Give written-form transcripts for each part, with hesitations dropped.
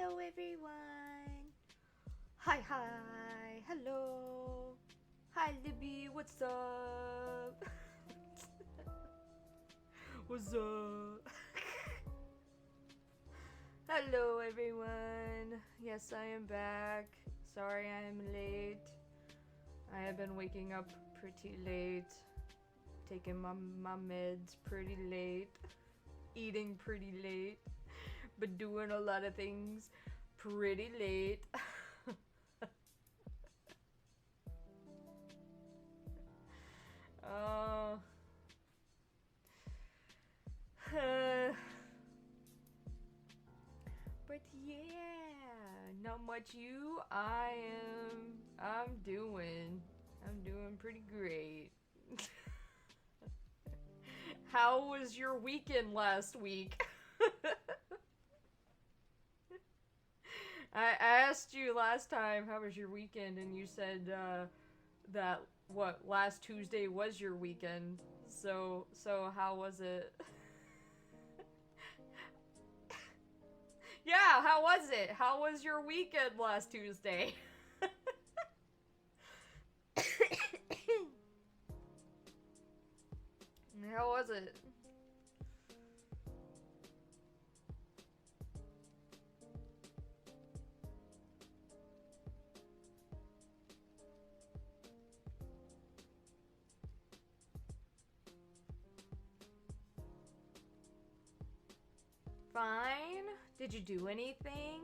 Hello everyone. Hi. Hello. Hi Libby, what's up? What's up? Hello everyone. Yes, I am back. Sorry I am late. I have been waking up pretty late. Taking my meds pretty late. Eating pretty late. But doing a lot of things pretty late. Oh. But yeah, not much I'm doing pretty great. How was your weekend last week? I asked you last time how was your weekend, and you said that last Tuesday was your weekend. So how was it? Yeah, how was it? How was your weekend last Tuesday? How was it? Fine. Did you do anything?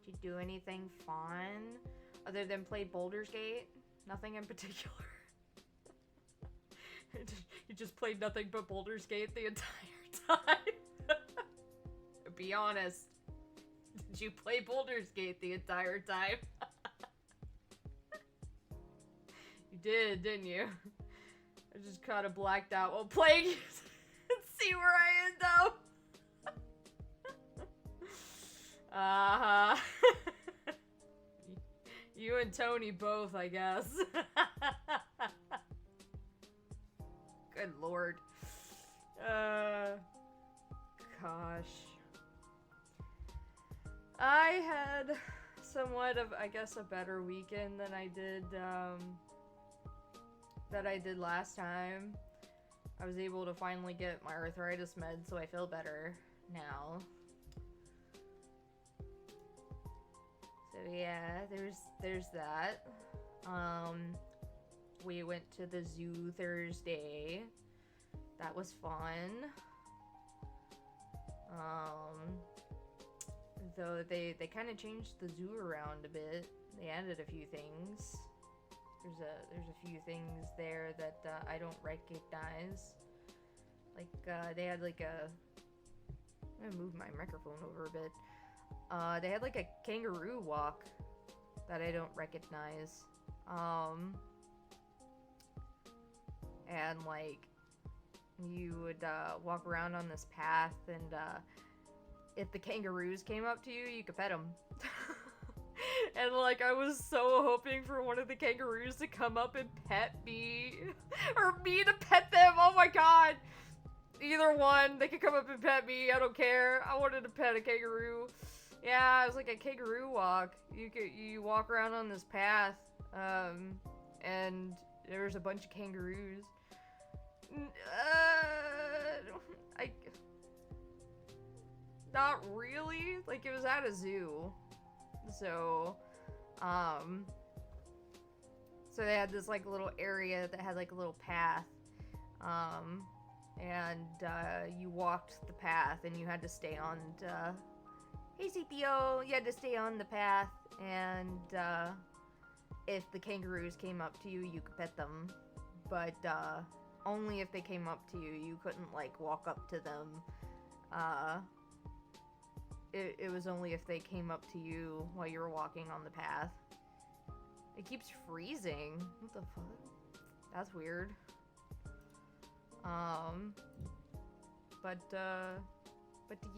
Did you do anything fun other than play Baldur's Gate? Nothing in particular. You just played nothing but Baldur's Gate the entire time. Be honest. Did you play Baldur's Gate the entire time? You did, didn't you? I just kind of blacked out while playing it. See where I end up. Uh-huh. You and Tony both, I guess. Good lord. Gosh. I had somewhat of, I guess, a better weekend than I did last time. I was able to finally get my arthritis meds, so I feel better now. So yeah, there's that. We went to the zoo Thursday. That was fun. Though they kind of changed the zoo around a bit. They added a few things. There's a few things there that I don't recognize. Like they had like a. I'm gonna move my microphone over a bit. They had like a kangaroo walk that I don't recognize. And like you would walk around on this path, and if the kangaroos came up to you, you could pet them. And like I was so hoping for one of the kangaroos to come up and pet me, or me to pet them. Oh my god! Either one, they could come up and pet me. I don't care. I wanted to pet a kangaroo. Yeah, it was like a kangaroo walk. You walk around on this path, and there's a bunch of kangaroos. Not really. Like it was at a zoo, so so they had this like little area that had like a little path, and you walked the path, and you had to stay on. Hey CPO, you had to stay on the path, and if the kangaroos came up to you, you could pet them, but only if they came up to you. You couldn't like walk up to them. It was only if they came up to you while you were walking on the path. It keeps freezing. What the fuck? That's weird. But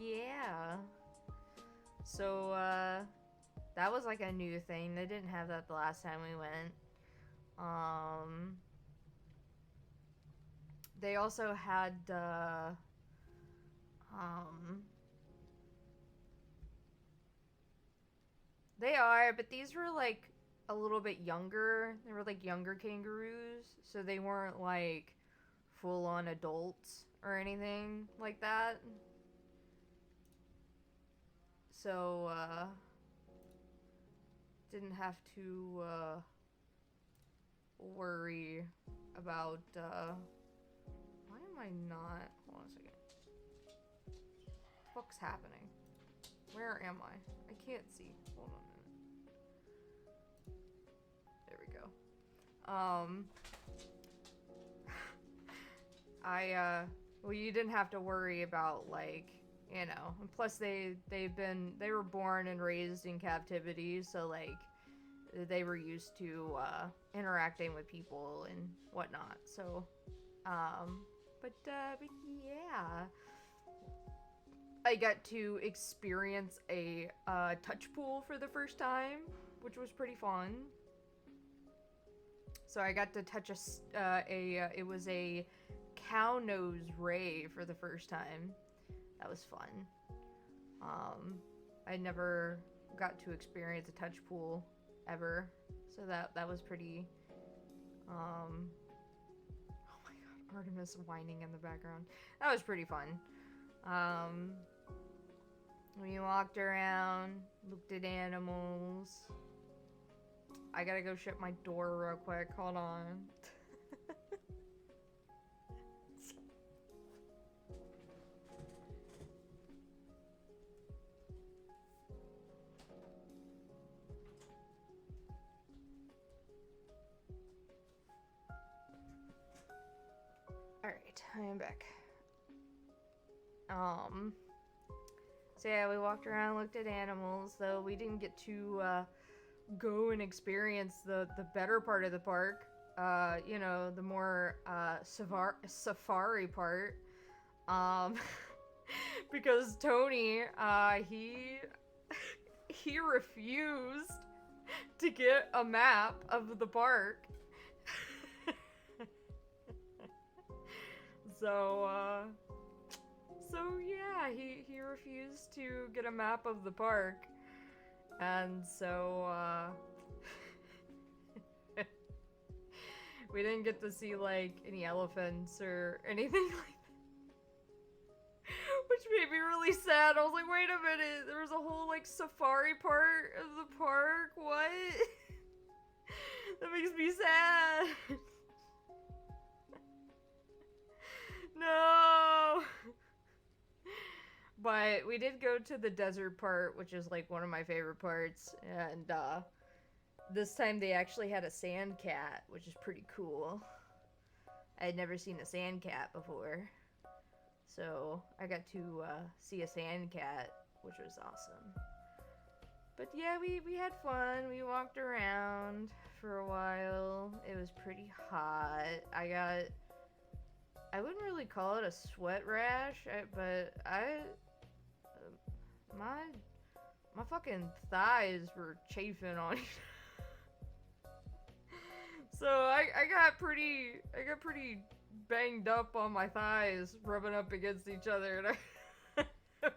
yeah. So, That was like a new thing. They didn't have that the last time we went. They also had they are, but these were like a little bit younger. They were like younger kangaroos, so they weren't like full on adults or anything like that. So didn't have to worry about why am I not, hold on a second. What's happening? Where am I? I can't see. Hold on a minute. There we go. Well, you didn't have to worry about, like, you know, and plus they were born and raised in captivity, so like they were used to interacting with people and whatnot. So but yeah, I got to experience a touch pool for the first time, which was pretty fun. So I got to touch it was a cow nose ray for the first time. That was fun. I never got to experience a touch pool ever, so that was pretty. Oh my god, Artemis whining in the background. That was pretty fun. We walked around, looked at animals. I gotta go shut my door real quick. Hold on. Alright, I am back. So yeah, we walked around, looked at animals, though we didn't get to go and experience the better part of the park. You know, the more safari part. Because Tony, he refused to get a map of the park. So yeah, he refused to get a map of the park, and so we didn't get to see like any elephants or anything like that, which made me really sad. I was like, wait a minute, there was a whole like safari part of the park. What? That makes me sad. No. But we did go to the desert part, which is like one of my favorite parts, and this time they actually had a sand cat, which is pretty cool. I had never seen a sand cat before, so I got to see a sand cat, which was awesome. But yeah, we had fun. We walked around for a while. It was pretty hot. I wouldn't really call it a sweat rash, but my fucking thighs were chafing on each other. So I got pretty banged up on my thighs, rubbing up against each other, and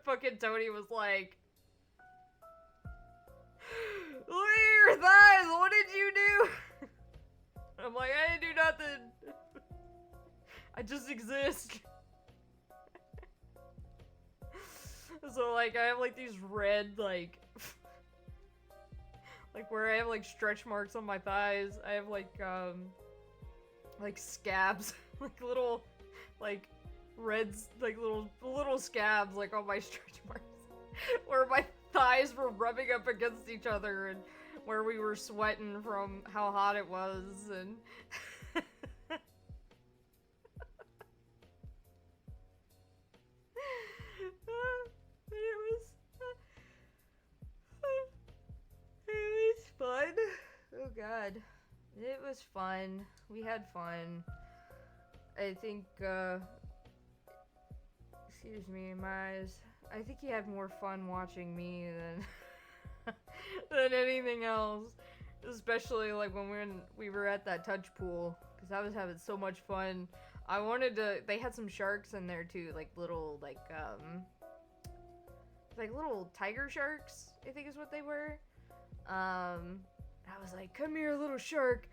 fucking Tony was like, "Look at your thighs, what did you do?" I'm like, I didn't do nothing. I just exist. So like I have like these red like where I have like stretch marks on my thighs. I have like scabs, like little like reds, like little scabs like on my stretch marks where my thighs were rubbing up against each other and where we were sweating from how hot it was. And it was fun. Oh god. It was fun. We had fun. I think, excuse me, my eyes. I think he had more fun watching me than than anything else. Especially like when we were at that touch pool, because I was having so much fun. I wanted to. They had some sharks in there too, like little like little tiger sharks, I think is what they were. I was like, come here, little shark.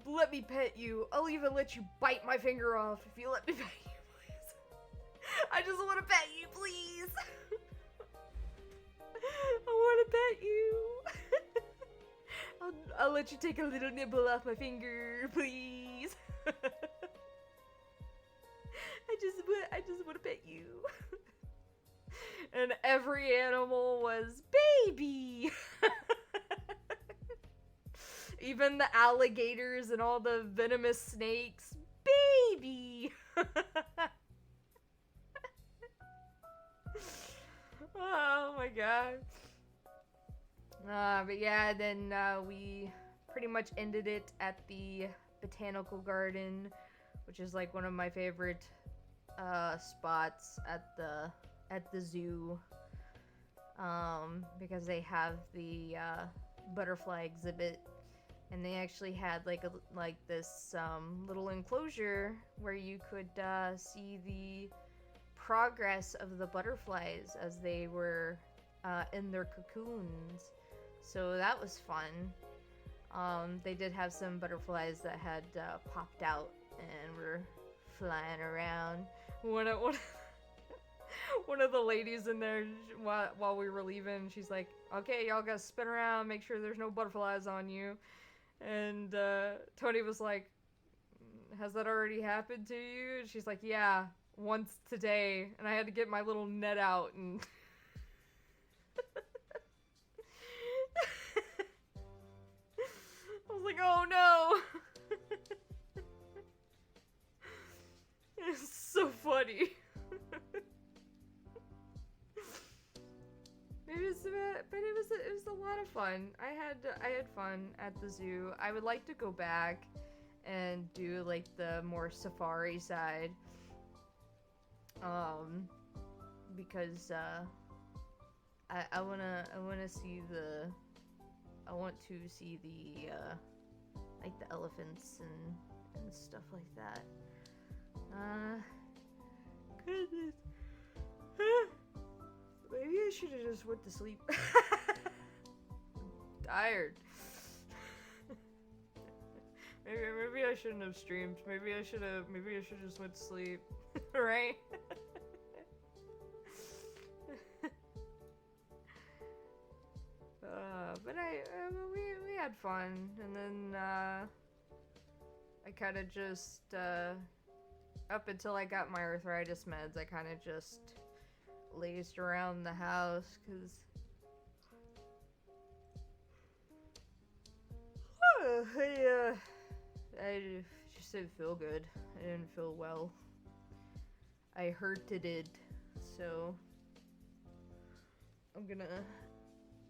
Let me pet you. I'll even let you bite my finger off if you let me pet you, please. I just want to pet you, please. I want to pet you. I'll let you take a little nibble off my finger, please. I just want to pet you. And every animal was baby. Even the alligators and all the venomous snakes, baby. Oh my god. But yeah, then we pretty much ended it at the botanical garden, which is like one of my favorite spots at the zoo, because they have the butterfly exhibit, and they actually had like this little enclosure where you could see the progress of the butterflies as they were in their cocoons. So that was fun. They did have some butterflies that had popped out and were flying around. One of the ladies in there, while we were leaving, she's like, okay, y'all gotta spin around, make sure there's no butterflies on you. And Tony was like, has that already happened to you? And she's like, yeah, once today. And I had to get my little net out and... I was like, oh no! It's so funny. But it was a lot of fun. I had fun at the zoo. I would like to go back and do like the more safari side, because I want to see the like the elephants and stuff like that. Goodness. Maybe I should have just went to sleep. I'm tired. Maybe I shouldn't have streamed. Maybe I should just went to sleep. Right? But we had fun, and then I kind of just up until I got my arthritis meds, I kind of just lazed around the house, because I just didn't feel good. I didn't feel well. I hurted it, so I'm gonna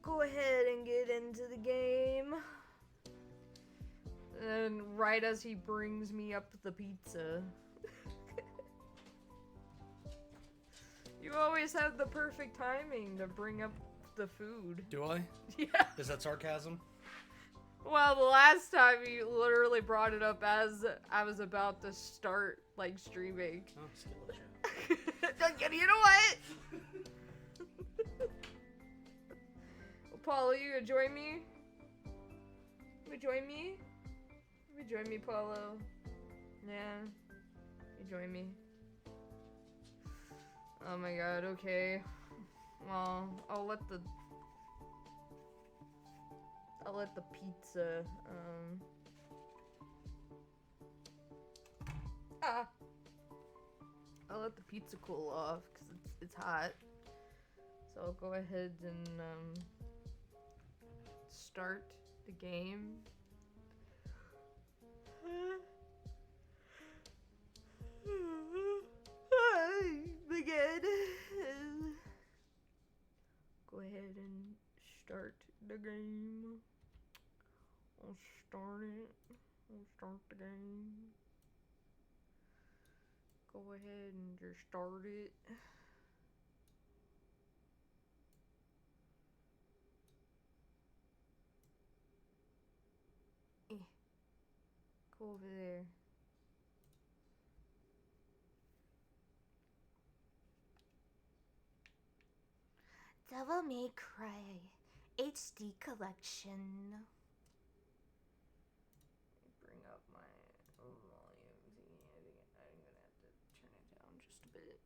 go ahead and get into the game. And right as he brings me up the pizza. You always have the perfect timing to bring up the food. Do I? Yeah. Is that sarcasm? Well, the last time you literally brought it up as I was about to start, like, streaming. Oh, still a joke. You know what? Well, Paulo, you gonna join me? You join me? You join me, Paulo? Yeah. You join me? Oh my god, okay. Well, I'll let the pizza, I'll let the pizza cool off, because it's hot. So I'll go ahead and, start the game. Begin. Go ahead and start the game. I'll start it. I'll start the game. Go ahead and just start it. over there. Devil May Cry HD Collection. Bring up my volume thingy. I think I'm gonna have to turn it down just a bit.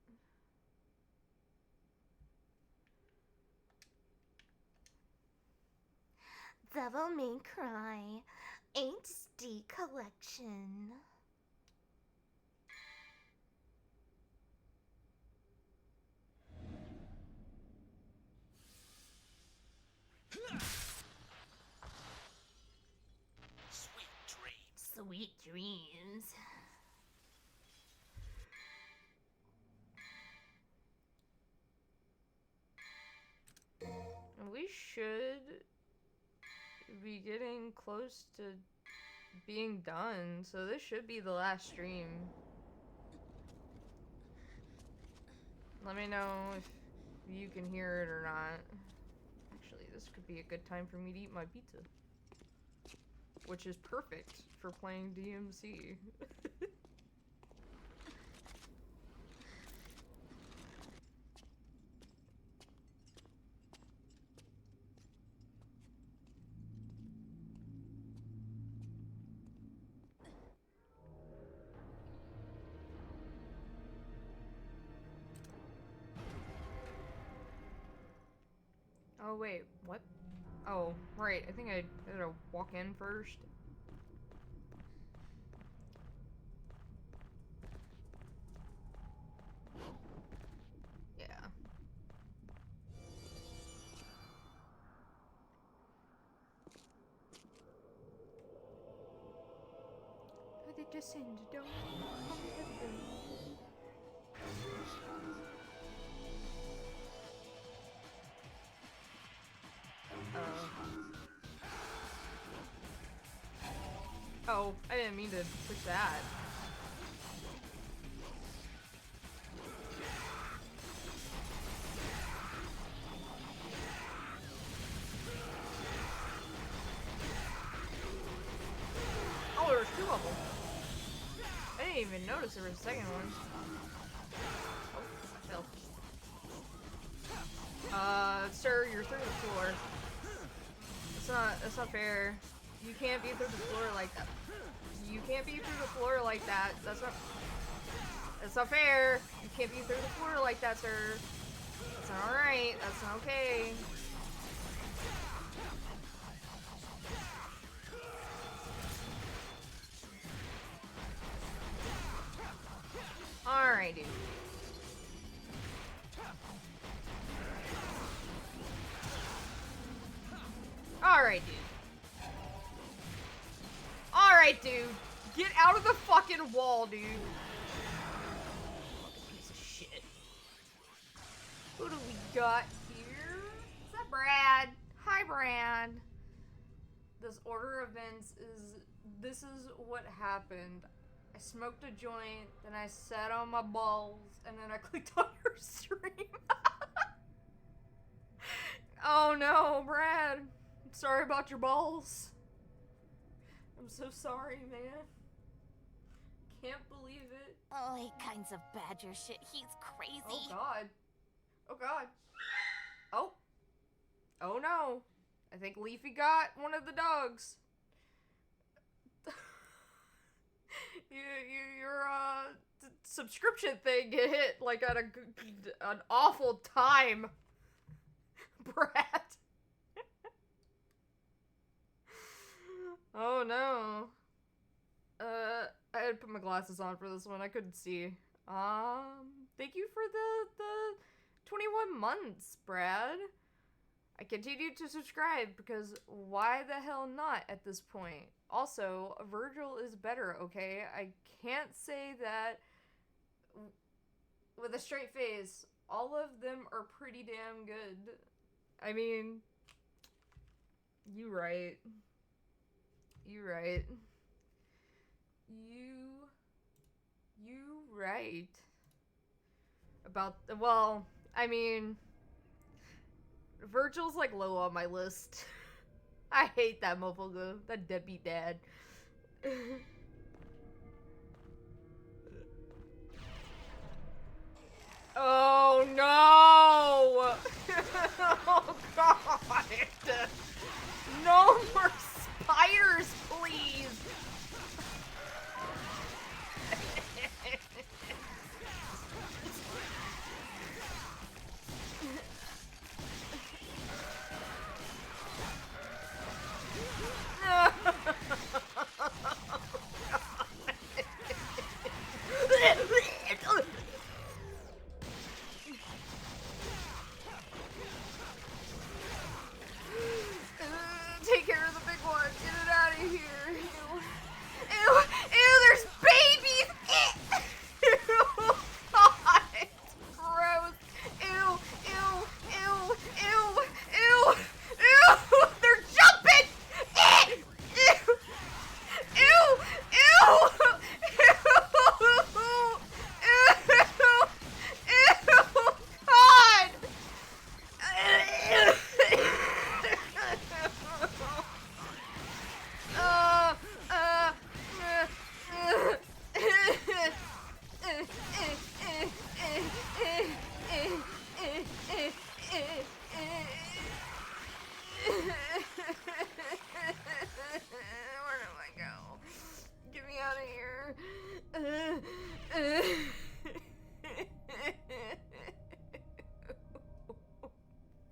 Devil May Cry HD Collection. Sweet dreams. Sweet dreams. We should be getting close to being done, so this should be the last stream. Let me know if you can hear it or not. Actually, this could be a good time for me to eat my pizza, which is perfect for playing DMC. Oh wait, what? Oh, right, I think I had to walk in first. Yeah. Let it descend, don't come heaven. Oh, I didn't mean to push that. Oh, there was two of them. I didn't even notice there was a second one. Oh, I fell. Sir, you're through the floor. That's not fair. You can't be through the floor like that. You can't be through the floor like that. That's not fair. You can't be through the floor like that, sir. That's not alright. That's not okay. Alright, dude. Alright, dude. Alright, dude. Get out of the fucking wall, dude. Fucking piece of shit. Who do we got here? Is that Brad? Hi, Brad. This order of events is... This is what happened. I smoked a joint, then I sat on my balls, and then I clicked on your stream. Oh no, Brad. I'm sorry about your balls. I'm so sorry, man. Can't believe it. Oh, he kinds of badger shit. He's crazy. Oh god. Oh god. Oh. Oh no. I think Leafy got one of the dogs. Your subscription thing hit like at an awful time, Brad. Oh no. I had to put my glasses on for this one. I couldn't see. Thank you for the 21 months, Brad. I continue to subscribe because why the hell not at this point? Also, Virgil is better, okay? I can't say that with a straight face. All of them are pretty damn good. I mean, you right. You right. You right. About, well, I mean, Virgil's like low on my list. I hate that motherfucker. That deadbeat dad.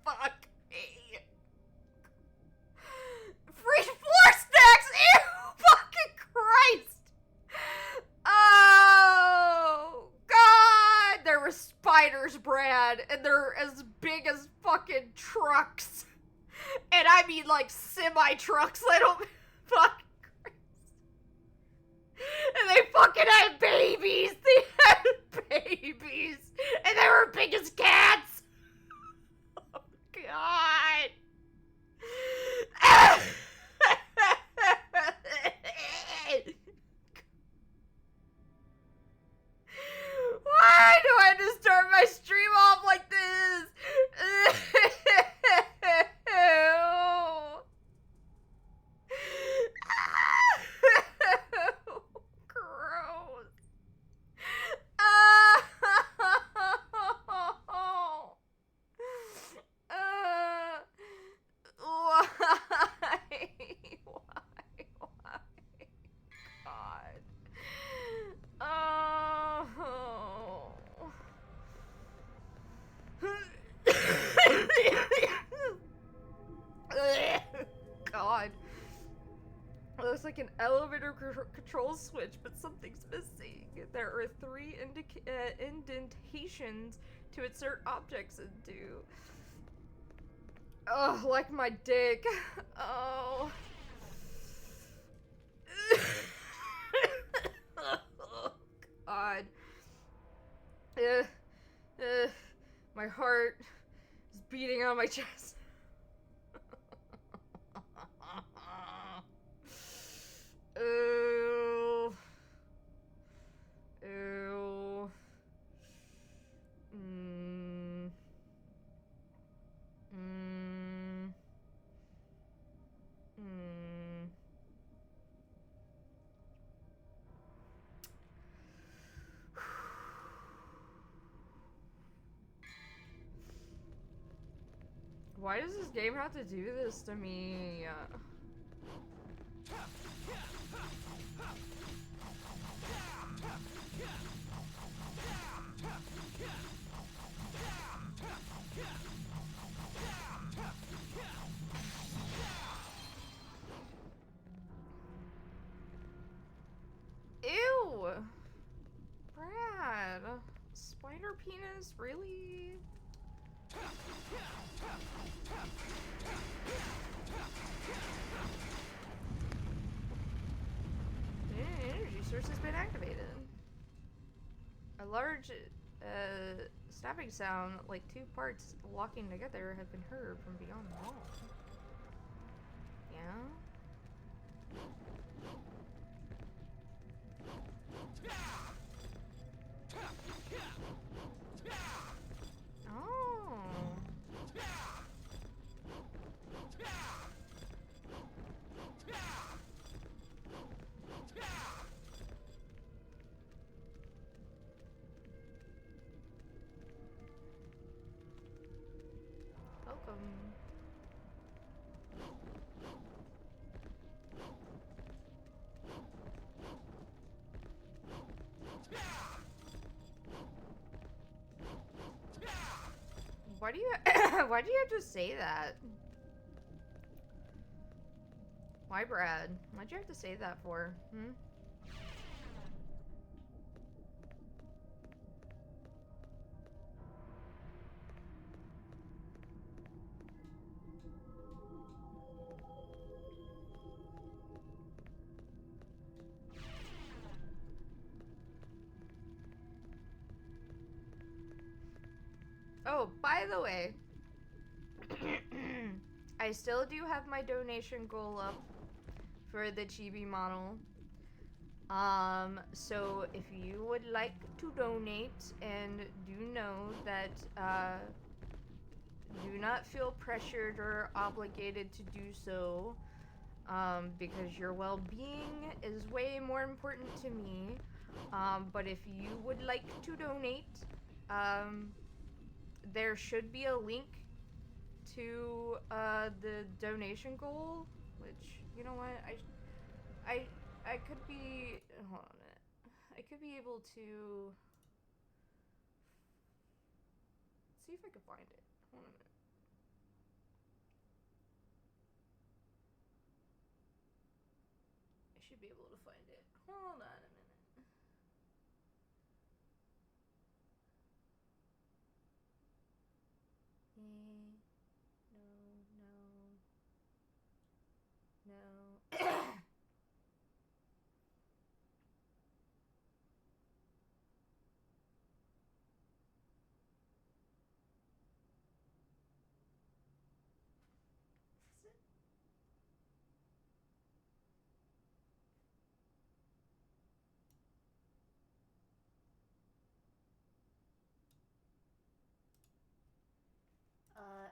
Fuck me. Free floor snacks! Ew! Fucking Christ! Oh, God! There were spiders, Brad, and they're as big as fucking trucks. And I mean, like, semi-trucks. They don't... Fuck. And they fucking had babies! They had babies! And they were big as cats! Oh, God! Why do I have to start my stream off like this? Gross. Why? Why? God. Oh. God. It looks like an elevator control switch, but something's missing. There are 3 indentations to insert objects into. Oh, like my dick. Oh. Oh, God. My heart is beating on my chest. Ew. Ew. Why does this game have to do this to me? Ew! Brad! Spider penis? Really? Energy source has been activated. A large snapping sound, like 2 parts locking together, have been heard from beyond the wall. Yeah? Oh. Welcome. Why do you why do you have to say that? Why, Brad? Why'd you have to say that for? Hmm? Oh, by the way, I still do have my donation goal up for the chibi model. So if you would like to donate, and do know that, do not feel pressured or obligated to do so, because your well-being is way more important to me. But if you would like to donate, there should be a link to the donation goal, which, you know what, I could be, hold on a minute. I could be able to... Let's see if I can find it. Hold on a minute. I should be able to find it. Hold on a minute. No.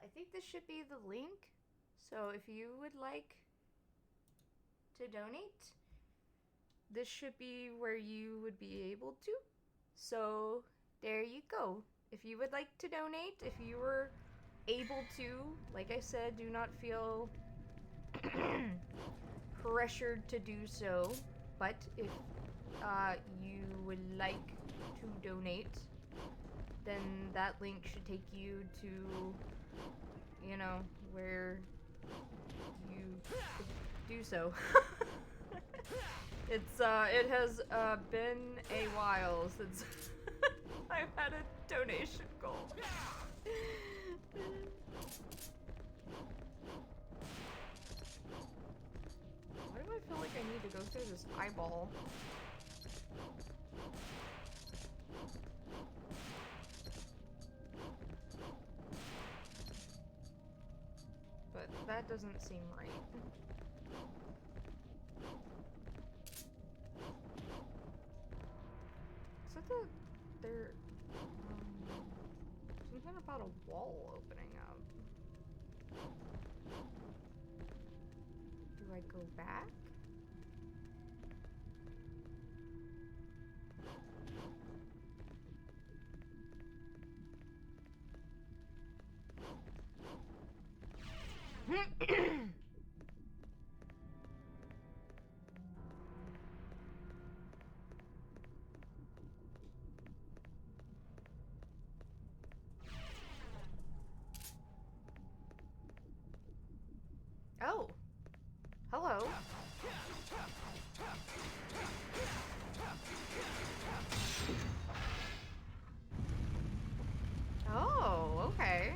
I think this should be the link. So if you would like to donate, this should be where you would be able to. So there you go. If you would like to donate, if you were able to, like I said, do not feel pressured to do so. But if you would like to donate, then that link should take you to, you know, where you could do so. It has been a while since I've had a donation goal. Why do I feel like I need to go through this eyeball? But that doesn't seem right. Is that there's something about a wall opening up. Do I go back? Oh. Hello. Oh, okay.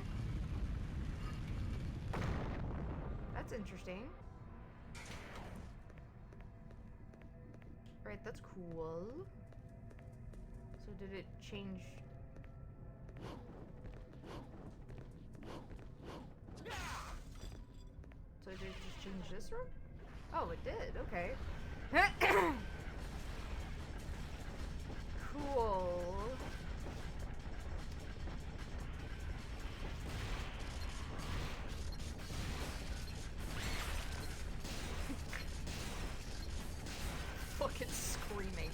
That's interesting. Right, that's cool. So did it change? So did it just change this room? Oh, it did. Okay. Cool. Fucking screaming.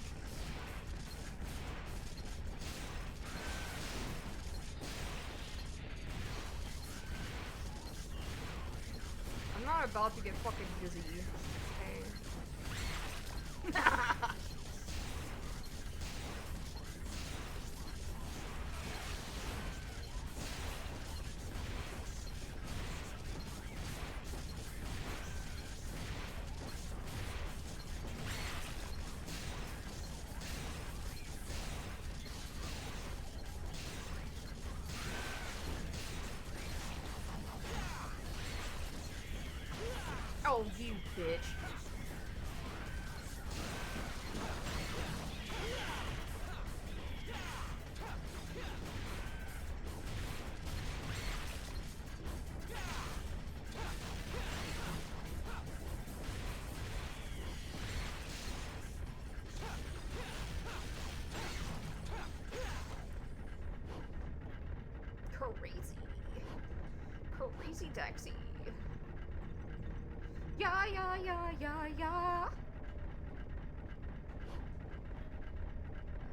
I'm not about to get fucking dizzy. Okay. Oh, you bitch. Crazy. Crazy taxi. Yeah, yeah, yeah, yeah, yeah.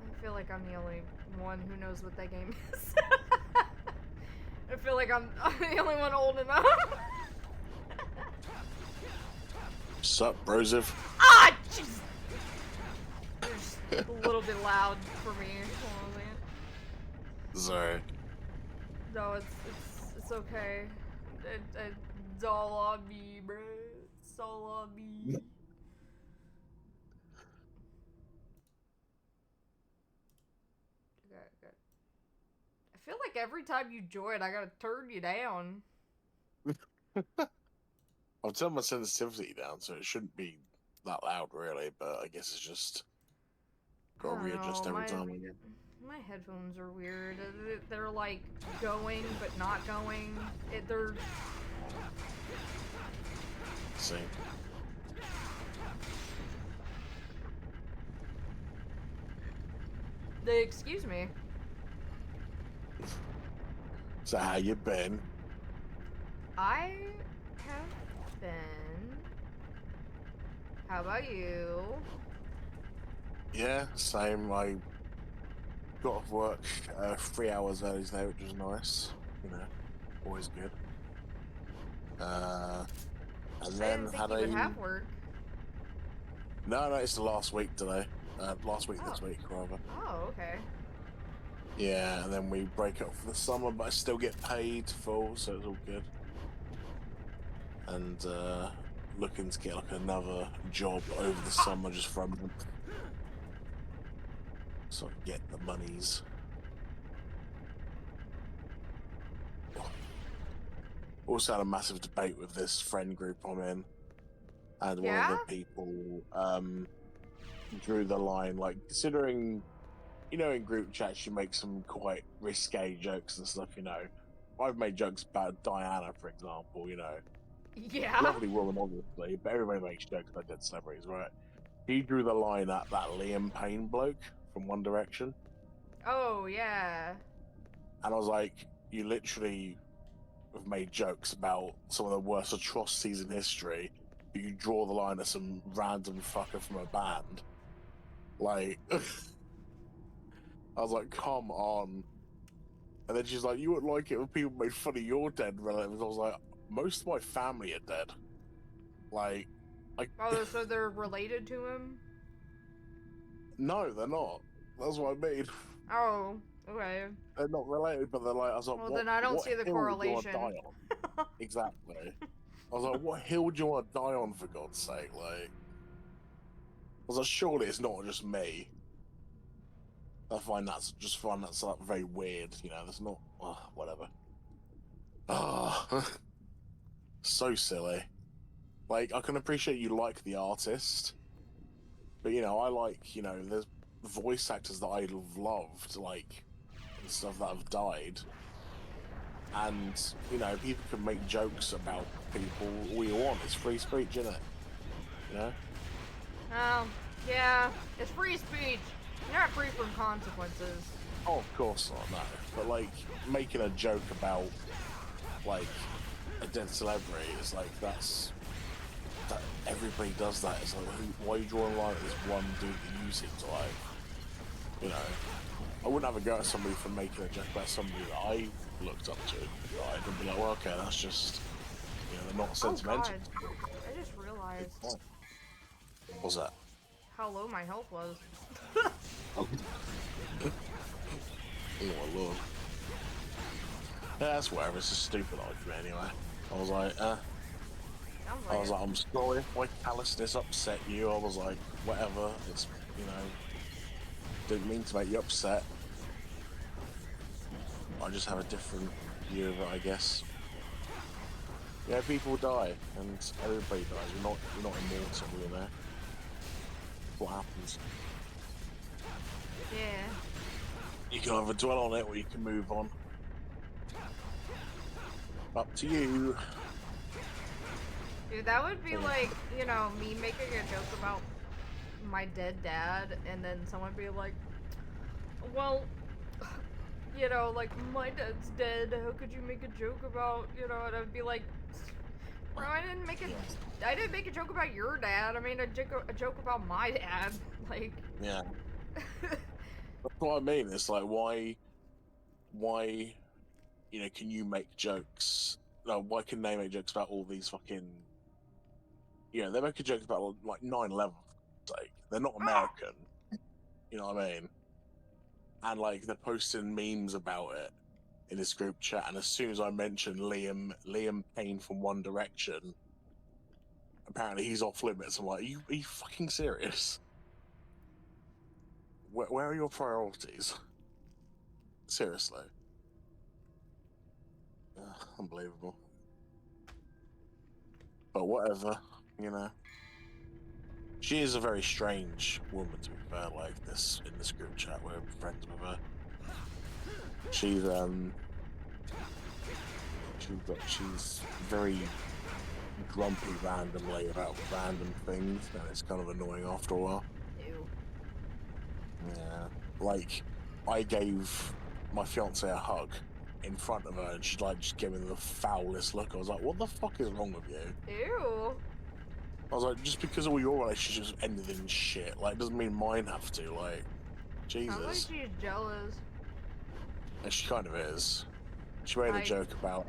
I feel like I'm the only one who knows what that game is. I feel like I'm the only one old enough. Sup, Broseph? Ah, jeez. A little bit loud for me. Hold on a second. Sorry. No, it's okay. It's all on me, bro. It's all on me. Good. I feel like every time you join, I gotta turn you down. I've turned my sensitivity down, so it shouldn't be that loud, really. But I guess it's just I gotta don't readjust know, every time I get. my headphones are weird. They're like going but not going. They're See. excuse me. So how you been? I have been. How about you? Yeah, same. I got off work 3 hours early today, which was nice. You know, always good. And I then didn't think had you a would have work. no, it's the last week today. Last week this Oh. week, rather. Oh, okay. Yeah, and then we break up for the summer, but I still get paid full, so it's all good. And looking to get like another job over the summer just for a month, so I can get the monies. Also had a massive debate with this friend group I'm in, and one of Yeah? the people drew the line, like, considering, you know, in group chats you make some quite risque jokes and stuff, you know. I've made jokes about Diana, for example, you know. Yeah. Lovely woman, obviously, but everybody makes jokes about dead celebrities, right? He drew the line at that Liam Payne bloke from One Direction. Oh, yeah. And I was like, you literally have made jokes about some of the worst atrocities in history, but you draw the line at some random fucker from a band. Like, I was like, come on. And then she's like, you wouldn't like it when people made fun of your dead relatives. I was like, most of my family are dead. Like, Oh, so they're related to him? no, they're not. That's what I mean. Oh, okay. They're not related, but they're like, I was like, Well, what, then I don't what see the hill do you want to correlation. die on? Exactly. I was like, what hill do you want to die on, for God's sake? Like, I was like, surely it's not just me. I find that's like very weird, you know. There's not, whatever. So silly. Like, I can appreciate you like the artist, but you know, I like, you know, there's voice actors that I've loved, like, and stuff that have died. And, you know, people can make jokes about people all you want. It's free speech, isn't it? You know? Oh, yeah. It's free speech. You're not free from consequences. Oh, of course not, no. But, like, making a joke about, like, a dead celebrity is like, that everybody does that. It's like, why are you drawing a line at this one dude that you seem to like? You know? I wouldn't have a go at somebody for making a joke about somebody that I looked up to. Right? I'd be like, well, okay, that's just, you know, they're not sentimental. Oh, God. I just realized What's that? how low my health was. Oh my lord. Yeah, that's whatever, it's a stupid argument anyway. I was like, Sounds like I was it. like, I'm sorry if my callousness upset you. I was like, whatever, it's, you know, didn't mean to make you upset. I just have a different view of it, I guess. Yeah, people die, and everybody dies. We're not immortal, you know. What happens? Yeah. You can either dwell on it or you can move on. Up to you. Dude, that would be like, you know, me making a joke about my dead dad, and then someone be like, well, you know, like, my dad's dead, how could you make a joke about, you know, and I'd be like, bro, I didn't make a joke about your dad, I made a joke about my dad, like. Yeah. That's what I mean. It's like, why, you know, can you make jokes? No, why can they make jokes about all these fucking, you know, they make a joke about, like, 9/11, for sake. They're not American. You know what I mean? And like they're posting memes about it in this group chat, and as soon as I mention Liam Payne from One Direction, apparently he's off limits. I'm like, are you fucking serious? Where are your priorities? Seriously. Unbelievable. But whatever, you know. She is a very strange woman, to be fair. Like this in this group chat, we're friends with her. She's very grumpy randomly about random things, and it's kind of annoying after a while. Ew. Yeah, like I gave my fiance a hug in front of her, and she's like just giving the foulest look. I was like, "What the fuck is wrong with you?" Ew. I was like, "Just because all your relationships ended in shit, like, doesn't mean mine have to." Like, Jesus. Sounds like she's jealous. And she kind of is. She made a I- joke about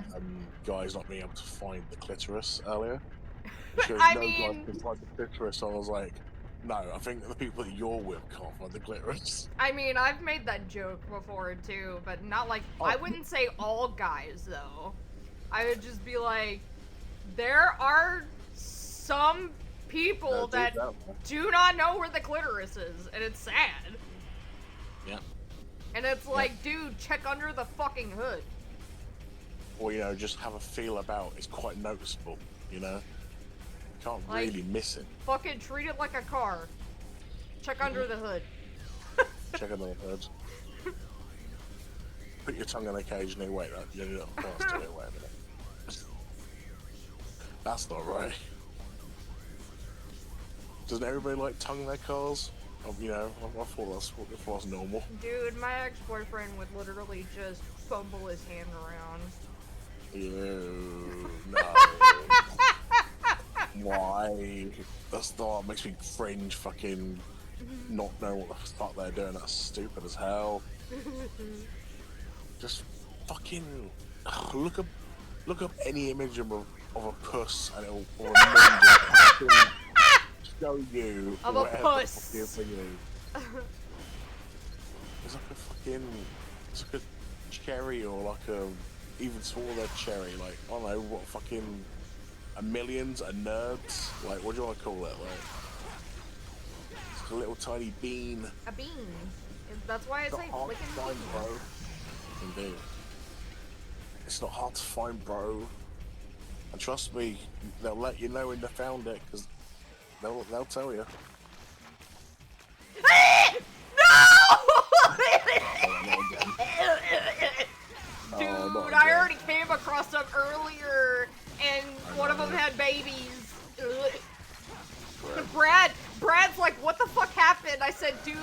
guys not being able to find the clitoris earlier. She goes, I no mean- guys can find the clitoris. I was like, no, I think the people that you're with can't find the clitoris. I mean, I've made that joke before too, but not like Oh. I wouldn't say all guys though. I would just be like, there are some people No, dude, that that- do not know where the clitoris is, and it's sad. Yeah. And it's like, dude, check under the fucking hood. Or, you know, just have a feel about it's quite noticeable, you know? You can't Like- really miss it. Fucking treat it like a car. Check under the hood. Check under the hood. Put your tongue in occasionally. Wait, you're not supposed to do it. Wait a minute. That's not right. Doesn't everybody like tongue their cars? You know, I thought that's normal. Dude, my ex-boyfriend would literally just fumble his hand around. Ew, no. Why? That's not makes me cringe. Fucking not know what the fuck they're doing. That's stupid as hell. Just fucking look up any image of a puss and it'll remind you. Show you Of a whatever puss. the fuck you're thinking. It's like a cherry or like a even smaller cherry. Like I don't know what fucking a millions a nerds. Like what do you want to call it? Like it's a little tiny bean. A bean. That's why I It's not say hard to flicking find, bean. bro. Indeed. It's not hard to find, bro. And trust me, they'll let you know when they found it, because they'll tell you. Dude, not I again. already came across them earlier, and one of them had babies. Ugh. Brad's like, what the fuck happened? I said, dude,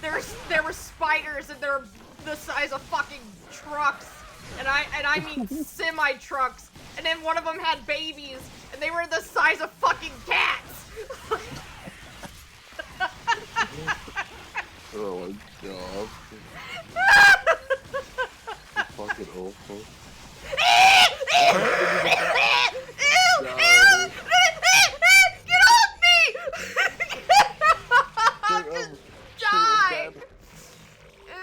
there were spiders, and they're the size of fucking trucks, and I mean semi trucks, and then one of them had babies, and they were the size of fucking cats. Oh my god. Fucking awful. Ew! No. Get off me! Just die! Ew!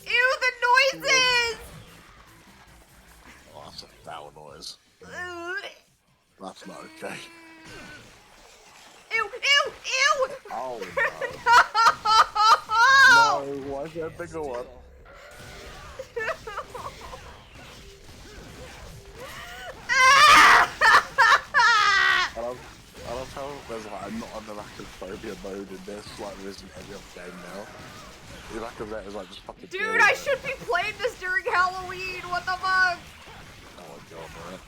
Ew, the noises! Oh, that's a foul noise. Ew! That's not okay. Ew! Ew! Ew! Oh No! no. Why is there a bigger one? I love how there's like I'm not on the arachnophobia mode in this, like there is in every other game now. The back of that is like just fucking Dude, deal I with it. should be playing this during Halloween! What the fuck? Oh my god, man.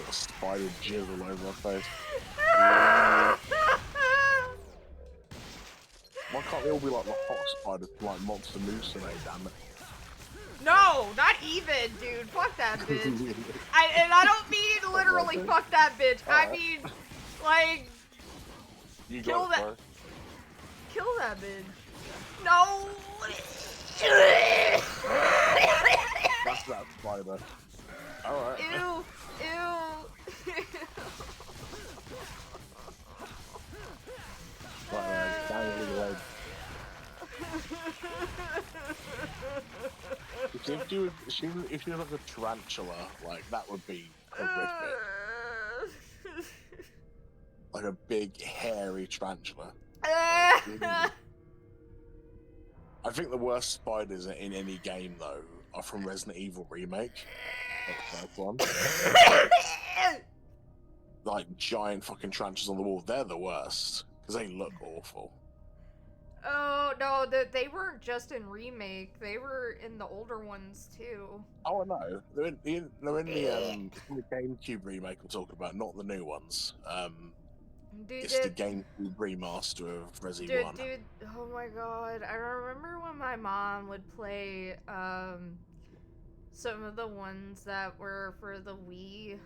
A spider jizz all over my face. Why can't they all be like the hot spiders from like Monster Musume, damn it? No, not even, dude. Fuck that bitch. And I don't mean literally fuck that bitch. I Alright. mean, like, You Kill got it, that- bro. kill that bitch. No. That's that spider. Alright. Ew. Ew. if you look at a tarantula, like that would be horrific. Like a big hairy tarantula. I think the worst spiders in any game though are from Resident Evil Remake. Like the first one. Like giant fucking tarantulas on the wall. They're the worst because they look awful. Oh no, they weren't just in Remake. They were in the older ones too. Oh no, they're in the GameCube remake I'm talking about, not the new ones. It's the GameCube remaster of Resi 1. Dude, oh my god. I remember when my mom would play some of the ones that were for the Wii.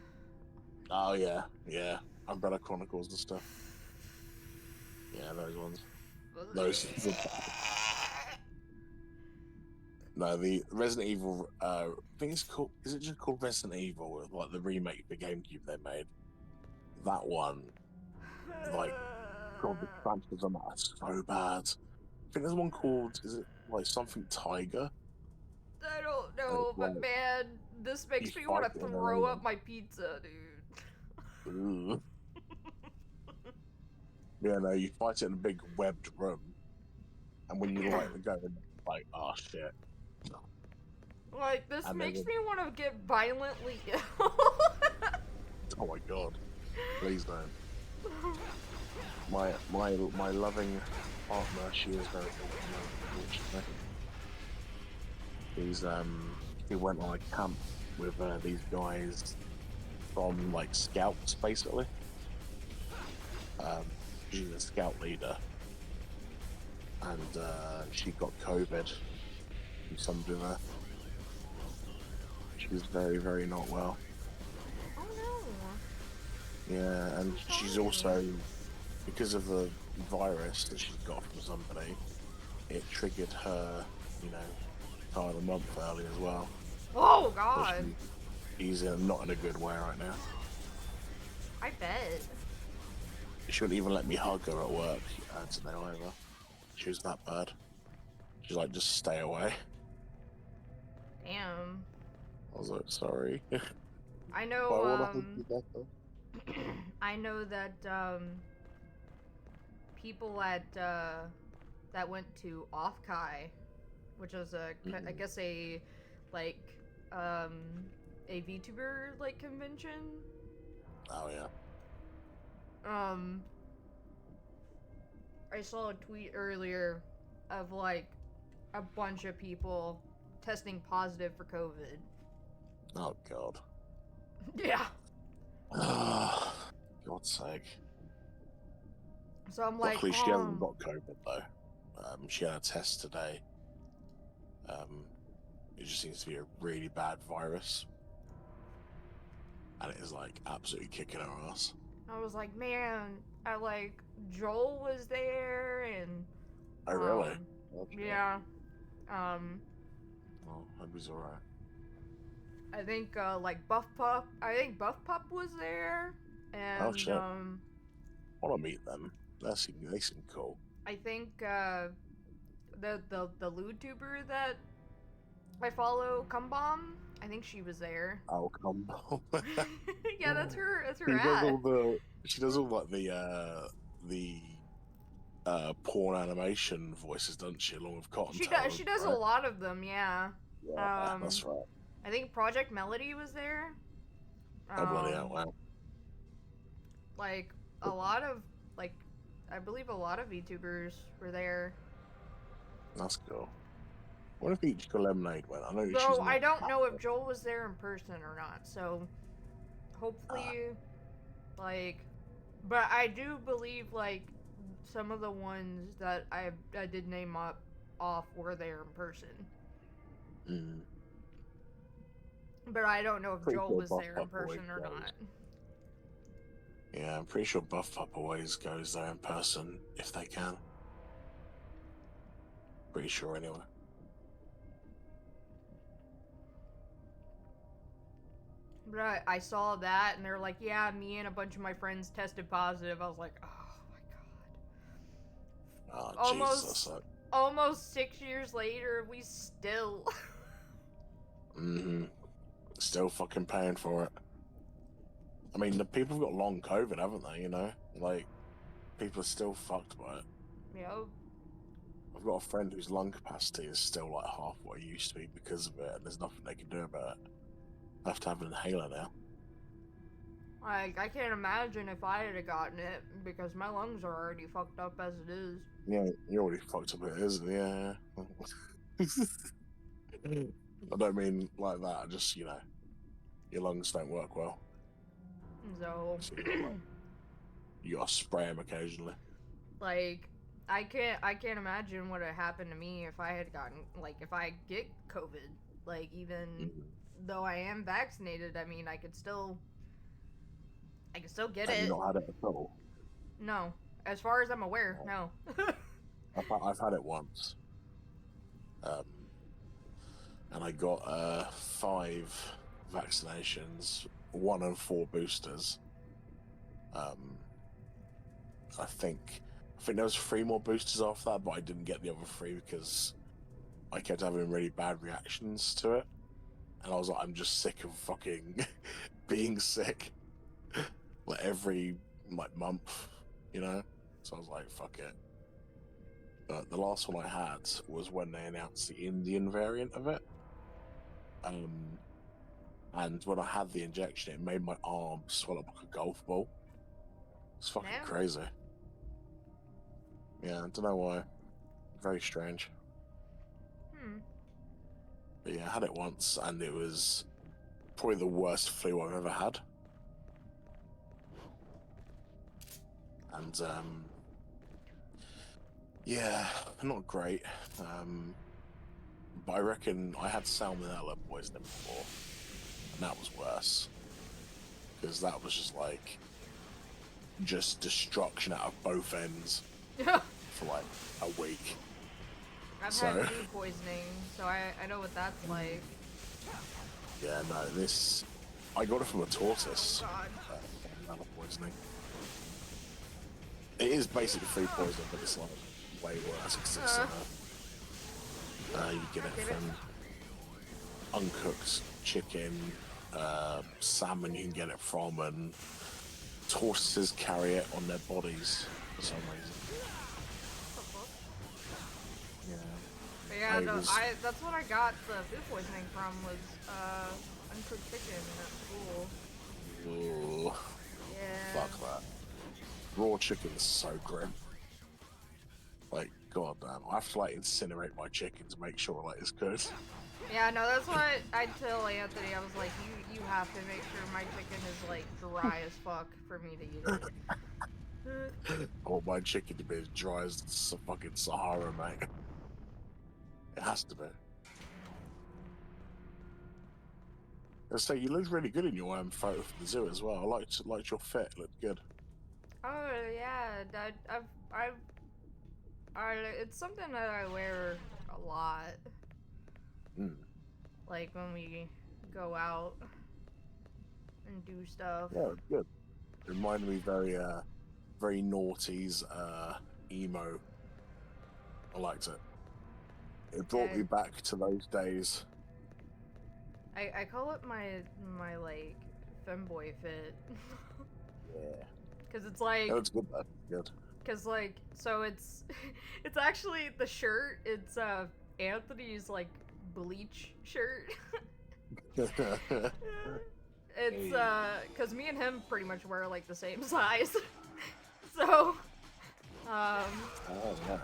Oh yeah. Umbrella Chronicles and stuff. Yeah, those ones. Those. No, the Resident Evil. I think it's called. Is it just called Resident Evil? Like the remake for GameCube they made. That one. Like, God, the transfers on that are so bad. I think there's one called. Is it like something Tiger? I don't know, but man, this makes me want to throw up my pizza, dude. Ooh. Yeah, no, you fight it in a big webbed room, and when you light the gun, like, oh shit. Like, this makes me want to get violently ill. Oh my god. Please don't. My loving partner, she is very unfortunately. He went on a camp with these guys from like scouts basically. She's a scout leader, and she got COVID from somebody there. She's very, very not well. Oh no. Yeah, and she's also, because of the virus that she's got from somebody, it triggered her, kind of a month early as well. Oh god. So she's not in a good way right now. I bet. She wouldn't even let me hug her at work today either. She was that bad. She's like, just stay away. Damn. I was like, sorry. I know, But I wanna hug you better. I know that, people at, that went to Off-Kai, which is I guess a Vtuber, convention. Oh, yeah. I saw a tweet earlier of, a bunch of people testing positive for COVID. Oh, God. Yeah. God's sake. So I'm like, luckily, she hasn't got COVID, though. She had a test today. It just seems to be a really bad virus. And it is, absolutely kicking her ass. I was like, man, Joel was there, and... Oh, really? Yeah. Oh, hope he's alright. I think, Buff Pup was there, and, oh, shit. I want to meet them. They seem cool. I think, the Lutuber that I follow, Cumbomb, I think she was there. Oh, Cumbomb. Yeah, that's her She does all the porn animation voices, doesn't she? Along with Cotton. She does right? A lot of them, yeah. Yeah, that's right. I think Project Melody was there. Oh, bloody hell, wow. A lot of, I believe a lot of VTubers were there. That's cool. What if Ichika Lemonade went? I know Bro, I don't know if Joel was there in person or not, so hopefully, but I do believe, some of the ones that I did name off were there in person. Mm. But I don't know if Joel was there in person or not. Yeah, I'm pretty sure Buff Pup always goes there in person if they can. Pretty sure, anyway. But I saw that, and they're like, yeah, me and a bunch of my friends tested positive. I was like, oh my god. Oh, Jesus. Almost 6 years later, we still... Mm-hmm. Still fucking paying for it. I mean, the people have got long COVID, haven't they? You know, like people are still fucked by it. Yep. I've got a friend whose lung capacity is still like half what it used to be because of it, and there's nothing they can do about it. I have to have an inhaler now. Like, I can't imagine if I had gotten it because my lungs are already fucked up as it is. Yeah, you're already fucked up, it is. Yeah. I don't mean like that. Just your lungs don't work well. So, So you gotta spray them occasionally. like, I can't imagine what would happen to me if I had gotten, like, if I get COVID. Like, even though I am vaccinated, I mean, I could still get Have you it. not had it at all? No, as far as I'm aware, no. I've had it once, and I got 5 vaccinations, 1 and 4 boosters. I think there was 3 more boosters after that, but I didn't get the other 3 because I kept having really bad reactions to it, and I was like, I'm just sick of fucking being sick, like every month, you know. So I was like, fuck it. But the last one I had was when they announced the Indian variant of it. And when I had the injection, it made my arm swell up like a golf ball. It's fucking Damn. crazy. Yeah, I don't know why. Very strange. But yeah, I had it once, and it was probably the worst flu I've ever had. And yeah, not great. But I reckon I had salmonella poisoning before, and that was worse. Because that was just destruction out of both ends for like a week. I've had food poisoning, so I know what that's like. Yeah, no, I got it from a tortoise. God. Salmonella poisoning. It is basically food poisoning, but it's like way worse because it's you get it from uncooked chicken, salmon you can get it from, and tortoises carry it on their bodies for some reason. Yeah. But yeah, no, that's what I got the food poisoning from was uncooked chicken at school. Ooh. Yeah. Fuck that. Raw chicken is so grim. Like, god damn, I have to incinerate my chicken to make sure it's good. Yeah, no, that's what I tell Anthony. I was like, you have to make sure my chicken is dry as fuck for me to eat it. I want my chicken to be as dry as the fucking Sahara, mate. It has to be. I say you looked really good in your photo for the zoo as well. I liked your fit. It looked good. Oh yeah, it's something that I wear a lot. Like when we go out and do stuff. Yeah, it's good. It reminded me very noughties emo. I liked it. It brought me back to those days. I call it my femboy fit. Yeah. Cause it's like. No, it's good though. Good. Cause so it's actually the shirt. It's Anthony's bleach shirt. It's cause me and him pretty much wear the same size. So Oh yeah.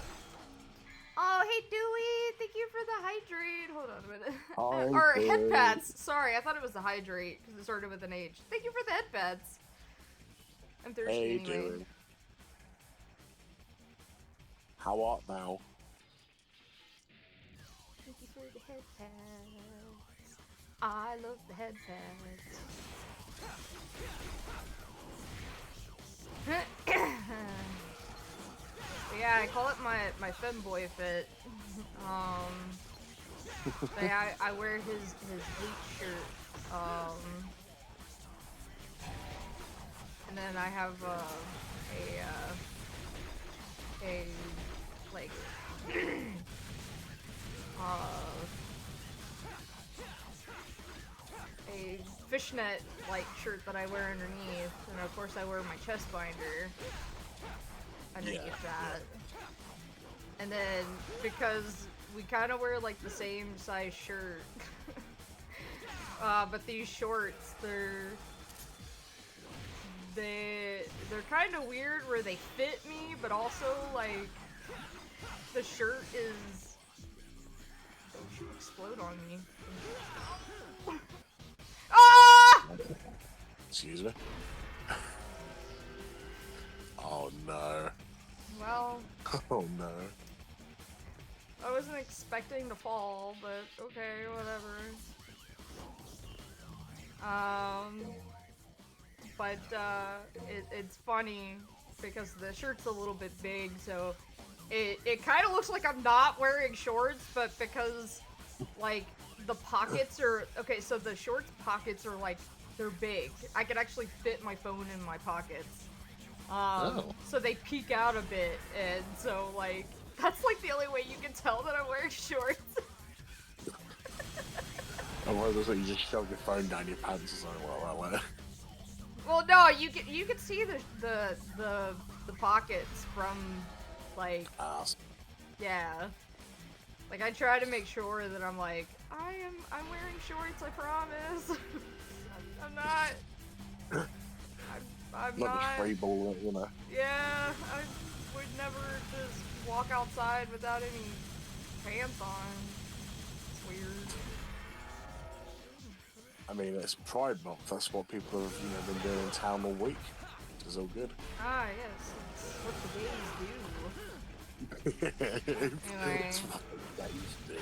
Oh, hey Dewey, thank you for the hydrate. Hold on a minute. Hi, or Dewey. head pads. Sorry, I thought it was the hydrate because it started with an H. Thank you for the head pads. I'm thirsty Hey, anyway. Dewey. How art thou? Thank you for the head pads. I love the head pads. Yeah, I call it my femboy fit. But yeah, I wear his bleach shirt. And then I have fishnet like shirt that I wear underneath, and of course I wear my chest binder underneath that. And then because we kind of wear like the same size shirt, but these shorts they're kind of weird where they fit me, but also like the shirt is. Don't you explode on me? Ah! Excuse me. Oh no. Well, Oh no. I wasn't expecting to fall, but okay, whatever. But it's funny because the shirt's a little bit big, so it kind of looks like I'm not wearing shorts, but because like the pockets are okay, so the shorts pockets are like they're big. I could actually fit my phone in my pockets. So they peek out a bit, and so like that's like the only way you can tell that I'm wearing shorts. Otherwise, it's like you just shove your phone down your pants or something like that. Well, no, you can see the pockets from like yeah. Like I try to make sure that I'm like I'm wearing shorts. I promise. I'm not. I'm Not not. just free ball, you know. Yeah, I would never just walk outside without any pants on. It's weird. I mean, it's Pride Month. That's what people have, been doing in town all week. It's all good. Ah, yes, it's what the gays do. Anyway. It's what the gays do.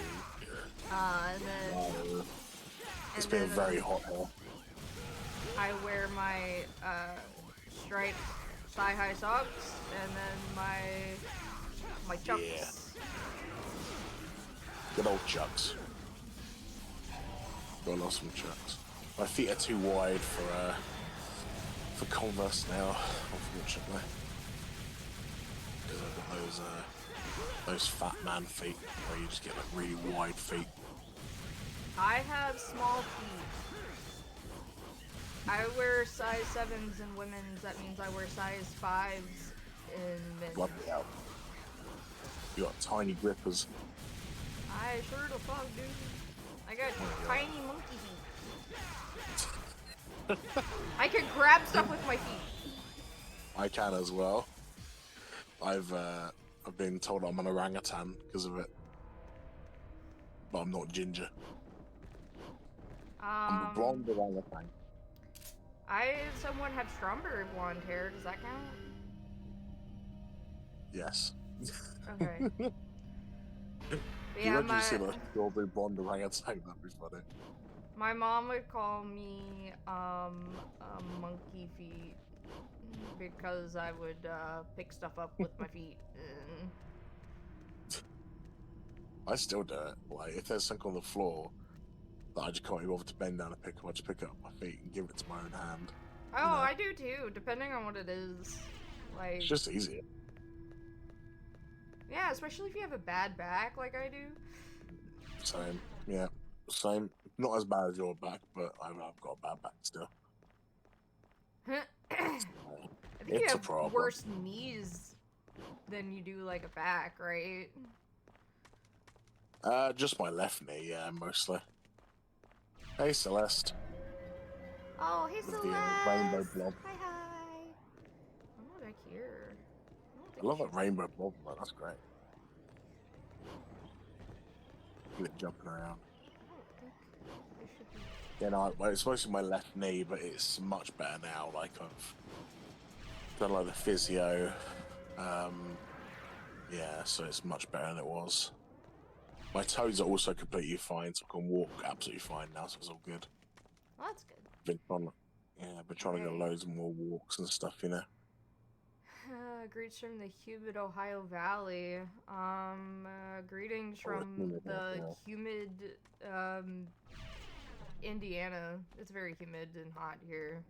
And then. It's been very hot here. I wear my striped thigh-high socks, and then my chucks. Yeah. Good old chucks. Got lost some chucks. My feet are too wide for Converse now, unfortunately. Because I've got those fat man feet where you just get like really wide feet. I have small feet. I wear size 7s in women's. That means I wear size 5s in men's. Bloody hell. You got tiny grippers. I sure the fuck do. I got tiny monkey feet. I can grab stuff with my feet. I can as well. I've been told I'm an orangutan because of it. But I'm not ginger. I'm a blonde orangutan. I somewhat have strawberry blonde hair. Does that count? Yes. Okay. But Yeah, yeah, you see like strawberry blonde orangutan, that'd be funny. my mom would call me monkey feet because I would pick stuff up with my feet. I still do it. Like, if there's something on the floor that I just can't be bothered to bend down and pick up, I just pick it up with my feet and give it to my own hand. Oh, I do too, depending on what it is. Like, It's just easier. yeah, especially if you have a bad back like I do. Same. Yeah. Same. Not as bad as your back, but I've got a bad back still. I think you It's a have problem. worse knees than you do like a back, right? Just my left knee, yeah, mostly. Hey, Celeste. Oh, hey, With Celeste! the rainbow blob. Hi, hi! I'm not back here. I love that rainbow blob, man. That's great. Look at jumping around. Yeah, no, well, it's mostly my left knee, but it's much better now. Like, I've done like the physio. Yeah, so it's much better than it was. My toes are also completely fine, so I can walk absolutely fine now, so it's all good. Well, that's good. Been trying to go loads more walks and stuff, you know. Greetings from the humid Ohio Valley. Greetings from humid, the yeah. humid, Indiana. It's very humid and hot here.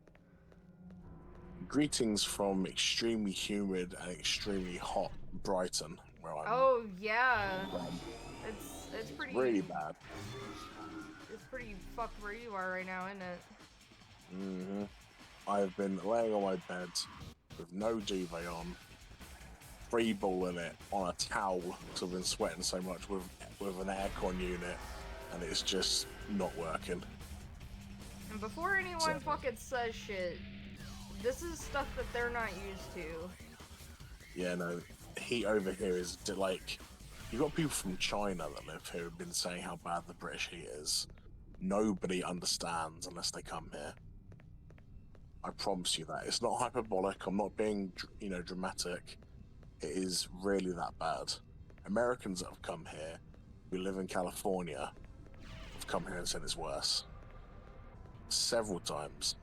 Greetings from extremely humid and extremely hot Brighton, where I'm Oh, yeah. It's pretty... really bad. It's pretty fucked where you are right now, isn't it? Hmm. I've been laying on my bed with no duvet on, free balling it on a towel because I've been sweating so much with an aircon unit, and it's just not working. And before anyone fucking says shit, this is stuff that they're not used to. Yeah, no, heat over here is like, you've got people from China that live here who've been saying how bad the British heat is. Nobody understands unless they come here. I promise you that. It's not hyperbolic. I'm not being, dramatic. It is really that bad. Americans that have come here, who live in California, have come here and said it's worse. Several times.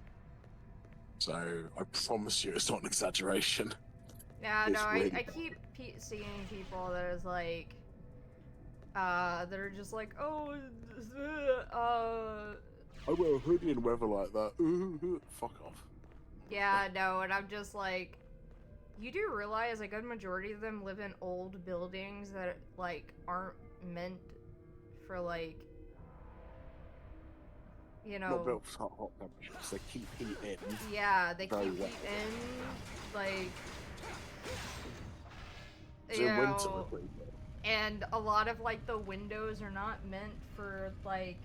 So I promise you it's not an exaggeration. Yeah, It's no, really I keep seeing people that is like, that are just like, oh, I wear a hoodie in weather like that. Fuck off. yeah, no, and I'm just like, you do realize a good majority of them live in old buildings that, like, aren't meant for, like, you know... Not built for hot temperatures. They keep heat in. Yeah, they Very keep well. heat in, like... So you in winter, know, we're pretty good. and a lot of, like, the windows are not meant for, like,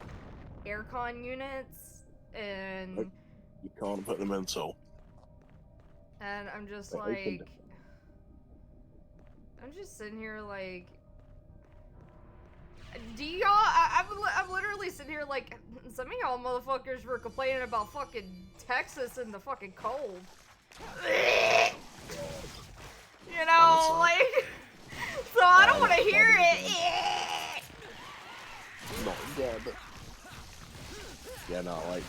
aircon units, and... Nope. You can't put them in at all. And I'm just They opened like... it. I'm just sitting here like... Do y'all... I'm literally sitting here like... Some of y'all motherfuckers were complaining about fucking Texas in the fucking cold. You know, like... So I don't want to hear it. Not again. Yeah, no, like,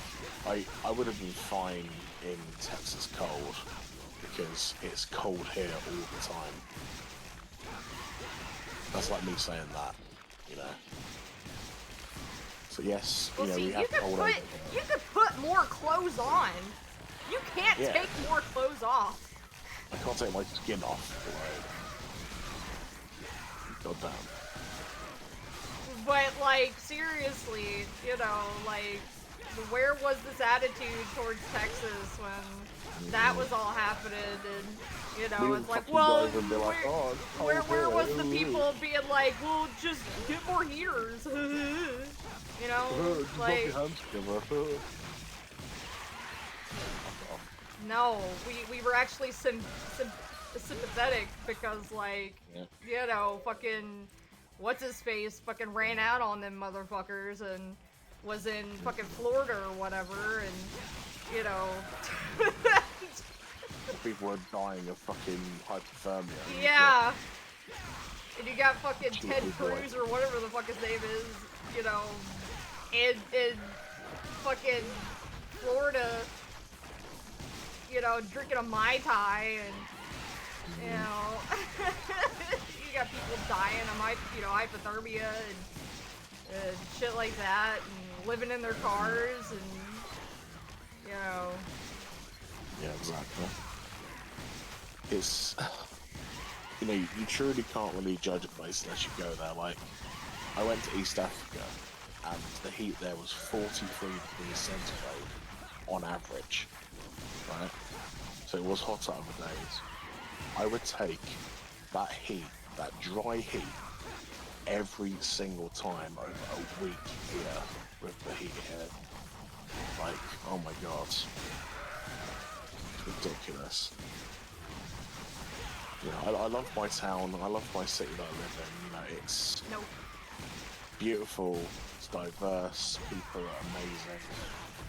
I would have been fine in Texas cold because it's cold here all the time. That's like me saying that, you know. So yes, Well, see, we have cold over here. you could put more clothes on. You can't Yeah. take more clothes off. I can't take my skin off. God damn. But, like, seriously, you know, like, where was this attitude towards Texas when that was all happening? And, you know, it's like, well, where was the people being like, well, just get more heaters? You know, like, no, we were actually sympathetic because, like, you know, fucking, what's his face fucking ran out on them motherfuckers and was in fucking Florida or whatever, and, you know. People are dying of fucking hypothermia. Yeah. And you got fucking Cheeky Ted boy. Cruz or whatever the fuck his name is, you know, in fucking Florida, you know, drinking a Mai Tai and, you know, you got people dying of, you know, hypothermia and shit like that, and living in their cars, and, you know. Yeah, exactly. It's, you know, you truly can't really judge a place unless you go there. Like, I went to East Africa, and the heat there was 43 degrees centigrade on average, right? So it was hot other days. I would take that heat, that dry heat, every single time over a week here with the heat here. Like, oh my god. It's ridiculous. You know, I love my town, I love my city that I live in, you know, it's beautiful, it's diverse, people are amazing.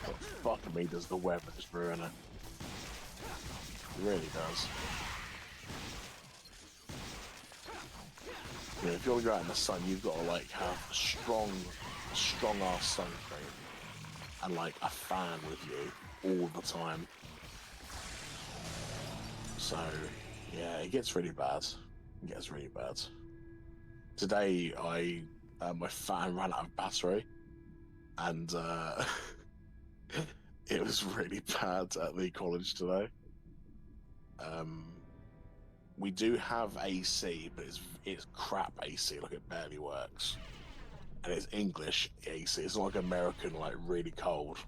But fuck me, does the weather just ruin it. It really does. You know, if you're out in the sun, you've got to like have a strong ass sunscreen and like a fan with you all the time. So yeah, it gets really bad. It gets really bad. Today, my fan ran out of battery, and it was really bad at the college today. We do have AC, but it's crap AC. Like, it barely works, and it's English AC. It's not like American, like really cold.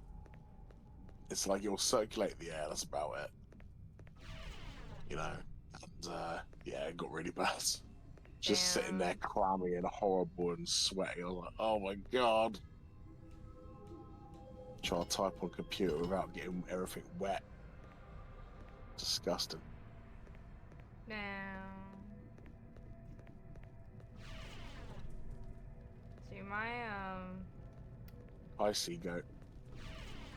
It's like it'll circulate the air. That's about it. You know, and yeah, it got really bad. Just sitting there Damn. clammy and horrible and sweaty. I was like, oh my god. Trying to type on computer without getting everything wet. Disgusting. Now, see my I see goat.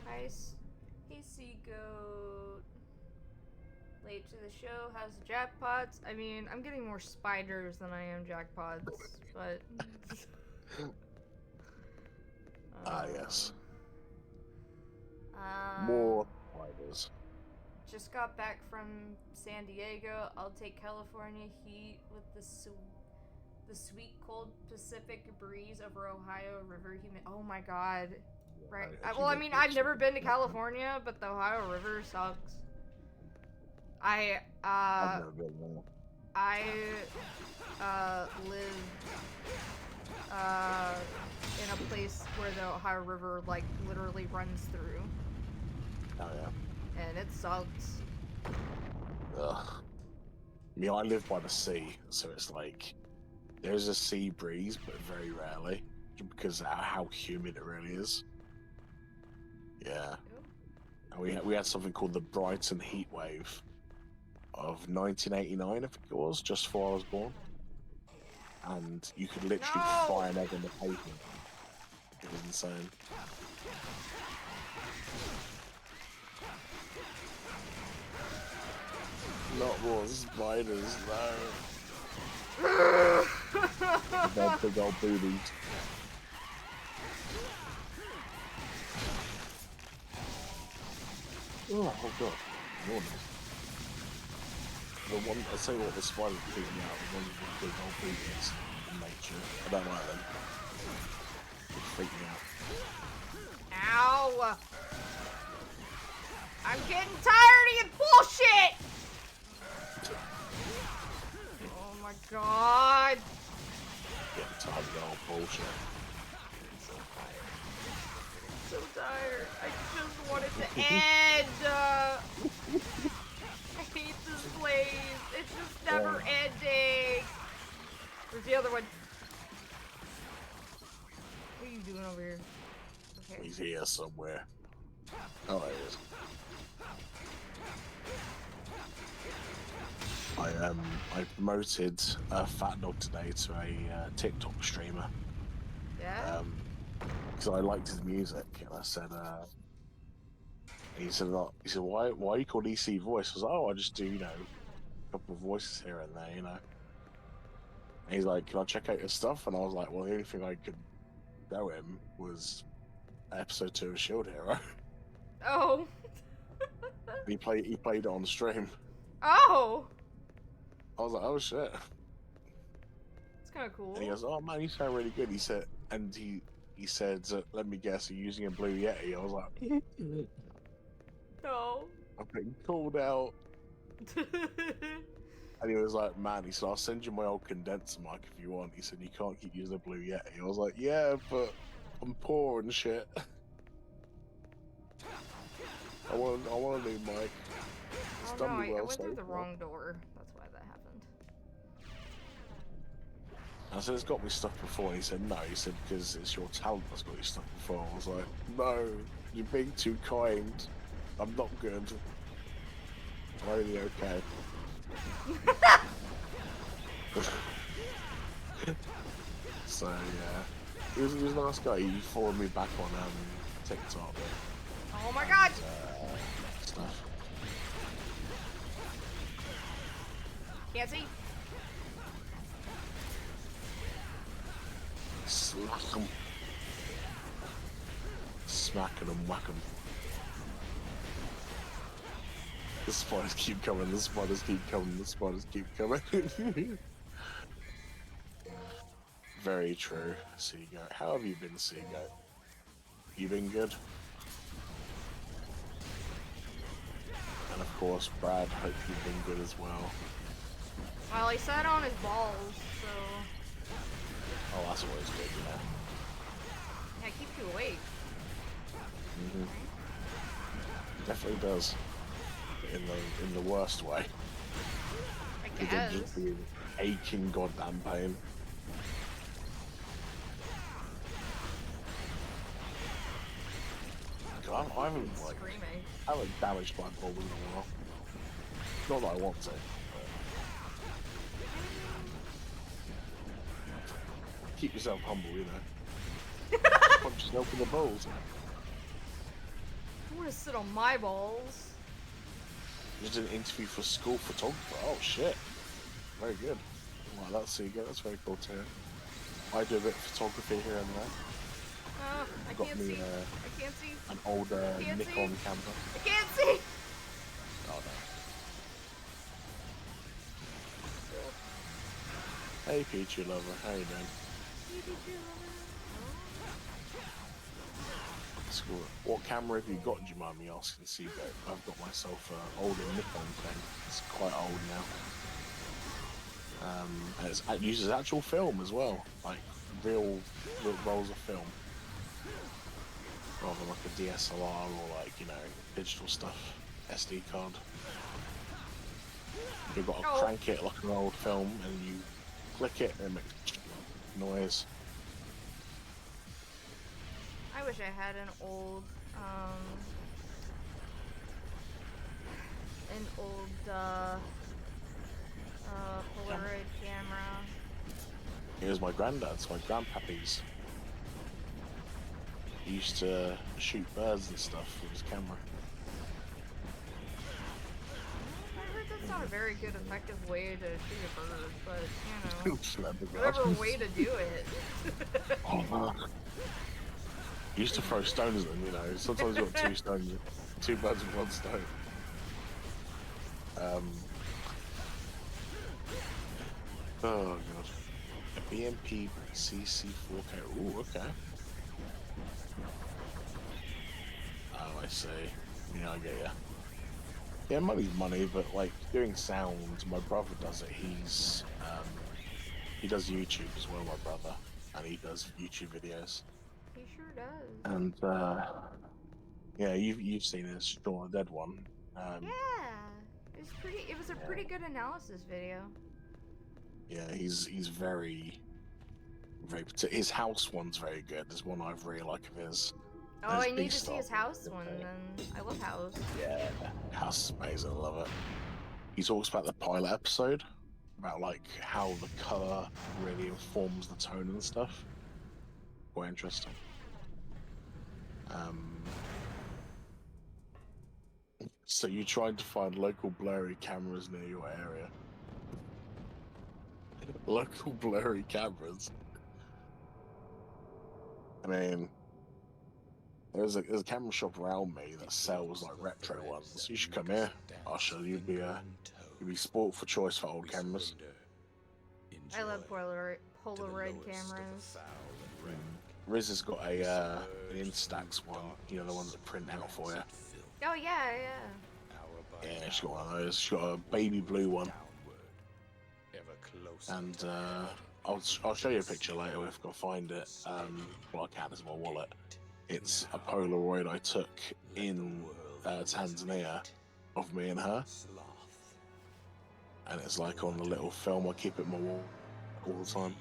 hey Seagoat, late to the show, has jackpots. I mean, I'm getting more spiders than I am jackpots, but Yes. Um, More spiders. Just got back from San Diego. I'll take California heat with the sweet cold Pacific breeze over Ohio River humid. Oh my god. Right. Well, I mean, I've never been to California, but the Ohio River sucks. I've never been there. I live in a place where the Ohio River like literally runs through, Oh yeah. and it sucks. Ugh. I mean, I live by the sea, so it's like there's a sea breeze, but very rarely, because of how humid it really is. Yeah. And we had something called the Brighton heat wave of 1989, I think it was, just before I was born. And you could literally fry an egg on the pavement. It was insane. Not more spiders, no. They're big old boobies. Oh god. Morning. The one, I'll tell you what, the spiders freak me out. The ones with big old boobies in nature. I don't like them. They freak me out. Ow! I'm getting tired of your bullshit! Oh my god! Getting tired of the old bullshit. So tired. I just want it to end. I hate this place. It's just never ending. Where's the other one? What are you doing over here? Okay. He's here somewhere. Oh, there he is. I promoted Fat Dog today to a TikTok streamer. Yeah? Because I liked his music, and I said, he said, why are you called EC Voice? I was like, oh, I just do, you know, a couple of voices here and there, you know. And he's like, can I check out your stuff? And I was like, well, the only thing I could show him was episode 2 of Shield Hero. Oh. He played it on the stream. Oh. I was like, oh shit. It's kind of cool. And he goes, oh man, you sound really good. He said, he said, let me guess, you're using a Blue Yeti. I was like, No. I've been called out. And he was like, man, he said, I'll send you my old condenser mic if you want. He said, you can't keep using a Blue Yeti. I was like, yeah, but I'm poor and shit. I want a new mic. It's Oh done no, me I well went so through the far. wrong door. That's why that happened. I said, it's got me stuff before. And he said, no. He said, because it's your talent that's got you stuff before. I was like, no, you're being too kind. I'm not good. I'm only okay. So, yeah. He was a nice guy. He followed me back on TikTok. Oh my god! Stuff. Can't see. Smack 'em. Smacking and whack 'em. The spiders keep coming, the spiders keep coming, the spiders keep coming. Very true, Seagoat. How have you been, Seagoat? You been good? And of course, Brad, hope you've been good as well. Well, he sat on his balls, so Oh, that's always good, yeah. yeah, keep you awake. Mm-hmm. definitely does. In the worst way. I It guess. can just be aching goddamn pain. God, I haven't Screaming. damaged my balls in a while. Not that I want to. But... Keep yourself humble, you know. Punch yourself in the balls. I want to sit on my balls. Just did an interview for school photographer. Oh shit. Very good. Well, that's you go. That's very cool too. I do a bit of photography here and there. I Got can't me see. I can't see. an old Can't Nikon see. camera. I can't see. Oh no. Hey Peachy lover, how you doing? That's cool. What camera have you got, do you mind me asking, Seagate? I've got myself an older Nikon thing. It's quite old now. And it uses actual film as well, like real rolls of film. Rather than like a DSLR or like, you know, digital stuff, SD card. You've got to crank it like an old film and you click it and it makes noise. I wish I had an old Polaroid camera. Here's my granddad's, my grandpappy's. He used to shoot birds and stuff with his camera. I heard that's not a very good, effective way to shoot a bird, but, you know, Slap the whatever bird. way to do it. Oh, man. He used to throw stones at them, you know. Sometimes you've got two stones, two birds with one stone. Oh god. A BMP CC4K. Ooh, okay. Oh, I see. Yeah, I get ya. Yeah, money's money, but like doing sound, my brother does it. He does YouTube as well, my brother, and he does YouTube videos. He sure does. And yeah, you've seen his Shaun of the Dead one. Yeah, it was a pretty good analysis video. Yeah, he's very his house one's very good. There's one I really like of his. Oh, I need to see his house one then. I love house. Yeah, house is amazing. I love it. He talks about the pilot episode, about like how the color really informs the tone and stuff. Quite interesting. So you tried to find local blurry cameras near your area. Local blurry cameras. I mean, there's a camera shop around me that sells like retro ones. You should come here. I'll show you. You'd be sport for choice for old cameras. I love Polaroid cameras. Riz has got an Instax one. You know, the ones that print out for you. Oh yeah. Yeah, she's got one of those. She's got a baby blue one. And I'll show you a picture later if I can find it. Well, I can, it's in my wallet. It's a Polaroid I took in Tanzania of me and her. And it's like on the little film I keep it in my wall all the time.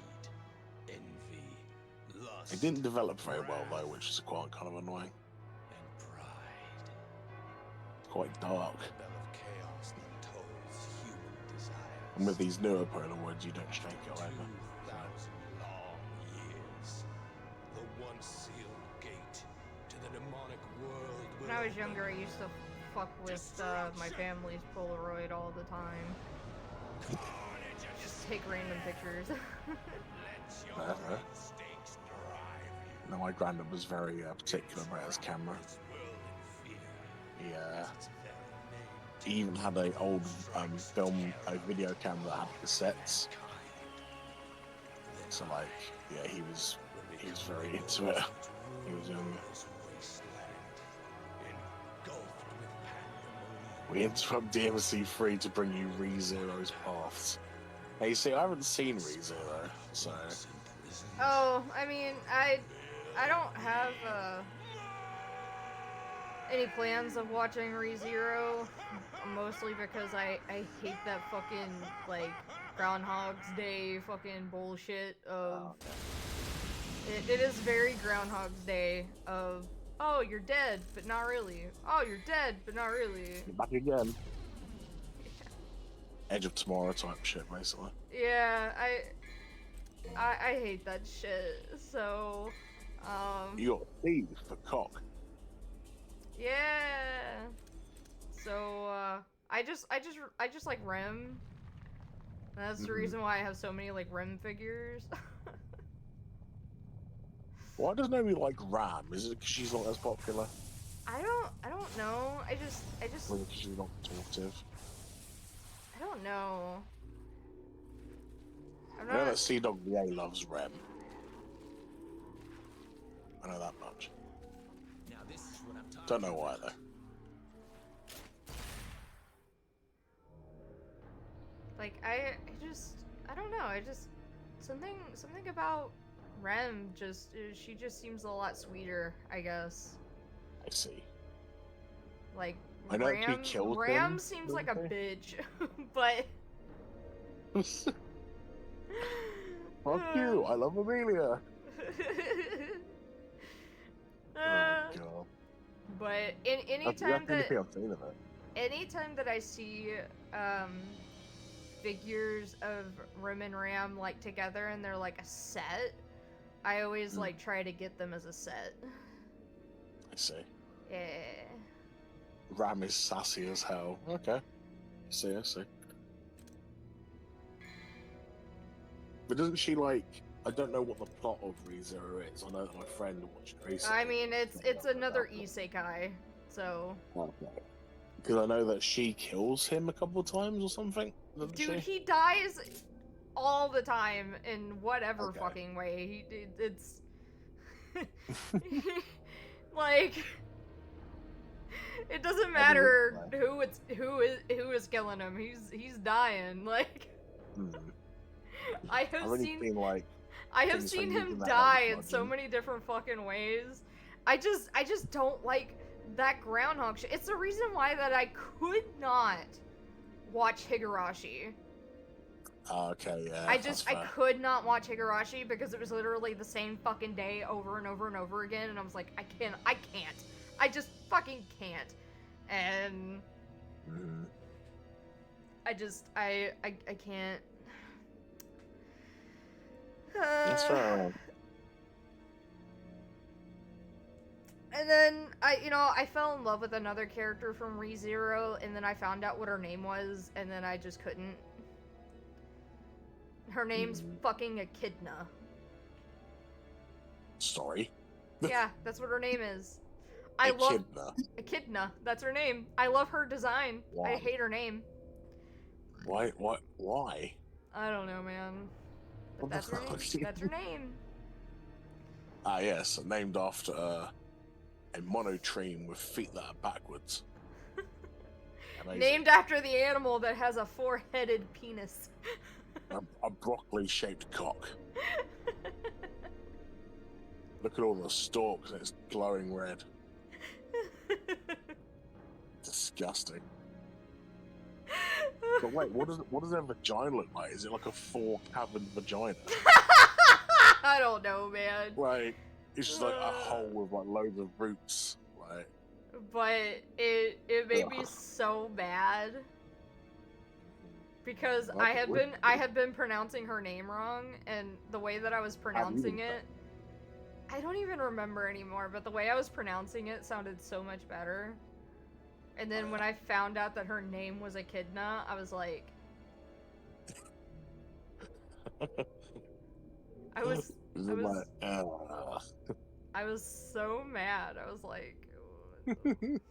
It didn't develop very well though, which is quite kind of annoying. Quite dark. And with these newer Polaroids, you don't strike it over. When I was younger, I used to fuck with my family's Polaroid all the time. Just take random pictures. No, my granddad was very particular about his camera. He even had an old video camera that had cassettes. So like, yeah, he was very into it. He was young. We interrupt DMC3 to bring you ReZero's Paths. Hey, see, I haven't seen ReZero, so... Oh, I mean, I don't have any plans of watching ReZero, mostly because I hate that fucking, like, Groundhog's Day fucking bullshit of... It is very Groundhog's Day of, oh, you're dead, but not really. Oh, you're dead, but not really. You're back again. Edge of Tomorrow type shit, basically. Yeah, I hate that shit, so, You got Steve for cock. yeah. So, I just like Rem. That's the reason why I have so many, like, Rem figures. Why does nobody like Ram? Is it because she's not as popular? I don't know. I just, Or because she's not talkative? I don't know. I'm I know not, that Sea-Dog VA loves Rem. I know that much. Now this is what I'm talking Don't know why, though. like, I don't know. Something about Rem she just seems a lot sweeter, I guess. I see. Like, I know she killed Ram him, seems like a didn't bitch, but... Fuck you, I love Amelia. Oh god. But That's the anytime only thing I've seen of it. anytime that I see figures of Rim and Ram like together and they're like a set, I always like try to get them as a set. I see. Yeah. Ram is sassy as hell. Okay. I see. But doesn't she like? I don't know what the plot of ReZero is. I know that my friend watched it recently. I mean, it's another isekai, so. Okay. Because I know that she kills him a couple of times or something. Doesn't Dude, she? he dies all the time in whatever Okay. fucking way. It's like it doesn't matter who is killing him. He's dying. Like I have I've only seen like I have things seen like him using that die as in so bludgeon. many different fucking ways. I just don't like that groundhog shit. It's the reason why that I could not watch Higurashi. Okay, yeah. I that's I fair. could not watch Higurashi because it was literally the same fucking day over and over and over again, and I was like, I can't. I just fucking can't. And I can't. That's fair. And then I fell in love with another character from ReZero, and then I found out what her name was, and then I just couldn't. Her name's fucking Echidna. Sorry. Yeah, that's what her name is. I love Echidna. Echidna. That's her name. I love her design. Why? I hate her name. Why? Why? I don't know, man. But What the that's her name. fuck? That's her name. Ah, yes, named after a monotreme with feet that are backwards. Amazing. Named after the animal that has a four-headed penis. a broccoli-shaped cock. Look at all the stalks and it's glowing red. Disgusting. But wait, what does their vagina look like? Is it like a four-caverned vagina? I don't know, man. Like, it's just like a hole with like loads of roots. Like, But it made me so mad because I had been pronouncing her name wrong, and the way that I was pronouncing it, I don't even remember anymore, but the way I was pronouncing it sounded so much better. And then when I found out that her name was Echidna, I was like, I was so mad. I was like, what the fuck?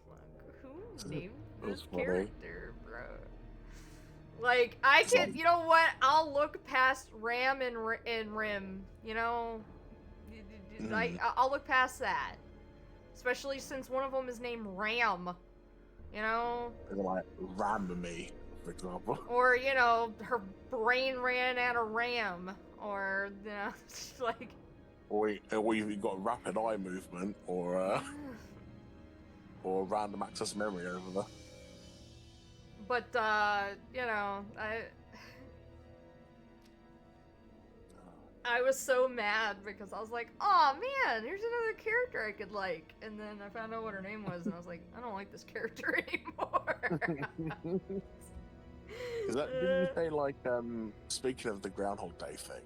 Who named this character, bro? Like, I can, you know what? I'll look past Ram and Rim, you know? Like, I'll look past that. Especially since one of them is named Ram, you know? They're like, ram me, for example. Or, you know, her brain ran out of RAM. Or, you know, like... Or you've got rapid eye movement, or or random access memory over there. But you know, I was so mad because I was like, oh man, here's another character I could like. And then I found out what her name was, and I was like, I don't like this character anymore. Is that, didn't you say, like, speaking of the Groundhog Day thing,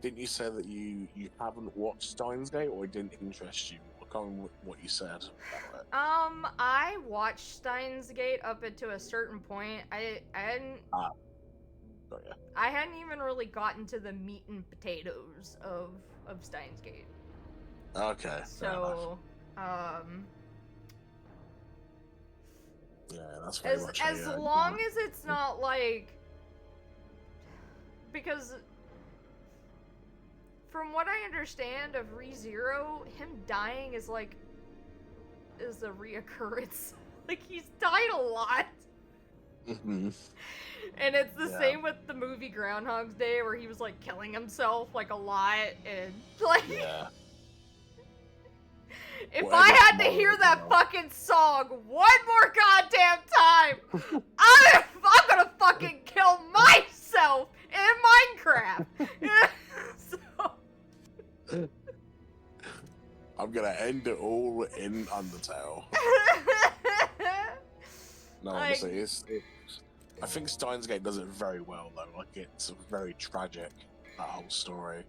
didn't you say that you haven't watched Steins Gate, or it didn't interest you? I can't remember what you said about it. I watched Steins Gate up into a certain point. I hadn't. Oh, yeah. I hadn't even really gotten to the meat and potatoes of Steins Gate. Okay. So, yeah, that's very much as long as it's not like, because from what I understand of ReZero, him dying is a reoccurrence. Like, he's died a lot. Mm-hmm. And it's the same with the movie Groundhog's Day, where he was like killing himself like a lot, and like, Yeah. if Well, I I had guess to hear more, that you know. fucking song one more goddamn time, I'm gonna fucking kill myself in Minecraft. So. I'm gonna end it all in Undertale. No, Like- honestly, I think Steins Gate does it very well, though. Like, it's very tragic, that whole story.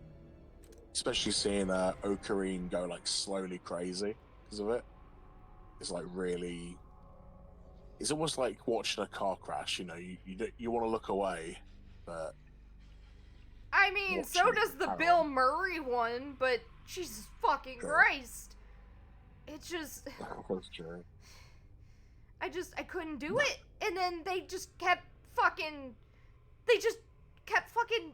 Especially seeing Ocarine go, like, slowly crazy because of it. It's, like, really... It's almost like watching a car crash, you know? You want to look away, but... I mean, so Watching does the Harold. Bill Murray one, but Jesus fucking Yeah. Christ. It's just... That's true. I couldn't do it. And then they just kept fucking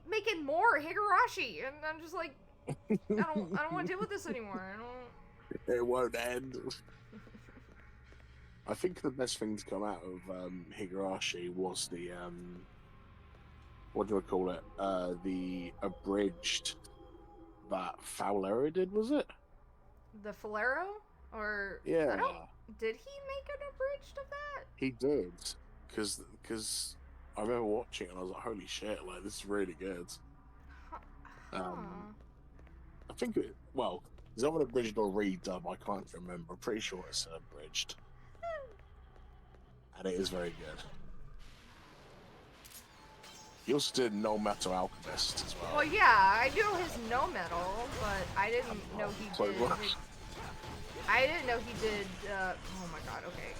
making more Higurashi. And I'm just like, I don't want to deal with this anymore. It won't end. I think the best thing to come out of Higurashi was the what do I call it? The abridged that Fowlera did, was it? The Falero? Or... Yeah. Did he make an abridged of that? He did, because I remember watching it and I was like, holy shit, like, this is really good. Huh. I think is that an abridged or redub? I can't remember. I'm pretty sure it's abridged. And it is very good. He also did No Metal Alchemist as well. Well, yeah, I knew his no metal, but I didn't know he So did... what? I didn't know he did, oh my god, okay.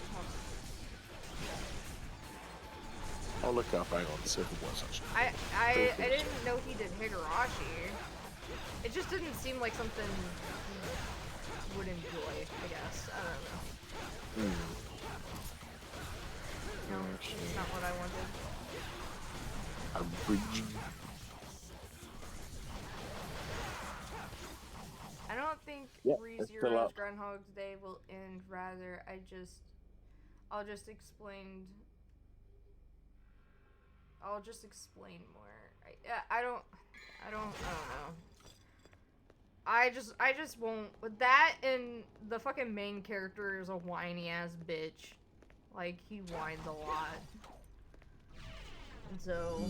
I'll look up, hang on, see if it was actually. I didn't know he did Higurashi. It just didn't seem like something he would enjoy, I guess. I don't know. No, it's not what I wanted. Abridged. I don't think Yeah, it's still ReZero's up. Groundhog's Day will end. Rather, I'll just explain more. I don't know. I just won't. With that, and the fucking main character is a whiny ass bitch. Like, he whines a lot. And so...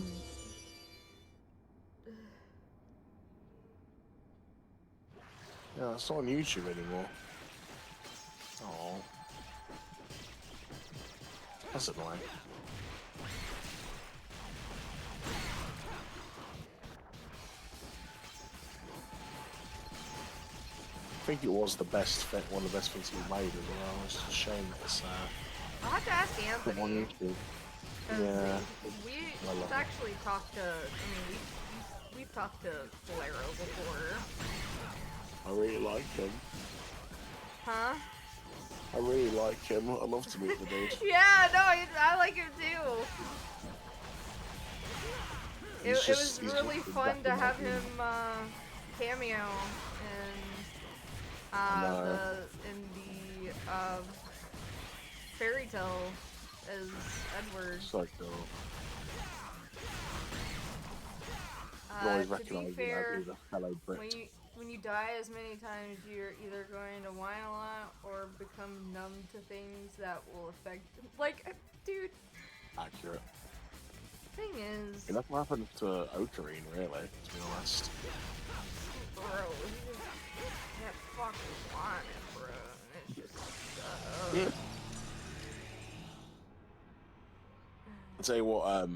Yeah, it's not on YouTube anymore. Oh, that's annoying. I think it was the best thing, one of the best things he made as well. It's just a shame that it's I'll have to ask put on Anthony. YouTube. 'Cause Yeah. We've I love it. actually talked to, we've talked to Falero before. I really like him. Huh? I really like him. I love to meet the dude. Yeah, no, I like him too. It He's was he's really just fun to exactly have like him cameo in the fairy tale as Edward. So cool. You always To be recognise him fair, as a fellow Brit. when you die as many times, you're either going to whine a lot or become numb to things that will affect. Like, dude. Accurate. Thing is, Yeah, that's what happened to Ocarine, really, to be honest. bro, he just kept fucking whining, bro. And it's just. Yeah. I'll tell you what,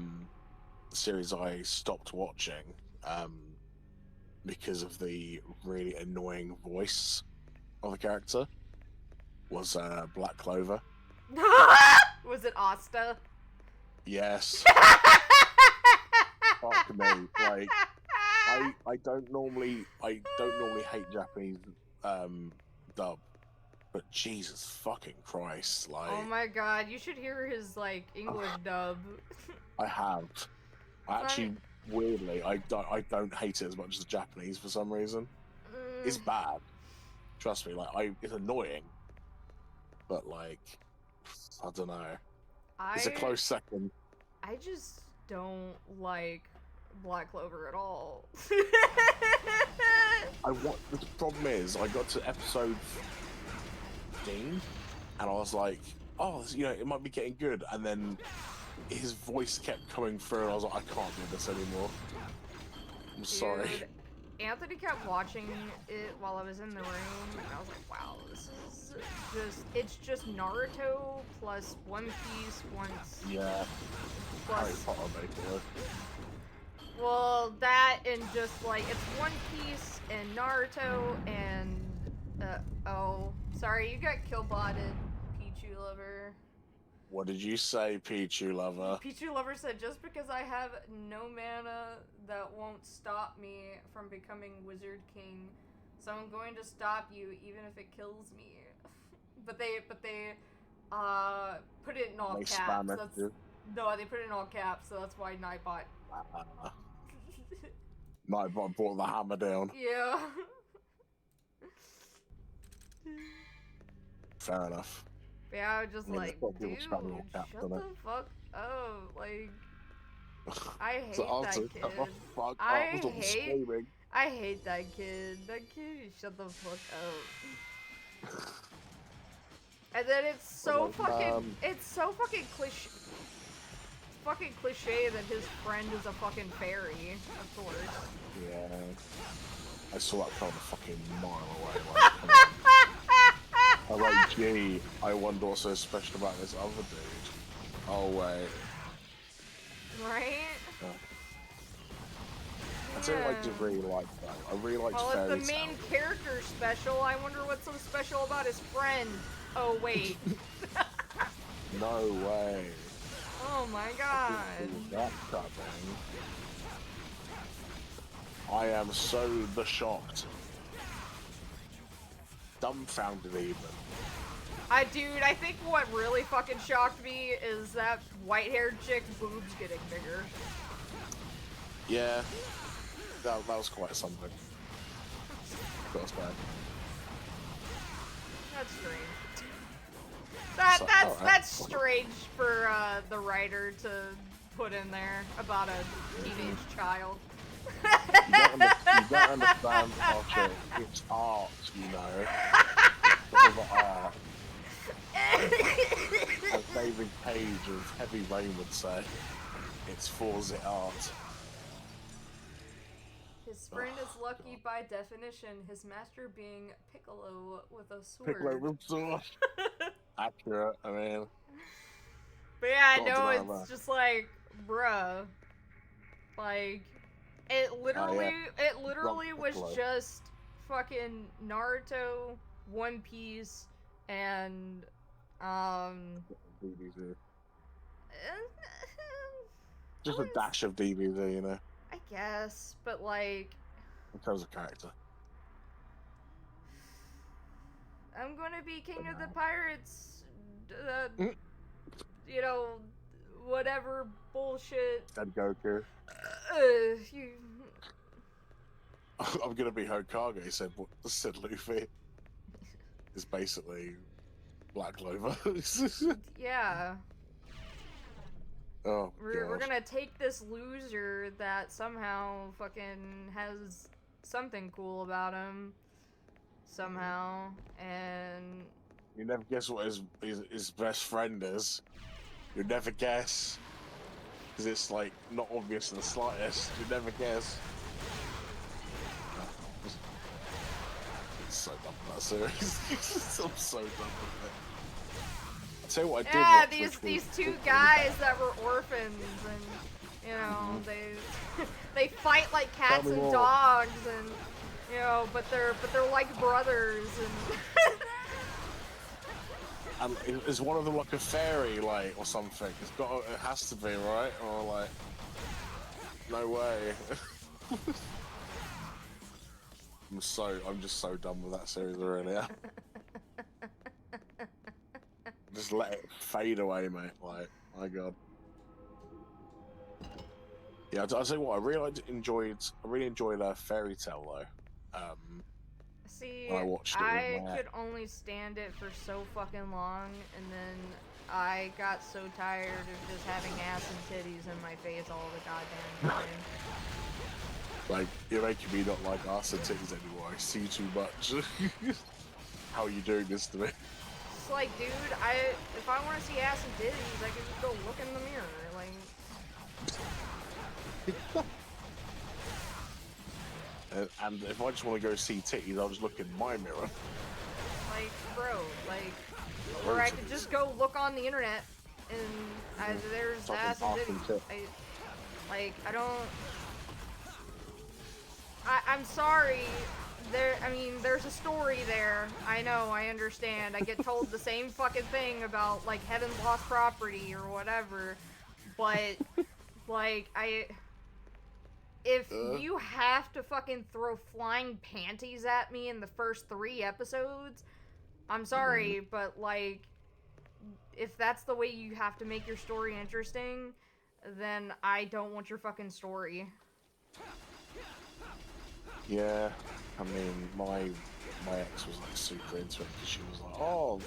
series I stopped watching, because of the really annoying voice of the character, was Black Clover. Was it Asta? Yes. Fuck me. Like, I don't normally hate Japanese dub, but Jesus fucking Christ, like. Oh my god, you should hear his like English dub. I have. Actually, weirdly, I don't hate it as much as the Japanese for some reason. It's bad. Trust me, like it's annoying. But like, I don't know. It's a close second. I just don't like Black Clover at all. The problem is, I got to episode 15, and I was like, oh, it might be getting good, and then his voice kept coming through, and I was like, I can't do this anymore. I'm sorry. Dude, Anthony kept watching it while I was in the room, and I was like, wow, this is it's just Naruto plus One Piece once. Yeah. Plus, Harry Potter, basically. well, that and just like, it's One Piece and Naruto and, oh, sorry, you got kill-botted, Pichu Lover. What did you say, Pichu Lover? Pichu Lover said, just because I have no mana, that won't stop me from becoming Wizard King. So I'm going to stop you, even if it kills me. but they put it in all caps. No, they put it in all caps, so that's why Nightbot. Nightbot brought the hammer down. Yeah. Fair enough. Yeah, I was just like, dude, shut spamming all caps, the doesn't it? fuck up. Like, I hate So that shut kid. the fuck up, I stop hate screaming. I hate that kid. That kid, shut the fuck up. And then it's so fucking cliche. Fucking cliche that his friend is a fucking fairy, of course. Yeah. I saw that from a fucking mile away. Like, I'm like, gee, I wonder what's so special about this other dude. Oh, wait. Right? Yeah. I don't like to really like that. I really like well, fairy if the main tales. character's special, I wonder what's so special about his friend. Oh, wait. No way. Oh my god. That crap, I am so shocked. Dumbfounded even. Dude, I think what really fucking shocked me is that white-haired chick's boobs getting bigger. Yeah. That was quite something. That was bad. That's strange. Alright. That's strange for the writer to put in there about a teenage child. You don't understand, Archer. It's art, you know. It's of art. As David Page of Heavy Rain would say, it's for the art. His friend is lucky by definition, his master being Piccolo with a sword. Piccolo with sword. Accurate, I mean. But yeah, Don't no, deny it's that. just like, bruh. Like, it literally was Piccolo. just fucking Naruto, One Piece, and, DBZ. Just a dash of DBZ, you know, I guess, but like, in terms of character. I'm gonna be king of the pirates, Mm. you know, whatever bullshit. And Goku. You... I'm gonna be Hokage, said Luffy. It's basically Black Clover. Yeah. Oh, We're God. gonna take this loser that somehow fucking has something cool about him somehow, and You never guess what his best friend is. You never guess. Because it's like not obvious in the slightest. You never guess. It's so dumb with that series. I'm so done with it. I'll tell you what I did yeah, watch, these which was two really guys bad. that were orphans, and you know they fight like Tell cats me and more. dogs, and you know, but they're like brothers, and And is one of them like a fairy, like, or something? It has to be, right? Or like, no way. I'm just so done with that series already. Yeah. Just let it fade away, mate. Like, my god. Yeah, I'll tell you what. I really enjoyed Fairy Tale though. see, When I watched it with I my could only stand it for so fucking long, and then I got so tired of just having ass and titties in my face all the goddamn time. like, you're making me not like ass and titties anymore. I see too much. How are you doing this to me? It's like, dude, if I want to see ass and titties, I can just go look in the mirror, like. And if I just want to go see titties, I'll just look in my mirror. Like, bro, like, or I could just go look on the internet, and there's Fucking ass and awesome titties. tip. I don't. I'm sorry. There's a story there. I know, I understand. I get told the same fucking thing about, like, Heaven's Lost Property or whatever, but, like, if you have to fucking throw flying panties at me in the first 3 episodes, I'm sorry, but, like, if that's the way you have to make your story interesting, then I don't want your fucking story. Yeah, I mean, my ex was like super into it because she was like, "Oh,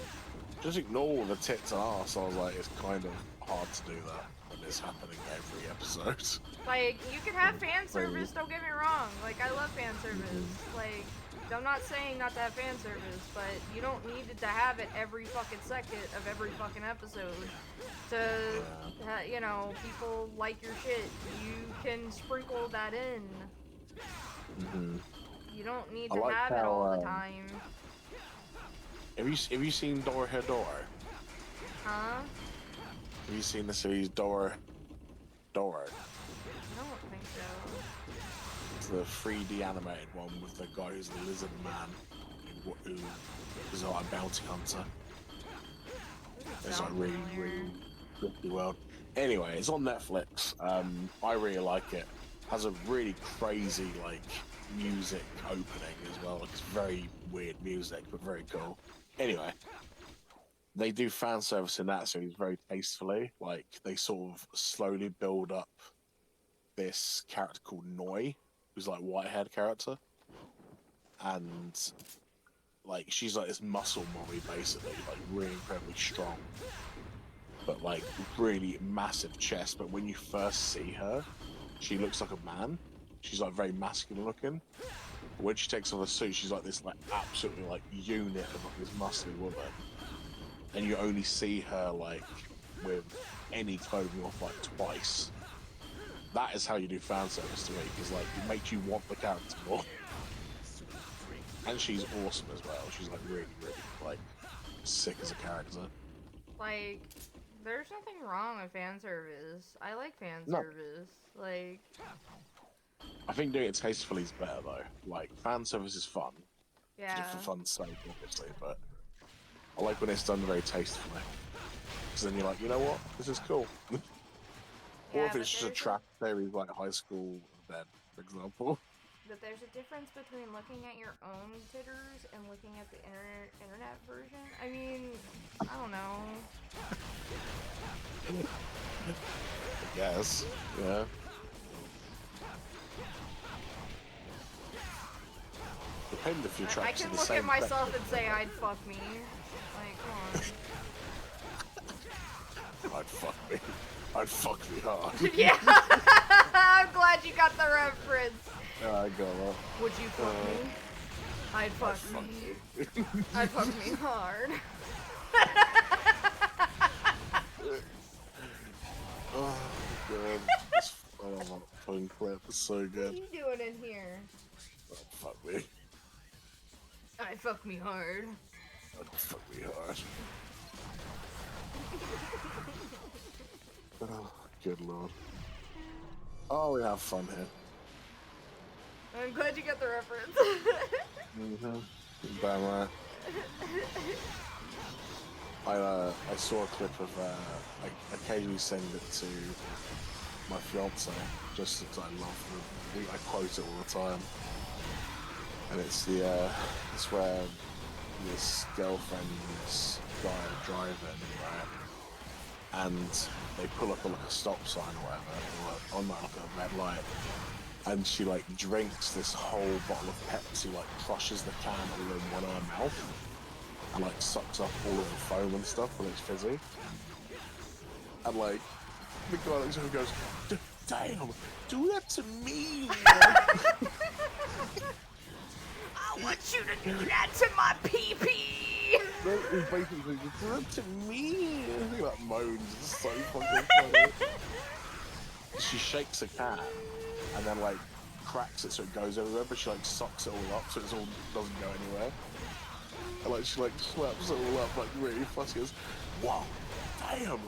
just ignore the tits and ass." I was like, "It's kind of hard to do that when it's happening every episode." Like, you can have fan service, don't get me wrong. Like, I love fan service. Like, I'm not saying not to have fan service, but you don't need to have it every fucking second of every fucking episode to, you know, people like your shit. You can sprinkle that in. You don't need to like have it how, all the time. Have you seen Dora Hedora? Huh? Have you seen the series Dora? I don't think so. It's the 3D animated one with the guy who's the lizard man who is like a bounty hunter. It's like really tricky world. Anyway, it's on Netflix. I really like it. Has a really crazy like music opening as well. Like, it's very weird music, but very cool. Anyway, they do fan service in that series very tastefully. Like, they sort of slowly build up this character called Noi, who's like a white-haired character, and like she's like this muscle mommy basically, like really incredibly strong, but like really massive chest. But when you first see her, she looks like a man. She's like very masculine looking. But when she takes off her suit, she's like this like absolutely like unit of like this muscly woman. And you only see her like with any clothing off like twice. That is how you do fan service to me, because like it makes you want the character more. And she's awesome as well. She's like really, really like sick as a character. Like, there's nothing wrong with fan service. I like fan No. service. Like, I think doing it tastefully is better though. Like, fan service is fun. yeah. Just for fun's sake, obviously, but I like when it's done very tastefully. Because then you're like, you know what? This is cool. Or if but it's just a there's trap series like High School Event, for example. But there's a difference between looking at your own titters and looking at the internet version. I mean, I don't know. I guess. Yeah. Depends if you're I trapped can in the look same at myself section. and say I'd fuck me. Like, come I'd fuck me. I'd fuck me hard. on. Yeah! I'm glad you got the reference. I I got that. Would you fuck me? I'd fuck me. I'd fuck me hard. Oh god. Oh, that phone clip is so What are good. you doing in here? Oh, fuck me. I'd fuck me hard. Oh, fuck me hard. Oh, good lord. Oh, we have fun here. I'm glad you got the reference. Damn right. I saw a clip of, I occasionally send it to my fiance, just because I love her. I quote it all the time. And it's it's where this girlfriend and this guy are driving, right? And they pull up at like a stop sign or whatever, or on like a red light. And she like drinks this whole bottle of Pepsi, like crushes the can all in one of her mouth, and like sucks up all of the foam and stuff when it's fizzy. And like the guy looks over and goes, "Damn, do that to me!" I want you to do that to my pee-pee! It's basically just, "Do that to me!" I think that moans is so fucking funny. She shakes a can and then like cracks it so it goes everywhere, but she like sucks it all up so it all doesn't go anywhere. And like she like slaps it all up like really fussy. Goes, "Wow, damn!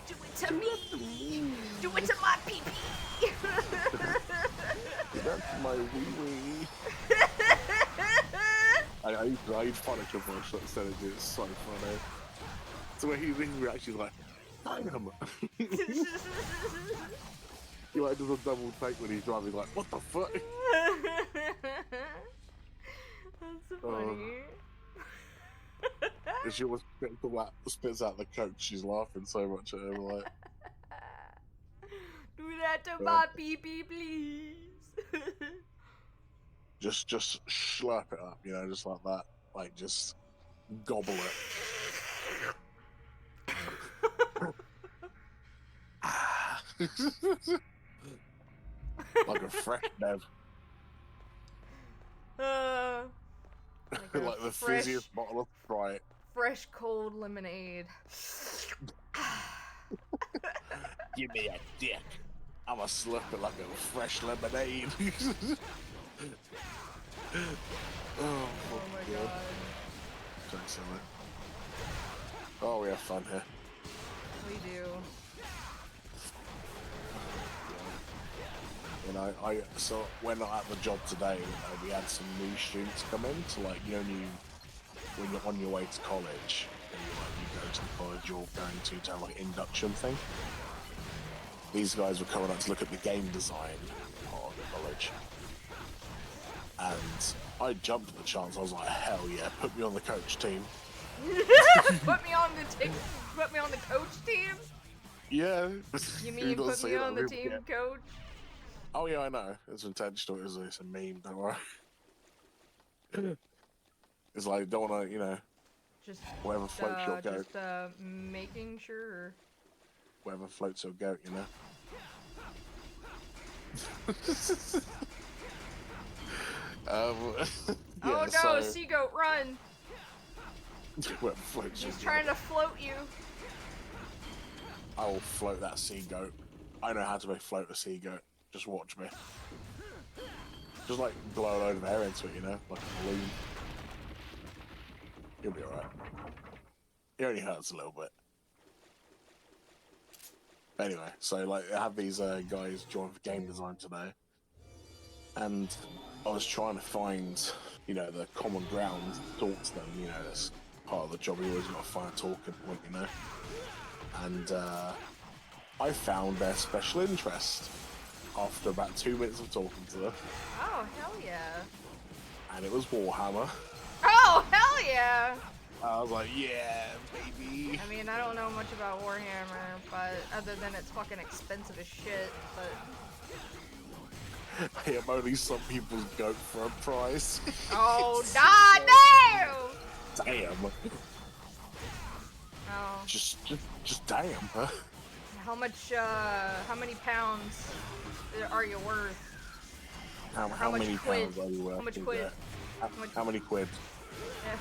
Do it to me! Do it to my pee-pee! That's my wee wee." I'd find a clip where I said it. It's so funny. So when he reacts, like, "Damn!" He like does a double take when he's driving, like, "What the fuck?" That's so funny. And she almost spits out the coke. She's laughing so much at him, like, Do that to my pee-pee, please. just slurp it up, you know, just like that, like just gobble it. Like a fresh Bev. Like the fizziest bottle of Sprite. Fresh cold lemonade. Give me a dick. I'ma slurp it like a fresh lemonade. Oh my god. So silly. Oh, we have fun here. We do. You know, so when at the job today, we had some new students come in. So like, you know, when you're on your way to college, and you go to the college you're going to have like induction thing. These guys were coming up to look at the game design part of the college, and I jumped at the chance. I was like, "Hell yeah, put me on the coach team." Put me on the team. Put me on the coach team. Yeah. You mean put me on the team, coach? Oh yeah, I know. It's intentional. It's a meme. Don't worry. It's like, don't want to, you know, Just whatever floats your goat. Just making sure. Whatever floats your goat, you know. Yeah, Oh no, sea goat, run! Whatever floats your He's trying to float you. I will float that sea goat. I know how to float a sea goat. Just watch me. Just like blow a load of air into it, you know, like a balloon. You'll be alright. It only hurts a little bit. Anyway, so like I have these guys join for game design today, and I was trying to find, you know, the common ground, talk to them. You know, that's part of the job. You always got to find a talking point, you know. And I found their special interest after about 2 minutes of talking to them. Oh hell yeah! And it was Warhammer. Oh hell yeah! I was like, yeah, baby. I mean, I don't know much about Warhammer, but other than it's fucking expensive as shit, but... I am only some people's goat for a price. Oh, damn! Damn. Oh. Just damn, huh? How much, how many pounds are you worth? How much many quid? pounds are you worth? How much quid? How many quid? Yeah.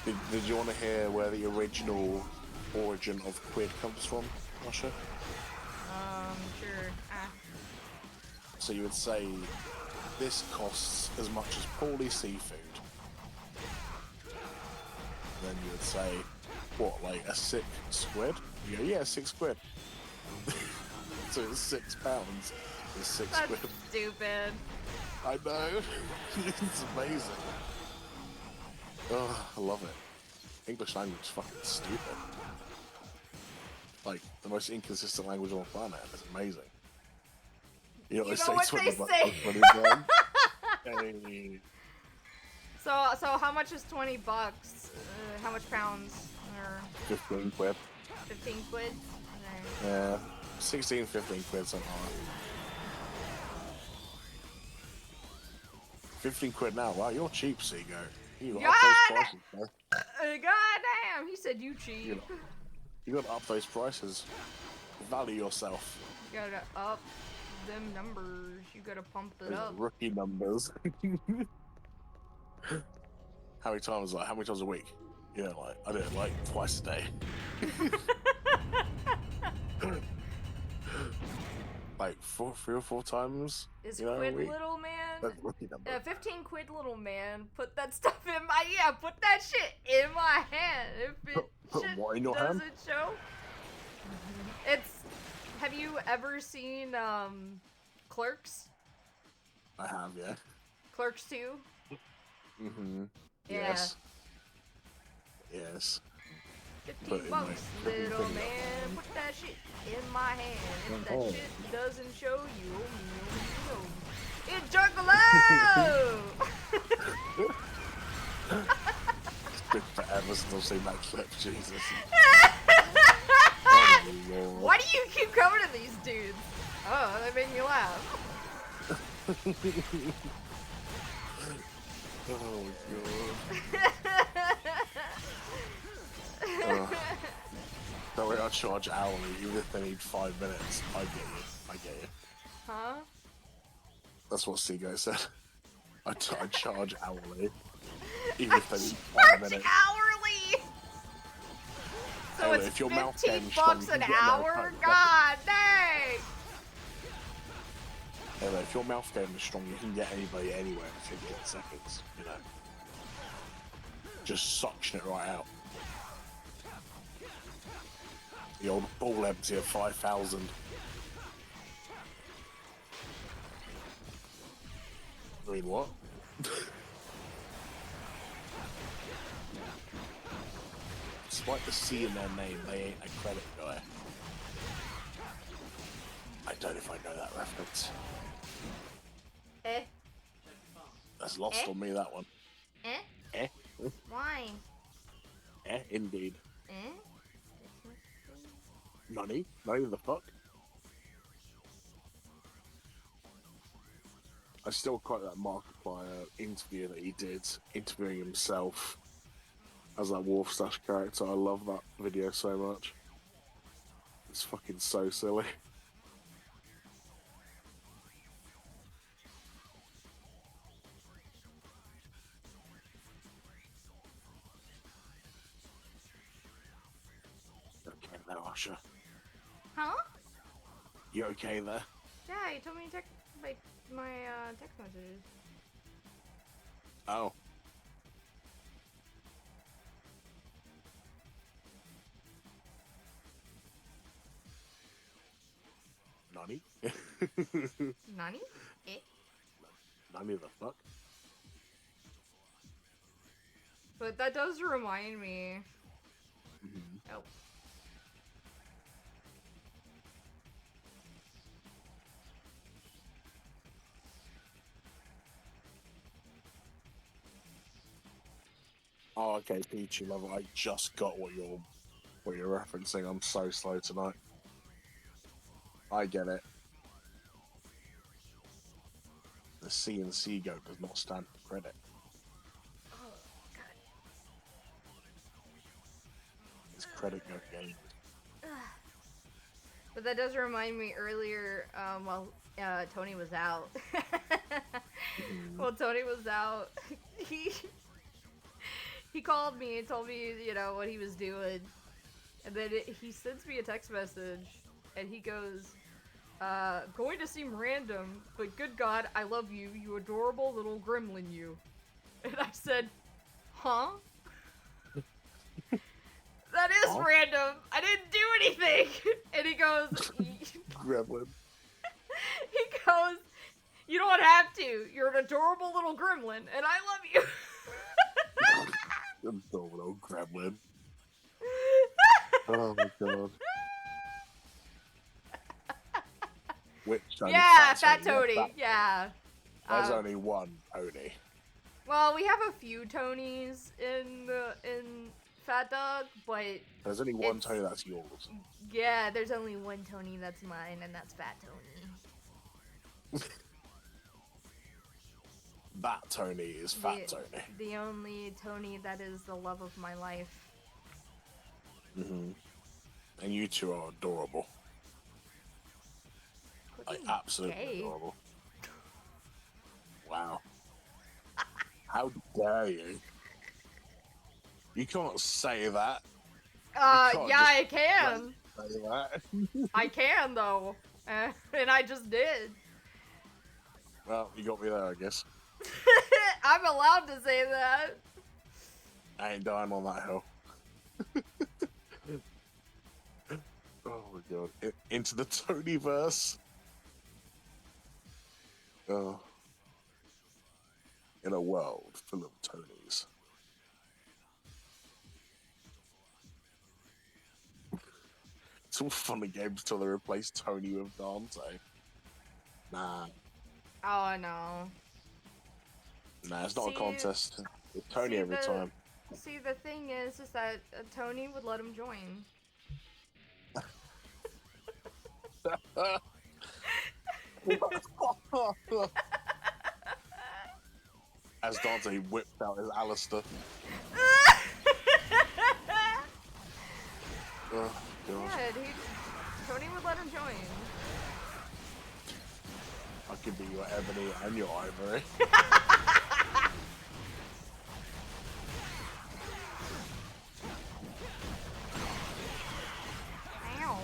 Did you want to hear where the original origin of quid comes from, Russia? Sure. So you would say this costs as much as Paulie seafood. Then you would say, what, like a 6 quid? You go, yeah, 6 quid. So it's £6. It's 6 That's quid. stupid. I know. It's amazing. Oh, I love it. English language is fucking stupid. Like, the most inconsistent language on the planet. It's amazing. You know what they say. 20 bucks. Hey. So how much is 20 bucks? How much pounds? Or 15 quid. 15 quid? Okay. Yeah. 16, 15 quid, something like that. 15 quid now. Wow, you're cheap, Seago. You got up those prices, bro. God damn, he said you cheap. You got to up those prices. Value yourself. You gotta up them numbers. You gotta pump it Those up. rookie numbers. How many times a week? You know, like, I do it like twice a day. Like 3 or 4 times. Is you know, quid a week. little man? That's rookie number. 15 quid little man. Put that stuff in my put that shit in my hand. If it Put shit what in your doesn't hand? show. It's. Have you ever seen Clerks? I have, yeah. Clerks 2? Mm-hmm. Yeah. Yes. Yes. 15 bucks, little man. Put that shit in my hand. If that shit doesn't show you, it's Juggalo! It's been forever since I've seen that clip, Jesus. Why do you keep coming to these dudes? Oh, they make me laugh. Oh god. That way I charge hourly, even if they need 5 minutes. I get you. Huh? That's what Seago said. I charge hourly, even if they need 5 minutes. Hourly! So Hey, it's if your mouth 15 game's strong, bucks you an can get another hour? 5 seconds. God dang! Anyway, if your mouth game is strong, you can get anybody anywhere in 15 seconds, you know. Just suction it right out. The old ball empty of 5,000. I mean, what? Despite the C in their name, they ain't a credit guy. I don't know if I know that reference. Eh? That's lost on me, that one. Eh? Eh? Why? Indeed. Eh? Nani? Nani the fuck? I still quite that Markiplier interview that he did, interviewing himself as that Wolfstash character. I love that video so much. It's fucking so silly. Okay there, Usher. Huh? You okay there? Yeah, you told me to check my text messages. Oh. Nani? Nani? Eh? Nani the fuck? But that does remind me. Mm-hmm. Oh. Oh, okay, Peachy level. I just got what you're referencing. I'm so slow tonight. I get it. The C in Seago does not stand for credit. Oh, God. It's credit go game. But that does remind me earlier, while Tony was out. While Tony was out, he called me and told me, you know, what he was doing. And then he sends me a text message, and he goes, going to seem random, but good God, I love you, you adorable little gremlin you. And I said, huh? That is Huh? random. I didn't do anything. And he goes, Gremlin. he goes, you don't have to. You're an adorable little gremlin, and I love you. Adorable gremlin. Oh my god. Which Tony? Yeah, Fat Tony. Yeah. There's only one Tony. Well, we have a few Tonys in Fat Dog, but There's only one Tony that's yours. yeah, there's only one Tony that's mine, and that's Fat Tony. That Tony is Fat Tony. The only Tony that is the love of my life. And you two are adorable. Like, absolutely gay. adorable. Wow. How dare you? You can't say that. Yeah, I can. Say that. I can, though. And I just did. Well, you got me there, I guess. I'm allowed to say that. I ain't dying on that hill. Oh my god. Into the Tonyverse. Oh. In a world full of Tonys. It's all fun and games till they replace Tony with Dante. Nah. Oh, no. Nah, it's not a See- contest. It's Tony every time. See, the thing is that Tony would let him join. As Dante whipped out his Alistair. Oh, God. Yeah, Tony would let him join. I could be your Ebony and your Ivory. Ow.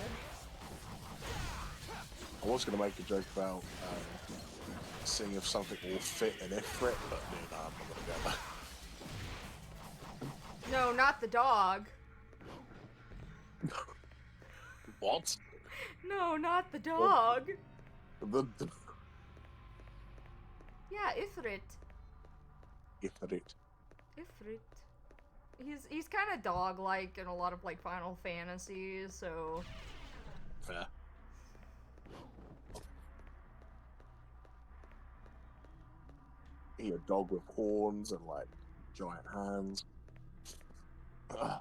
I was going to make a joke about seeing if something will fit an Ifrit, but no, I'm not going to go there. No, not the dog. What? No, not the dog. The Yeah, Ifrit. Ifrit. Ifrit. He's kind of dog-like in a lot of like Final Fantasies, so Fair. He a dog with horns and like giant hands. Ugh.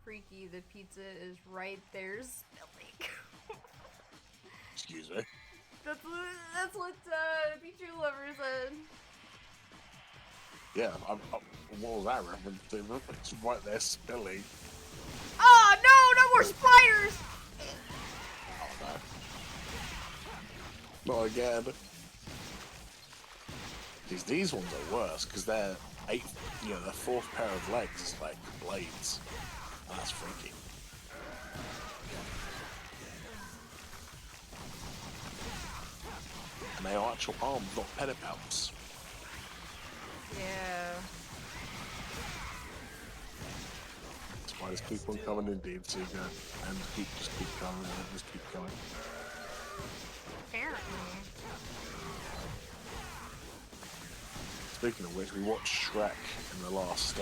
freaky. The pizza is right there, spilling. Excuse me. That's what Pizza Lover said. Yeah, what was that reference to? It's right there spilling. Oh no! No more spiders! Oh no. Not again. These ones are worse because they're their fourth pair of legs is like blades. That's freaky. And they are actual arms, not pedipalps. Yeah. Spiders keep on coming indeed, so you go and just keep coming and just keep coming. Apparently. Speaking of which, we watched Shrek in the last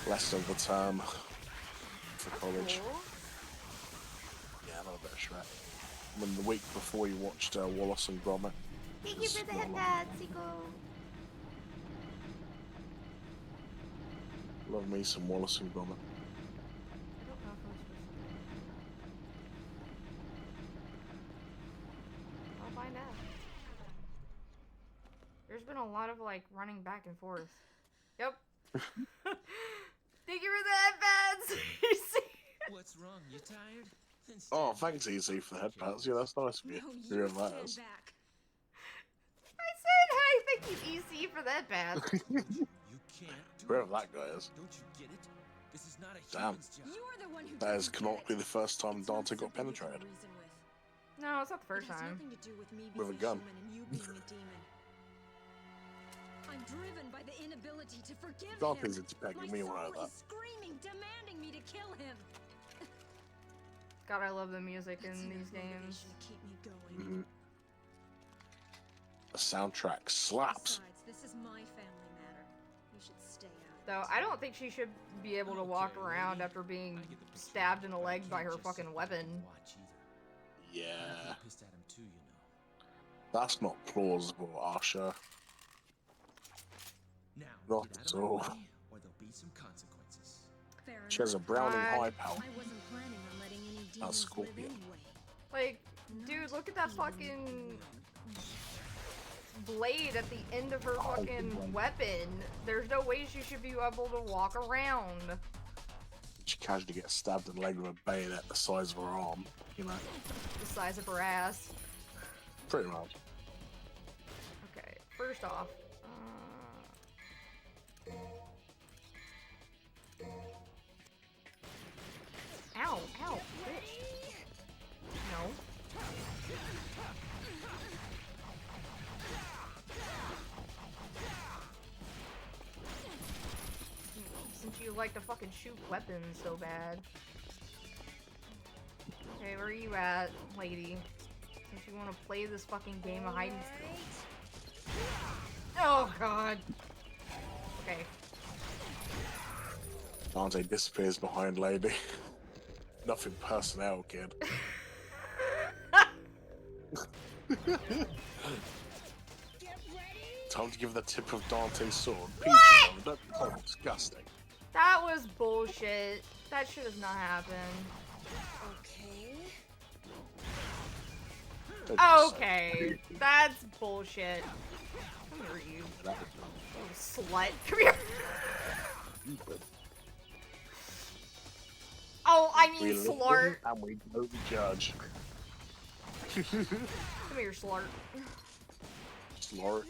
lesson of the term for college. Cool. Yeah, I love a bit of Shrek. And then the week before, you watched Wallace and Gromit. Thank you for the headband, Seagull. Love me some Wallace and Gromit. I don't know if I'm supposed to. I'll find out. There's been a lot of like running back and forth. Yep. Thank you for the headbands. You see? What's wrong? You tired? Then Oh, stand thanks, back. Easy, for the head pats. Yeah, that's nice of you. No, You you realize. stand back. I said, "Hey, thank you, EC, for that pass." You can't do Whoever it. that guy is. Don't you get it? This is not a Damn. human's job. You're the one who That is doesn't get canonically it. the first time It's not Dante got something you can penetrated. reason with. No, it's not the first It has time. nothing to do with me With a being gun. human and you being a demon. I'm driven by the inability to forgive Dante's him. into pegging My me when I soul that. is screaming, demanding me to kill him. God, I love the music That's in enough these games. motivation to keep me going. The soundtrack slaps. Besides, this is my family matter. You should stay out. Though I don't think she should be able to walk Okay, around lady. after being I get the picture, stabbed in the but I leg by can't her just fucking sit back weapon. and watch either. I Yeah. feel pissed at him too, you know. That's not plausible, Asha. Now, Not get out at of my all. way, or there'll be some consequences. Fair She has a enough. Browning What? high power. I wasn't planning on letting any demons live Scorpion. anyway. Like, dude, look at that fucking blade at the end of her fucking weapon. There's no way she should be able to walk around. She casually gets stabbed in the leg with a bayonet the size of her arm. You know, The size of her ass. pretty much. Okay, first off. Ow, ow, bitch. No. Since you like to fucking shoot weapons so bad. Okay, where are you at, lady? Since you want to play this fucking game of hide and seek. Oh god. Okay. Dante disappears behind lady. Nothing personnel, kid. Time to give the tip of Dante's sword. Peach, don't be so disgusting. That was bullshit. That should have not happened. Okay. Don't be so Okay, that's bullshit. Come here, you stupid. slut. Come here. Stupid. Oh, I We mean listen slart. and we don't judge. Come here, slart. Slart.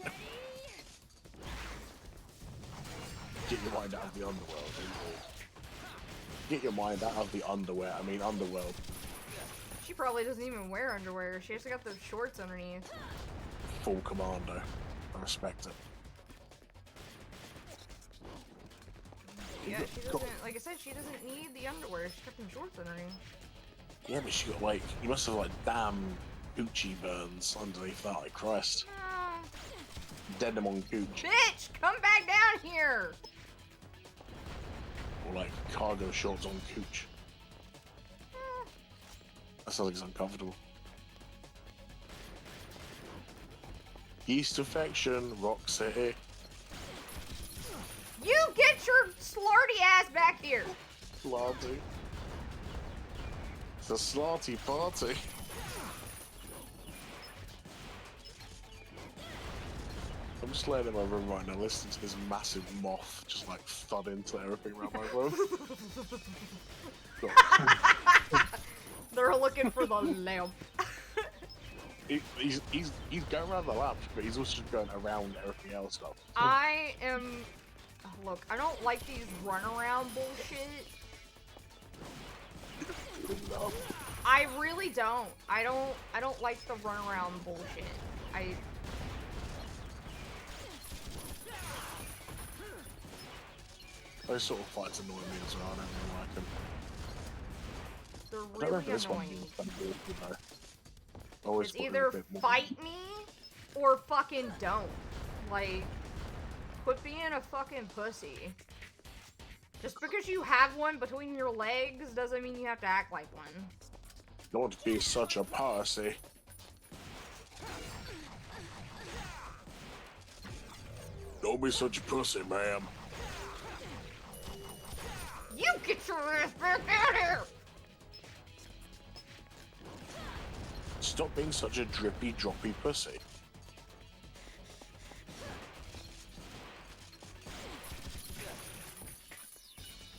Get your mind out of the underworld, people. Get your mind out of the underwear. I mean underworld. She probably doesn't even wear underwear. She just got the shorts underneath. Full commando. I respect it. Yeah, she doesn't. Like I said, she doesn't need the underwear. She's got them shorts underneath. Yeah, but she got like, you must have like damn Gucci burns underneath that, like Christ. No. Denim on Gucci. Bitch, come back down here. Or like cargo shorts on Cooch. That sounds like it's uncomfortable. Yeast infection, Rock City. You get your slarty ass back here. Slarty. It's a slarty party. I'm just laying in my room right now listening to this massive moth just like thud into everything around my room. They're looking for the lamp. He's going around the lamp, but he's also going around everything else stuff. I am. Look, I don't like these runaround bullshit. I really don't. I don't like the runaround bullshit. Those sort of fights annoy me as well. I don't really like them. They're I don't know if really this one annoying. is gonna be good, though. Always It's put in a either bit more- fight me or fucking don't. Like, quit being a fucking pussy. Just because you have one between your legs doesn't mean you have to act like one. Don't be such a pussy. Don't be such a pussy, ma'am. You get your ass back out here! Stop being such a drippy, droppy pussy.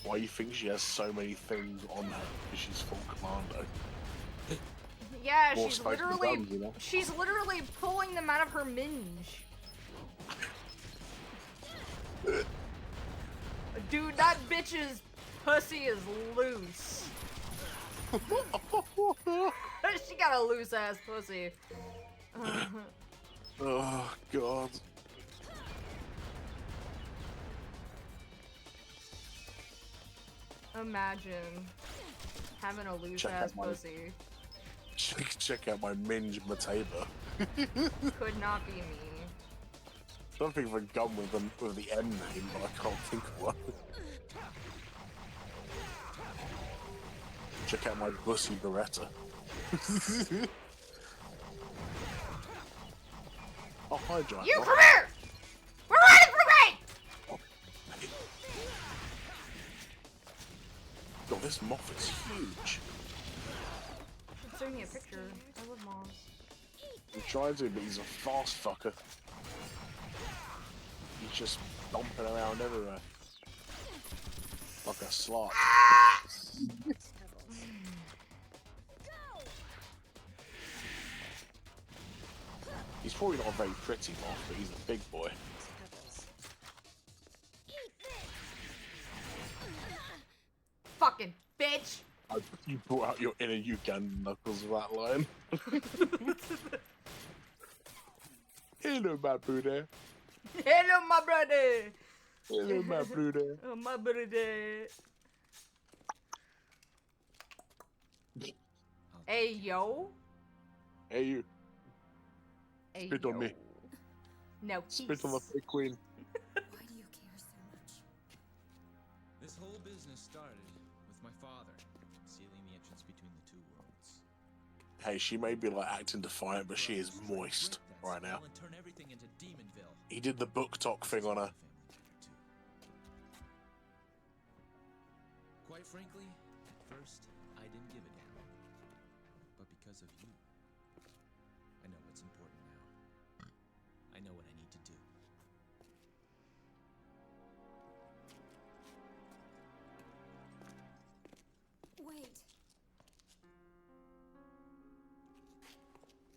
Why are really think she has so many things on her because she's full commando. Yeah, More she's spicy literally guns, you know? she's literally pulling them out of her minge. Dude, that bitch's pussy is loose. She got a loose ass pussy. Oh god. Imagine having a loose Check ass out my- pussy. Check out my Minge Mateba. Could not be me. Don't think of a gun with the M name, but I can't think of one. Check out my Bussy Beretta. Oh, hi, Giant. You Rock. come here! We're running for me! God, this moth is huge. Should send me a picture. I love moms. I'm trying to, but he's a fast fucker. He's just stomping around everywhere. Like a slot. He's probably not a very pretty moth, but he's a big boy. Fucking bitch! You brought out your inner Ugandan knuckles with that line. Hello, my brother. Hello, my brother! Hello, my brother. Oh, my brother. Hey, yo. Hey, you. Hey, Spit on yo. me. No, Spit on the peace. fake queen. Why do you care so much? This whole business started with my father sealing the entrance between the two worlds. Hey, she may be like acting defiant, but she is moist right now. And turn everything into Demonville. He did the book talk thing on her. Quite frankly, at first, I didn't give a damn. But because of you, I know what's important now. I know what I need to do. Wait.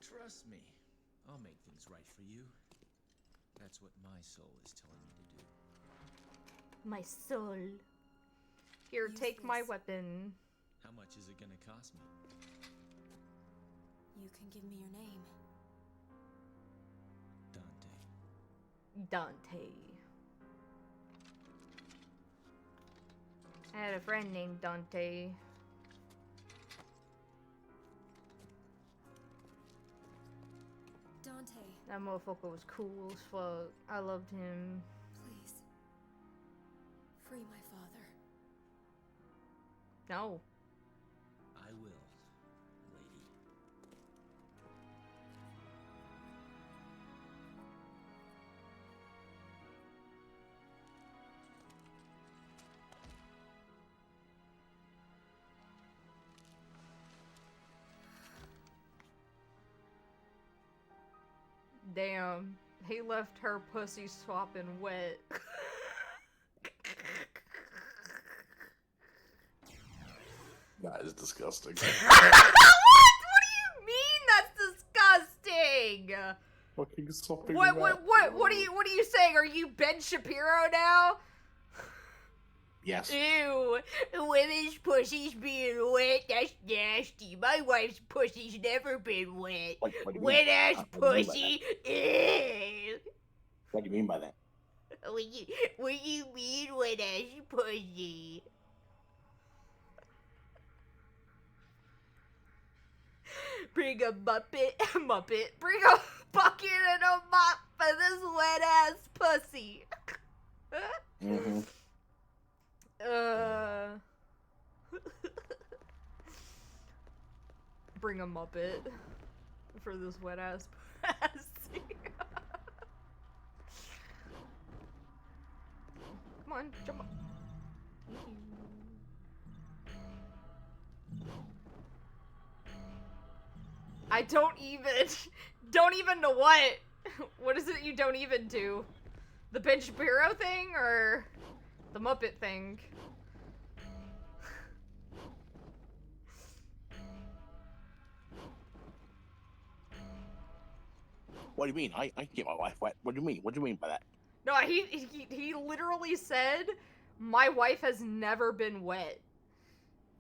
Trust me, I'll make things right for you. That's what my soul is telling me to do. My soul. Here, Use take my this. weapon. How much is it gonna cost me? You can give me your name. Dante. Dante. I had a friend named Dante. Dante, That motherfucker was cool as fuck. I loved him. please. Free my father. No. I will, lady. Damn. He left her pussy swapping wet. That is disgusting. What? What do you mean that's disgusting? Fucking sopping What wet. are you saying? Are you Ben Shapiro now? Yes. Ew, women's pussy's being wet, that's nasty. My wife's pussy's never been wet. What do you mean? Wet ass What do you mean by pussy. Ew. What do you mean by that? What do you mean wet ass pussy? Bring a Muppet. Bring a bucket and a mop for this wet ass pussy. Mm-hmm. Bring a Muppet for this wet ass pussy. Come on, jump up. I don't even know what. What is it you don't even do? The Ben Shapiro thing or the Muppet thing? What do you mean? I can get my wife wet. What do you mean? What do you mean by that? No, he literally said, my wife has never been wet.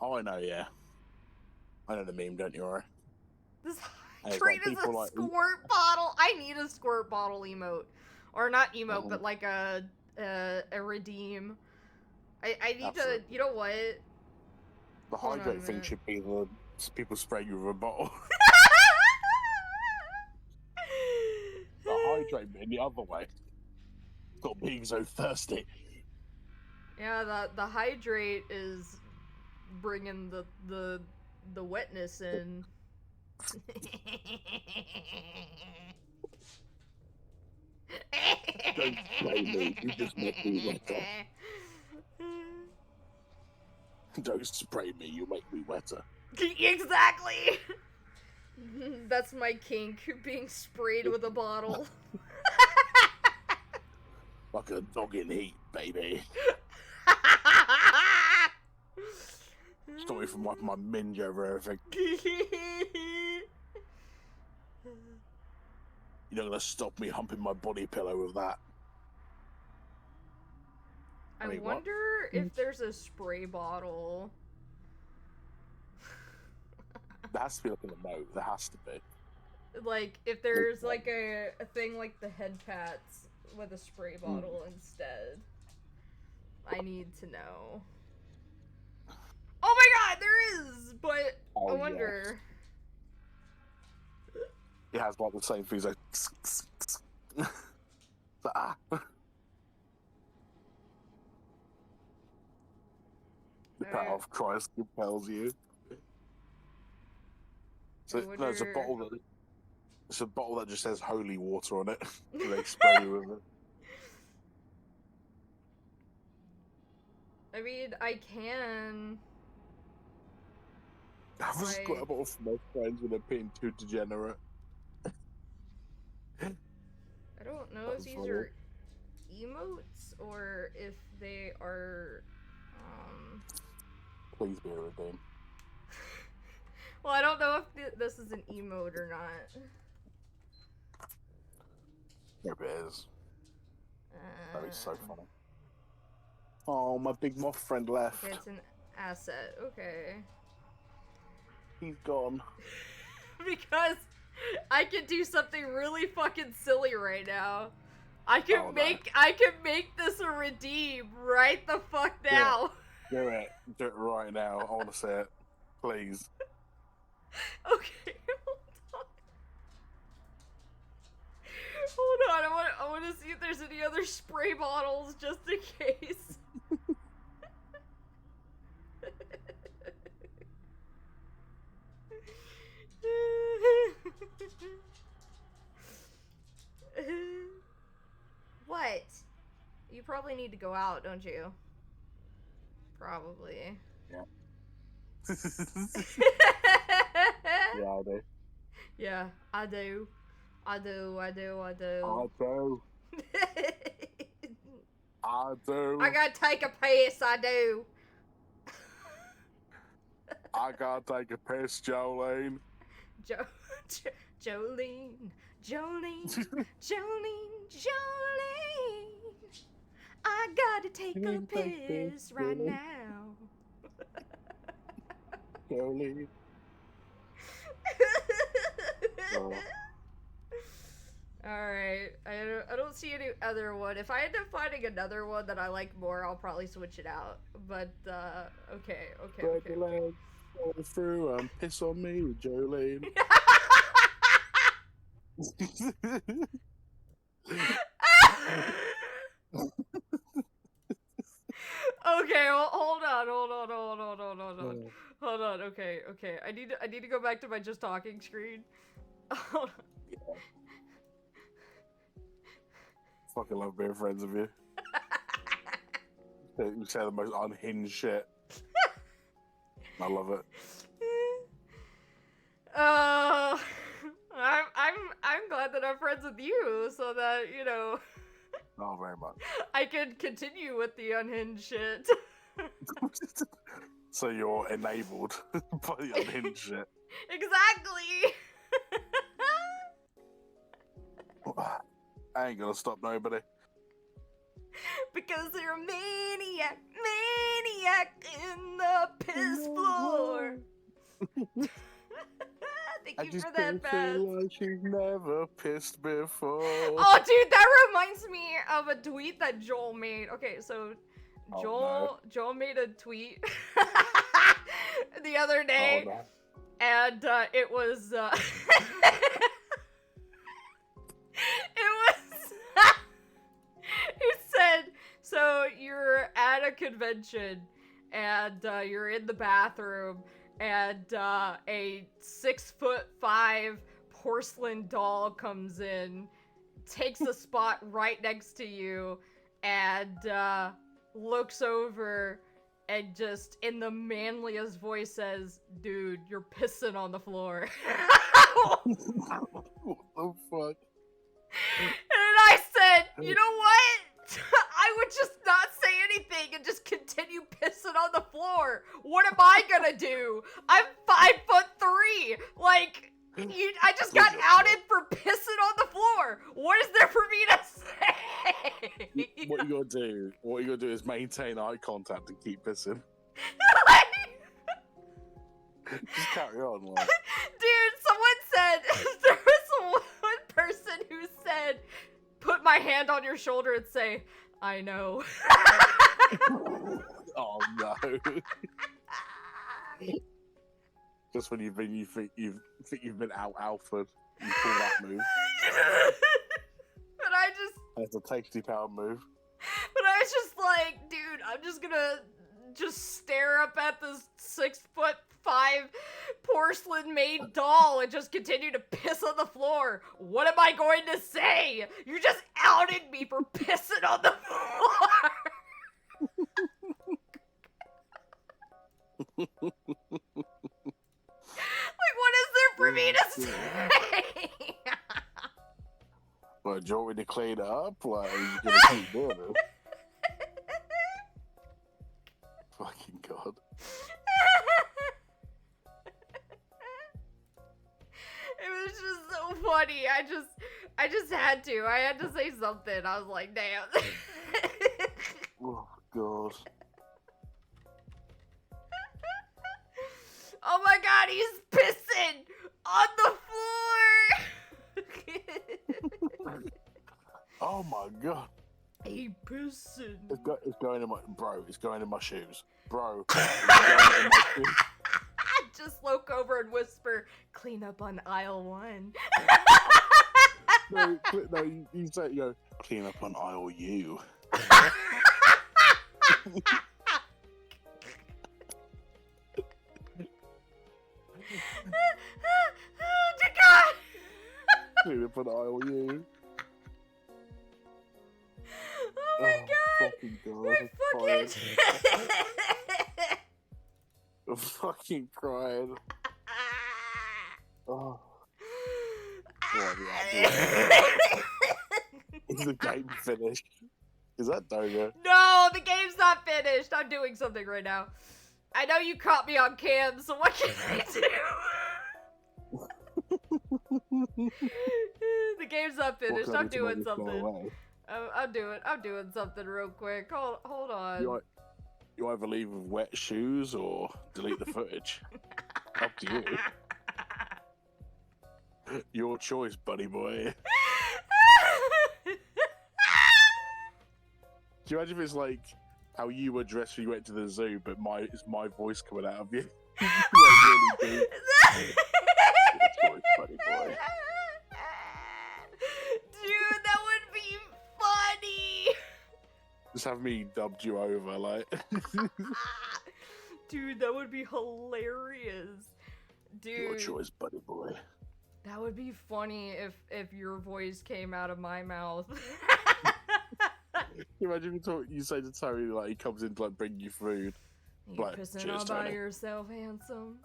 Oh, I know, yeah. I know the meme, don't you worry. This And it's hydrate like is a people like- squirt bottle. I need a squirt bottle emote. Or not emote, Mhm. but like a redeem. I need Absolutely. to, you know what? The Hold on a hydrate thing minute. should be the people spray you with a bottle. The hydrate being the other way. Stop being so thirsty. Yeah, the hydrate is bringing the wetness in. Don't spray me, you just make me wetter. Don't spray me, you make me wetter. Exactly. That's my kink, being sprayed with a bottle. Like a dog in heat, baby. Stop me from wiping my minge over everything. You're not gonna stop me humping my body pillow with that. I Wait, what? wonder if there's a spray bottle. There has to be like in the note. There has to be. Like, if there's like a thing like the head pats with a spray bottle instead. I need to know. Oh my god, there is! But Oh, I wonder. It has like the same things like. Ah. The power of Christ compels you. So I no, it's a wonder- bottle that. It's a bottle that just says holy water on it. And they spray you with it. I mean, I can. I was Like- got a bottle for my friends when they're being too degenerate. I don't know That if was these funny. are emotes or if they are. Please be a redeem. Well, I don't know if this is an emote or not. Maybe it is. That is so Uh, funny. Oh, my big moth friend left. Okay, it's an asset. Okay. He's gone. Because I can do something really fucking silly right now. I can Oh, no. I can make this a redeem right the fuck now. Do it. Do it right now. I want to see it. Please. Okay, hold on. I want to see if there's any other spray bottles just in case. What? You probably need to go out, don't you? Probably. Yeah, I do. Yeah, I do. I do. I do. I do. I gotta take a piss, I do. I gotta take a piss, Jolene. Jolene, Jolene, Jolene. I gotta take a piss right now. Jolene. Oh. Alright, I don't see any other one. If I end up finding another one that I like more, I'll probably switch it out. But, okay. Spread your legs, go through and piss on me, Jolene. Okay, well, hold on. Okay. I need to go back to my just talking screen. Hold on. Fucking love being friends with you. You say the most unhinged shit. I love it. I'm glad that I'm friends with you, so that Oh, very much. I can continue with the unhinged shit. So you're enabled by the unhinged shit. Exactly. I ain't gonna stop nobody. Because you're a maniac in the piss floor. I Thank you just for that, don't Beth. feel like you've never pissed before. Oh, dude, that reminds me of a tweet that Joel made. Okay, so Oh, Joel made a tweet the other day, no. and it was he said, so you're at a convention and you're in the bathroom and a 6'5" porcelain doll comes in, takes a spot right next to you, and looks over and just in the manliest voice says, "Dude, you're pissing on the floor." What the fuck? And I said, you know what? I would just not say anything and just continue pissing on the floor. What am I gonna do? I'm 5'3". Like, I just got outed for pissing on the floor. What is there for me to say? What you gotta do is maintain eye contact and keep pissing. Just carry on, like. Dude, someone said, there was one person who said, put my hand on your shoulder and say, I know. Oh no. Just when you think you've been out alpha, you pull that move. But I just, It's a tasty power move. but I was just like, dude, I'm just gonna just stare up at this 6'5" porcelain made doll and just continue to piss on the floor. What am I going to say? You just outed me for pissing on the floor. Like, what is there for me to say? But do you want me to clean it up? Like, you gonna keep doing it? Fucking god. It was just so funny. I just had to. I had to say something. I was like, damn. Oh god. Oh my god, he's pissing on the floor. Oh my god. He pissing. It's going in my It's going in my shoes, bro. It's going in my shoes. Just look over and whisper, clean up on aisle 1. No, you say, you go, clean up on aisle U. Oh, God. Clean up on aisle U. Oh my god. Fucking god. My I'm fucking... I'm fucking crying. Oh. Is the game finished? Is that Doga? No, the game's not finished. I'm doing something right now. I know you caught me on cam, so what can I do? The game's not finished. I'm doing something. I'm doing something real quick. Hold on. You either leave with wet shoes or delete the footage. Up to you. Your choice, buddy boy. Do you imagine if it's like how you were dressed when you went to the zoo, but it's my voice coming out of you? Like, really deep. Your choice, buddy boy. Dude, that would be funny. Just have me dubbed you over, like. Dude, that would be hilarious. Dude, Your choice, buddy boy. that would be funny if your voice came out of my mouth. Can you imagine you say to Tony, like, he comes in to, like, bring you food. You Like, pissing cheers, all by Tony. yourself, handsome.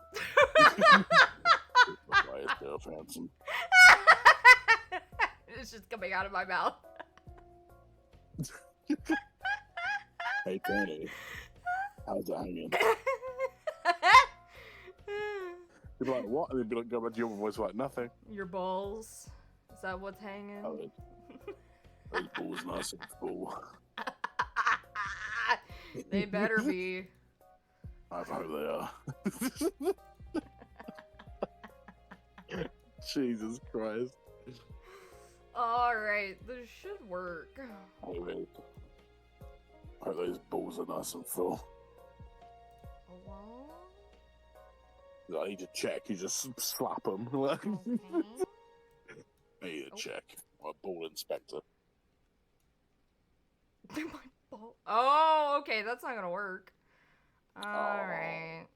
By yourself, handsome. It's just coming out of my mouth. Hey, Tony. How's it hanging? You'd be like, what? And they'd be like, go back to your voice, like, nothing. Your balls. Is that what's hanging? Oh, Those balls nice and full. They better be. I hope they are. Jesus Christ. Alright, this should work. Anyway, I hope those balls are nice and full. Hello? I need to check. You just slap them. Okay. I need to Oh. check. My ball inspector. My ball. Oh, okay, that's not gonna work. Alright.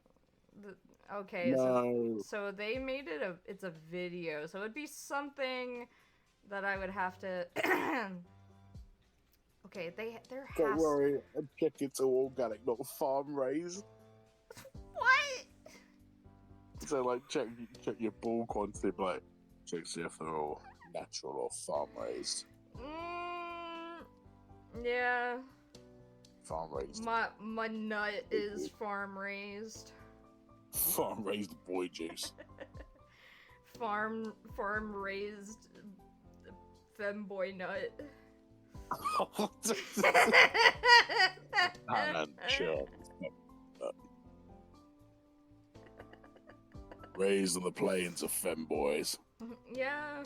Okay, No. so they made it it's a video, so it'd be something that I would have to okay, there has Don't worry. I'm checking it's all organic, not farm raised. What? So, like, check your ball quantity, but like, check see if they're all natural or farm raised. Yeah. Farm raised. My nut is farm raised. Farm raised boy juice. Farm raised femboy nut. And sure. Raised on the plains of femboys. Yeah.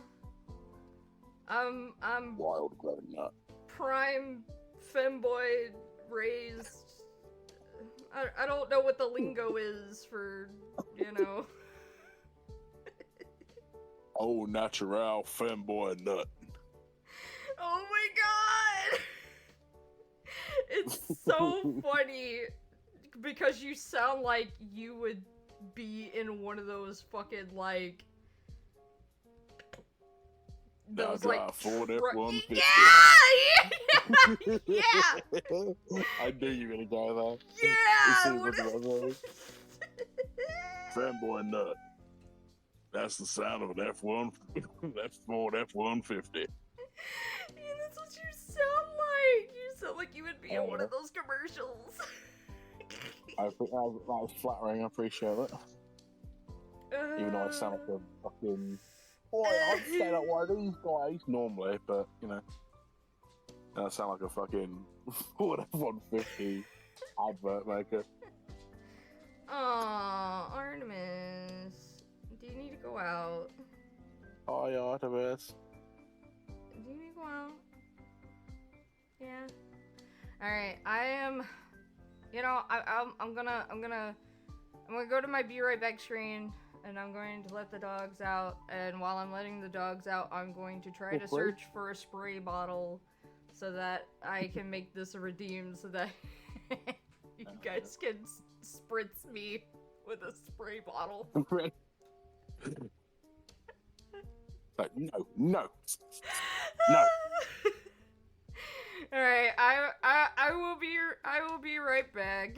I'm Wild grown nut. prime femboy raised. I don't know what the lingo is for, you know. Oh, natural femboy nut. Oh my god! It's so funny because you sound like you would be in one of those fucking like those like Ford F-150. yeah. I knew you were gonna go Yeah! there. What Fanboy nut. That's the sound of an F1. That's Ford F-150. Yeah, that's what you sound like. You sound like you would be in one of those commercials. That was flattering. I appreciate it. Even though I sound like a fucking. Boy, I'd say that one of these guys normally, but you know, I sound like a fucking Ford F-150 advert maker. Aw, Artemis. Do you need to go out? Oh yeah, Artemis. Do you need to go out? Yeah. Alright, I am. You know, I'm gonna go to my be right back screen, and I'm going to let the dogs out. And while I'm letting the dogs out, I'm going to try to search for a spray bottle so that I can make this a redeem so that you guys can spritz me with a spray bottle. Like, no. No. All right, I will be right back.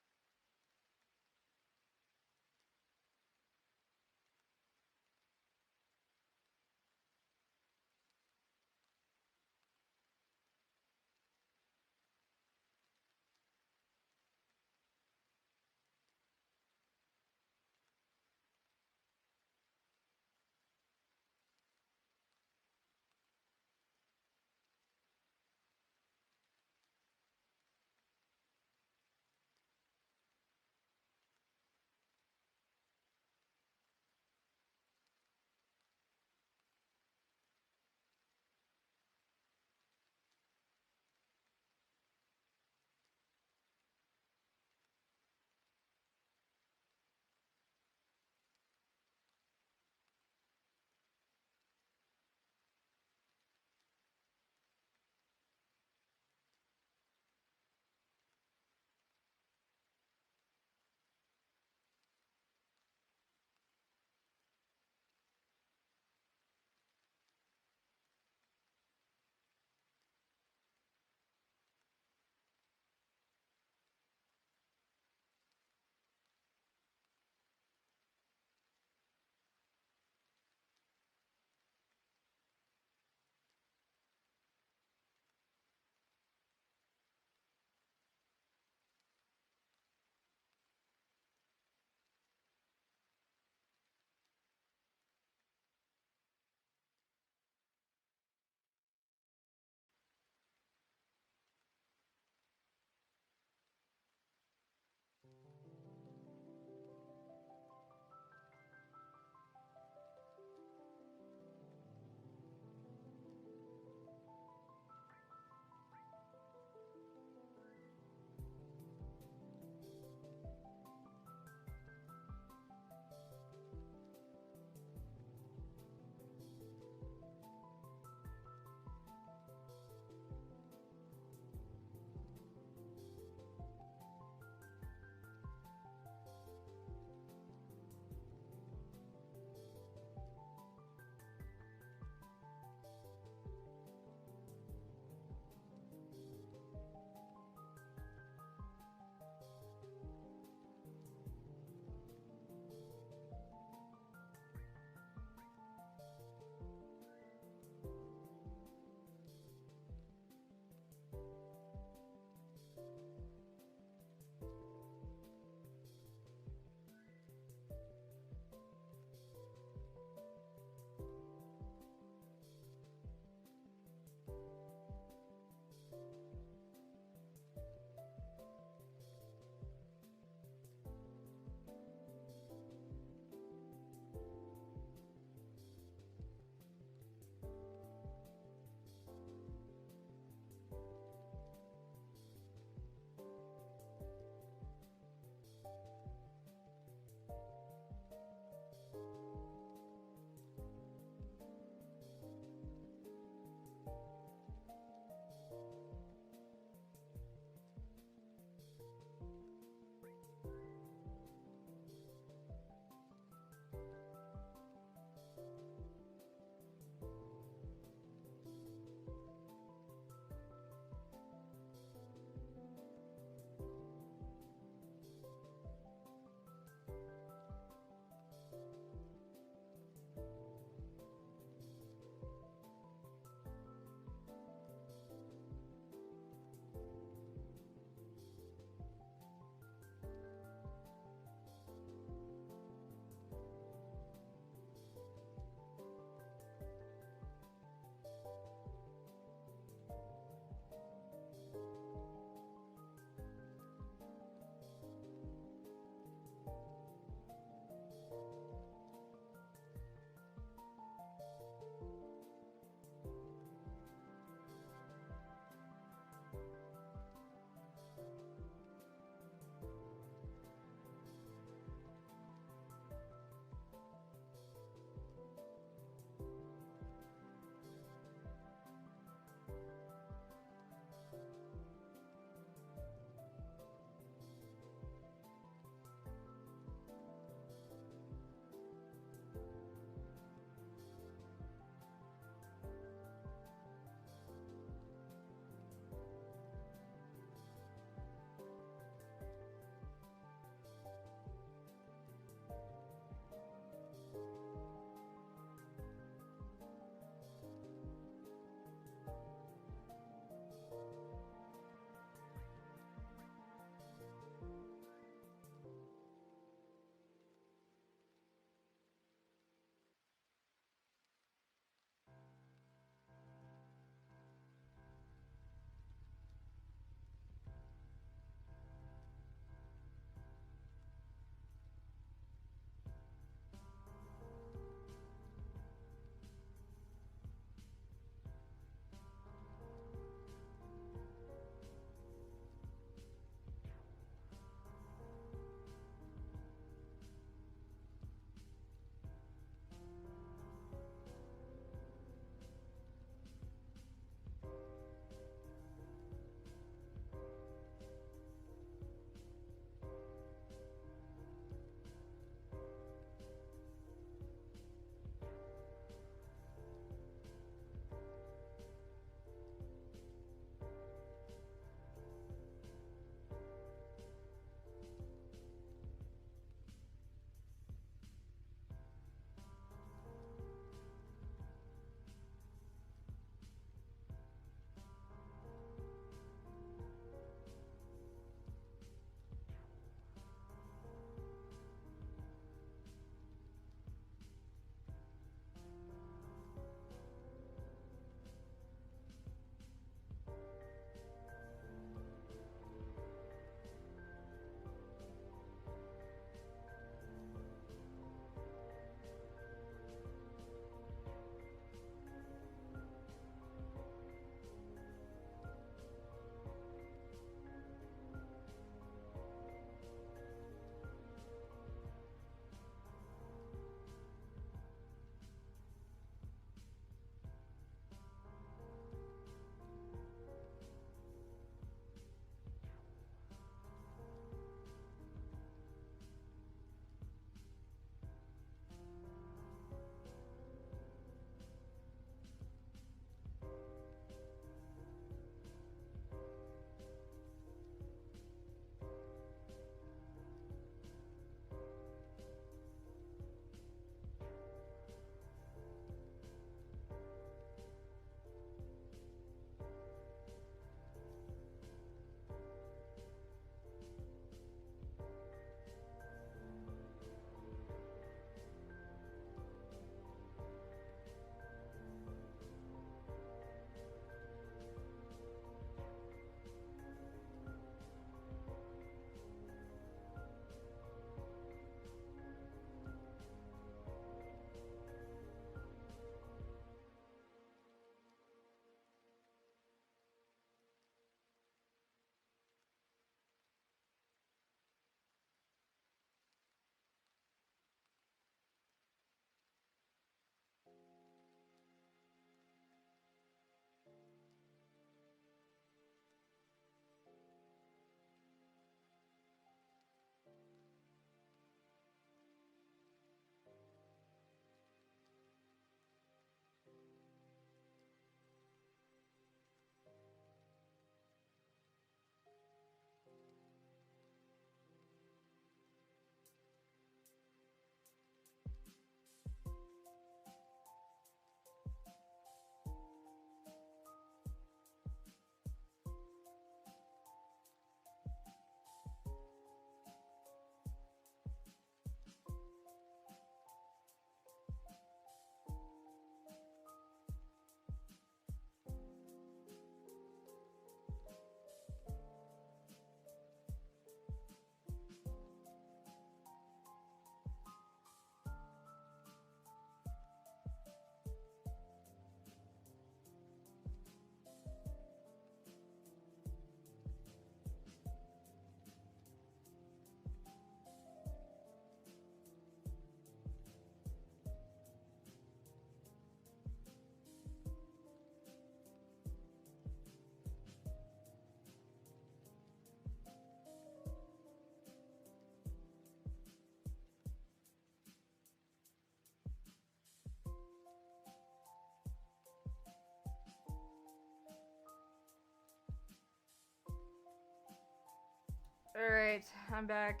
Alright, I'm back.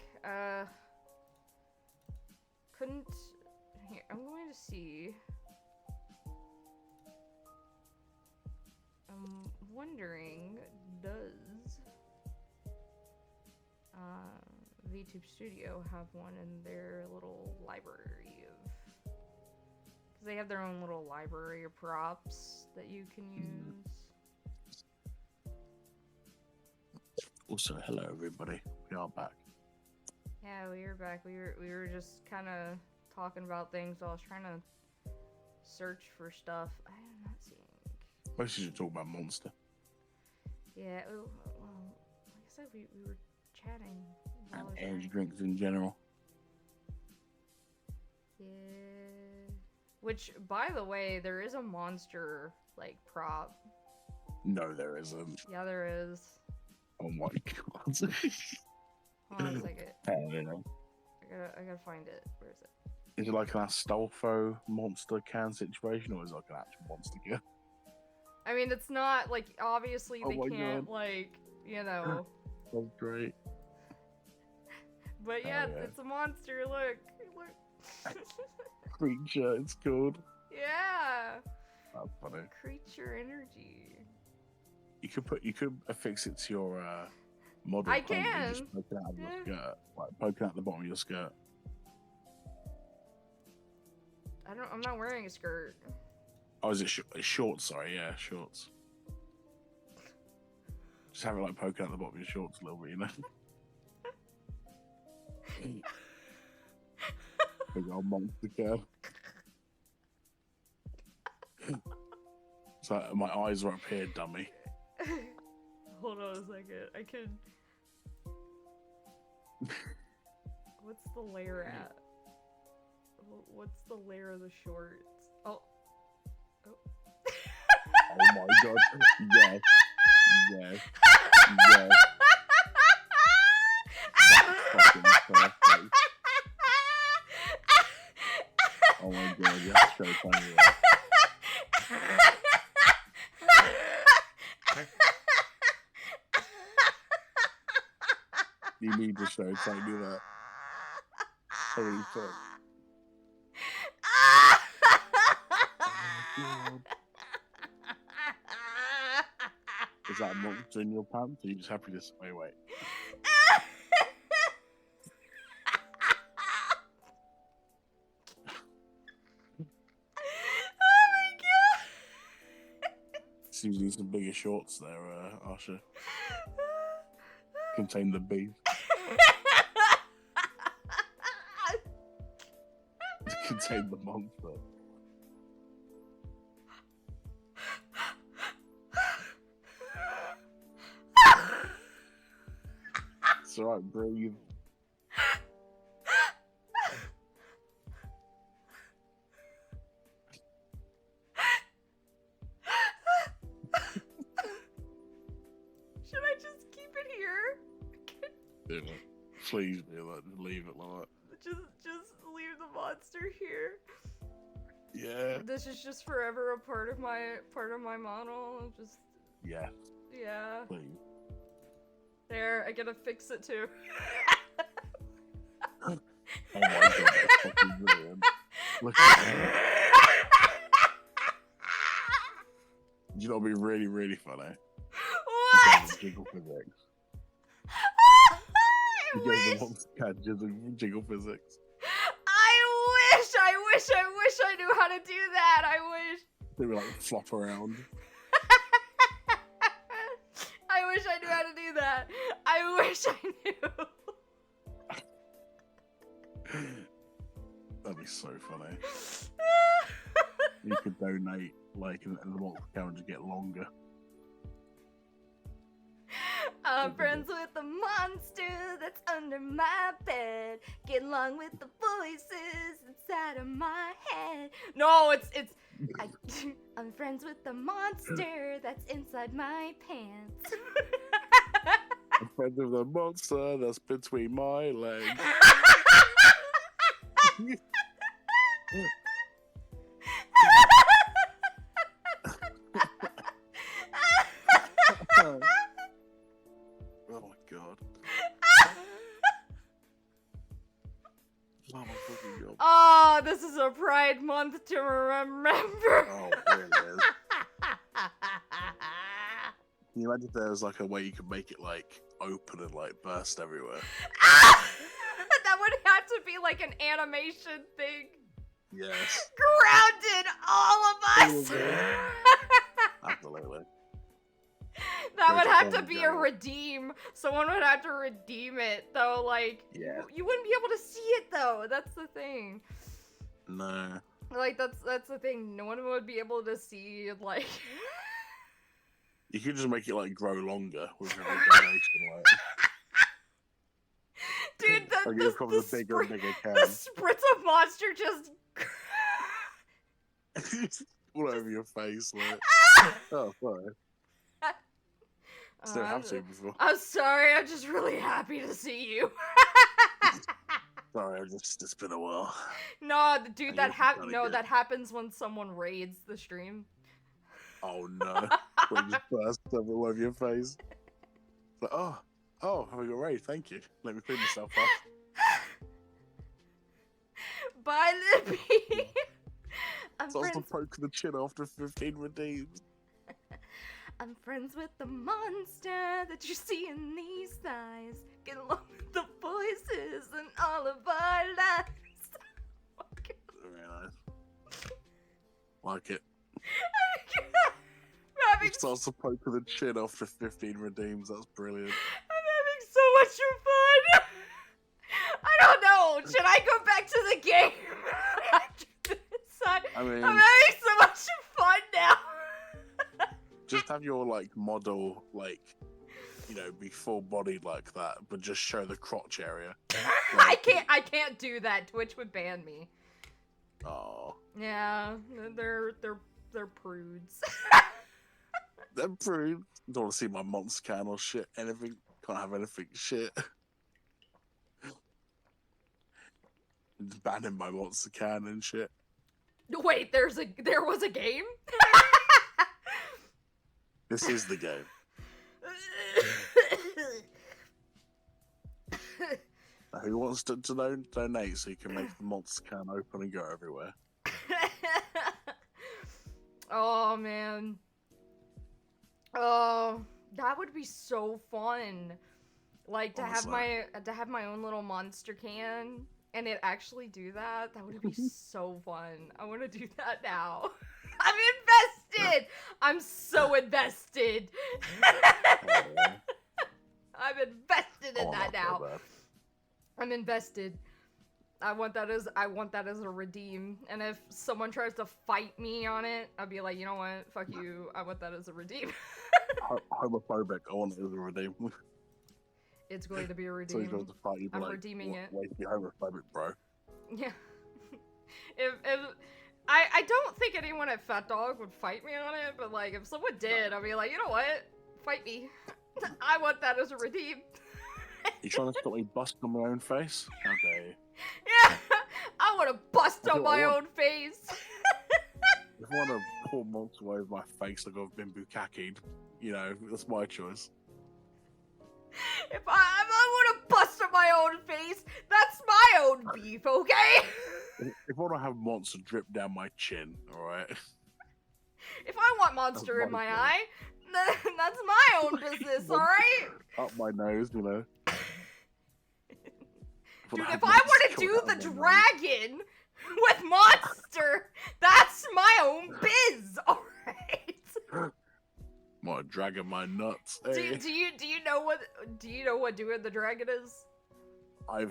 Couldn't... Here, I'm going to see... I'm wondering, does... Vtuber Studio have one in their little library of... Because they have their own little library of props that you can use. Also, hello everybody. We are back. Yeah, we were back. We were just kind of talking about things while I was trying to search for stuff. I am not seeing. Mostly to talk about Monster. Yeah, well, like I said, we were chatting. while I And was energy trying- drinks in general. Yeah. Which, by the way, there is a monster, like, prop. No, there isn't. Yeah, there is. Oh my god. Hold on a second. I don't know. I gotta find it. Where is it? Is it like an Astolfo monster can situation, or is it like an actual monster can? I mean, it's not, like, obviously Oh they my can't, God. like, you know. That's great. But yeah, yeah. it's a monster. Look. Creature, it's called. Yeah. That's funny. Creature energy. You could affix it to your model. I can't you? can. Just poke it out of your Yeah. skirt, like poking out the bottom of your skirt. I'm not wearing a skirt. Oh, is it shorts? Sorry, yeah, shorts. Just have it like poking out the bottom of your shorts a little bit, you know. Big old monster can. So my eyes are up here, dummy. Hold on a second. I could. What's the layer at? What's the layer of the shorts? Oh. Oh my god. Yes. Yes. Yes. That's fucking perfect. Oh my god, you have to show Tony that. You need to show Tony that. Holy fuck. God. Is that a monster in your pants? Or are you just happy to wait? Oh my god! Seems you need some bigger shorts there, Asha. Contain the beef. Contain the monster. It's alright, breathe. Should I just keep it here? Do it. Please do that. Just leave it like Just leave the monster here. that. Yeah. This is just forever a part of my model. Just Yeah. yeah. Please. There, I gotta fix it too. Oh my god, that's fucking brilliant. Look at that. You know what'd be really, really funny? What? Jiggle physics. I You wish. gave the monster cat jiggle physics. I wish I knew how to do that. I wish. They were like flop around. I wish I knew how to do that. I wish I knew. That'd be so funny. You could donate, like, and the monster cat would just get longer. I'm friends with the monster that's under my bed. Get along with the voices inside of my head. No, I'm friends with the monster that's inside my pants. I'm friends with the monster that's between my legs. Oh my god. Oh my fucking god. Oh, this is a Pride Month to remember. Oh, there it is. Can you imagine if there was like a way you could make it like open and like burst everywhere? That would have to be like an animation thing. Yes. Grounded, all of us. Absolutely. That would There's have to one be a girl. redeem. Someone would have to redeem it, though. Like, Yeah. you wouldn't be able to see it, though. That's the thing. No. Like, that's the thing. No one would be able to see, like. You could just make it like grow longer with every donation. Like, Dude, like it becomes a bigger and bigger the can. spritz of monster just. All over your face, like. Oh, sorry. Still have to before. I'm sorry. I'm just really happy to see you. Sorry, it's been a while. No, dude, I guess it's gotta that happens when someone raids the stream. Oh no. When you just burst all over your face. Like, oh, have I got ready? Thank you. Let me clean myself up. Bye, Lippy. I'm So I was to friends. poke the chin after 15 redeems. I'm friends with the monster that you see in these eyes. Get along with the voices and all of our lives. Very nice. Like it. I'm having, Starts to poke the chin after 15 redeems. That's brilliant. I'm having so much fun. I don't know. Should I go back to the game after this? I mean, I'm having so much fun now. just have your like model like, you know, be full bodied like that, but just show the crotch area. I can't do that. Twitch would ban me. Oh, Yeah, they're prudes. they're prude. Don't want to see my monster can or shit. Anything. Can't have anything shit. Banning my monster can and shit. Wait, there was a game? This is the game. Now, who wants to donate so you can make the monster can open and go everywhere? Oh man. Oh, that would be so fun. Like to have my own little monster can and it actually do that. That would be so fun. I want to do that now. I'm invested. I'm so invested. I'm invested in that now. I'm invested. I want that as a redeem. And if someone tries to fight me on it, I'll be like, you know what? Fuck you. I want that as a redeem. Homophobic. I want it as a redeem. It's going to be a So redeem. he goes to fight you. I'm like, redeeming it. Wait, you're homophobic, bro. Yeah. if I don't think anyone at Fat Dog would fight me on it, but like if someone did, I'd be like, you know what? Fight me. I want that as a redeem. You trying to stop me busting on my own face? How dare you? Yeah, I want to bust That's on what I my want. own face. If I want to pour monster over my face like I've been bukakied, you know, that's my choice. If I want to bust on my own face, that's my own beef, okay? If I want to have monster drip down my chin, alright? If I want monster in my eye, then that's my own business, alright? Up my nose, you know. Dude, if I want to do the dragon with monster, that's my own biz, alright? My dragging my nuts. Do Hey. you know what doing the dragon is? I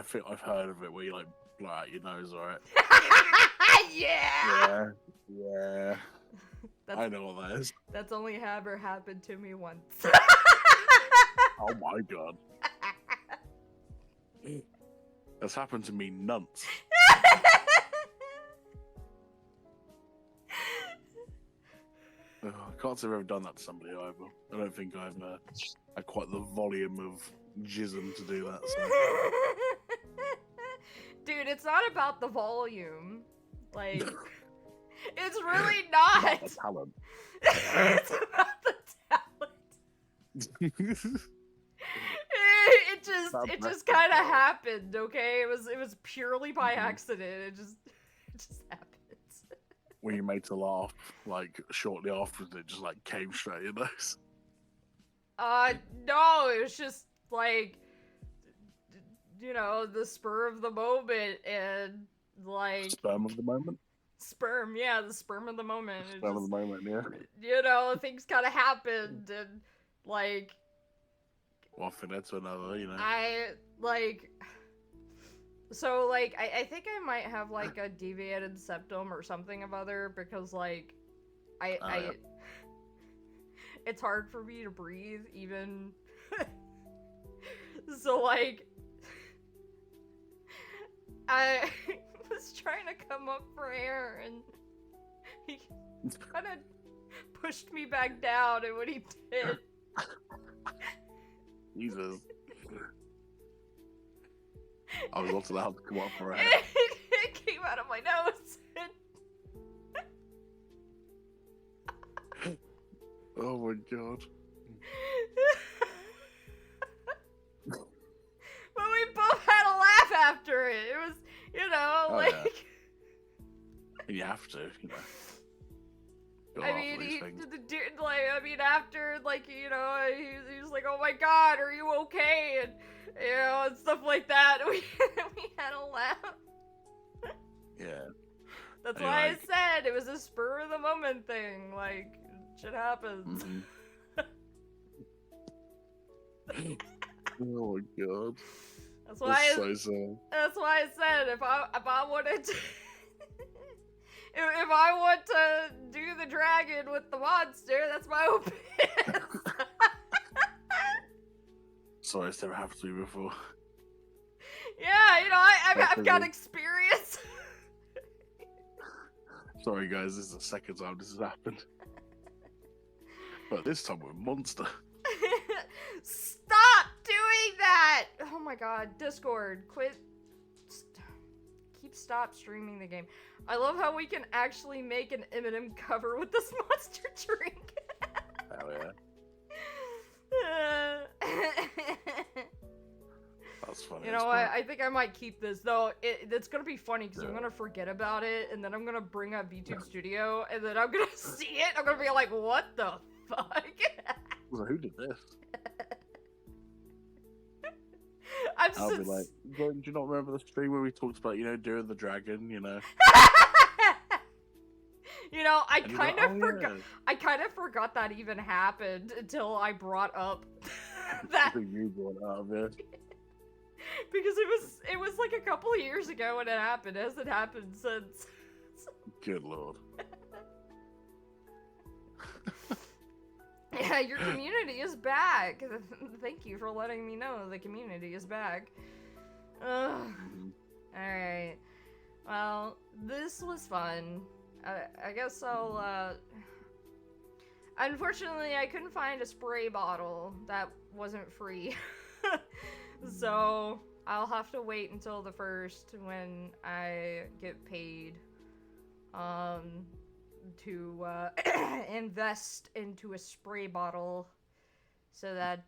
think I've heard of it where you like blow out your nose, alright? Yeah. Yeah. I know what that is. That's only ever happened to me once. Oh my god. That's happened to me nunts. I can't say I've ever done that to somebody either. I don't think I've had quite the volume of jism to do that. So. Dude, it's not about the volume. Like, it's really not. The talent. It's about the talent. It it just kind of happened, okay? It was purely by accident. It just happened. When you made to laugh, like shortly after, it just like came straight in those. No, it was just like, you know, the spur of the moment and like Sperm of the moment. Sperm, yeah, the sperm of the moment. It Sperm of just, the moment, yeah. you know, things kind of happened and like. One thing led to another, you know. So, like, I think I might have, like, a deviated septum or something of other, because, like, Yeah. it's hard for me to breathe, even, so, like, I was trying to come up for air, and he kind of pushed me back down, and when he did... Jesus. I was not allowed to come up for it. It came out of my nose. Oh my god. But we both had a laugh after it. It was, you know, Oh, like... Yeah. You have to, you know. Go I off mean, these things. after, like, you know, he was like, oh my god, are you okay? And, you know, and stuff like that. We had a laugh. Yeah. That's And why like- I said it was a spur of the moment thing. Like, shit happens. Oh my god. That's why. That's so sad. That's why I said if I wanted to, if I want to do the dragon with the monster, that's my opinion. Sorry, it's never happened to me before. Yeah, you know, I've got experience. Sorry guys, this is the second time this has happened. But this time with Monster. Stop doing that! Oh my god, Discord, quit. Stop streaming the game. I love how we can actually make an Eminem cover with this monster drink. Hell yeah. That's funny. You know what? I think I might keep this, though. It's gonna be funny because I'm gonna forget about it, and then I'm gonna bring up VTube Studio, and then I'm gonna see it. I'm gonna be like, what the fuck? So who did this? I'll be like, do you not remember the stream where we talked about, you know, doing the dragon, you know? You know, I And you're kind like, of "Oh, forgot. yeah." I kind of forgot that even happened until I brought up that I think you brought it out of it. because it was like a couple of years ago when it happened. It hasn't happened since. Good lord. Yeah, your community is back. Thank you for letting me know the community is back. Ugh. Alright. Well, this was fun. I guess I'll, Unfortunately, I couldn't find a spray bottle that wasn't free. So, I'll have to wait until the 1st when I get paid, to invest into a spray bottle so that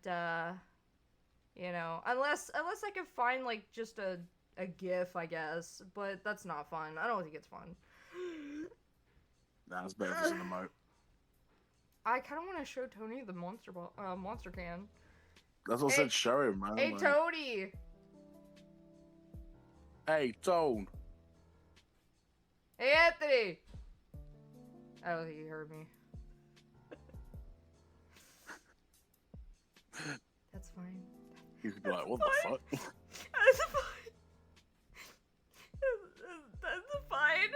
you know, unless I can find like just a GIF, I guess, but that's not fun. I don't think it's fun. That's better than an emote. I kind of want to show Tony the monster can. That's what I said, show him, man. Hey like, Tony. Hey, Tone. Hey Anthony. I don't think he heard me. That's fine. You could be like, what the fuck? That's fine. That's fine.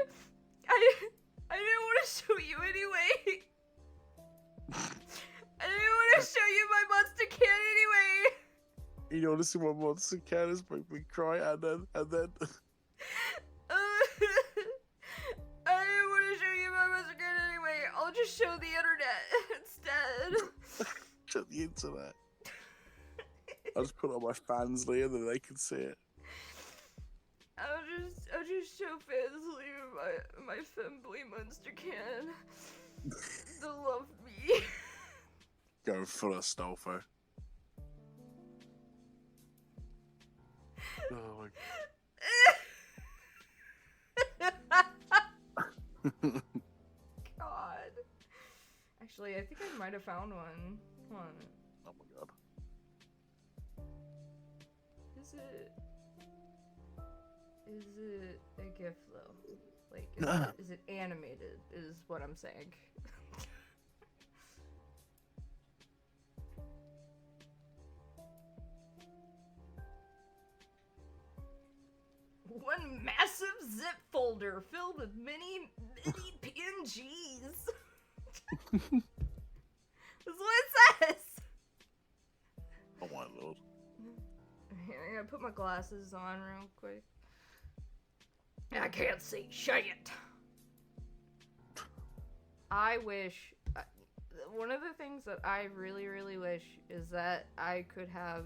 I didn't want to show you anyway. I didn't want to show you my monster can anyway. You know, this is what Monster Can is, make me cry, and then. I didn't want to show you my monster can anyway. I'll just show the internet instead. Shut the internet. I'll just put it on my fans later, then they can see it. I'll just show Fansley my femboy monster can. They'll love me. Go full of Stolfo. Oh God. Actually, I think I might have found one. Hold on. Oh my god. Is it a GIF though? Like, is it animated? Is what I'm saying. One massive zip folder filled with many PNGs. That's what it says. Oh my lord. Here, I gotta put my glasses on real quick. I can't see shit. I wish. One of the things that I really, really wish is that I could have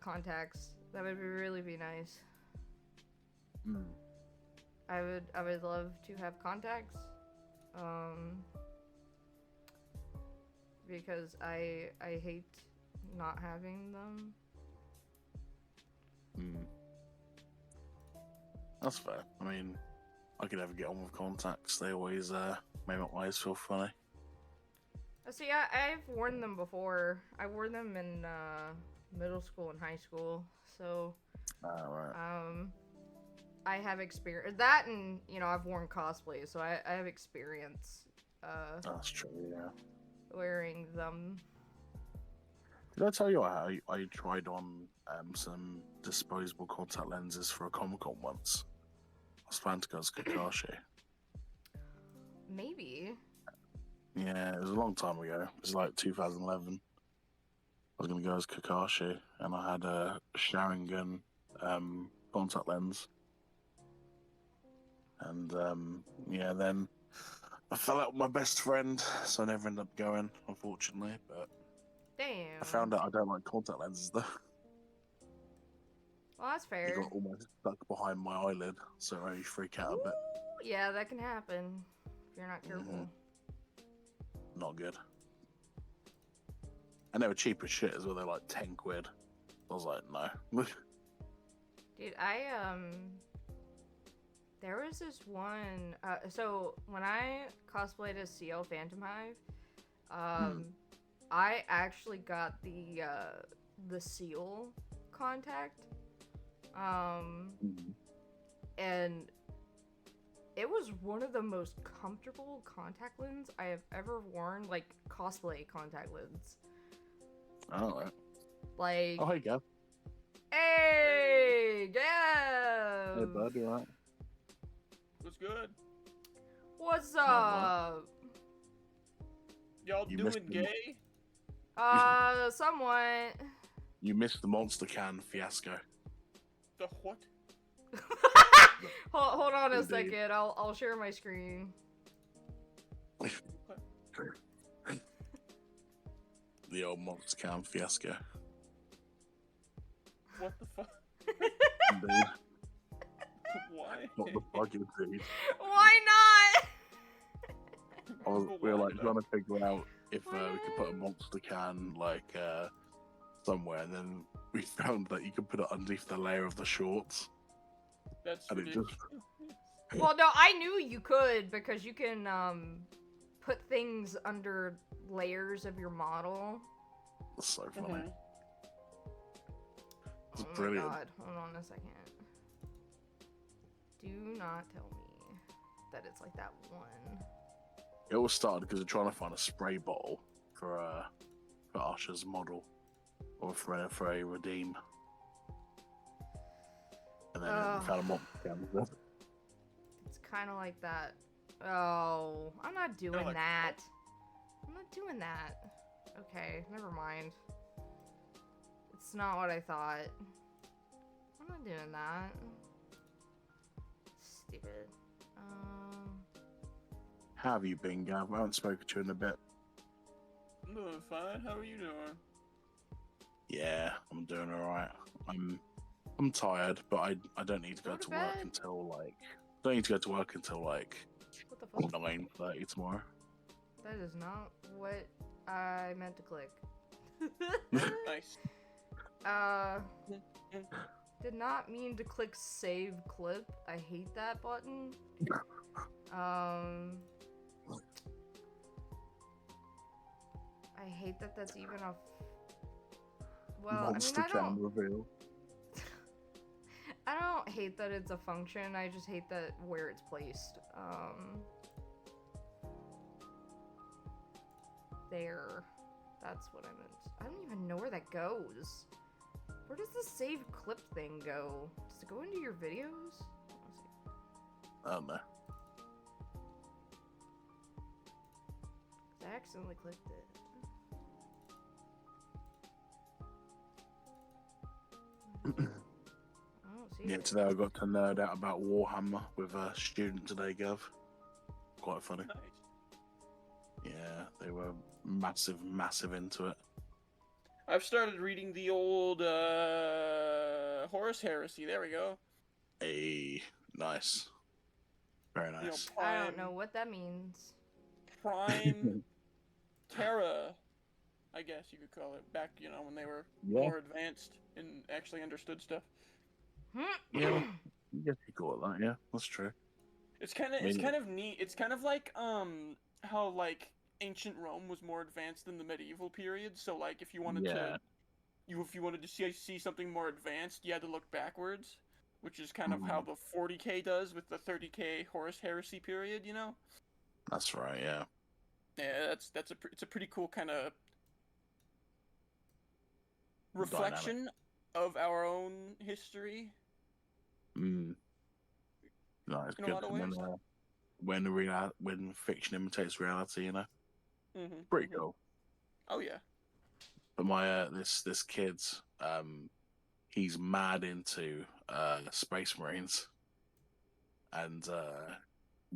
contacts. That would really be nice. Mm. I would love to have contacts. Because I hate not having them. Mm. That's fair. I mean, I could never get on with contacts. They always make my eyes feel funny. See, I've worn them before. I wore them in middle school and high school, so Right. I have experience that, and you know I've worn cosplay, so I have experience That's true. Yeah. wearing them. Did I tell you I tried on some disposable contact lenses for a Comic-Con once? I was planning to go as Kakashi. Maybe. Yeah, it was a long time ago. It was like 2011. I was going to go as Kakashi, and I had a Sharingan contact lens. And yeah, then I fell out with my best friend, so I never ended up going, unfortunately. But Damn. I found out I don't like contact lenses, though. Well, that's They fair. got almost stuck behind my eyelid, so it made me freak out a bit. Ooh, yeah, that can happen if you're not careful. Not good. And they were cheap as shit as well. They're like 10 quid. I was like, no. Dude, there was this one. So when I cosplayed as CO Phantom Hive, I actually got the seal contact, and it was one of the most comfortable contact lenses I have ever worn. Like cosplay contact lens. Alright. Like. Oh, hey, Gav. Hey, Gav! Hey, bud, you alright? What's good? What's Not up? Y'all You doing missed me. gay? Somewhat. You missed the Monster Can fiasco. The what? Hold on a Indeed. second. I'll share my screen. The old Monster Can fiasco. What the fuck? Indeed. Why? Not the fuck, indeed. Why not? We were like trying to figure out if we could put a Monster Can like somewhere, and then we found that you could put it underneath the layer of the shorts. That's And it ridiculous. Well, no, I knew you could because you can put things under layers of your model. That's so funny. Mhm. It's Oh brilliant. my god, hold on a second. Do not tell me that it's like that one. It all started because we're trying to find a spray bottle for Usher's model, or for a redeem. And then we found a Monster Can. It's kind of like that. Oh, I'm not doing like- that. I'm not doing that. Okay, never mind. It's not what I thought. I'm not doing that. Stupid. How have you been, Gav? I haven't spoken to you in a bit. I'm doing fine. How are you doing? Yeah, I'm doing alright. I'm tired, but I don't need to go Go to to work bed. until like what the fuck? 9:30 tomorrow. That is not what I meant to click. Nice. Did not mean to click save clip. I hate that button. I hate that that's even a. Well, Monster I mean, I don't. cam reveal. I don't hate that it's a function. I just hate that where it's placed. There. That's what I meant. I don't even know where that goes. Where does the save clip thing go? Does it go into your videos? Let's see. I don't know. I accidentally clicked it. I don't see Yeah, it. today I got to nerd out about Warhammer with a student today, Gov. Quite funny. Nice. Yeah, they were massive into it. I've started reading the old Horus Heresy. There we go. Hey, nice. Very You know, nice. I don't know what that means. Prime Terra, I guess you could call it. Back, when they were Yeah. more advanced and actually understood stuff. Yeah, you could call it that, yeah. That's true. It's kind of neat. It's kind of like how like ancient Rome was more advanced than the medieval period. So like if you wanted to see something more advanced, you had to look backwards, which is kind of how the 40K does with the 30K Horus Heresy period. That's right, yeah. Yeah, it's a pretty cool kind of reflection of our own history. No, it's In a good lot of when fiction imitates reality, Mm-hmm. Pretty cool. Oh yeah. But my this kid, he's mad into Space Marines, and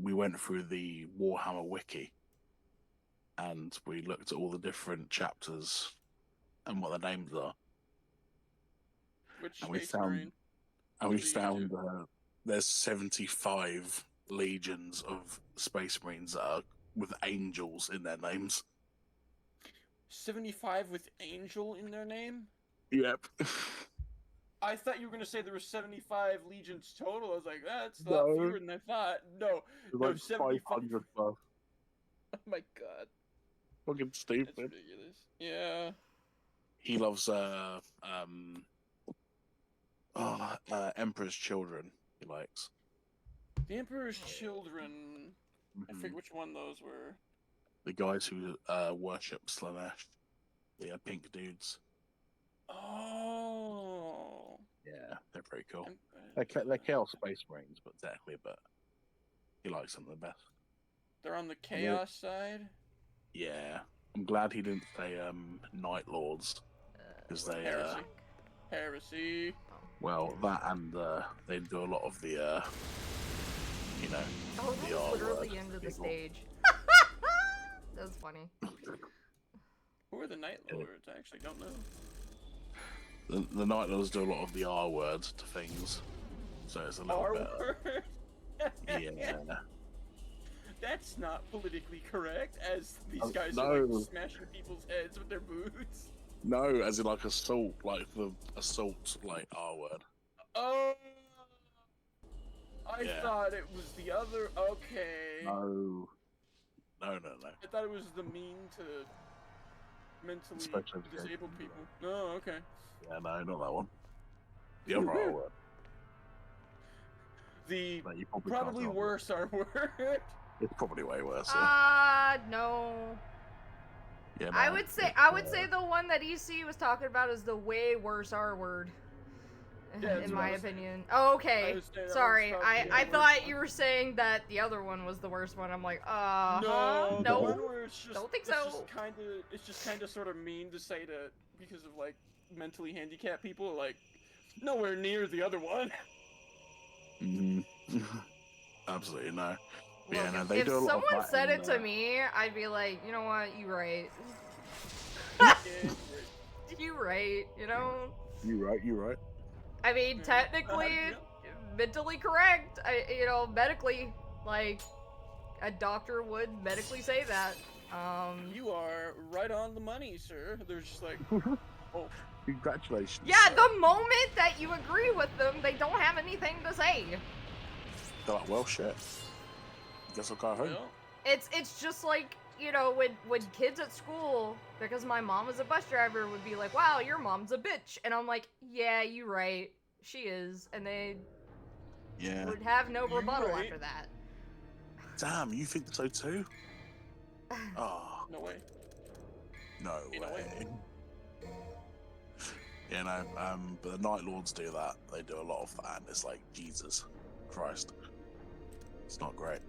we went through the Warhammer wiki, and we looked at all the different chapters and what the names are. Which And we Space found- Marine? And we What are you found into? there's 75 legions of Space Marines that are with angels in their names. 75 with Angel in their name? Yep. I thought you were gonna say there were 75 legions total. I was like, that's a lot No. fewer than I thought. No, Like 75. 500 plus. Oh my god, Fucking that's stupid. ridiculous. Yeah. He loves Emperor's Children. He likes. The Emperor's Children. I Mhm. forget which one those were. The guys who worship Slanesh, the pink dudes. Oh. Yeah, they're pretty cool. Em- They're Chaos Space Marines, but technically, he likes them the best. They're on the Chaos side. Yeah, I'm glad he didn't say Night Lords, because they Heresy. Heresy. well, that and they do a lot of the Oh, the that was R literally word. the end of the People. stage. That was funny. Who are the Night Lords? I actually don't know. The Night Lords do a lot of the R word to things, so it's a little R bit. word? Yeah. That's not politically correct, as these Oh, guys no. are like smashing people's heads with their boots. No, as in like assault, like the assault, like R word. Oh, I Yeah. thought it was the other. Okay. No. No. I thought it was the mean to mentally Special education. disabled people. Oh, okay. Yeah, no, not that one. The other R word. The That you probably probably can't worse R word. It's probably way worse. Yeah. No. Yeah, I no, would say it's, the one that EC was talking about is the way worse R word. Yeah, that's in what I my was opinion. Oh, I okay. was saying that Sorry, was probably I the thought worst you one. were saying that the other one was the worst one. I'm like, No, the no. one where it's just, Don't think it's so. just kind of sort of mean to say to, because of like mentally handicapped people, like nowhere near the other one. Mhm. Absolutely no. But yeah, Look, no, they if do a lot of someone that said in, it to me, I'd be like, you know what, you right. Yeah, You right, you know? You right. I mean, Mhm. technically, Yeah. mentally correct. Medically, like, a doctor would medically say that. You are right on the money, sir. They're just like, oh, Congratulations. Yeah, sir. the moment that you agree with them, they don't have anything to say. They're like, well, shit. Guess I'll go home. Well, It's just like, you know, when kids at school, because my mom was a bus driver, would be like, wow, your mom's a bitch. And I'm like, yeah, you right. She is. And they Yeah. would have no You rebuttal right. after that. Damn, you think so too? Oh, no way. no In a way. way. You know, but the Night Lords do that. They do a lot of that, and it's like, Jesus Christ. It's not great.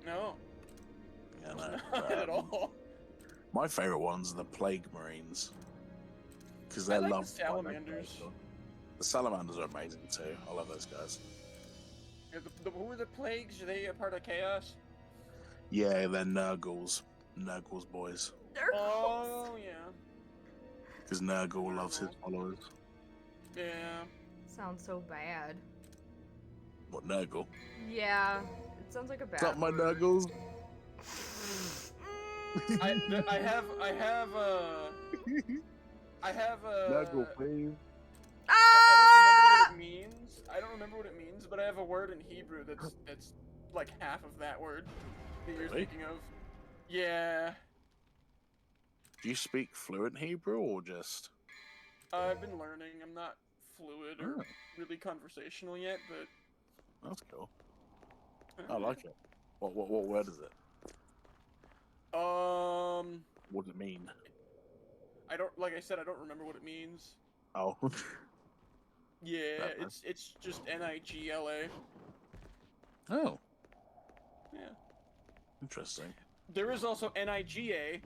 No, You know, not at all. My favorite ones are the Plague Marines. Because I they're like the loved. by Salamanders. The Salamanders are amazing too. I love those guys. Yeah, who are the plagues? Are they a part of chaos? Yeah, they're Nurgles. Nurgle's boys. Oh yeah. Because Nurgle loves his followers. Yeah. Sounds so bad. What, Nurgle? Yeah, it sounds like a bad What's up, my word. Nurgles? I have Nurgle, please. Ah! I don't remember what it means, but I have a word in Hebrew that's like half of that word that you're Really? speaking of. Yeah. Do you speak fluent Hebrew or just? I've been learning. I'm not fluid or Oh. really conversational yet, but That's cool. I like it. What word is it? What does it mean? I don't, like I said, I don't remember what it means. Oh. Yeah, Fair enough. it's just Nigla. Oh. Yeah. Interesting. There is also Niga,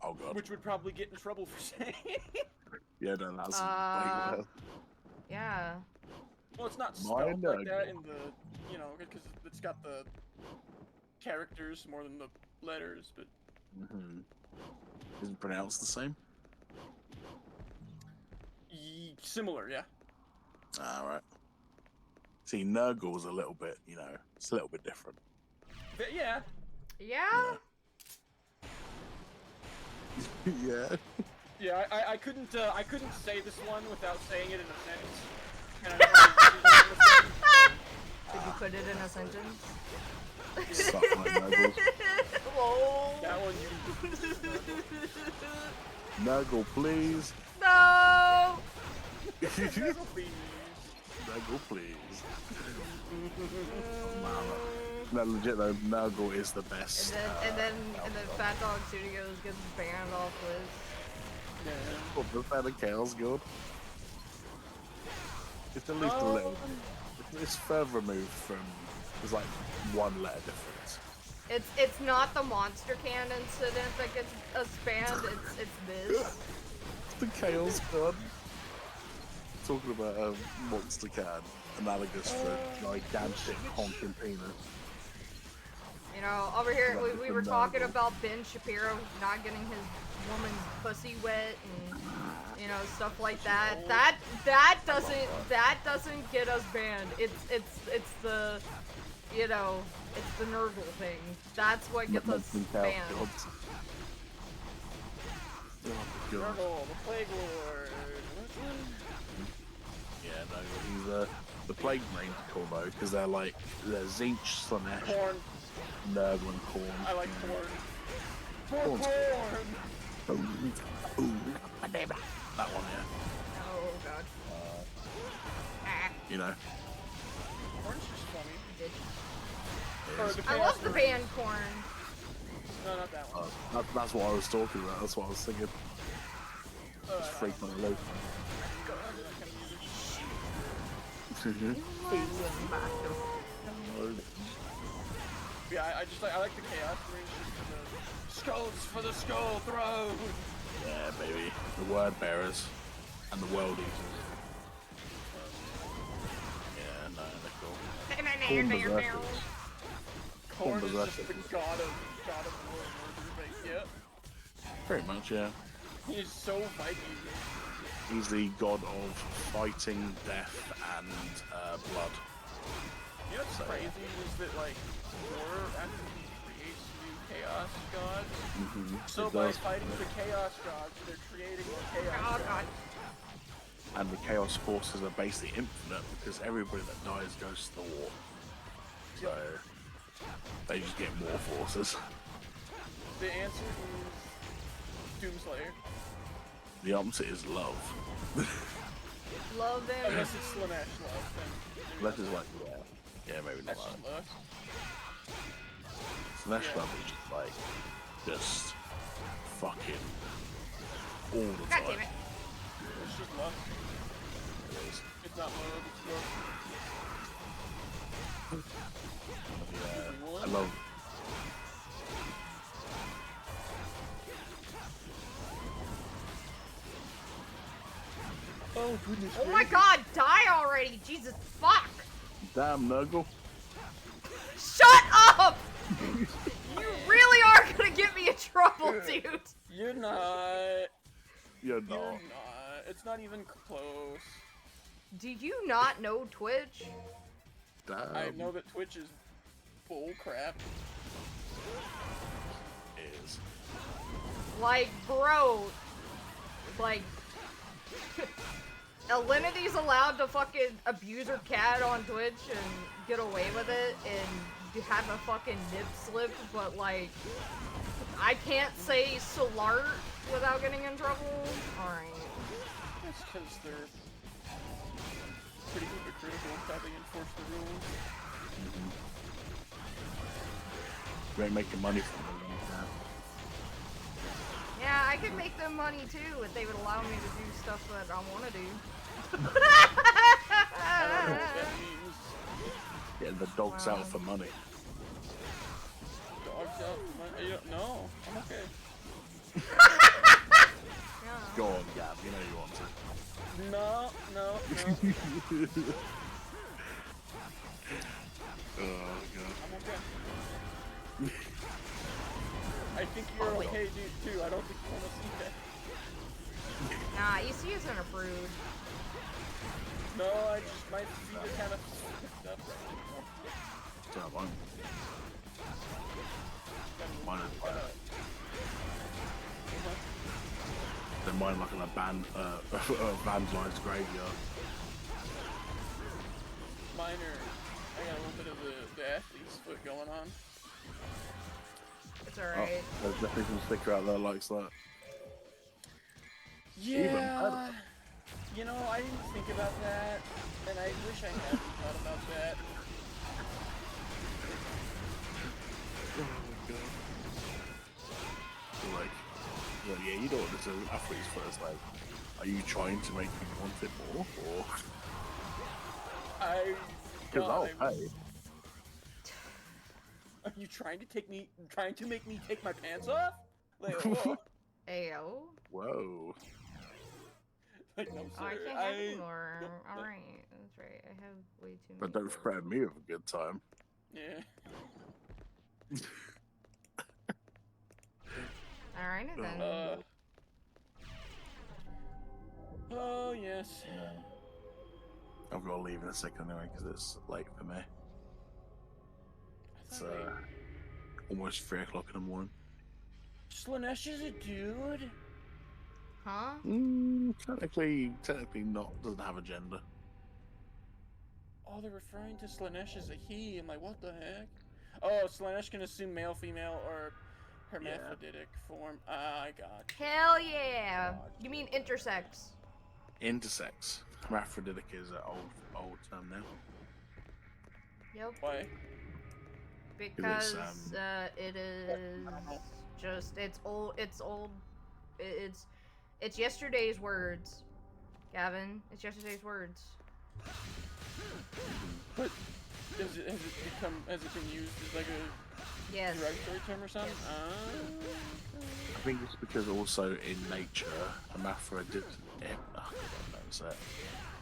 Oh god. which would probably get in trouble for saying. Yeah, no, that's Yeah. Well, it's not My spelled like that Niga. in the, you know, because it's got the characters more than the letters, but Mm-hmm. Is it pronounced the same? similar, yeah. Alright. See, Nurgle's a little bit, you know, it's a little bit different. But yeah. Yeah? Yeah. Yeah, I couldn't say this one without saying it in a sentence. And I don't know Did you put it in a sentence? Suck my Nurgles. Whoa. that one Nurgle, please. No! Nurgle, please. Nurgle, please. No, legit though, Nurgle is the best. And then Fat Dog Studios gets banned off lists. What, the Fan of Chaos Guild? It's at least a little. It's further removed from. There's like one letter difference. It's not the Monster Can incident that gets us banned. It's this. It's the Chaos God. Talking about monster can, analogous for gigantic honking penis. You know, over here we were talking about Ben Shapiro not getting his woman's pussy wet and you know stuff like that. That doesn't get us banned. It's the you know it's the Nurgle thing. That's what gets us banned. Oh, God. Nurgle, the Plague Lord. Which one? Yeah, no, he's the Plague Marines are cool though, because they're like they're Zinch, Slanesh, Corn. Nurgle, and Corn. I like corn. Corn's Corn. Ooh, that one, yeah. Oh god. You know. Corn's just funny. It Or is. the I Chaos love the Marine. band Corn. No, not that one. That's what I was talking about. That's what I was thinking. Just freak on the loop. Yeah, I just like the Chaos Marines just for the skulls for the skull throne. Yeah, baby. The Word Bearers and the World Eaters. Yeah, no, they're cool. Corn Berserkers. Corn is just Berserkers. the god of war and murder, but yeah. Pretty much, yeah. He is so Viking. He's the god of fighting, death, and blood. You know what's crazy is that like war actually creates new chaos gods. So It by does. fighting the chaos gods, they're creating more chaos Oh gods. god. And the chaos forces are basically infinite because everybody that dies goes to the war. So they just get more forces. The answer is Doomslayer. The opposite is love. Love them. Unless it's Slanesh love, then maybe Unless that's- it's like, yeah, maybe not that's that. just love. Slash Yeah. love is just like, just fucking all the God time. damn it. It's just love. It is. It's not love, it's love. Yeah, I love. Oh goodness. Oh my god, die already! Jesus fuck! Damn, Nuggle. Shut up! You really are gonna get me in trouble, dude! You're not. You're You're not. not. It's not even close. Do you not know Twitch? Damn. I know that Twitch is bull crap. Is. Like, bro, like, Alinity's allowed to fucking abuse her cat on Twitch and get away with it and have a fucking nip slip, but like, I can't say Solart without getting in trouble? Alright. That's because they're pretty hypocritical with how they enforce the rules. You ain't making money from them. Yeah, I could make them money too if they would allow me to do stuff that I want to do. I don't know what that means. Yeah, the dog's Wow. out for money. Dogs out. No, I'm okay. Yeah. Go on, Gab. You know you want to. No. Oh god. I'm okay. I think you're okay, dude, too. I don't think you want to see that. Nah, EC isn't approved. No, I just might see the kind of stuff. So I'm mine is like they're mine like an vandalized graveyard. Minor. I got a little bit of the athlete's foot going on. It's Oh, alright. there's definitely some sticker out there likes that. Yeah. You know, I didn't think about that, and I wish I hadn't thought about that. Oh my god. So like, well, yeah, you don't want to do athlete's foot. It's like, are you trying to make me want it more, or? Because I'll pay. Are you trying to make me take my pants off? Like, whoa. Ayo. Whoa. Like, no, Oh, I sir. can't have any more. Alright, that's right. I have way too many. But don't threaten me with a good time. Yeah. Alright then. Oh, yes. I've got to leave in a second anyway because it's late for me. It's almost 3 o'clock in the morning. Slanesh is a dude? Huh? Technically not. Doesn't have a gender. Oh, they're referring to Slanesh as a he. I'm like, what the heck? Oh, Slanesh can assume male, female, or hermaphroditic form. I got you. Hell yeah! You mean intersex? Intersex. Hermaphroditic is an old term now. Yep. Why? Because it is just it's old. It's yesterday's words, Gavin. It's yesterday's words. But has it been used as like a Yes. derogatory term or something? Yes. I think it's because also in nature, hermaphrodite.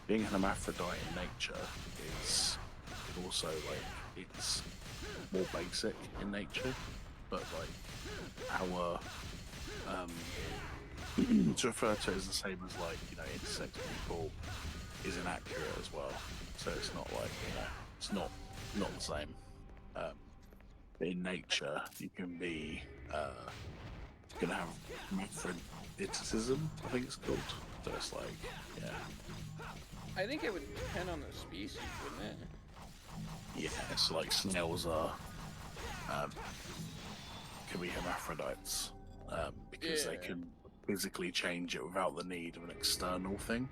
Being an hermaphrodite in nature is also like it's more basic in nature, but like our to refer to it as the same as like intersex people is inaccurate as well. So it's not like it's not the same. in nature, you can be gonna have hermaphroditism, I think it's called. So it's like, yeah. I think it would depend on the species, wouldn't it? Yeah, it's like snails are can be hermaphrodites because they can physically change it without the need of an external thing.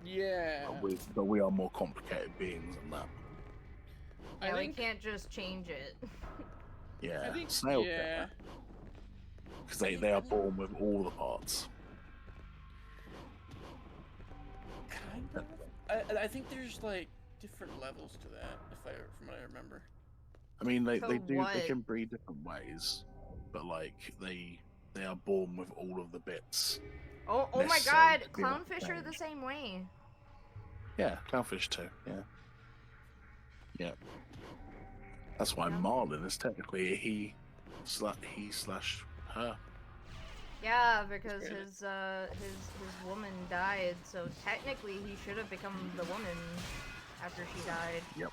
Yeah. But we are more complicated beings than that. Yeah, we can't just change it. Yeah, I think, snails yeah. because they are born with all the parts. Kind of. I think there's like different levels to that, from what I remember. I mean, they do what? they can breed different ways, but like they are born with all of the bits. Oh my necessary god, to be able to clownfish are the change. same way. Yeah, clownfish too. Yeah, yeah. That's why Yeah. Marlin is technically a he/her. Yeah, because his woman died, so technically he should have become the woman after she died. Yep.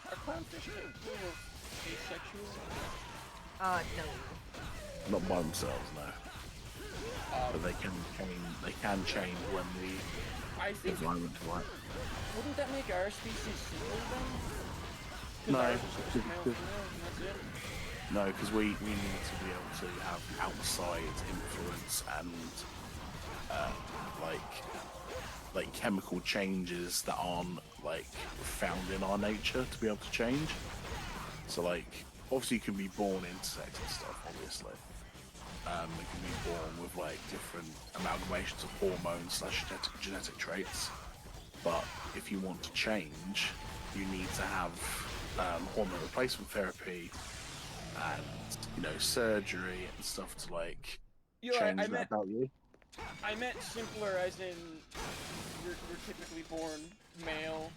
Are clownfish capable of asexual? No. Not by themselves, no. But they can change when the I think. environment is right. Wouldn't that make our species similar then? No, Ours is just male, female, and that's it. No, because we need to be able to have outside influence and like chemical changes that aren't like found in our nature to be able to change. So like obviously you can be born intersex and stuff, obviously. You can be born with like different amalgamations of hormones / genetic traits. But if you want to change, you need to have hormone replacement therapy and surgery and stuff to like change that about you. I meant simpler, as in we're typically born male,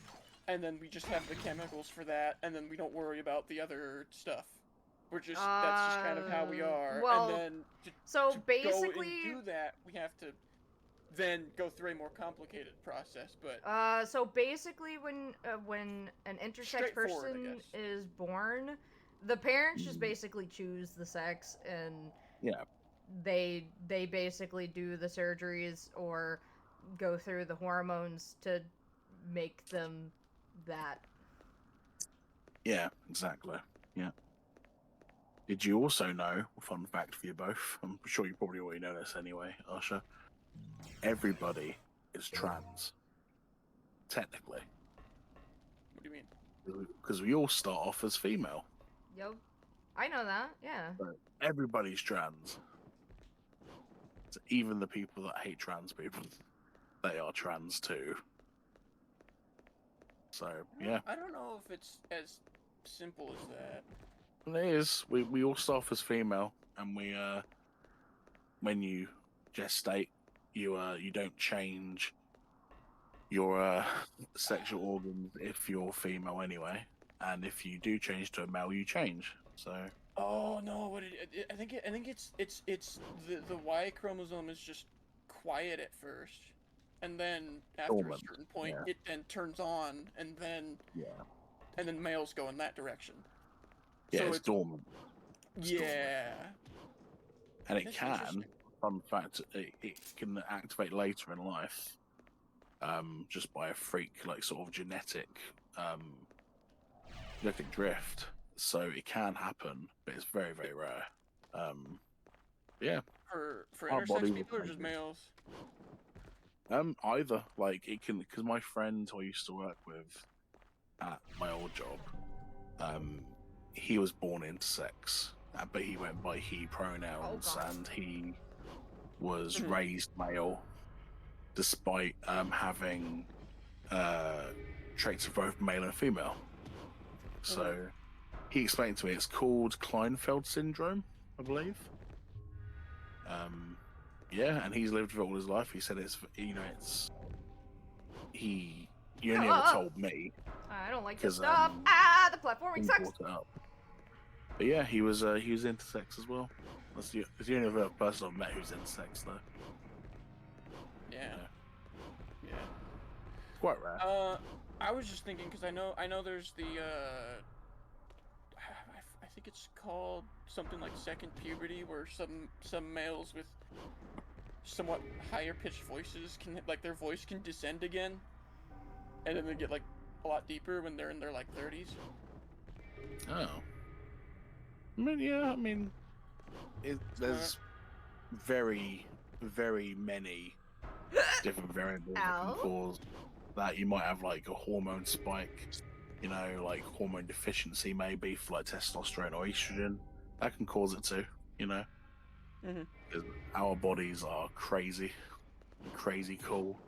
and then we just have the chemicals for that, and then we don't worry about the other stuff. We're just that's just kind of how we are. Well, and then to basically go and do that, we have to then go through a more complicated process. But so basically, when an intersex person is born, the parents just basically choose the sex, and they basically do the surgeries or go through the hormones to make them that. Yeah, exactly. Yeah. Did you also know, fun fact for you both, I'm sure you probably already know this anyway, Asha, everybody is trans. Technically. What do you mean? Because we all start off as female. Yep. I know that, yeah. But everybody's trans. So even the people that hate trans people, they are trans too. So, yeah. I don't know if it's as simple as that. It is. We all start off as female, and we when you gestate, you don't change your sexual organs if you're female anyway, and if you do change to a male, you change. So. Oh no! I think it's the Y chromosome is just quiet at first, and then after a certain point, it then turns on, and then males go in that direction. Yeah, so it's dormant. Dormant. And it can, fun fact, it can activate later in life, just by a freak, like sort of genetic drift. So it can happen, but it's very, very rare. Yeah. For intersex people or just males? Either. Like it can, because my friend who I used to work with at my old job, he was born intersex, but he went by he pronouns, and he was raised male, despite having traits of both male and female. So he explained to me it's called Klinefelter syndrome, I believe. Yeah, and he's lived with it all his life. He said it's he only ever told me. I don't like this stuff. The platforming sucks. But yeah, he was intersex as well. That's the only other person I've met who's intersex though. Yeah. Quite rare. I was just thinking because I know there's the I think it's called something like second puberty, where some males with somewhat higher pitched voices can like their voice can descend again, and then they get like a lot deeper when they're in their like 30s. Oh. I mean, yeah. I mean, there's very, very many different variables that can cause that. You might have like a hormone spike, you know, like hormone deficiency maybe for like testosterone or estrogen. That can cause it too, you know. Mm-hmm. Our bodies are crazy cool.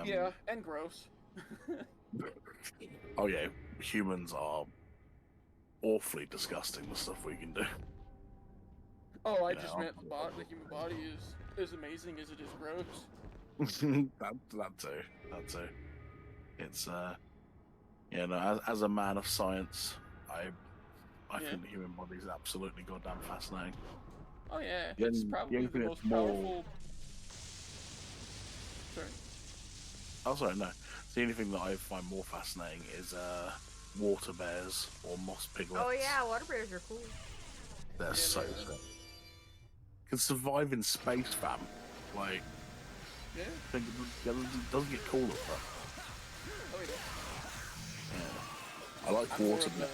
Yeah, and gross. Oh yeah, humans are awfully disgusting, the stuff we can do. Oh, I just meant the human body is as amazing as it is gross. that too. It's you know, as a man of science, I think the human body is absolutely goddamn fascinating. Oh yeah, it's probably the most powerful. Sorry. Oh sorry, no. The only thing that I find more fascinating is water bears or moss piglets. Oh yeah, water bears are cool. They're so sick. Can survive in space, fam. Like, yeah, it doesn't get cooler, bro. Oh yeah. I like water bears.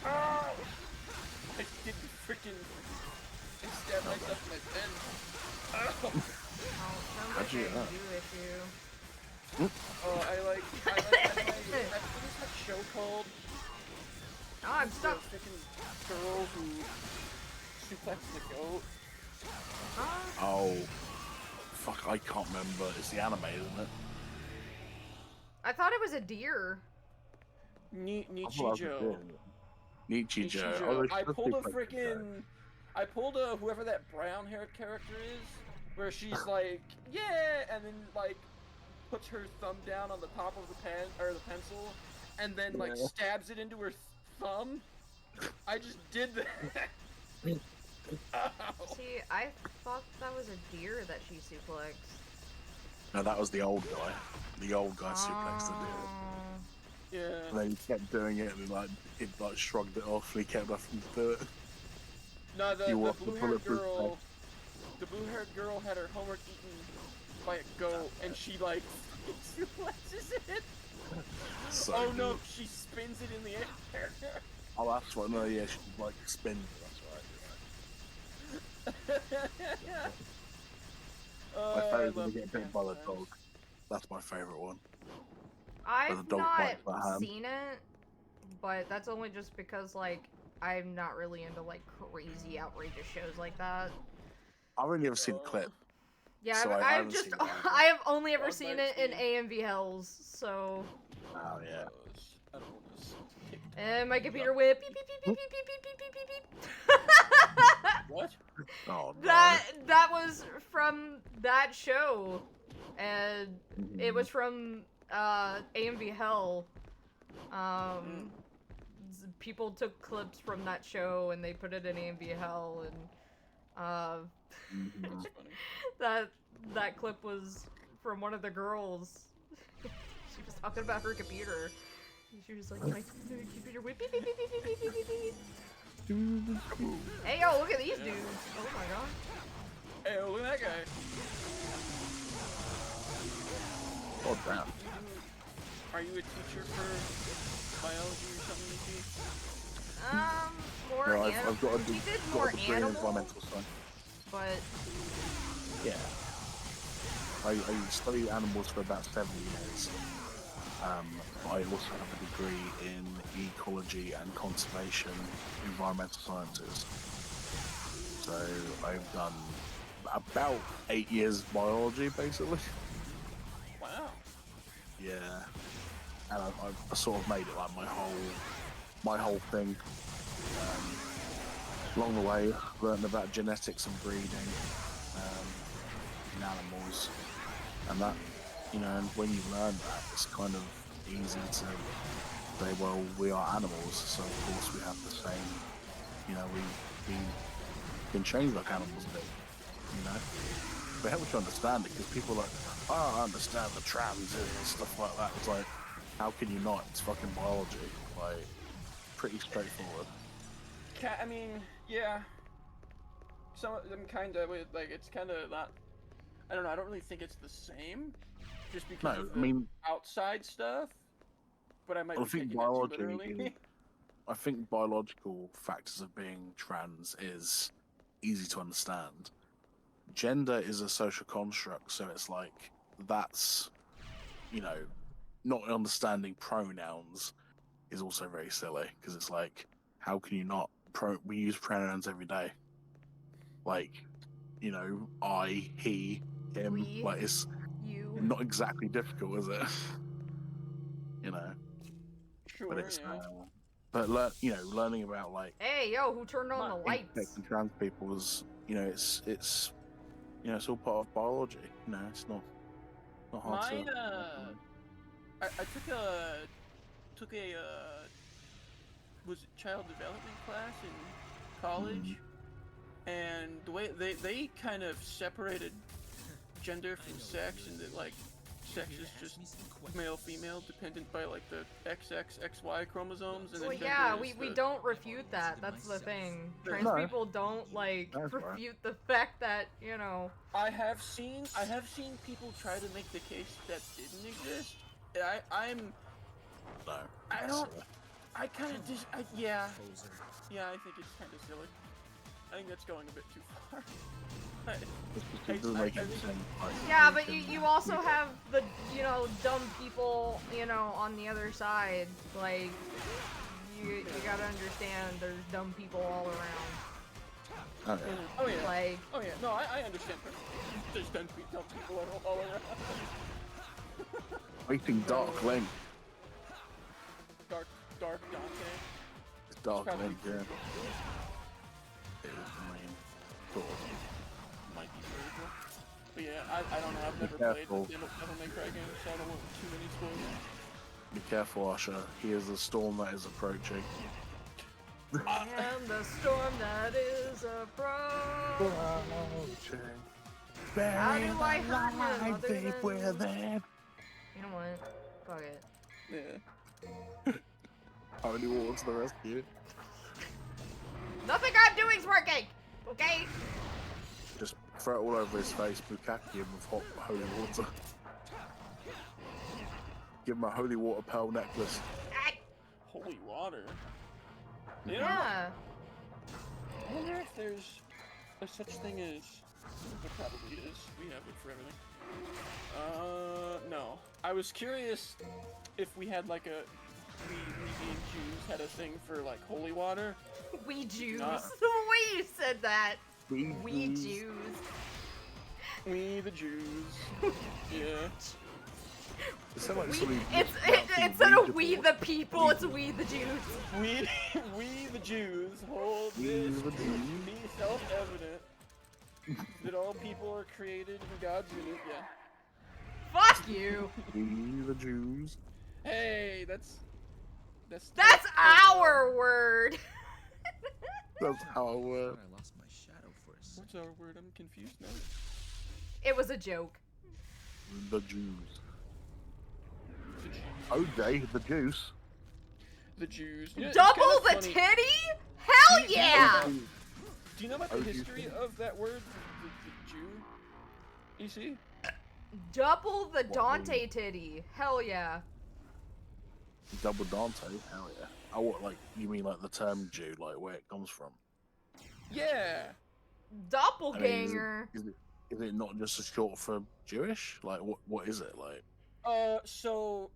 Oh! I did freaking stab myself in my pen. Oh! How'd you do with you? Oh, I like I finished that show called Oh, I'm stuck. The freaking girl who suplexed the goat. Oh, fuck! I can't remember. It's the anime, isn't it? I thought it was a deer. Nichijou. Nichijou. Oh, I pulled a whoever that brown-haired character is, where she's like, yeah, and then like puts her thumb down on the top of the pen or the pencil, and then like stabs it into her thumb. I just did that. See, I thought that was a deer that she suplexed. No, that was the old guy. The old guy suplexed the deer. Yeah. And then he kept doing it, and he shrugged it off, and he kept having to do it. No, the blue-haired girl. The blue-haired girl had her homework eaten by a goat, and she like suplexes it. So oh no, she spins it in the air. Oh, that's right. No, yeah, she like spins. That's right. My favourite is when they get bitten by the dog. That's my favourite one. I've not seen it, but that's only just because like I'm not really into like crazy outrageous shows like that. I've only ever seen a clip. Yeah, so I've just I have only ever seen it in AMV Hells, so. Oh yeah. And my computer went beep beep beep beep beep beep beep beep beep beep. What? Oh no. That was from that show, and it was from AMV Hell. People took clips from that show and they put it in AMV Hell, and that clip was from one of the girls. She was talking about her computer. She was like, my computer went beep beep beep beep beep beep beep beep. Hey yo, look at these dudes! Oh my god. Hey yo, look at that guy. Oh damn. Are you a teacher for biology or something, More no, animal. I've got a He did more animal, environmental science. but yeah. I studied animals for about 7 years. I also have a degree in ecology and conservation, environmental sciences. So I've done about 8 years of biology, basically. Wow. Yeah, and I sort of made it like my whole thing. Along the way, learned about genetics and breeding in animals, and that, you know, and when you learn that, it's kind of easy to say, well, we are animals, so of course we have the same, you know, we can change like animals do, you know. But it helps you understand it because people are like, oh, I understand the trans and stuff like that. It's like, how can you not? It's fucking biology. Like, pretty straightforward. I mean, yeah. Some of them kind of like it's kind of not. I don't know. I don't really think it's the same, just because of the outside stuff. But I might be taking it too literally. I think biological factors of being trans is easy to understand. Gender is a social construct, so it's like that's, you know, not understanding pronouns is also very silly because it's like, how can you not? We use pronouns every day. Like, you know, I, he, him. We, like it's you. not exactly difficult, is it? You know. Sure. But it's Yeah. but learning about like, Hey, yo, who turned on the lights? and trans people is, you know, it's you know, it's all part of biology. You know, it's not hard to. I took a was it child development class in college, and the way they kind of separated gender from sex, and that like sex is just male female dependent by like the XY chromosomes, and Well, then yeah, gender is we the... don't refute that. That's the thing. Trans people don't like refute the fact that, you know. I have seen people try to make the case that didn't exist. I kind of just yeah, I think it's kind of silly. I think that's going a bit too far. Yeah, but you also have the, you know, dumb people, you know, on the other side. Like, you gotta understand there's dumb people all around. Oh yeah. Like, oh yeah. No, I understand. There's dumb people all around. Waiting Dark Link. Dark Dante. It's Dark Link, yeah. Cool. Might be very cool. But yeah, I don't know. I've never played the Devil May Cry game, so I don't want too many spoilers. Be careful, Asher. He is the storm that is approaching. I am the storm that is approaching. How do I hurt him other than... You know what? Fuck it. Yeah. Holy water to the rescue. Nothing I'm doing's working! Okay? Just throw it all over his face, bukkake him with hot holy water. Give him a holy water pearl necklace. Holy water? You know, Yeah. I wonder if there's a such thing as... There probably is. We have it for everything. No. I was curious if we had like a... We being Jews had a thing for like holy water. We Jews. The way you said that. We Jews. We the Jews. Yeah. Instead of we the people, it's we the Jews. We the Jews hold this to be self-evident that all people are created in God's image. Yeah. Fuck you. We the Jews. Hey, that's our word. That's our word. I lost my shadow for a second. What's our word? I'm confused now. It was a joke. The Jews. OJ, the juice. The Jews. Yeah, Double the titty? Hell yeah! Do you know about the history of that word, the Jew? You see? Double the Dante titty. Hell yeah. Double Dante? Hell yeah. Oh, what, like, you mean like the term Jew, like where it comes from? Yeah. Doppelganger. I mean, is it not just a short for Jewish? Like, what is it, like? So...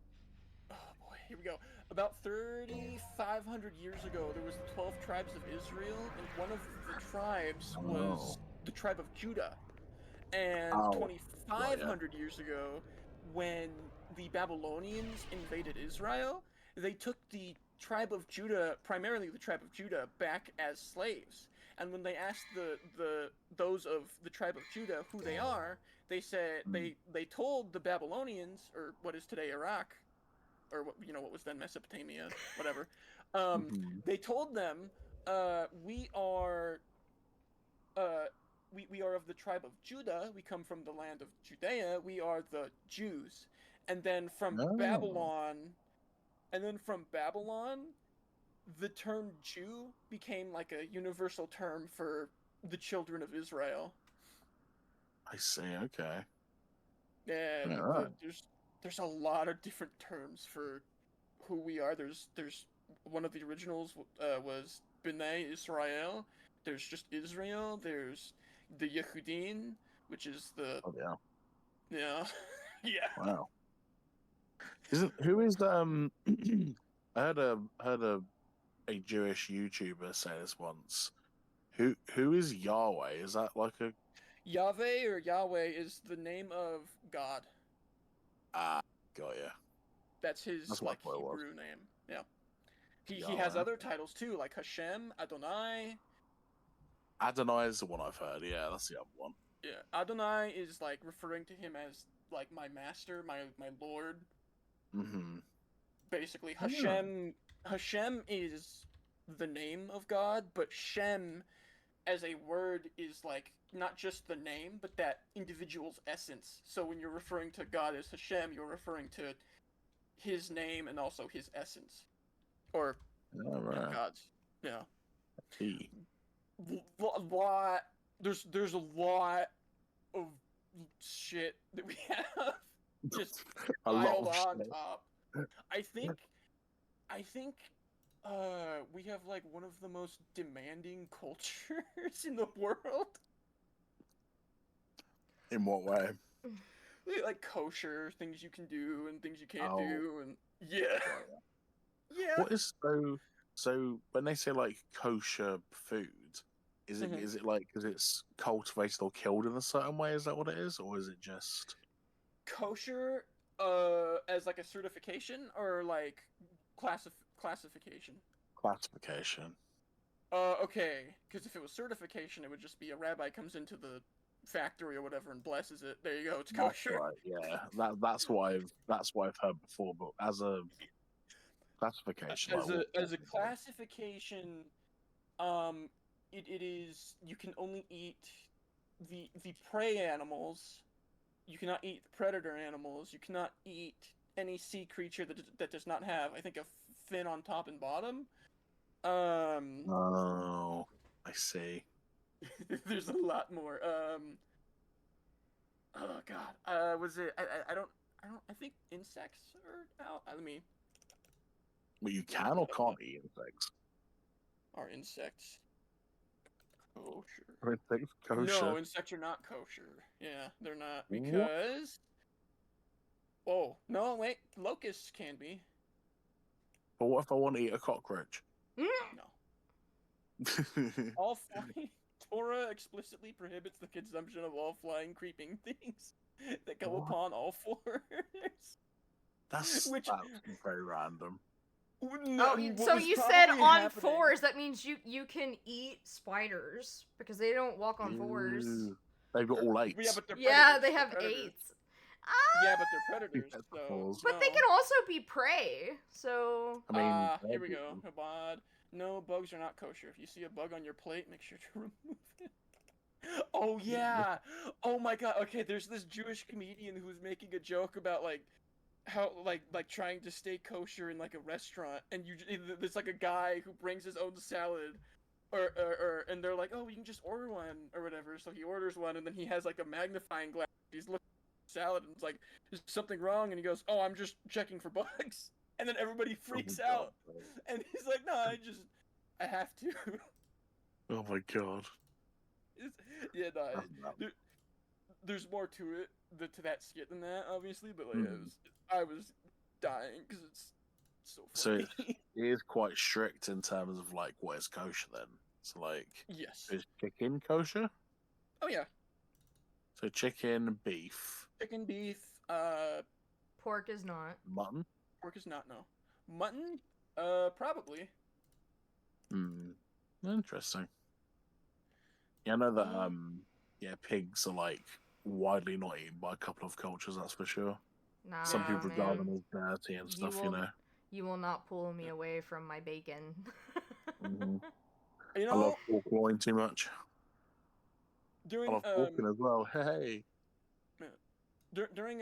Oh boy, here we go. About 3,500 years ago, there was the 12 tribes of Israel, and one of the tribes was the tribe of Judah. And 2,500 years ago, when the Babylonians invaded Israel, they took the tribe of Judah, primarily the tribe of Judah, back as slaves. And when they asked those of the tribe of Judah who they are, they said they told the Babylonians, or what is today Iraq, or what was then Mesopotamia, whatever. They told them, we are we are of the tribe of Judah. We come from the land of Judea. We are the Jews. And then from Babylon, the term Jew became like a universal term for the children of Israel. I see. Okay. And Alright. there's a lot of different terms for who we are. There's one of the originals was B'nai Israel. There's just Israel. There's the Yehudim, which is the Oh yeah. yeah yeah. Wow. Who is I heard a Jewish YouTuber say this once. Who is Yahweh? Is that like a Yahweh or Yahweh is the name of God. got ya. That's his That's like what it was. Hebrew name. Yeah. He Yahweh. has other titles too, like Hashem, Adonai. Adonai is the one I've heard. Yeah, that's the other one. Yeah, Adonai is like referring to him as like my master, my lord. Mm-hmm. Basically, Hashem is the name of God, but Shem as a word is like not just the name, but that individual's essence. So when you're referring to God as Hashem, you're referring to his name and also his essence, or God's. Yeah. He. Lot. There's a lot of shit that we have just A lot piled of on shit. top. I think we have like one of the most demanding cultures in the world. In what way? Like kosher things you can do and things you can't do, and yeah. What is so when they say like kosher food, is it like because it's cultivated or killed in a certain way? Is that what it is, or is it just kosher as like a certification or like classification? Classification. Okay, because if it was certification, it would just be a rabbi comes into the factory or whatever and blesses it. There you go, it's kosher. Right, yeah, that's what I've heard before. But as a classification, as a classification, it is you can only eat the prey animals. You cannot eat predator animals. You cannot eat any sea creature that does not have, I think, a fin on top and bottom. Oh, I see. There's a lot more. Oh God. Was it? I don't. I think insects are out. Let me. Well, you can or can't eat insects. Are insects kosher? Are insects kosher? No, insects are not kosher. Yeah, they're not because. What? Oh no! Wait, locusts can be. But what if I want to eat a cockroach? No. All flying. Torah explicitly prohibits the consumption of all flying, creeping things that go upon all fours. That's very random. So you said on fours, that means you can eat spiders because they don't walk on fours. They've got all eights. Yeah, but they're yeah, they have eights. Yeah, but they're predators. So, but they can also be prey. So I mean, here we go. Habad. No, bugs are not kosher. If you see a bug on your plate, make sure to remove it. Oh yeah. Oh my God. Okay, there's this Jewish comedian who's making a joke about like how like trying to stay kosher in like a restaurant, and there's like a guy who brings his own salad, or and they're like, oh, you can just order one or whatever. So he orders one, and then he has like a magnifying glass. He's looking at the salad, and it's like, is something wrong? And he goes, oh, I'm just checking for bugs. And then everybody freaks out, and he's like, no, I have to. Oh my God. Yeah, no, there's more to it, to that skit than that, obviously, but like, I was dying because it's so funny. So it is quite strict in terms of like what is kosher then. So like, yes, is chicken kosher? Oh yeah. So chicken, beef. Chicken, beef. Pork is not. Mutton. Pork is not, no. Mutton? Probably. Interesting. Yeah, I know that pigs are like widely not eaten by a couple of cultures, that's for sure. Nah, some people regard man. them as dirty and stuff, You will not pull me away from my bacon. You know, I love pork loin too much. during I love talking as well. Hey. during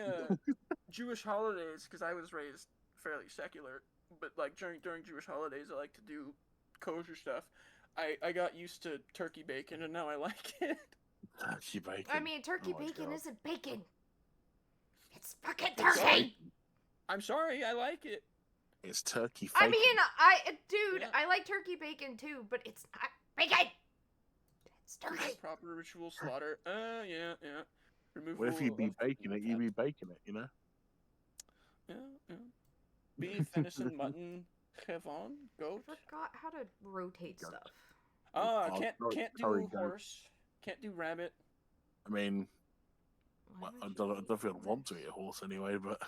Jewish holidays, because I was raised fairly secular, but like during Jewish holidays, I like to do kosher stuff. I got used to turkey bacon, and now I like it. Turkey bacon. I mean, turkey Oh my bacon God. isn't bacon. It's fucking It's turkey. I'm sorry, I like it. It's turkey I bacon. mean, dude, Yeah. I like turkey bacon too, but it's not bacon. It's turkey. Proper ritual slaughter. Yeah. Removal. What if you be of baking it? You fat. be baking it, you know? Yeah. Beef, venison, mutton, chevon, goat. I forgot how to rotate Goat. stuff. Ah, Curry can't goat. do horse. Can't do rabbit. I mean, Why I would don't you think I'd do want to that? eat a horse anyway, but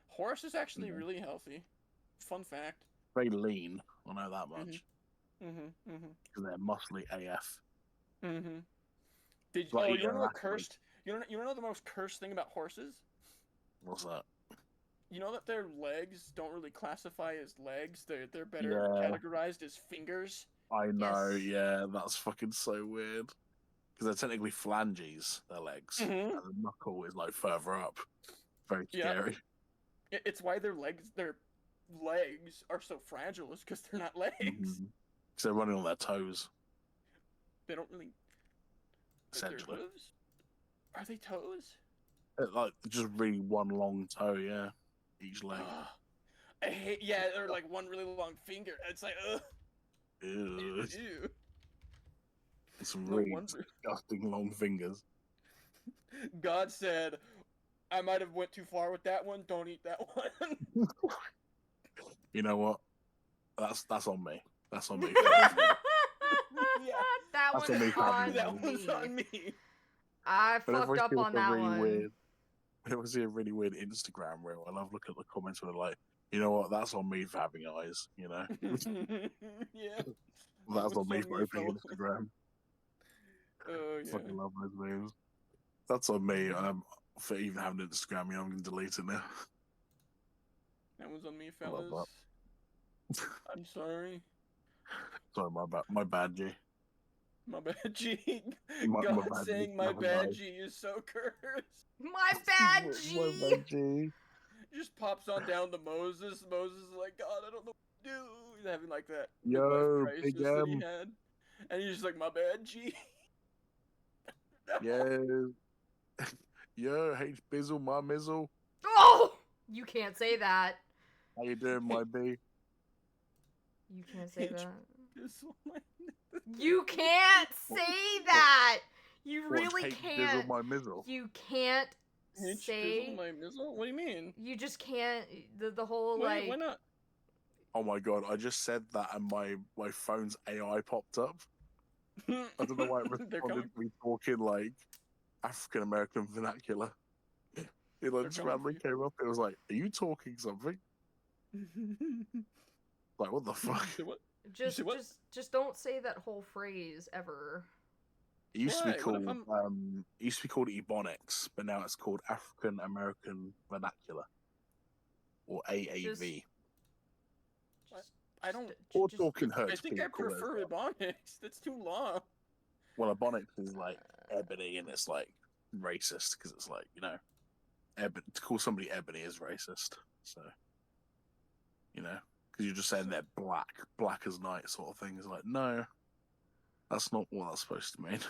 Horse is actually Yeah. really healthy. Fun fact. very lean. I know that much. Mm-hmm. Because they're muscly AF. Did Like you eating don't know an what apple. cursed? You don't know the most cursed thing about horses? What's that? You know that their legs don't really classify as legs. They're better Yeah. categorized as fingers. I know, Yes. yeah, that's fucking so weird. Because they're technically phalanges, their legs. Mhm. And the knuckle is like further up. Very Yeah. scary. It's why their legs are so fragile. Is because they're not legs. Because they're running on their toes, They don't really. Like their essentially. hooves? Are they toes? Like, just really one long toe, yeah. Each leg. I hate. Yeah, or like one really long finger. It's like, ugh. Ew. Ew. Some No really wonder. disgusting long fingers. God said, I might have went too far with that one. Don't eat that one. You know what? That's on me. That's on me. Yeah. That That's one's on me, on That me. one's on me. I But if fucked I up see on like a that really one. weird, if I see a really weird Instagram reel, I love looking at the comments where they're like, you know what? That's on me for having eyes. You know, Yeah. that's on me One's for opening fella. Instagram. Oh yeah. Fucking love those memes. That's on me. For even having Instagram, you know, I'm gonna delete it now. That was on me, I love fellas. I'm sorry. Sorry, my bad, G. My bad, G. My God bad, G. saying my Have a bad, nice- G is so cursed. My bad, My G. bad, G. Just pops on down to Moses. Moses is like, God, I don't know what to do. He's having like that Yo, midlife crisis Big that he M. had. And he's just like, my bad, G. Yo. Yo, H Bizzle, my mizzle. Oh, you can't say that. How you doing, my B? You can't say H- that. This one. You can't say that. You What, really H can't. Bizzle, my mizzle? You can't H say. Bizzle, my mizzle? What do you mean? You just can't. The whole Why like. not? Oh my god, I just said that and my phone's AI popped up. I don't know why it They're responded coming. to me talking like African American vernacular. It like, just coming randomly for came up. It was like, "Are you talking something?" Like, what the fuck? Say what? Just, say what? just don't say that whole phrase ever. It used to be Why? What if called it used to be called Ebonics, but now it's called African American Vernacular or AAV. I don't. Or Just, talking I hurts. think I people call it as prefer well. Ebonics. That's too long. Well, Ebonics is like ebony, and it's like racist because it's like, you know, to call somebody ebony is racist. So, you know, because you're just saying they're black as night sort of thing. It's like, no, that's not what that's supposed to mean.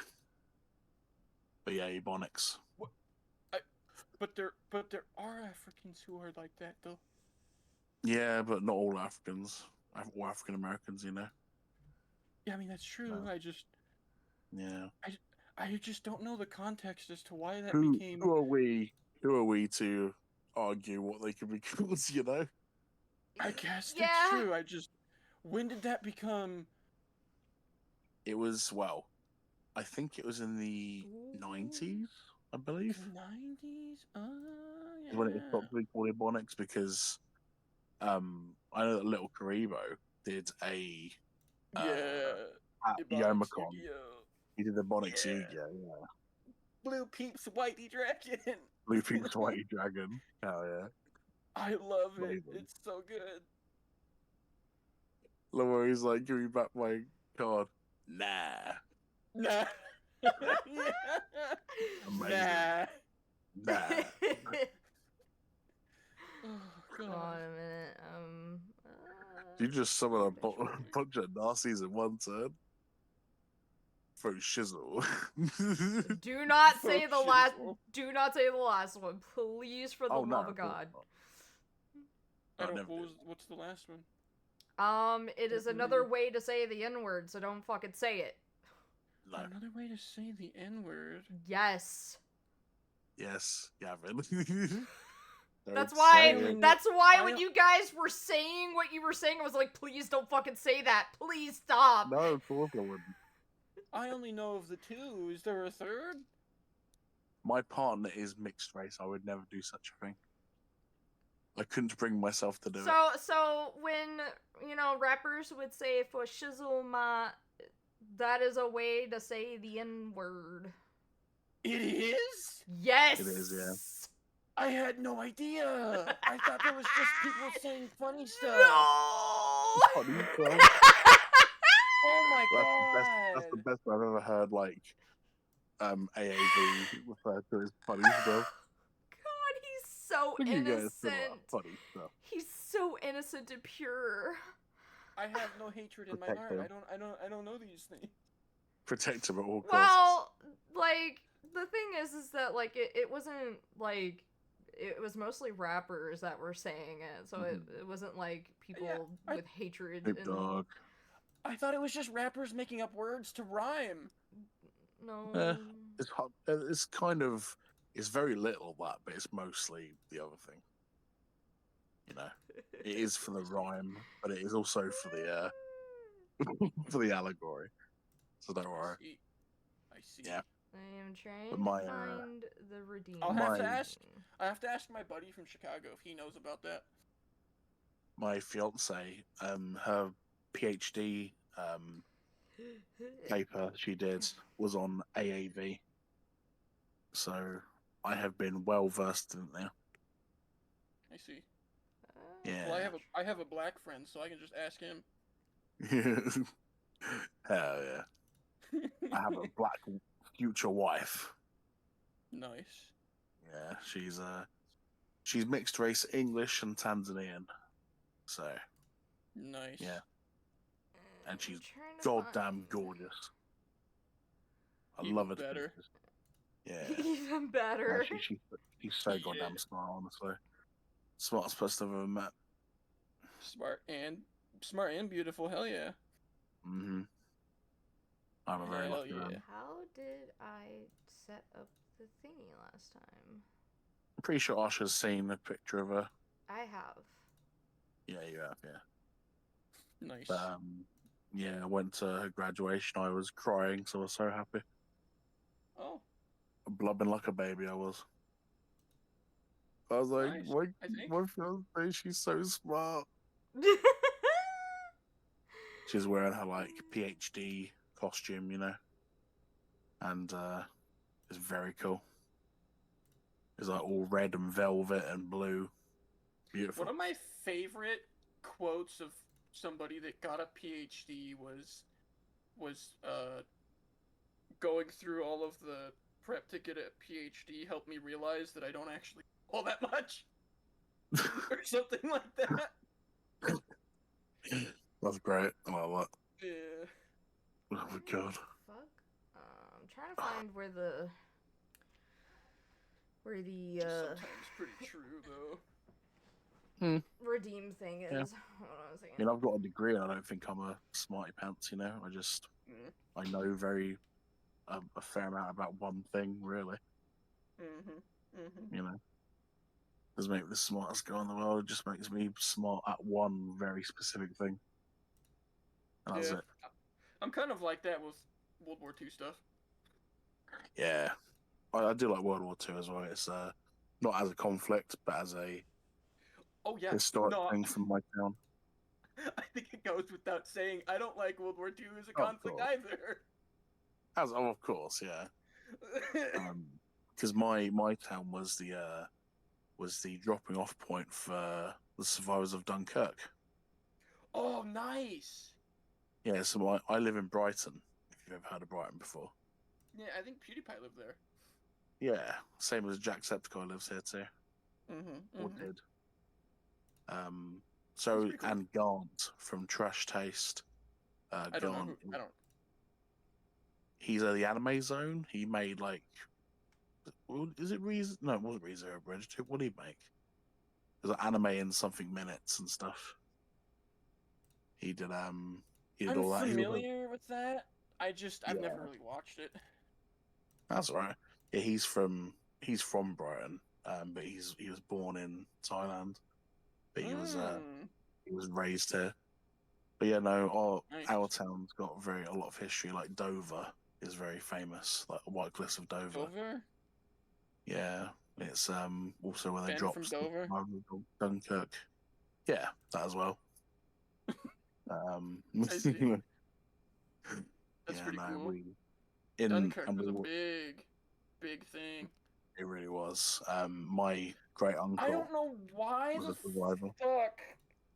But yeah, Ebonics. But there are Africans who are like that though. Yeah, but not all Africans. All African Americans, you know. Yeah, I mean that's true. No. I just don't know the context as to why that Who became. are we? Who are we to argue what they could be called? You know. I guess Yeah. that's true. When did that become? It was, well, I think it was in the 90s, I believe. 90s. Yeah. When it stopped being called Ebonics because I know that Little Karibo did a Yeah. at Ebonics Yomicon. Yu-Gi-Oh! He did the Ebonics Yeah. Yu-Gi-Oh! Yeah. Blue Peeps Whitey Dragon. Blue Pink's Whitey Dragon. Hell yeah. I love it. Amazing. It's so good. Lord, he's like, give me back my card. Nah. Nah. Amazing. Nah. Nah. Oh Hold god. on a minute. You just summon a bunch of Nazis in one turn. For shizzle. Do not say the Oh, last. shizzle. Do not say the last one, please, for the Oh, no, love of of course God. not. I I don't. never did. What's the last one? It is another way to say the N-word, so don't fucking say it. No. Another way to say the N-word. Yes. Yes, Gavin. That's Don't why. say it. That's why I- when you guys were saying what you were saying, I was like, please don't fucking say that. Please stop. No, of course I wouldn't. I only know of the two. Is there a third? My partner is mixed race. I would never do such a thing. I couldn't bring myself to do it. So when rappers would say for shizzle ma, that is a way to say the N-word. It is? Yes. It is, yeah. I had no idea. I thought that was just people saying funny stuff. No. Funny stuff. Oh my god. That's the best I've ever heard. Like, AAV referred to as funny stuff. God, he's so Look at you guys talking innocent. about funny stuff. He's so innocent and pure. I have no hatred in my Protect heart. him. I don't know these things. Protect him at all costs. Well, like the thing is that like it wasn't like it was mostly rappers that were saying it, so it wasn't like people Yeah, with hatred. Snoop and Dogg. I thought it was just rappers making up words to rhyme. no. It's kind of, it's very little that, but it's mostly the other thing. You know, it is for the rhyme, but it is also for the for the allegory. So don't worry. I see. Yeah. I am trying But my, to find the redeem. I'll have to My- ask. I have to ask my buddy from Chicago if he knows about that. My fiance, her PhD paper she did was on AAV, so I have been well versed in there. I see. Yeah. Well, I have a black friend, so I can just ask him. Hell yeah! I have a black future wife. Nice. Yeah, she's mixed race, English and Tanzanian. So Nice. yeah, and she's I'm trying to goddamn find- gorgeous. I Even love her. to better. pieces. Yeah, Even better. she's so Yeah. goddamn smart. Honestly, smartest person I've ever met. Smart and beautiful. Hell yeah. Mm-hmm. I'm a very Hell lucky yeah. man. How did I set up the thingy last time? I'm pretty sure Asha's seen a picture of her. I have. Yeah, you have. Yeah. Nice. But, yeah, I went to her graduation. I was crying, so I was so happy. Oh, Blubbing like a baby, I was. I was like, Nice, I think. my fiance, she's so smart. She's wearing her, like, PhD costume, you know? And, it's very cool. It's, like, all red and velvet and blue. Beautiful. One of my favorite quotes of somebody that got a PhD was going through all of the prep to get a PhD helped me realize that I don't actually know all that much. Or something like that. That's great. I love that. Yeah. Oh my god. Fuck. I'm trying to find where the Sometimes pretty true though. redeem thing is. Yeah. Hold on a I second. mean, I've got a degree and I don't think I'm a smarty pants, you know? I know a fair amount about one thing, really. You know? Doesn't make me the smartest guy in the world, it just makes me smart at one very specific thing. And that's Yeah. it. I'm kind of like that with World War II stuff. Yeah. I do like World War II as well. It's not as a conflict, but as a Oh yeah. historic No, thing from my town. I think it goes without saying I don't like World War II as a Oh, conflict cool. either. Of course, yeah. Because my town was the dropping off point for the survivors of Dunkirk. Oh, nice. Yeah, so I live in Brighton. If you've ever heard of Brighton before, Yeah, I think PewDiePie lived there. Yeah, same as Jacksepticeye lives here too. Or did. So That's pretty cool. and Gaunt from Trash Taste. I don't know who. I don't. He's at the Anime Zone. He made like, is it Reason? No, it wasn't ReZero Bridge. What did he make? It was like anime in something minutes and stuff. He did I'm all that. familiar with that. I've Yeah. never really watched it. That's all right. Yeah, he's from Brighton, but he was born in Thailand, but he was raised here. But yeah, no, our town's got a lot of history. Like Dover is very famous, like the White Cliffs of Dover. Dover? Yeah, it's also where they Ben dropped from Dover? Dunkirk. Yeah, that as well. I see. That's yeah, pretty no, cool. we Dunkirk was a big thing. It really was. My great uncle. I don't know why was the a survivor. fuck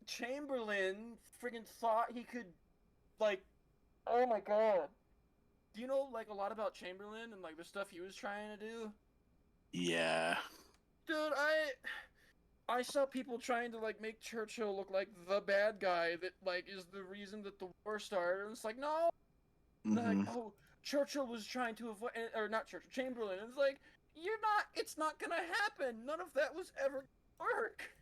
Chamberlain friggin' thought he could, like, oh my god. Do you know, like, a lot about Chamberlain and, like, the stuff he was trying to do? Yeah. Dude, I saw people trying to, like, make Churchill look like the bad guy that, like, is the reason that the war started. And it's like, no! Like, oh, Churchill was trying to avoid, or not Churchill, Chamberlain. And it's like, it's not gonna happen. None of that was ever gonna work.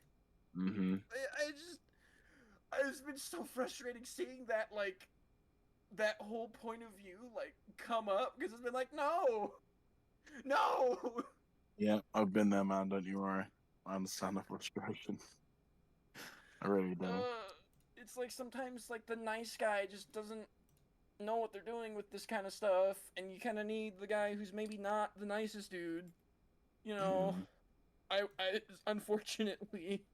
It's been so frustrating seeing that, like, that whole point of view, like, come up, because it's been like, no! Yeah, I've been there, man, don't you worry. I understand the frustration. I really do. It's like sometimes, like, the nice guy just doesn't know what they're doing with this kind of stuff, and you kind of need the guy who's maybe not the nicest dude. You know, I unfortunately.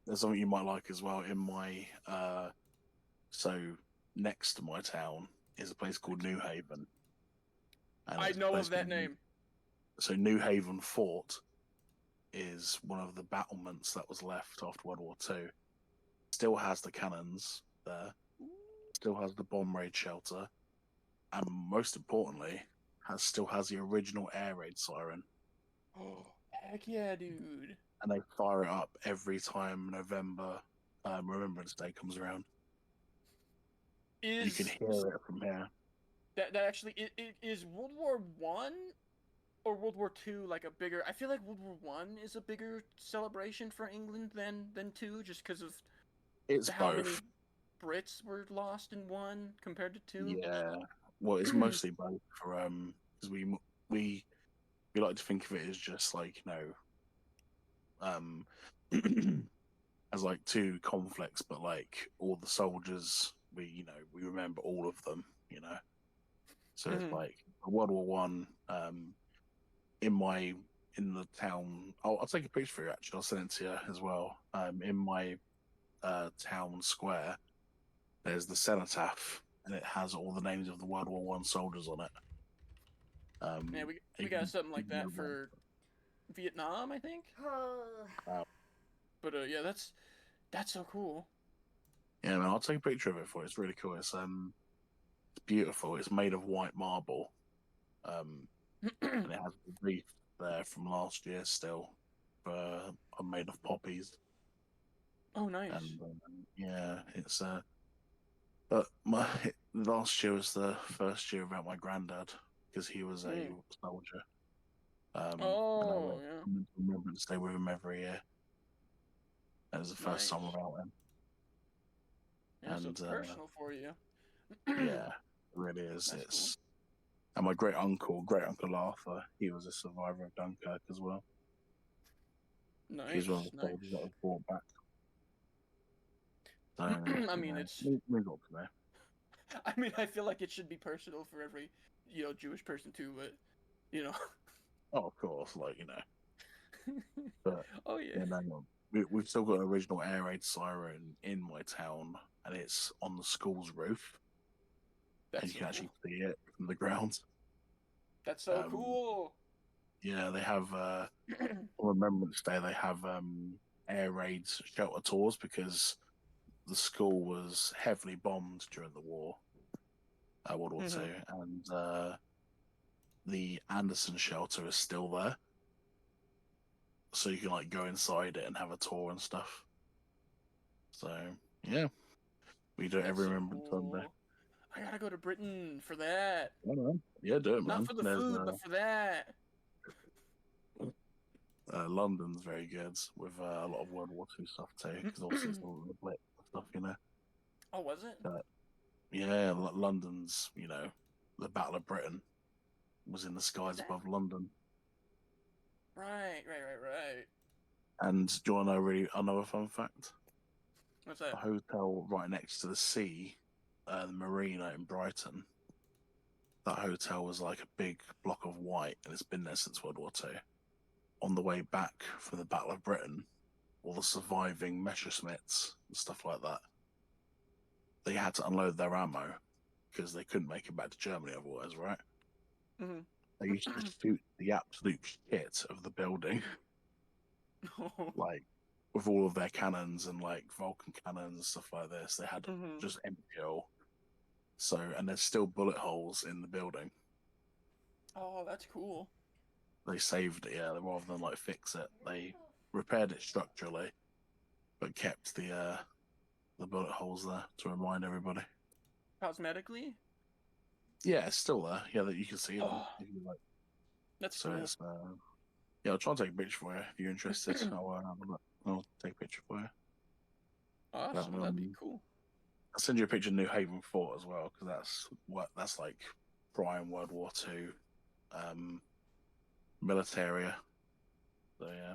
There's something you might like as well in my, so next to my town is a place called New Haven. I know of that name. So New Haven Fort is one of the battlements that was left after World War II. Still has the cannons there. Still has the bomb raid shelter. And most importantly, still has the original air raid siren. Oh, heck yeah, dude. And they fire it up every time Remembrance Day comes around. You can hear it from here. That actually, it is World War I or World War II like a bigger... I feel like World War I is a bigger celebration for England than II, just because of how many Brits were lost in one compared to II. Yeah, well, it's mostly both for because we like to think of it as just like as like two conflicts, but like all the soldiers we remember all of them, so it's like World War One. In the town, I'll take a picture for you. Actually, I'll send it to you as well. In my town square, there's the cenotaph, and it has all the names of the World War One soldiers on it. Yeah, we got something like that for Vietnam, I think. But yeah, that's so cool. Yeah, man, I'll take a picture of it for you. It's really cool. It's beautiful. It's made of white marble. And it has the wreath there from last year still, made of poppies. Oh, nice. And yeah, it's but last year was the first year without my granddad because he was a soldier. Yeah. Remember to stay with him every year. That was the first time without him. Yeah, and so it's personal for you. Yeah, it really is. It's cool. And my great uncle Arthur, he was a survivor of Dunkirk as well. Nice. He's one of the soldiers that was brought back. So, I mean, it's. We got to there. I mean, I feel like it should be personal for every, Jewish person too, but, Oh, of course, like But oh yeah. We've still got an original air raid siren in my town, and it's on the school's roof. And you can actually see it from the ground. That's so cool. Yeah, they have on Remembrance Day. They have air raids, shelter tours because the school was heavily bombed during the war, World War II, and the Anderson shelter is still there, so you can like go inside it and have a tour and stuff. So yeah, we do it That's every so Remembrance Sunday. cool. I gotta go to Britain for that. Yeah, man. Yeah, do it, man. Not for the There's, food, but for that. London's very good with a lot of World War II stuff too, because obviously it's all the Blitz stuff, you know. Oh, was it? Yeah, London's, you know, the Battle of Britain was in the skies above London. Right. And do you want to know really another fun fact? What's The that? hotel right next to the sea, the marina in Brighton. That hotel was like a big block of white, and it's been there since World War II. On the way back from the Battle of Britain, all the surviving Messerschmitts and stuff like that, they had to unload their ammo because they couldn't make it back to Germany otherwise, right? Mm-hmm. They used to shoot the absolute shit of the building, like with all of their cannons and like Vulcan cannons and stuff like this. They had just empty all. So, and there's still bullet holes in the building. Oh, that's cool. They saved it, yeah, rather than like fix it. They repaired it structurally, but kept the bullet holes there to remind everybody. Cosmetically? Yeah, it's still there. Yeah, that you can see them. Oh, If you like. that's So cool. it's, yeah, I'll try and take a picture for you if you're interested. I'll take a picture for you. Awesome, that'd be cool. I'll send you a picture of New Haven Fort as well, because that's like prime World War II military. So yeah,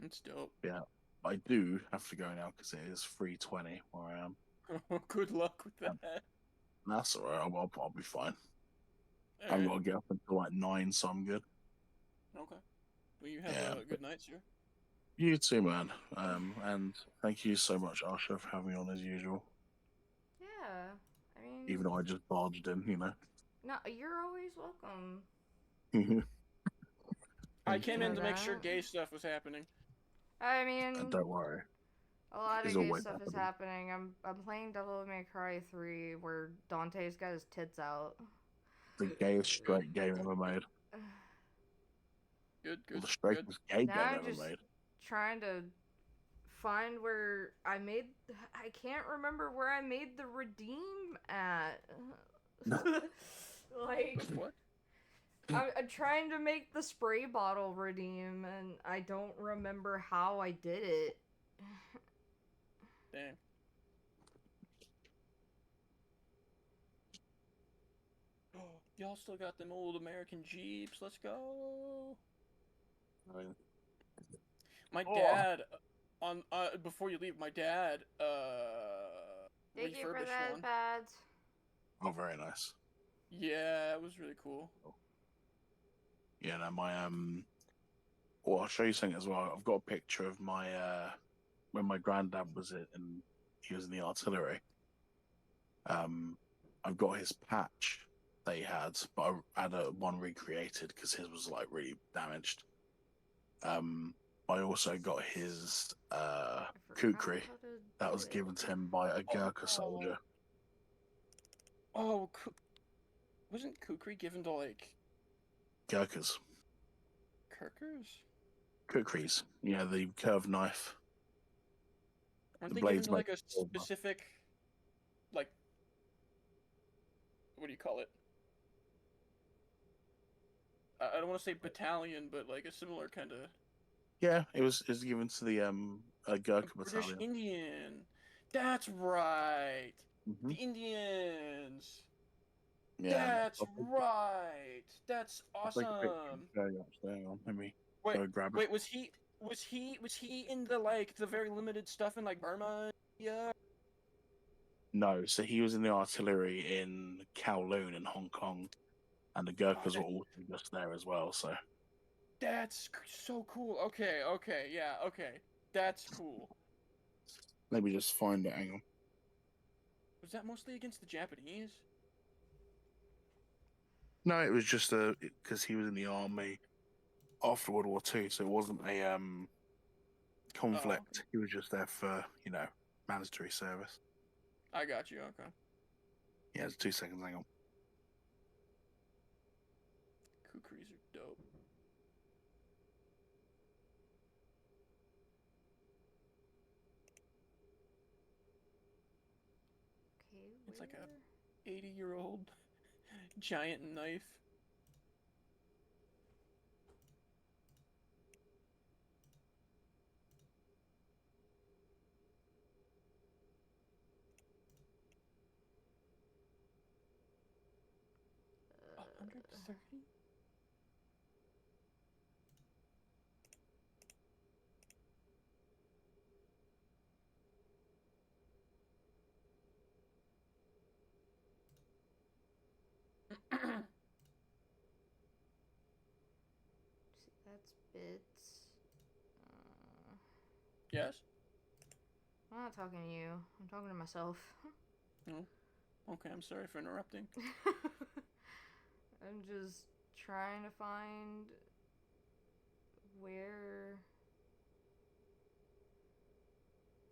It's dope. Yeah, I do have to go now because it is 3:20 where I am. Good luck with that. That's all right. I'll be fine. All I've right. got to get up until like 9, so I'm good. Okay. Well, you have a good night, sir. You too, man. And thank you so much, Arsha, for having me on as usual. Yeah, I mean... Even though I just barged in, you know. No, you're always welcome. I came in to make sure gay stuff was happening. I mean... don't worry. A lot It's of gay always stuff is happening. happening. I'm playing Devil May Cry 3 where Dante's got his tits out. The gayest straight game ever made. Good. Well, the straightest gay Now game I'm ever just made. trying to find where I can't remember where I made the redeem at. Like, what? I'm trying to make the spray bottle redeem, and I don't remember how I did it. Dang. Y'all still got them old American Jeeps. Let's go. My dad, before you leave, my dad, Thank you for refurbished that, one. Pads. Oh, very nice. Yeah, it was really cool. Yeah, no, well, I'll show you something as well. I've got a picture of my, when my granddad was he was in the artillery. I've got his patch that he had, but I had one recreated because his was like really damaged. I also got his kukri that was given to him by a Gurkha soldier. Oh, wasn't kukri given to like Gurkhas? Kirkers? Kukris, yeah, the curved knife. Aren't The they given blades to like make a specific, like, what do you call it? I don't want to say battalion, but like a similar kind of. Yeah, it was given to the Gurkha British battalion. Indian. That's right. The Indians. Yeah, That's right. That's awesome. Let me go grab it. Wait, was he in the very limited stuff in like Burma? Yeah. No, so he was in the artillery in Kowloon in Hong Kong, and the Gurkhas were also just there as well. So that's so cool. Okay, yeah, okay, that's cool. Let me just find it. Hang on. Was that mostly against the Japanese? No, it was just because he was in the army after World War II, so it wasn't a conflict. Oh, okay. He was just there for mandatory service. I got you. Okay. Yeah, it's 2 seconds. Hang on. It's like a 80-year-old giant knife. $130? That's bits. Yes? I'm not talking to you. I'm talking to myself. No. Okay, I'm sorry for interrupting. I'm just trying to find where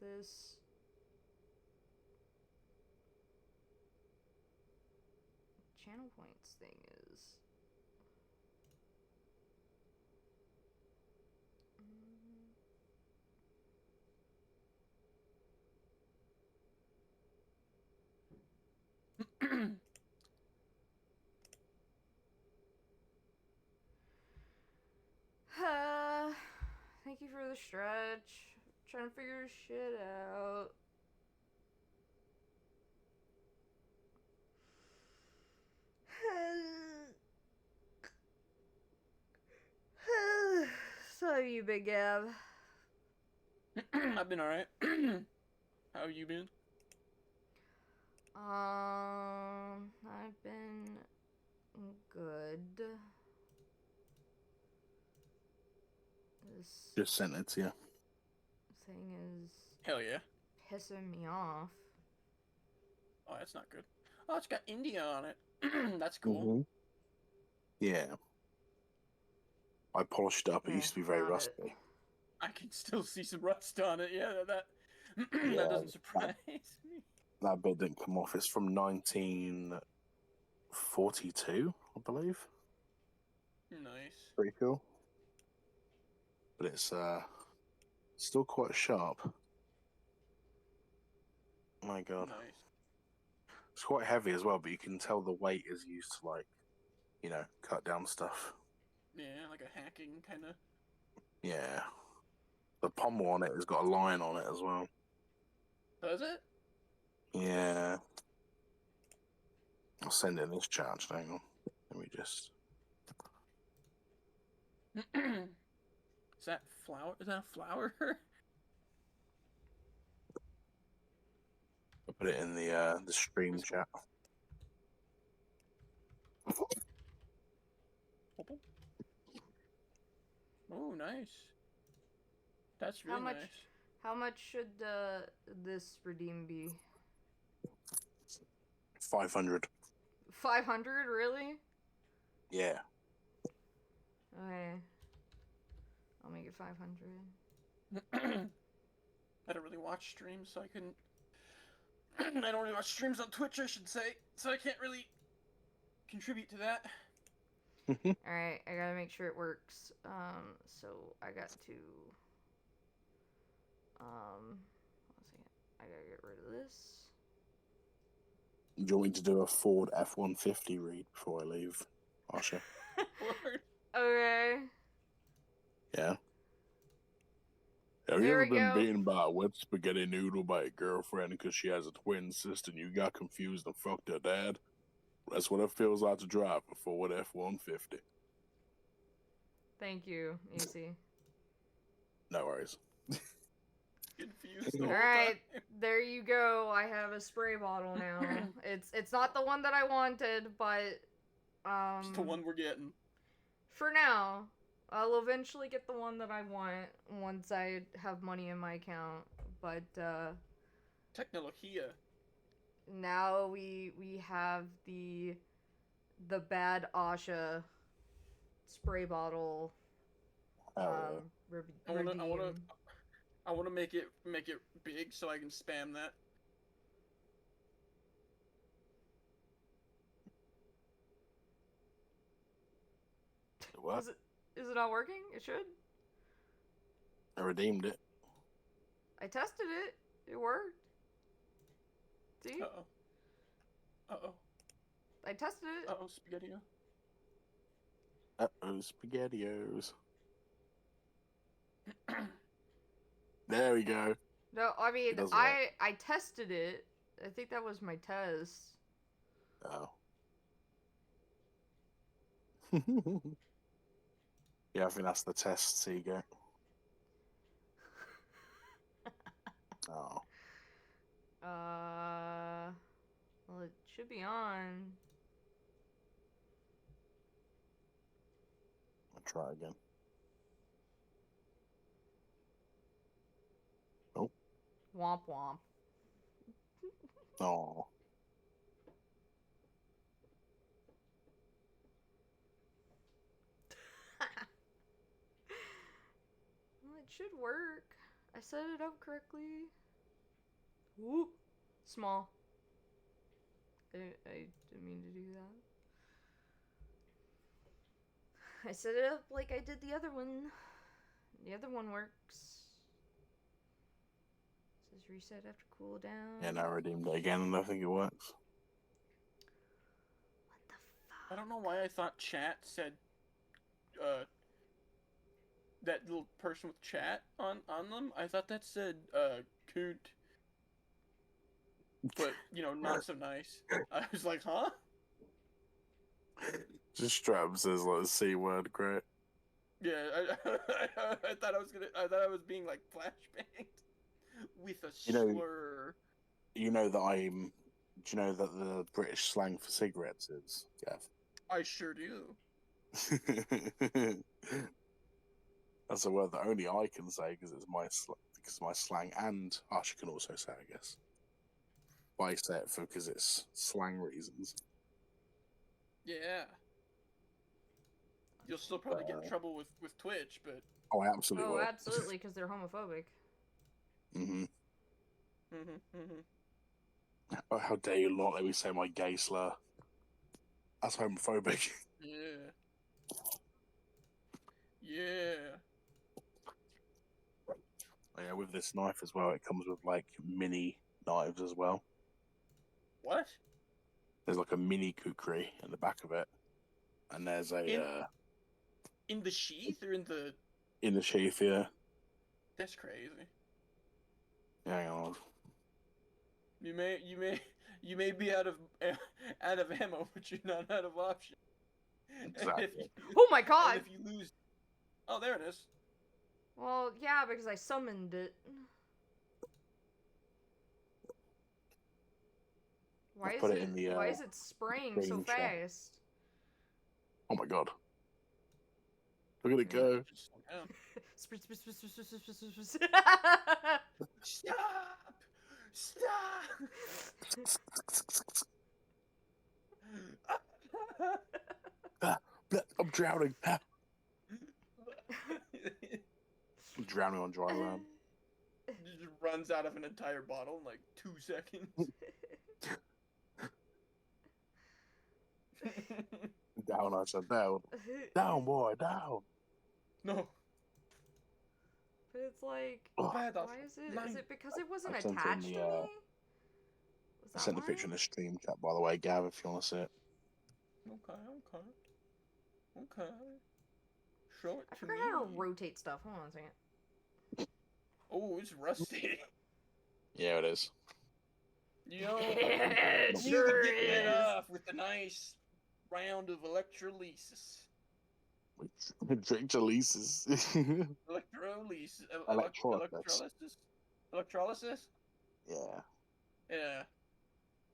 this channel points thing is. Thank you for the stretch. Trying to figure shit out. So you, Big Gab. I've been alright. How have you been? I've been good. This Just sent it to you. thing is Hell yeah. pissing me off. Oh, that's not good. Oh, it's got India on it. That's cool. Mm-hmm. Yeah. I polished it up. It used to be very got it. rusty. I can still see some rust on it. Yeah, that Yeah, that doesn't surprise me. That bit didn't come off. It's from 1942, I believe. Nice. Pretty cool. But it's still quite sharp. My God. Nice. It's quite heavy as well, but you can tell the weight is used to, like, you know, cut down stuff. Yeah, like a hacking kind of. Yeah. The pommel on it has got a line on it as well. Does it? Yeah. I'll send it in this chat. Hang on. Let me just. Is that flour? Is that a flower? I'll put it in the stream chat. Oh, nice. That's really nice. How much should this redeem be? 500. 500, really? Yeah. Okay. I'll make it 500. I don't really watch streams, so I couldn't. I don't really watch streams on Twitch, I should say, so I can't really contribute to that. Alright, I gotta make sure it works. So I got to. One second. I gotta get rid of this. Do you want me to do a Ford F-150 read before I leave, Asha? Okay. Yeah. Have you ever been beaten by a wet spaghetti noodle by a girlfriend because she has a twin sister and you got confused and fucked her dad? That's what it feels like to drive a Ford F-150. Thank you, Easy. No worries. Confused. Alright, there you go. I have a spray bottle now. It's not the one that I wanted, but it's the one we're getting. For now. I'll eventually get the one that I want once I have money in my account. But Technologia. Now we have the bad Asha spray bottle. I wanna make it big so I can spam that. What? Is it not working? It should. I redeemed it. I tested it. It worked. See? Uh-oh. Uh-oh. I tested it. Uh-oh, Spaghetti-O. Uh-oh, SpaghettiOs. There we go. No, I mean, does work. I tested it. I think that was my test. Oh. Yeah, I think that's the test, so you go. Oh. Well, it should be on. I'll try again. Oh. Womp womp. Oh. Well, it should work. I set it up correctly. Whoop. Small. I didn't mean to do that. I set it up like I did the other one. The other one works. It says reset after cooldown. Yeah, now I redeemed it again, and I think it works. What the fuck? I don't know why I thought chat said, that little person with chat on them. I thought that said, coot. But, you know, not so nice. I was like, huh? Just straight up says like the C word, great. Yeah, I thought I was being like flashbanged with a slur. You know that do you know that the British slang for cigarettes is, Gav? I sure do. That's a word that only I can say because it's my slang, and Archer can also say, I guess. But I say it because it's slang reasons. Yeah. You'll still probably get in trouble with Twitch, but... Oh, I absolutely will. Oh, absolutely, because they're homophobic. Mm-hmm. Mm-hmm, mm-hmm. Oh, how dare you not let me say my gay slur? That's homophobic. Yeah. Yeah. Yeah, with this knife as well, it comes with like mini knives as well. What? There's like a mini kukri in the back of it, and there's a in the sheath or in the sheath. Yeah. That's crazy. Hang on. You may be out of ammo, but you're not out of options. Exactly. Oh my god! And if you lose, oh, there it is. Well, yeah, because I summoned it. Why is it spraying so fast? Oh my god. Look at it go. Stop! I'm drowning. I'm drowning on dry land. Just runs out of an entire bottle in like 2 seconds. Down, I said down. Down, boy, down. No. But it's like, Oh. why is it? Is it because it wasn't attached to me? I sent the picture in the stream chat, by the way, Gav, if you want to see it. Okay. Show it to me. I forgot how to rotate stuff. Hold on a second. Oh, it's rusty. Yeah, it is. Yo, it you sure get is. that off with a nice round of electrolysis. Electrolysis. Electrolysis? Yeah. Yeah.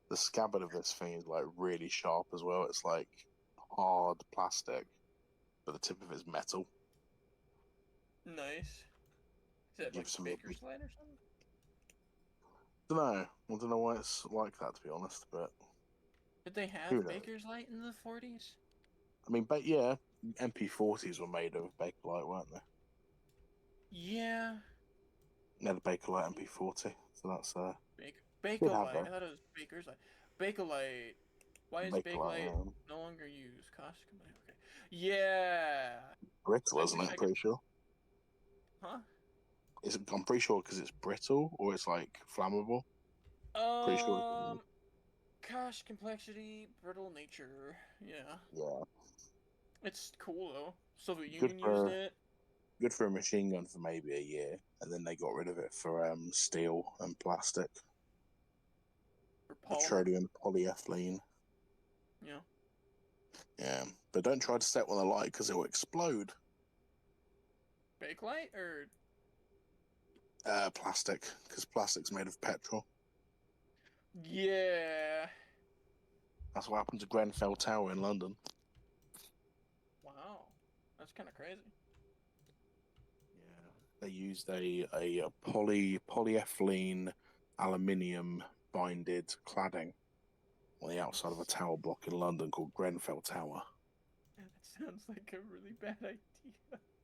The scabbard of this thing is like really sharp as well. It's like hard plastic, but the tip of it is metal. Nice. Is that like Baker's Light or something? I don't know why it's like that, to be honest, but... Did they have Baker's Light in the 40s? I mean, yeah, MP40s were made of Bakelite, weren't they? Yeah. Yeah, the Bakelite MP40, so that's... Bakelite, I thought it was Baker's Light. Bakelite. Why is Bakelite no longer used? Cost company, okay. Yeah! Brittle, isn't it? I'm pretty sure. Huh? I'm pretty sure because it's brittle, or it's like flammable. Pretty sure. Gosh, complexity, brittle nature. Yeah. Yeah. It's cool though. Soviet Good Union for- used it. Good for a machine gun for maybe a year, and then they got rid of it for steel and plastic, For polymer. petroleum polyethylene. Yeah. Yeah, but don't try to set one alight because it will explode. Bakelite or Plastic, because plastic's made of petrol. yeah. That's what happened to Grenfell Tower in London. Wow, that's kind of crazy. Yeah, they used a polyethylene aluminium binded cladding on the outside of a tower block in London called Grenfell Tower. That sounds like a really bad idea.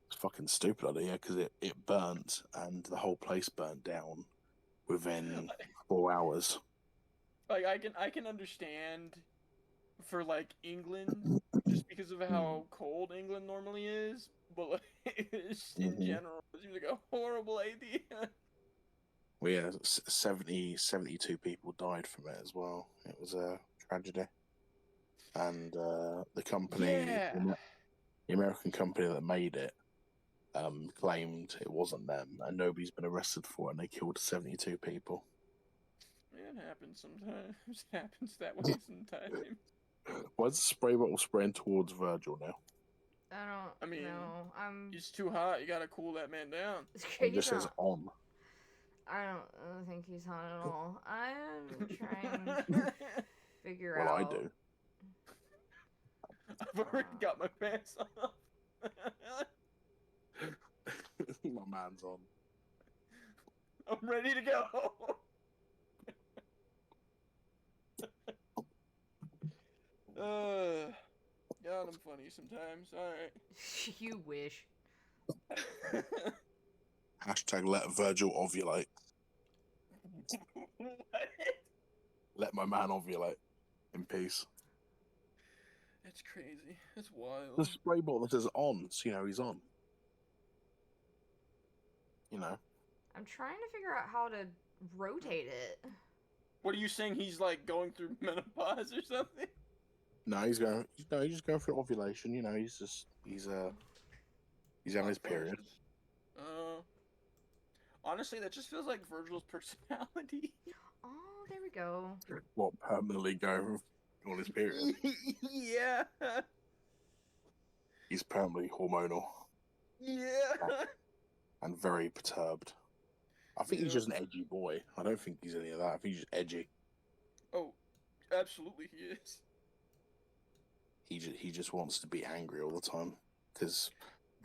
It's fucking stupid idea because it burnt and the whole place burnt down within 4 hours. Like I can understand for like England just because of how cold England normally is, but like just in general, it seems like a horrible idea. Well, yeah, 72 people died from it as well. It was a tragedy. And the company, the American company that made it, claimed it wasn't them, and nobody's been arrested for it, and they killed 72 people. It happens sometimes. It happens that way sometimes. Why is the spray bottle spraying towards Virgil now? I mean, know. It's too hot. You gotta cool that man down. It just says on. I don't think he's on at all. I'm trying to figure out. Well, I do. I've already got my pants off. My man's on. I'm ready to go. God, I'm funny sometimes. Alright. You wish. Hashtag let Virgil ovulate. What? Let my man ovulate. In peace. That's crazy. That's wild. The spray bottle that says on, so you know he's on. You know. I'm trying to figure out how to rotate it. What are you saying? He's like going through menopause or something? No, he's just going through ovulation. You know, he's having his period. Honestly, that just feels like Virgil's personality. Oh, there we go. What, permanently go on his period? Yeah. He's permanently hormonal. Yeah. And very perturbed. I think he's just an edgy boy. I don't think he's any of that. I think he's just edgy. Oh, absolutely he is. He just wants to be angry all the time. Because,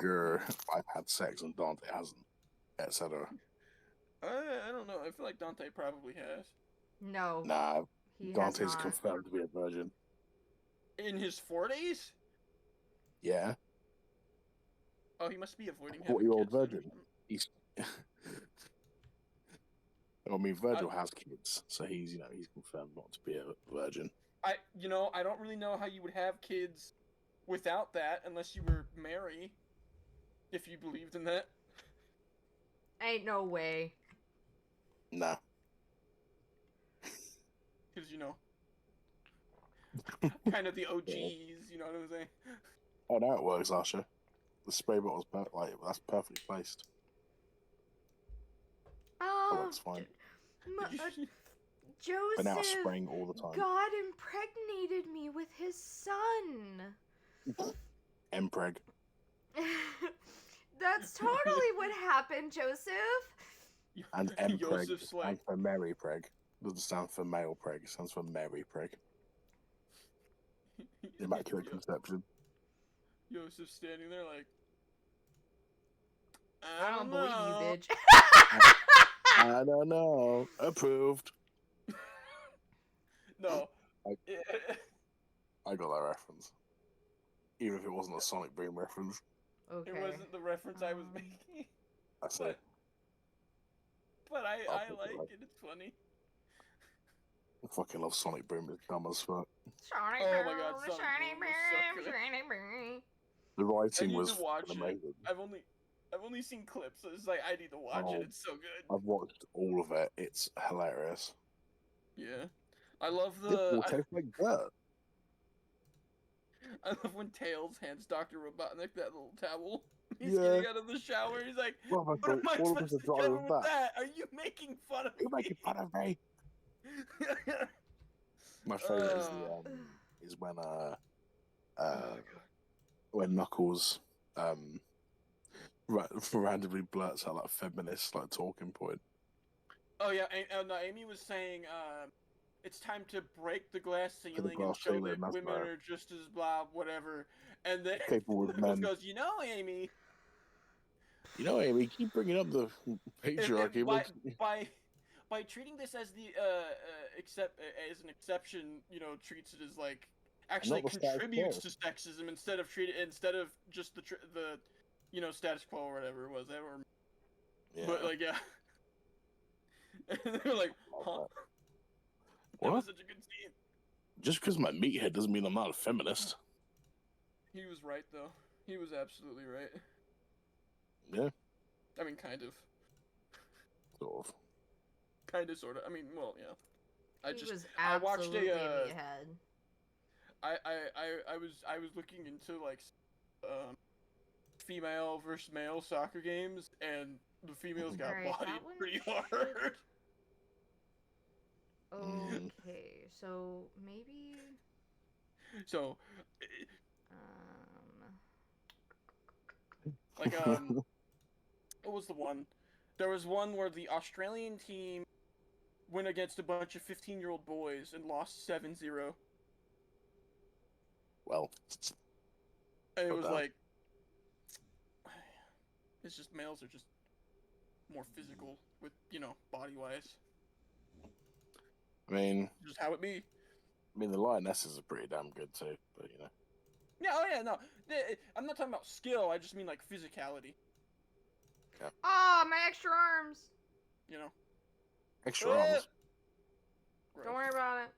I've had sex and Dante hasn't, etc. I don't know. I feel like Dante probably has. No. Nah, Dante's has not. confirmed to be a virgin. In his 40s? Yeah. Oh, he must be avoiding a 40-year-old virgin. He's. I mean, Virgil has kids, so he's confirmed not to be a virgin. I don't really know how you would have kids without that, unless you were Mary, if you believed in that. Ain't no way. Nah. Because, kind of the OGs, you know what I'm saying? Oh, now it works, Asha. The spray bottle's that's perfectly placed. Oh, that's fine. Joseph. But now it's spraying all the time. God impregnated me with his son. Mpreg. That's totally what happened, Joseph. And Mpreg stands for Mary Preg. It doesn't stand for male preg. It stands for Mary Preg. Immaculate Conception. Joseph standing there like, I don't believe you, bitch. I don't know. Approved. No. I got that reference. Even if it wasn't a Sonic Boom reference. Okay. It wasn't the reference I was making. I say. But I like it. It's funny. I fucking love Sonic Boom. It's dumb as fuck. Sonic Boom, my god, Sonic Boom, Sonic Boom. The writing was amazing. I've only seen clips, so it's like I need to watch it. It's so good. I've watched all of it. It's hilarious. Yeah. I love This will the. taste like dirt. I love when Tails hands Dr. Robotnik that little towel. He's Yeah. getting out of the shower. He's like, Well, "What am I all of us supposed are to driving do with back. that? Are you making fun of You're me?" making fun of me. My favorite is when when Knuckles randomly blurts out that feminist like talking point. Oh yeah, no, Amy was saying it's time to break the glass ceiling and glass show ceiling, that that's women right. are just as blah whatever. And then Capable of Knuckles men. goes, Amy. You know, Amy, keep bringing up the patriarchy. By treating this as the as an exception, treats it as like actually not the status contributes to quo. sexism instead of just the status quo or whatever it was. Yeah. But like yeah, and they're like, huh? That What? was such a good scene. Just because my meathead doesn't mean I'm not a feminist. He was right though. He was absolutely right. Yeah. I mean, kind of. Sort of. Kind of, sort of. I mean, well, yeah. I watched a. I was looking into like female versus male soccer games, and the females got bodied pretty hard. Okay, so maybe. So, like what was the one? There was one where the Australian team went against a bunch of 15-year-old boys and lost 7-0. Well, and it was like, it's just males are just more physical with, body-wise. I mean, just how it be. I mean, the lionesses are pretty damn good too, but Yeah, oh yeah, no. I'm not talking about skill, I just mean like physicality. Yeah. Ah, my extra arms! Extra arms. Don't worry about it.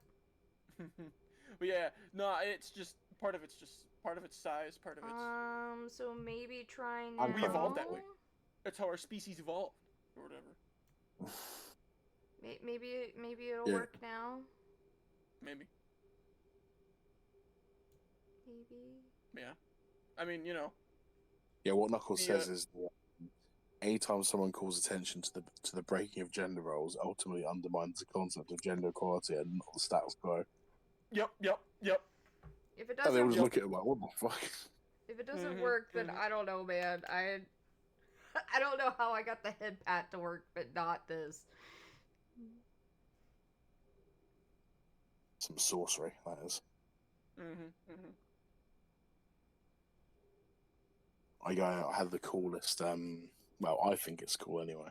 But yeah, no, it's just part of it's size, part of it's. So maybe try now. We evolved that way. That's how our species evolved, or whatever. Maybe it'll work now. Maybe. Maybe. Yeah. I mean, Yeah, what Knuckles says is that anytime someone calls attention to the breaking of gender roles, ultimately undermines the concept of gender equality and not the status quo. Yep. If it doesn't, they always look at it like, what the fuck? If it doesn't work, then I don't know, man. I don't know how I got the head pat to work, but not this. Some sorcery, that is. I had the coolest, well, I think it's cool anyway,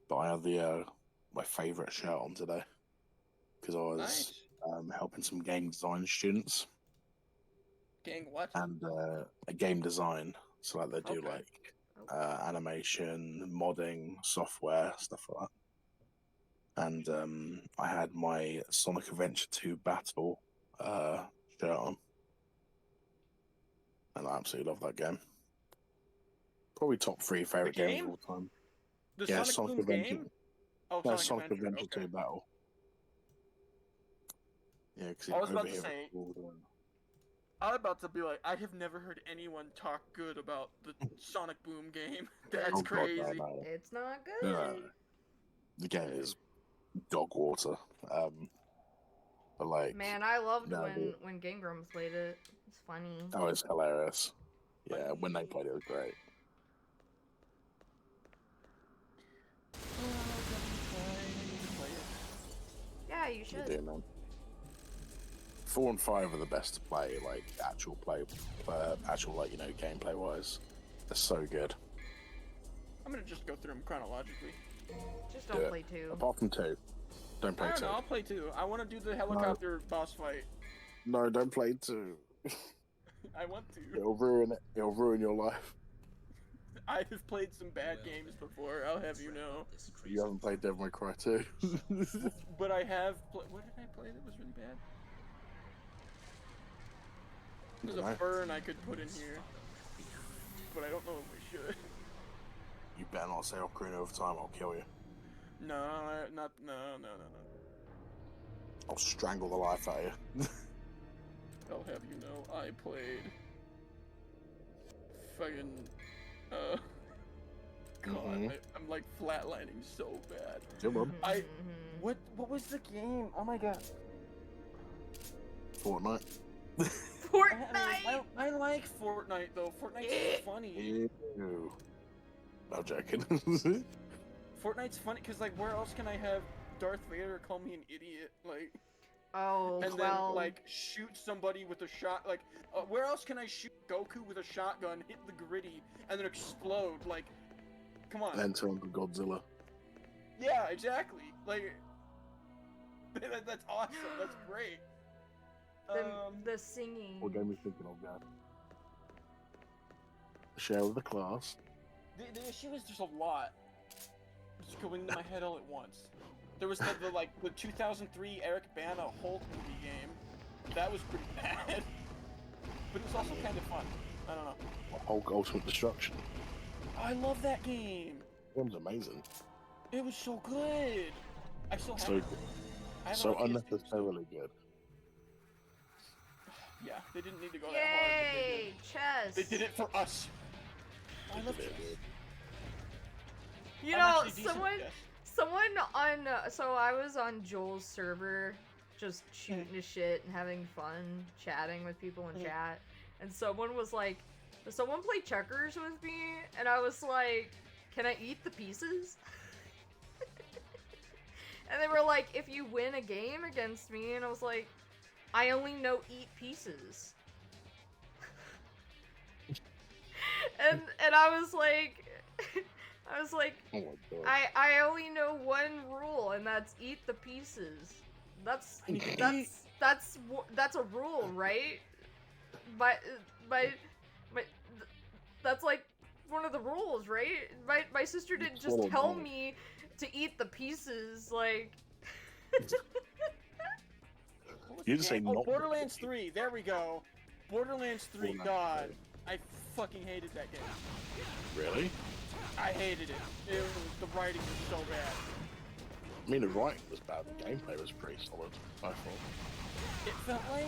but I had my favourite shirt on today, because I was helping some game design students. Gang what? And a game design, so like they do animation, modding, software, stuff like that. And I had my Sonic Adventure 2 Battle shirt on, and I absolutely love that game. Probably top 3 favorite games of all time. The Sonic Boom game? Oh, no, Sonic Adventure 2 Battle. Yeah, because I was about to say. I was about to be like, I have never heard anyone talk good about the Sonic Boom game. That's crazy. God, no. It's not good. No. The game is dog water. But like, man, I loved when Game Grumps played it. It's funny. Oh, it's hilarious. Yeah, when they played it was great. Yeah, you should. You do, man. 4 and 5 are the best to play, like actual gameplay wise. They're so good. I'm gonna just go through them chronologically. Just don't play 2. Apart from 2, don't play 2. I'll play 2. I want to do the helicopter boss fight. No, don't play 2. I want to. It'll ruin it. It'll ruin your life. I have played some bad games before, I'll have you know. You haven't played Devil May Cry 2. But I have played... What did I play that was really bad? There's a burn I could put in here. But I don't know if we should. You better not say Ocarina of Time, I'll kill you. No, no. I'll strangle the life out of you. I'll have you know, I played fucking God, Mhm. I'm like flatlining so bad. Come on. What was the game? Oh my god. Fortnite. Fortnite. I like Fortnite though. Fortnite's funny. Ew. No joking. Fortnite's funny because like where else can I have Darth Vader call me an idiot like Oh, and well. then like shoot somebody with a shot like where else can I shoot Goku with a shotgun, hit the gritty, and then explode? Like, come on. And turn to Godzilla. Yeah, exactly. Like that's awesome. That's great. The singing. What game are you thinking of, guys? Share with the class. The issue is there's a lot just going into my head all at once. There was the 2003 Eric Bana Hulk movie game. That was pretty bad, but it was also kind of fun. I don't know. Hulk Ultimate Destruction. I love that game. That was amazing. It was so good. I still have So it. good. I have it So on PS2. unnecessarily good. Yeah, they didn't need to go that hard. But Yay, chess. they did it for us. I love They chess. did. You I'm know, actually decent at chess. someone on, so I was on Joel's server, just shooting the shit and having fun, chatting with people in chat, and someone was like, does someone play checkers with me? And I was like, can I eat the pieces? And they were like, if you win a game against me, and I was like, I only know eat pieces. and I was like, Oh my god. I only know one rule, and that's eat the pieces. That's a rule, right? But that's like one of the rules, right? My sister didn't just Follow tell me. me to eat the pieces, like. You just say Oh, not. Borderlands 3. There we go. Borderlands 3. Borderlands God, 3. I fucking hated that game. Really? I hated it. The writing was so bad. I mean, the writing was bad. The gameplay was pretty solid, I thought. It felt like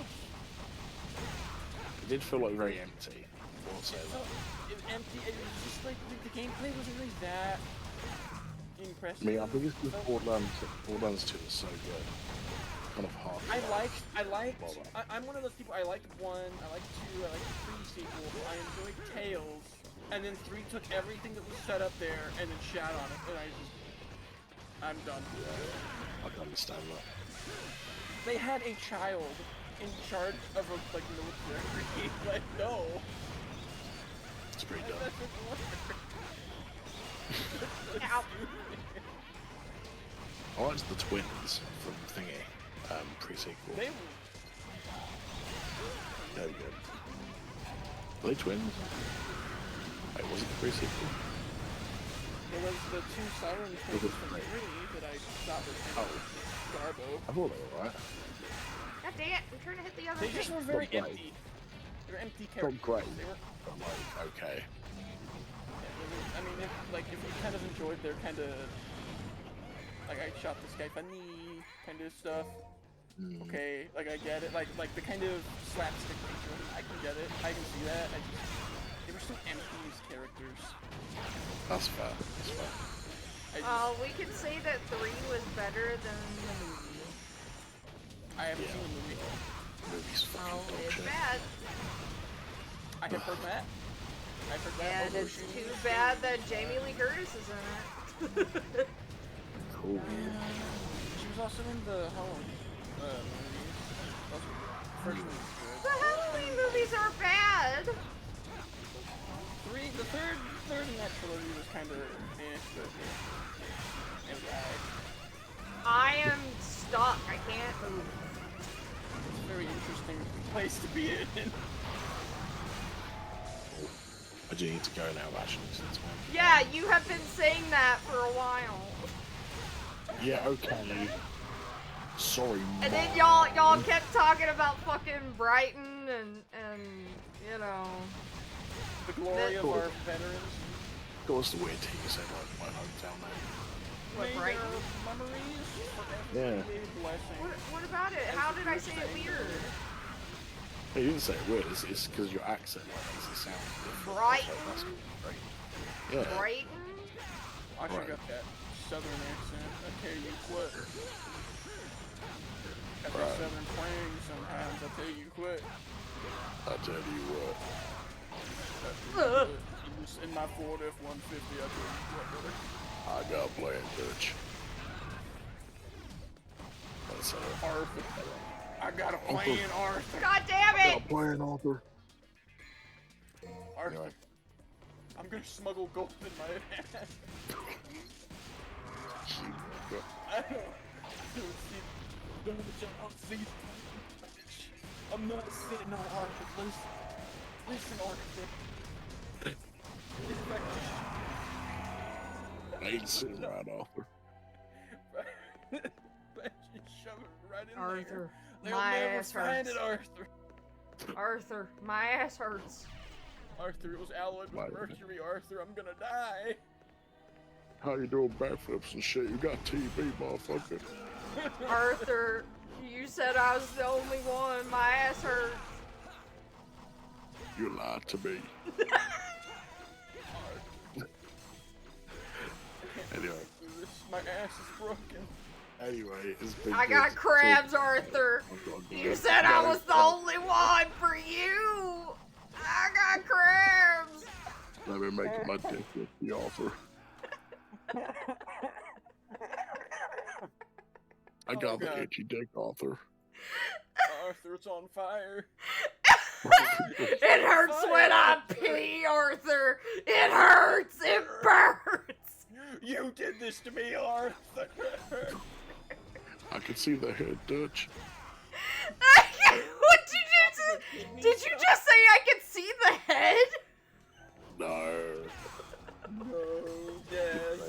It did feel like very empty. I will say that. it was empty. It was just like the gameplay wasn't really that impressive. I mean, I think it's because Borderlands 2 is so good. Kind of hard. I'm one of those people. I liked 1, I liked 2, I liked the 3 sequel. I enjoyed Tales, and then 3 took everything that was set up there and then shat on it, and I'm done. I can understand that. They had a child in charge of a military. Like, no. It's pretty dumb. That doesn't work. Ow. I liked the twins from Thingy, pre-sequel. They Very good. Were they twins? Wait, was it the pre-sequel? There was the 2 Siren Was twins it from three? 3 that I thought was Garbo. I thought they were right. God dang it! I'm trying to hit the other They just thing. were very Not great. empty. They were empty Not characters. great. They were, I'm like, okay. I mean, if you kind of enjoyed their kind of, like, I shot this guy funny kind of stuff. Mm. Okay, like I get it. Like the kind of slapstick nature. I can get it. I can see that. They were so empty as characters. That's fair. That's fair. We could say that 3 was better than the movie. I haven't Yeah. seen the movie. Movie's fucking Oh, dog it's shit. bad. I have heard that. I've heard that. And it's too bad that Jamie Lee Curtis is in it. Cool. She was also in the Halloween movies. First one was good. The Halloween movies are bad. The third in that trilogy was kind of but yeah. It was alright. I am stuck. I can't move. It's a very interesting place to be in. I do need to go now, actually, since one. Yeah, you have been saying that for a while. Yeah, okay. Sorry, And then Mom. y'all kept talking about fucking Brighton and you know. The glory of our veterans. That was the weird thing you said, like, my hometown name. What, May Brighton? their memories forever Yeah. be a blessing. What about it? How did I say it weird? Hey, you didn't say it weird. It's because your accent makes it sound different. Brighton? That's great. Yeah. Brighton? I should Right. got that southern accent. I tell you what. Got that Right. southern twang sometimes. I tell you what. I tell you what. In my Ford F-150, I tell you what, brother. I got playing Dutch. That's Arthur. I got a plan, Arthur. God damn it! got playing Arthur. Arthur. Anyway. I'm gonna smuggle gold in my hand. I don't see. I'm not sitting on Arthur. Listen, Arthur. I ain't sitting right, Arthur. Just shove it right in Arthur, there. my They'll never ass find hurts. it, Arthur. Arthur, my ass hurts. Arthur, it was alloyed with mercury, Arthur. I'm gonna die. How you doing backflips and shit? You got TV, motherfucker. Arthur, you said I was the only one. My ass hurts. You lied to me. Anyway. My ass is broken. Anyway, it's been I got good crabs, talking. Arthur. I've got to You go. said I No, was the only one for you. I got crabs. Let me make my dick with the offer. I got the God. itchy dick offer. Arthur, it's on fire. It hurts when I pee, Arthur. It hurts. It burns. You did this to me, Arthur. I can see the head, Dutch. What did you just? Did you just say I could see the head? No. No, yes.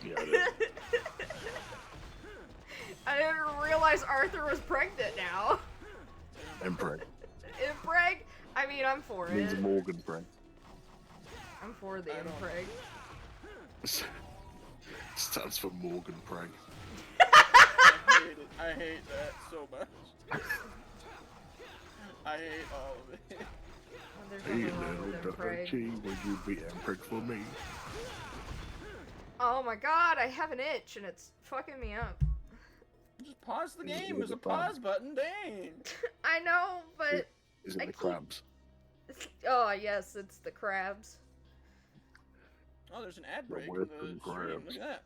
Yeah, I did. I didn't realize Arthur was pregnant now. Impreg. Impreg? I mean, I'm for Means it. Morgan preg. I'm for the I don't- impreg. Stands for Morgan preg. I hate it. I hate that so much. I hate all of it. Well, there's Hey, nothing wrong with little impreg. Dutchie, would you be impreg for me? Oh my god, I have an itch and it's fucking me up. Just pause the Is it game. with There's the a pause button. Dang. I know, but Is it I the keep- crabs? oh yes, it's the crabs. Oh, there's an ad break in whip the and stream. crabs. Look at that.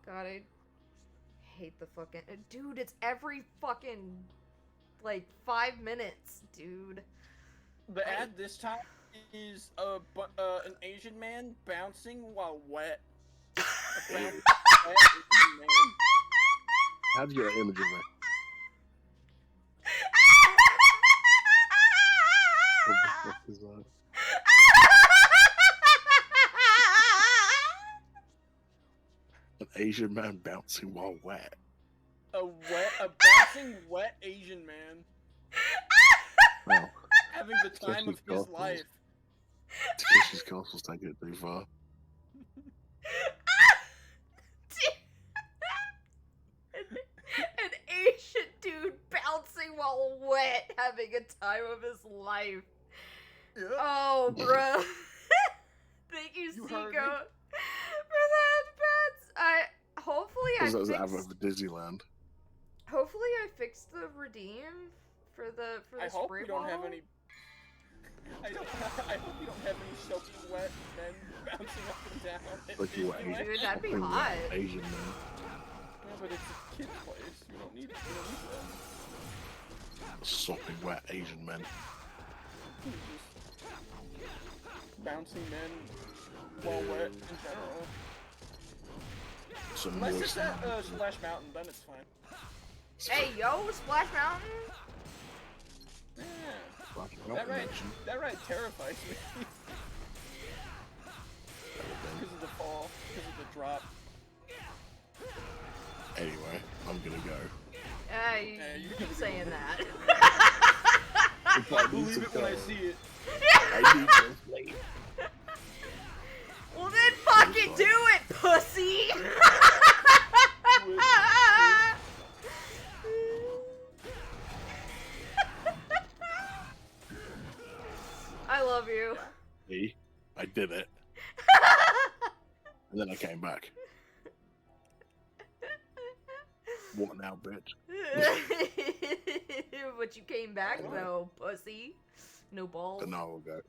God, I hate the fucking dude. It's every fucking like 5 minutes, dude. The ad this time is an Asian man bouncing while wet. A wet Asian man. How'd you get that image of me? What the fuck is that? An Asian man bouncing while wet. A bouncing wet Asian man Wow. having the time of his life. Takeshi's Castle's taking it too far. An Asian dude bouncing while wet, having a time of his life. Yeah. Oh, bruh. Thank you, You Seiko, heard for me. that, Pets. Hopefully I Because that was the advert fixed, for Disneyland. hopefully I fixed the redeem for the I hope spray you don't have bottle. any. I hope you don't have any soaking wet men bouncing up and down. at Like you were Disneyland. Dude, that'd be Fucking hot. Asian man. Yeah, but it's a kid's place. You don't need that. Sopping wet Asian men. Just bouncing men while wet in general. Some Unless moist it's at man. Splash Mountain, then it's fine. Hey, yo, Splash Mountain. Yeah. Splash That Mountain ride, mention. that ride terrifies me. Because of the fall, because of the drop. Anyway, I'm gonna go. You Yeah, you keep can saying that. If I need believe to it when I go, see it. I need to sleep. Well then fucking do it, pussy! And then I came back. What now, bitch? But you came back though, pussy. No balls. But now we'll go.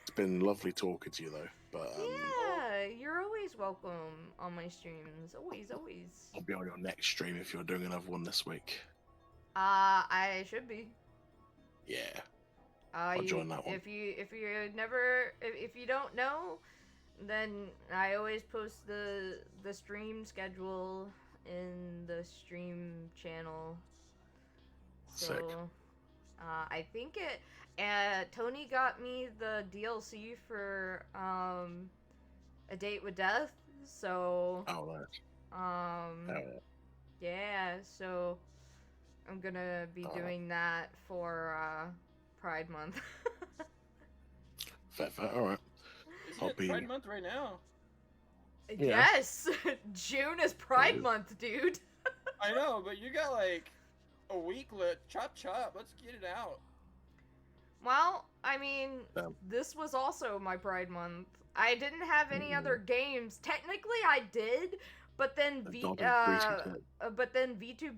It's been lovely talking to you though. But yeah, you're always welcome on my streams. Always, always. I'll be on your next stream if you're doing another one this week. I should be. Yeah. I'll join that one. If you don't know, then I always post the stream schedule in the stream channel. So, Sick. I think Tony got me the DLC for A Date with Death. So. Oh, nice. Yeah. So I'm gonna be doing that for Pride Month. Fair. All right. Isn't it Pride Month right now? Yeah. Yes, June is Pride Month, dude. I know, but you got like a week left. Chop. Let's get it out. Well, I mean, Damn. this was also my Pride Month. I didn't have any other games. Technically, I did, but then Vtube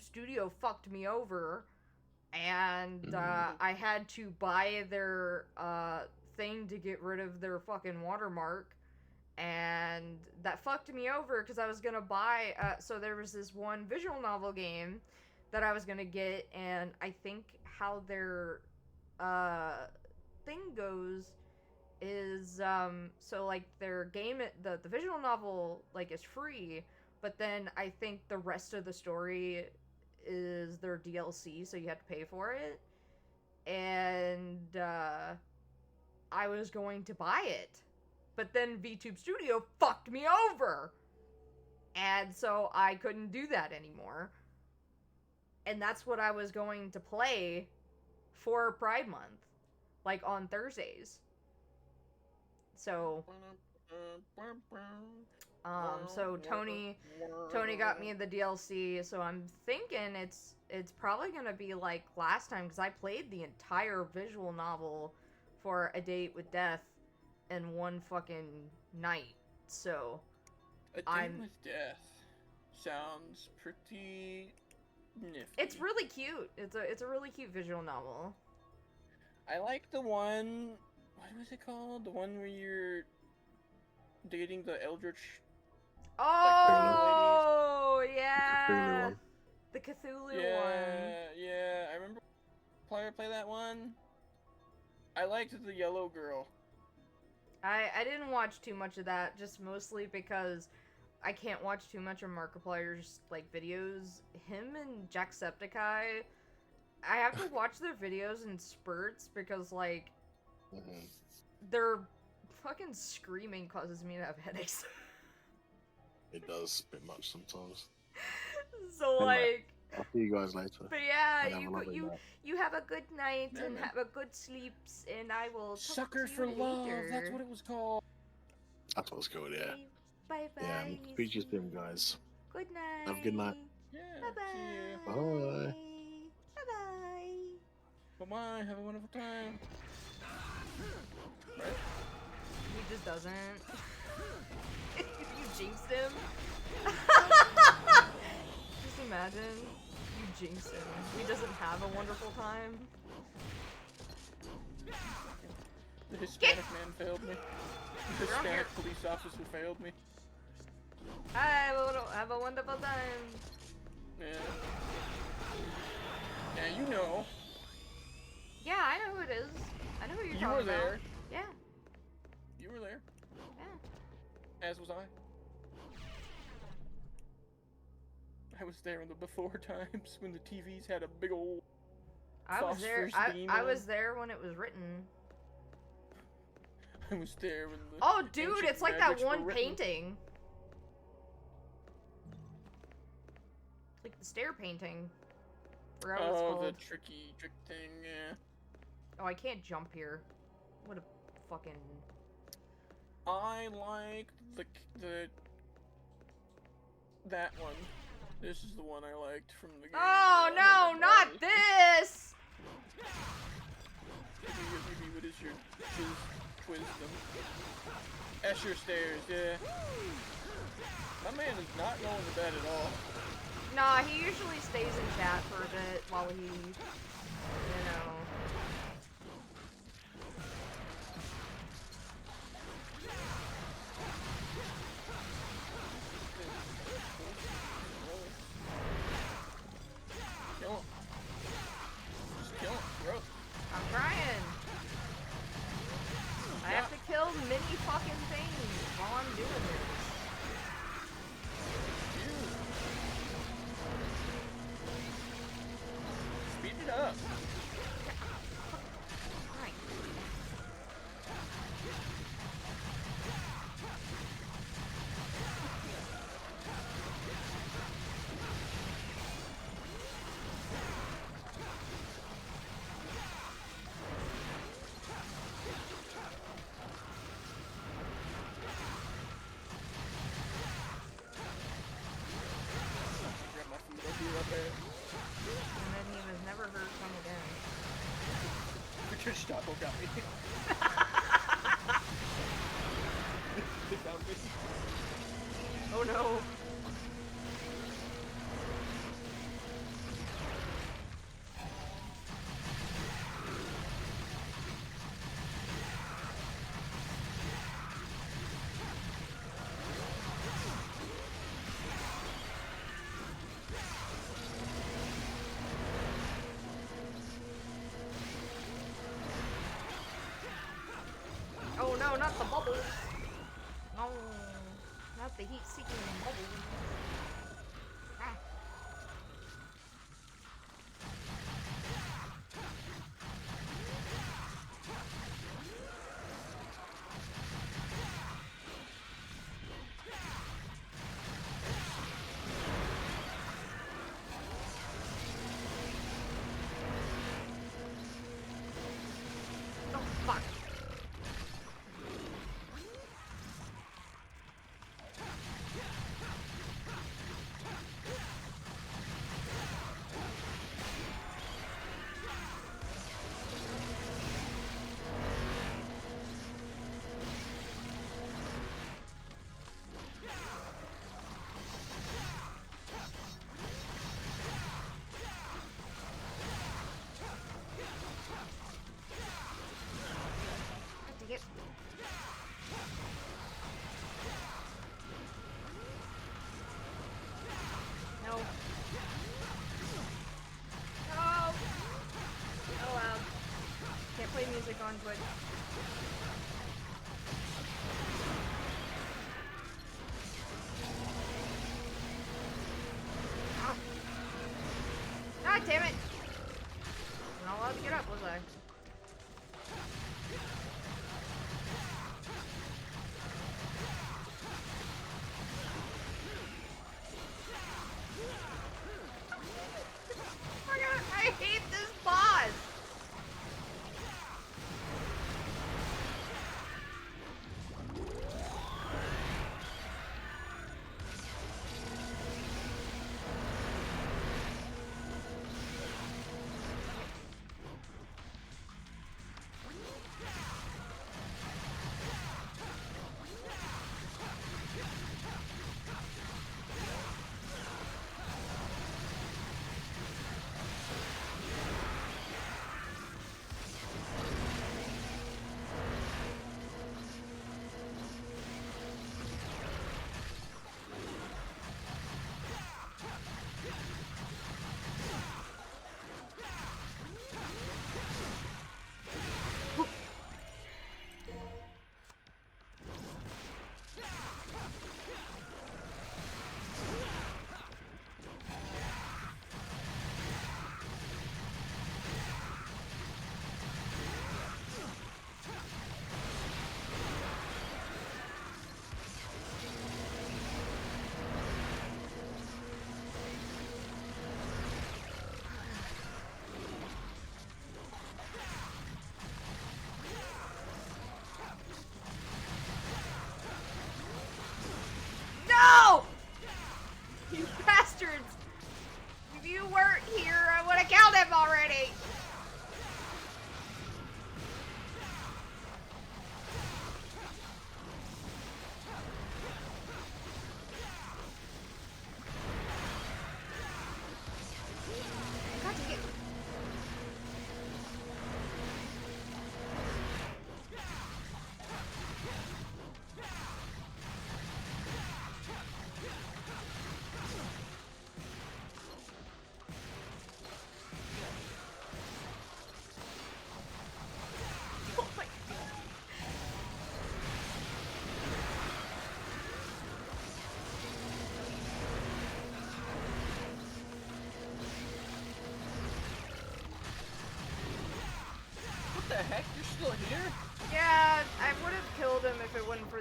Studio fucked me over, and I had to buy their thing to get rid of their fucking watermark, and that fucked me over because I was gonna buy. So there was this one visual novel game that I was gonna get, and I think how their thing goes is so like their game, the visual novel like is free, but then I think the rest of the story is their DLC, so you have to pay for it. And I was going to buy it, but then VTube Studio fucked me over, and so I couldn't do that anymore. And that's what I was going to play for Pride Month, like on Thursdays. So so Tony got me the DLC, so I'm thinking it's probably gonna be like last time, because I played the entire visual novel for A Date with Death in one fucking night. So A Date with Death sounds pretty nifty. It's really cute. It's a really cute visual novel. I like the one. What was it called? The one where you're dating the Eldritch. Oh yeah, the Cthulhu one. Yeah. I remember play that one. I liked the yellow girl. I didn't watch too much of that, just mostly because I can't watch too much of Markiplier's like videos. Him and Jacksepticeye, I have to watch their videos in spurts because like their fucking screaming causes me to have headaches. It does a bit much sometimes. So like, I'll see you guys later. but yeah, you have a good night and have a good sleeps, and I will talk Suckers to for you Love. later. That's what it was called. That's what it's called, yeah. Bye bye. Yeah, speak to you soon, guys. Good night. Have a good night. Yeah. Bye bye. See ya. Bye. Bye bye. Bye-bye. Have a wonderful time. Right? He just doesn't. You jinxed him. Just imagine you jinxed him. He doesn't have a wonderful time. The Hispanic man failed me. The Hispanic police officer failed me. Have a wonderful time. Yeah. Yeah, you know. Yeah, I know who it is. I know who you're You talking were there. about. Yeah. You were there. Yeah. As was I. I was there in the before times when the TVs had a big old. I was there. phosphorus beam I in was them. there when it was written. I was there when the. Oh, dude, ancient it's like that magics were one written. painting. Like the stair painting. Forgot what it's Oh, called. the tricky trick thing. Yeah. Oh, I can't jump here. What a fucking. I like that one. This is the one I liked from the game. Oh no, not this! What is your wisdom? Escher stairs, yeah. My man is not going to bed at all. Nah, he usually stays in chat for a bit while he, you know. Kill him. Just kill him, bro. I'm trying. I have to kill many fucking things while I'm doing this. Speed it up. Right. Grab my food, I'll be right back. And then he was never heard from again. Because Taco got me. They found me. Oh no. Oh no, not the bubbles. No, not the heat-seeking bubbles. Ah. Oh, fuck.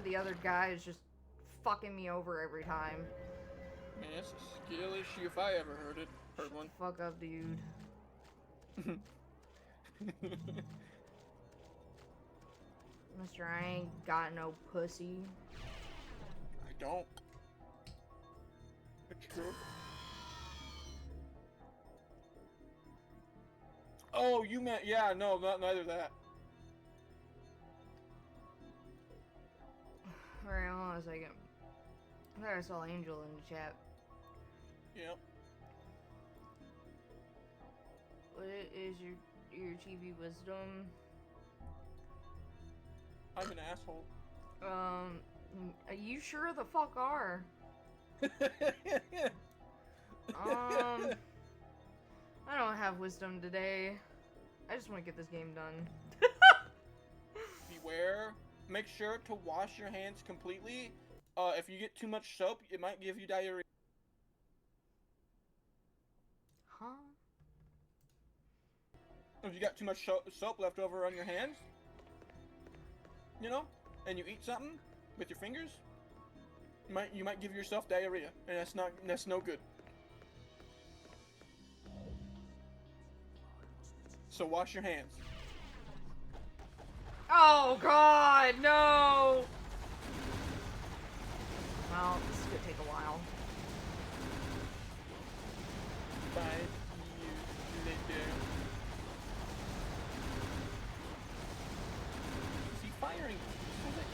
the other guy is just fucking me over every time. Man, it's a skill issue if I ever heard one. Fuck up, dude. Mister, I ain't got no pussy. I don't. It's true. Oh, you meant, yeah, no, neither that. Alright, hold on a second. I thought I saw Angel in the chat. Yep. What is your TV wisdom? I'm an asshole. You sure the fuck are. I don't have wisdom today. I just want to get this game done. Beware. Make sure to wash your hands completely. If you get too much soap, it might give you diarrhea. Huh? If you got too much soap left over on your hands, you know, and you eat something with your fingers, you might give yourself diarrhea, and that's no good. So wash your hands. Oh god, no! Well, this is gonna take a while. Bye. You later. Is he firing?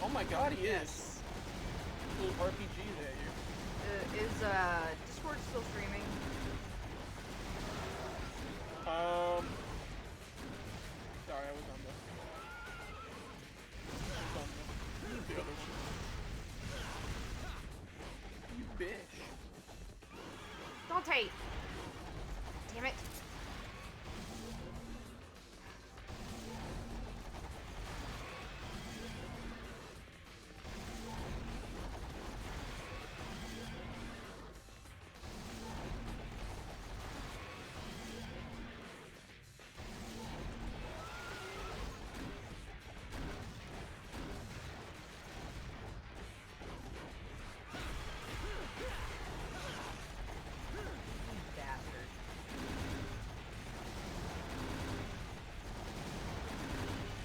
Oh my god, he is. Little RPG there. Is Discord still streaming? Sorry, I was on the other one. You bitch. Dante! Damn it.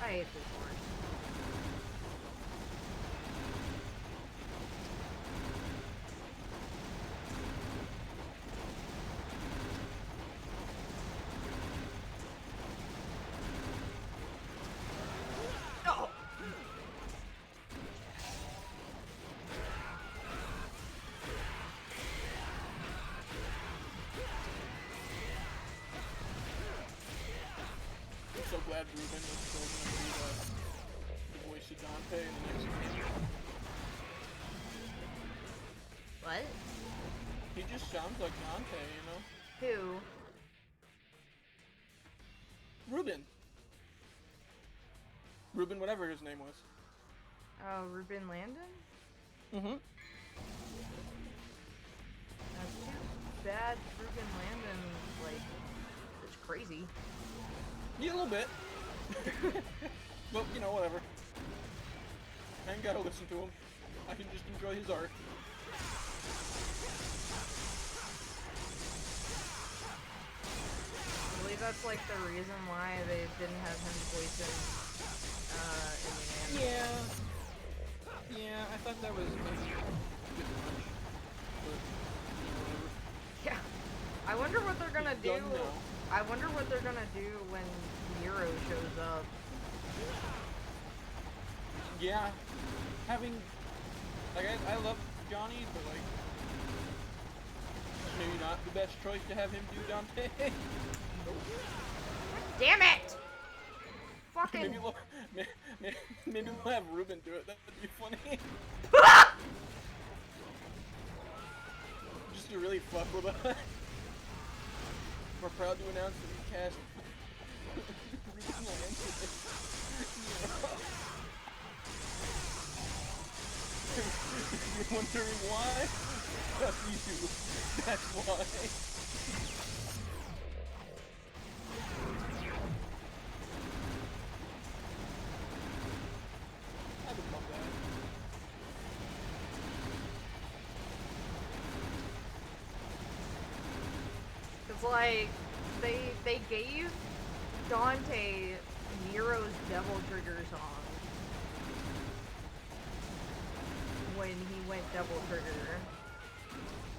I hate this one. Oh! I'm so glad Ruben was still going to be the voice of Dante in the next game. What? He just sounds like Dante, you know? Who? Ruben. Ruben, whatever his name was. Oh, Ruben Landon? Mm-hmm. That's too bad Ruben Landon, like, it's crazy. Yeah, a little bit. But, you know, whatever. I ain't gotta listen to him. I can just enjoy his art. I believe that's, like, the reason why they didn't have him voicing, in the anime. Yeah. Yeah, I thought that was maybe a bit much. But, you know, whatever. Yeah. I wonder what they're gonna do. Done now. I wonder what they're gonna do when Nero shows up. Yeah. Having... Like, I love Johnny, but, like... Maybe not the best choice to have him do Dante. Damn it! Fucking. Maybe we'll have Ruben do it. That would be funny. Just to really fuck with us. We're proud to announce that we cast Ruben Landon. You're wondering why? Fuck you. That's why. I would love that. It's like they gave Dante Nero's Devil Trigger song when he went Devil Trigger.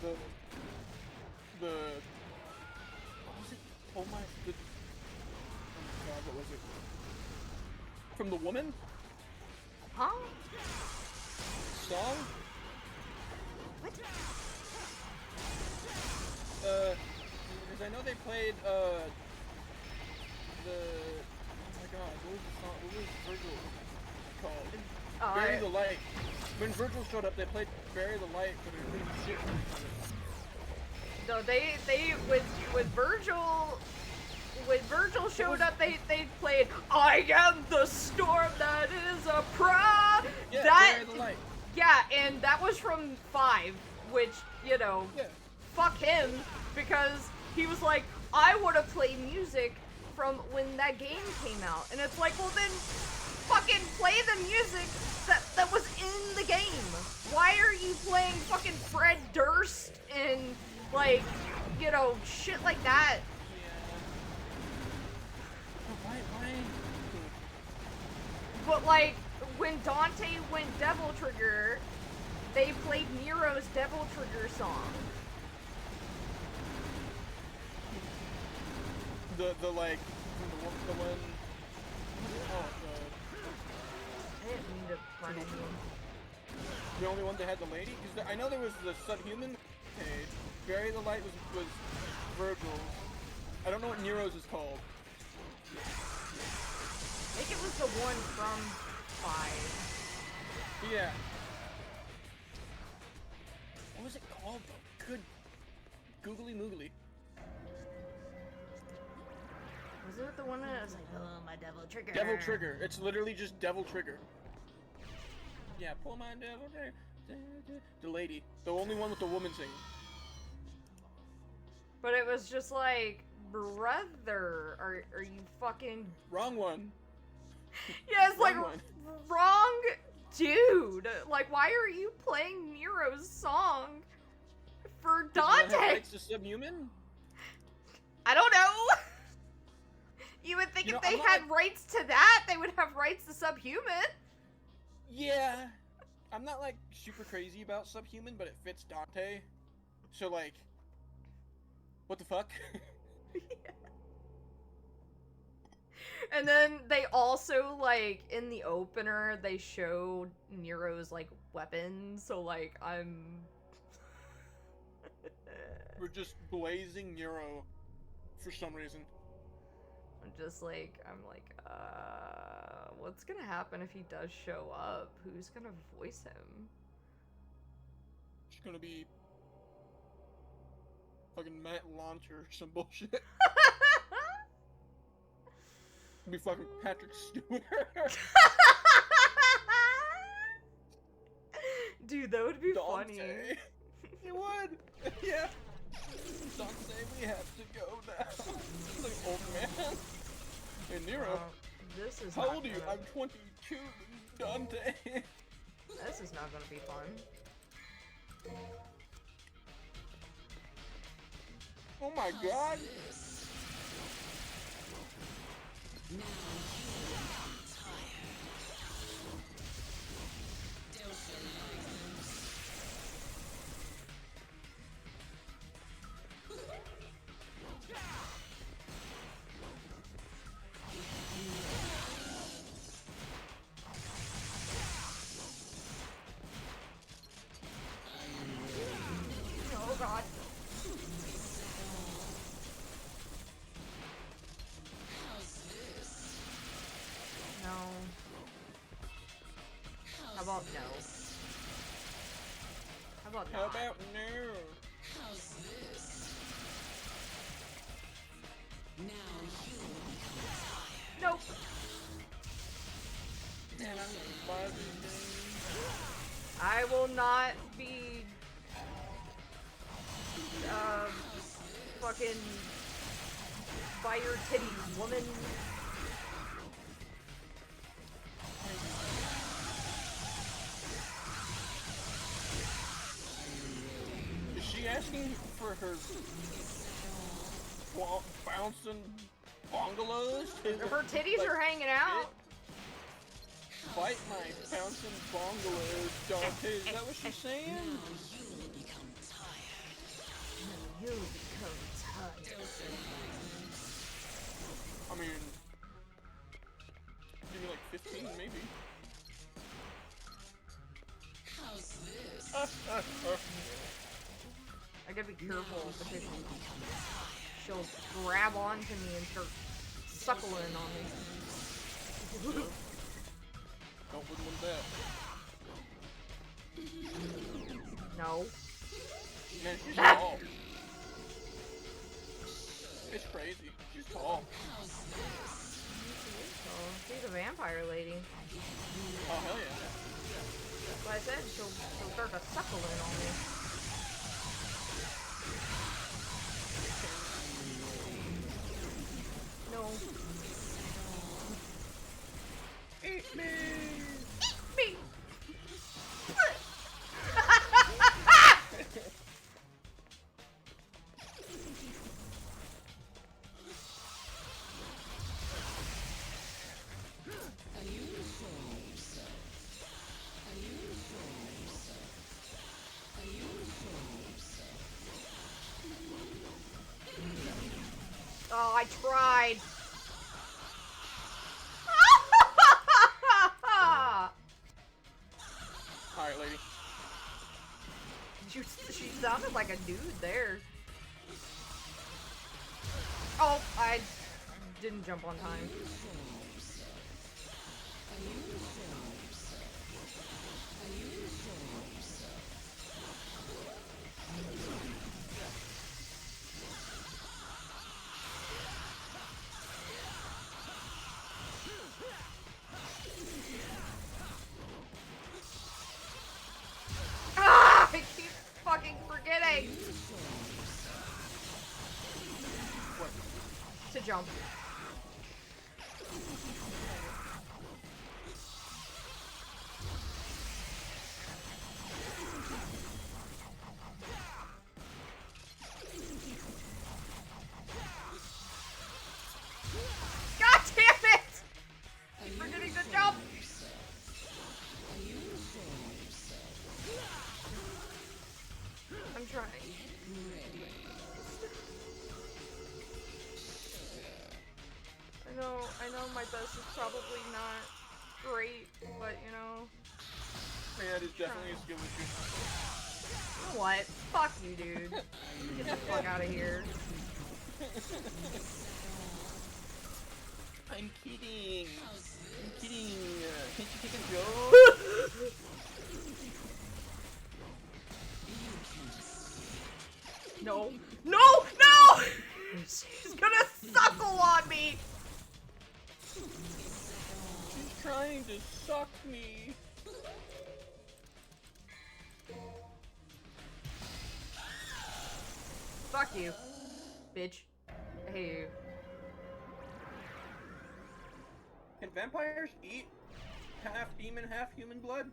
The what was it? Oh my god, what was it? From the woman? Huh? Song? What? Because I know they played, the... Oh my god, what was the song? What was Virgil called? Bury the Light. When Virgil showed up, they played Bury the Light, but it didn't shit. No, they when Virgil showed up, they played "I Am the Storm That Is a Pride." Yeah, that Bury the Light. Yeah, and that was from 5, which, you know, Yeah. fuck him, because he was like, I want to play music from when that game came out. And it's like, well then, fucking play the music that was in the game. Why are you playing fucking Fred Durst and, like, you know, shit like that? Why? But, like, when Dante went Devil Trigger, they played Nero's Devil Trigger song. The like, the one, oh, I didn't mean to run into him. the only one that had the lady? Because I know there was the Subhuman page. Bury the Light was Virgil. I don't know what Nero's is called. I think it was the one from 5. Yeah. What was it called though? Good googly moogly. Wasn't it the one that was like, oh, my Devil Trigger? Devil Trigger. It's literally just Devil Trigger. Yeah, pull my devil trigger. The lady. The only one with the woman singing. But it was just like, brother, are you fucking... Wrong one. Yeah, it's like, Wrong one. wrong dude. Like, why are you playing Nero's song for Dante? Rights to Subhuman? I don't know. You would think You if know, they I'm had not- rights to that, they would have rights to Subhuman. Yeah. I'm not like super crazy about Subhuman, but it fits Dante. So like, what the fuck? And then they also, like, in the opener, they show Nero's, like, weapons, so, like, I'm... We're just blazing Nero for some reason. I'm just like, what's gonna happen if he does show up? Who's gonna voice him? It's gonna be fucking Matt Launcher or some bullshit. Be fucking Patrick Stewart. Dude, that would be Dante. funny. It would. Yeah. Dante, we have to go now. Like old man. Hey Nero. This is How not old are you? gonna- I'm 22. Dante. This is not gonna be fun. Oh my god. Oh god. No. How about no? How about How not? about no? Nope. Man, I'm gonna buy these things. I will not be fucking by your titties, woman. Is she asking for her bouncing bungalows. Her titties like, are hanging out. Fight my bouncing bungalows, Dante. Is that what she's saying? You become tired. I mean, give me like 15, maybe. I gotta be careful because she'll grab onto me and start suckling on me. Don't wouldn't want that. No. Man, she's tall. It's crazy. She's tall. Oh, she's a vampire lady. Oh, hell yeah. That's why I said she'll start to suckle in on me. No. Eat me! Eat me! Oh, I tried. Alright, lady. She sounded like a dude there. Oh, I didn't jump on time. Ah! I keep fucking forgetting to jump. God damn it! Keep forgetting to jump. I'm trying. I know my best is probably not great, but you know. Yeah, it is definitely a skill issue. You know what? Fuck you, dude. Get the fuck out of here. I'm kidding. I'm kidding. Can't you take a joke? No. No! No! She's gonna suckle on me! She's trying to suck me. Fuck you, bitch. I hate you. Can vampires eat half demon, half human blood?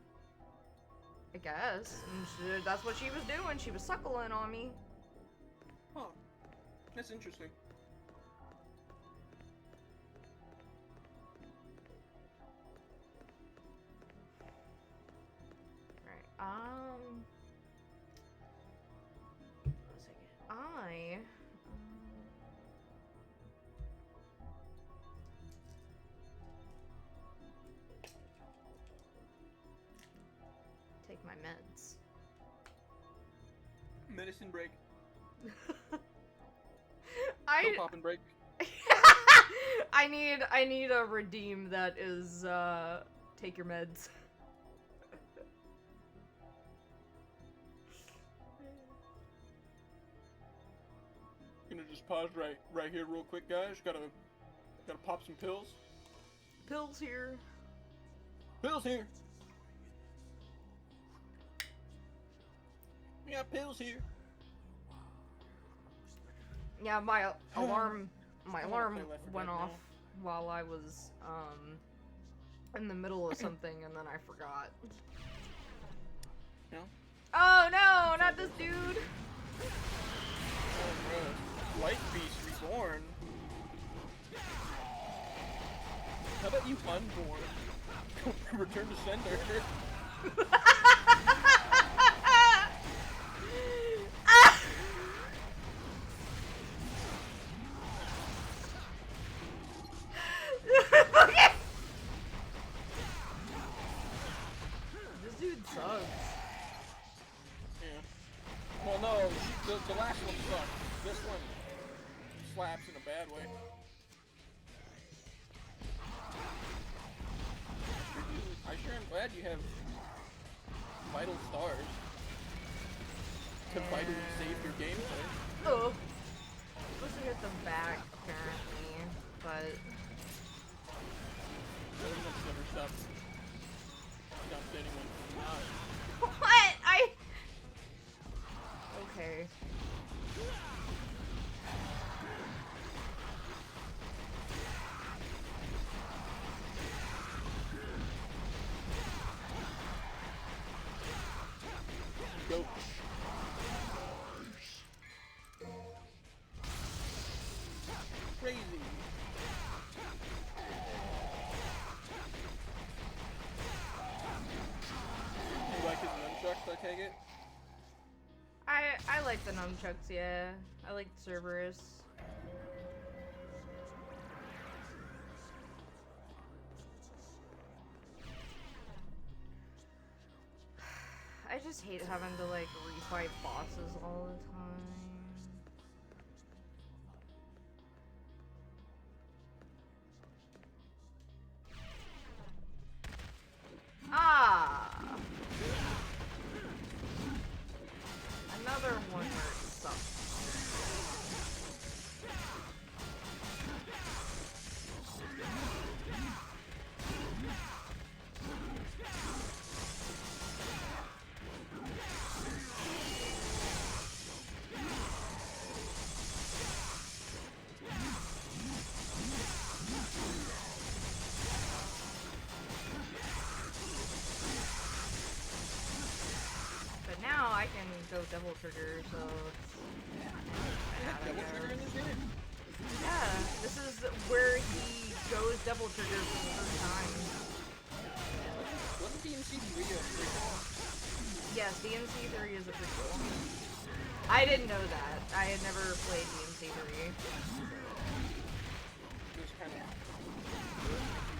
I guess. And that's what she was doing. She was suckling on me. Huh. That's interesting. Right. One second. Take my meds. Medicine break. I Pop and break. I need a redeem that is take your meds. Gonna just pause right here real quick, guys. Gotta pop some pills. Pills here. Pills here. We got pills here. Yeah, my alarm play Left 4 went Dead off now. while I was in the middle of something and then I forgot. No? Oh no, not this dude. Oh, bro. Light Beast born. How about you unborn? Return to sender. Okay. This dude sucks. Yeah. Well, no, the last one sucked. This one slaps in a bad way. I sure am glad you have vital stars to vitally save your gameplay. Oh. Supposed to hit the back, apparently, but... Everyone's never stopped anyone from not. What? Okay. Go. Crazy. You like his nunchucks, I take it? I like the nunchucks, yeah. I like Cerberus. I just hate having to like refight bosses all the time. Ah! Another one where it sucks. But now I can go double trigger, so Double trigger in this game? yeah, this is where he goes double trigger for the first time. Wasn't DMC3 a prequel? Yes, DMC3 is a prequel. I didn't know that. I had never played DMC3. It was kind of... I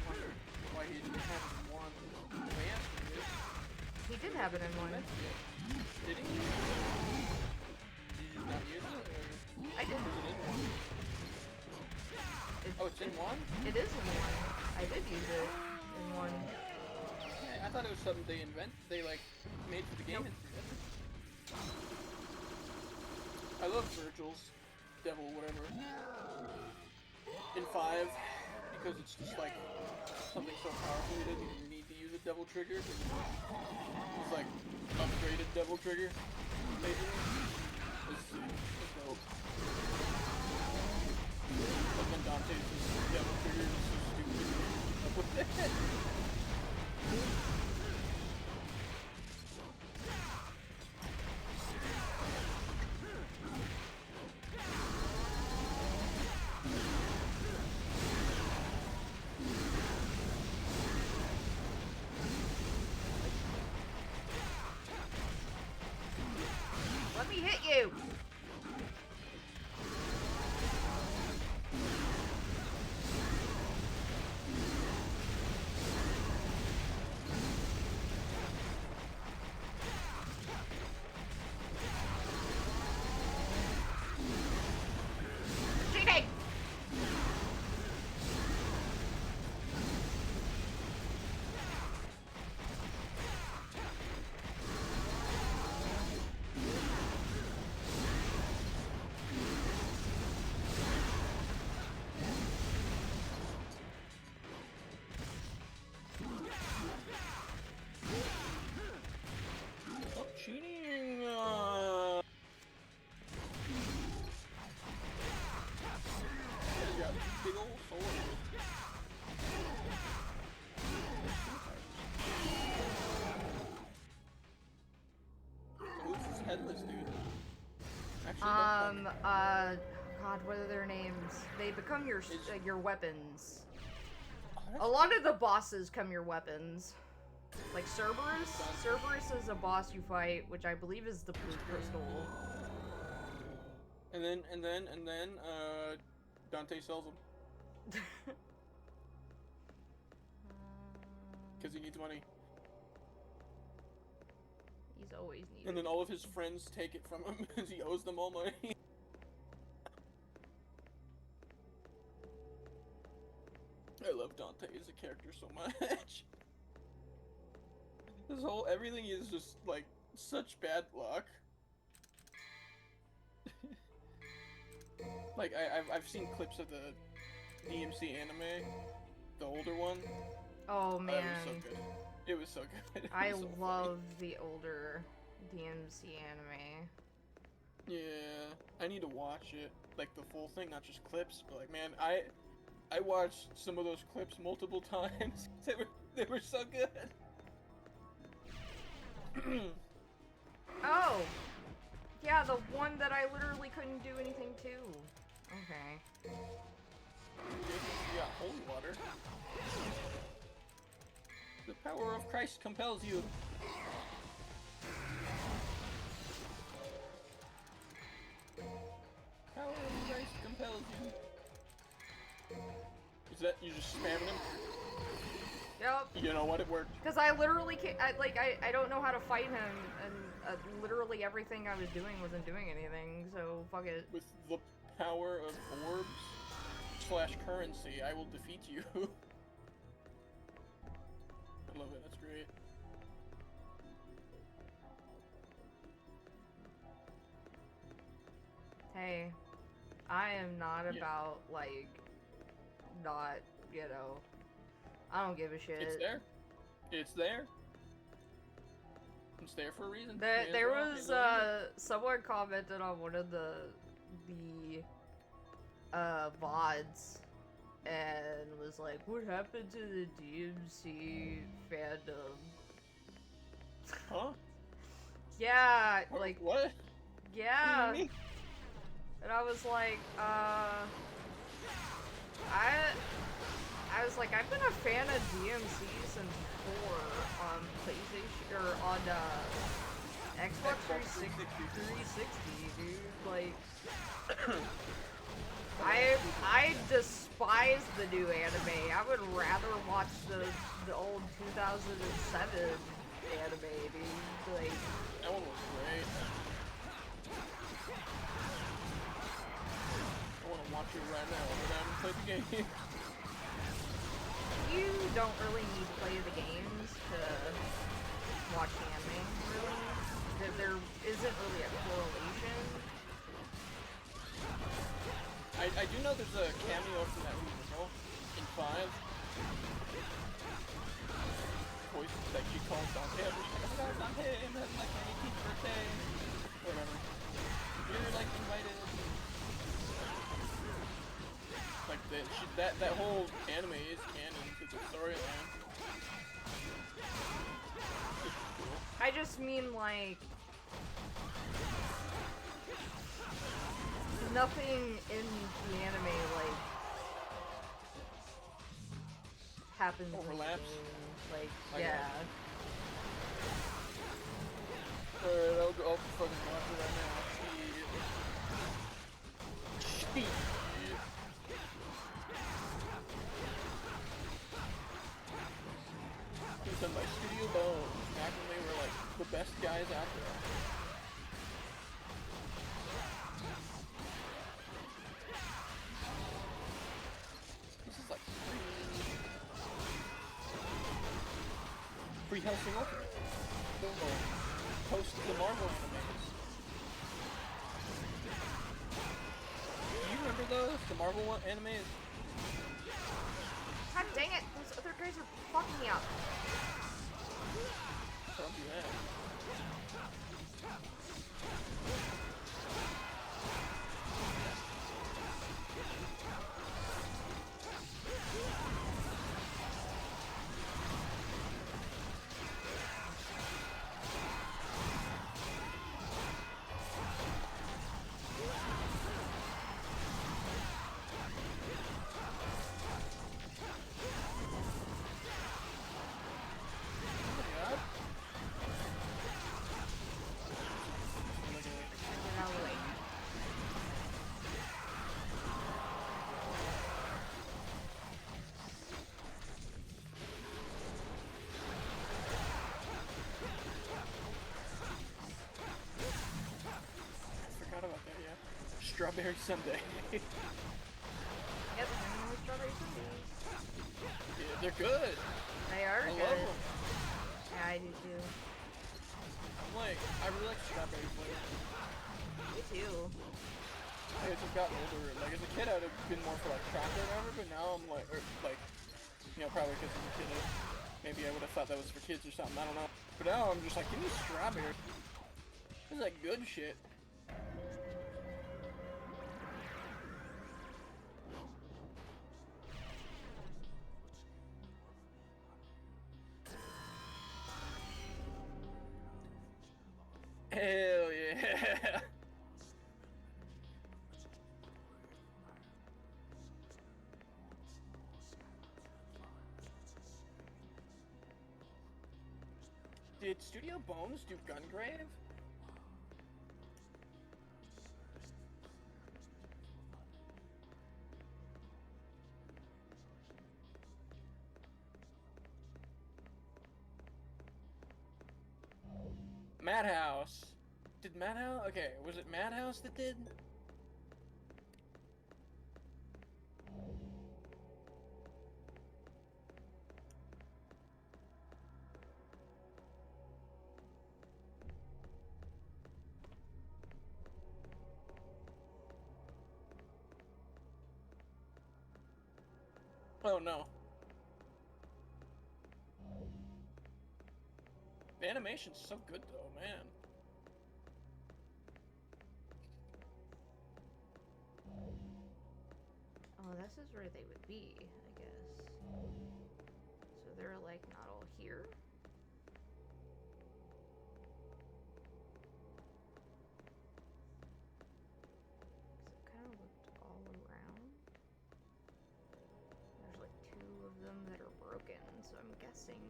wonder why he didn't have it in one. Advanced in this. He did have it in one. Did he? Did you not use it? Or I did. was it in one? Oh, it's in one? It is in one. I did use it in one. Yeah, I thought it was something they like made for the game. I love Virgil's Devil whatever in 5 because it's just like something so powerful you didn't even need to use a devil trigger. It's like upgraded devil trigger. Maybe. It's dope. But then Dante's devil trigger is so stupid. With it. Let me hit you! Cheating! Stop cheating! You got big old sword. Who's this headless dude? Actually, God, what are their names? They become your weapons. Oh, A lot of the bosses come your weapons. Like Cerberus. Cerberus is a boss you fight, which I believe is the blue crystal. And then, Dante sells them. Because he needs money. He's always needed. And then all of his friends take it from him because he owes them all money. I love Dante as a character so much. Everything is just, like, such bad luck. Like, I've seen clips of the DMC anime, the older one. Oh man. It was so good. It I was so love funny. the older DMC anime. Yeah, I need to watch it, like the full thing, not just clips. But like, man, I watched some of those clips multiple times. They were so good. Oh! Yeah, the one that I literally couldn't do anything to. Okay. Yeah, holy water. The power of Christ compels you. Power of Christ compels you. Is that you just spamming him? Yep. You know what? It worked. Because I literally can't, I don't know how to fight him, and literally everything I was doing wasn't doing anything, so fuck it. With the power of orbs / currency, I will defeat you. I love it, that's great. Hey, I am not about, like, not, you know, I don't give a shit. It's there. It's there. It's there for a reason. There was, someone commented on one of the VODs, and was like, what happened to the DMC fandom? Huh? Yeah, like, what? yeah. What do you mean? And I was like, I was like, I've been a fan of DMC since 4 on PlayStation, or on, Xbox 360, dude. Like, I despise the new anime. I would rather watch the old 2007 anime, dude. Like, That one was great. I want to watch it right now, but I haven't played the game. you don't really need to play the games to watch the anime, really. There isn't really a correlation. I do know there's a cameo from that original in 5. Voice that she calls Dante. She's like, oh my god, Dante, I'm having like my 18th birthday. Whatever. You're like invited. Like that whole anime is canon to the storyline. I just mean, like, nothing in the anime, like, happens in the Overlaps? game. Like, I yeah. Alright, I'll fucking watch it right now. Shit. It was done by Studio Bones, back when they were like the best guys out there. This is like free Hellsing Ultimate. Post the Marvel animes. Do you remember those? The Marvel animes? God dang it! Those other guys are fucking me up. Don't do that. strawberry sundae. Yep, and with strawberry sundaes. Yeah, they're good. They are I good. love them. Yeah, I do too. I really like strawberry flavor. Me too. Like, as I've gotten older, like as a kid I'd have been more for like chocolate or whatever, but now I'm like, you know, probably because as a kid, maybe I would have thought that was for kids or something, I don't know. But now I'm just like, give me strawberry. This is like good shit. Hell yeah. Did Studio Bones do Gungrave? Madhouse. Did Madhouse? Okay, was it Madhouse that did? Oh no. The animation's so good though, man. Oh, this is where they would be, I guess. So they're like not all here. Because it kind of looked all around. There's like 2 of them that are broken, so I'm guessing.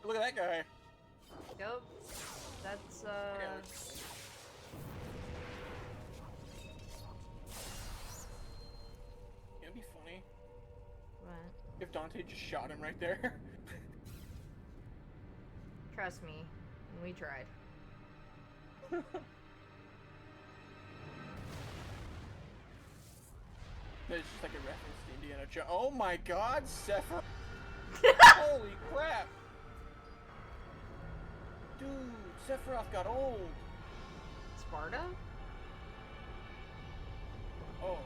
Look at that guy. Yep. That's It'd be funny what? if Dante just shot him right there. Trust me, we tried. It's just like a reference to Indiana Jones. Oh my God, Sephiroth! Holy crap! Dude, Sephiroth got old. Sparta? Oh.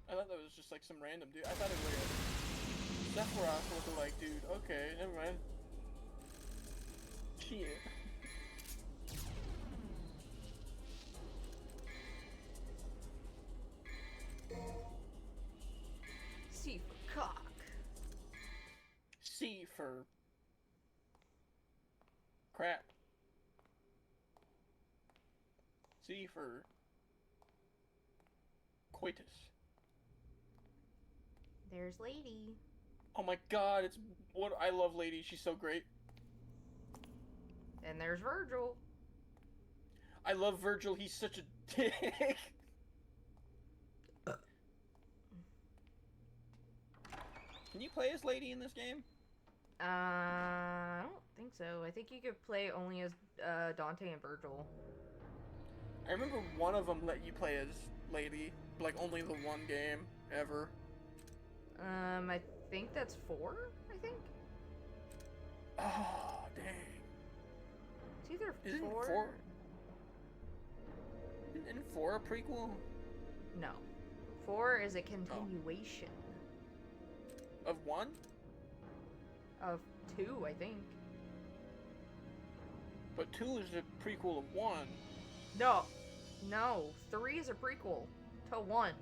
I thought that was just like some random dude. I thought it was Sephiroth looked like, dude. Okay, never mind. Shit. C for cock. C for crap. C for coitus. There's Lady. Oh my God, it's what I love Lady. She's so great. And there's Virgil. I love Virgil. He's such a dick. Can you play as Lady in this game? I don't think so. I think you could play only as Dante and Virgil. I remember one of them let you play as Lady, like only the one game ever. I think that's 4, I think? Oh, dang. It's either Isn't 4... 4? Isn't 4 a prequel? No. 4 is a continuation. Of 1? Of 2, I think. But 2 is a prequel of 1. No. No. 3 is a prequel to 1.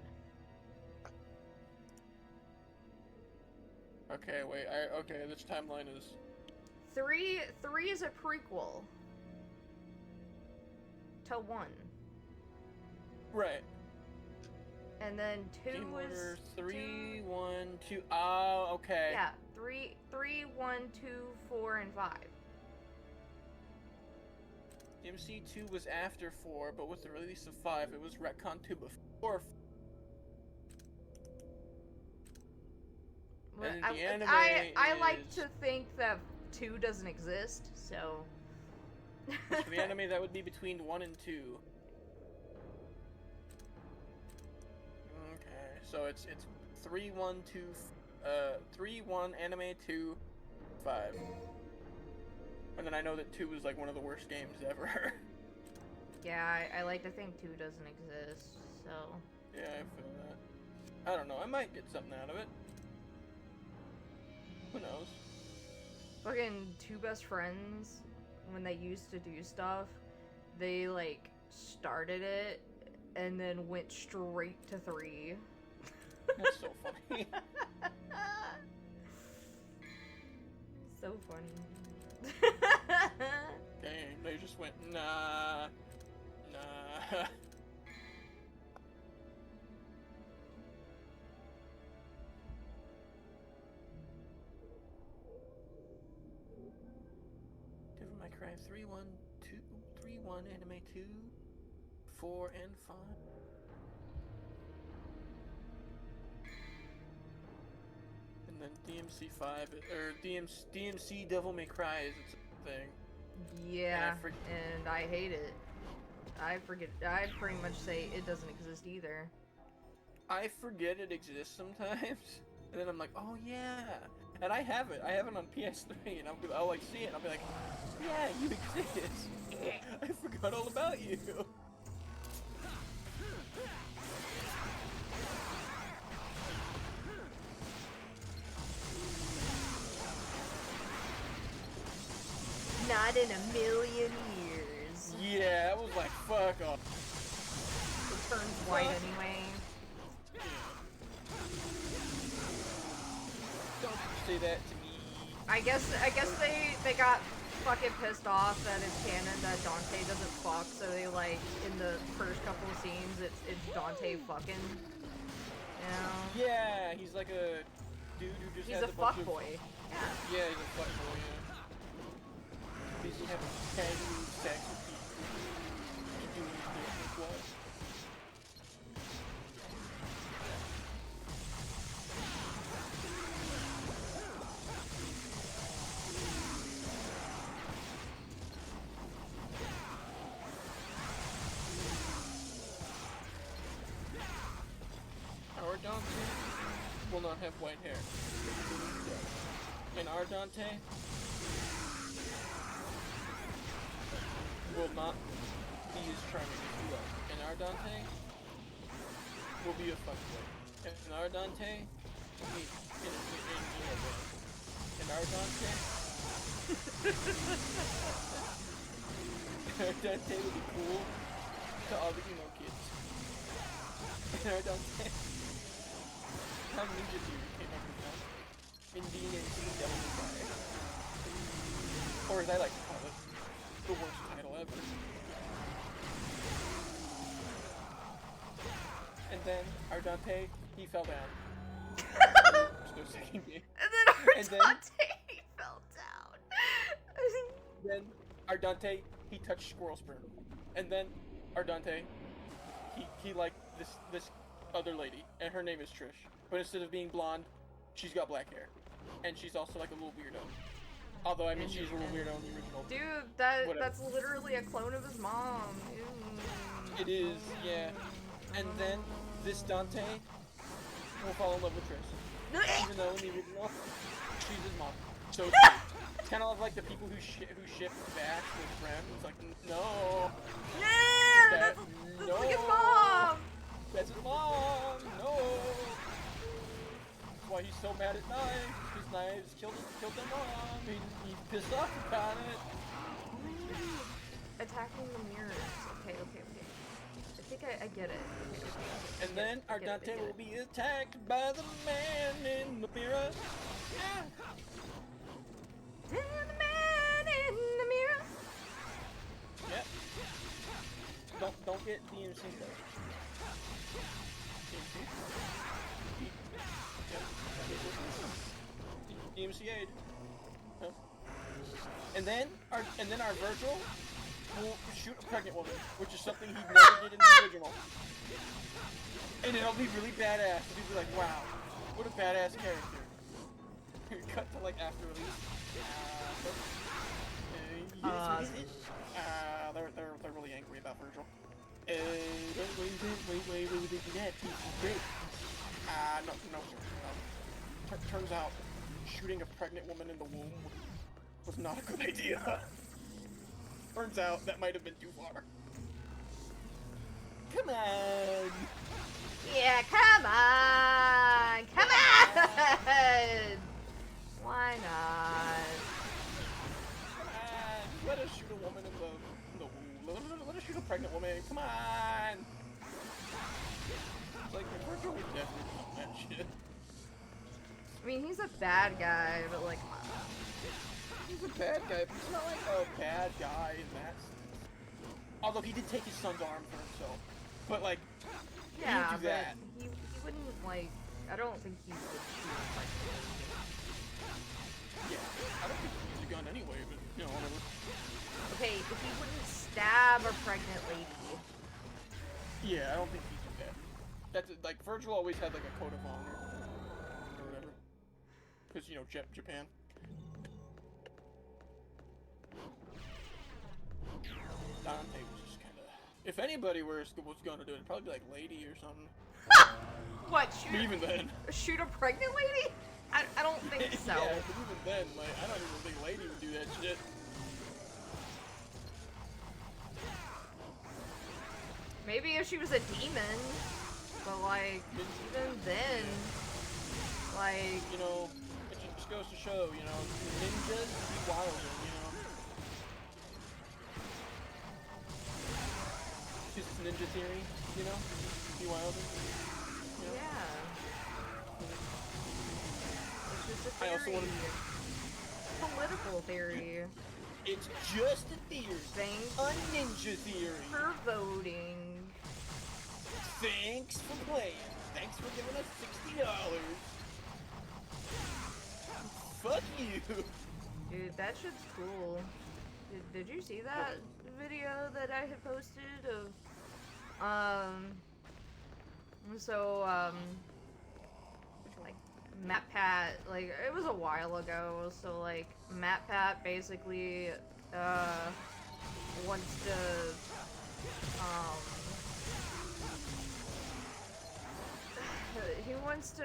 Okay, wait. Okay, this timeline is... 3 is a prequel to 1. Right. And then 2 Game order, is 3, 1, 2. Oh, okay. Yeah, 3, 1, 2, 4, and 5. DMC2 was after 4, but with the release of 5, it was retconned to before. And the anime I like is- to think that 2 doesn't exist, so... For the anime, that would be between 1 and 2. Okay, so it's 3, 1, 2, 3, 1, anime, 2, 5. And then I know that 2 was like one of the worst games ever. Yeah, I like to think 2 doesn't exist, so... Yeah, I feel that. I don't know, I might get something out of it. Who knows? Fucking 2 best friends, when they used to do stuff, they, like, started it, and then went straight to 3. That's so funny. So funny. Dang, they just went, nah. Devil May Cry 3, 1, 2, 3, 1, anime 2, 4, and 5. And then DMC5, or DMC Devil May Cry is its own thing. Yeah, And and I hate it. I pretty much say it doesn't exist either. I forget it exists sometimes, and then I'm like, oh yeah, and I have it on PS3, and I'll like see it, and I'll be like, yeah, you exist. I forgot all about you. Not in a million years. Yeah, I was like, fuck off. It turns white anyway. Don't say that to me. I guess they got fucking pissed off that it's canon that Dante doesn't fuck, so they like in the first couple of scenes it's Dante fucking. You know? Yeah, he's like a dude who just He's has a a bunch of... fuckboy. Yeah. Yeah, he's a fuckboy, yeah. Busy having casual sex with people. To do his business was. Our Dante will not have white hair. And our Dante will not be as charming as you are. And our Dante will be a fuckboy. And our Dante will be in emo band. And our Dante our Dante will be cool to all the emo kids. And our Dante how Ninja Theory came up with that. In DMC Devil May Cry. Or as I like to call it, the worst title ever. And then our Dante, he fell down. There's no second game. And then our And then- Dante fell down. Then our Dante, he touched squirrel sperm. And then our Dante, he liked this other lady, and her name is Trish. But instead of being blonde, she's got black hair. And she's also like a little weirdo. Although, I mean, she's a little weirdo in the original. Dude, Whatever. that's literally a clone of his mom. Ew. It is, yeah. And then this Dante will fall in love with Trish. Even though in the original, she's his mom. So it's kind of like the people who ship Bash with Rem. It's like, no. Yeah, That- that's no. like his mom. That's his mom. No. That's why he's so mad at Knives. Because Knives killed their mom. He's pissed off about it. Attacking the mirrors. Okay. I think I get it. And then our I get it, I Dante get will it. be attacked by the man in the mirror. Yeah. And the man in the mirror. Yep. Don't get DMC though. DMC aid. Huh? And then our Virgil will shoot a pregnant woman, which is something he never did in the original. And it'll be really badass. He'll be like, wow, what a badass character. Cut to like after release. They're really angry about Virgil. No. Turns out, shooting a pregnant woman in the womb was not a good idea. Turns out that might have been too far. Come on! Yeah, come on! Come on! Why not? Come on! Let us shoot a woman in the womb. Let us shoot a pregnant woman. Come on! Like, Virgil would definitely do that shit. I mean, he's a bad guy, but like, he's a bad guy, but he's not like a bad guy in that sense. Although he did take his son's arm for himself. But like, yeah, he didn't do that. He wouldn't like. I don't think he would shoot a pregnant lady. Yeah, I don't think he used a gun anyway, but you know, whatever. Okay, if he wouldn't stab a pregnant lady. Yeah, I don't think he'd do that. That's like Virgil always had like a code of honor or whatever. Because you know, Japan. Dante was just kind of. If anybody was gonna do it, it'd probably be like Lady or something. What? Shoot? But even then. Shoot a pregnant lady? I don't think so. Yeah, but even then, like, I don't even think Lady would do that shit. Maybe if she was a demon, but like, even then, like... You know, it just goes to show, you know, ninjas be wilder, you know? Just ninja theory, you know? Be wilder. You know? Yeah. It's just a I also theory. want to... Political theory. It's just a theory. Thanks a ninja theory. for voting. Thanks for playing. Thanks for giving us $60. Fuck you. Dude, that shit's cool. Did you see that video that I had posted of, like, MatPat, like, it was a while ago, so, like, MatPat basically, wants to, he wants to,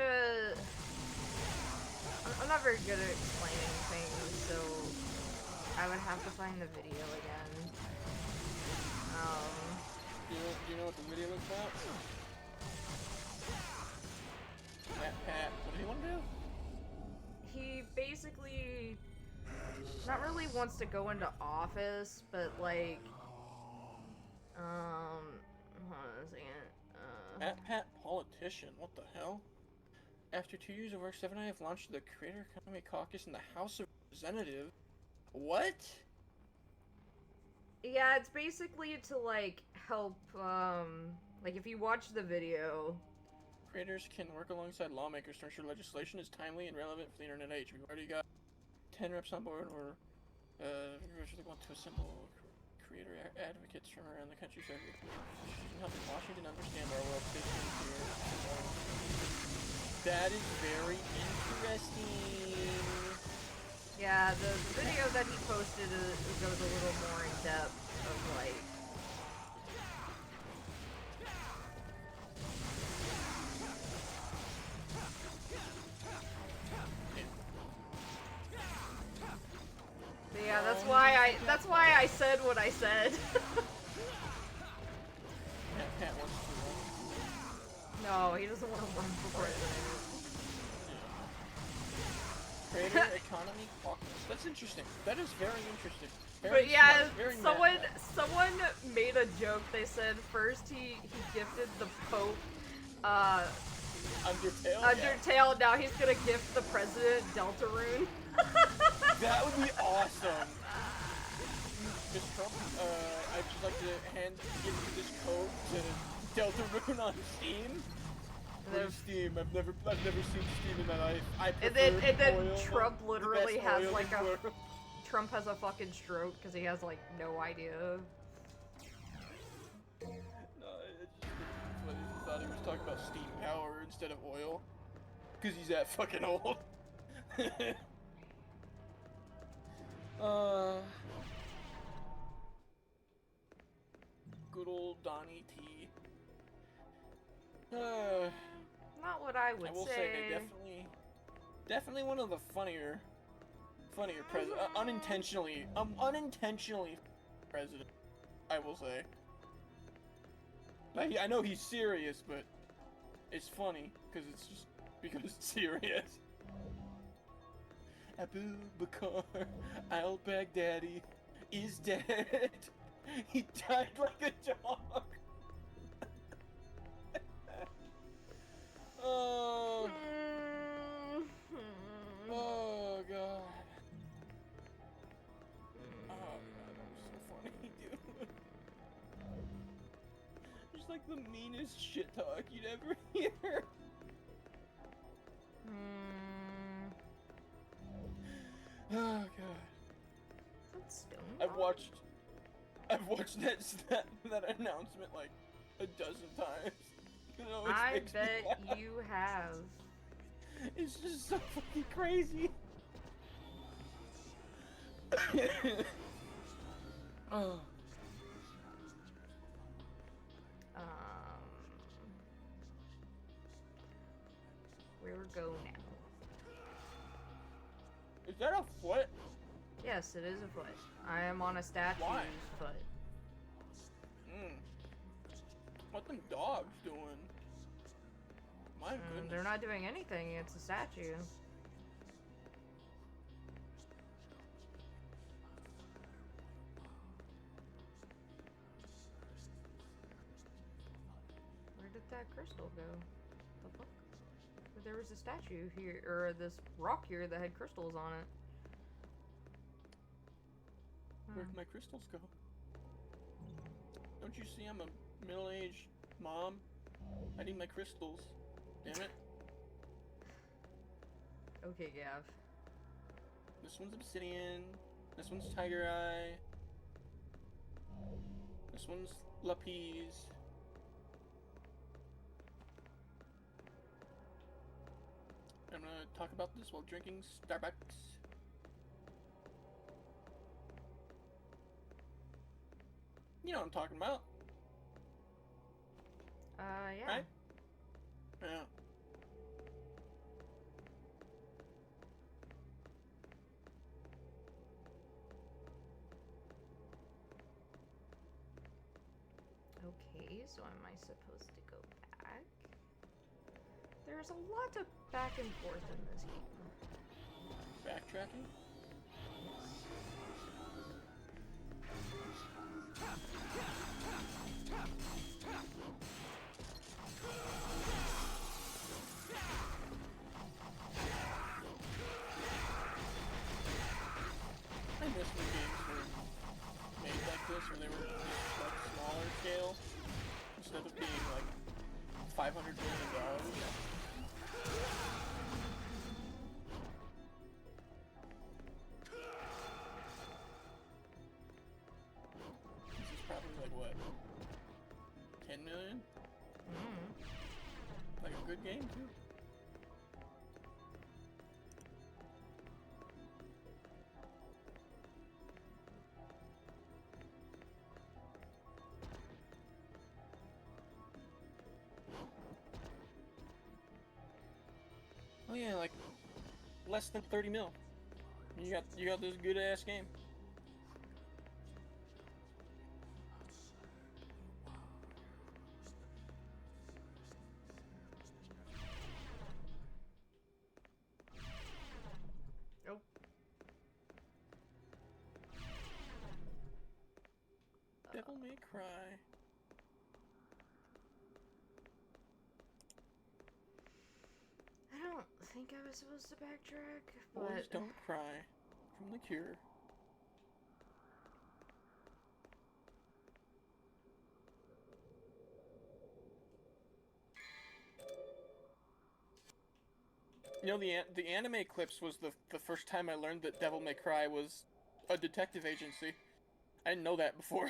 I'm not very good at explaining things, so I would have to find the video again. Do you know what the video looks about? Pat, what does he want to do? He basically not really wants to go into office, but like, hold on a second. Pat politician, what the hell? After 2 years of work, 7 I have launched the Creator Economy Caucus in the House of Representatives. What? Yeah, it's basically to like help, like if you watch the video. Creators can work alongside lawmakers to ensure legislation is timely and relevant for the internet age. We've already got 10 reps on board, or we want to assemble creator advocates from around the country so we can help Washington understand our world facing here. That is very interesting. Yeah, the video that he posted goes a little more in depth of like. But yeah, that's why I said what I said. Pat wants to run. No, he doesn't want to run for president. Creator Economy Caucus. That's interesting. That is very interesting. But yeah, smart, someone made a joke. They said first he gifted the Pope Undertale. Now he's gonna gift the president Deltarune. That would be awesome. Mr. Trump, I'd just like to give you this code to Deltarune on Steam. What is Steam? I've never seen Steam in my life. And then Trump literally has like a Trump has a fucking stroke because he has, like, no idea. No, it's just funny. He thought he was talking about steam power instead of oil. Because he's that fucking old. Good old Donnie T. Not what I would I will say definitely one of the funnier president, unintentionally president, I will say. Like, I know he's serious, but it's funny because it's serious. Abu Bakr al-Baghdadi is dead. He died like a dog. Oh. Oh god. Oh god, that was so funny, dude. Just like the meanest shit talk you'd ever hear. Oh god. I've watched that announcement like a dozen times. I bet you have. It's just so fucking crazy. Oh. Where we go now? Is that a foot? Yes, it is a foot. I am on a statue's foot. What them dogs doing? My goodness. They're not doing anything. It's a statue. Where did that crystal go? The fuck? There was a statue here, or this rock here that had crystals on it. Where'd my crystals go? Don't you see I'm a middle-aged mom? I need my crystals. Damn it. Okay, Gav. This one's obsidian. This one's tiger eye. This one's Lupines. I'm gonna talk about this while drinking Starbucks. You know what I'm talking about. Yeah. Right? Yeah. Okay, so am I supposed to go back? There's a lot of back and forth in this game. Backtracking? I miss when games were made like this, where they were like smaller scale, instead of being like $500 million. This is probably like what? 10 million? Like a good game too. Oh yeah, like less than 30 mil. You got this good ass game. Oh. Devil May Cry. I don't think I was supposed to backtrack, Boys but Don't Cry from The Cure. You know, the anime clips was the first time I learned that Devil May Cry was a detective agency. I didn't know that before.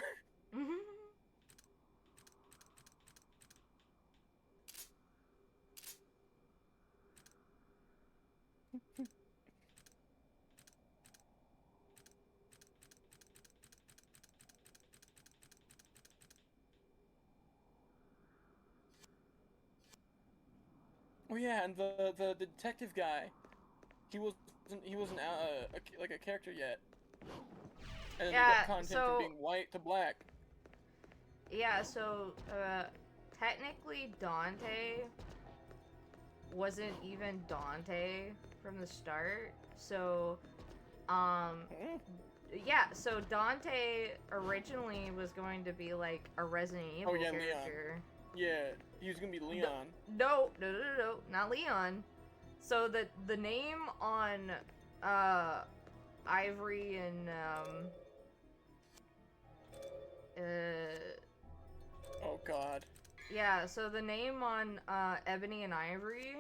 Oh yeah, and the detective guy, he wasn't like a character yet. And then they got content from being white to black. Yeah, so technically Dante wasn't even Dante from the start. So yeah, so Dante originally was going to be like a Resident Evil character. Leon. Yeah, he was gonna be Leon. No, not Leon. So the name on Ivory and oh god. Yeah, so the name on Ebony and Ivory.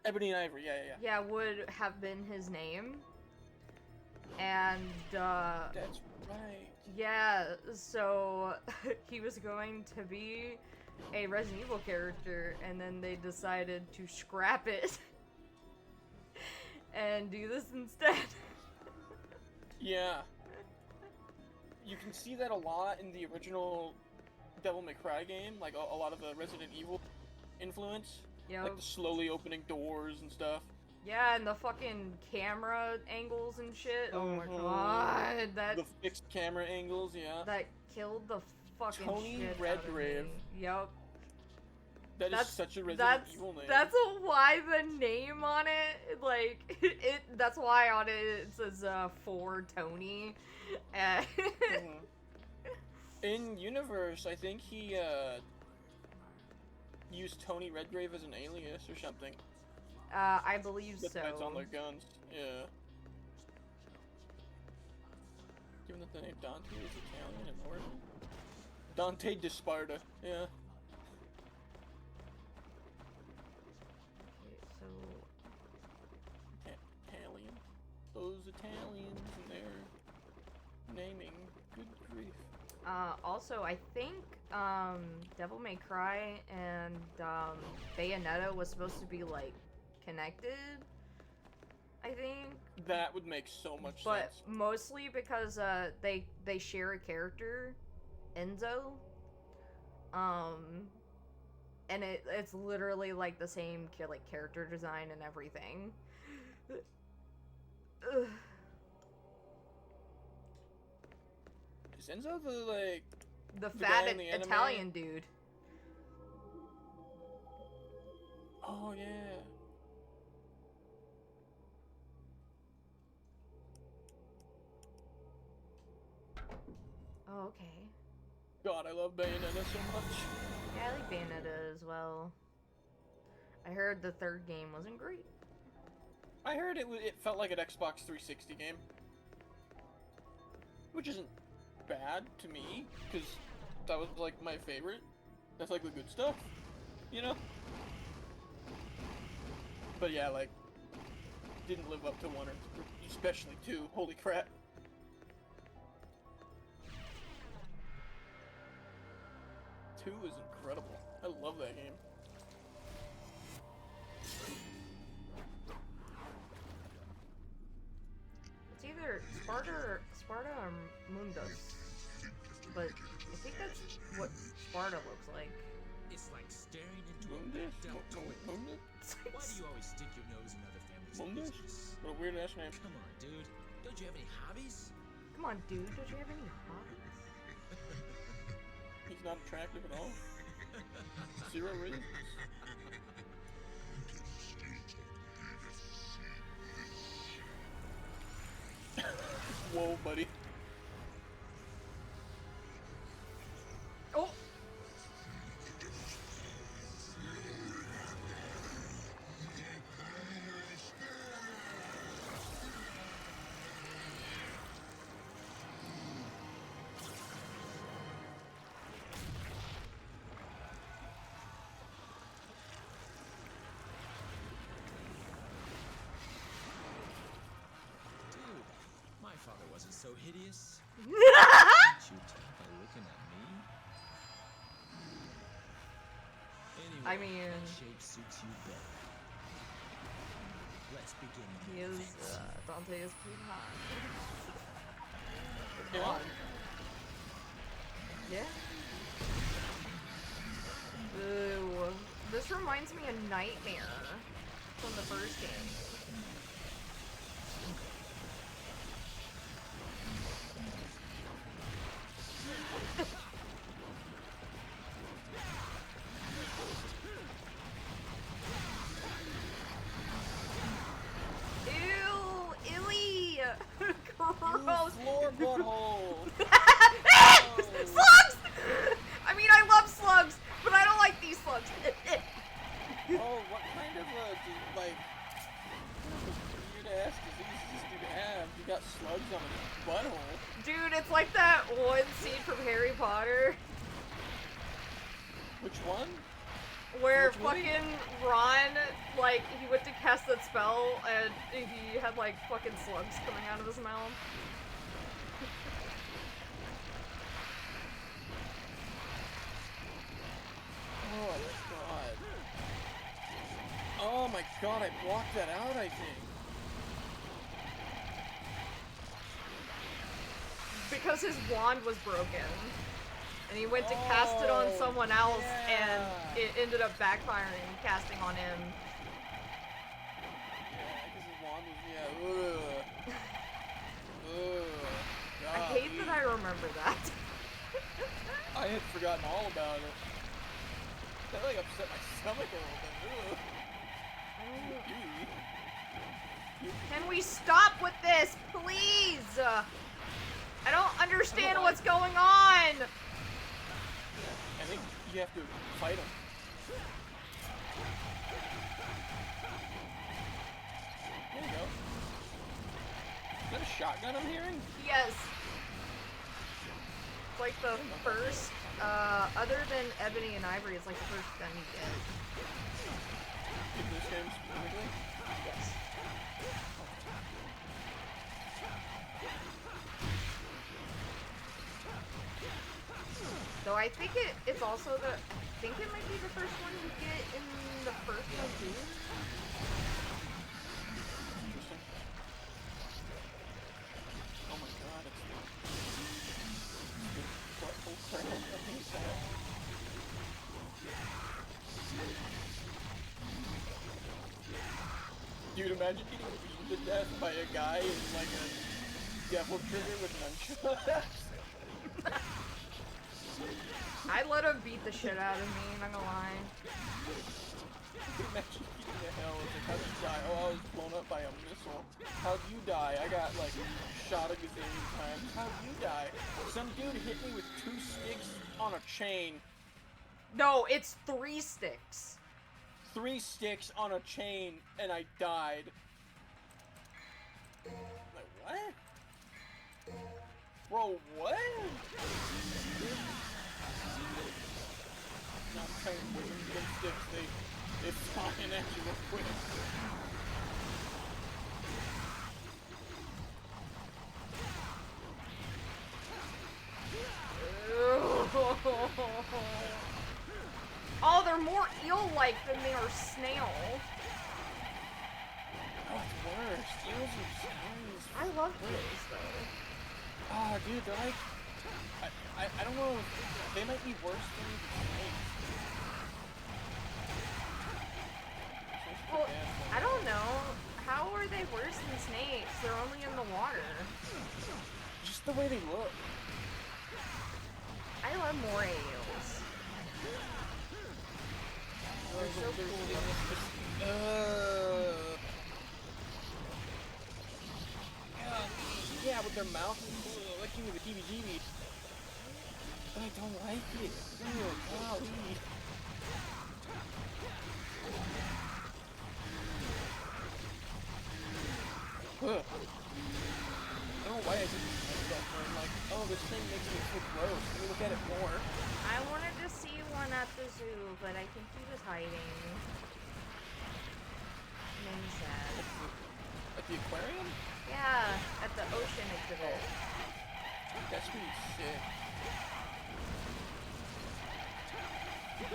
Ebony and Ivory, yeah. Yeah, would have been his name. And that's right. Yeah, so he was going to be a Resident Evil character, and then they decided to scrap it and do this instead. Yeah. You can see that a lot in the original Devil May Cry game, like a lot of the Resident Evil influence. Yep. Like the slowly opening doors and stuff. Yeah, and the fucking camera angles and shit. Oh my god, the fixed camera angles, yeah. That killed the fucking Tony shit Redgrave. out of me. Yep. That's such a Resident Evil name. That's why the name on it, like, that's why on it says, for Tony. In universe, I think he, used Tony Redgrave as an alias or something. I believe so. Depends on their guns, yeah. Given that the name Dante is Italian and Northern. Dante di Sparta, yeah. Italian. Those Italians and their naming. Good grief. Also, I think, Devil May Cry and, Bayonetta was supposed to be, like, connected, I think. That would make so much sense. But mostly because, they share a character, Enzo. And it's literally, like, the same, like, character design and everything. Is Enzo the, like... The fat Italian dude. Oh, yeah. Oh, okay. God, I love Bayonetta so much. Yeah, I like Bayonetta as well. I heard the third game wasn't great. I heard it felt like an Xbox 360 game. Which isn't bad to me, because that was like my favorite. That's like the good stuff, you know? But yeah, like, didn't live up to 1 or especially 2. Holy crap. Two is incredible. I love that game. It's either Sparta or Mundus. But I think that's what Sparta looks like. It's like staring into a backed out toilet. Why do you always stick your nose in other families' business? What a weird ass name. Come on, dude. Don't you have any hobbies? Come on, dude. Don't you have any hobbies? He's not attractive at all. 0 reasons. Whoa, buddy. Oh! Dude, my father Was it so hideous? Can't you tell by looking at me? Anyway, I mean- that shape suits you better. Let's begin. He is, Dante is pretty hot. Yeah. Yeah. Ooh. This reminds me of Nightmare from the first game. Ew! Ewy! Gross! Floor butthole. Slugs! I mean, I love slugs, but I don't like these slugs. Oh, what kind of like weird ass disease does this dude have? He got slugs on his butthole. Dude, it's like that one scene from Harry Potter Which one? where Which movie? fucking Ron, like, he went to cast that spell and he had like fucking slugs coming out of his mouth. Oh my god. Oh my god, I blocked that out, I think. Because his wand was broken. And he went to cast it on Oh, someone else yeah. and it ended up backfiring, casting on him. Yeah, because his wand was, yeah, ugh. Ugh. I hate that I remember that. I had forgotten all about it. That like upset my stomach a little bit. Ugh. Ew. Can we stop with this, please? I don't understand what's going on. I think you have to fight him. There you go. Is that a shotgun I'm hearing? Yes. It's like the first, other than Ebony and Ivory, it's like the first gun you get. In this game specifically? Yes. Though I think it's also I think it might be the first one you get in the first one too. Interesting. Oh my god, it's the butthole kernel of these Dude, imagine getting beaten to death by a guy in like a devil trigger with nunchucks. I'd let him beat the shit out of me, not gonna lie. Imagine beating the hell. It's like, how'd you die? Oh, I was blown up by a missile. How'd you die? I got like shot a gazillion times. How'd you die? Some dude hit me with 2 sticks on a chain. No, it's 3 sticks. 3 sticks on a chain, and I died. Like, what? Bro, what? No, I'm telling you, them sticks, they flying at you real quick. Oh, they're more eel-like than they are snail. Oh, it's worse. Eels are snails. I love eels, though. Oh, dude, they're like... I don't know if... They might be worse than snakes. Well, I don't know. How are they worse than snakes? They're only in the water. Just the way they look. I love moray eels. They're so cool. Yeah, with their mouth licking me the heebie-jeebies. But I don't like it. Ew, golly. Ugh. I don't know why I did myself. I'm like, oh, this thing makes me feel gross. Let me look at it more. I wanted to see one at the zoo, but I think he was hiding. Made me sad. I At the aquarium? Yeah, at the ocean exhibit. That's pretty sick.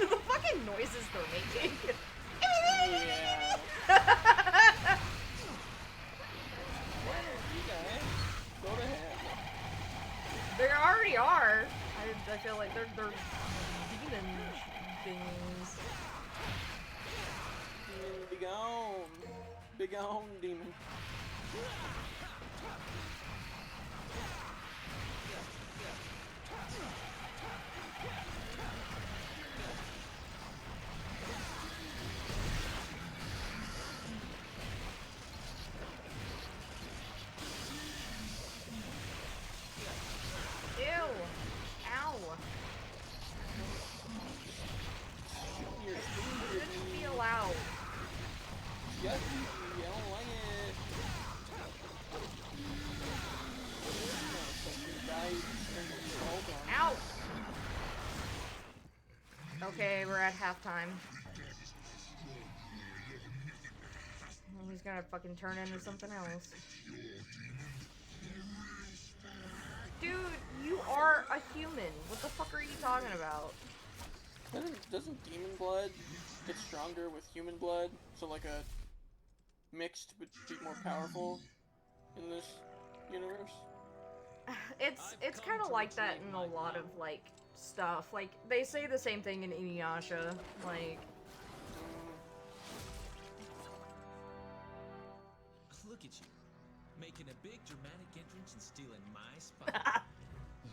The fucking noises they're making. Yeah. Go to hell. They already are. I feel like they're demon things. Big on demon. Ew. Ow. Shouldn't be allowed. Yucky, I don't like it. Ow! Okay, we're at halftime. He's gonna fucking turn into something else. Dude, you are a human. What the fuck are you talking about? Doesn't demon blood get stronger with human blood? So like a mixed would be more powerful in this universe? It's kind of like that in a lot of like stuff. Like they say the same thing in Inuyasha. Like, Look at you, making a big dramatic entrance and stealing my spot.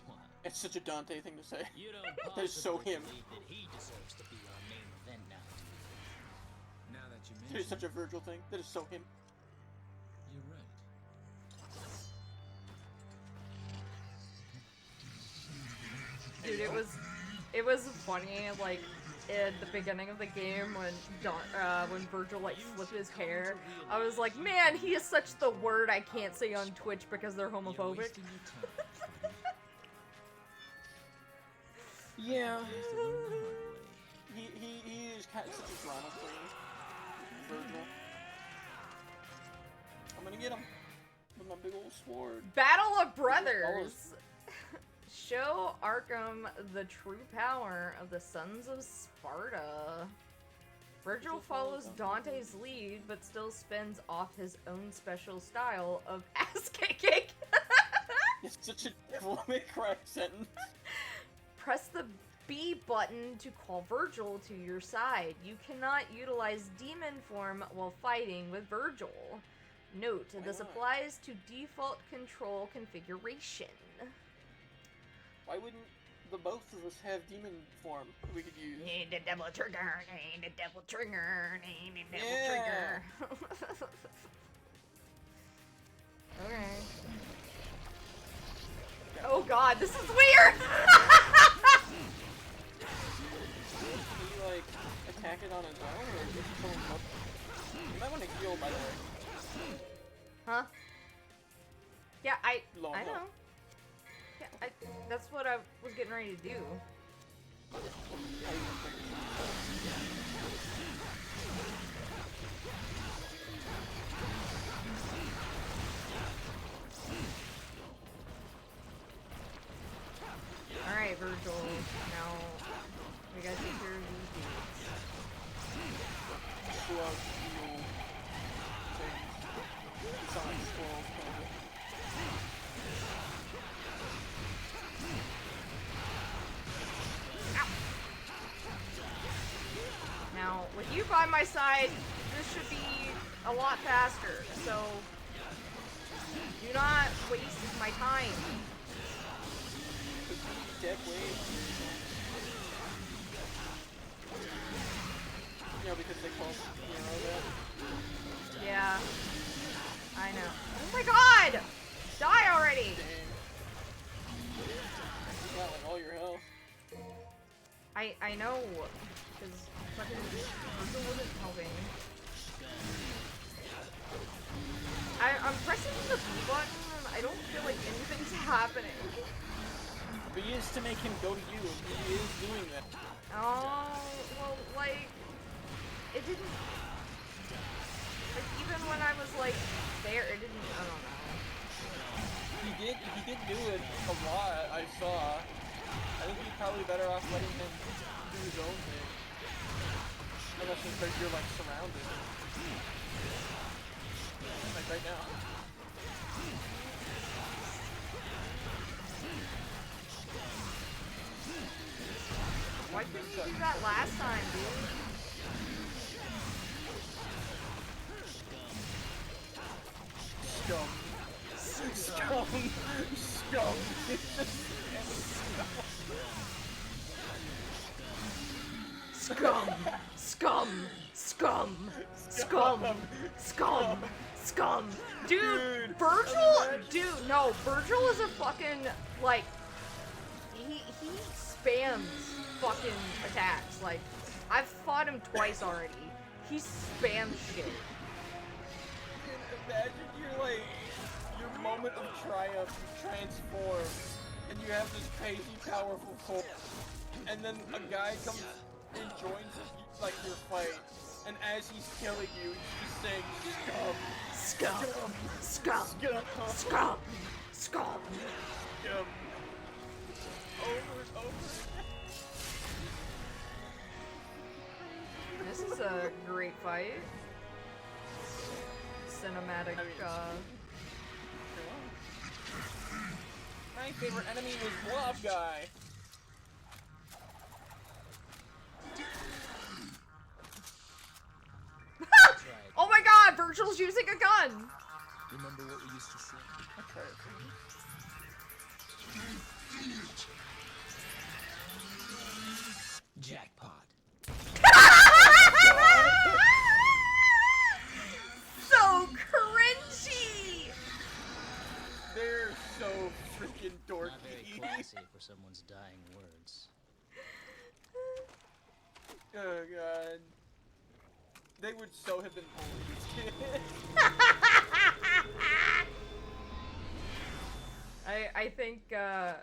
What? It's such a Dante thing to say. You don't That is so possibly him. believe that he deserves to be our main event now, do you? Now that you That is mention such a Virgil thing. That is so him. you're right. dude, it was funny. Like in the beginning of the game when Virgil like flipped his hair, I was like, man, he is such the word I can't say on Twitch because they're You're homophobic. wasting your time, Cody. Yeah. You have to learn the hard way. He is kind of such a drama queen. Virgil. I'm gonna get him with my big old sword. Battle of Brothers. Show Arkham the true power of the Sons of Sparta. Virgil follows Dante's lead, but still spins off his own special style of ass kicking. It's such a Devil May Cry sentence. Press the B button to call Virgil to your side. You cannot utilize demon form while fighting with Virgil. Note, this not? applies to default control configuration. Why wouldn't the both of us have demon form we could use? Need a double trigger, need a double trigger, need a double Yeah. trigger. Okay. Oh god, this is weird! Can you like attack it on its own or just pull him up? You might want to heal, by the way. Huh? Yeah, I Long know. help. Yeah, that's what I was getting ready to do. Alright, Virgil. Now, we gotta take care of these dudes. Slug heal things. It's on like squirrels, kind of. Now, with you by my side, this should be a lot faster, so do not waste my time. Dead wave. You know, because they call Nero that. Yeah, I know. Oh my god! Die already! Dang. You got like all your health. I know, because fucking Virgil wasn't helping. I'm pressing the B button and I don't feel like anything's happening. But he is to make him go to you, and he is doing that. Oh, well, like, it didn't... Like, even when I was, like, there, it didn't, I don't know. He did do it a lot, I saw. I think you're probably better off letting him do his own thing. Unless you're, like, surrounded. Like, right now. Why couldn't you do that last time, dude? Scum. Scum. Scum. Scum! Scum! Scum! Scum! Scum! Scum! Dude, Virgil, dude, no, Virgil is a fucking, like, he spams fucking attacks. Like, I've fought him twice already. He spams shit. Imagine you're like, your moment of triumph, you transform, and you have this crazy powerful force, and then a guy comes and joins like your fight, and as he's killing you, he's just saying scum, Scum! Scum! scum, Scum! Scum! scum, over and over again. This is a great fight. Cinematic, My favorite enemy was Blob Guy. Oh my god, Virgil's using a gun! Remember what we used to say? I'll try it for you. Jackpot. So cringy! They're so freaking dorky. Not very classy for someone's dying words. Oh god. They would so have been bullied. I think, I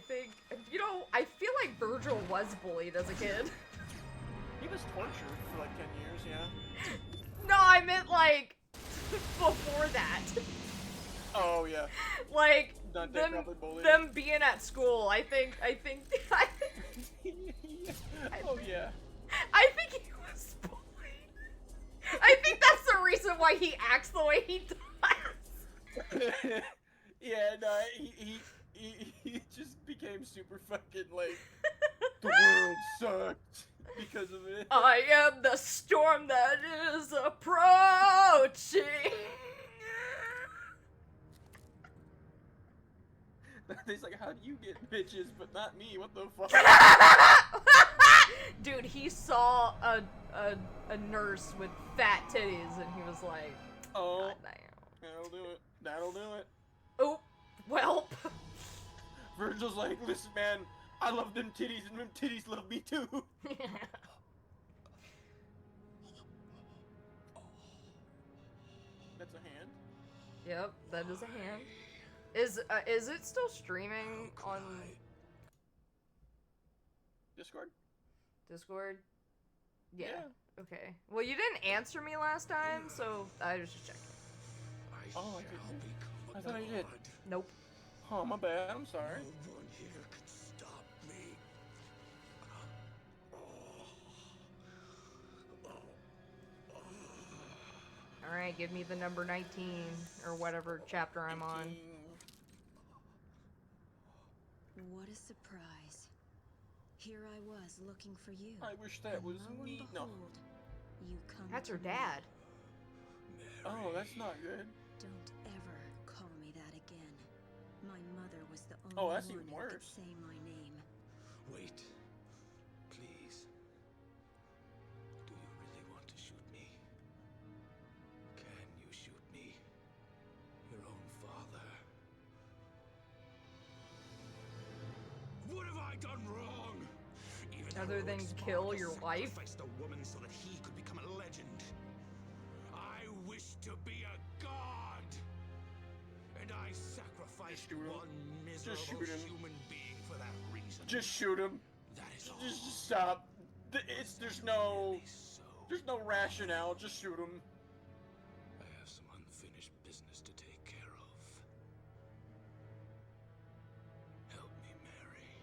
think, you know, I feel like Virgil was bullied as a kid. He was tortured for like 10 years, yeah. No, I meant, like, before that. Oh, yeah. Like, Dante probably bullied them being at school, I think, Oh, yeah. I think he was bullied. I think that's the reason why he acts the way he does. Yeah, no, he just became super fucking, like, the world sucked because of it. I am the storm that is approaching. He's like, how do you get bitches but not me? What the fuck? Dude, he saw a nurse with fat titties and he was like, Oh, God damn. that'll do it. That'll do it. Oh, well. Virgil's like, listen, man, I love them titties and them titties love me too. That's a hand. Yep, that is a hand. Is it still streaming on Discord? Discord? Yeah. Okay. Well, you didn't answer me last time, so I was just checking. Oh, I did. I thought I did. Nope. Oh, my bad. I'm sorry. No one here can stop me. Alright, give me the number 19, or whatever chapter I'm on. What a surprise. Here I was looking for you. I wish that was Lo and me. No. behold, you come That's her to me. dad. Oh, that's not good. Don't ever call me that again. My mother was the only Oh, that's one even who could worse. say my name. Wait. Please. Do you really want to shoot me? Can you shoot me? Your own father? What have I done wrong? Even Other than heroic kill Sparta your wife? sacrificed a woman so that he could become a legend. I wish to be a god. And I sacrificed Shoot him. one Just miserable shoot him. human being for that reason. Just shoot him. That is all. Just stop. There's no. So There's no rationale, just shoot him. I have some unfinished business to take care of. Help me, Mary.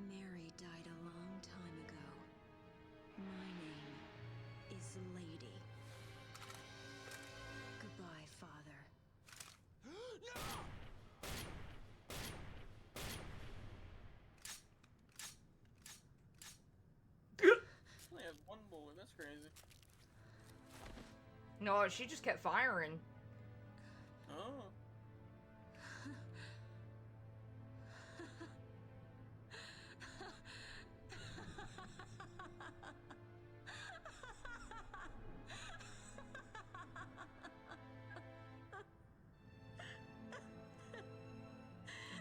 Mary died a long time ago. My name is Lady. Goodbye, Father. Only has one bullet, that's crazy. No, she just kept firing. Oh.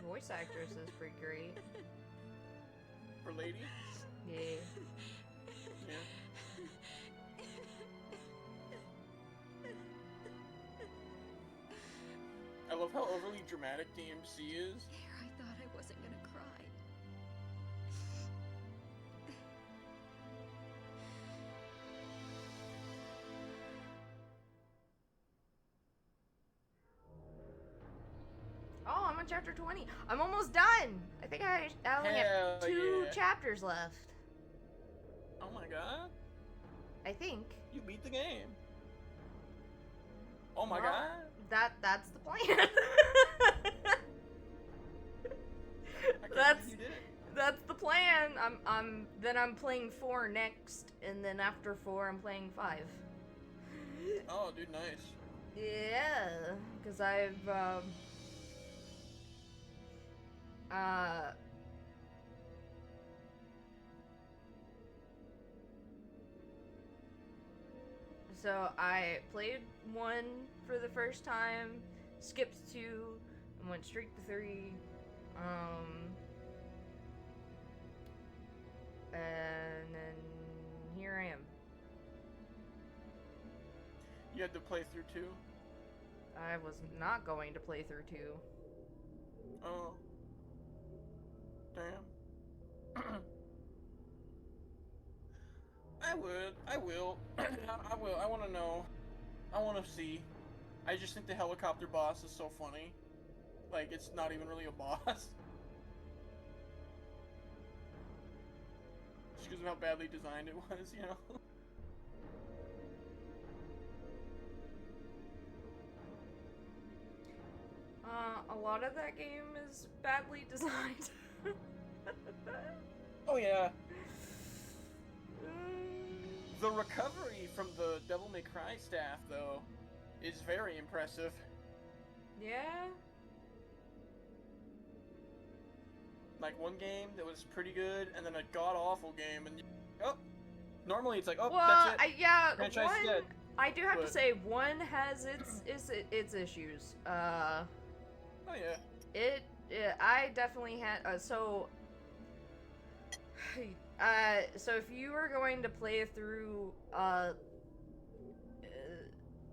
Voice actress is pretty great. For Lady? Yeah. Yeah. I love how overly dramatic DMC is. There, I thought I wasn't gonna cry. Oh, I'm on chapter 20. I'm almost done. I think I only have Hell 2 yeah. chapters left. Oh my god. I think. You beat the game. Oh my Well, god. That's the plan. I can't That's believe you did it. that's the plan. I'm playing 4 next, and then after 4 I'm playing 5. Oh, dude, nice. Yeah, because I've so I played 1 for the first time, skipped 2, and went straight to 3. And then here I am. You had to play through 2? I was not going to play through 2. Oh. Damn. I would. I will. I will. I want to know. I want to see. I just think the helicopter boss is so funny. Like, it's not even really a boss. Just because of how badly designed it was, you know? A lot of that game is badly designed. Oh, yeah. The recovery from the Devil May Cry staff, though, is very impressive. Yeah. Like, one game that was pretty good, and then a god-awful game, and oh, normally it's like, oh, Well, that's it. yeah, Franchise is 1, dead. I do have to But- say, 1 has its issues. Oh, yeah. I definitely had, so if you are going to play through,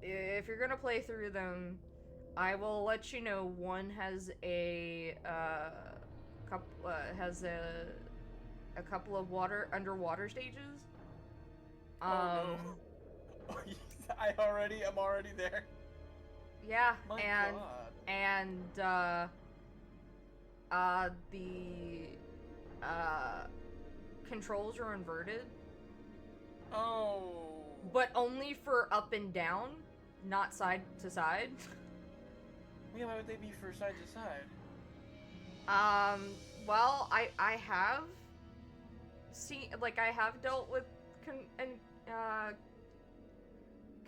if you're gonna play through them, I will let you know 1 has a couple of underwater stages. Oh, no. I'm already there. Yeah, My and god. the controls are inverted, Oh. but only for up and down, not side to side. Yeah, why would they be for side to side? Well, I have seen, like, I have dealt with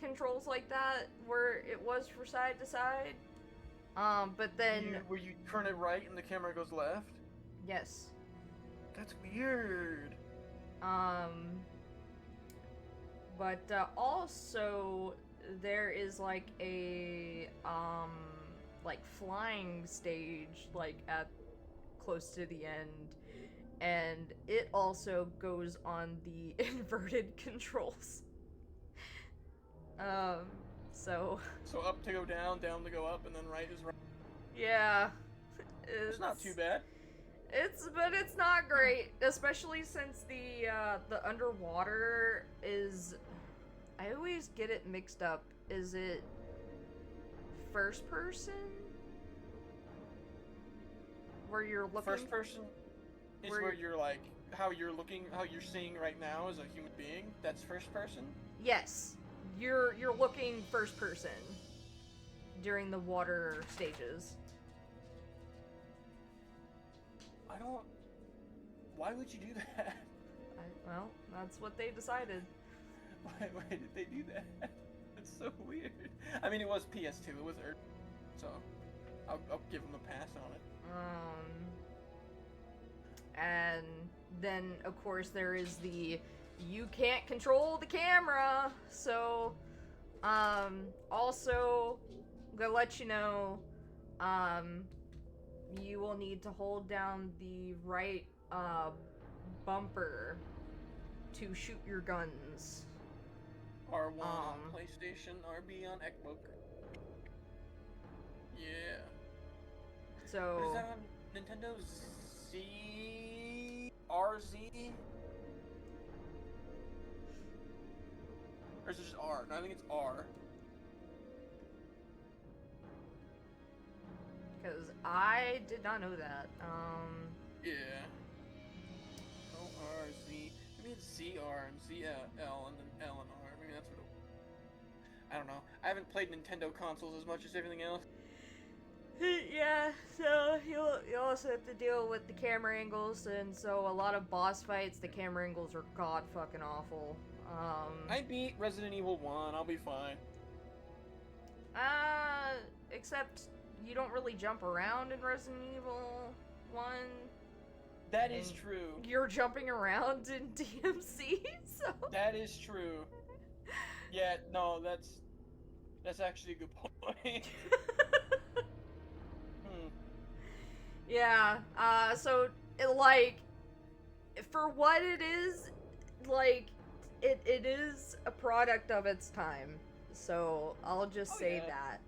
controls like that where it was for side to side. But then Where you turn it right and the camera goes left? yes. That's weird. But also there is like a like flying stage like at close to the end, and it also goes on the inverted controls. So up to go down, down to go up, and then right is right. yeah, It's not too bad. But it's not great, especially since the underwater is. I always get it mixed up. Is it first person? Where you're looking. First person is where you're like how you're looking, how you're seeing right now as a human being. That's first person. Yes, you're looking first person during the water stages. I don't. Why would you do that? Well, that's what they decided. Why did they do that? That's so weird. I mean, it was PS2. It was early, so I'll give them a pass on it. And then of course there is the you can't control the camera. So, also I'm gonna let you know, you will need to hold down the right bumper to shoot your guns. R1 on PlayStation, RB on Xbox. Yeah. So. Is that on Nintendo RZ? Or is it just R? No, I think it's R. Because I did not know that. Yeah. ORZ. Maybe it's ZR and ZL and then L and R. Maybe that's what I don't know. I haven't played Nintendo consoles as much as everything else. Yeah, so you also have to deal with the camera angles, and so a lot of boss fights, the camera angles are god fucking awful. I beat Resident Evil 1, I'll be fine. Except you don't really jump around in Resident Evil 1. That is true. You're jumping around in DMC, so... That is true. Yeah, no, that's actually a good point. Yeah, so, like, for what it is, like, it is a product of its time. So, I'll just say that.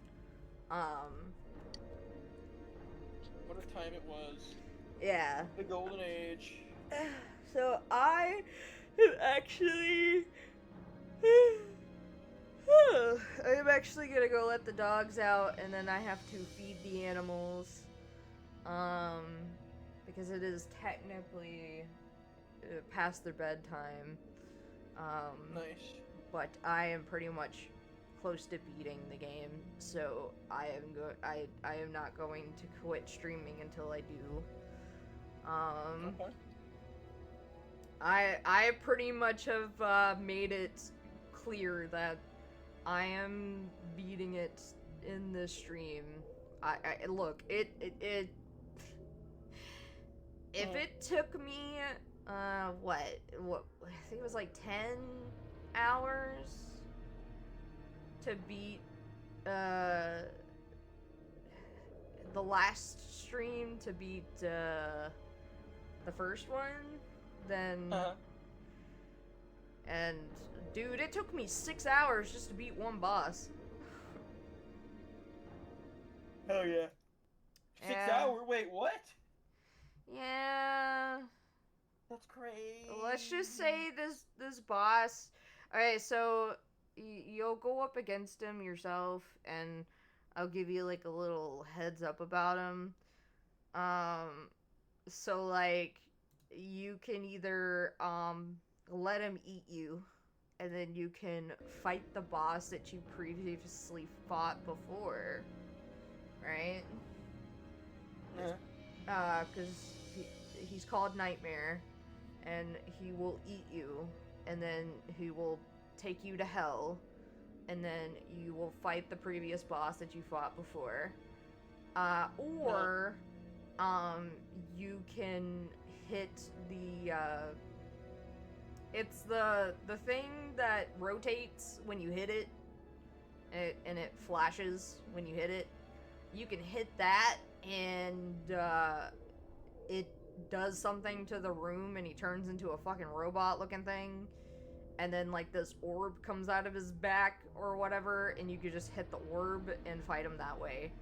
What a time it was. Yeah. The golden age. So, I am actually... I'm actually gonna go let the dogs out, and then I have to feed the animals. Because it is technically past their bedtime. Nice. But I am pretty much close to beating the game, so I am not going to quit streaming until I do. Okay. I pretty much have made it clear that I am beating it in this stream. I look, if it took me, what, I think it was like 10 hours to beat, the last stream to beat, the first one, then, and, dude, it took me 6 hours just to beat one boss. Hell yeah. 6 hours? Wait, what? Yeah. That's crazy. Let's just say this boss. Okay, so you'll go up against him yourself, and I'll give you like a little heads up about him. So like you can either let him eat you, and then you can fight the boss that you previously fought before, right? Yeah. Because he's called Nightmare, and he will eat you, and then he will take you to hell, and then you will fight the previous boss that you fought before. Or you can hit the, it's the thing that rotates when you hit it, and it flashes when you hit it. You can hit that, and it does something to the room, and he turns into a fucking robot looking thing, and then like this orb comes out of his back or whatever, and you could just hit the orb and fight him that way.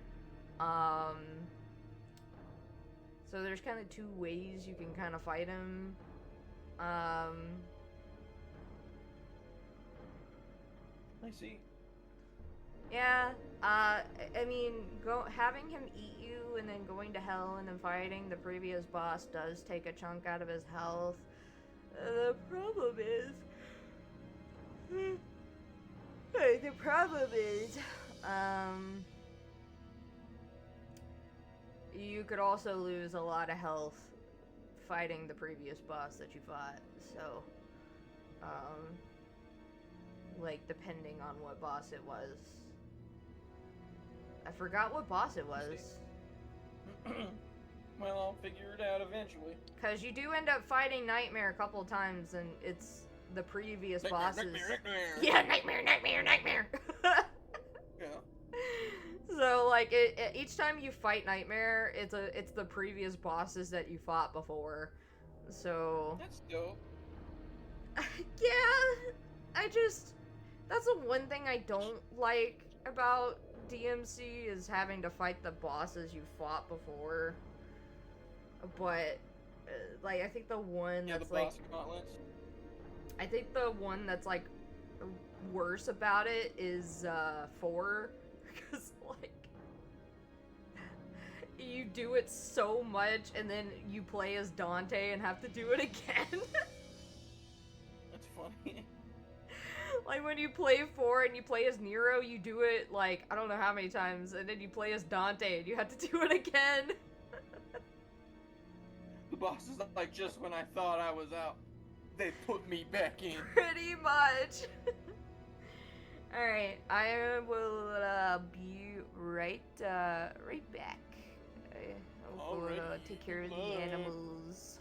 So there's kind of 2 ways you can kind of fight him. I see. Yeah, I mean, having him eat you and then going to hell and then fighting the previous boss does take a chunk out of his health. The problem is, you could also lose a lot of health fighting the previous boss that you fought. So, like, depending on what boss it was. I forgot what boss it was. Well, I'll figure it out eventually. Because you do end up fighting Nightmare a couple times, and it's the previous bosses. Nightmare. Yeah, Nightmare! Yeah. So, like, each time you fight Nightmare, it's the previous bosses that you fought before. So... That's dope. Yeah, that's the one thing I don't like about DMC is having to fight the bosses you fought before. But, like, I think the one that's, like... I think the one that's, like, worse about it is, 4. Because, like... You do it so much, and then you play as Dante and have to do it again. That's funny. Like, when you play 4 and you play as Nero, you do it, like, I don't know how many times, and then you play as Dante and you have to do it again. The boss is like, just when I thought I was out, they put me back in. Pretty much. Alright, I will be right back. I'll go take care of the animals.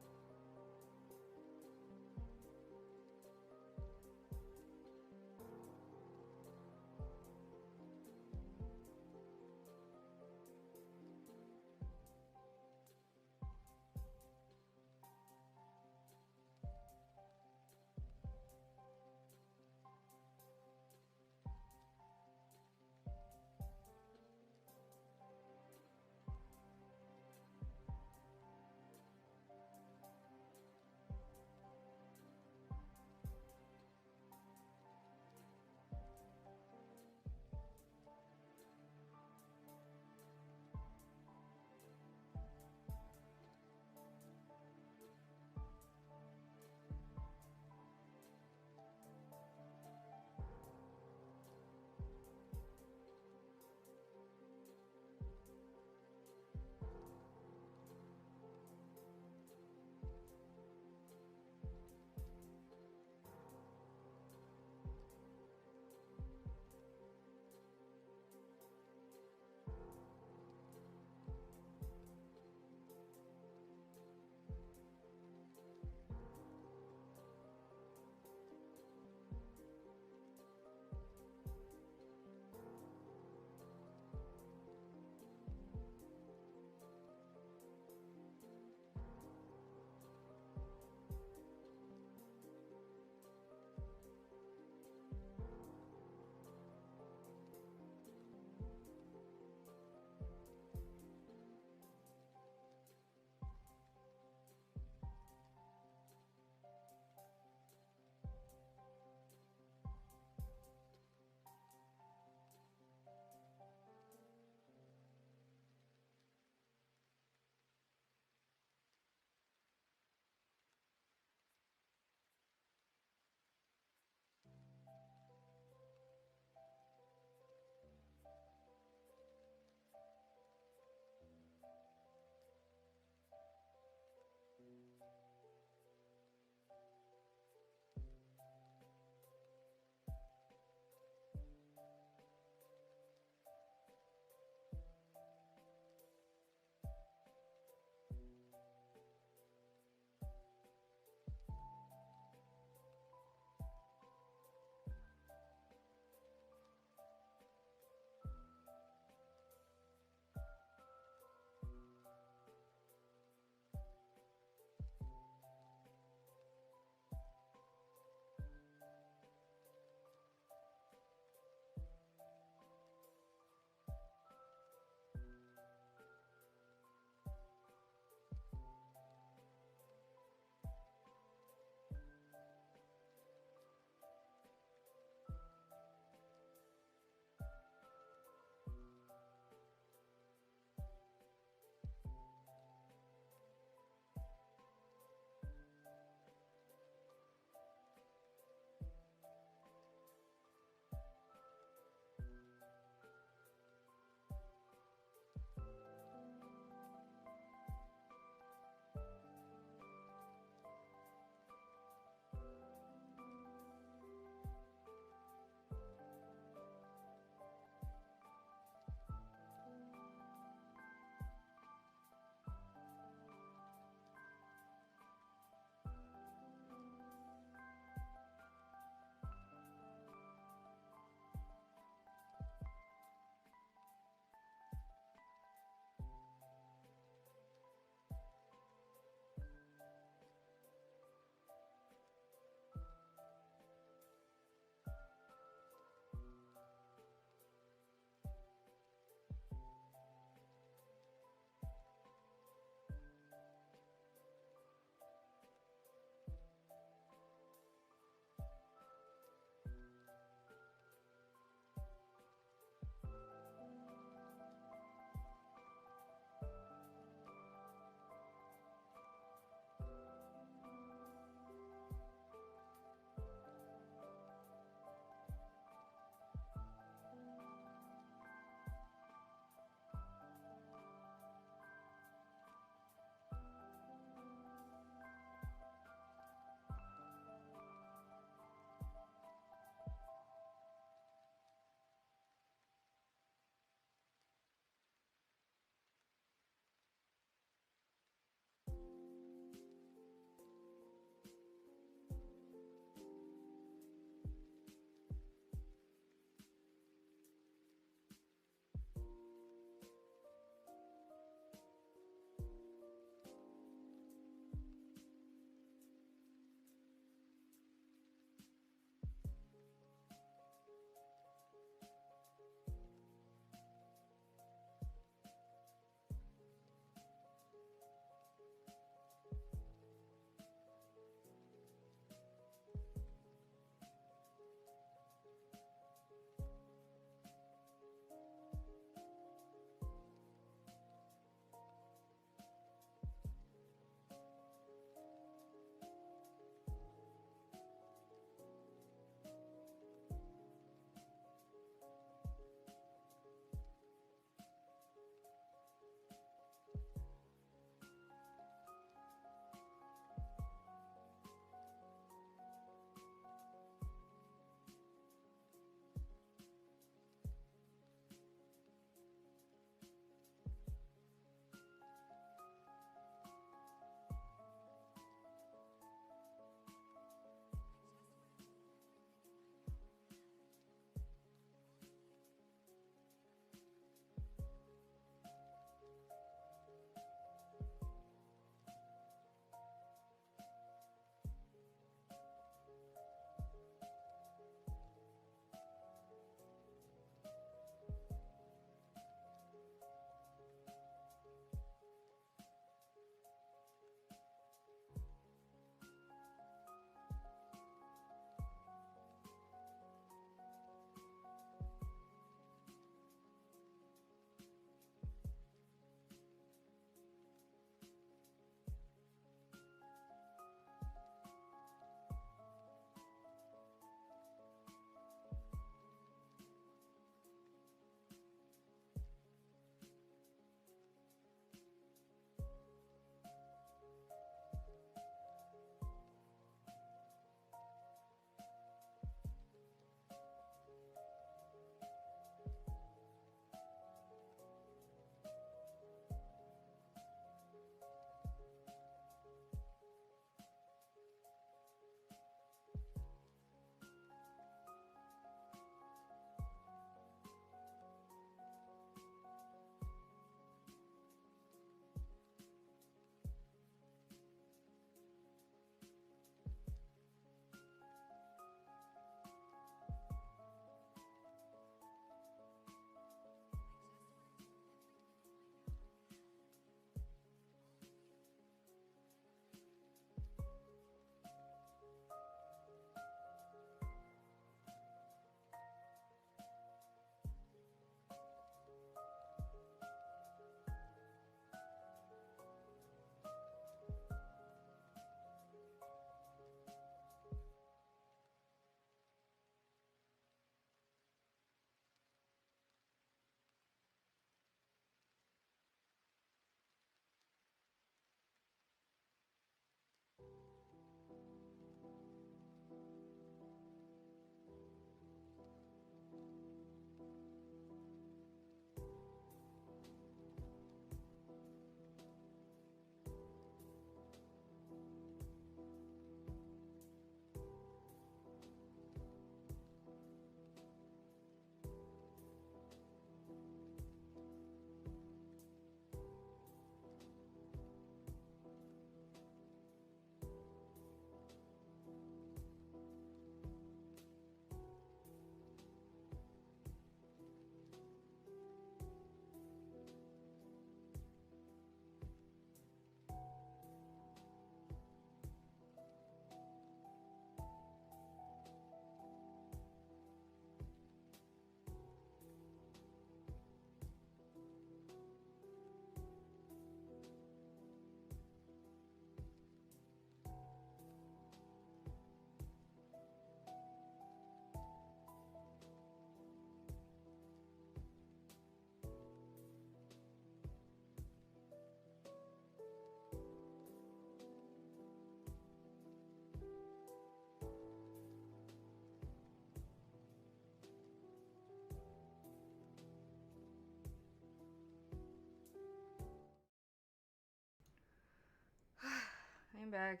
back.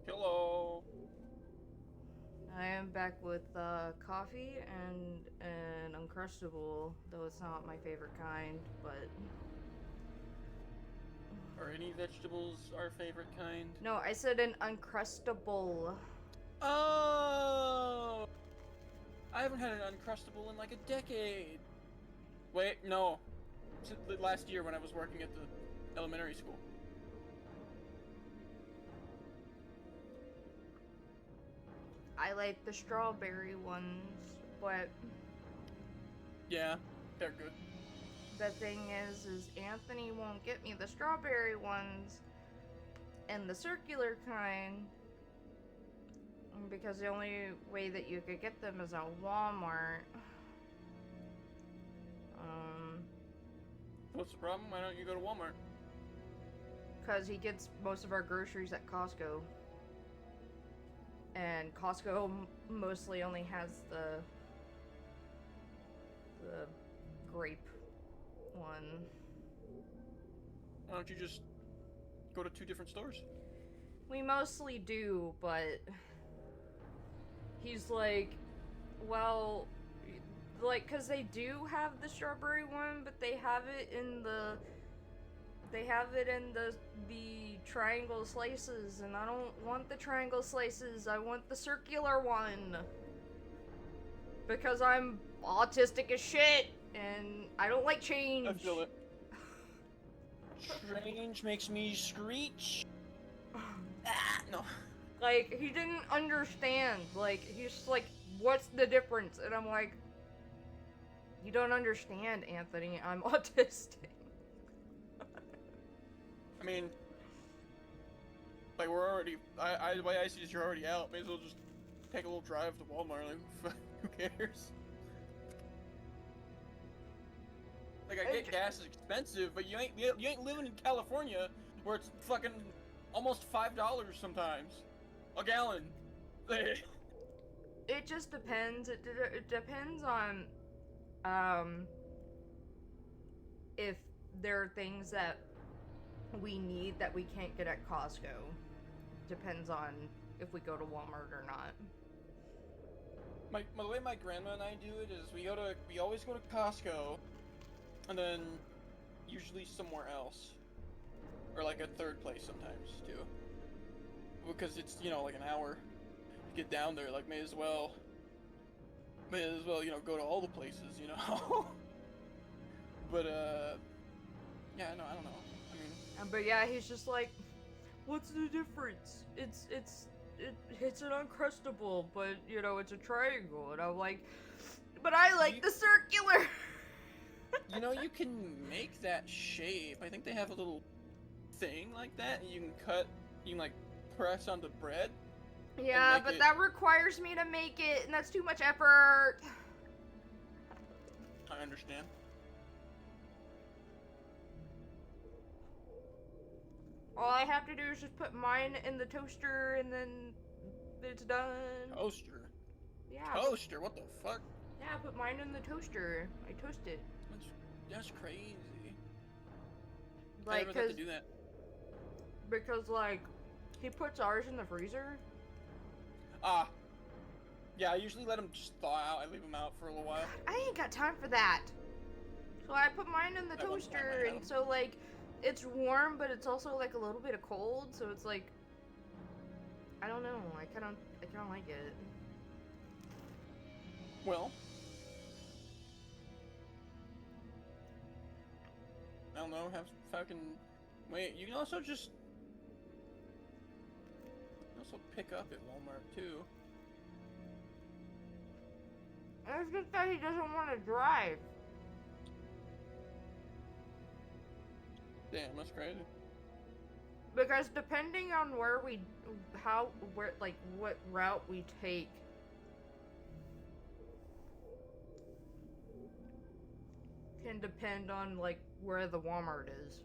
Hello. I am back with coffee and an Uncrustable, though it's not my favorite kind, but... Are any vegetables our favorite kind? No, I said an Uncrustable. Oh! I haven't had an Uncrustable in like a decade. Wait, no. Since last year when I was working at the elementary school. I like the strawberry ones, but... Yeah, they're good. The thing is Anthony won't get me the strawberry ones and the circular kind because the only way that you could get them is at Walmart. What's the problem? Why don't you go to Walmart? Because he gets most of our groceries at Costco. And Costco mostly only has the grape one. Why don't you just go to 2 different stores? We mostly do, but he's like, well, like, cause they do have the strawberry one, but they have it in the triangle slices, and I don't want the triangle slices. I want the circular one because I'm autistic as shit, and I don't like change. I feel it. Change makes me screech. No. Like, he didn't understand. Like, he's just like, what's the difference? And I'm like, you don't understand, Anthony. I'm autistic. I mean, like, we're already, the way I see it, you're already out. May as well just take a little drive to Walmart, like, who cares? Like, I get gas is expensive, but you ain't living in California, where it's fucking almost $5 sometimes. A gallon. It just depends. It depends on, if there are things that we need that we can't get at Costco. Depends on if we go to Walmart or not. The way my grandma and I do it is we always go to Costco, and then usually somewhere else, or like a third place sometimes too, because it's, you know, like an hour to get down there. Like, may as well you know, go to all the places, you know. But yeah, no, I don't know. I mean, But yeah, he's just like, what's the difference? It's an Uncrustable, but, you know, it's a triangle. And I'm like, but I like the circular! You know, you can make that shape. I think they have a little thing like that, and you can like press on the bread. Yeah, but that requires me to make it, and that's too much effort. I understand. All I have to do is just put mine in the toaster, and then it's done. Toaster? Yeah. Toaster? What the fuck? Yeah, I put mine in the toaster. I toast it. That's crazy. Like, I never have to do that. Because, like, he puts ours in the freezer. Ah. Yeah, I usually let them just thaw out. I leave them out for a little while. I ain't got time for that. So I put mine in the toaster, and so, like, it's warm, but it's also, like, a little bit of cold, so it's like, I don't know, I kind of like it. Well, I don't know, have fucking, wait, you can also pick up at Walmart, too. It's just that he doesn't want to drive. Damn, that's crazy. Because depending on what route we take, can depend on, like, where the Walmart is.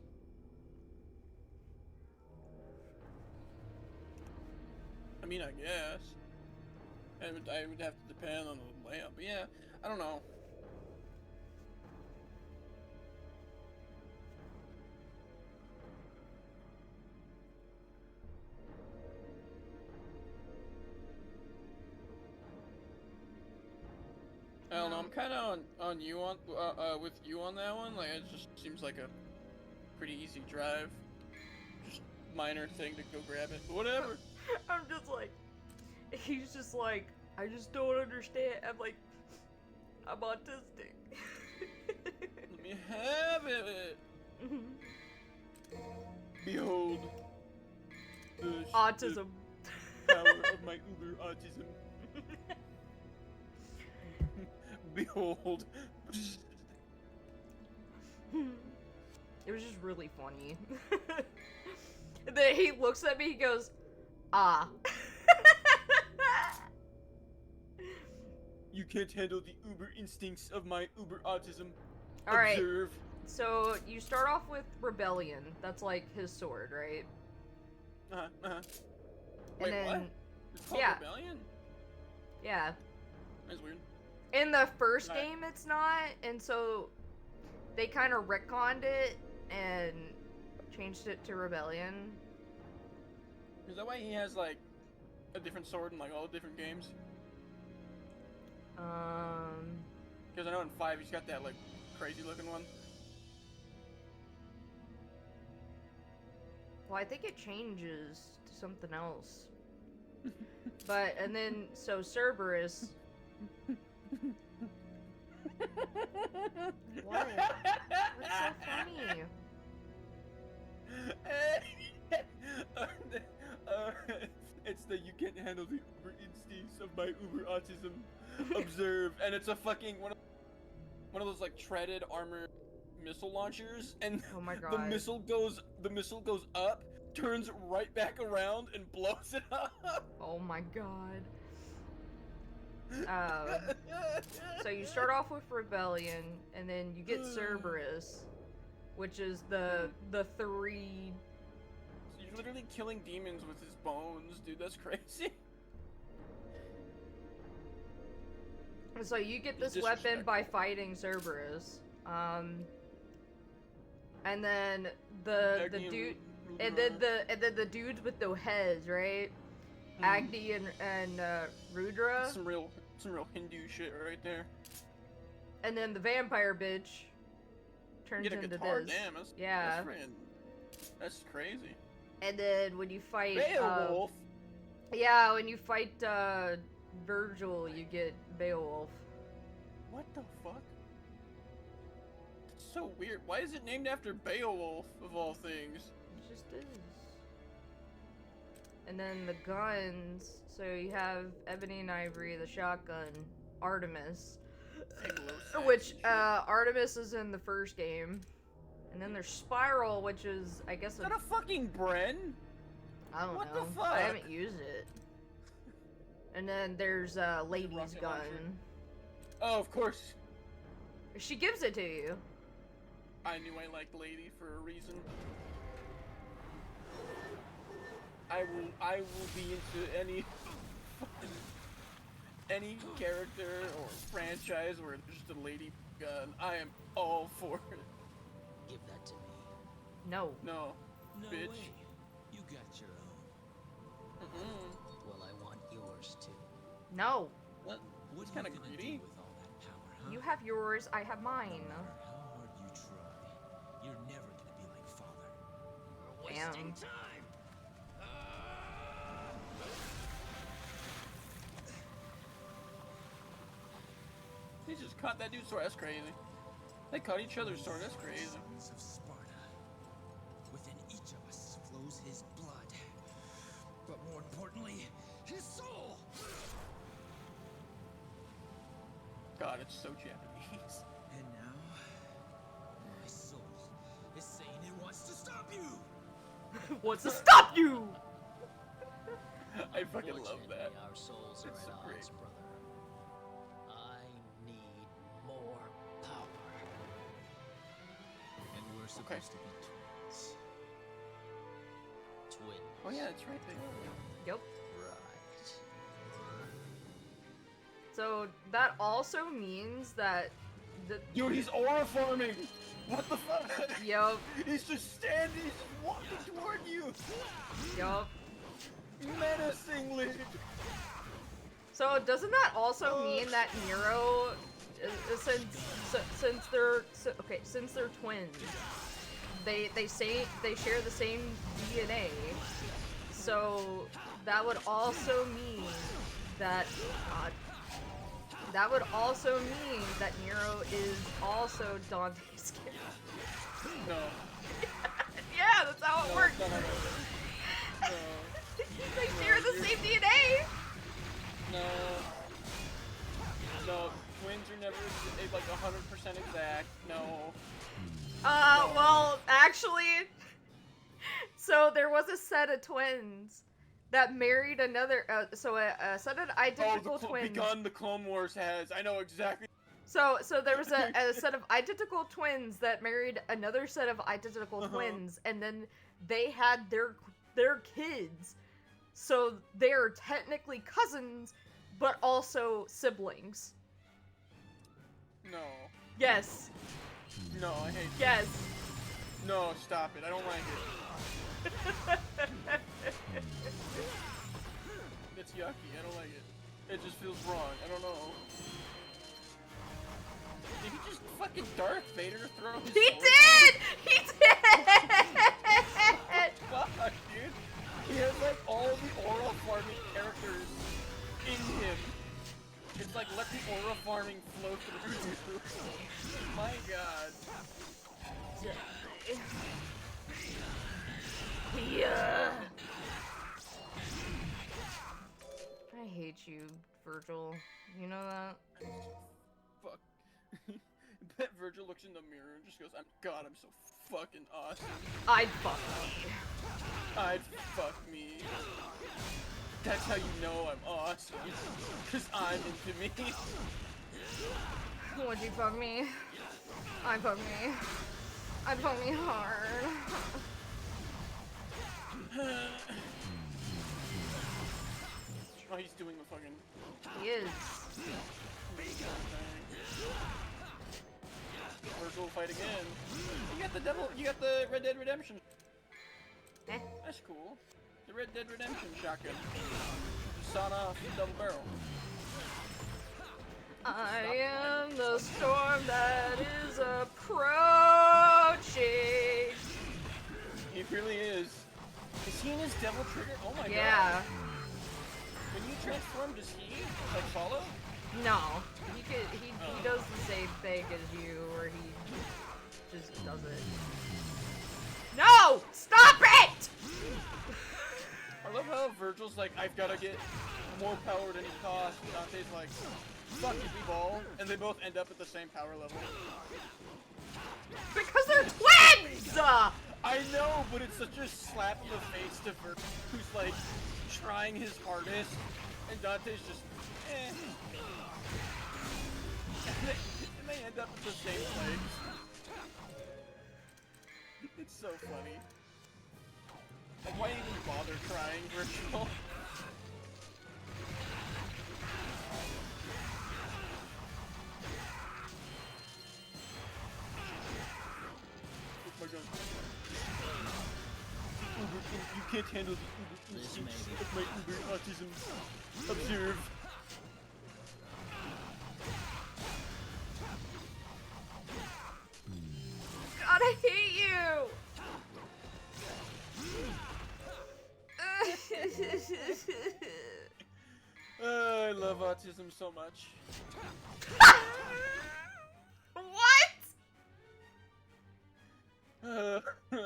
I mean, I guess. I would have to depend on the layout, but yeah, I don't know. I'm kind of on you on with you on that one. Like, it just seems like a pretty easy drive. Just minor thing to go grab it. But whatever. I'm just like, he's just like, I just don't understand. I'm like, I'm autistic. Let me have it. Behold. Autism. The power of my uber autism. Behold. It was just really funny. And then he looks at me, he goes, ah. You can't handle the uber instincts of my uber autism. Alright, Observe. so you start off with Rebellion. That's like his sword, right? Wait, then, what? It's called yeah. Rebellion? Yeah. That's weird. In the first Right. game, it's not, and so they kind of retconned it and changed it to Rebellion. Is that why he has, like, a different sword in, like, all the different games? Because I know in 5 he's got that, like, crazy looking one. Well, I think it changes to something else. But, and then, so Cerberus... What? What's so funny? It's the you can't handle the uber instincts of my uber autism. Observe, and it's a fucking one of those like treaded armor missile launchers, and Oh my god. the missile goes up, turns right back around, and blows it up. Oh my god. So you start off with Rebellion, and then you get Cerberus, which is the 3... So you're literally killing demons with his bones, dude. That's crazy. So you get this weapon by fighting Cerberus, and then the dude, and then the dudes with the heads, right? Agni and Rudra. Some real Hindu shit right there. And then the vampire bitch turns Get a into guitar, this. damn, Yeah. That's crazy. And then when you fight Beowulf. yeah, when you fight Virgil, you get Beowulf. What the fuck? It's so weird. Why is it named after Beowulf of all things? It just is. And then the guns, so you have Ebony and Ivory, the shotgun, Artemis, which Artemis is in the first game, and then there's Spiral, which is I guess Is that a fucking Bren? I don't what know. the fuck? I haven't used it. And then there's Lady's rocket gun. launcher. Oh, of course. She gives it to you. I knew I liked Lady for a reason. I will be into any character or franchise where there's just a lady gun. I am all for it. Give that to me. No. No, No bitch. way. You got your own. Well, I want yours too. No. What? What It's are you kinda gonna greedy. do with all that power, huh? You have yours, I have mine. No matter how hard you try, you're never gonna be like father. We're Damn. time. He just caught that dude's sword. That's crazy. They caught each other's sword. That's crazy. Sons of Sparta. Within each of us flows his blood, but more importantly, his soul. God, it's so Japanese. And now, my soul is saying it wants to stop you. Wants to stop you! I fucking love that. Our souls are It's at so great. odds, brother. I need more power. And we're supposed to be twins. Twins. Oh yeah, it's right there. Yep. Right. So that also means that the Dude, he's aura farming. What the fuck? Yup. He's just standing, he's just walking toward you. Yup. Menacingly. So doesn't that also mean that Nero since they're twins, they share the same DNA, so that would also mean that Nero is also Dante's kid. No. Yeah, that's how it works. No. They share the same DNA. No, twins are never like 100% exact. No. Well, actually, so there was a set of twins that married another. So a set of identical twins. Begun the Clone Wars has. I know exactly. So there was a set of identical twins that married another set of identical twins, and then they had their kids. So they're technically cousins, but also siblings. No. Yes. No, I hate it. Yes. No, stop it. I don't like it. It's yucky. I don't like it. It just feels wrong. I don't know. Did he just fucking Darth Vader throw his He sword? did! He did! Fuck, dude. He has like all the aura farming characters in him. It's like let the aura farming flow through you. My god. Yeah. I hate you, Virgil. You know that? Fuck. Bet Virgil looks in the mirror and just goes, I'm so fucking awesome. I'd fuck me. I'd fuck me. That's how you know I'm awesome. Cause I'm into me. Would you fuck me? I'd fuck me. I'd fuck me hard. Oh, he's doing the fucking... He is. Virgil will fight again. You got the Red Dead Redemption. Eh. That's cool. The Red Dead Redemption shotgun. Sawed off double barrel. I am the storm that is approaching. He really is. Is he in his devil trigger? Oh my god. Yeah. When you transform, does he like follow? No. He does the same thing as you, or he just does it. No! Stop it! I love how Virgil's like, I've gotta get more power at any cost. Dante's like, fuck you, b-ball. And they both end up at the same power level. Because they're twins! I know, but it's such a slap in the face to Virgil, who's like, trying his hardest, and Dante's just, eh. And they end up at the same place. It's so funny. Like, why even bother trying, Virgil? Oh my god. You can't handle the uber instincts of my uber autism. Observe. God, I hate you! I love autism so much. What?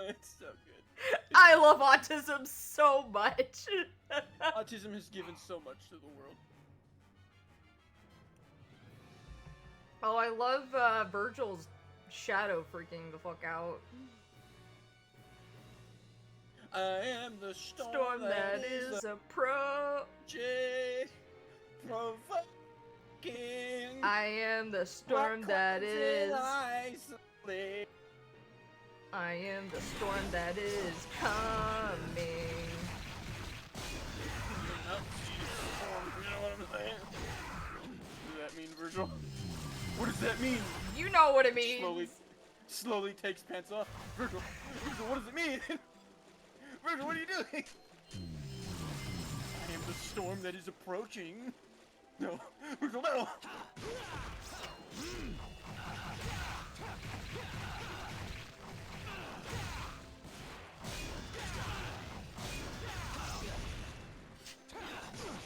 It's so good. I love autism so much. Autism has given so much to the world. Oh, I love Virgil's shadow freaking the fuck out. I am the Storm that is approaching. Provoking. I am the storm that is. I am the storm that is coming. You know what I'm saying? What does that mean, Virgil? What does that mean? You know what it means. Slowly takes pants off. Virgil, what does it mean? Virgil, what are you doing? I am the storm that is approaching. No, Virgil, no.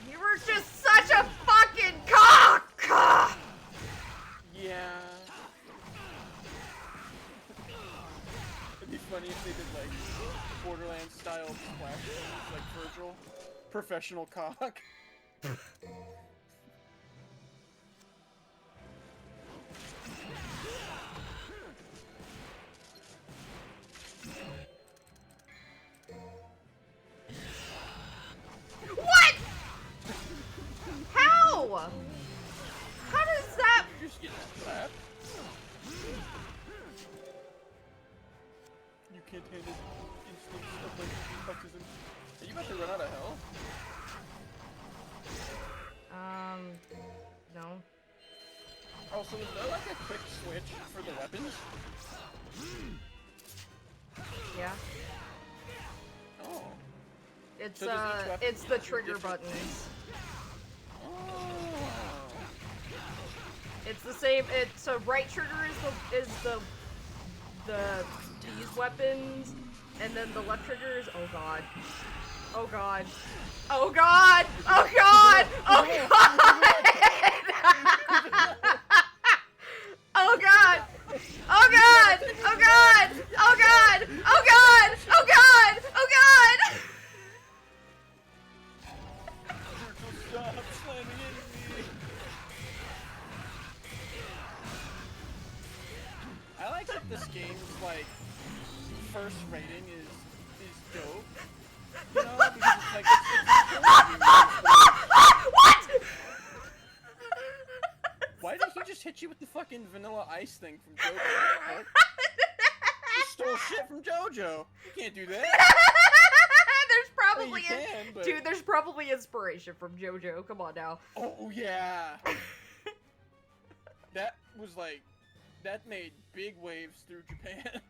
You were just such a fucking cock! Yeah. It'd be funny if they did like Borderlands style splash moves, like Virgil. Professional cock. What? How? How does that? You just get slapped. You can't handle instincts of like autism. Are you about to run out of hell? No. Oh, so is there like a quick switch for the weapons? Yeah. Oh. It's So does each weapon it's the do trigger different buttons. things? Oh. It's the same. It's so right trigger is the these weapons, and then the left trigger is oh god, oh god, oh god, oh god, oh god, oh god, oh god, oh god, oh god, oh god, oh god, oh god. Stop slamming into me. I like that this game's like first rating is dope. You know, because it's like What? Why did he just hit you with the fucking vanilla ice thing from JoJo? What? You stole shit from JoJo. You can't do that. There's probably Well, you can, but... dude. There's probably inspiration from JoJo. Come on now. Oh yeah. That was like, that made big waves through Japan.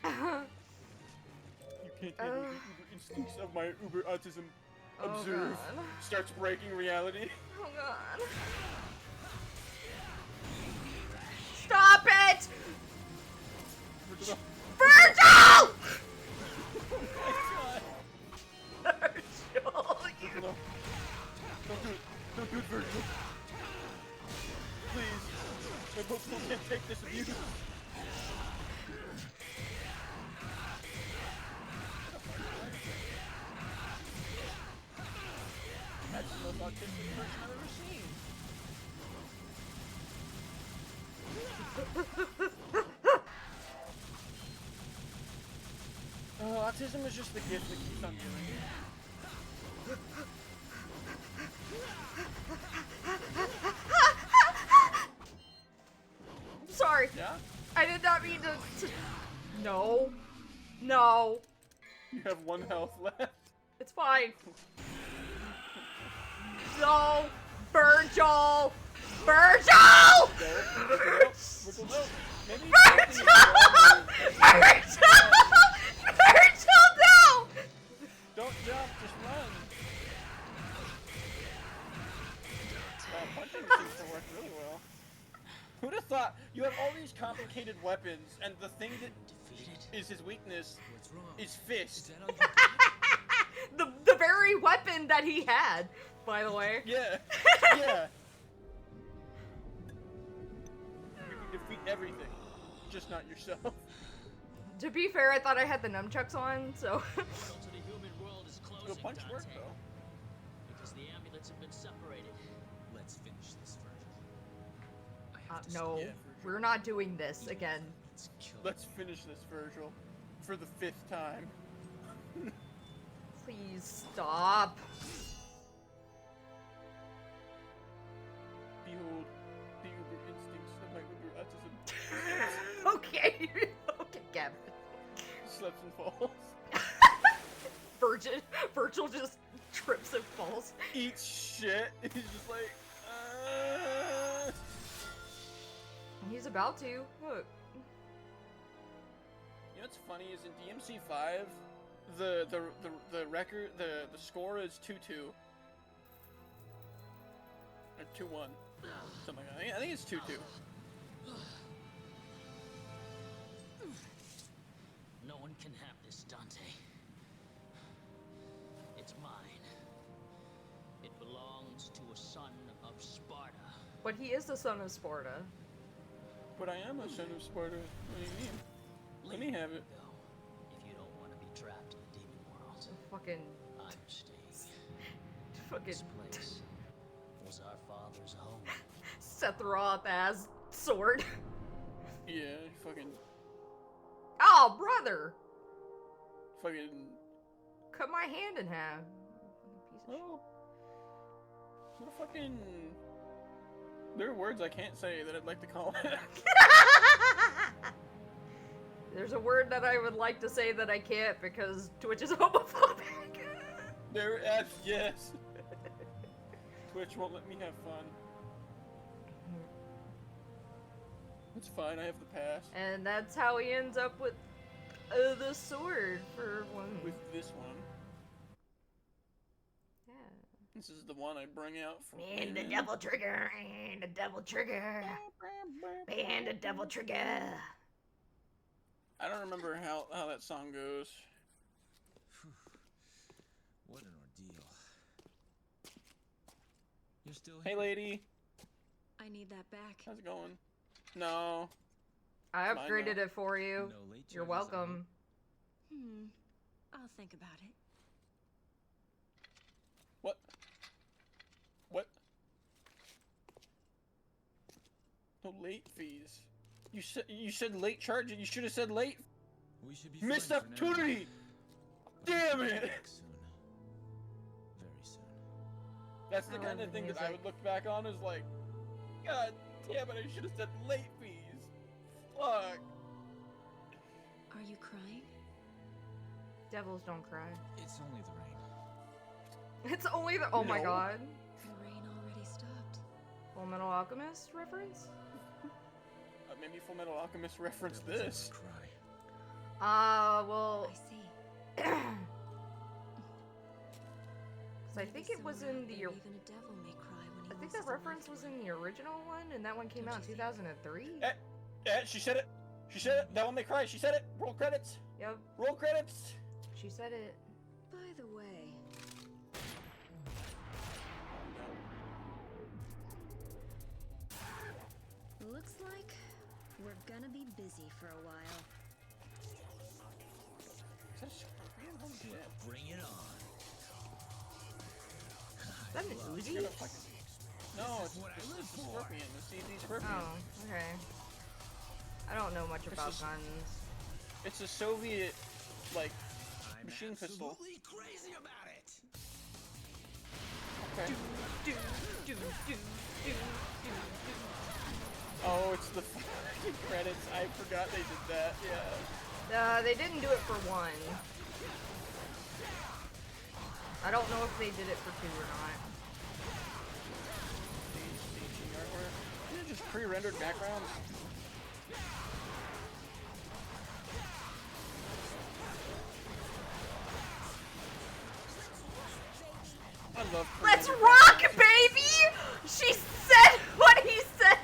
You can't handle the uber instincts of my uber autism. Observe. God. Starts breaking reality. Oh god. Stop it! Virgil! Virgil! Oh my god. Virgil, you... No. Don't do it. Don't do it, Virgil. Please. My Pokemon can't take this abuse. That's the most autistic person I've ever seen. Oh, autism is just the gift that keeps on giving. I'm sorry. Yeah? I did not mean to... No. No. You have 1 health left. It's fine. No. Virgil! Virgil! Virgil, no. Maybe Virgil! Virgil! Virgil, no! Don't jump, just run. Punching seems to work really well. Who'd have thought you have all these complicated weapons, and the thing that is his weakness is fist. The very weapon that he had, by the way. Yeah, yeah. You can defeat everything, just not yourself. To be fair, I thought I had the nunchucks on, so... The punch worked though. Because the amulets have been separated. Let's finish this, Virgil. I have to no, Yeah, Virgil. we're not doing this again. Let's finish this, Virgil, for the 5th time. Please stop. Behold, the uber instincts of my uber autism. Okay, okay, Gavin. Slips and falls. Virgil just trips and falls. Eats shit. He's just like, He's about to. Look. You know what's funny is in DMC5, the record, the score is 2-2. Or 2-1. Something like that. I think it's 2-2. No one can have this, Dante. It's mine. It belongs to a son of Sparta. But he is the son of Sparta. But I am a son of Sparta. What do you mean? Let me have it. Go, if you don't want to be trapped in the demon world. Fucking. I'm staying. Fucking. This place was our father's home. Seth Roth ass sword. Yeah, fucking. Oh, brother! Fucking. Cut my hand in half. Piece of shit. Oh. What a fucking. There are words I can't say that I'd like to call it. There's a word that I would like to say that I can't because Twitch is homophobic. There, yes. Twitch won't let me have fun. It's fine, I have the pass. And that's how he ends up with the sword for one. With this one. Yeah. This is the one I bring out from. And the double trigger, and the double trigger, and the double trigger. I don't remember how that song goes. What an ordeal. You're still Hey, here? lady. I need that back. How's it going? No. I Mine upgraded now. it for you. No late You're charges, I welcome. I'll think about it. What? What? No late fees. You said late charge. You should have said late. We should be Missed fine for now. opportunity. But I Damn will be it. back soon. Very soon. That's the I kind love of the thing that I music. would look back on as like, God damn it, I should have said late fees. Fuck. Are you crying? Devils don't cry. It's only the rain. It's only the. Oh my No. god. The rain already stopped. Full Metal Alchemist reference? Maybe Full Metal Alchemist reference Devils this. never cry. Well, I see. because I Maybe think it was somewhere in out the. there even a devil may cry when he I think loses that a reference loved was in one. the original one, and that one came Don't out in you think? 2003. She said it. She said it. That one may cry. She said it. Roll credits. Yep, Roll credits. she said it. By the way, looks like we're gonna be busy for a while. Bring it on. Is that an Uzi? No, This it's is what I live it's a for. scorpion. The scorpion. Oh, okay. I don't know much about just- guns. It's a Soviet, like, I'm machine pistol. absolutely crazy about it. Okay. Do, do, do, do, do, do. Oh, it's the fucking credits. I forgot they did that. Yeah. They didn't do it for 1. I don't know if they did it for 2 or not. Staging artwork. These are just pre-rendered backgrounds. I love Let's pre-rendered rock, backgrounds. baby! She said what he said.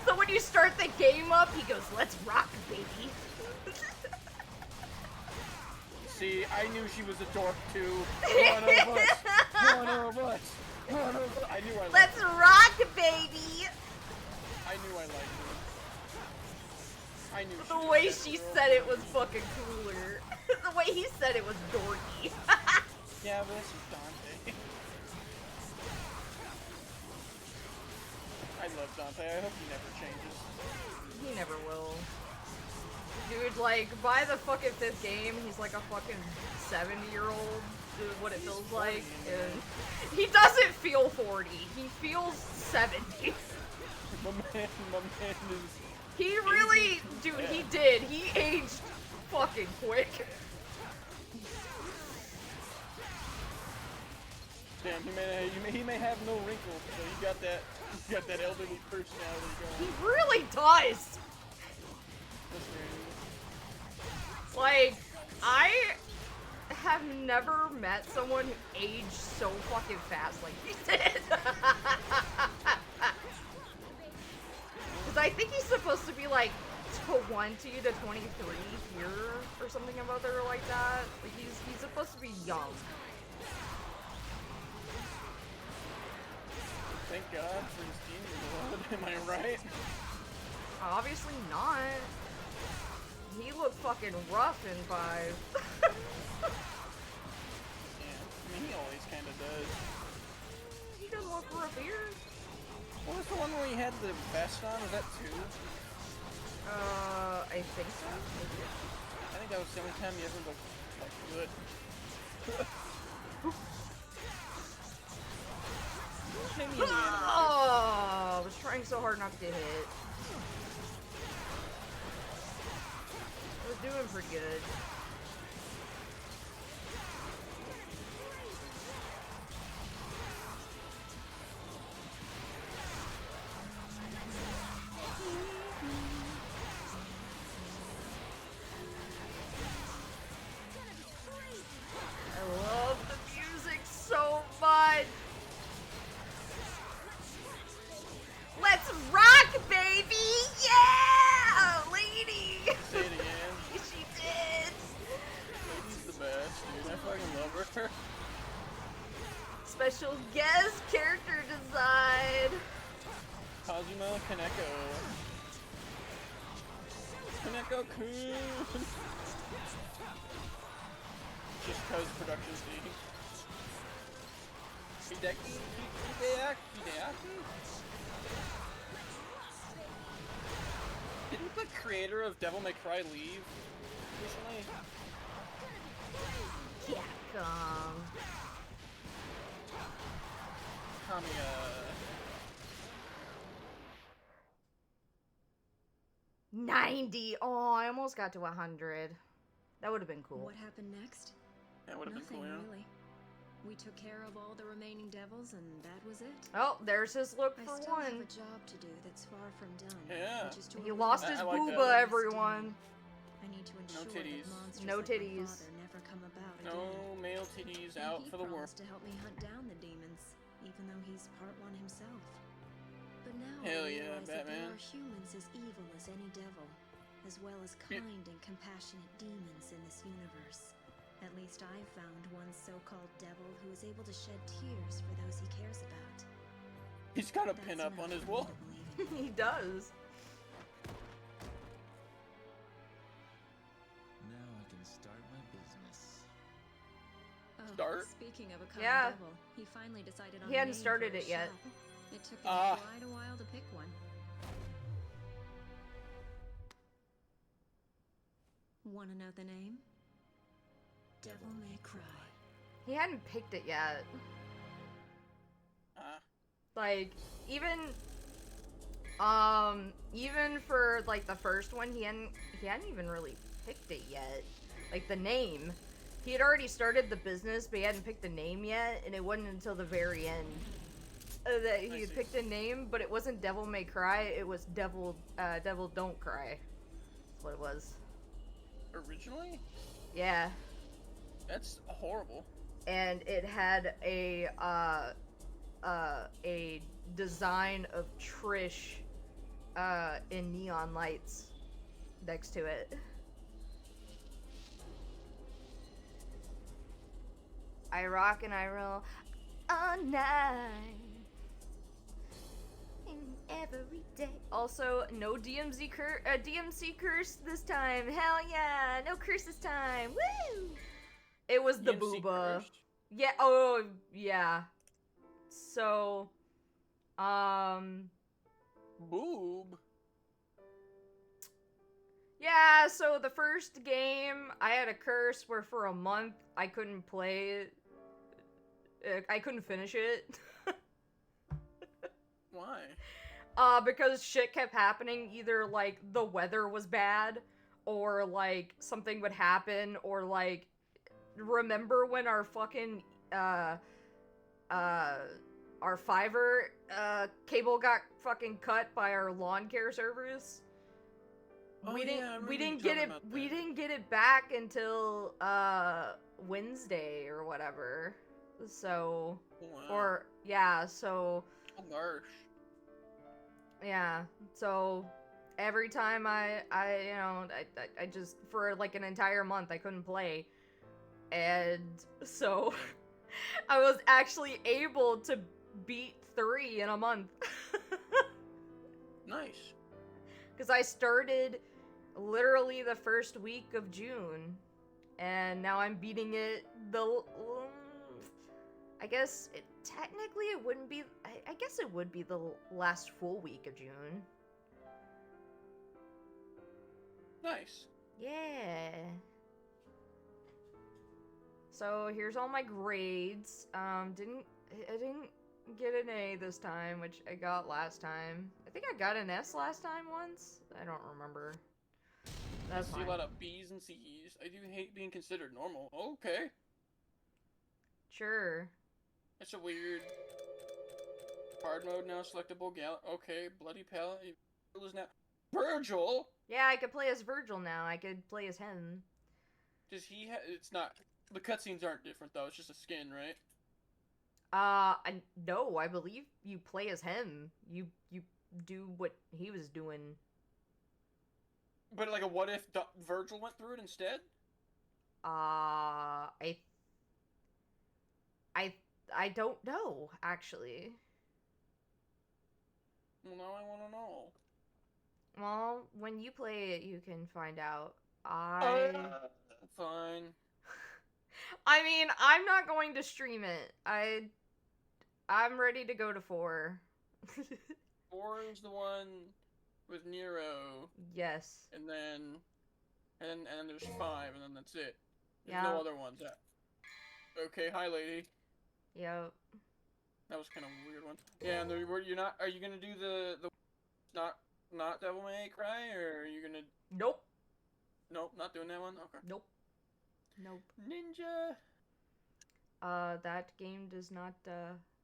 So when you start the game up, he goes, "Let's rock, baby." See, I knew she was a dork too. One of us. One of us. One of us. I knew I liked Let's her. rock, baby. I knew I liked her. I knew The was way that she girl. said it was fucking cooler. The way he said it was dorky. Yeah, but this is Dante. I love Dante. I hope he never changes. He never will. Dude, like, by the fucking 5th game, he's like a fucking 70-year-old, dude, what it feels like. And he doesn't feel 40. He feels 70. My man is. He really, dude, he did. He aged fucking quick. Damn, he may have no wrinkles, but he got that elderly personality He going. really does. That's great. Like, I have never met someone who aged so fucking fast like he did. Because I think he's supposed to be like 20 to 23 here or something about there like that. Like he's supposed to be young. Thank God for his demon blood, am I right? Obviously not. He looked fucking rough in 5. Yeah, I mean, he always kind of does. He doesn't look rough here. What was the one where he had the vest on? Was that 2? I think so. I think that was the only time he ever looked, like, good. Maybe in the animated. Oh, I was trying so hard not to get hit. I was doing pretty good. I love the music so much. Let's rock, baby! Yeah! Lady! Say it again. She did! Lady's the best, dude. I fucking love her. Special guest character design! Kazuma Kaneko. Kaneko-kun! Just cause production team. Hideaki? Didn't the creator of Devil May Cry leave recently? Capcom. Kamiya. 90! Oh, I almost got to 100. That would have been cool. What happened next? That would have been Nothing, cool, yeah. really. We took care of all the remaining devils, and that was it. Oh, there's his look I for still have one. a job to do that's far from done. Yeah. Which is to He eliminate lost his I like that. booba, everyone. I need to ensure titties. that monsters No like my titties. father never come about No again. male titties And out he for the world. promised to help me hunt down the demons, even though he's part one himself. But now Hell I yeah, realize that there Batman. are humans as evil as any devil, as well as kind and compassionate demons in this universe. At least I've found one so-called devil who is able to shed tears for those he cares about. He's got a That's pin up enough on his for me wall. to believe in. He does. Now I can start my business. Oh, Start? Speaking of a kind Yeah. devil, he finally decided on He a hadn't name started for it his yet. shop. It took him Ah. quite a while to pick one. Wanna know the name? Devil May Cry. He hadn't picked it yet. Ah. Like, even for like the first one, he hadn't even really picked it yet. Like the name. He had already started the business, but he hadn't picked the name yet, and it wasn't until the very end that he I had see. picked a name, but it wasn't Devil May Cry, it was Devil Don't Cry. That's what it was. Originally? Yeah. That's horrible. And it had a design of Trish in neon lights next to it. I rock and I roll all night and every day. Also, no DMC curse this time. Hell yeah, no curse this time. Woo! It was the DMC Booba. cursed? Yeah, oh, yeah. So, Boob. yeah, so the first game, I had a curse where for a month I couldn't play it. I couldn't finish it. Why? Because shit kept happening. Either, like, the weather was bad, or, like, something would happen, or, like, remember when our fucking, our Fiverr, cable got fucking cut by our lawn care service? Oh, we yeah, I remember you didn't get talking it, about we that. didn't get it back until, Wednesday or whatever. So, Wow. or, yeah, so, Oh, gosh. Yeah, so every time I just, for like an entire month, I couldn't play. And so I was actually able to beat 3 in a month. Nice. Because I started literally the first week of June, and now I'm beating it I guess technically it wouldn't be, I guess it would be the last full week of June. Nice. Yeah. So here's all my grades. I didn't get an A this time, which I got last time. I think I got an S last time once. I don't remember. That's I see fine. a lot of B's and C's. I do hate being considered normal. Okay. Sure. That's a weird. Hard mode now, selectable gal. Okay, bloody palette is now. Virgil. Yeah, I could play as Virgil now. I could play as him. Does he have? It's not. The cutscenes aren't different though. It's just a skin, right? No, I believe you play as him. You do what he was doing. But like a what if Virgil went through it instead? I don't know, actually. Well, now I want to know. Well, when you play it, you can find out. Fine. I mean, I'm not going to stream it. I'm ready to go to 4. 4 is the one with Nero. Yes. And then there's 5, and then that's it. There's Yeah. no other ones. Okay, hi, lady. Yep. That was kind of a weird one. Yeah, and you're not. Are you gonna do the not Devil May Cry, or are you gonna? Nope. Nope, not doing that one. Okay. Nope. Nope. Ninja. That game does not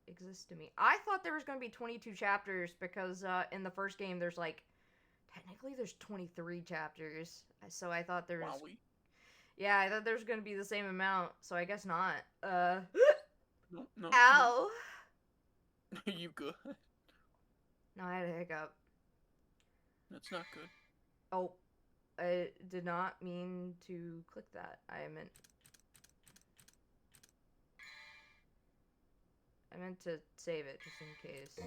exist to me. I thought there was gonna be 22 chapters because in the first game there's like, technically there's 23 chapters. So I thought there was. Wowie. Yeah, I thought there was gonna be the same amount. So I guess not. No. Ow. No. You good? No, I had a hiccup. That's not good. Oh, I did not mean to click that. I meant to save it just in case.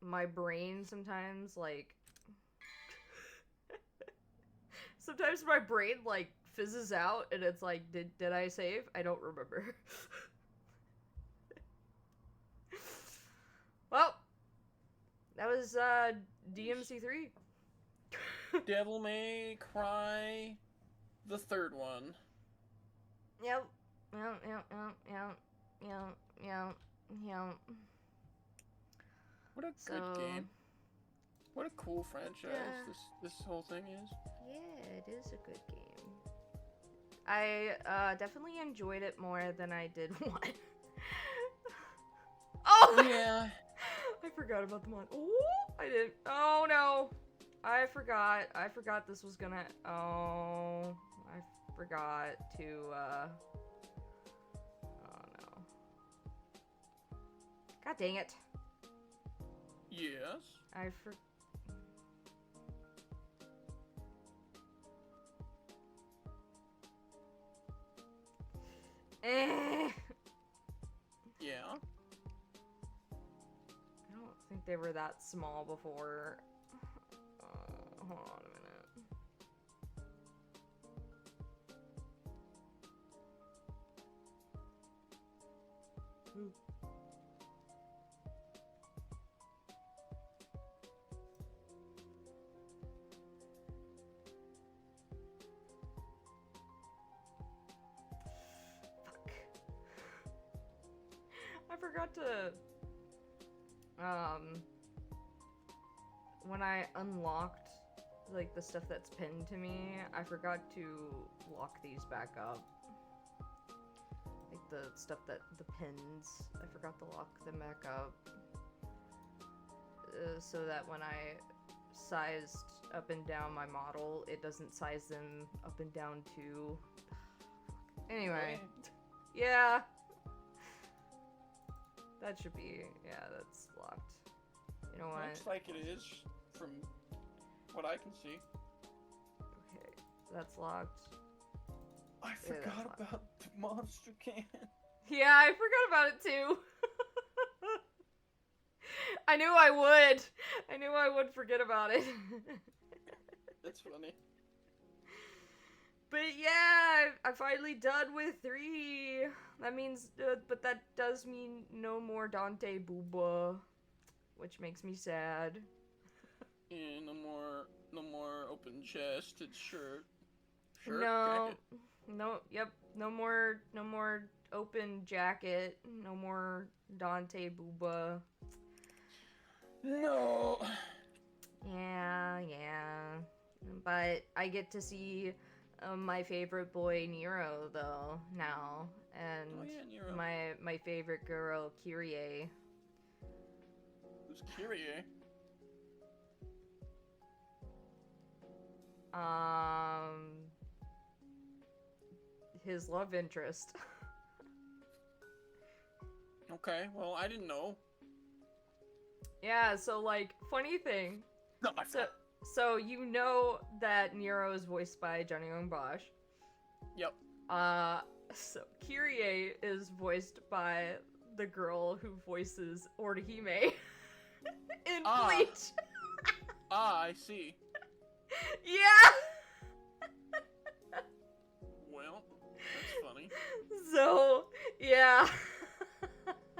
My brain sometimes like sometimes my brain like fizzes out and it's like, did I save? I don't remember. Well, that was DMC3. Devil May Cry, the third one. Yep. What a good game. What a cool franchise this whole thing is. Yeah, it is a good game. I definitely enjoyed it more than I did 1. Oh! Yeah. I forgot about the mod. Oh, I didn't. Oh no. I forgot this was gonna. Oh, I forgot to. Oh no. God dang it. Yes. I Yeah. I don't think they were that small before. Hold on a minute. Ooh. Fuck. I forgot to when I unlocked like the stuff that's pinned to me, I forgot to lock these back up. Like the stuff that the pins, I forgot to lock them back up. So that when I sized up and down my model, it doesn't size them up and down too. Anyway, yeah. That should be, yeah, that's locked You know what? Looks like it is, from what I can see. Okay, that's locked. I forgot about the monster can. Yeah, I forgot about it too. I knew I would. I knew I would forget about it. That's funny. But yeah, I'm finally done with 3. That means, but that does mean no more Dante Booba, which makes me sad. Yeah, no more open chested shirt. No, jacket. no more open jacket, no more Dante Booba. No. Yeah. But I get to see my favorite boy Nero though now, and Nero. my favorite girl Kyrie. Who's Kyrie? His love interest. Okay, well, I didn't know. Yeah, so like, funny thing. No, So you know that Nero is voiced by Johnny Young Bosch. Yep. So Kyrie is voiced by the girl who voices Orihime in Bleach. I see. Yeah. Well, that's funny. So yeah.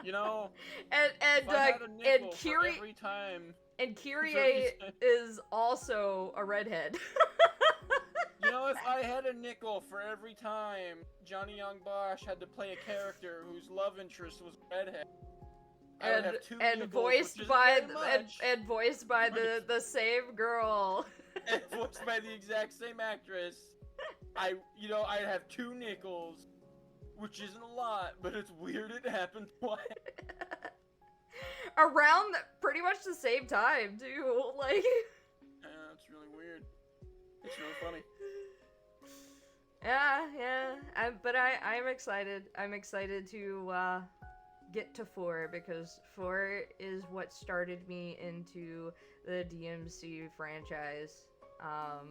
You know, and Kyrie every time. And Kyrie is also a redhead. You know, if I had a nickel for every time Johnny Young Bosch had to play a character whose love interest was redhead, I would have 2 nickels, voiced by the same girl. And voiced by the exact same actress. I'd have 2 nickels, which isn't a lot, but it's weird it happened twice. Around pretty much the same time, too. Like. Yeah, it's really weird. It's really funny. Yeah. But I'm excited. I'm excited to get to 4 because 4 is what started me into the DMC franchise. I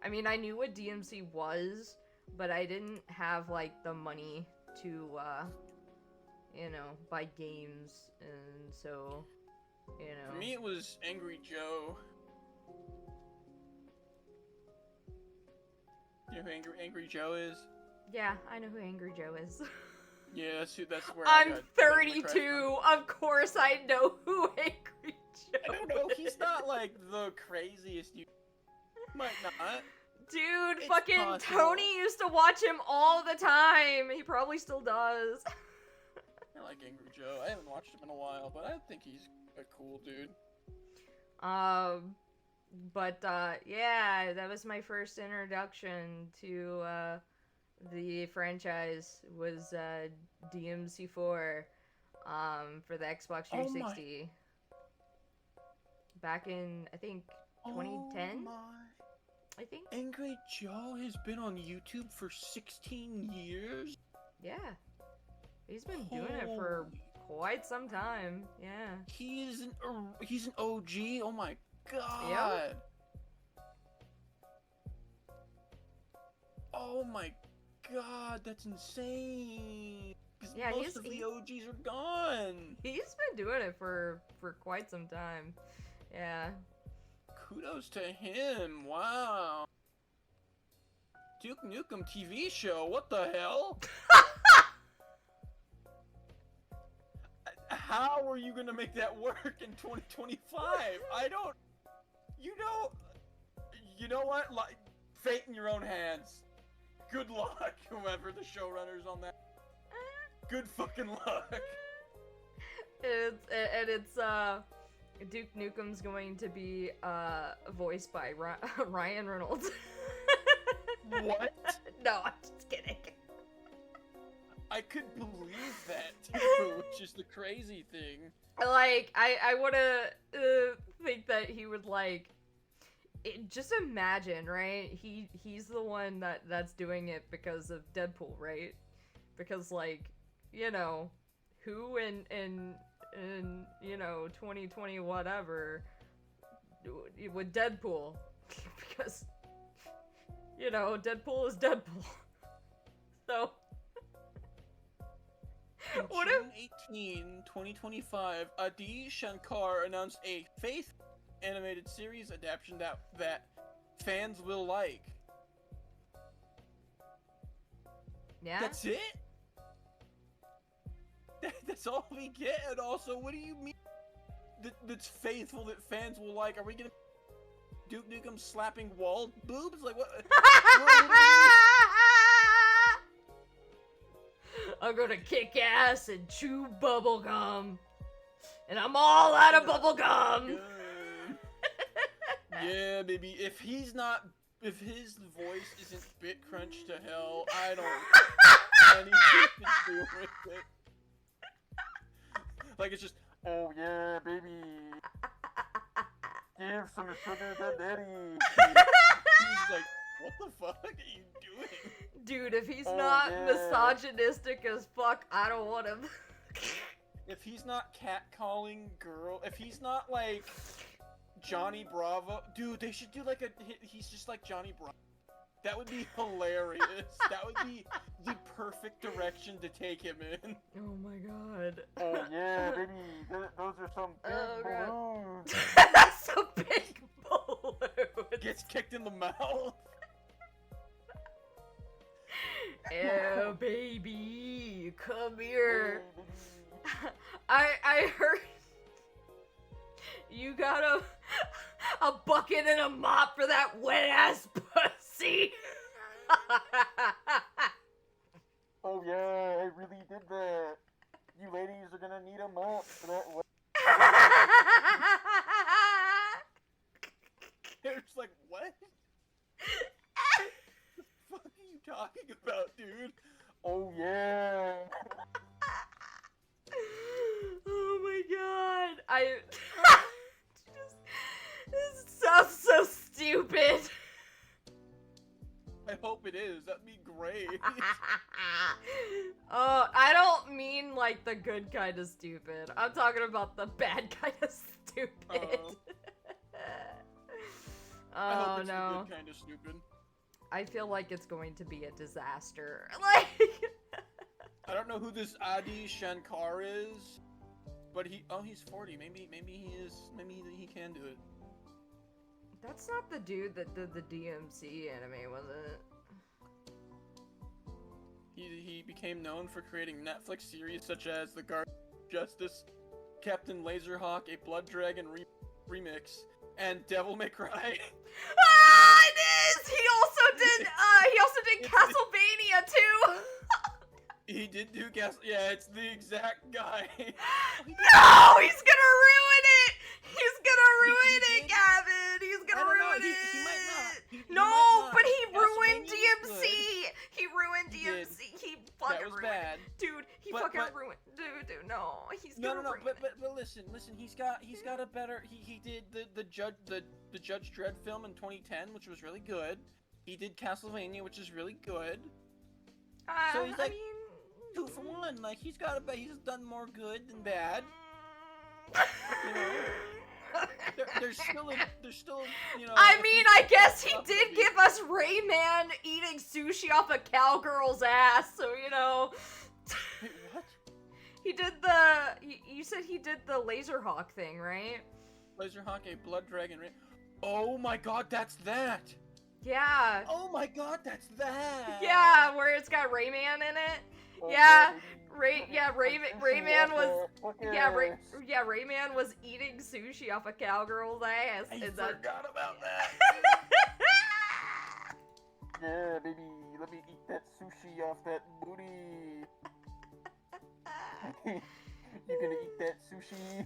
mean, I knew what DMC was, but I didn't have like the money to buy games, and so, For me, it was Angry Joe. You know who Angry Joe is? Yeah, I know who Angry Joe is. Yeah, that's where I'm 32. Of course I know who Angry Joe I don't know, he's not like the craziest you might not. Dude, It's fucking possible. Tony used to watch him all the time. He probably still does. I like Angry Joe. I haven't watched him in a while, but I think he's a cool dude. Yeah, that was my first introduction to the franchise was DMC4 for the Xbox 360. Back in, I think, 2010? Oh my. I think. Angry Joe has been on YouTube for 16 years? Yeah. He's been doing it for quite some time. Yeah. He's an OG? Oh my god. Yep. Oh my god, that's insane. Yeah, most of the OGs are gone. He's been doing it for quite some time. Yeah. Kudos to him. Wow. Duke Nukem TV show. What the hell? How are you gonna make that work in 2025? I don't. You know what? Like, fate in your own hands. Good luck, whoever the showrunners on that. Good fucking luck. It's Duke Nukem's going to be voiced by Ryan Reynolds. What? No, I'm just kidding. I could believe that too, which is the crazy thing. Like, I wanna think that he would like. Just imagine, right? He's the one that's doing it because of Deadpool, right? Because like, who in in, you know, 2020 whatever with Deadpool. Because, you know, Deadpool is Deadpool. So, what if... June 18, 2025, Adi Shankar announced a Faith animated series adaptation that fans will like. Yeah? That's it? That's all we get? And also, what do you mean that's faithful that fans will like? Are we gonna Duke Nukem slapping wall boobs? Like, what? I'm gonna kick ass and chew bubblegum. And I'm all out of bubblegum. Yeah, baby. If his voice isn't bit crunched to hell, I don't want anything to do with it. Like, it's just, oh yeah, baby. Give some sugar to daddy. He's like, what the fuck are you doing? Dude, if he's not misogynistic as fuck, I don't want him. If he's not catcalling girl, if he's not like Johnny Bravo, dude, they should do like he's just like Johnny Bravo. That would be hilarious. That would be the perfect direction to take him in. Oh my god. Oh yeah, baby, those are some big balloons. That's a big balloon. Gets kicked in the mouth. Oh baby, come here. I heard you got a bucket and a mop for that wet ass pussy. Oh yeah, I really did that. You ladies are gonna need a mop for that wet. It's like, what? The fuck are you talking about, dude? Oh yeah. Oh my god. This sounds so stupid. I hope it is. That'd be great. I don't mean like the good kind of stupid. I'm talking about the bad kind of stupid. I hope it's no. the good kind of stupid. I feel like it's going to be a disaster. Like I don't know who this Adi Shankar is, but he's 40. Maybe he is. Maybe he can do it. That's not the dude that did the DMC anime, was it? He became known for creating Netflix series such as The Guardian of Justice, Captain Laserhawk, a Blood Dragon remix, and Devil May Cry. Ah, it is! He also did Castlevania too! He did do yeah, it's the exact guy. No! He's gonna ruin it! He's gonna ruin it, Gavin! He's gonna ruin it! He might not. No, but he ruined DMC! He ruined DMC! He fucking that was ruined bad. it. Dude, he fucking ruined. Dude, no. He's gonna ruin it. But listen, he's got a better he did the Judge Dredd film in 2010, which was really good. He did Castlevania, which is really good. So he's like 2 for 1. Like he's done more good than bad. You know? There's still, you know. I mean, I guess he did give us Rayman eating sushi off a cowgirl's ass, so you know. Wait, what? He did you said he did the Laserhawk thing, right? Laserhawk, a Blood Dragon. Oh my god, that's that! Yeah. Oh my god, that's that! Yeah, where it's got Rayman in it. Yeah. Rayman was Rayman was eating sushi off a cowgirl's ass. I forgot about that. Yeah, baby, let me eat that sushi off that booty. You gonna eat that sushi?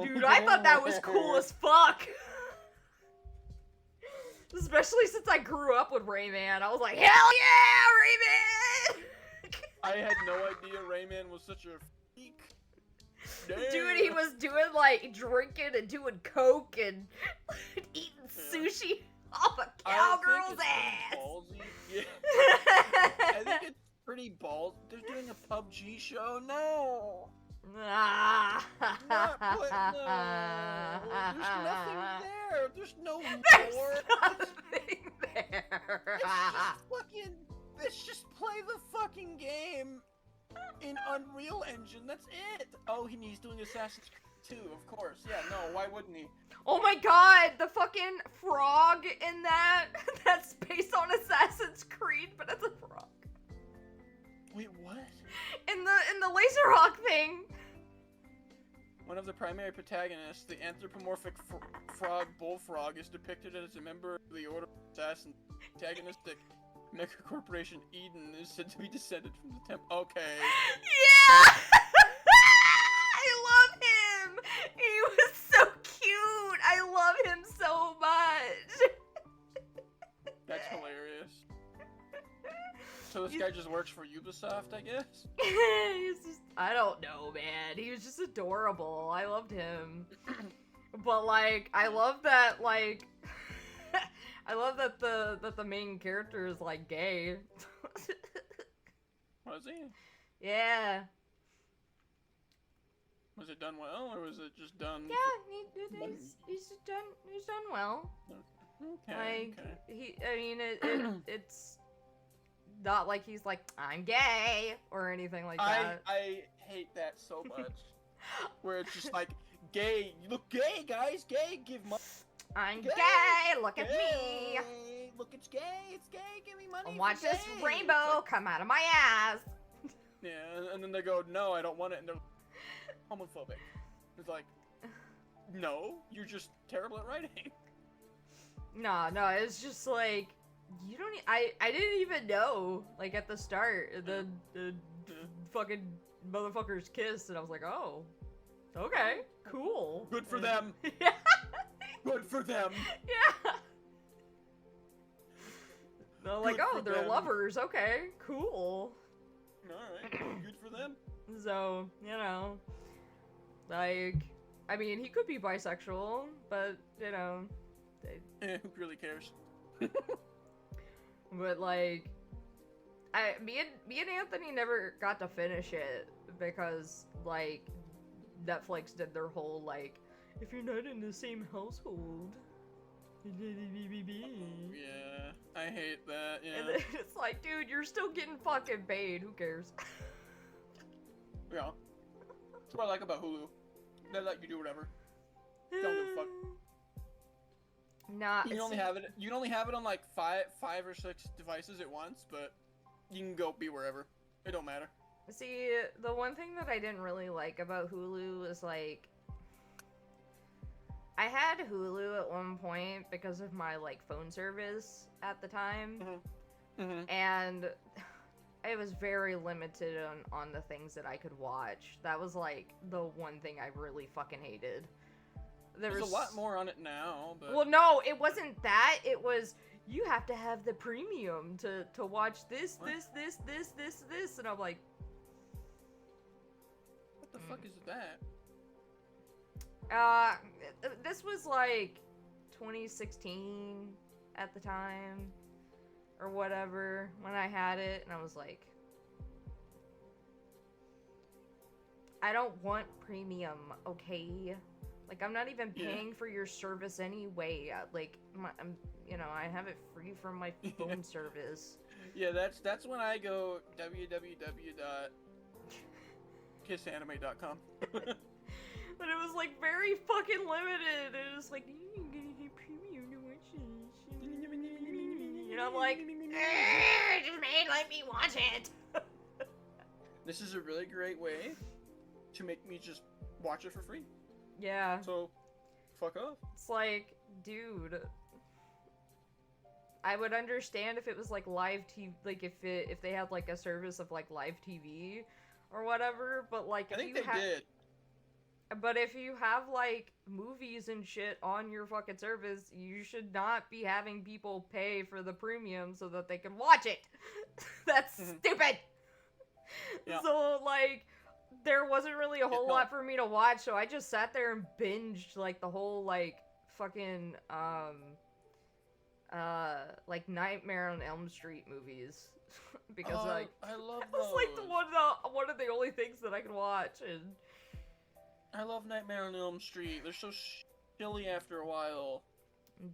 Dude, I thought that was cool as fuck. Especially since I grew up with Rayman. I was like, hell yeah, Rayman! I had no idea Rayman was such a freak. Damn. Dude, he was doing like drinking and doing coke and eating sushi off a cowgirl's ass. Yeah. pretty balls. They're doing a PUBG show. No. Ah. Not put, no. There's nothing there. There's no There's lore. nothing there. Let's just play the fucking game in Unreal Engine. That's it. Oh, he's doing Assassin's Creed 2, of course. Yeah, no, why wouldn't he? Oh my god, the fucking frog in that's based on Assassin's Creed, but it's a frog. Wait, what? In the laser hawk thing. One of the primary protagonists, the anthropomorphic frog bullfrog, is depicted as a member of the Order of Assassins. Antagonistic megacorporation Eden is said to be descended from the temple. Okay. Yeah! I love him! He was so cute! I love him so much! That's hilarious. So this guy just works for Ubisoft, I guess? He's just, I don't know, man. He was just adorable. I loved him. But, like, I love that, like... I love that the main character is, like, gay. Was he? Yeah. Was it done well, or was it just done? Yeah, he's done well. Okay. Like, I mean, it's not like he's like, I'm gay, or anything like that. I hate that so much. Where it's just like, gay, you look gay, guys, gay, give money. I'm gay, look at gay. me. Look, it's gay, give me money. Watch this gay. rainbow come out of my ass. Yeah, and then they go, no, I don't want it, and they're homophobic. It's like, no, you're just terrible at writing. No, it's just like, you don't. I didn't even know, like, at the start, the fucking motherfuckers kissed, and I was like, oh, okay, cool. Good for them. Yeah. Good for them. Yeah. They're like, Good oh, for they're them. lovers. Okay, cool. Alright, good for them. So, you know, like, I mean, he could be bisexual, but, you know, Who really cares? but, like, me and Anthony never got to finish it because, like, Netflix did their whole, like, if you're not in the same household. Yeah, I hate that, yeah. And then it's like, dude, you're still getting fucking paid. Who cares? Yeah. That's what I like about Hulu. They let you do whatever. Don't give a fuck. Nah, You can only have it on like five or six devices at once, but you can go be wherever. It don't matter. see, the one thing that I didn't really like about Hulu is, like, I had Hulu at one point because of my, like, phone service at the time, and it was very limited on the things that I could watch. That was, like, the one thing I really fucking hated. There's a lot more on it now, but... Well, no, it wasn't that. It was, you have to have the premium to watch this, and I'm like... What the fuck is that? This was like 2016 at the time, or whatever, when I had it, and I was like, I don't want premium, okay? Like, I'm not even paying for your service anyway. Like, I'm, you know, I have it free from my phone service. Yeah, that's when I go www.kissanime.com. But it was, like, very fucking limited. It was like, you can get premium to watch this. And I'm like, just let me watch it. This is a really great way to make me just watch it for free. Yeah. So, fuck off. It's like, dude, I would understand if it was like live TV, like if they had like a service of like live TV or whatever, but like I think they did. But if you have like movies and shit on your fucking service, you should not be having people pay for the premium so that they can watch it. That's stupid. Yeah. So like, there wasn't really a whole lot for me to watch, so I just sat there and binged like the whole like fucking like Nightmare on Elm Street movies. Because like I love it was like one of the only things that I could watch, and I love Nightmare on Elm Street. They're so silly after a while.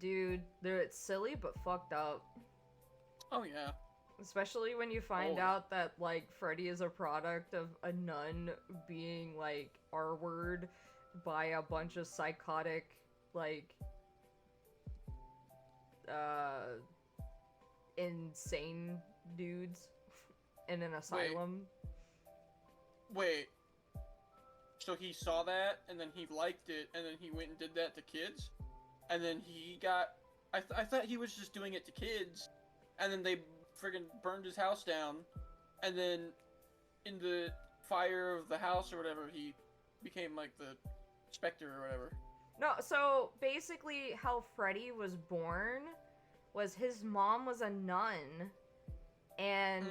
dude, it's silly but fucked up. Oh yeah. Especially when you find out that like Freddy is a product of a nun being like R-word by a bunch of psychotic like insane dudes in an asylum. Wait. So he saw that, and then he liked it, and then he went and did that to kids? And then he got... I thought he was just doing it to kids, and then they friggin' burned his house down, and then in the fire of the house or whatever, he became, like, the specter or whatever. No, so basically how Freddy was born was his mom was a nun, and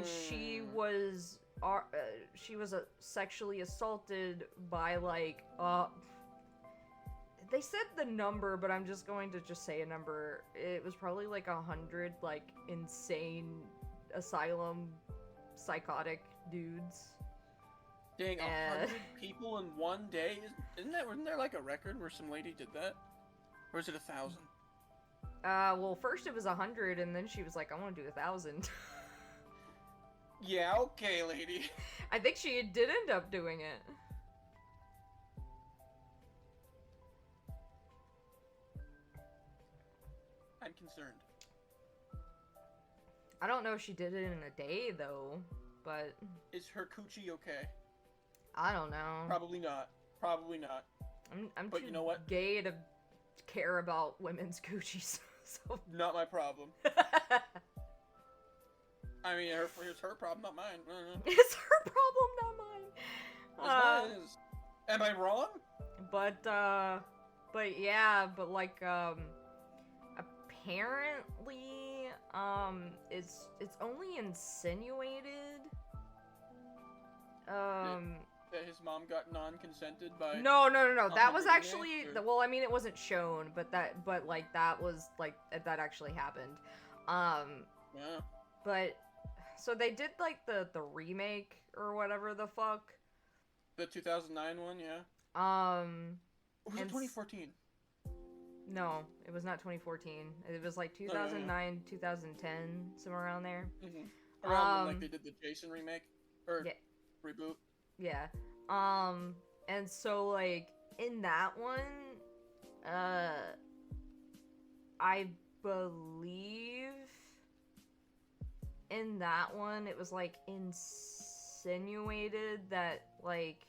she was sexually assaulted by like they said the number, but I'm just going to say a number. It was probably like 100 like insane asylum psychotic dudes. Dang, 100 people in one day? Wasn't there like a record where some lady did that? Or is it 1,000? Well, first it was 100, and then she was like, I want to do 1,000. Yeah, okay, lady. I think she did end up doing it. I'm concerned. I don't know if she did it in a day, though, but... Is her coochie okay? I don't know. Probably not. Probably not. I'm but too you know what? gay to care about women's coochies, so... Not my problem. I mean, it's her problem, not mine. It's her problem, not mine. It's mine. Am I wrong? But yeah, but like, apparently, it's only insinuated. That his mom got non-consented by... No. That was actually... Well, I mean, it wasn't shown, but that was, like, that actually happened. Yeah. But... So they did, like, the remake, or whatever the fuck. The 2009 one, yeah. Or was it 2014? No, it was not 2014. It was, like, 2009, 2010, somewhere around there. Mm-hmm. Around when, like, they did the Jason remake? Or reboot? Yeah. And so, like, in that one, I believe in that one, it was, like, insinuated that, like,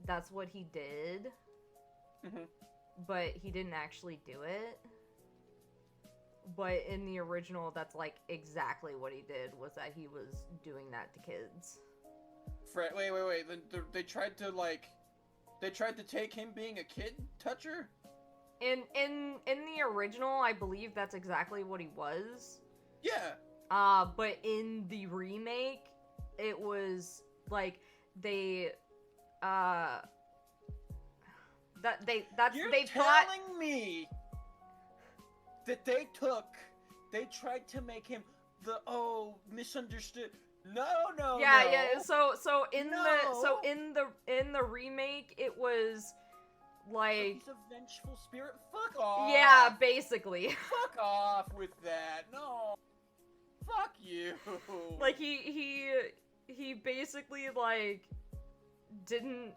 that's what he did. Mm-hmm. But he didn't actually do it. But in the original, that's, like, exactly what he did, was that he was doing that to kids. Wait. They tried to, like... They tried to take him being a kid toucher? In the original, I believe that's exactly what he was. Yeah. But in the remake, it was, like, they, You're telling me that they tried to make him misunderstood. No. Yeah. So in the remake, it was like, so he's a vengeful spirit. Fuck off. Yeah, basically. Fuck off with that. No. Fuck you. Like he basically like didn't.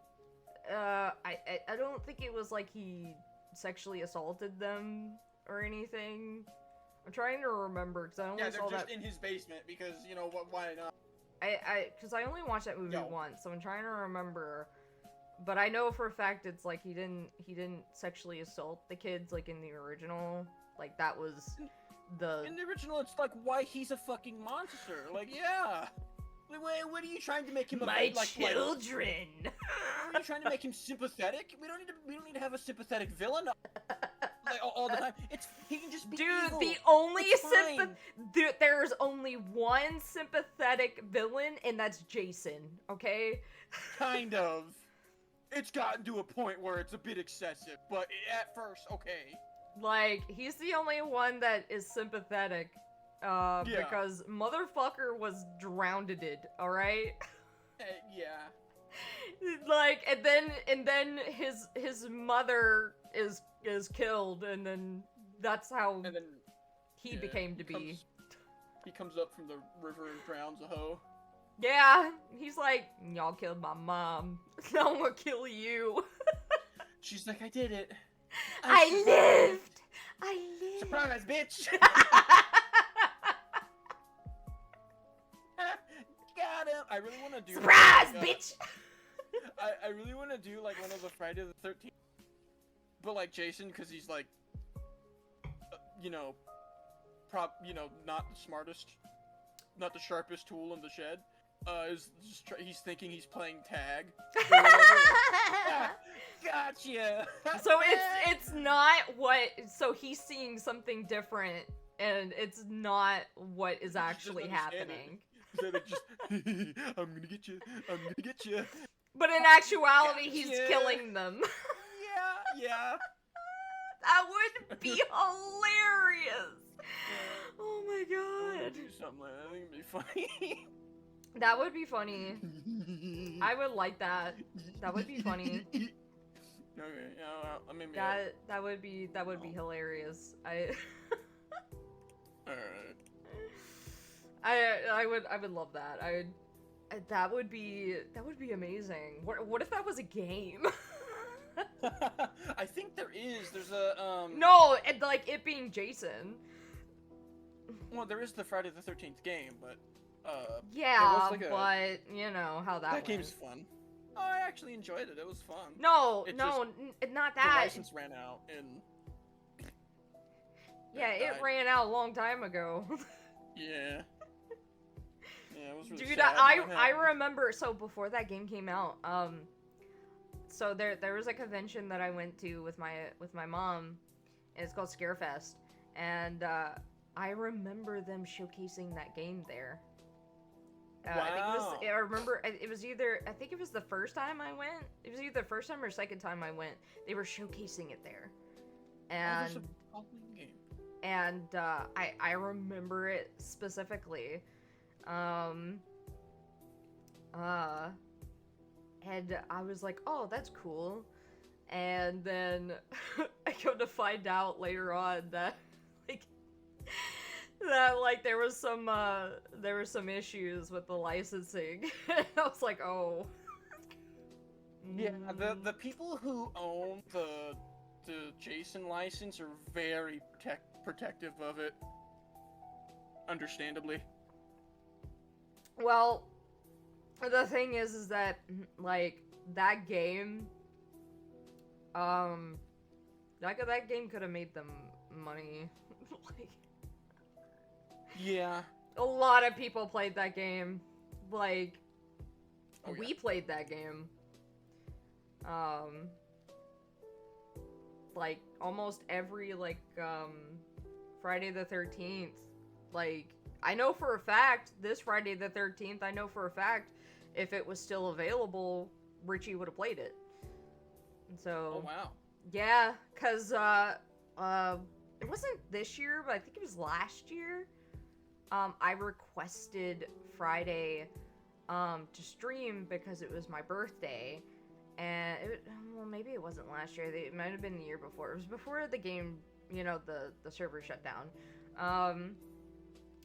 I don't think it was like he sexually assaulted them or anything. I'm trying to remember because I only saw that. Yeah, they're just in his basement because, you know, why not? Because I only watched that movie once, so I'm trying to remember. But I know for a fact it's like he didn't sexually assault the kids like in the original. Like that was in the original, it's like why he's a fucking monster. Like, yeah. What are you trying to make him? My children. Are you trying to make him sympathetic? We don't need to have a sympathetic villain like all the time. He can just be evil. The only there's only one sympathetic villain, and that's Jason. Okay. Kind of. It's gotten to a point where it's a bit excessive, but at first, okay. Like, he's the only one that is sympathetic. Because motherfucker was drowneded, alright? Yeah. Like, and then his mother is killed, and then that's how And then he became to be. He comes up from the river and drowns a hoe. Yeah, he's like, y'all killed my mom. I'm gonna kill you. She's like, I did it. I lived. Surprise, bitch! Got him! I really want to do Surprise, bitch! I really want to do like one of the Friday the 13th, but like Jason, because he's like, not the smartest, not the sharpest tool in the shed. Is just he's thinking he's playing tag. Or whatever, like, gotcha. So it's not what. So he's seeing something different, and it's not what is actually happening. Just, I'm gonna get you. I'm gonna get you. But in actuality, he's killing them. Yeah. That would be hilarious. Oh my god. Do something like that. I think it'd be funny. That would be funny. I would like that. That would be funny. Okay, I mean, that would be hilarious. Alright. I would love that. That would be amazing. What if that was a game? I think there's a No, like it being Jason. Well, there is the Friday the 13th game, but yeah, but you know how that went. Game's fun. Oh, I actually enjoyed it. It was fun. No, not that. The license ran out and yeah, it ran out a long time ago. Yeah. Yeah, it was really Dude, sad I remember. So before that game came out, so there was a convention that I went to with my mom, and it's called Scarefest, and I remember them showcasing that game there. Wow. I remember it was either, I think it was the first time I went. It was either the first time or second time I went. They were showcasing it there, and I remember it specifically. And I was like, oh, that's cool. And then I come to find out later on that there was some issues with the licensing. I was like, oh. Yeah, the people who own the Jason license are very protective of it. Understandably. Well, the thing is that, like, that game, that game could have made them money. Like, yeah. A lot of people played that game. Like, yeah. We played that game. Like, almost every, like, Friday the 13th, like, I know for a fact, this Friday the 13th, I know for a fact, if it was still available, Richie would have played it. And so... Oh, wow. Yeah, because, it wasn't this year, but I think it was last year. I requested Friday, to stream because it was my birthday. And, well, maybe it wasn't last year. It might have been the year before. It was before the game, the server shut down.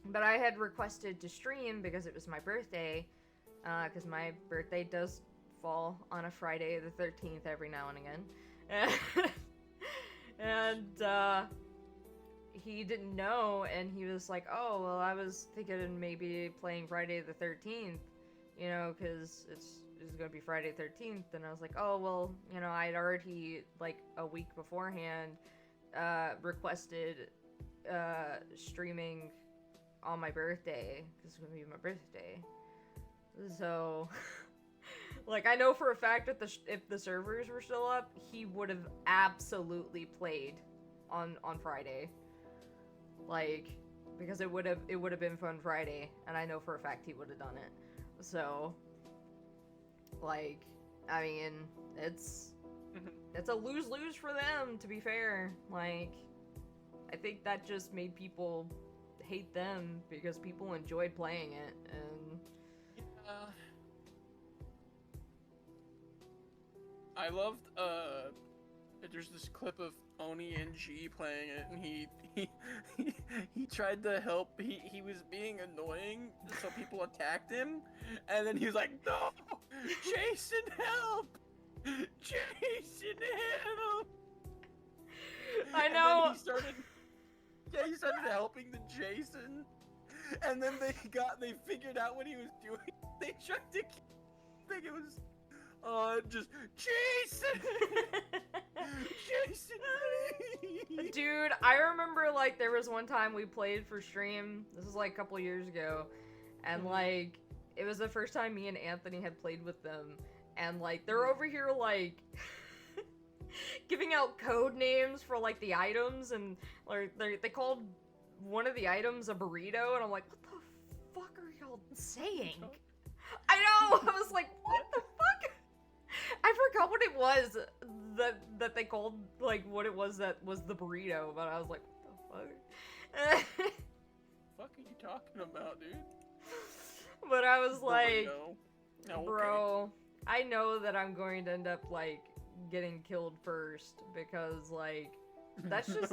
But I had requested to stream because it was my birthday, because my birthday does fall on a Friday the 13th every now and again. And he didn't know, and he was like, oh, well, I was thinking of maybe playing Friday the 13th, because it's gonna be Friday the 13th, and I was like, oh, well, I'd already, like, a week beforehand, requested, streaming on my birthday, because it's gonna be my birthday. So, like, I know for a fact that if the servers were still up, he would have absolutely played on Friday. Like, because it would have been Fun Friday, and I know for a fact he would have done it. So, like, I mean, it's a lose-lose for them, to be fair. Like, I think that just made people hate them because people enjoyed playing it, and I loved there's this clip of Oni and G playing it, and he tried to help. He was being annoying, so people attacked him, and then he was like, "No, Jason, help! Jason, help!" I And know. then he started helping the Jason, and then they figured out what he was doing. They tried to think it was just Jason. Jason, please. Dude, I remember, like, there was one time we played for stream, this was like a couple years ago, and like, it was the first time me and Anthony had played with them, and like, they're over here like giving out code names for like the items, and like they called one of the items a burrito, and I'm like, what the fuck are y'all saying? I know. I was like, what the fuck? I forgot what it was that they called, like, what it was that was the burrito, but I was like, what the fuck? Fuck are you talking about, dude? But I was like, No, bro, I know that I'm going to end up like getting killed first because like that's just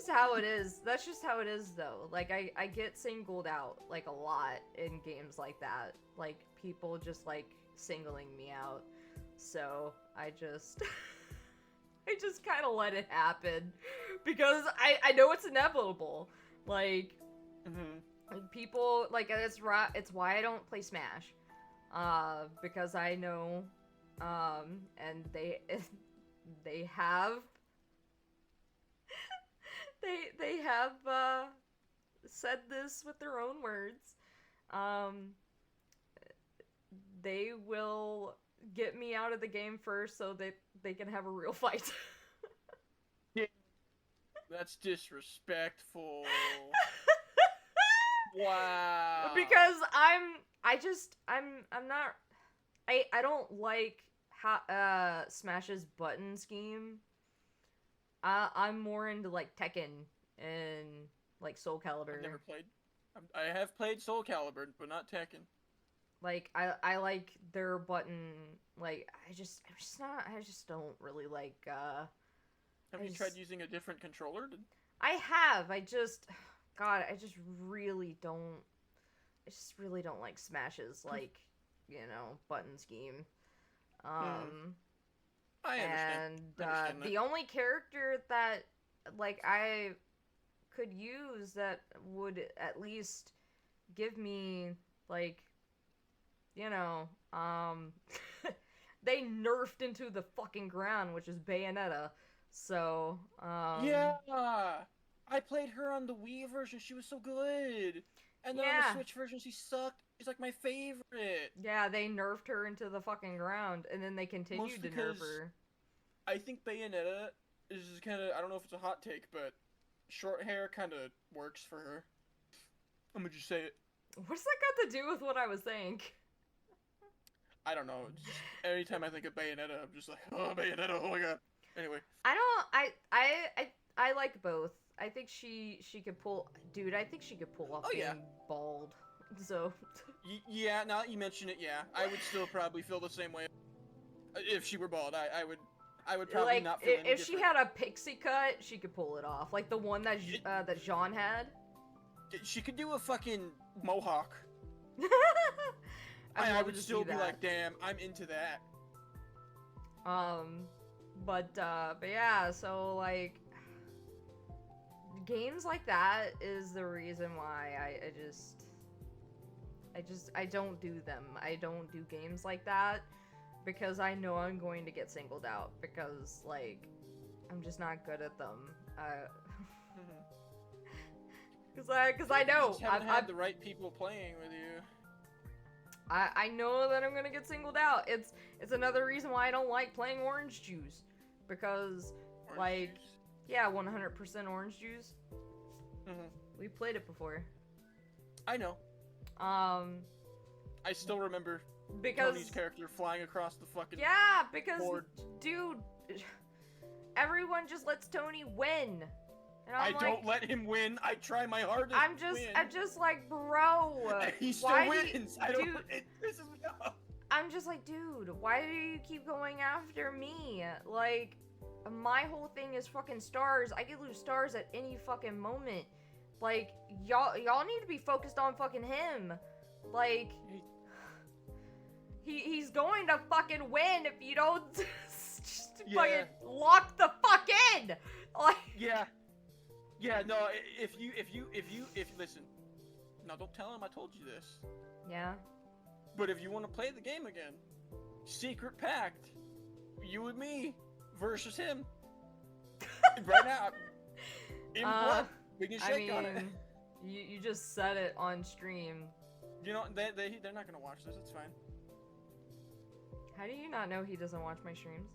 how it is. That's just how it is though. Like I get singled out like a lot in games like that. Like people just like singling me out. So I just I just kind of let it happen because I know it's inevitable. Like people like it's why I don't play Smash. Because I know and they have they have said this with their own words. They will get me out of the game first so that they can have a real fight. That's disrespectful. Wow. Because I'm not I don't like how Smash's button scheme. I'm more into like Tekken and like Soul Calibur. I've never played. I have played Soul Calibur, but not Tekken. Like I like their button. Like I just don't really like. Have you tried using a different controller? I have. I just really don't. I just really don't like Smash's like button scheme. I understand. And the only character that like I could use that would at least give me like they nerfed into the fucking ground, which is Bayonetta. So yeah, I played her on the Wii version. She was so good. And then on the Switch version, she sucked. She's like my favorite. Yeah, they nerfed her into the fucking ground, and then they continued to nerf her. I think Bayonetta is kind of, I don't know if it's a hot take, but short hair kind of works for her. I'm gonna just say it. What's that got to do with what I was saying? I don't know. Just, anytime I think of Bayonetta, I'm just like, oh, Bayonetta, oh my god. Anyway. I like both. I think she could pull, dude. I think she could pull off being bald. So. Yeah, now that you mention it, yeah, I would still probably feel the same way. If she were bald, I would probably like, not feel any if different. she had a pixie cut, she could pull it off, like the one that that Jean had. She could do a fucking mohawk. I would still be like, damn, I'm into that. But yeah, so like games like that is the reason why I don't do them. I don't do games like that because I know I'm going to get singled out because like I'm just not good at them. Because I know you haven't had the right people playing with you. I know that I'm gonna get singled out. It's another reason why I don't like playing Orange Juice because orange juice? Yeah, 100% Orange Juice. We played it before. I know. I still remember Tony's character flying across the fucking because board. Dude, every everyone just lets Tony win. And I don't let him win. I try my hardest. I'm just like, bro. He still wins. It pisses me off. I'm just like, dude, why do you keep going after me? Like, my whole thing is fucking stars. I could lose stars at any fucking moment. Like, y'all need to be focused on fucking him. Like, he's going to fucking win if you don't just fucking lock the fuck in. Like, yeah, no, if listen, now don't tell him I told you this. Yeah. But if you want to play the game again, secret pact, you and me versus him. Right now, in blood, we can shake on it. You just said it on stream. You know, they're not gonna watch this, it's fine. How do you not know he doesn't watch my streams?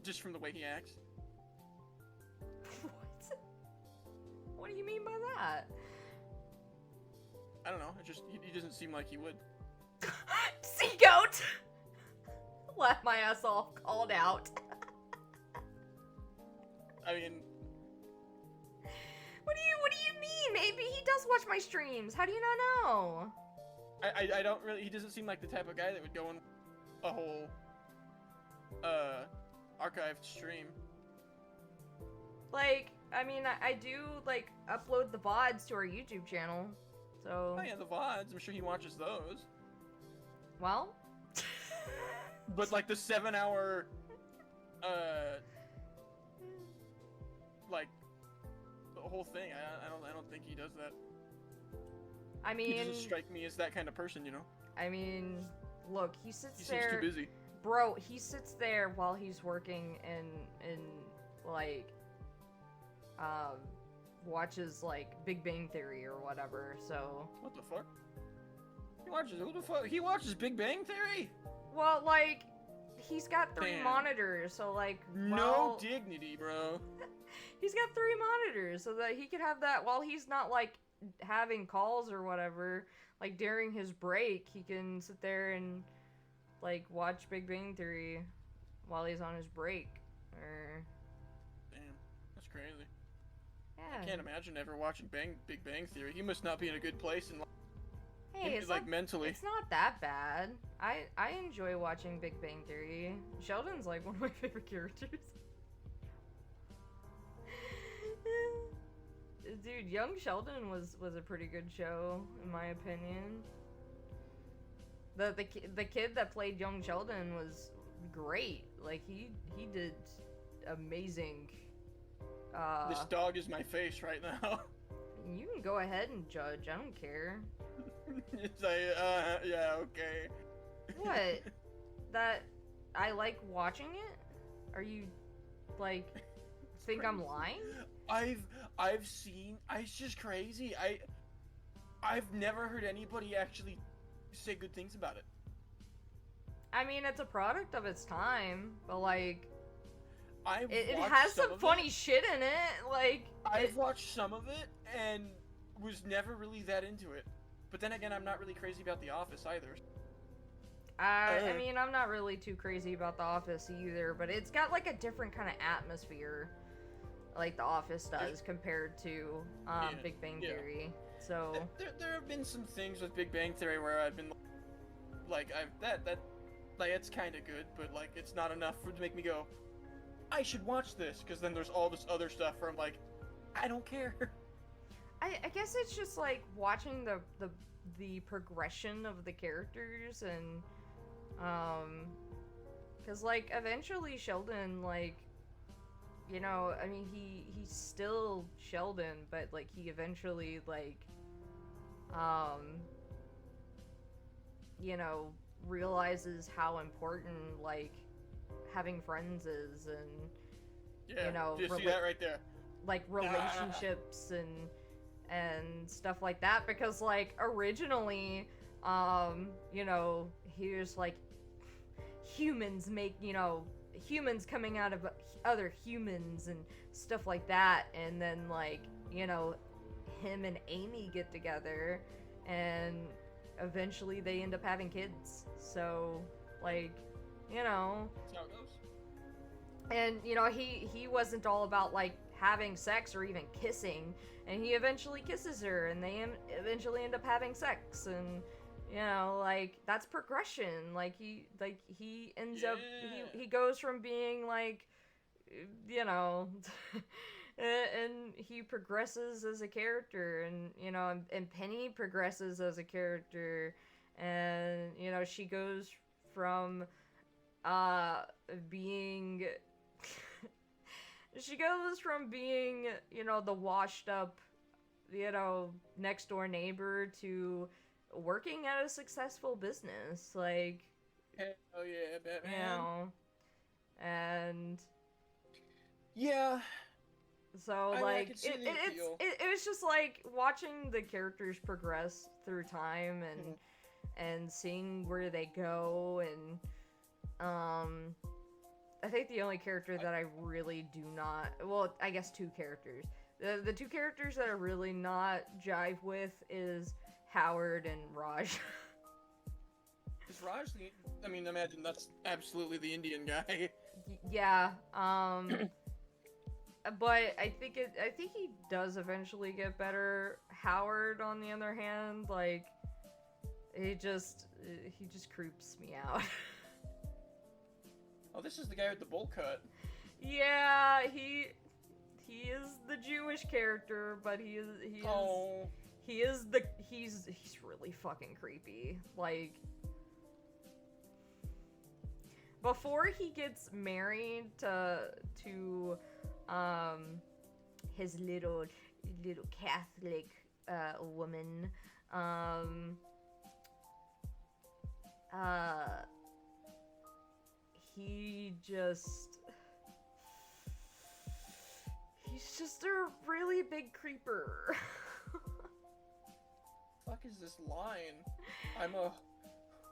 Just from the way he acts. What? What do you mean by that? I don't know. It just he doesn't seem like he would. Sea goat. Laugh my ass off. Called out. I mean, what do you mean? Maybe he does watch my streams. How do you not know? I don't really. He doesn't seem like the type of guy that would go in a whole archived stream. Like, I mean, I do like upload the VODs to our YouTube channel. So. Oh yeah, the VODs. I'm sure he watches those. Well. But like the 7-hour, like the whole thing. I don't think he does that. I mean. He doesn't strike me as that kind of person, you know. I mean, look, he sits there. He seems too busy. Bro, he sits there while he's working and like, watches like Big Bang Theory or whatever. So. What the fuck? He watches Big Bang Theory? Well, like, he's got 3 monitors, so like. No dignity, bro. He's got 3 monitors, so that he could have that while he's not like having calls or whatever. Like during his break, he can sit there and like watch Big Bang Theory while he's on his break. Or. Damn, that's crazy. Yeah. I can't imagine ever watching Big Bang Theory. He must not be in a good place in life. Hey, it's like not, mentally. It's not that bad. I enjoy watching Big Bang Theory. Sheldon's like one of my favorite characters. Dude, Young Sheldon was a pretty good show in my opinion. The kid that played Young Sheldon was great. Like he did amazing. This dog is my face right now. You can go ahead and judge. I don't care. It's like, yeah, okay. What? That I like watching it? Are you like think I'm lying? I've seen. It's just crazy. I've never heard anybody actually say good things about it. I mean, it's a product of its time, but like, it watched has some funny shit in it. Like, I've watched some of it and was never really that into it. But then again, I'm not really crazy about The Office either. I mean, I'm not really too crazy about The Office either, but it's got like a different kind of atmosphere, like The Office does compared to Big Bang Theory. So there have been some things with Big Bang Theory where I've been like, it's kind of good, but like it's not enough to make me go, I should watch this, because then there's all this other stuff where I'm like, I don't care. I guess it's just like watching the progression of the characters and because like eventually Sheldon, like, you know, I mean he's still Sheldon, but like he eventually like you know, realizes how important like having friends is, and you know, you see that right there, like relationships and stuff like that, because like originally you know, he was like humans make, you know, humans coming out of other humans and stuff like that, and then like, you know, him and Amy get together and eventually they end up having kids. So like you know. That's how it goes. And, you know, he wasn't all about, like, having sex or even kissing. And he eventually kisses her, and they eventually end up having sex. And, you know, like, that's progression. Like, he ends up, he goes from being, like, you know, and he progresses as a character. And, you know, and Penny progresses as a character. And, you know, she goes from, being... she goes from being, you know, the washed up, you know, next door neighbor to working at a successful business, like, hell yeah, Batman. you know, and yeah. So, I like, can see the appeal. it was just like watching the characters progress through time and seeing where they go. And I think the only character that I really do not, well, I guess two characters. The two characters that I really not jive with is Howard and Raj. Is Raj the? I mean, imagine that's absolutely the Indian guy. Yeah. But I think he does eventually get better. Howard, on the other hand, like, he just creeps me out. Oh, this is the guy with the bowl cut. Yeah, he is the Jewish character, but he's really fucking creepy. Like, before he gets married to his little Catholic woman, he's just a really big creeper. Fuck is this line?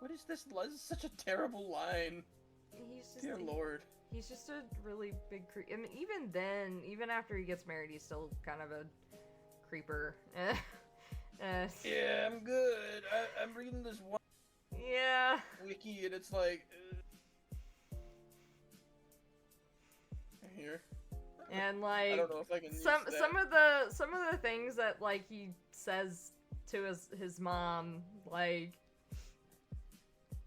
What is this? This is such a terrible line. Dear Lord. He's just a really big creep. I mean, even then, even after he gets married, he's still kind of a creeper. Yeah, I'm good. I'm reading this one wiki, and it's like... Here. And, like, I don't know if I can use some that. some of the things that, like, he says to his mom, like,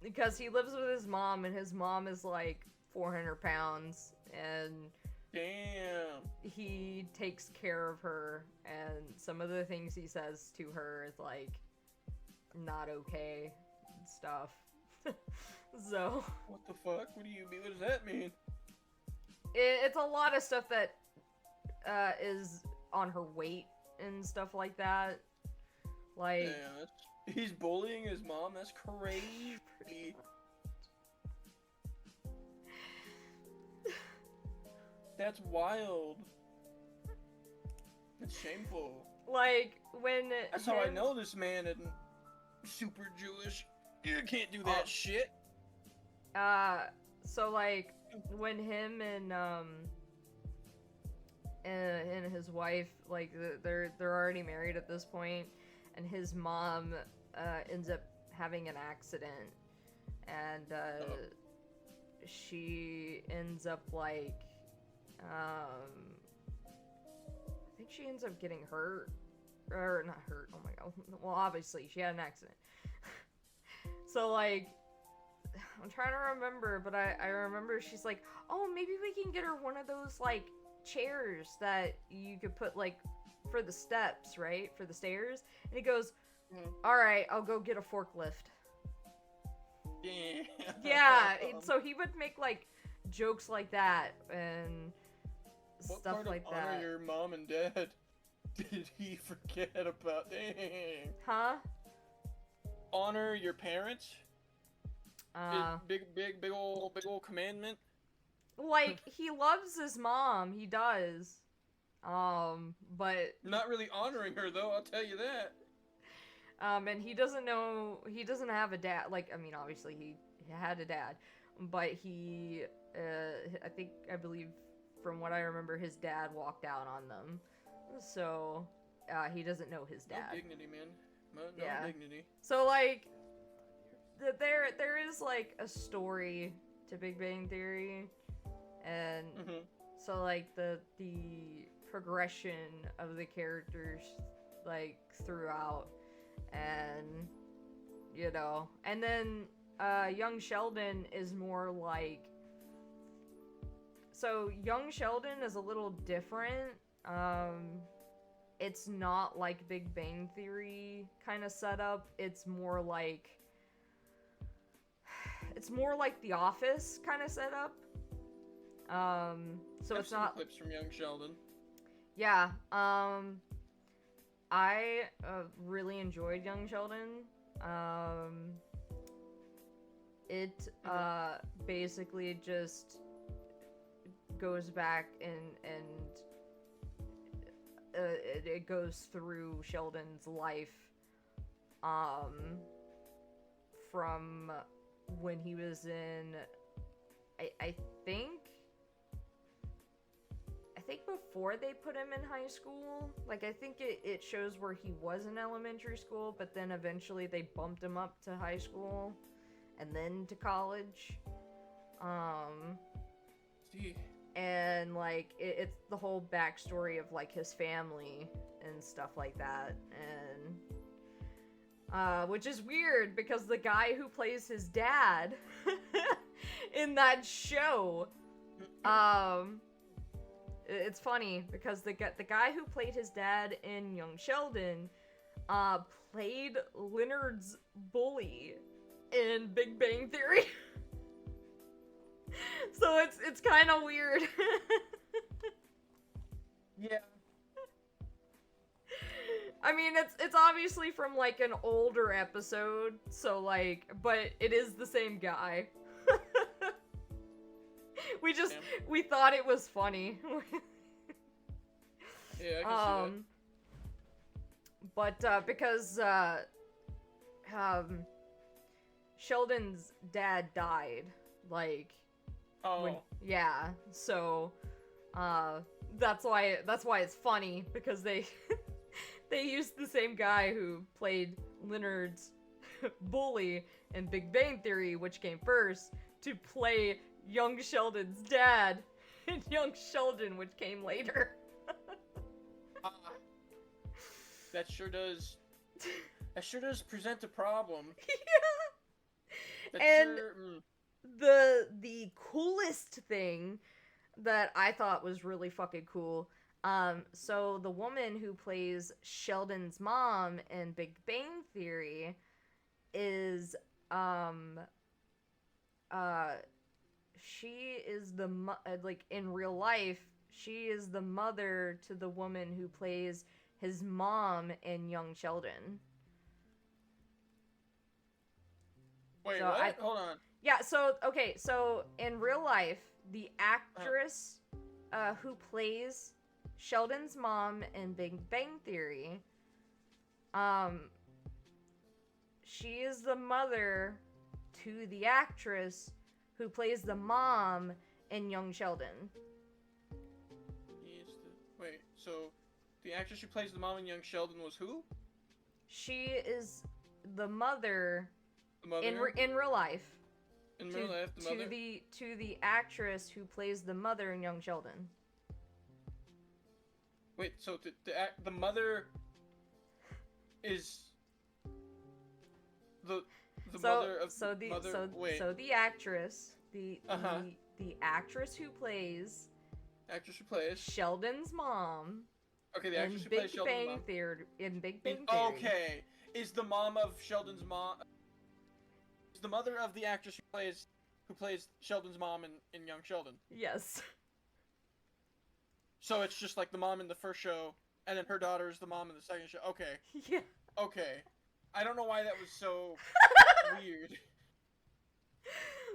because he lives with his mom, and his mom is, like, 400 pounds, and damn, he takes care of her, and some of the things he says to her is, like, not okay and stuff. So, what the fuck? What do you mean? What does that mean? It's a lot of stuff that is on her weight and stuff like that. Like, yeah, he's bullying his mom. That's crazy. That's wild. It's shameful. Like, when that's how I know this man isn't super Jewish. You can't do that shit. So, like, when him and his wife, like, they're already married at this point, and his mom ends up having an accident, and she ends up, like, I think she ends up getting hurt, or not hurt, oh my god, well, obviously, she had an accident. So, like, I'm trying to remember, but I remember she's like, oh, maybe we can get her one of those, like, chairs that you could put, like, for the steps, right? For the stairs. And he goes, alright, I'll go get a forklift. Yeah, so he would make, like, jokes like that, and stuff like that. What part of honor your mom and dad did he forget about? Dang. Huh? Honor your parents? Big old commandment. Like, he loves his mom, he does. But not really honoring her though, I'll tell you that. And he doesn't have a dad. Like, I mean, obviously he had a dad, but he, I believe from what I remember, his dad walked out on them. So, he doesn't know his dad. No dignity, man. No dignity. So, like, there is, like, a story to Big Bang Theory, and so like the progression of the characters like throughout, and you know, and then Young Sheldon is more like, so Young Sheldon is a little different. It's not like Big Bang Theory kind of setup. It's more like The Office kind of setup. So I've it's seen not clips from Young Sheldon. Yeah. I really enjoyed Young Sheldon. It basically just goes back and it goes through Sheldon's life from when he was in I think before they put him in high school. Like, I think it shows where he was in elementary school, but then eventually they bumped him up to high school and then to college. And like it's the whole backstory of like his family and stuff like that, and which is weird because the guy who plays his dad in that show, it's funny because the guy who played his dad in Young Sheldon played Leonard's bully in Big Bang Theory. So it's kind of weird. Yeah. I mean, it's obviously from like an older episode, so like, but it is the same guy. We thought it was funny. Yeah, I can see But because Sheldon's dad died, like, yeah, so that's why it's funny, because they they used the same guy who played Leonard's bully in Big Bang Theory, which came first, to play Young Sheldon's dad in Young Sheldon, which came later. That sure does present a problem. Yeah. And the coolest thing that I thought was really fucking cool, so the woman who plays Sheldon's mom in Big Bang Theory is she is like in real life, she is the mother to the woman who plays his mom in Young Sheldon. Wait, so what? Hold on. Yeah, so in real life, the actress who plays Sheldon's mom in Big Bang Theory, she is the mother to the actress who plays the mom in Young Sheldon. Wait, so the actress who plays the mom in Young Sheldon was who? She is the mother, in real life. In real life, the mother? To the actress who plays the mother in Young Sheldon. Wait, so the mother is the mother of the actress, the actress who plays Sheldon's mom. Okay, the actress who plays Sheldon's mom. In Big Bang Theory. Okay, is the mom of Sheldon's mom? Is the mother of the actress who plays Sheldon's mom in Young Sheldon? Yes. So it's just like the mom in the first show, and then her daughter is the mom in the second show. Okay. Yeah. Okay. I don't know why that was so weird.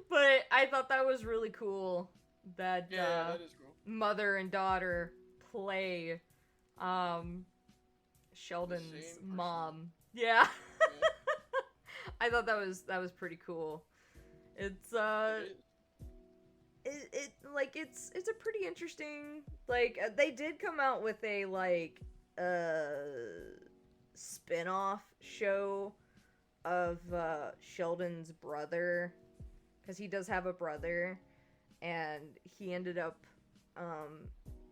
But I thought that was really cool that that is cool. Mother and daughter play Sheldon's mom. Yeah. I thought that was pretty cool. It's it's a pretty interesting, like, they did come out with a like spin-off show of Sheldon's brother, because he does have a brother, and he ended up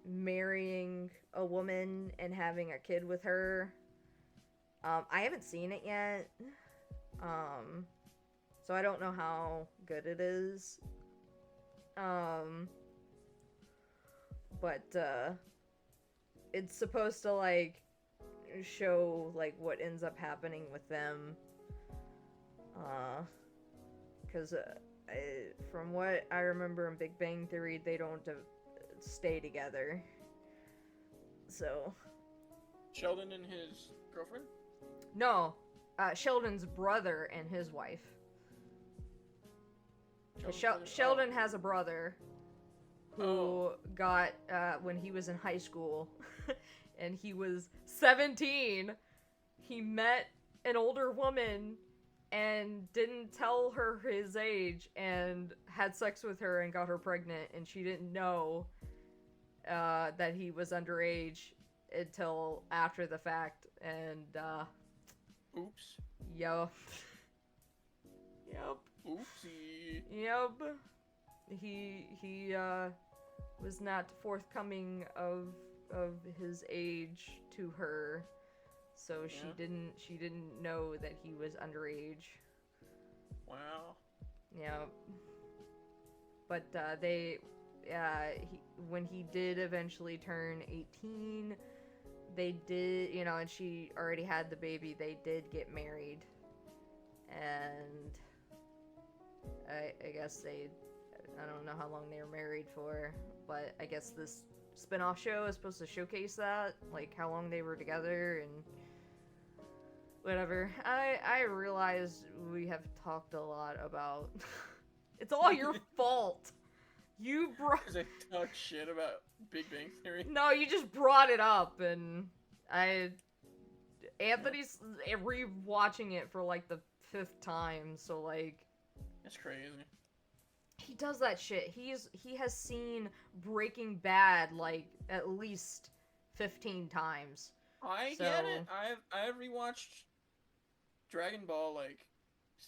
marrying a woman and having a kid with her. I haven't seen it yet, so I don't know how good it is. But it's supposed to like show like what ends up happening with them, because from what I remember in Big Bang Theory, they don't stay together. So Sheldon and his girlfriend? No, Sheldon's brother and his wife. Sheldon has a brother who got, when he was in high school, and he was 17, he met an older woman and didn't tell her his age and had sex with her and got her pregnant, and she didn't know that he was underage until after the fact, and oops. Yep. Oopsie. Yep. He was not forthcoming of his age to her, so she didn't know that he was underage. Wow. Yep. But when he did eventually turn 18, they did, and she already had the baby, they did get married. And I guess I don't know how long they were married for, but I guess this spin-off show is supposed to showcase that, like how long they were together and whatever. I realize we have talked a lot about it's all your fault. You brought... Because I talk shit about Big Bang Theory? No, you just brought it up, and Anthony's re-watching it for, like, the 5th time, so, like... That's crazy. He does that shit. He has seen Breaking Bad, like, at least 15 times. I get it. I've rewatched Dragon Ball, like,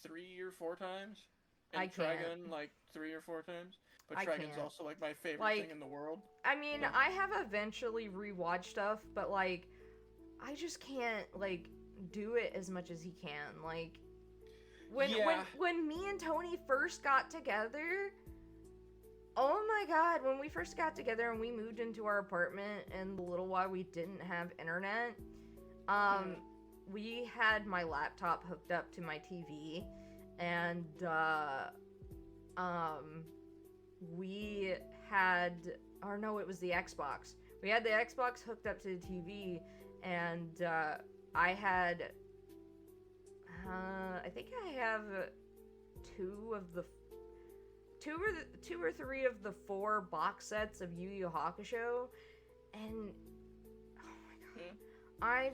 3 or 4 times. And Trigun, like, 3 or 4 times. But Trigun's also, like, my favorite thing in the world. I mean, I have eventually rewatched stuff, but, like, I just can't, like, do it as much as he can. Like, when me and Tony first got together, oh my god, when we first got together and we moved into our apartment, and a little while we didn't have internet, we had my laptop hooked up to my TV, and, we had, or no, it was the Xbox. We had the Xbox hooked up to the TV, and I had, I think I have two or three of the 4 box sets of Yu Yu Hakusho, and oh my god, I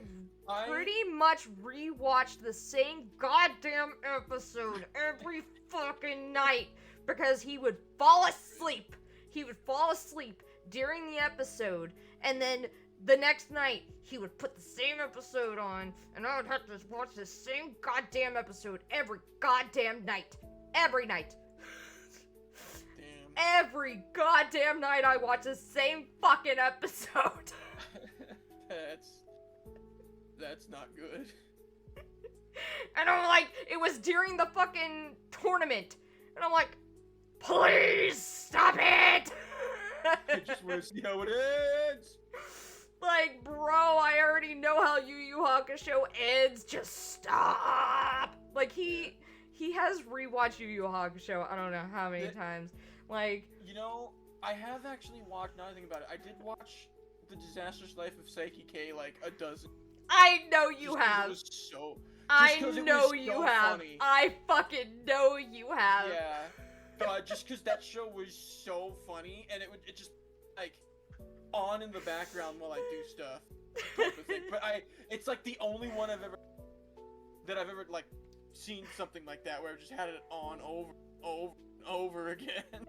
pretty much rewatched the same goddamn episode every fucking night. Because he would fall asleep. He would fall asleep during the episode, and then the next night he would put the same episode on, and I would have to watch the same goddamn episode every goddamn night. Every night. Damn. Every goddamn night I watch the same fucking episode. That's not good. And I'm like, it was during the fucking tournament, and I'm like, please stop it! I just want to see how it ends! Like, bro, I already know how Yu Yu Hakusho ends. Just stop! Like, he has rewatched Yu Yu Hakusho I don't know how many times. Like... I have actually watched, now I think about it, I did watch The Disastrous Life of Saiki K like a dozen. I know you have. It was so... I know you have. Funny. I fucking know you have. Yeah. Just because that show was so funny, and it just, like, on in the background while I do stuff, type of thing. But it's like the only one I've ever like seen something like that where I've just had it on over again.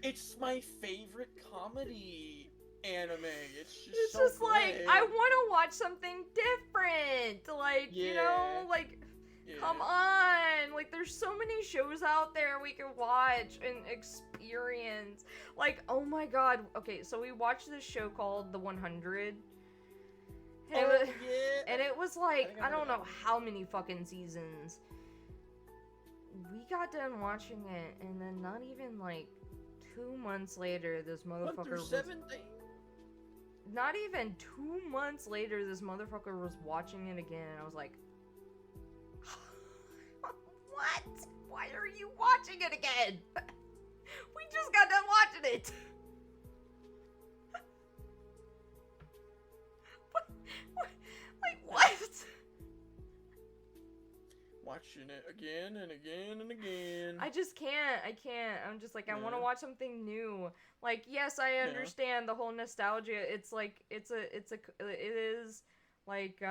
It's my favorite comedy anime. It's just like, I want to watch something different. Like, like. Come on! Like, there's so many shows out there we can watch and experience. Like, oh my god. Okay, so we watched this show called The 100. And and it was like, I don't know how many fucking seasons. We got done watching it, and then not even, like, 2 months later, this motherfucker was... Not even 2 months later, this motherfucker was watching it again, and I was like... What? Why are you watching it again? We just got done watching it. Like, what? Watching it again and again and again. I just can't. I can't. I'm just like, I want to watch something new. Like, yes, I understand the whole nostalgia. It's like, it is like,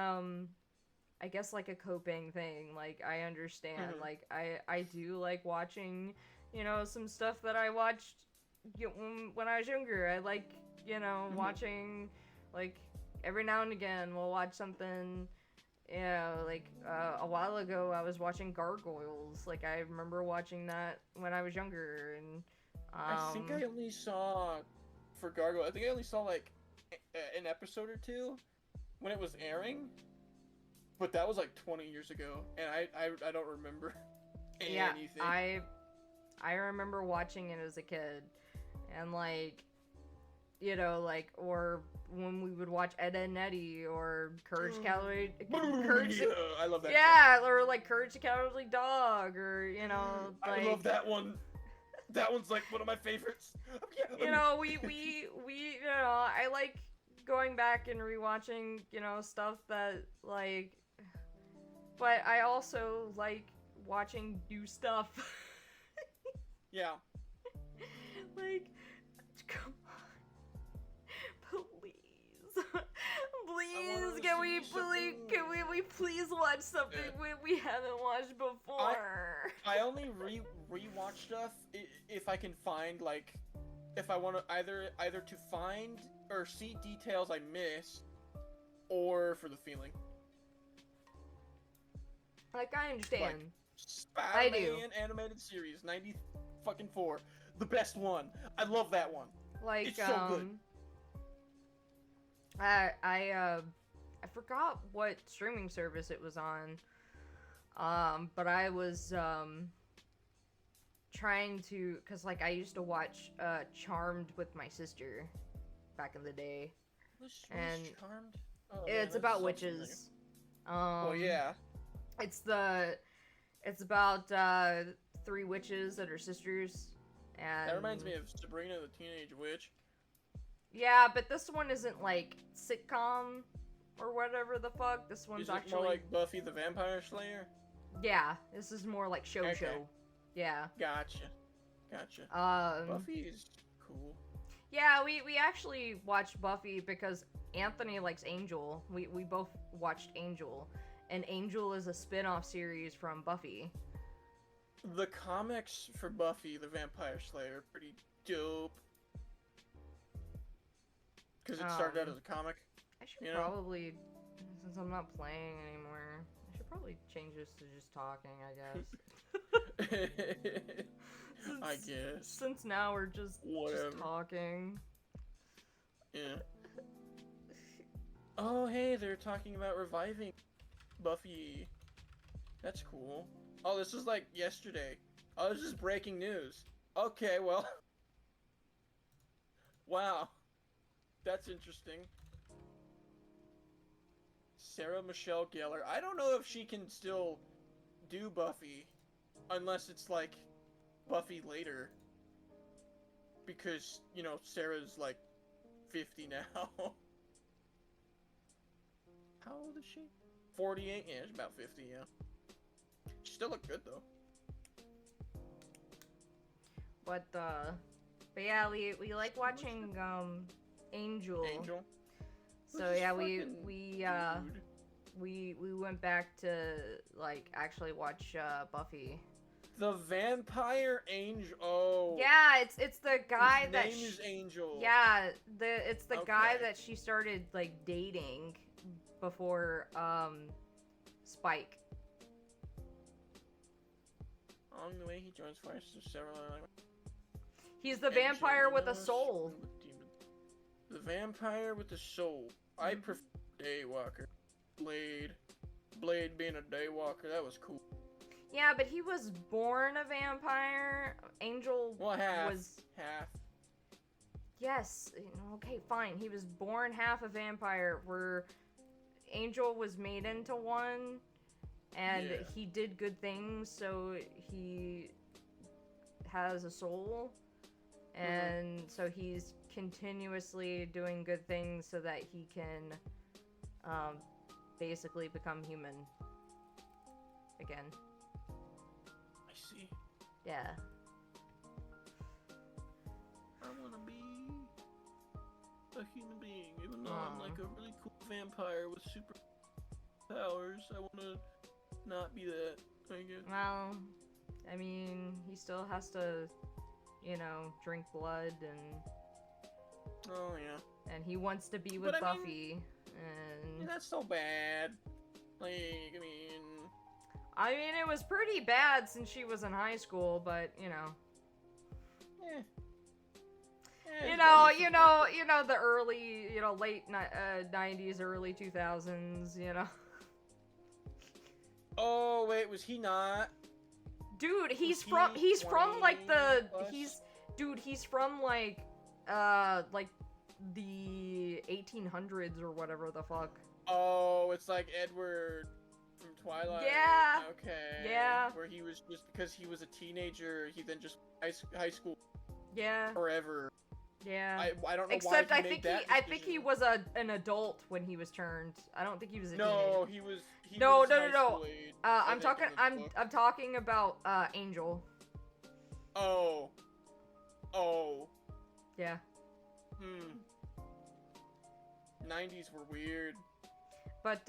I guess like a coping thing. Like, I understand. Like, I do like watching, you know, some stuff that I watched when I was younger. I like, you know, watching, like, every now and again we'll watch something, you know, like, a while ago I was watching Gargoyles. Like, I remember watching that when I was younger, and, I think I only saw, for Gargoyle, I think I only saw, like, an episode or two when it was airing. But that was like 20 years ago, and I don't remember anything. Yeah, I remember watching it as a kid, and like, you know, like, or when we would watch Ed, Edd n Eddy or Courage Cowardly, I love that. Yeah, or like Courage the Cowardly Dog, or you know, like, I love that one. That one's like one of my favorites. You know, we you know, I like going back and rewatching, you know, stuff that like. But I also like watching new stuff. Yeah. Like, come on. Please. Please, can we please watch something we haven't watched before? I only rewatch stuff if I can find, like, if I want to either to find or see details I missed, or for the feeling. Like, I understand. Like, Spider-Man animated series, 94, the best one. I love that one. Like, it's so good. I forgot what streaming service it was on. But I was trying to, cause like I used to watch Charmed with my sister back in the day. And Charmed? Oh, it's about witches. Well, yeah. It's about 3 witches that are sisters, and that reminds me of Sabrina the Teenage Witch. Yeah, but this one isn't like sitcom or whatever the fuck. This one's actually more like Buffy the Vampire Slayer. Yeah, this is more like show. Yeah. Gotcha. Buffy is cool. Yeah, we actually watched Buffy because Anthony likes Angel. We both watched Angel. And Angel is a spin-off series from Buffy. The comics for Buffy the Vampire Slayer are pretty dope. Because it started out as a comic. I should probably, since I'm not playing anymore, I should probably change this to just talking, I guess. I guess. Since now we're just talking. Yeah. Oh, hey, they're talking about reviving Buffy. That's cool. Oh, this was like yesterday. Oh, this is breaking news. Okay, well. Wow. That's interesting. Sarah Michelle Gellar. I don't know if she can still do Buffy. Unless it's like Buffy later. Because, you know, Sarah's like 50 now. How old is she? 48? Yeah, she's about 50, yeah. She still look good, though. But yeah, we like watching, Angel. Angel? So yeah, we went back to, like, actually watch, Buffy. The Vampire Angel. Oh. Yeah, it's the guy His name is Angel. Yeah, it's the guy that she started, like, dating before Spike. Along the way, he joins forces with several other... He's the vampire with a soul. The vampire with the soul. I prefer Daywalker. Blade being a Daywalker, that was cool. Yeah, but he was born a vampire. Angel was... Half. Yes. Okay, fine. He was born half a vampire, where Angel was made into one, and he did good things, so he has a soul, and so he's continuously doing good things so that he can basically become human again. I see. Yeah. I wanna be a human being, even though I'm like a really cool vampire with super powers. I wanna not be that, I guess. Well, I mean, he still has to, you know, drink blood and... Oh, yeah. And he wants to be with Buffy, and... Yeah, that's so bad. Like, I mean, it was pretty bad since she was in high school, but, you know... You know, the early, late 90s, early 2000s, Oh, wait, was he not? Dude, he's from like the 1800s or whatever the fuck. Oh, it's like Edward from Twilight. Yeah. Okay. Yeah. Where he was just, because he was a teenager, he then just high school. Yeah. Forever. Yeah. I don't know Except why I think he was an adult when he was turned. I don't think he was a teenager. No, he was. No. I'm talking about Angel. Oh. Yeah. 90s were weird. But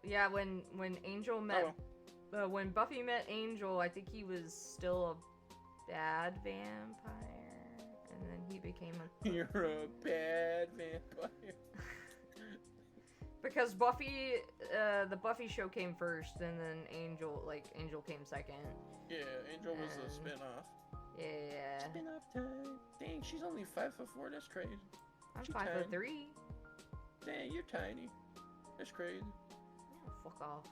yeah, when Angel met, when Buffy met Angel, I think he was still a bad vampire, and then he became a. You're a bad vampire. Because Buffy, the Buffy show came first, and then Angel came second. Yeah, Angel was the spin-off. Yeah. Spin-off time. Dang, she's only 5'4". That's crazy. I'm 5'3". Dang, you're tiny. That's crazy. Oh, fuck off.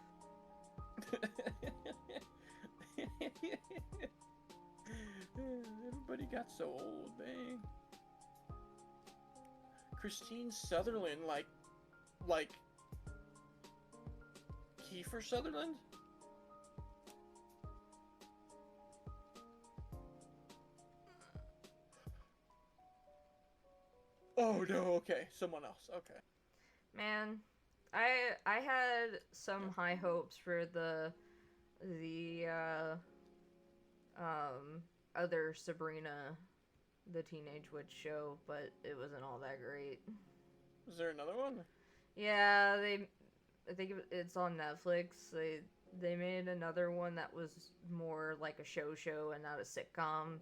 Everybody got so old, dang. Christine Sutherland, like Kiefer Sutherland? Oh no, okay, someone else, okay. Man, I had some high hopes for the other Sabrina, the Teenage Witch show, but it wasn't all that great. Is there another one? Yeah, I think it's on Netflix. They made another one that was more like a show and not a sitcom.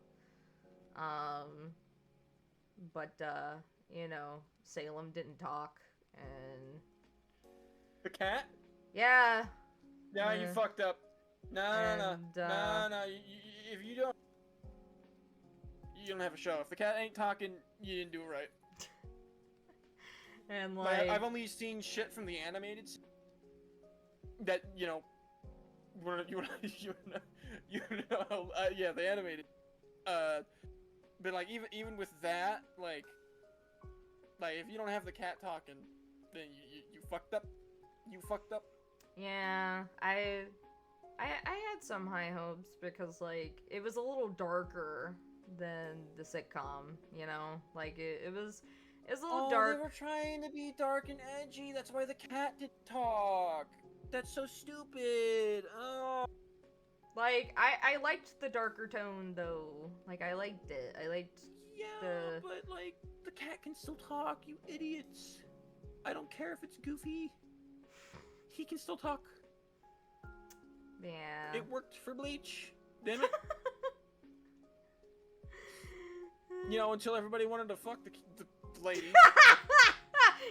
But Salem didn't talk, and the cat? Yeah. No, you fucked up. No. If you don't have a show. If the cat ain't talking, you didn't do it right. And like I've only seen shit from the animated that yeah, the animated. But like even with that, like if you don't have the cat talking, then you fucked up. You fucked up. Yeah, I had some high hopes because like it was a little darker than the sitcom, like it was a little dark. They were trying to be dark and edgy. That's why the cat didn't talk. That's so stupid. Oh. Like I liked the darker tone though. Like I liked it. I liked. Yeah, but like the cat can still talk. You idiots. I don't care if it's Goofy. He can still talk. Yeah. It worked for Bleach. Damn it. Until everybody wanted to fuck the lady.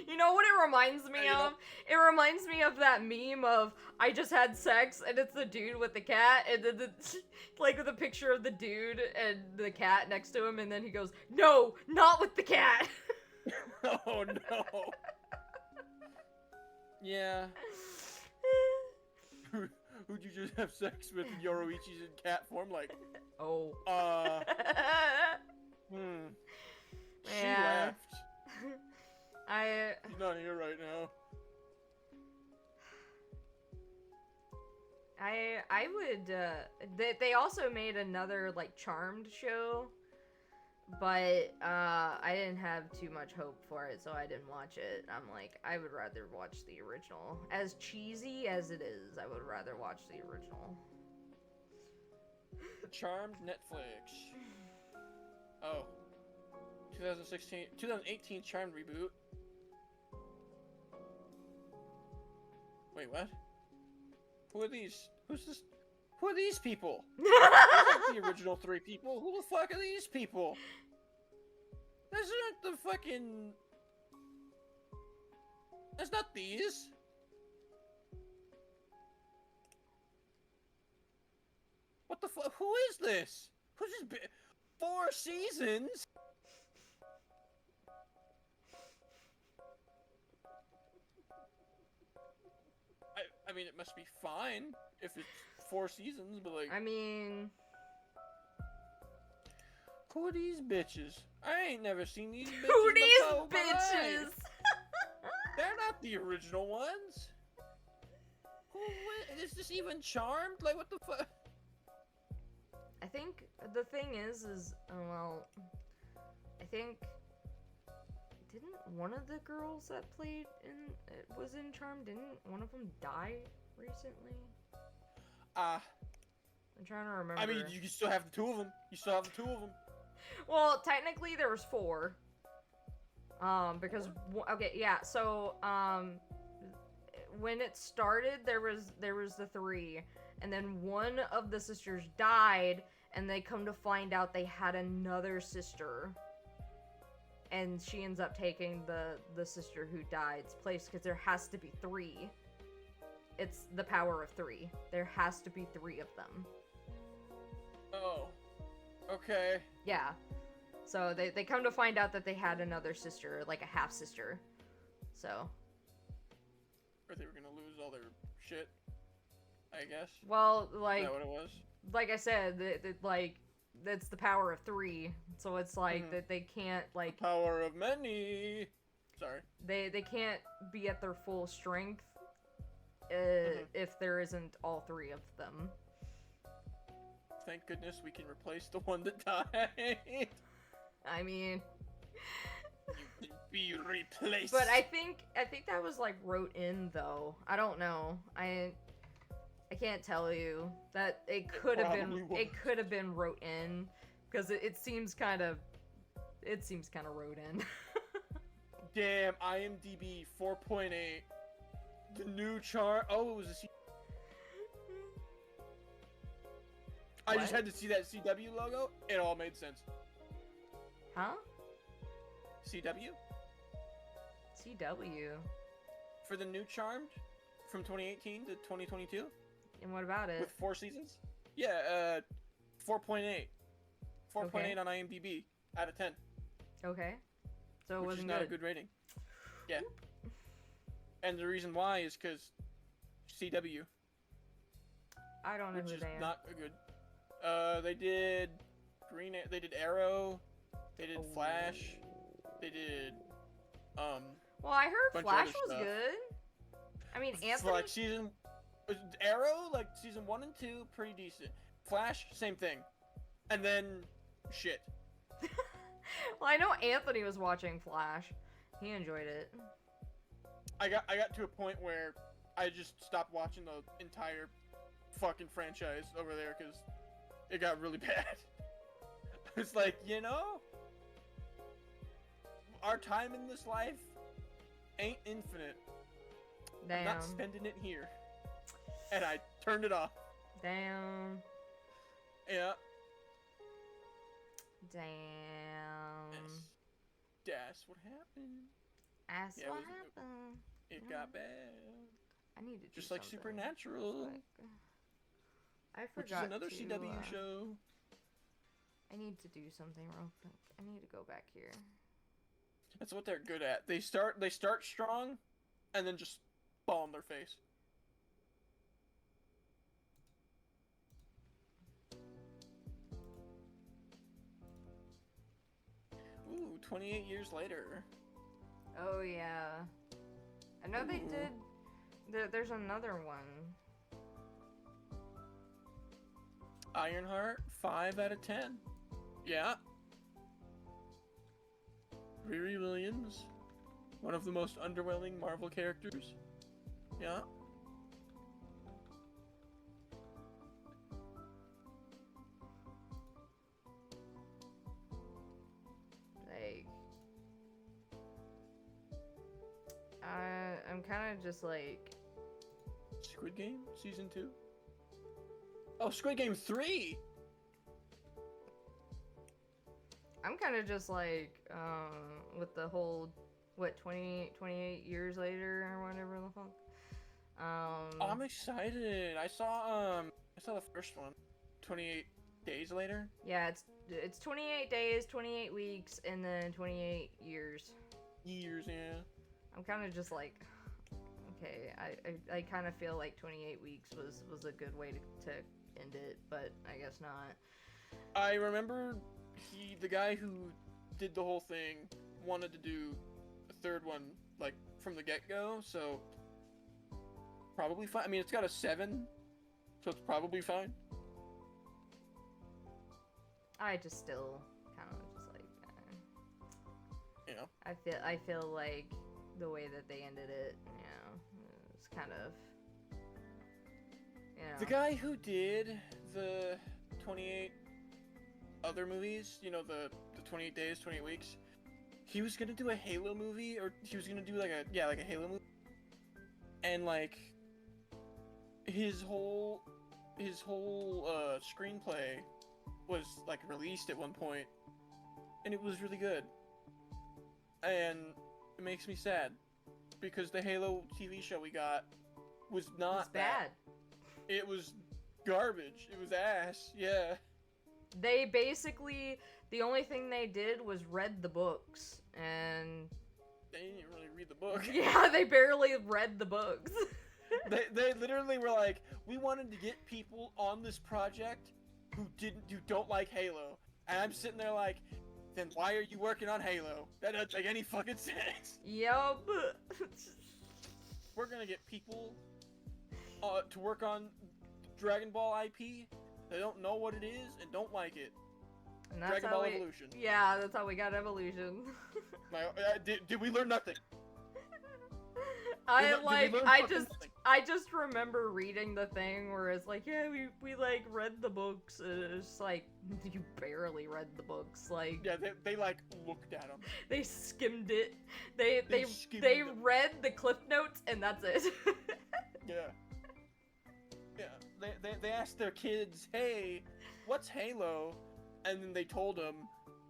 You know what it reminds me of? It reminds me of that meme of I just had sex and it's the dude with the cat and then like with a picture of the dude and the cat next to him and then he goes, "No, not with the cat." Oh no. Yeah. Who'd you just have sex with in Yoroichi's in cat form? Like, oh. She left. She's not here right now. I would, they also made another, like, Charmed show, but, I didn't have too much hope for it, so I didn't watch it. I'm like, I would rather watch the original. As cheesy as it is, I would rather watch the original. Charmed Netflix. Oh. 2018 Charmed reboot. Wait, what? Who are these? Who's this? Who are these people? The original 3 people. Who the fuck are these people? Those aren't the fucking... That's not these. What the fuck? Who is this? Who's this? 4 seasons? I mean, it must be fine if it's 4 seasons, but like... I mean... Who are these bitches? I ain't never seen these bitches Who these before, bitches? They're not the original ones. Is this even Charmed? Like, what the fuck? I think the thing is, well, I think... Didn't one of the girls that played was in Charmed, didn't one of them die recently? I'm trying to remember. I mean, you still have the 2 of them. You still have the 2 of them. Well, technically there was 4. Because, okay, yeah, so, when it started, there was the 3, and then one of the sisters died, and they come to find out they had another sister. And she ends up taking the sister who died's place, because there has to be 3. It's the power of 3. There has to be 3 of them. Oh. Okay. Yeah. So they come to find out that they had another sister, like a half-sister. So. Or they were gonna lose all their shit, I guess. Well, like... Is that what it was? Like I said, like... That's the power of 3, so it's like that they can't like the power of many. Sorry. They can't be at their full strength if there isn't all 3 of them. Thank goodness we can replace the one that died. I mean, you can be replaced. But I think that was like wrote in though. I don't know. I can't tell you that it could have been wrote in because it seems kind of wrote in. Damn, IMDb 4.8. The new chart. Oh, it was a I just had to see that CW logo. It all made sense. Huh? CW? CW. For the new Charmed from 2018 to 2022. And what about it? With 4 seasons? Yeah, 4.8. 4.8 Okay. on IMDb out of 10. Okay. So it which is wasn't not good. a good rating. Yeah. And the reason why is because CW. I don't know which who is they are. not a good. They did They did Arrow. They did Flash. They did. Well, I heard bunch of Flash other was stuff. good. I mean, For Anthony. like Arrow, like season 1 and 2, pretty decent. Flash, same thing. And then, shit. Well, I know Anthony was watching Flash. He enjoyed it. I got to a point where I just stopped watching the entire fucking franchise over there because it got really bad. It's like, our time in this life ain't infinite. Damn. I'm not spending it here. And I turned it off. Damn. Yeah. Damn. That's what happened. That's Yeah, what it was- happened. It got bad. I need to do Just like something. Supernatural, I which is forgot another to, CW show. I need to do something real quick. I need to go back here. That's what they're good at. They start strong, and then just fall on their face. Ooh, 28 years later. Oh yeah. I know they Ooh. did. There's another one. Ironheart, 5 out of 10. Yeah. Riri Williams, one of the most underwhelming Marvel characters. Yeah. Like, I'm kind of just like. Squid Game season 2. Oh, Squid Game 3. I'm kind of just like, with the whole, what, 28 years later or whatever the fuck. I'm excited. I saw the first one. 28 days later. Yeah, it's 28 days, 28 weeks, and then 28 years. Years, yeah. I'm kind of just like, okay, I kind of feel like 28 weeks was a good way to end it, but I guess not. I remember the guy who did the whole thing wanted to do a third one, like, from the get-go, so probably fine. I mean, it's got a 7, so it's probably fine. I just still kind of just like, You know. I feel like the way that they ended it, you know, it's kind of, you know. The guy who did the 28 other movies, you know, the 28 days, 28 weeks, he was gonna do a Halo movie, or he was gonna do like a Halo movie, and like his whole screenplay was like released at one point, and it was really good, and it makes me sad because the Halo TV show we got was not It's bad. It was garbage. It was ass. Yeah. They basically, the only thing they did was read the books, and They didn't really read the book. yeah, they barely read the books. They literally were like, we wanted to get people on this project who don't like Halo. And I'm sitting there like, then why are you working on Halo? That doesn't make any fucking sense. Yup. We're gonna get people to work on Dragon Ball IP. They don't know what it is and don't like it. And that's Dragon how Ball we, Evolution. Yeah, that's how we got Evolution. Did we learn nothing? I Did we like, learn I fucking just, nothing? I just remember reading the thing where it's like, yeah, we like read the books. And it's like, you barely read the books. Like, Yeah, they like looked at them. they skimmed it. They skimmed they them. read the cliff notes and that's it. Yeah. Yeah. They asked their kids, hey, what's Halo? And then they told them,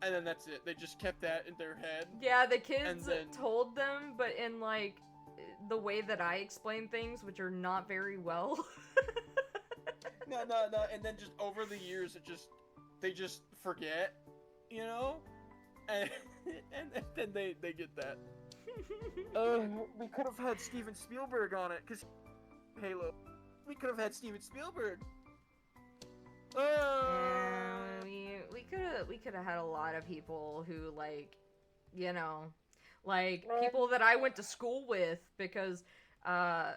and then that's it. They just kept that in their head. Yeah, the kids then- told them, but in like the way that I explain things, which are not very well. No. And then just over the years, they just forget, you know? And then they get that. We could have had Steven Spielberg on it, because Halo. We could have had Steven Spielberg. We could have had a lot of people who like, you know, like people that I went to school with, because Halo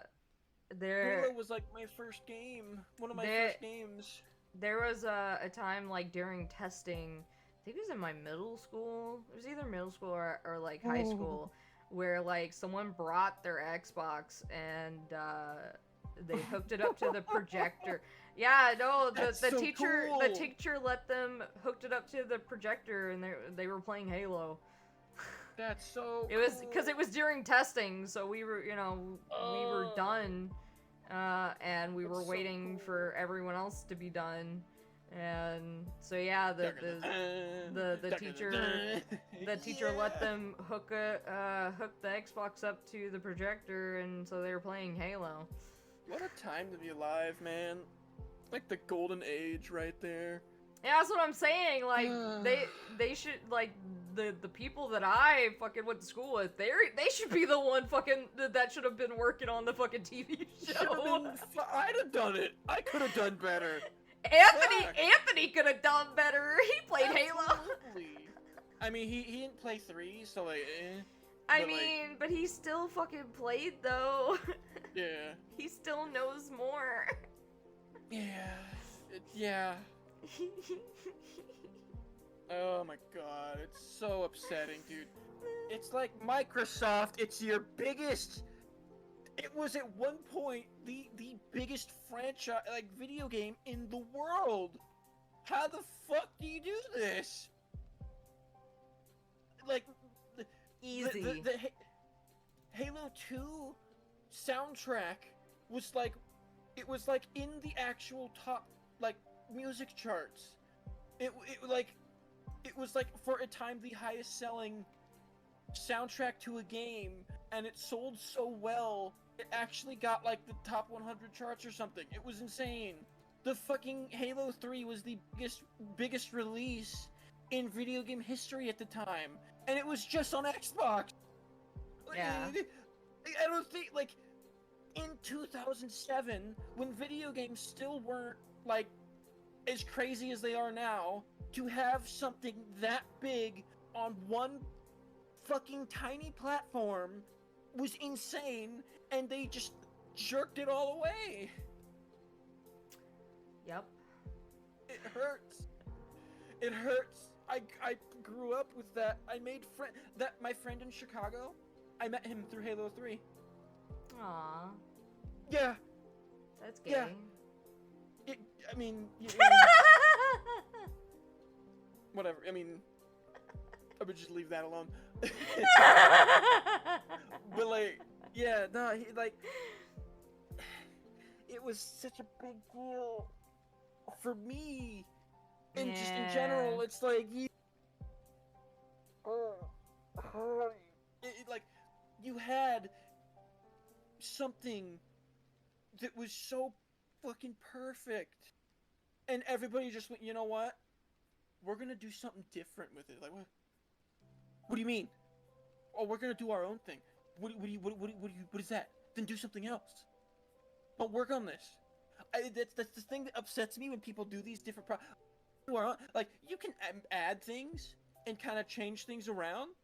there was like my first game. One of my There- first games. there was a time like during testing, I think it was in my middle school. It was either middle school or like high school, where like someone brought their Xbox and they hooked it up to the projector. Yeah, no, the That's so teacher cool. the teacher let them hooked it up to the projector and they were playing Halo. That's so It was cool. because it was during testing, so we were, you know, we were Oh. done, and we were That's so waiting cool. for everyone else to be done. And so yeah, the teacher let them hook the Xbox up to the projector, and so they were playing Halo. What a time to be alive, man. Like the golden age right there. Yeah, that's what I'm saying. Like they should, like, the people that I fucking went to school with, they should be the one fucking that should have been working on the fucking TV show. I'd have done it. I could have done better. Anthony could have done better. He played Halo. I mean, he didn't play 3, so like. But he still fucking played though. Yeah. He still knows more. Yeah. Oh my god, it's so upsetting, dude. It's like Microsoft, it's your biggest... It was at one point the biggest franchise, like, video game in the world. How the fuck do you do this? Like, easy. The Halo 2 soundtrack was like, it was like in the actual top, like, music charts. It was like, for a time, the highest selling soundtrack to a game, and it sold so well, it actually got like the top 100 charts or something. It was insane. The fucking Halo 3 was the biggest release in video game history at the time, and it was just on Xbox. Yeah. I don't think, like, in 2007, when video games still weren't, like, as crazy as they are now, to have something that big on one fucking tiny platform was insane, and they just jerked it all away. Yep. It hurts. It hurts. I grew up with that. I made my friend in Chicago, I met him through Halo 3. Aww. Yeah. That's gay. Yeah. Whatever. I mean, I would just leave that alone. But like, yeah, no, it was such a big deal for me, and just in general, it's like like you had something that was so fucking perfect, and everybody just went, you know what? We're gonna do something different with it. Like, what do you mean? Oh, we're gonna do our own thing. What is that? Then do something else. But work on this. That's the thing that upsets me when people do these different like, you can add things and kind of change things around,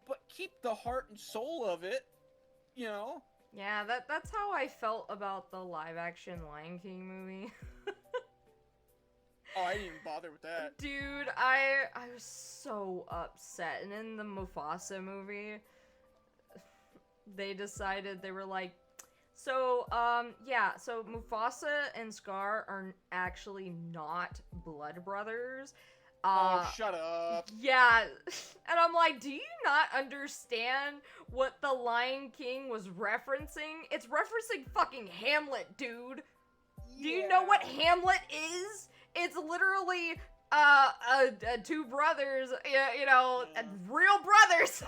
but keep the heart and soul of it, you know? Yeah, that's how I felt about the live-action Lion King movie. Oh, I didn't even bother with that. Dude, I was so upset. And in the Mufasa movie, they decided, they were like, so Mufasa and Scar are actually not blood brothers. Oh, shut up. Yeah, and I'm like, do you not understand what the Lion King was referencing? It's referencing fucking Hamlet, dude. Yeah. Do you know what Hamlet is? It's literally two brothers, real brothers,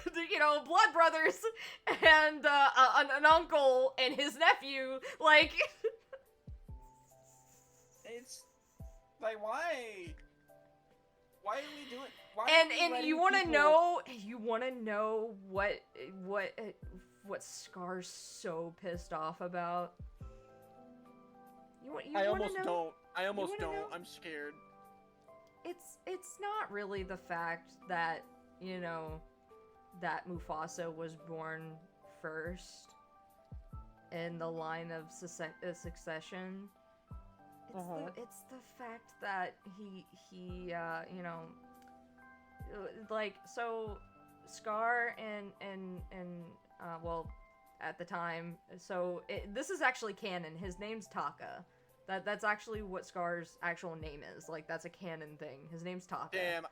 blood brothers, and an uncle and his nephew. Like, it's like, why? Why are we doing? Why and you want to know? You want to know what Scar's so pissed off about? I almost don't. I'm scared. It's not really the fact that, that Mufasa was born first in the line of succession. It's the fact that he like, so Scar and well, at the time, so this is actually canon. His name's Taka. That's actually what Scar's actual name is. Like, that's a canon thing. His name's Taka. Damn,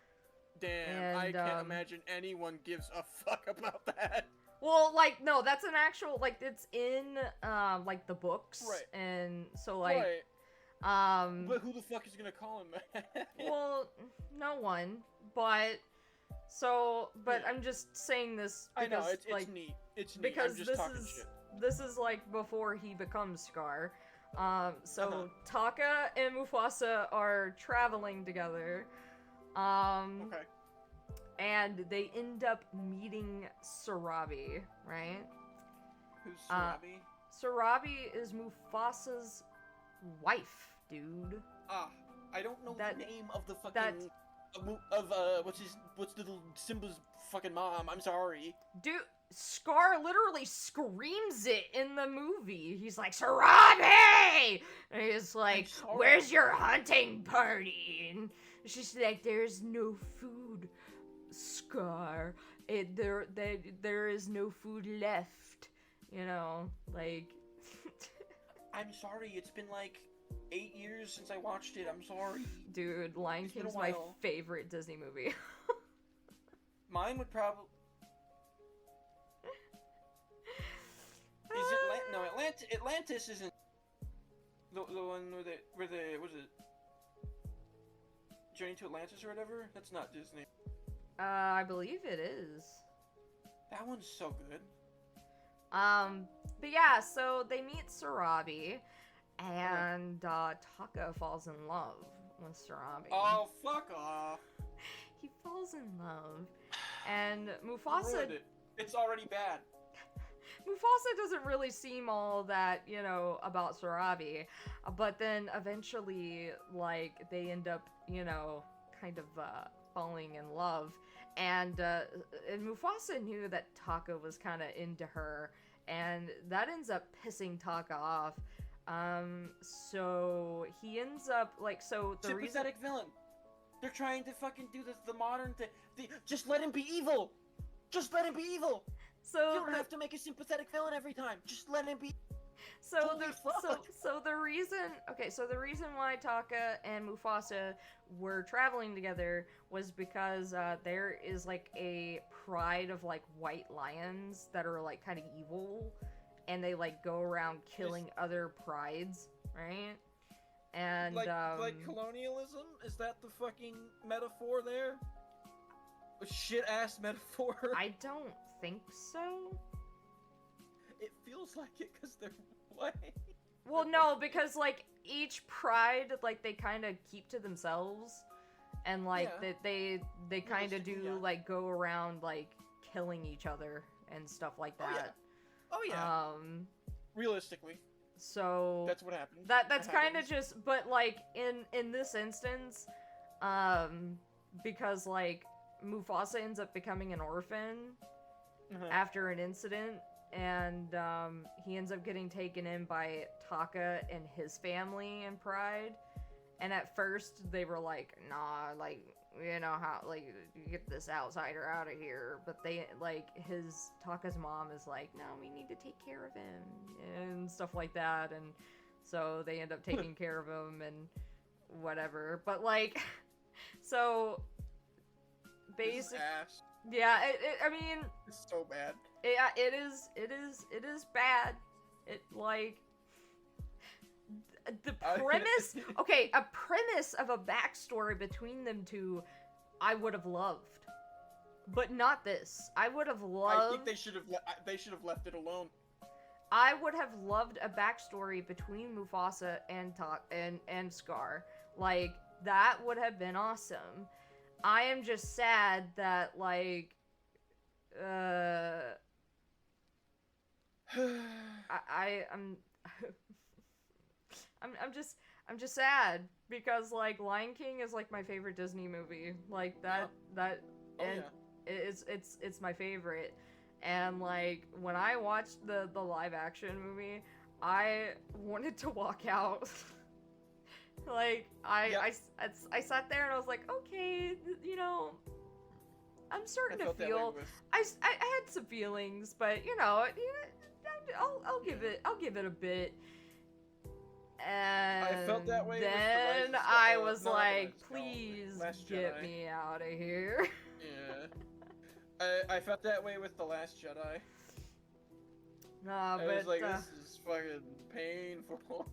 and, I can't imagine anyone gives a fuck about that. Well, like, no, that's an actual, like, it's in, like, the books. Right. And so, like, But who the fuck is gonna call him that? Well, no one. But Yeah. I'm just saying this I because know it's like neat. It's neat. because I'm just this talking is shit. this is like before he becomes Scar. So Uh-huh. Taka and Mufasa are traveling together. Okay. And they end up meeting Sarabi, right? Who's Sarabi? Sarabi is Mufasa's wife, dude. I don't know That- the name of the that- fucking what's little Simba's fucking mom. I'm sorry. Dude, Scar literally screams it in the movie. He's like, Sarabi! And he's like, sorry. where's your hunting party? And she's like, there's no food, Scar. There is no food left. You know, like... I'm sorry. It's been like 8 years since I watched it. I'm sorry. Dude, Lion It's been a King's my while. favorite Disney movie. Mine would probably. Is it no Atlantis isn't the one where the was it Journey to Atlantis or whatever? That's not Disney. I believe it is. That one's so good. But yeah, so they meet Sarabi, and Taka falls in love with Sarabi. Oh, fuck off. He falls in love, and You Mufasa ruined it. It's already bad. Mufasa doesn't really seem all that, you know, about Sarabi, but then eventually, like, they end up, you know, kind of, falling in love, and Mufasa knew that Taka was kind of into her, and that ends up pissing Taka off, so he ends up, like, so the reason... Sympathetic villain. They're trying to fucking do the modern thing. Just let him be evil! Just let him be evil! So You don't have to make a sympathetic villain every time. Just let him be. So Holy the fuck. so the reason the reason why Taka and Mufasa were traveling together was because there is like a pride of like white lions that are like kind of evil, and they like go around killing other prides, right? And like colonialism? Is that the fucking metaphor there? A shit ass metaphor. I don't think so. It feels like it because they're white. Well, no, because like each pride, like they kind of keep to themselves, and like Yeah. they kind of do Realistically, yeah. like go around like killing each other and stuff like Oh, yeah. that. Oh yeah. Realistically, So that's what happened. that's That kind of happens. just, but like in this instance, because like Mufasa ends up becoming an orphan Uh-huh. after an incident, and he ends up getting taken in by Taka and his family and Pride. And at first they were like, nah, like, you know how, like, you get this outsider out of here. But they, like, Taka's mom is like, no, we need to take care of him and stuff like that. And so they end up taking care of him and whatever. But like, so This is basically, ass. yeah, I mean, It's so bad. yeah, it is bad. It, like, the premise, okay, a premise of a backstory between them two, I would have loved, but not this. I would have loved. I think they should have left it alone. I would have loved a backstory between Mufasa and Scar. Like, that would have been awesome. I am just sad that, like, I'm just sad because like Lion King is like my favorite Disney movie. Like that Oh, and it's my favorite. And like when I watched the live action movie, I wanted to walk out. Like I sat there and I was like, okay, you know, I'm starting to felt that way feel. with- I had some feelings, but you know, I'll give it a bit. And felt that way with the then Rise of I Skywalker- was not like, Rise of Skywalker, please Last get Jedi. me out of here. Yeah. I felt that way with The Last Jedi. Nah, I but was like, this is fucking painful.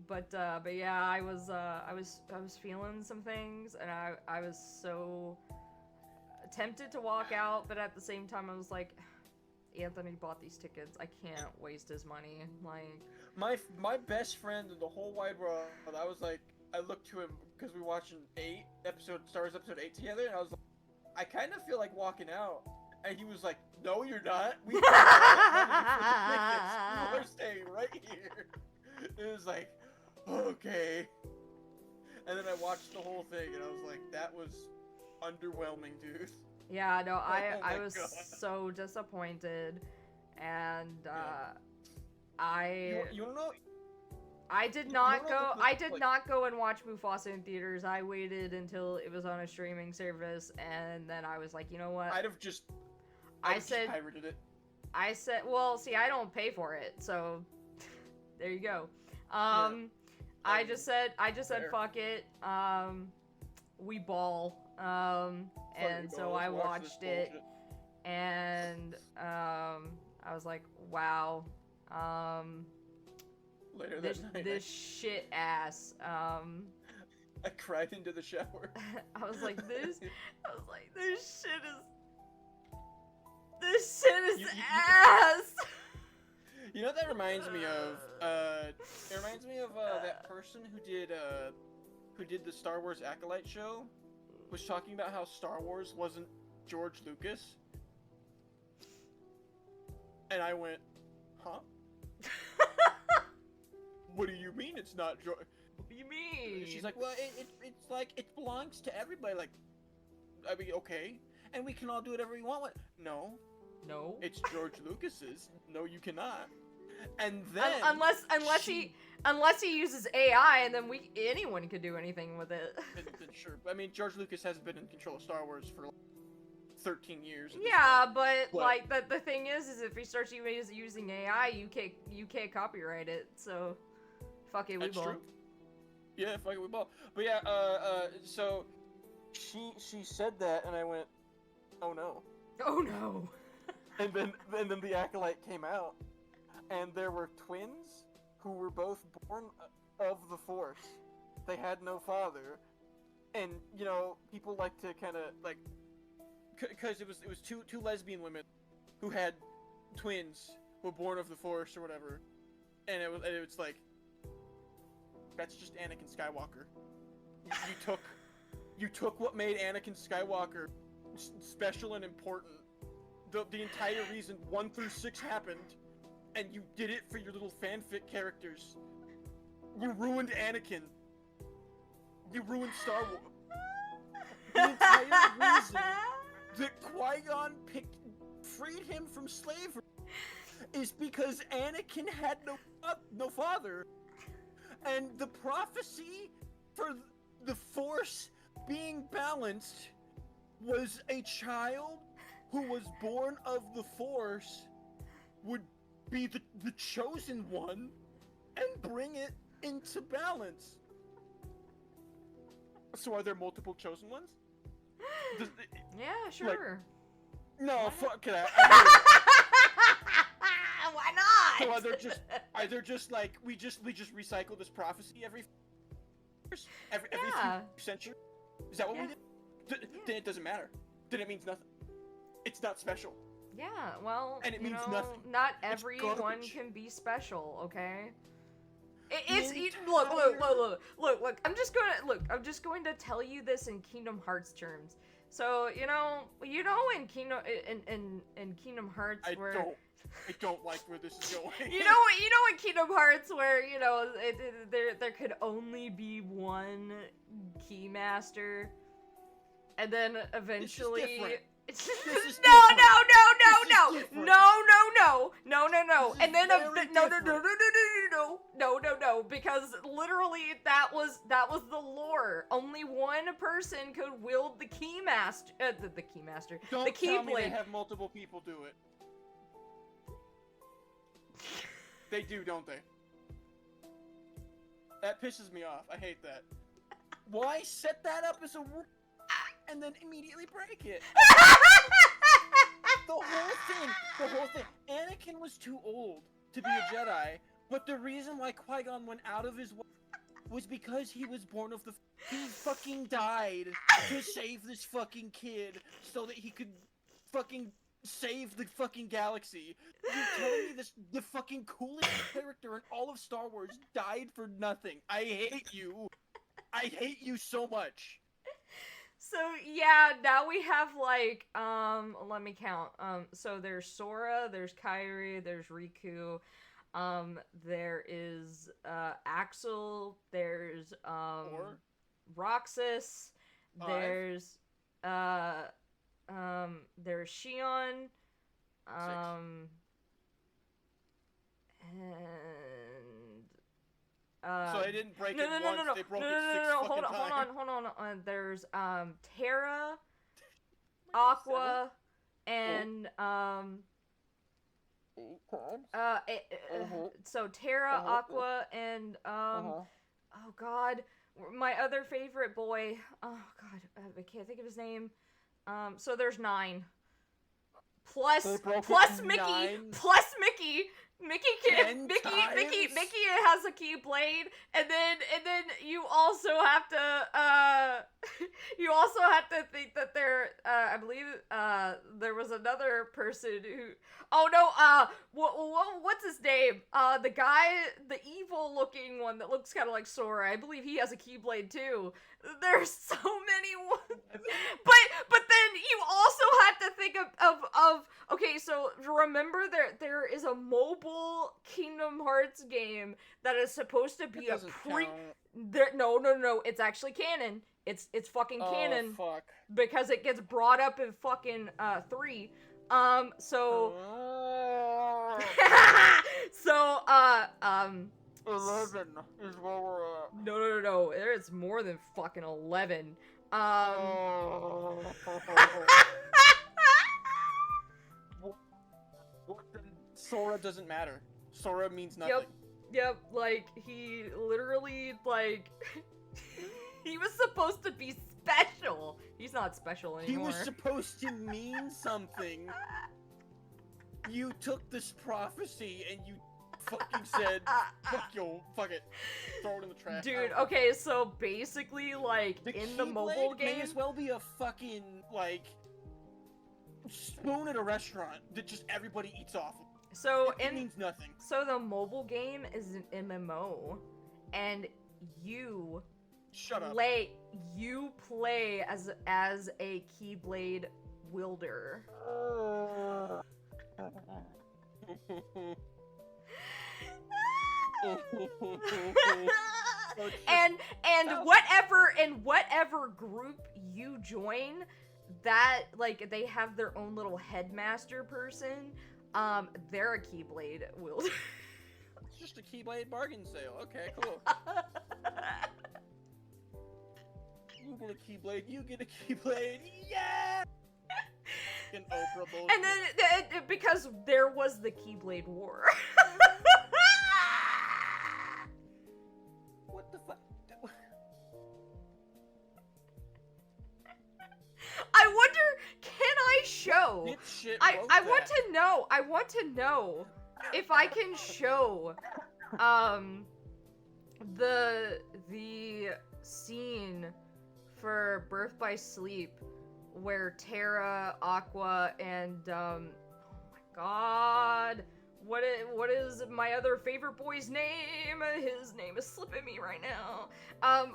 But yeah, I was feeling some things, and I was so tempted to walk out, but at the same time I was like, Anthony bought these tickets. I can't waste his money. Like, my best friend in the whole wide world, I was like, I looked to him because we were watching Star Wars episode 8 together, and I was like, I kind of feel like walking out. And he was like, no, you're not. We are staying right here. It was like, okay. And then I watched the whole thing, and I was like, that was underwhelming, dude. Yeah, no, I my was God. so disappointed, and You know, I did not go and watch Mufasa in theaters. I waited until it was on a streaming service, and then I was like, you know what? I'd have just pirated it. I said, well, see, I don't pay for it, so there you go. I just said, fuck it. We ball. And so I watched it, and I was like, wow. Later that night, this shit ass. I cried into the shower. I was like, this shit is ass. You know what that reminds me of? It reminds me of that person who did the Star Wars Acolyte show, was talking about how Star Wars wasn't George Lucas. And I went, huh? What do you mean it's not George? What do you mean? She's like, well, it's like, it belongs to everybody. Like, I mean, okay. And we can all do whatever we want. No. No. It's George Lucas's. No, you cannot. And then unless he uses AI, and then anyone could do anything with it. then sure. I mean, George Lucas hasn't been in control of Star Wars for like 13 years. Yeah, but like the thing is if he starts using AI, you can't copyright it. So fuck it, we ball. True. Yeah, fuck it, we ball. But yeah, so she said that, and I went, oh no. Oh no. And then the Acolyte came out, and there were twins who were both born of the Force. They had no father, and you know, people like to kind of like, because it was two lesbian women who had twins who were born of the Force or whatever, and it was like, that's just Anakin Skywalker. You took what made Anakin Skywalker special and important. The entire reason 1 through 6 happened, and you did it for your little fanfic characters. You ruined Anakin. You ruined Star Wars. The entire reason that Qui-Gon freed him from slavery is because Anakin had no father. And the prophecy for the Force being balanced was a child who was born of the Force would be the chosen one and bring it into balance. So are there multiple chosen ones? Yeah, sure. Like, no, fuck it. Why not? So are there just like we just recycle this prophecy every few centuries? Is that what we did? Then it doesn't matter. Then it means nothing. It's not special. Yeah, well, and it means nothing. Not everyone can be special, okay? Look. I'm just going to tell you this in Kingdom Hearts terms. So you know in Kingdom Hearts I don't like where this is going. you know in Kingdom Hearts where there could only be one Keymaster, and then eventually. No. And then no, because literally that was the lore. Only one person could wield the Keymaster, the Keymaster, Don't the Keyblade. Tell me they have multiple people do it. They do, don't they? That pisses me off. I hate that. Why set that up as a and then immediately break it? The whole thing. Anakin was too old to be a Jedi But the reason why Qui-Gon went out of his way was because he was born of the. He fucking died to save this fucking kid so that he could fucking save the fucking galaxy. You're telling me the fucking coolest character in all of Star Wars died for nothing? I hate you. I hate you so much. So yeah, now we have like let me count. So there's Sora, there's Kyrie, there's Riku, there is Axel, there's Roxas, there's Shion, and so they didn't break no, it no, once, no, no, they broke no, it no, no, six no, fucking times. hold on. There's Terra, Aqua, and so Terra, Aqua, and oh god, my other favorite boy. Oh god, I can't think of his name. So there's 9. Plus Mickey. Mickey has a Keyblade, and then you also have to think that I believe there was another person who, oh no, what's his name? The guy, the evil looking one that looks kind of like Sora, I believe he has a Keyblade too. There's so many ones. But then you also have to think of okay, so remember there is a mobile Kingdom Hearts game that is supposed to be no, it's actually canon. It's fucking canon. Fuck. Because it gets brought up in fucking 3. So 11 is where we're at. No. There's more than fucking 11. Sora doesn't matter. Sora means nothing. Yep, like, he literally, like, he was supposed to be special. He's not special anymore. He was supposed to mean something. You took this prophecy and you fucking said, fuck it. Throw it in the trash. Dude, okay, so basically, like, in the mobile game... may as well be a fucking, like, spoon at a restaurant that just everybody eats off of. So, it means nothing. So the mobile game is an MMO, and you... You play as a Keyblade wielder. and whatever group you join, that, like, they have their own little headmaster person. They're a Keyblade wielder. It's just a Keyblade bargain sale. Okay, cool. You get a Keyblade, you get a Keyblade, yeah! An Oprah bullshit. And then, because there was the Keyblade War. What the fuck? I wonder, can I show? I want to know if I can show the scene for Birth by Sleep where Terra, Aqua, and oh my god, what is my other favorite boy's name? His name is slipping me right now.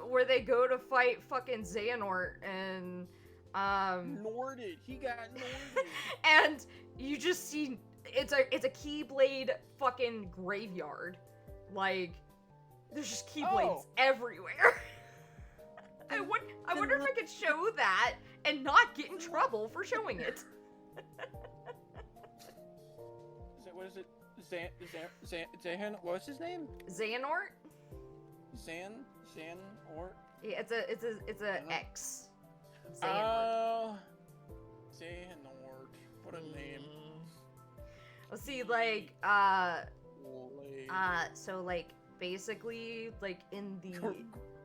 Where they go to fight fucking Xehanort and Norded. He got Norded. and you just see it's a Keyblade fucking graveyard. Like, there's just Keyblades everywhere. I wonder if I could show that and not get in trouble for showing it. What is it? Zahan? What's his name? Xehanort? Xehanort? Yeah, it's a X. Xehanort. Oh, Xehanort. What a name. Let's see, like, so, like, basically, like, in the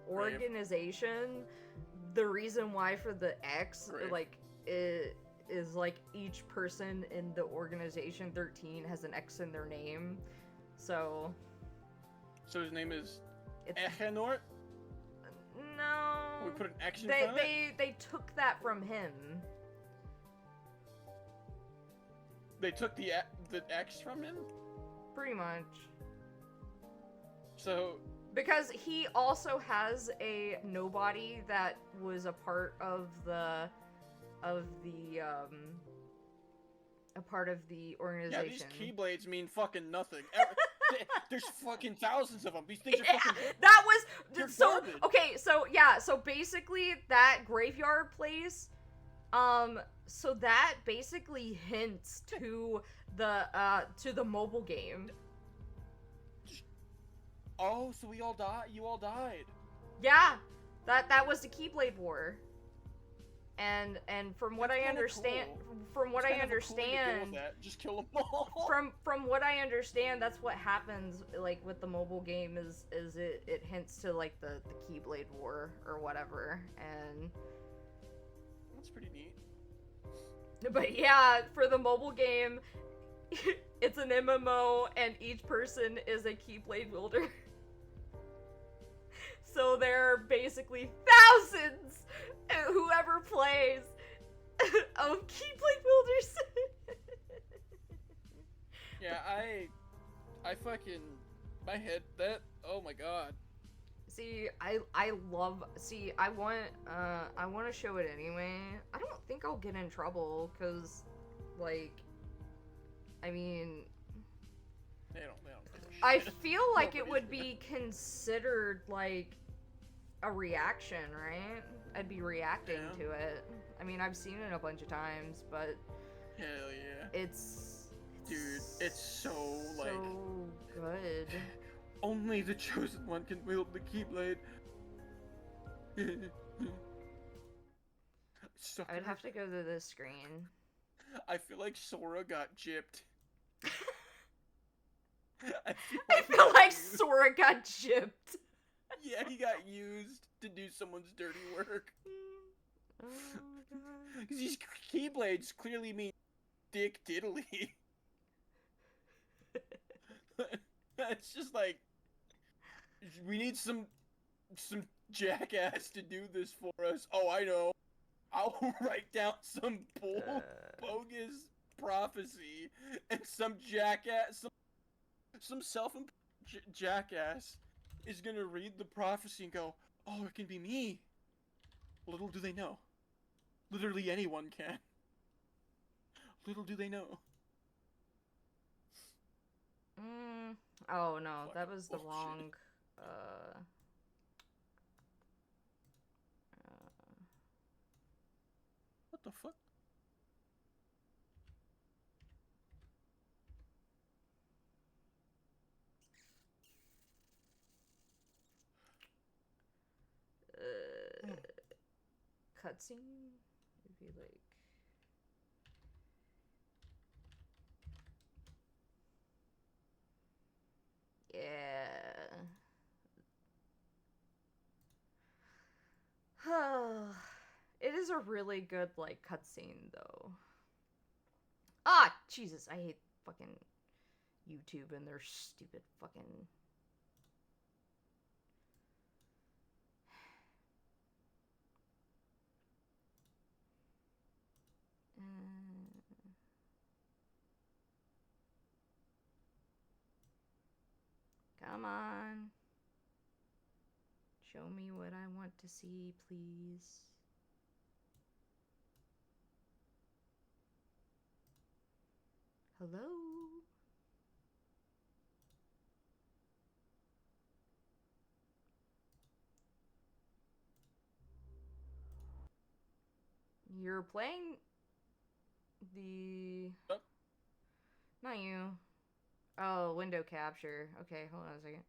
organization, the reason why for the X, like, is like each person in the organization 13 has an X in their name, so So his name is It's Echenort? no. We put an X in front of it? They took that from him. They took the X from him? Pretty much. So because he also has a nobody that was a part of the a part of the organization. yeah, these Keyblades mean fucking nothing. There's fucking thousands of them. These things are fucking. That was They're so garbage. okay. So yeah, so basically that graveyard place, so that basically hints to the mobile game. Oh, so we all died. You all died. Yeah, that was the Keyblade War. And from what That's I kinda understand, cool. from what It's I kind of a cool way to deal with understand, that. Just kill them all. from what I understand, that's what happens like with the mobile game is it hints to like the Keyblade War or whatever. And That's pretty neat. but yeah, for the mobile game, it's an MMO and each person is a Keyblade wielder. So there are basically thousands, whoever plays, of Keyblade wielders. Yeah, I fucking my head that. Oh my god. See, I want to show it anyway. I don't think I'll get in trouble, cause, like, I mean, They don't give a shit. I feel like it Nobody's would be considered like a reaction, right? I'd be reacting Yeah. to it. I mean, I've seen it a bunch of times, but Hell yeah. it's Dude, it's so, like... so good. Only the chosen one can wield the Keyblade. I would have to go to this screen. I feel like Sora got gypped. I I feel like used. Sora got gypped. Yeah, he got used to do someone's dirty work. Oh my god. Because these Keyblades clearly mean Dick Diddley. It's just like, we need some jackass to do this for us. Oh, I know. I'll write down some bogus prophecy, and some jackass, some self-employed jackass is gonna read the prophecy and go, "Oh, it can be me." Little do they know. Literally anyone can. Little do they know. Oh no, that Fucking was the bullshit. wrong. What the fuck? Cutscene? It'd be like. Yeah. It is a really good, like, cutscene, though. Ah, Jesus, I hate fucking YouTube and their stupid fucking... Come on. Show me what I want to see, please. Hello? You're playing the... Oh. Not you. Oh, window capture. Okay, hold on a second.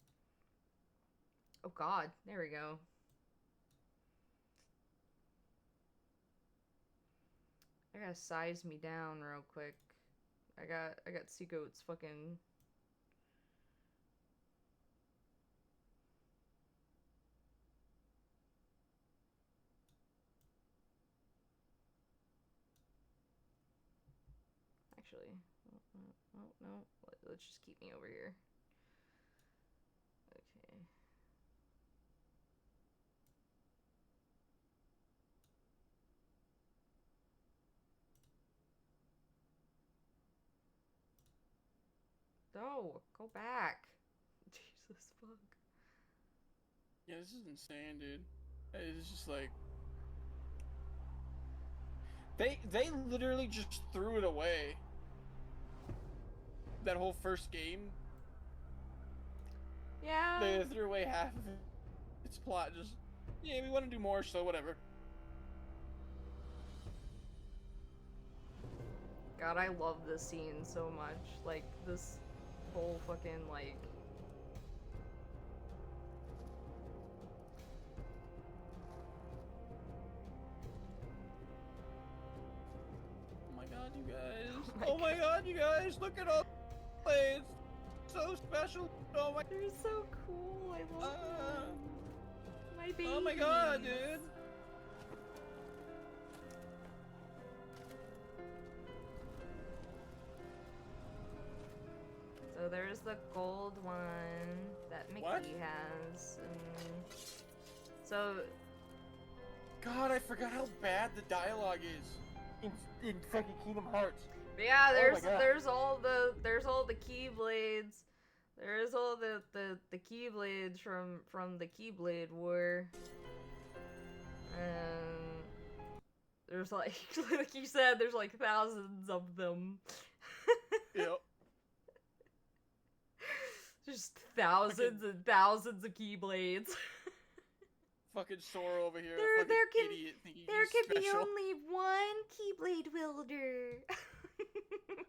Oh god, there we go. I gotta size me down real quick. I got Seagoat's fucking... Actually, oh, no, let's just keep me over here. Okay. No, go back. Jesus fuck. Yeah, this is insane, dude. It's just like they literally just threw it away. That whole first game. Yeah. They threw away half of its plot. Just yeah, we want to do more, so whatever. God, I love this scene so much. Like this whole fucking like. Oh my god, you guys! Oh my god, you guys! Look at all plays. So special. Oh my. They're so cool. I love them. My baby. Oh my god, dude. So there's the gold one that Mickey What? has. So. God, I forgot how bad the dialogue is in fucking Kingdom Hearts. But yeah, Oh there's my God. there's all the Keyblades. There's all the Keyblades from the Keyblade War. And there's like like you said, there's like thousands of them. Yep. Just thousands and thousands of Keyblades. Fucking Sora over here, There- a fucking there can- idiot thinking There he's could be special. only one Keyblade wielder.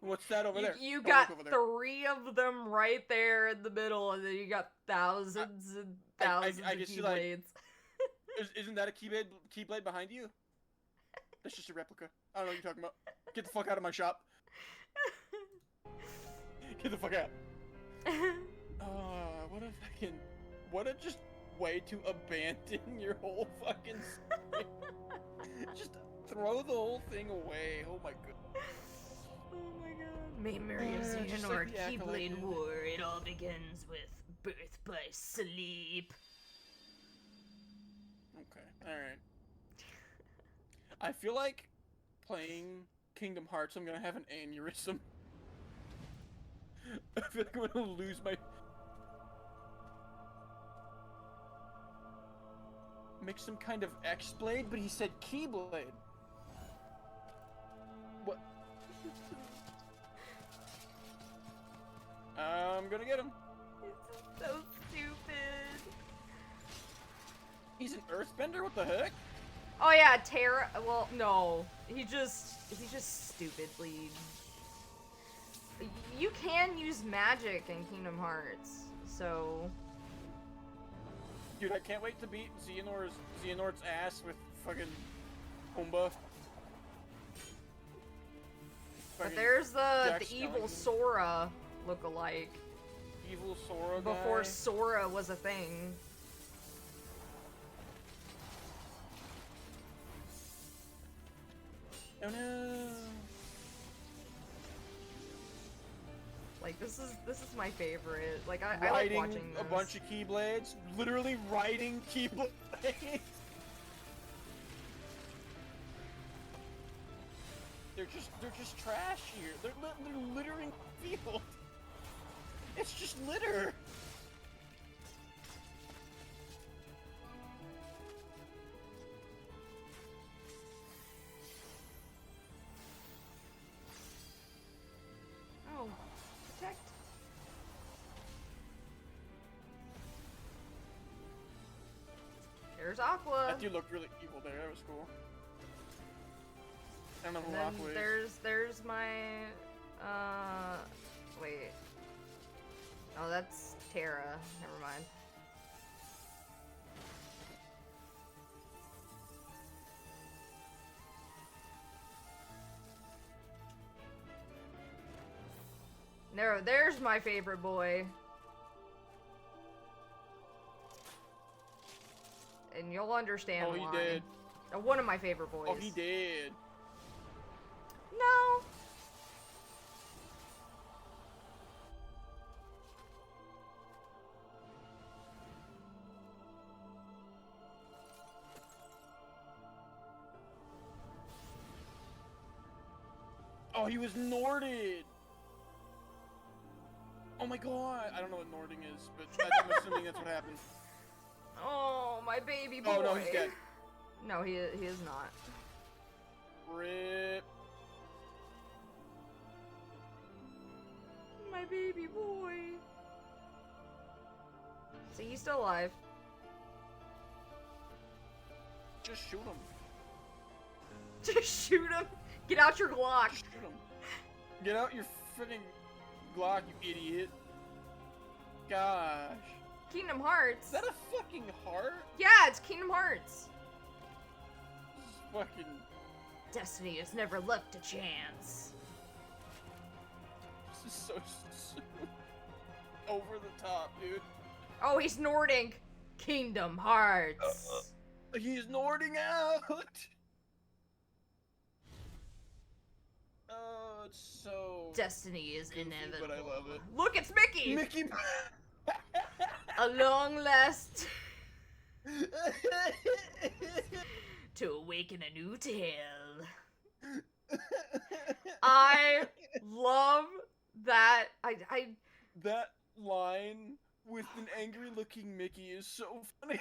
What's that over there? You Oh, got look over there. 3 of them right there in the middle, and then you got thousands and thousands I of just see, like, Keyblades. Isn't that a keyblade behind you? That's just a replica. I don't know what you're talking about. Get the fuck out of my shop. Get the fuck out. What a just way to abandon your whole fucking story. Just throw the whole thing away. Oh my god. Oh my god. Memory of Just Xehanort like the Acolyte Keyblade did. War. It all begins with birth by sleep. Okay, alright. I feel like playing Kingdom Hearts, I'm gonna have an aneurysm. I feel like I'm gonna lose my... Make some kind of X-Blade, but he said Keyblade. What? I'm gonna get him. This is so stupid. He's an earthbender? What the heck? Oh yeah, Terra. Well, no. He just stupidly. You can use magic in Kingdom Hearts, so. Dude, I can't wait to beat Xehanort's ass with fucking Pumbaa. But Fucking there's the Jack evil Skellington. Sora look-alike. Evil Sora Before guy. Sora was a thing. Oh no. Like this is my favorite. Like I like Riding watching this. a bunch of Keyblades. Literally riding Keyblades. They're just trash here. They're littering the field. It's just litter. Oh, protect. There's Aqua. That dude looked really evil there. That was cool. I don't know And who then Aqua is. there's my wait. Oh, that's Terra. Never mind. There's my favorite boy. And you'll understand Oh, he why. did. One of my favorite boys. Oh, he did. No. Oh, he was Norded. Oh my god! I don't know what Nording is, but I'm assuming that's what happened. Oh, my baby boy. Oh no, he's dead. No, he is not. Rip. My baby boy. See, he's still alive. Just shoot him. Just shoot him. Get out your Glock. Just shoot him. Get out your freaking Glock, you idiot. Gosh. Kingdom Hearts. Is that a fucking heart? Yeah, it's Kingdom Hearts. Fucking. Destiny has never left a chance. This is so over the top, dude. Oh, he's Nording. Kingdom Hearts. He's Nording out. Oh, it's so. Destiny is goofy, inevitable. but I love it. Look, it's Mickey. Mickey. A long last to awaken a new tale. I love that. I That line with an angry looking Mickey is so funny.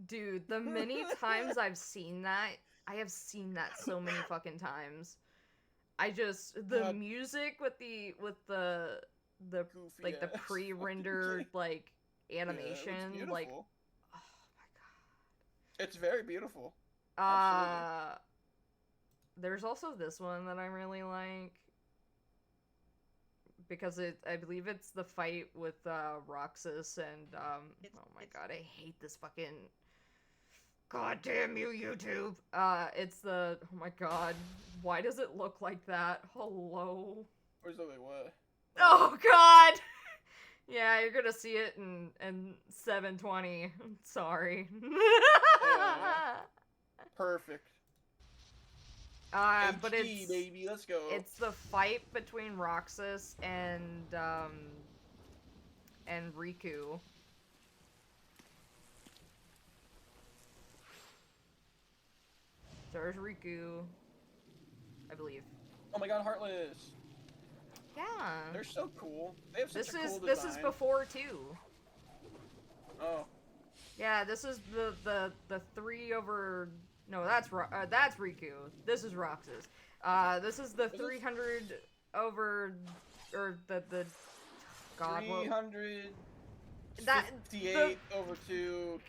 Dude, the many times I've seen that, I have seen that so many fucking times. I just the music with the Goofy like the ass pre-rendered like animation, yeah, like oh my god. It's very beautiful. Absolutely. There's also this one that I really like because I believe it's the fight with Roxas and oh my god, I hate this fucking god damn you, YouTube. It's the oh my god, why does it look like that? Hello. Where's the what? Oh god. Yeah, you're gonna see it in 720. Sorry. Perfect. But HD, it's baby, let's go. It's the fight between Roxas and Riku. There's Riku, I believe. Oh my god, Heartless. Yeah. They're so cool. They have such a cool design. This is before 2. Oh. Yeah, this is the 3 over. No, that's Riku. This is Roxas. This is the 300 over, or the God. 358 over 2.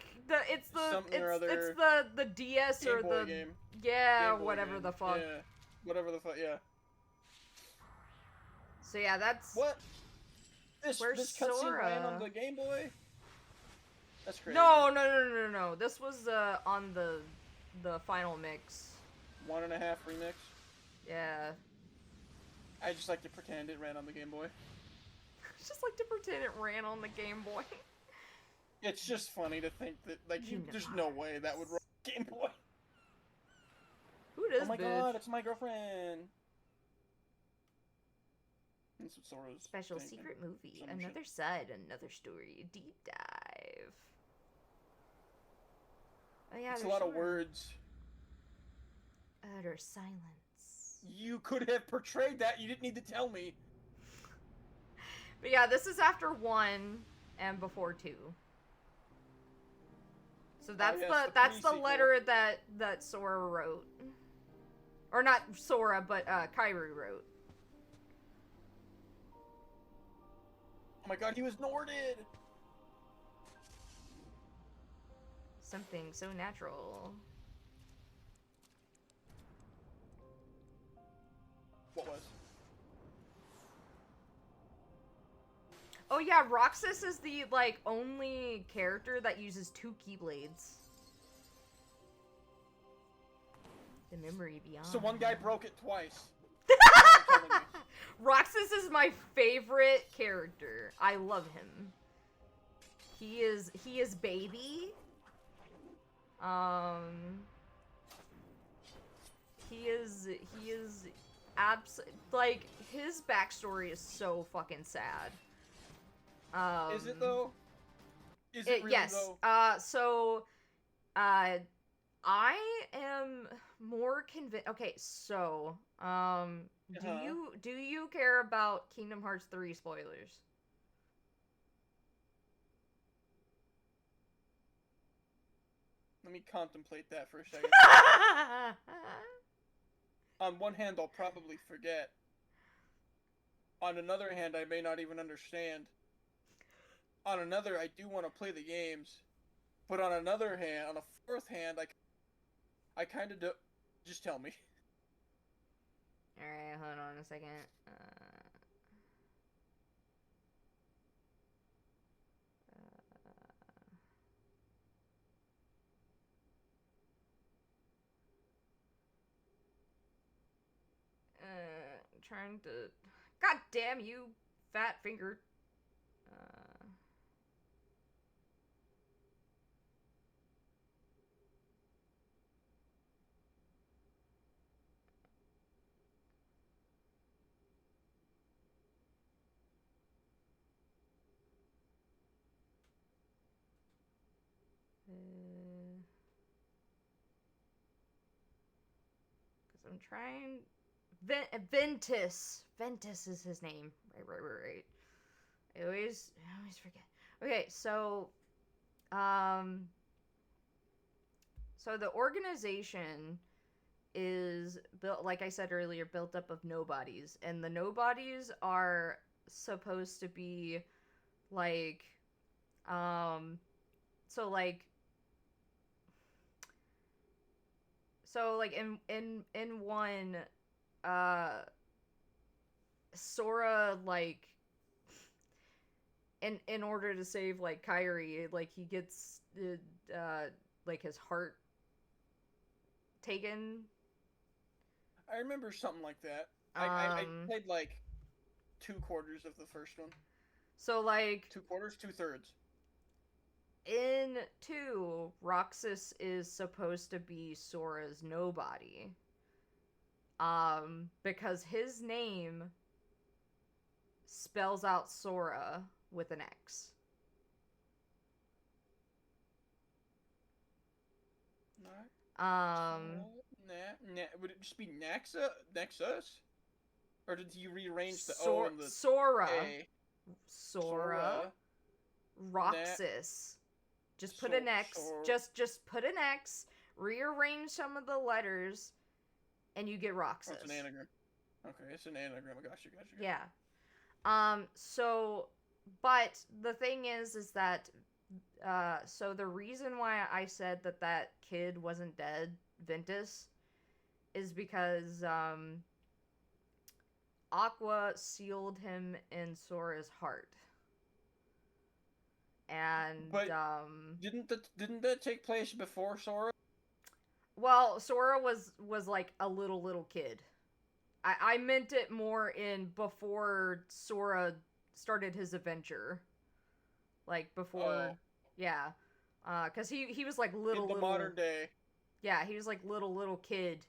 It's the DS Game or Boy the game. yeah, Game Boy whatever game. the fuck. Yeah. Whatever the fuck. Yeah. So yeah, that's what. This cutscene Sora? ran on the Game Boy. That's crazy. No. This was on the final mix. 1.5 remix. Yeah. I just like to pretend it ran on the Game Boy. I just like to pretend it ran on the Game Boy. It's just funny to think that there's no way that would run on Game Boy. Who it is, oh my bitch? god, it's my girlfriend. That's what Sora's Special thinking. secret movie. Some Another side, another story. Deep dive. Oh yeah, it's a lot of words. Utter silence. You could have portrayed that. You didn't need to tell me. But yeah, this is after 1 and before 2. So that's that's the letter that Sora wrote. Or not Sora, but Kairi wrote. Oh my god, he was Norded! Something so natural. What was? Oh yeah, Roxas is the, only character that uses 2 Keyblades. The memory beyond. So one guy broke it twice. Roxas is my favorite character. I love him. He is baby. He is his backstory is so fucking sad. Is it though? Is it really yes. though? I am more convinced. Okay, so, do you care about Kingdom Hearts 3 spoilers? Let me contemplate that for a second. On one hand, I'll probably forget. On another hand, I may not even understand. On another, I do want to play the games. But on another hand, on a fourth hand, I kind of do... Just tell me. Alright, hold on a second. Trying to... God damn you, fat finger. Because I'm trying... Ventus. Ventus is his name. Right. I always forget. Okay, so... So the organization is built, like I said earlier, built up of nobodies. And the nobodies are supposed to be, like... So, like... So, like, in one, Sora, like, in order to save, like, Kairi, like, he gets, like, his heart taken. I remember something like that. I played, like, 2/4 of the first one. So, like... 2/4, 2/3. In 2, Roxas is supposed to be Sora's nobody. Because his name spells out Sora with an X. Would it just be Nexus? Or did you rearrange the O and the Sora. A? Sora. Roxas. Just put an X. Just put an X. Rearrange some of the letters, and you get Roxas. Oh, it's an anagram. Okay, it's an anagram. I got you. Yeah. So, but the thing is that, so the reason why I said that kid wasn't dead, Ventus, is because, Aqua sealed him in Sora's heart. And, but didn't that take place before Sora? Well, Sora was like a little kid. I meant it more in before Sora started his adventure. Like, before... Yeah. Because he was like little... In the modern day. Yeah, he was like little kid.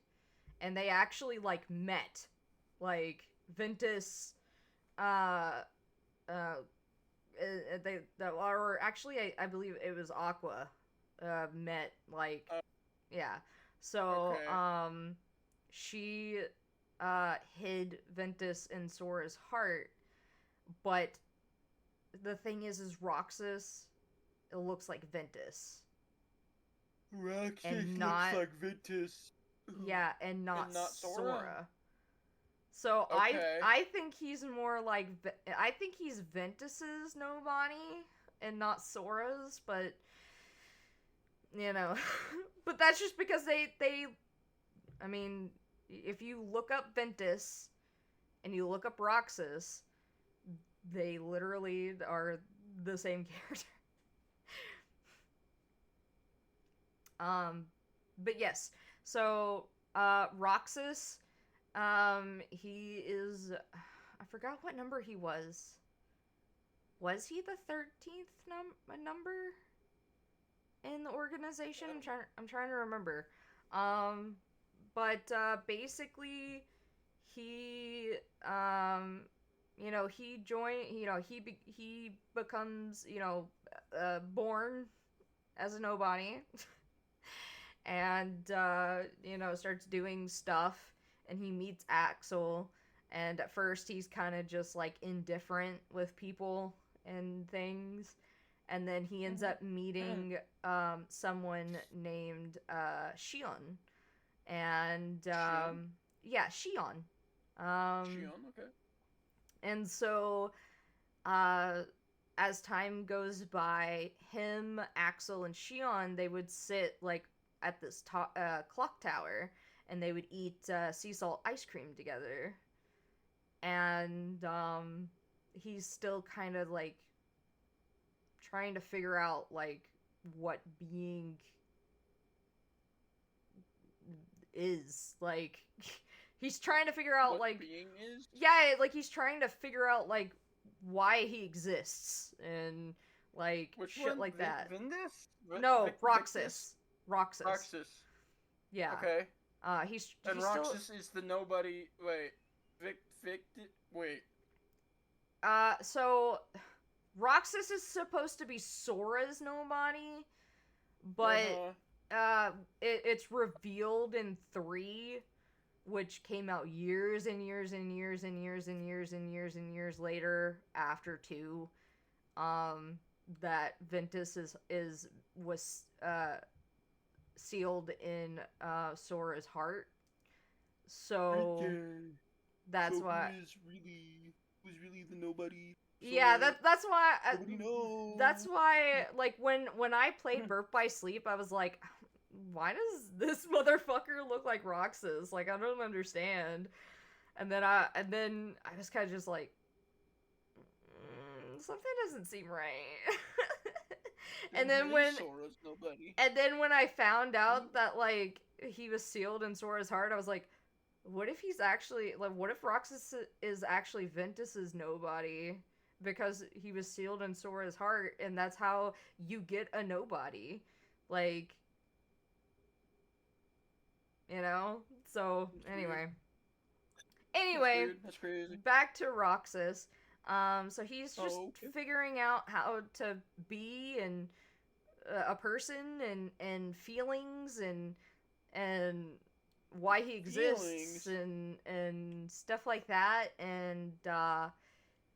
And they actually, like, met. Like, Ventus... or actually, I believe it was Aqua, met, like, yeah. So, okay. She, hid Ventus in Sora's heart, but the thing is Roxas, it looks like Ventus. Roxas looks like Ventus. Yeah, and not Sora. So okay. I think he's more like, I think he's Ventus's nobody and not Sora's, but you know, but that's just because they I mean, if you look up Ventus and you look up Roxas, they literally are the same character. But yes, so Roxas, he is, I forgot what number he was. Was he the 13th number in the organization? I'm trying to remember. But basically, he, you know, he joined, you know, he becomes, you know, born as a nobody. And, you know, starts doing stuff, and he meets Axel, and at first he's kind of just, like, indifferent with people and things, and then he ends up meeting someone named Shion, and yeah, Shion. Shion, okay. And so, as time goes by, him, Axel, and Shion, they would sit like at this clock tower, and they would eat sea salt ice cream together. And he's still kind of like trying to figure out like what being is. Like he's trying to figure out what like being is? Yeah, like he's trying to figure out like why he exists and like Which shit one? like that. Vindus? No, Victus? Roxas. Roxas. Yeah. Okay. He's Roxas still... is the nobody. Wait. Wait. So Roxas is supposed to be Sora's nobody, but it's revealed in 3, which came out years and years and years and years and years and years and years later after 2, that Ventus was sealed in Sora's heart. So that's why who's really the nobody. Yeah, that's why. Nobody knows. That's why, like when I played Birth by Sleep, I was like, why does this motherfucker look like Roxas? Like I don't understand. And then I was kind of just like, something doesn't seem right. and then when I found out that like he was sealed in Sora's heart, I was like, what if he's actually like, what if Roxas is actually Ventus's nobody? Because he was sealed in Sora's heart, and that's how you get a nobody. Like, you know? So, anyway. That's crazy. Back to Roxas. So he's just figuring out how to be and a person and feelings and why he exists and stuff like that. And,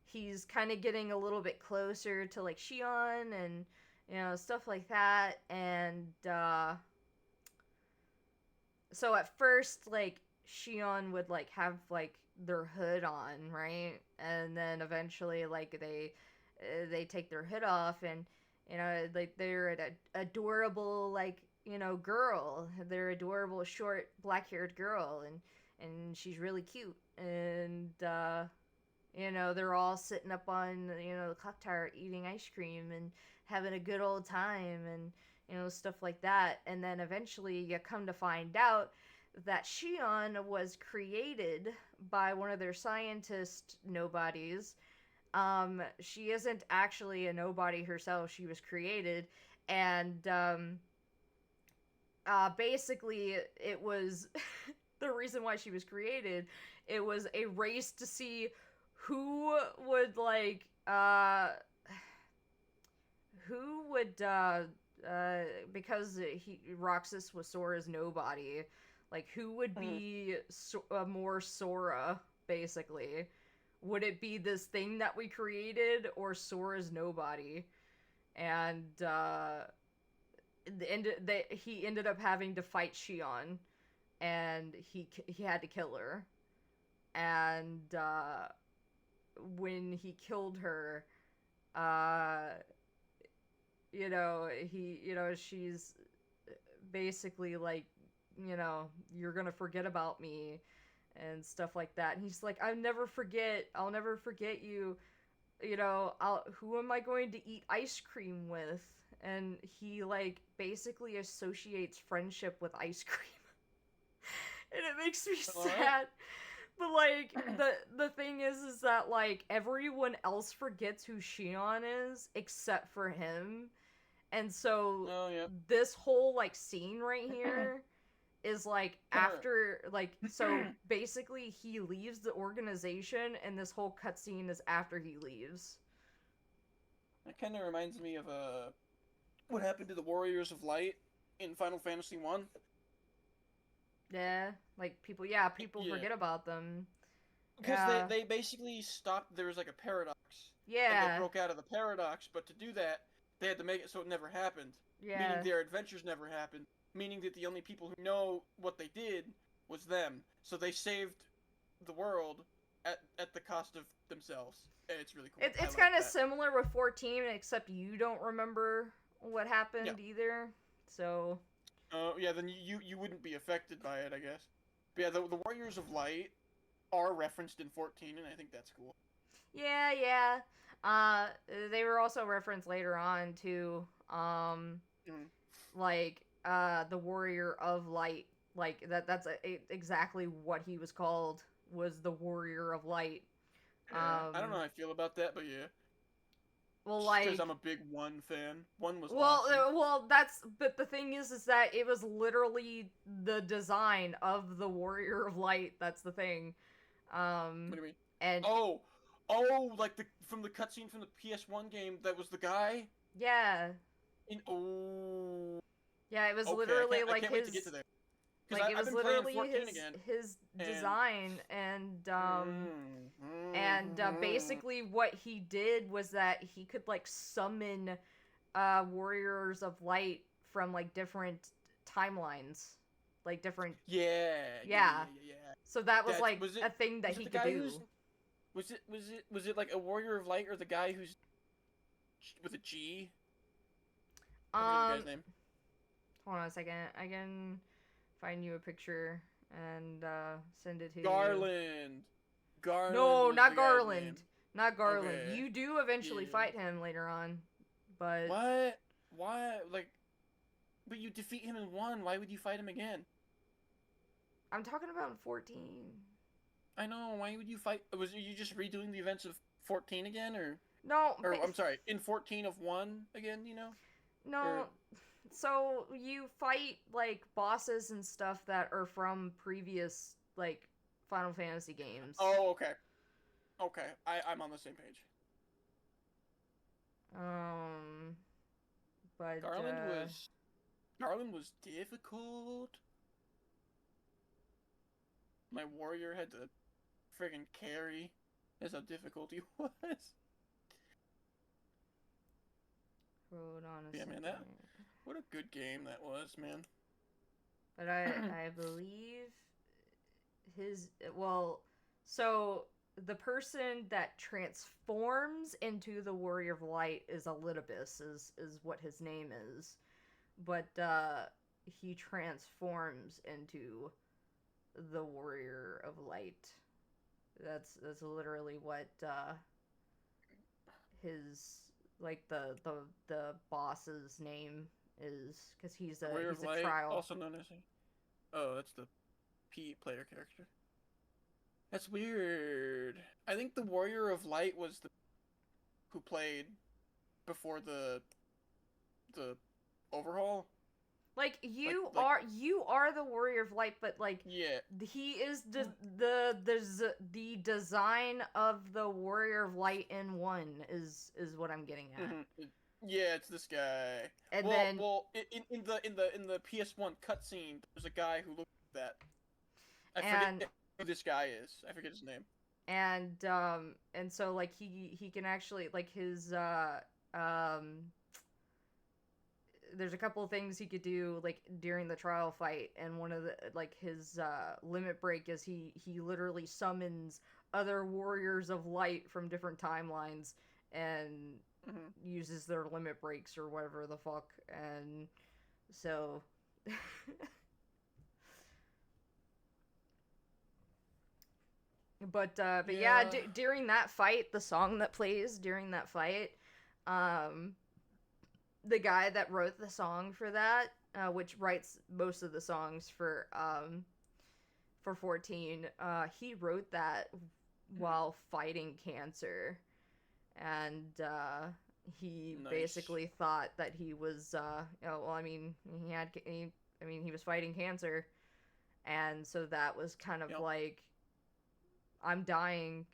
he's kind of getting a little bit closer to like Shion and stuff like that. And so at first like Shion would like have like their hood on, right? And then eventually like they take their hood off, and like they're an adorable like girl. They're adorable short black-haired girl, and she's really cute. And they're all sitting up on, the clock tower eating ice cream and having a good old time and, stuff like that. And then eventually you come to find out that Shion was created by one of their scientist nobodies. She isn't actually a nobody herself. She was created. And basically it was the reason why she was created. It was a race to see who would because Roxas was Sora's nobody, like who would be more Sora, basically. Would it be this thing that we created or Sora's nobody? And he ended up having to fight Shion, and he had to kill her. And when he killed her, she's basically like, you're gonna forget about me and stuff like that. And he's like, I'll never forget you. Who am I going to eat ice cream with? And he like basically associates friendship with ice cream. And it makes me sad. But, like, the thing is that, like, everyone else forgets who Shion is, except for him. And so, this whole, like, scene right here is, like, after, like, so, basically, he leaves the organization, and this whole cutscene is after he leaves. That kind of reminds me of, what happened to the Warriors of Light in Final Fantasy 1. Yeah, like, people forget about them. Because they basically stopped, there was like a paradox. Yeah. And they broke out of the paradox, but to do that, they had to make it so it never happened. Yeah. Meaning their adventures never happened. Meaning that the only people who know what they did was them. So they saved the world at the cost of themselves. And it's really cool. It's kind of similar with 14, except you don't remember what happened either. So. Yeah, then you wouldn't be affected by it, I guess. But yeah, the Warriors of Light are referenced in 14, and I think that's cool. Yeah. They were also referenced later on to, like, the Warrior of Light. Like, that's exactly what he was called, was the Warrior of Light. I don't know how I feel about that, but yeah. Well, like, because I'm a big 1 fan. 1 was awesome. But the thing is that it was literally the design of the Warrior of Light. That's the thing. What do you mean? And like from the cutscene from the PS1 game, that was the guy. Yeah. Yeah, it was literally like I can't wait to get to there. Like it was literally his design, and basically what he did was that he could like summon Warriors of Light from like different timelines, like different. Yeah. So that was a thing that he could do. Was it like a Warrior of Light or the guy who's with a G? The guy's name. Hold on a second. I can find you a picture and send it to Garland. you. No, not Garland. Not Garland. Okay. You do eventually fight him later on, but what? Why? Like, but you defeat him in 1. Why would you fight him again? I'm talking about in 14. I know. Why would you fight? Was you just redoing the events of 14 again, or no? Or I'm sorry, in 14 of 1 again? You know? No. Or... So you fight like bosses and stuff that are from previous like Final Fantasy games. Oh, okay. Okay, I'm on the same page. But Garland was difficult. My warrior had to friggin' carry. That's how difficult he was. Hold on a second. Man, what a good game that was, man. But I believe so the person that transforms into the Warrior of Light is Elidibus, is what his name is. But he transforms into the Warrior of Light. That's literally what his like the boss's name is, because he's a Light, trial. Also known as that's the P player character. That's weird. I think the Warrior of Light was the who played before the overhaul. Like you are the Warrior of Light, but like he is the design of the Warrior of Light in 1 is what I'm getting at. Mm-hmm. Yeah, it's this guy. And in the PS1 cutscene, there's a guy who looks like that. I forget who this guy is. I forget his name. And so like he can actually like his there's a couple of things he could do like during the trial fight, and one of the like his limit break is he literally summons other Warriors of Light from different timelines and uses their limit breaks or whatever the fuck, and so but during that fight, the song that plays during that fight, the guy that wrote the song for that, which writes most of the songs for 14, he wrote that while fighting cancer, and he basically thought that he was he was fighting cancer, and so that was kind of like I'm dying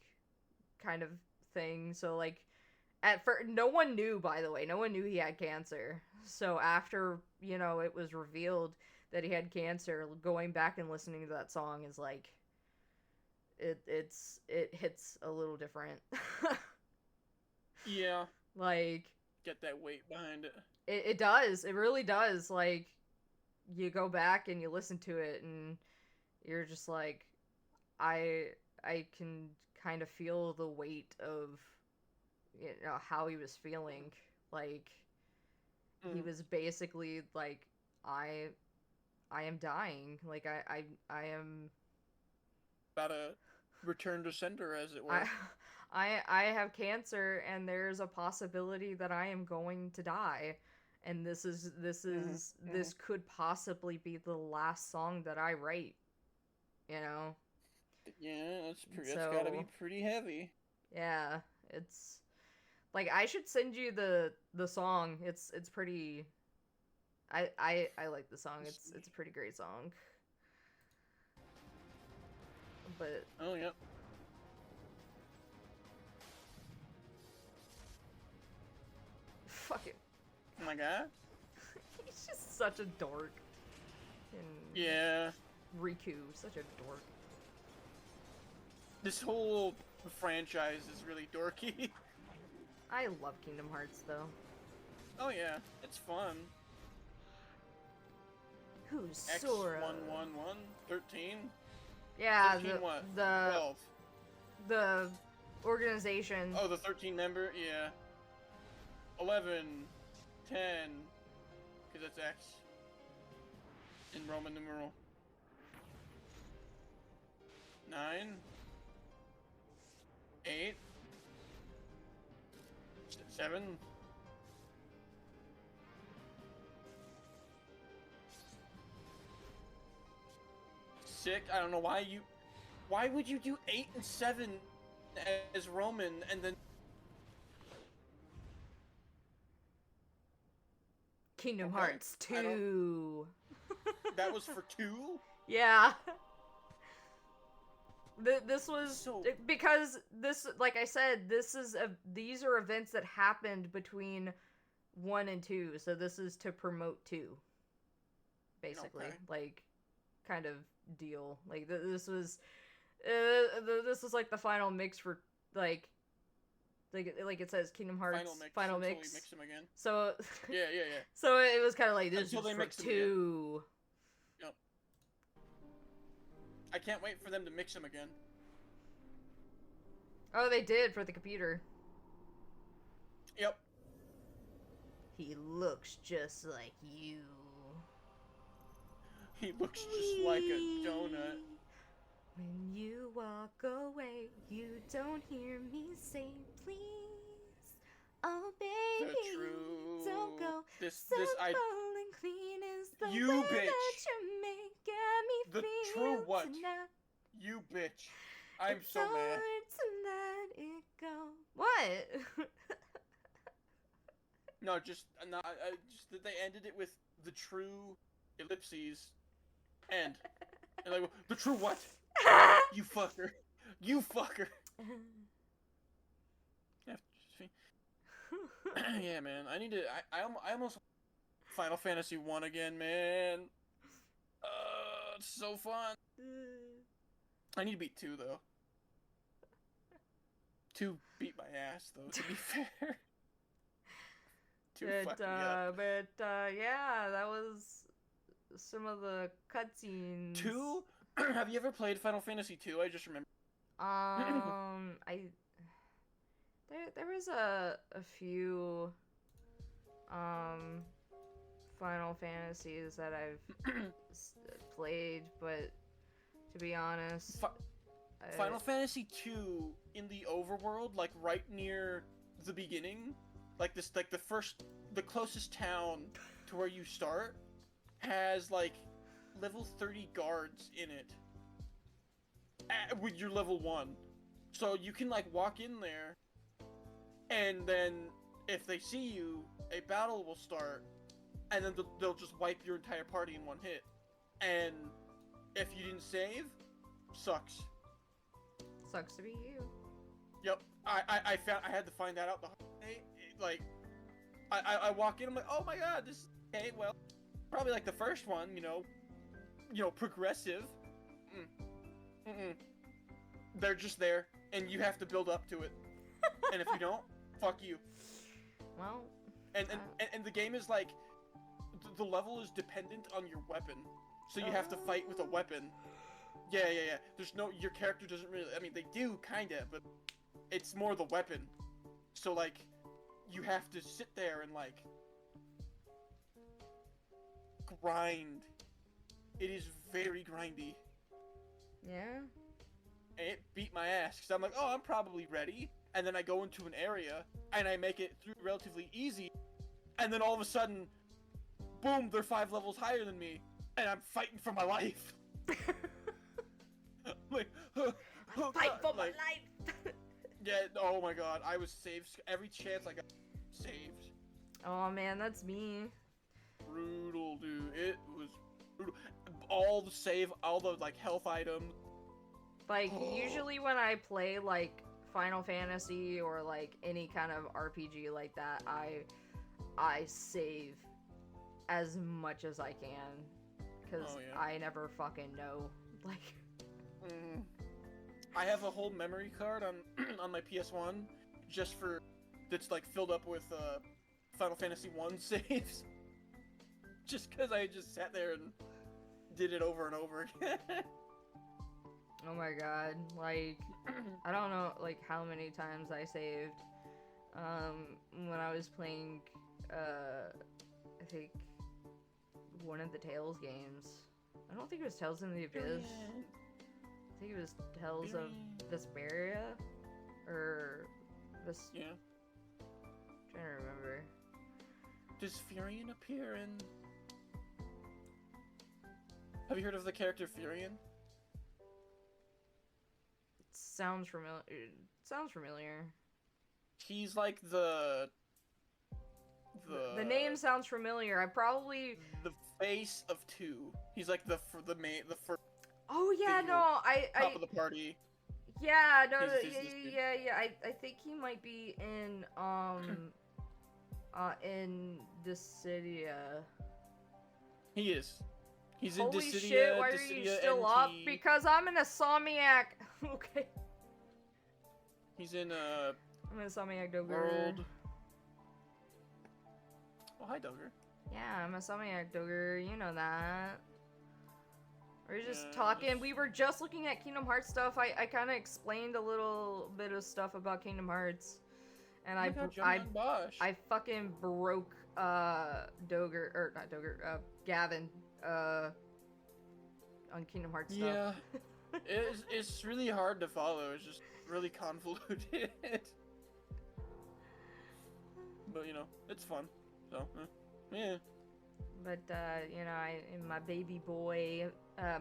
kind of thing. So like at first, no one knew, by the way, no one knew he had cancer. So after, it was revealed that he had cancer, going back and listening to that song is like, it hits a little different. Yeah. Like, get that weight behind it. It does. It really does. Like, you go back and you listen to it, and you're just like, I can kind of feel the weight of, you know, how he was feeling. Like, he was basically like, I am dying. Like, I am about to return to sender, as it were. I have cancer, and there's a possibility that I am going to die, and this could possibly be the last song that I write, you know. Yeah, that's gotta be pretty heavy. Yeah, it's like, I should send you the song. It's pretty. I like the song. It's a pretty great song. But oh yeah. Fuck it. Oh my god. He's just such a dork. And yeah. Riku, such a dork. This whole franchise is really dorky. I love Kingdom Hearts, though. Oh yeah, it's fun. Who's Sora? X111 13. Yeah, 13 what? the 12. The organization. Oh, the 13 member. Yeah. 11, 10, because that's X in Roman numeral. 9, 8, 7. Six. I don't know why you. Why would you do 8 and 7 as Roman and then Kingdom Hearts 2. That was for 2? Yeah. This was because this, like I said, these are events that happened between 1 and 2, so this is to promote 2. Basically, like, kind of deal. Like, this was like the final mix for like it says Kingdom Hearts final mix. We mix them again. So yeah. So it was kind of like, this until is for 2. Yep. I can't wait for them to mix them again. Oh, they did for the computer. Yep. He looks just like you. He looks just like a donut. When you walk away, you don't hear me say please. Oh baby, don't go. This and clean is the you way bitch. that you make me the feel true what? tonight. You bitch. I'm it's so mad. hard to let it go. What? No, just that they ended it with the true ellipses end. And like, the true what? You fucker. You fucker. Yeah, man. I need to. I almost Final Fantasy 1 again, man. It's so fun. I need to beat 2 though. 2 beat my ass though. To be fair. 2 fucked me up. But yeah, that was some of the cutscenes. 2? Have you ever played Final Fantasy 2? I just remember. There was a few Final Fantasies that I've played, but to be honest, Final Fantasy 2 in the overworld, like right near the beginning, like the closest town to where you start has like level 30 guards in it with your level 1. So you can like walk in there, and then if they see you, a battle will start, and then they'll just wipe your entire party in one hit. And if you didn't save, sucks. Sucks to be you. Yep. I had to find that out the hard way. Like, I walk in, I'm like, oh my god, this is okay, well, probably like the first one, you know, progressive. They're just there, and you have to build up to it. And if you don't, fuck you. Well, And the game is like, the level is dependent on your weapon, so you have to fight with a weapon. Yeah. There's no, your character doesn't really, I mean, they do, kinda, but it's more the weapon. So, like, you have to sit there and, like, grind. It is very grindy. Yeah? And it beat my ass, because I'm like, oh, I'm probably ready. And then I go into an area, and I make it through relatively easy. And then all of a sudden, boom, they're 5 levels higher than me. And I'm fighting for my life. Like, Fight for my like, life! yeah, oh my god, I was saved. Every chance I got, saved. Oh man, that's me. Brutal, dude. It was brutal. All the save, all the, like, health items. Like, usually when I play, like, Final Fantasy or, like, any kind of RPG like that, I save as much as I can. Because I never fucking know. Like... I have a whole memory card on on my PS1 just for that's like filled up with Final Fantasy 1 saves. Just because I just sat there and did it over and over again. Oh my god, like I don't know like how many times I saved when I was playing I think one of the Tales games. I don't think it was Tales in the Abyss. I think it was Tales of Vesperia, or this. Yeah. Trying to remember. Does Furion appear in? Have you heard of the character Furion? Sounds familiar. Sounds familiar. He's like the name sounds familiar. I probably the face of 2. He's like the first. Oh yeah, no, top of the party. Yeah, no, yeah. I think he might be in Dissidia. He is. He's Holy in Dissidia. Shit, why are you still up? Because I'm an Insomniac. Okay. He's in I'm an Insomniac Dogger. World. Oh, hi Dogger. Yeah, I'm a Insomniac Dogger. You know that. We were just talking. We were just looking at Kingdom Hearts stuff. I kind of explained a little bit of stuff about Kingdom Hearts, and I fucking broke Dogger or not Dogger Gavin on Kingdom Hearts stuff. Yeah, it's really hard to follow. It's just really convoluted. But you know, it's fun. So yeah. But you know, my baby boy,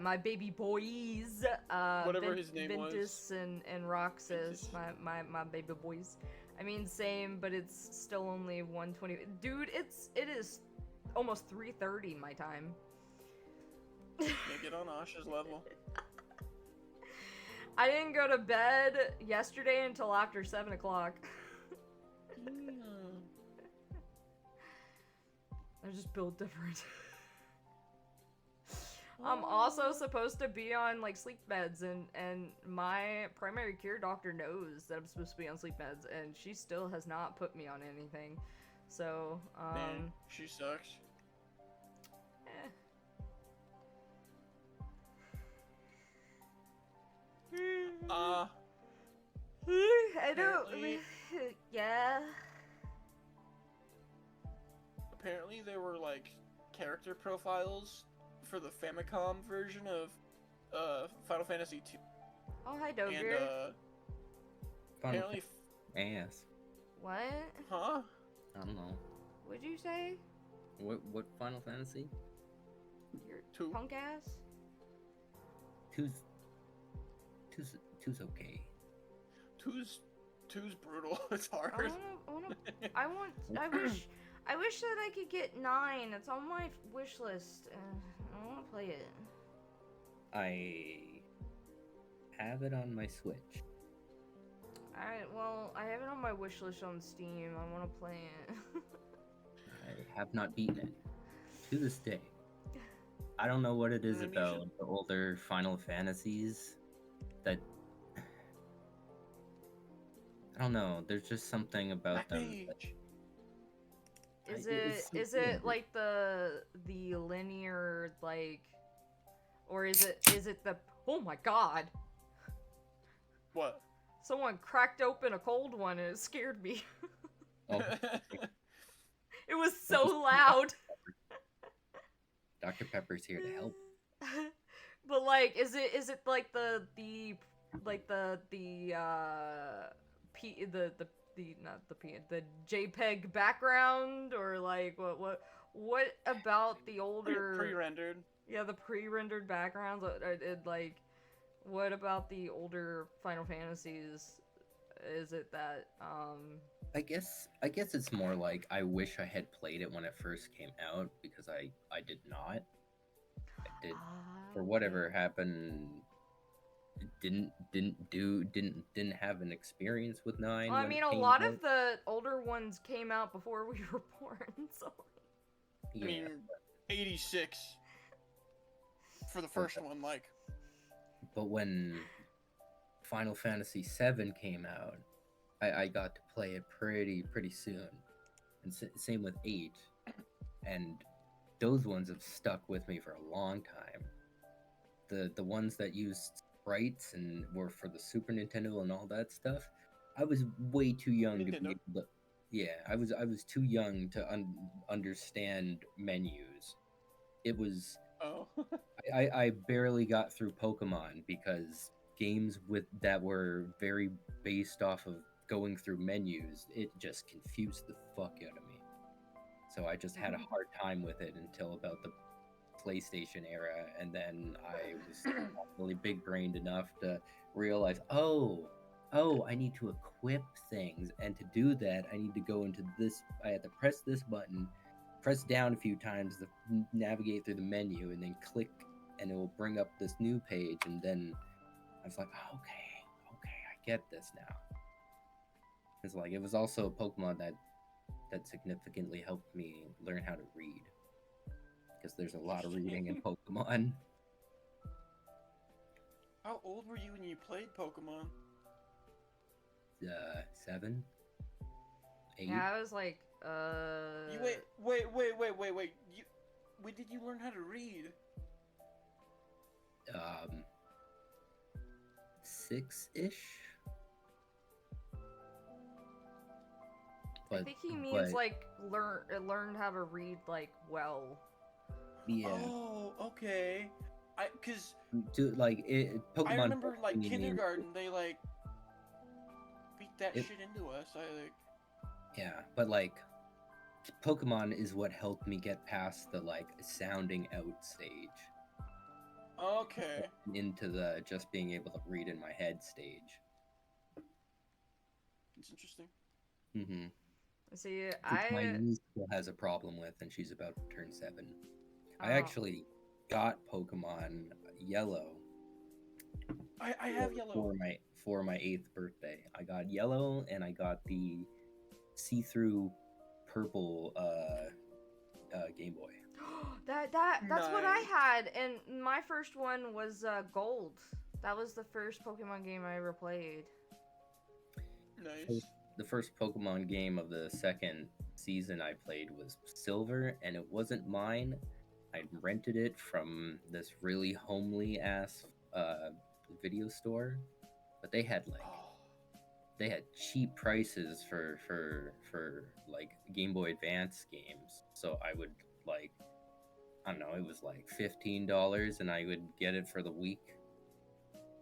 my baby boys, whatever his name Ventus and Roxas, my baby boys. I mean, same, but it's still only 1:20. Dude, it is almost 3:30 my time. Make it on Asha's level. I didn't go to bed yesterday until after 7 o'clock. I just built different. I'm also supposed to be on like sleep meds, and my primary care doctor knows that I'm supposed to be on sleep meds, and she still has not put me on anything. So man, she sucks. I don't. Yeah. Apparently there were like character profiles for the Famicom version of Final Fantasy 2. Oh, hi Dogger. And apparently ass. What? Huh? I don't know. What'd you say? What Final Fantasy? Your 2. Punk ass? Two's okay. Two's brutal. It's hard. I wish that I could get 9. It's on my wish list. I want to play it. I have it on my Switch. Alright, well, I have it on my wish list on Steam. I want to play it. I have not beaten it. To this day. I don't know what it is about the older Final Fantasies that... I don't know, there's just something about them that... Is it's so it weird. like the linear like, or is it the? Oh my god! What? Someone cracked open a cold one and it scared me. Oh, It was so loud. Dr. Pepper's here to help. But like, is it like the like the not the P, the JPEG background, or like what about the older pre-rendered? Yeah, the pre-rendered backgrounds. Like, what about the older Final Fantasies? Is it that I guess it's more like I wish I had played it when it first came out, because I did not. I did, for whatever happened, didn't have an experience with 9. Well, I when mean, it a came lot out. of the older ones came out before we were born, so. Yeah. I mean, 86 for the first one, like. But when Final Fantasy VII came out, I got to play it pretty soon, and same with 8, and those ones have stuck with me for a long time. The ones that used sprites and were for the Super Nintendo and all that stuff, I was way too young to be able to. Yeah, I was too young to understand menus. It was. Oh. I barely got through Pokemon because games that were very based off of going through menus, it just confused the fuck out of me. So I just had a hard time with it until about the PlayStation era, and then I was really big-brained enough to realize, oh, I need to equip things, and to do that, I need to go into this. I had to press this button, press down a few times to navigate through the menu, and then click, and it will bring up this new page. And then I was like, okay, I get this now. It's like, it was also a Pokemon that significantly helped me learn how to read, because there's a lot of reading in Pokemon. How old were you when you played Pokemon? 7, 8. Yeah, I was like, You wait. You, when did you learn how to read? 6-ish. I think he means like learned how to read like well. Yeah. Oh, okay. Cause like Pokemon. I remember like kindergarten, they like beat that shit into us. Yeah, but like Pokemon is what helped me get past the like sounding out stage. Okay. Into the just being able to read in my head stage. It's interesting. Mm-hmm. See, my niece still has a problem with, and she's about to turn 7. Oh. I actually got Pokemon Yellow. I have Yellow for my 8th birthday. I got Yellow, and I got the see-through purple Game Boy. That's what I had, and my first one was Gold. That was the first Pokemon game I ever played. Nice. The first Pokemon game of the second season I played was Silver, and it wasn't mine. I rented it from this really homely ass video store, but they had cheap prices for like Game Boy Advance games. So I would like, I don't know, it was like $15, and I would get it for the week.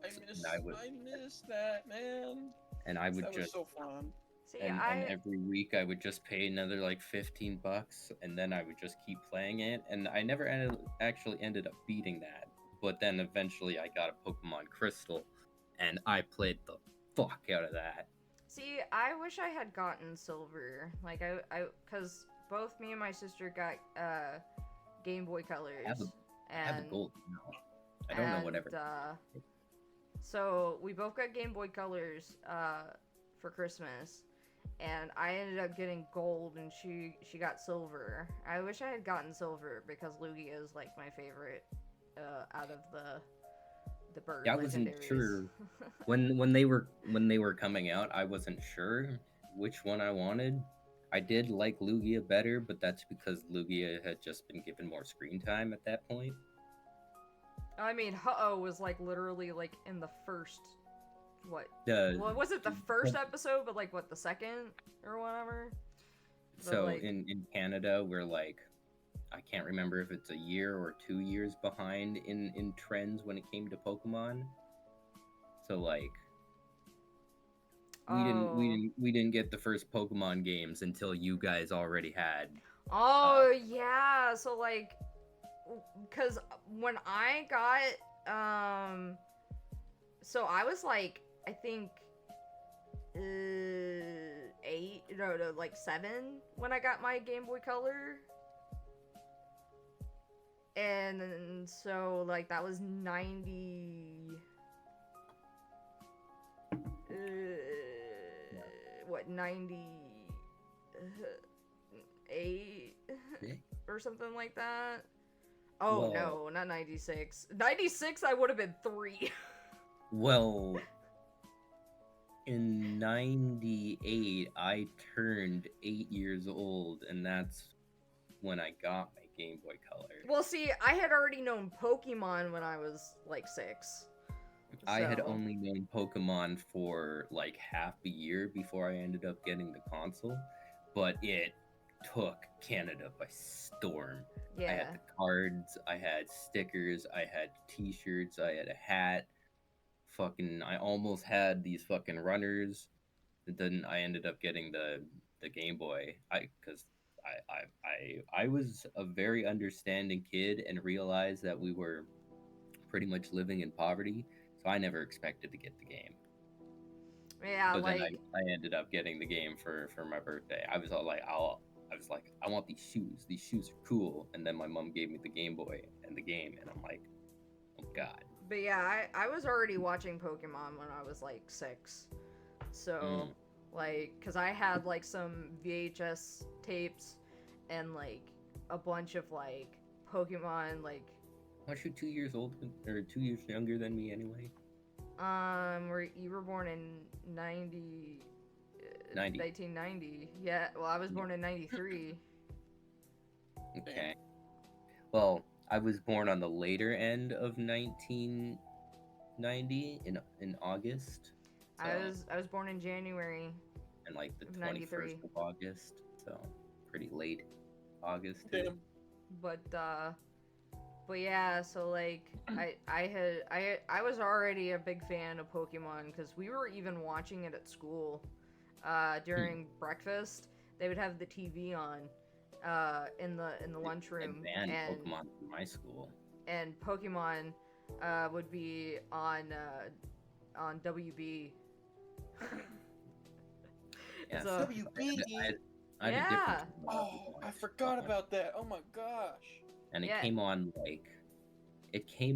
I miss that, man. And I would that just was so fun. See, and every week I would just pay another like $15, and then I would just keep playing it. And I never actually ended up beating that. But then eventually I got a Pokemon Crystal, and I played the fuck out of that. See, I wish I had gotten Silver. Like because both me and my sister got Game Boy Colors. I have a Gold now. I don't know whatever. So we both got Game Boy Colors for Christmas, and I ended up getting Gold, and she got Silver. I wish I had gotten Silver, because Lugia is like my favorite out of the bird. Yeah, I wasn't sure when they were coming out. I wasn't sure which one I wanted. I did like Lugia better, but that's because Lugia had just been given more screen time at that point. I mean, Ho was like literally like in the first, what? Well, it wasn't the first episode, but like what, the second or whatever. But, so like... in Canada, we're like, I can't remember if it's a year or 2 years behind in trends when it came to Pokemon. So like, we didn't get the first Pokemon games until you guys already had. Oh yeah, so like, cause when I got so I was like, I think 7 when I got my Game Boy Color. And so like that was 90 98 or something like that. Oh, well, no, not 96. 96 I would have been 3. Well, in 98 I turned 8 years old, and that's when I got my Game Boy Color. Well, see, I had already known Pokemon when I was like 6. I had only known Pokemon for like half a year before I ended up getting the console, but it took Canada by storm. Yeah. I had the cards, I had stickers, I had t-shirts, I had a hat. I almost had these fucking runners. And then I ended up getting the Game Boy. I was a very understanding kid and realized that we were pretty much living in poverty. So I never expected to get the game. Yeah, so like... then I ended up getting the game for my birthday. I was all like, I want these shoes. These shoes are cool. And then my mom gave me the Game Boy and the game, and I'm like, oh god. But yeah, I was already watching Pokemon when I was like 6. So, like, cause I had like some VHS tapes and like a bunch of like Pokemon like. Aren't you 2 years old or 2 years younger than me anyway? You were born in 1990. Yeah, well, I was born in 93. Okay. Well, I was born on the later end of 1990 in August. So, I was born in January. And like the 21st of August, so pretty late August. Too. But yeah, so like I was already a big fan of Pokemon because we were even watching it at school. During breakfast, they would have the TV on in the lunchroom. They banned Pokemon in my school. And Pokemon would be on WB. Yeah, so, WB. Yeah. Oh, I forgot about that. Oh my gosh. And it came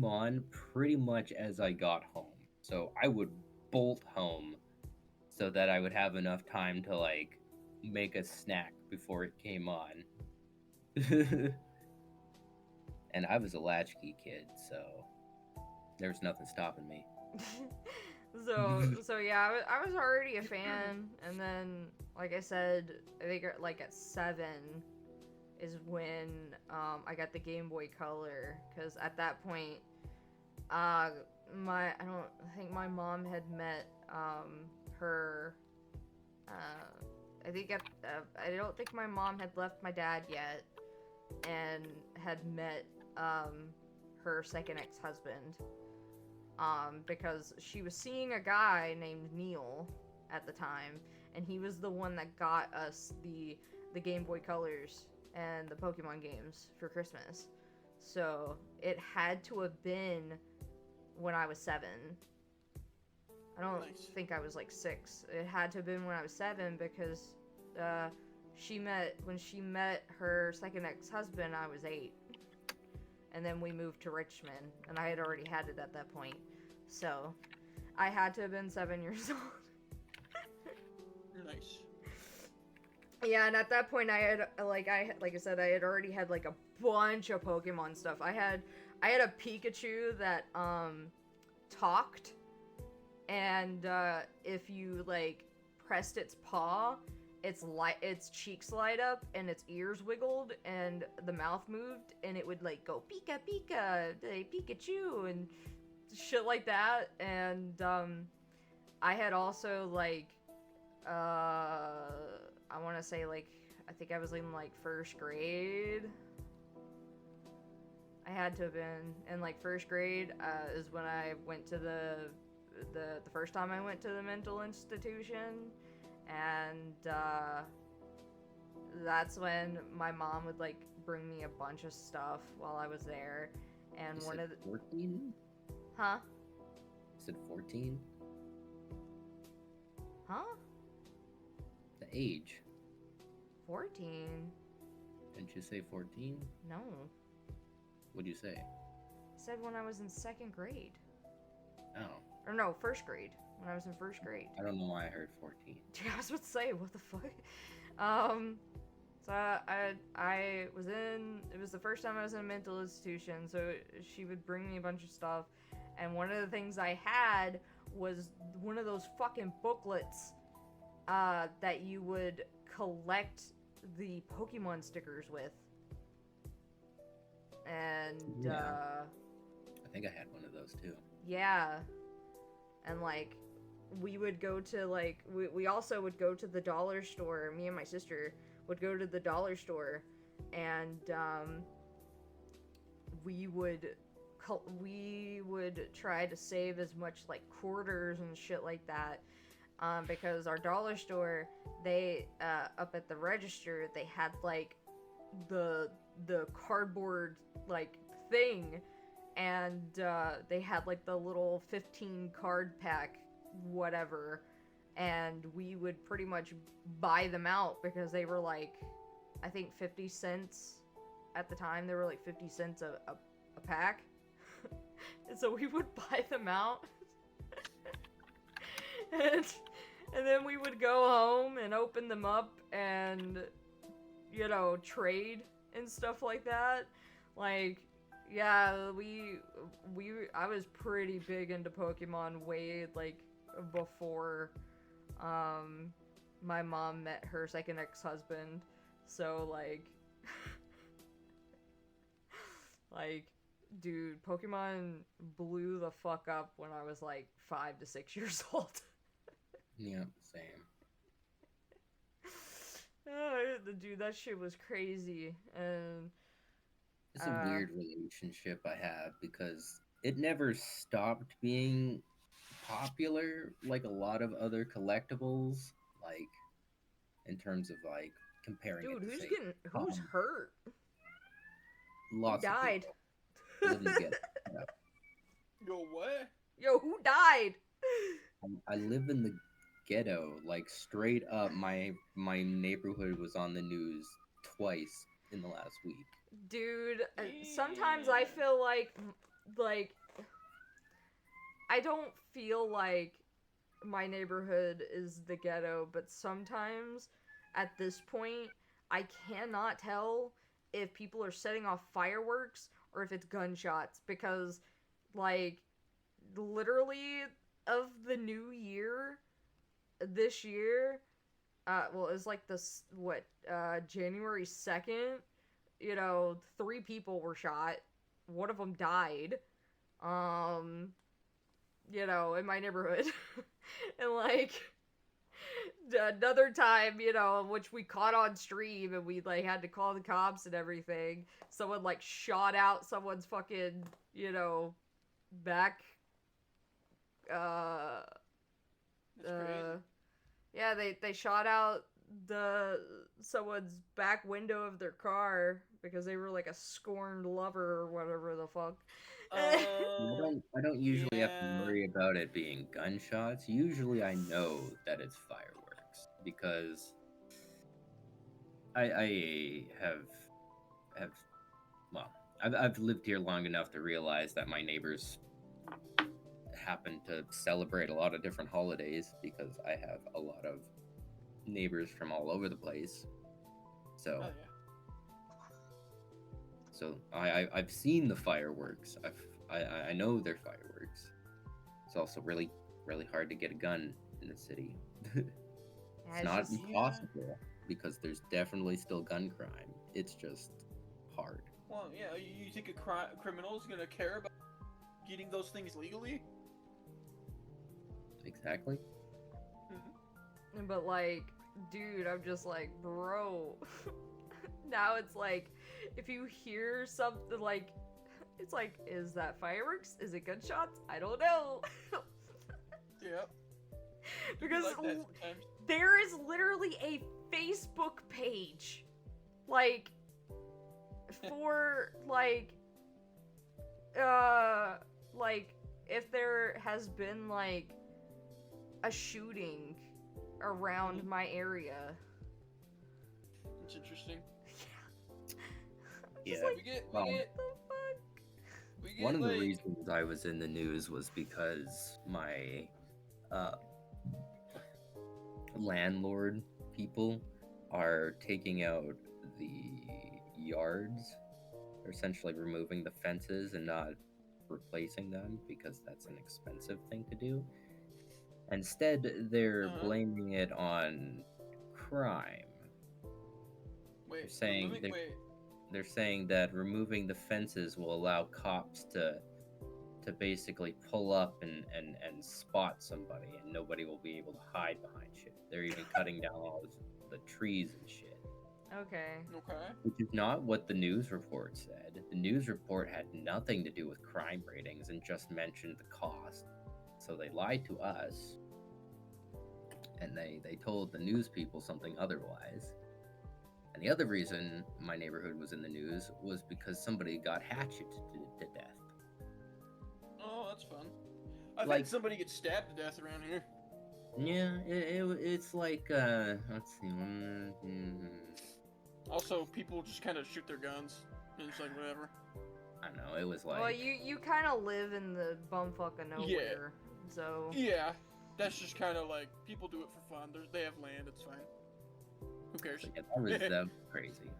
on pretty much as I got home. So I would bolt home so that I would have enough time to like make a snack before it came on. And I was a latchkey kid, so there was nothing stopping me. So yeah, I was already a fan, and then like I said, I think like at 7 is when I got the Game Boy Color, because at that point, I don't think my mom had met her. I don't think my mom had left my dad yet, and had met her second ex-husband. Because she was seeing a guy named Neil at the time, and he was the one that got us the Game Boy Colors and the Pokemon games for Christmas. So it had to have been when I was 7. I don't think I was like 6. It had to have been when I was 7 because when she met her second ex-husband, I was 8. And then we moved to Richmond, and I had already had it at that point. So, I had to have been 7 years old. Nice. Yeah, and at that point, I had like I said, I had already had like a bunch of Pokemon stuff. I had a Pikachu that talked, and if you like pressed its paw, its cheeks light up and its ears wiggled and the mouth moved and it would like go Pika Pika, Pikachu and shit like that. And I had also like I want to say like I think I was in like first grade. I had to have been in like first grade is when I went to the first time I went to the mental institution, and that's when my mom would like bring me a bunch of stuff while I was there. And You one said of the 14? huh You said 14? huh The age. 14? Didn't you say 14? No, What'd you say? I said when I was in second grade. Oh. Or no, first grade. When I was in first grade. I don't know why I heard 14. Yeah, I was about to say, what the fuck? So I was in, it was the first time I was in a mental institution, so she would bring me a bunch of stuff, and one of the things I had was one of those fucking booklets that you would collect the Pokemon stickers with. And, Yeah. I think I had one of those too. yeah. And, like, we would go to, like, we also would go to the dollar store. Me and my sister would go to the dollar store, and, we would try to save as much, like, quarters and shit like that, because our dollar store, they, up at the register, they had, like, the cardboard, like, thing, and they had like the little 15 card pack whatever, and we would pretty much buy them out because they were like, I think 50 cents at the time. They were like 50 cents a pack. And so we would buy them out. and then we would go home and open them up and, you know, trade and stuff like that. Like, yeah, I was pretty big into Pokemon way, like, before, my mom met her second ex-husband. So, like, like, dude, Pokemon blew the fuck up when I was, like, 5 to 6 years old. Yeah, same. Oh, dude, that shit was crazy. And It's a weird relationship I have because it never stopped being popular like a lot of other collectibles, like in terms of like comparing dude, it to, who's say, who's hurt? lots Who died? of people live in the ghetto. Yo, what? Yo, who died? I live in the ghetto, like straight up. My neighborhood was on the news twice in the last week. Dude, sometimes I feel like I don't feel like my neighborhood is the ghetto, but sometimes at this point I cannot tell if people are setting off fireworks or if it's gunshots, because like literally of the new year this year, well, it was like this, January 2nd, you know, 3 people were shot. One of them died, you know, in my neighborhood. And, like, another time, you know, which we caught on stream and we, like, had to call the cops and everything, someone, like, shot out someone's fucking, you know, back, yeah, they shot out someone's back window of their car because they were like a scorned lover or whatever the fuck. I don't usually have to worry about it being gunshots. Usually I know that it's fireworks because I have well, I've lived here long enough to realize that my neighbors happen to celebrate a lot of different holidays because I have a lot of neighbors from all over the place. So, so I've seen the fireworks. I know they're fireworks. It's also really hard to get a gun in the city. Yeah, It's not impossible because there's definitely still gun crime. It's just hard. Well, yeah, you think a criminal is gonna care about getting those things legally? Exactly. But like, dude, I'm just like, bro. Now it's like, if you hear something like, it's like, is that fireworks? Is it gunshots? I don't know. Yep. Because Like there is literally a Facebook page, like, for like if there has been like a shooting around my area. It's interesting. Yeah. We get one of like... the reasons I was in the news was because my landlord people are taking out the yards. They're essentially removing the fences and not replacing them because that's an expensive thing to do. Instead, they're blaming it on crime. They're saying that removing the fences will allow cops to basically pull up and spot somebody, and nobody will be able to hide behind shit. They're even cutting down all the trees and shit. Okay. Which is not what the news report said. The news report had nothing to do with crime ratings and just mentioned the cost. So they lied to us, and they told the news people something otherwise. And the other reason my neighborhood was in the news was because somebody got hatcheted to death. Oh, that's fun. I've had somebody get stabbed to death around here. Yeah, it's like, let's see. Also, people just kind of shoot their guns, and it's like, whatever. I know, it was like... Well, you kind of live in the bumfuck of nowhere, so... Yeah, that's just kind of like, people do it for fun. They have land, it's fine. Who cares? Yeah, that was crazy.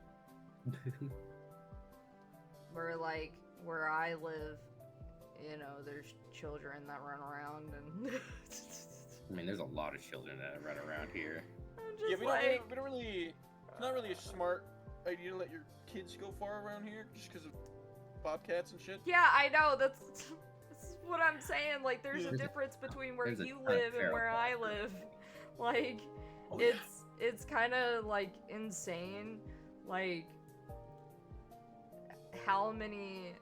Where I live, you know, there's children that run around and... I mean, there's a lot of children that run around here. Yeah, we don't really... It's not really a smart idea to let your kids go far around here, just because of bobcats and shit. Yeah, I know, that's what I'm saying. Like, there's a difference between where you live and where I live. Like, it's kind of, like, insane, like, how many...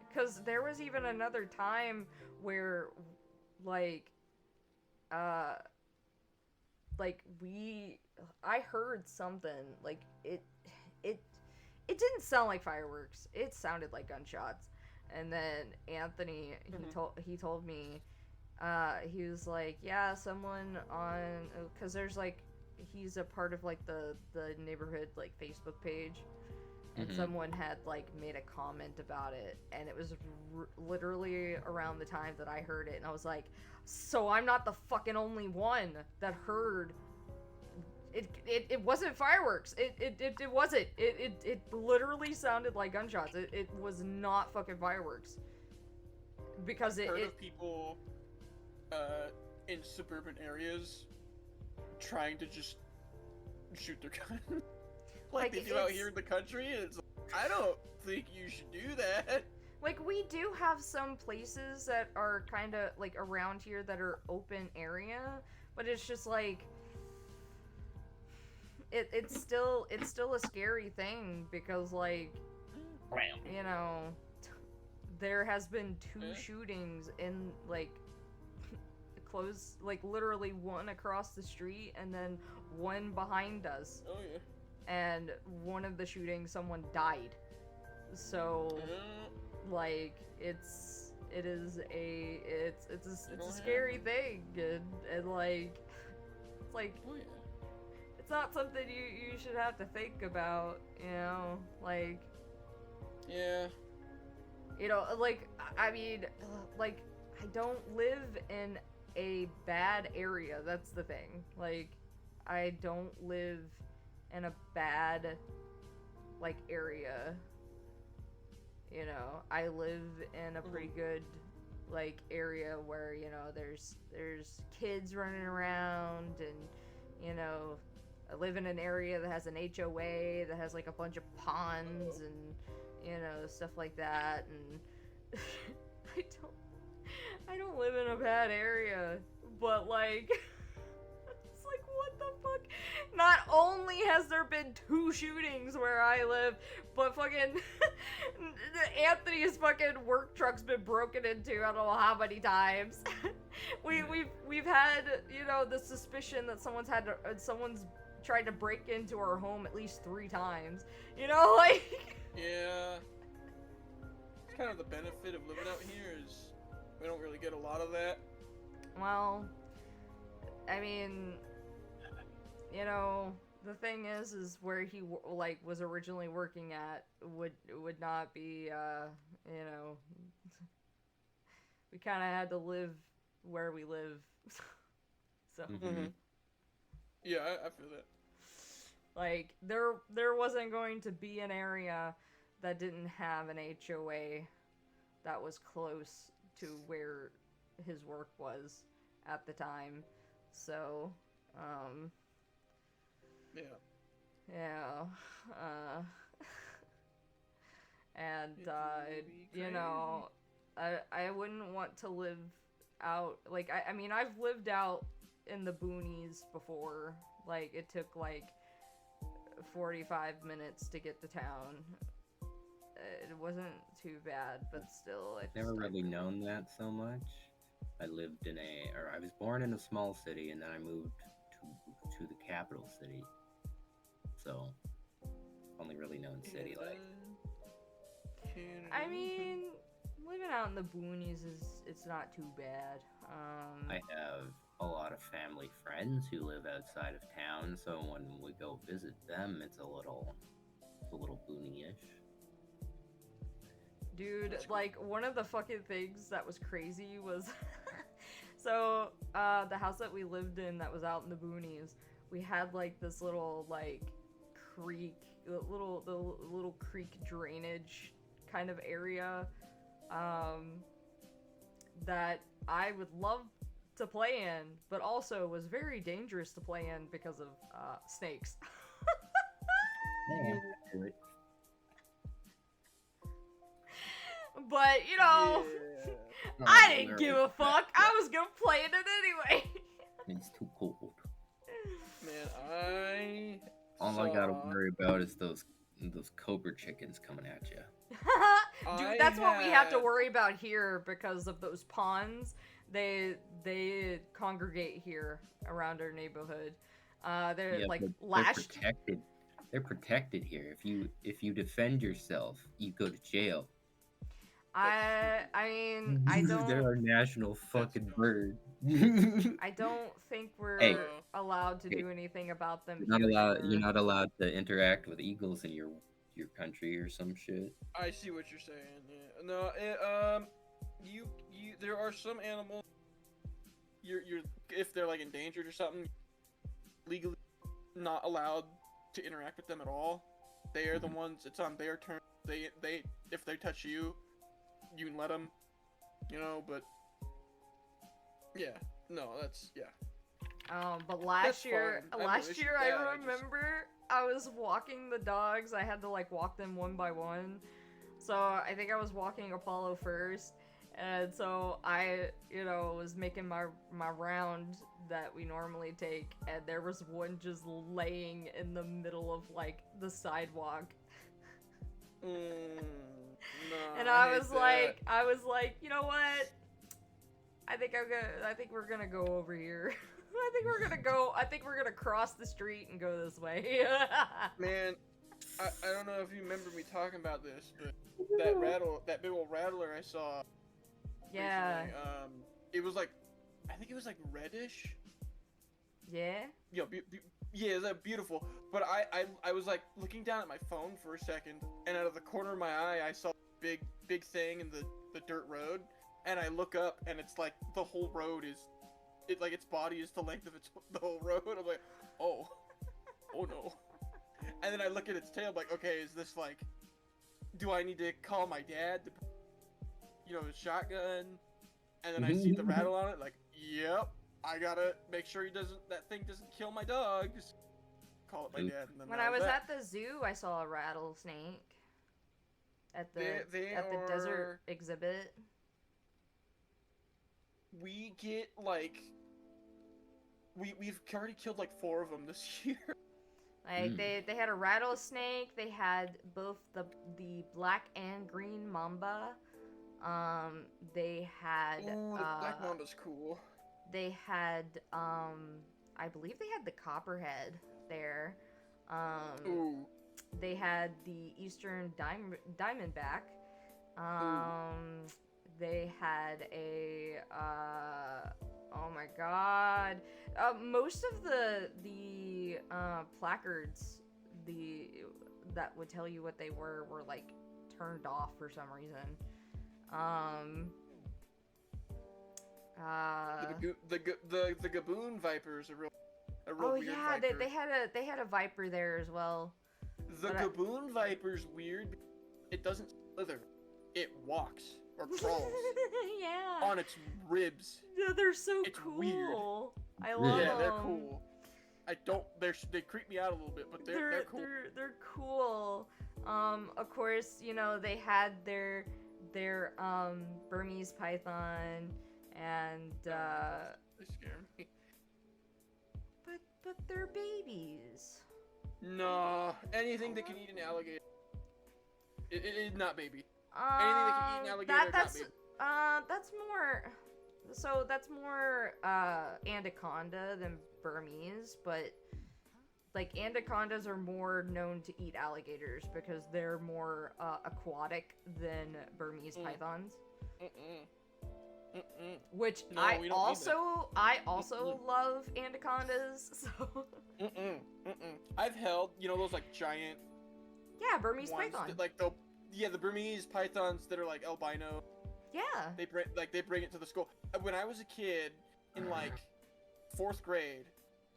Because there was even another time where, like, I heard something, like, it didn't sound like fireworks. It sounded like gunshots. And then Anthony, he told me, he was like, yeah, someone on, because there's, like, he's a part of, like, the neighborhood, like, Facebook page, and someone had, like, made a comment about it, and it was literally around the time that I heard it, and I was like, so I'm not the fucking only one that heard it wasn't fireworks. It wasn't. It literally sounded like gunshots. It was not fucking fireworks. Because I've heard of people in suburban areas trying to just shoot their gun. like they do out here in the country, and it's like, I don't think you should do that. Like, we do have some places that are kind of, like, around here that are open area, but it's just, like, it's still a scary thing, because, like, you know, there has been 2 shootings in, like, close, like, literally one across the street, and then one behind us. Oh, yeah. And one of the shootings, someone died. So... like, it's a scary thing, and like, it's like, it's not something you should have to think about, you know, like, yeah, you know, like, I mean, like, I don't live in a bad area, that's the thing, like, I don't live in a bad, like, area. You know, I live in a pretty good, like, area where, you know, there's kids running around, and know, I live in an area that has an HOA that has like a bunch of ponds and, you know, stuff like that, and I don't live in a bad area, but like, it's like, what the fuck? Not only has there been 2 shootings where I live, but fucking Anthony's fucking work truck's been broken into I don't know how many times. We've had, you know, the suspicion that someone's tried to break into our home at least 3 times. You know, like. Yeah. It's kind of the benefit of living out here is we don't really get a lot of that. Well, I mean, you know, the thing is where he like was originally working at would not be, you know, we kind of had to live where we live. So. Mm-hmm. Yeah, I feel that. Like, there wasn't going to be an area that didn't have an HOA that was close to where his work was at the time. So, yeah. Yeah. And, you know, I wouldn't want to live out, like, I mean, I've lived out in the boonies before. Like, it took, like, 45 minutes to get to town. It wasn't too bad, but still, I've never really known that so much. I was born in a small city, and then I moved to the capital city. So, only really known city life. I mean, living out in the boonies it's not too bad. I have a lot of family friends who live outside of town, so when we go visit them, it's a little boony-ish. Dude, like, one of the fucking things that was crazy was so the house that we lived in that was out in the boonies, we had like this little like creek, the little creek drainage kind of area that I would love to play in, but also was very dangerous to play in because of snakes. But, you know, Yeah. I didn't give a fuck. I was gonna play in it anyway. It's too cold. Man, All I gotta worry about is those cobra chickens coming at you. Dude, that's what we have to worry about here because of those ponds. They congregate here around our neighborhood. They're like lashed. They're protected here. If you defend yourself, you go to jail. I mean, I don't. They're our national fucking bird. I don't think we're allowed to do anything about them. You're not allowed to interact with eagles in your country or some shit. I see what you're saying. Yeah. No, there are some animals. You're if they're like endangered or something, legally not allowed to interact with them at all. They are the ones. It's on their turn. They if they touch you, you can let them. You know, but yeah, no, that's yeah. But last year I I remember I was walking the dogs. I had to like walk them one by one. So I think I was walking Apollo first. And so I, you know, was making my round that we normally take, and there was one just laying in the middle of like the sidewalk. No, and I was like, you know what? I think we're gonna go over here. I think we're gonna cross the street and go this way. Man, I don't know if you remember me talking about this, but that big old rattler I saw. Yeah. Recently, it was like, I think it was like reddish. Yeah. Yeah, yeah, it's like beautiful. But I was like looking down at my phone for a second, and out of the corner of my eye, I saw a big thing in the dirt road, and I look up, and it's like the whole road is, like its body is the length of the whole road. I'm like, oh no. And then I look at its tail, like, okay, is this like, do I need to call my dad to, you know, his shotgun? And then I see the rattle on it, like, yep, I gotta make sure that thing doesn't kill my dogs. Call it my dad. And then When I was at the zoo, I saw a rattlesnake at the desert exhibit. We get like we've already killed like 4 of them this year. Like they had a rattlesnake. They had both the black and green mamba. They had Ooh, the black mamba's cool. They had I believe they had the copperhead there. Ooh. They had the eastern diamondback. They had a oh my god. Most of the placards that would tell you what they were like turned off for some reason. The gaboon vipers are real weird viper. they had a viper there as well. The gaboon viper's weird. It doesn't slither. It walks or crawls. Yeah. On its ribs. Yeah, they're so it's cool. Weird. I love them. Yeah, they're cool. They creep me out a little bit, but they're cool. They're cool. Of course, you know, they had their Burmese python and they scare me. But they're babies. No, anything that can eat an alligator. It is not baby. Anything that can eat an alligator that's not baby. That's more. So that's more anaconda than Burmese, but like anacondas are more known to eat alligators because they're more aquatic than Burmese pythons. Which No, I also love anacondas. So. I've held, you know, those like giant. Yeah, Burmese python. The Burmese pythons that are like albino. Yeah. They bring it to the school. When I was a kid in like 4th grade,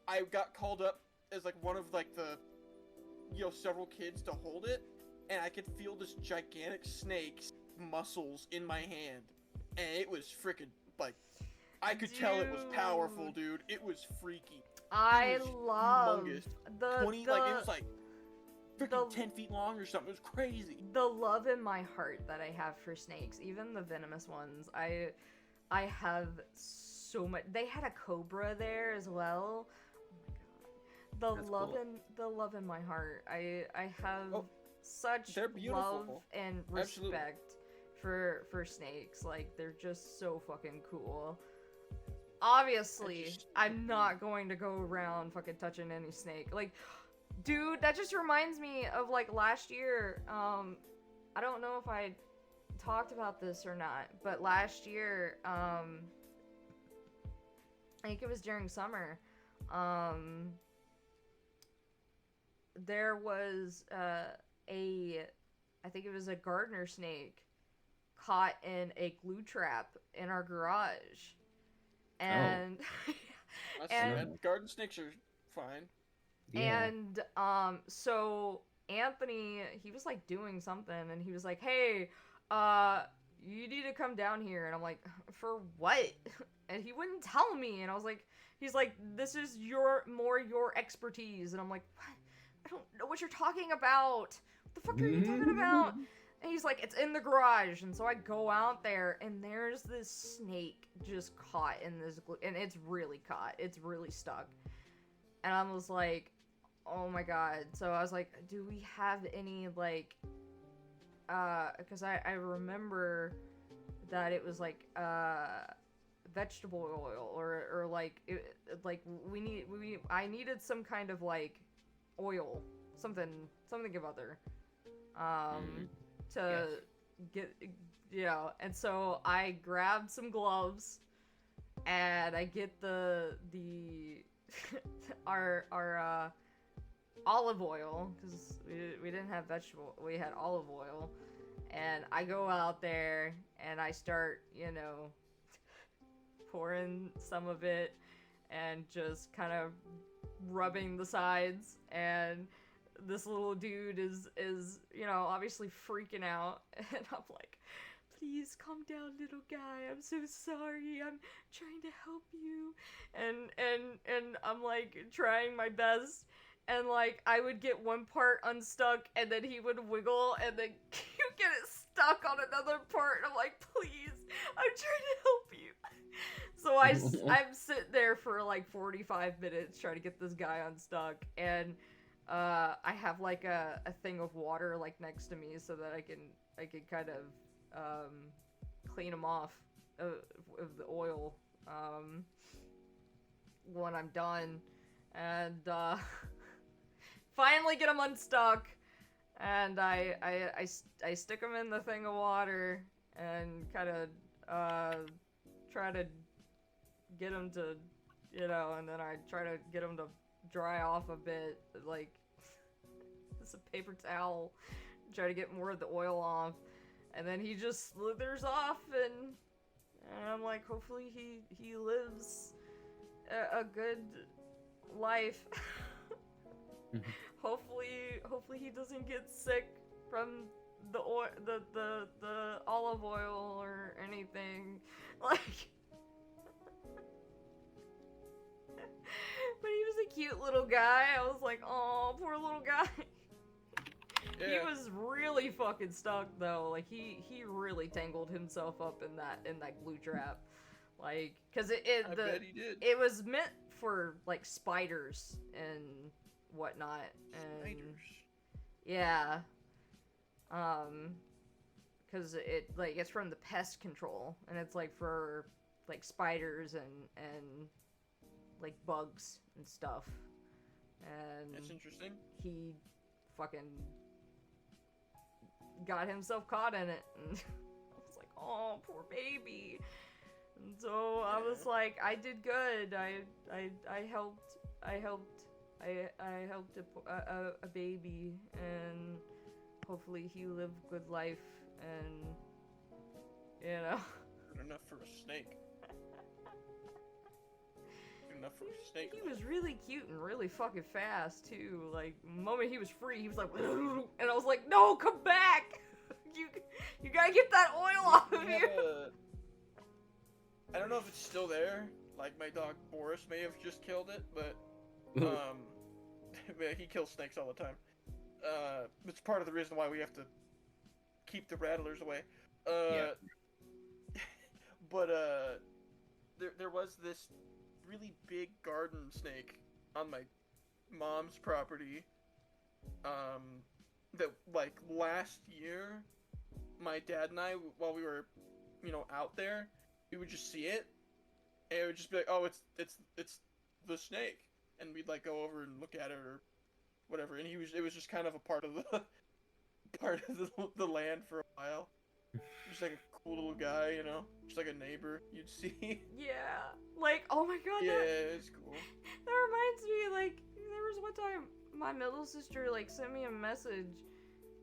I got called up as like one of like the, you know, several kids to hold it, and I could feel this gigantic snake's muscles in my hand, and it was freaking like, I could tell it was powerful, dude. It was freaky. I love humongous. the 20 the, like it was like freaking 10 feet long or something. It was crazy. The love in my heart that I have for snakes, even the venomous ones. I have so much. They had a cobra there as well. Oh my god. The love in my heart. I have such love and respect for snakes. Like, they're just so fucking cool. Obviously, I'm not going to go around fucking touching any snake. Like, dude, that just reminds me of like last year. I don't know if I talked about this or not, but last year, I think it was during summer, there was I think it was a gardener snake caught in a glue trap in our garage. And garden snakes are fine. Yeah. And so Anthony, he was like doing something, and he was like, "Hey, you need to come down here." And I'm like, "For what?" And he wouldn't tell me, and I was like, he's like, "This is your expertise." And I'm like, "What? I don't know what you're talking about. What the fuck are you talking about?" And he's like, "It's in the garage." And so I go out there, and there's this snake just caught in this glue, and it's really caught. It's really stuck. And I was like, oh my god. So I was like, do we have any, like, because I remember that it was like vegetable oil or like I needed some kind of like oil, something of other to get, you know. And so I grabbed some gloves, and I get the our olive oil, because we didn't have vegetable, we had olive oil, and I go out there and I start, you know, pouring some of it and just kind of rubbing the sides, and this little dude is you know, obviously freaking out, and I'm like, please calm down, little guy. I'm so sorry. I'm trying to help you. And I'm like trying my best. And like I would get one part unstuck and then he would wiggle and then you get it stuck on another part. And I'm like, please, I'm trying to help you. So I'm sitting there for like 45 minutes trying to get this guy unstuck, and I have like a thing of water like next to me so that I can kind of clean him off of the oil when I'm done, and finally get him unstuck, and I stick him in the thing of water and kind of try to get him to, you know, and then I try to get him to dry off a bit, like, it's a paper towel, try to get more of the oil off, and then he just slithers off, and I'm like, hopefully he lives a good life. Hopefully he doesn't get sick from the oil, the olive oil or anything, like. But he was a cute little guy. I was like, oh, poor little guy. Yeah. He was really fucking stuck though. Like he really tangled himself up in that glue trap. Like, cause I bet he did. It was meant for like spiders and whatnot. And spiders. Yeah. Cause it's from the pest control, and it's like for like spiders and like bugs and stuff, and that's interesting. He fucking got himself caught in it, and I was like, oh, poor baby. And so I was like, I did good. I helped a baby, and hopefully he lived a good life, and you know. Good enough for a snake. Enough for a snake. He was really cute and really fucking fast too. Like, the moment he was free, he was like, and I was like, no, come back! You gotta get that oil off of you. I don't know if it's still there. Like, my dog Boris may have just killed it, but he kills snakes all the time. It's part of the reason why we have to keep the rattlers away. But there was this really big garden snake on my mom's property, that like last year my dad and I, while we were, you know, out there, we would just see it and it would just be like, oh, it's the snake, and we'd like go over and look at it or whatever, and it was just kind of a part of the land for a while. Just like a cool little guy, you know? Just like a neighbor you'd see. Yeah. Like, oh my god. Yeah, it's cool. That reminds me, like, there was one time my middle sister, like, sent me a message,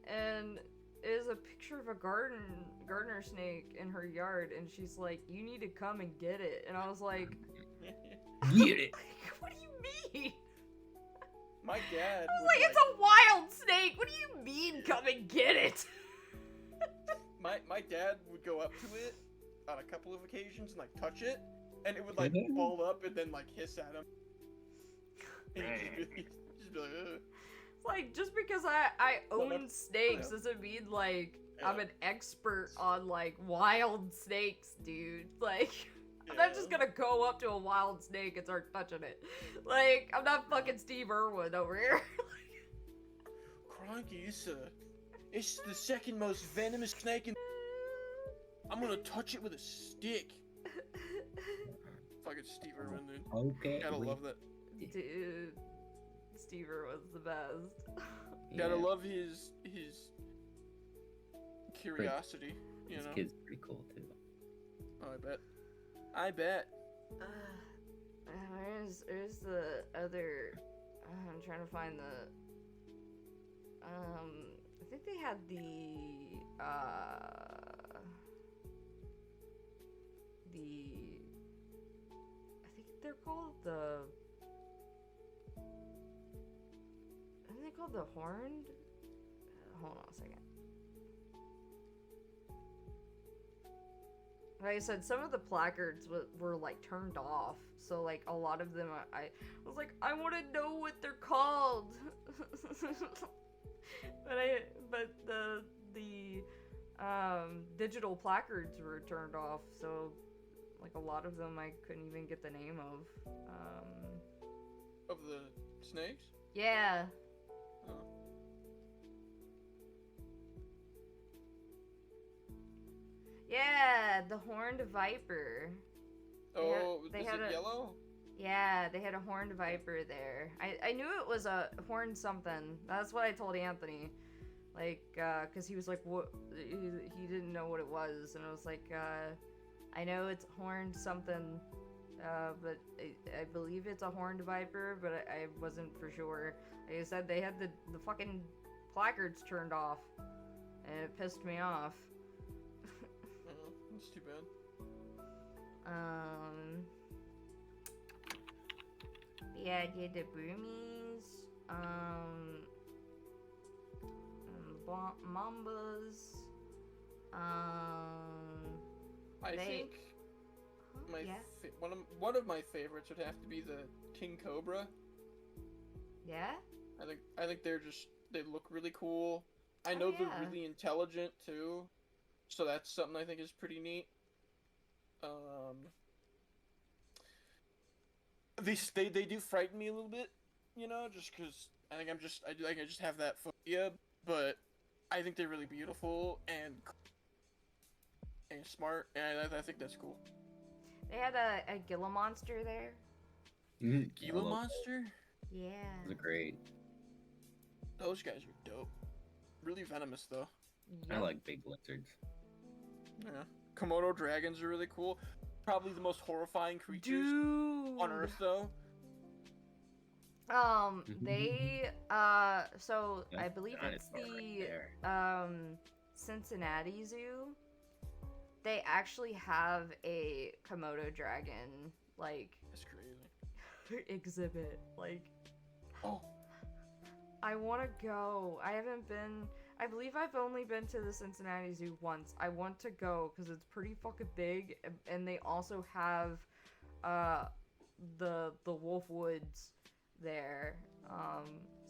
and it was a picture of a gardener snake in her yard, and she's like, you need to come and get it. And I was like, get it. Like, what do you mean? My dad I was like, it's a wild snake. What do you mean, come and get it? My dad would go up to it on a couple of occasions and like touch it, and it would like ball up and then like hiss at him. And he'd just be like, ugh. It's like, just because I own snakes doesn't mean like I'm an expert on like wild snakes, dude. Like, I'm not just gonna go up to a wild snake and start touching it. Like, I'm not fucking Steve Irwin over here. Crikey, it's the second most venomous snake in. I'm gonna touch it with a stick. Fucking Steve Irwin, dude. Okay. Gotta love that. Dude, Steve Irwin's the best. Gotta love his curiosity. You know. His kid's pretty cool too. Oh, I bet. Where's the other? I'm trying to find the. I think they had I think they're called the. Isn't they called the horned? Hold on a second. like I said, some of the placards were like turned off. So like a lot of them, I was like, I want to know what they're called. but the digital placards were turned off. So like a lot of them I couldn't even get the name of. Of the snakes? Yeah. Oh. Yeah, the horned viper. Is it yellow? Yeah, they had a horned viper there. I knew it was a horned something. That's what I told Anthony. Like, cause he was like, what? He didn't know what it was, and I was like, I know it's horned something, but I believe it's a horned viper, but I wasn't for sure. Like I said, they had the fucking placards turned off, and it pissed me off. That's too bad. Yeah, I did the Broomies, Mambas, I think one of my favorites would have to be the King Cobra. Yeah? I think they look really cool. I know they're really intelligent too, so that's something I think is pretty neat. They do frighten me a little bit, you know, just because I think I just have that phobia, but I think they're really beautiful and smart, and I think that's cool. They had a Gila monster there. Gila monster? Yeah. Those are great. Those guys are dope. Really venomous though. I like big lizards. Yeah. Komodo dragons are really cool. Probably the most horrifying creatures on Earth, though. They, so I believe it's the, Cincinnati Zoo. They actually have a Komodo dragon, like, that's crazy. exhibit. Like, oh, I want to go. I believe I've only been to the Cincinnati Zoo once. I want to go because it's pretty fucking big, and they also have the Wolf Woods there.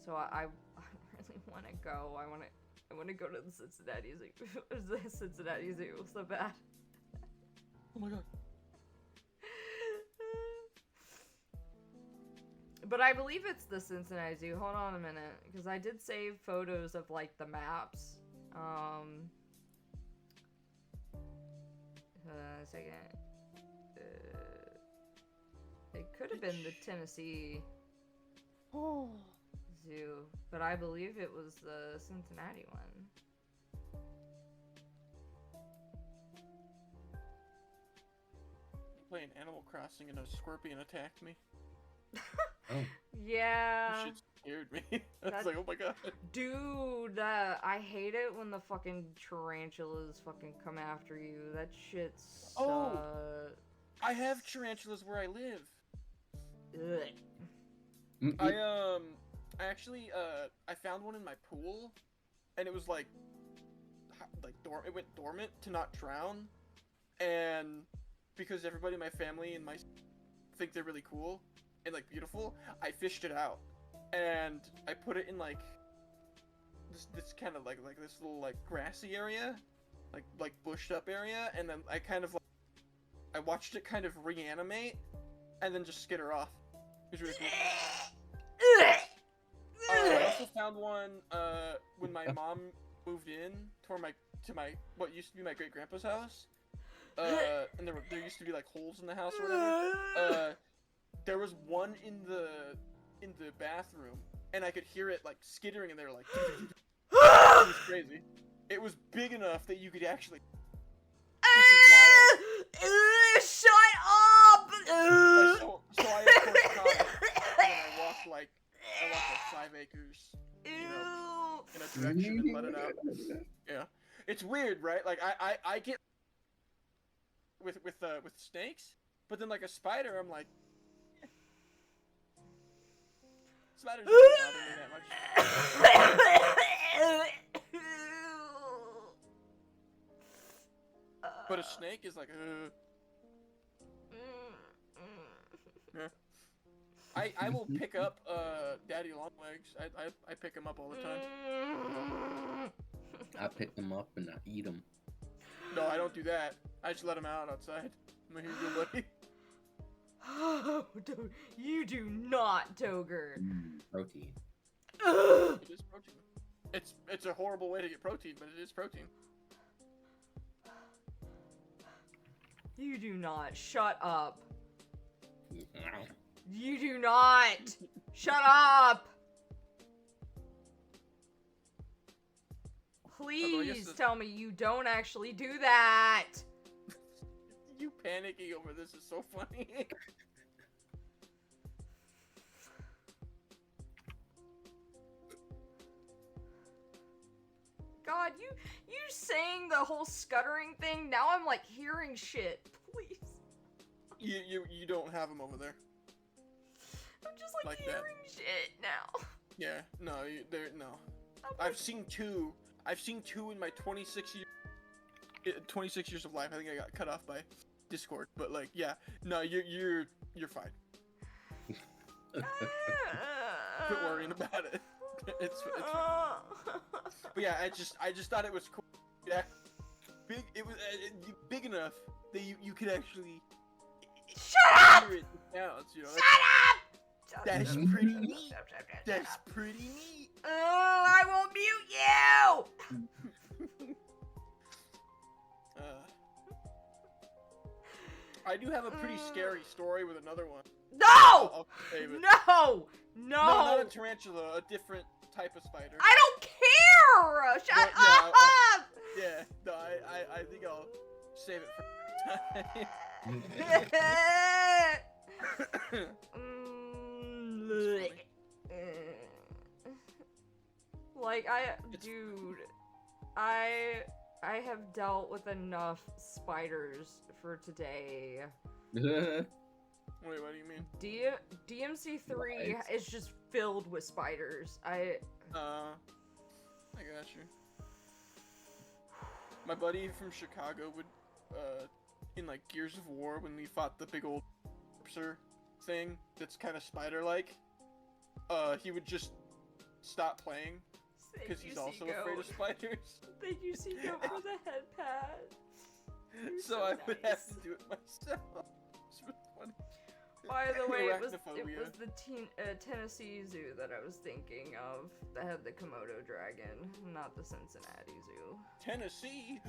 So I really want to go. I want to go to the Cincinnati Zoo. The Cincinnati Zoo so bad. Oh my god. But I believe it's the Cincinnati Zoo. Hold on a minute, because I did save photos of, like, the maps. A second. It could have been the Tennessee Zoo, but I believe it was the Cincinnati one. Playing Animal Crossing and a scorpion attacked me. Oh. Yeah. That shit scared me. I was like, oh my god. Dude, I hate it when the fucking tarantulas fucking come after you. That shit sucks. Oh! I have tarantulas where I live. Ugh. I actually, I found one in my pool, and it was like it went dormant to not drown, and because everybody in my family and my think they're really cool and like beautiful, I fished it out, and I put it in like this kind of like this little like grassy area, like bushed up area, and then I watched it kind of reanimate, and then just skitter off. It was really cool. I also found one when my mom moved in to my what used to be my great grandpa's house. And there used to be like holes in the house or whatever. There was one in the bathroom, and I could hear it like skittering in there, like it was crazy. It was big enough that you could actually. Shut up! So I of course caught it, and I walked like 5 acres, you know, in a direction and let it out. Yeah, it's weird, right? Like I get with snakes, but then like a spider, I'm like, spiders don't bother me that much. But a snake is like, yeah. I will pick up Daddy Longlegs. I pick him up all the time. I pick them up and I eat them. No, I don't do that. I just let him out outside. I'm here, good buddy. Oh, you do not, Toger. Protein. It is protein. It's a horrible way to get protein, but it is protein. You do not. Shut up. You do not. Shut up. Please tell me you don't actually do that. You panicking over this is so funny. God, you saying the whole scuttering thing, now I'm like hearing shit. Please. You don't have them over there. I'm just like hearing shit now. Yeah, no, no. I've seen two in my 26 years of life. I think I got cut off by Discord, but like, yeah, no, you're fine. Quit worrying about it. It's fine. But yeah, I just thought it was cool. Yeah, it was big enough that you could actually hear it sounds, you know. Shut up! That's pretty neat. That's pretty neat. Oh, I will mute you! I do have a pretty scary story with another one. No! I'll save it. No! No, not a tarantula, a different type of spider. I don't care! Shut up! Yeah, no, I think I'll save it for Like, dude, I have dealt with enough spiders for today. Wait, what do you mean? DMC3 is just filled with spiders. I got you. My buddy from Chicago would, in like Gears of War, when we fought the big old thing that's kind of spider-like, he would just stop playing because he's also afraid of spiders. Thank you, Seago, for the head pad. So I would have to do it myself. It's really funny. By the way, it was the Tennessee Zoo that I was thinking of that had the Komodo dragon, not the Cincinnati Zoo. Tennessee?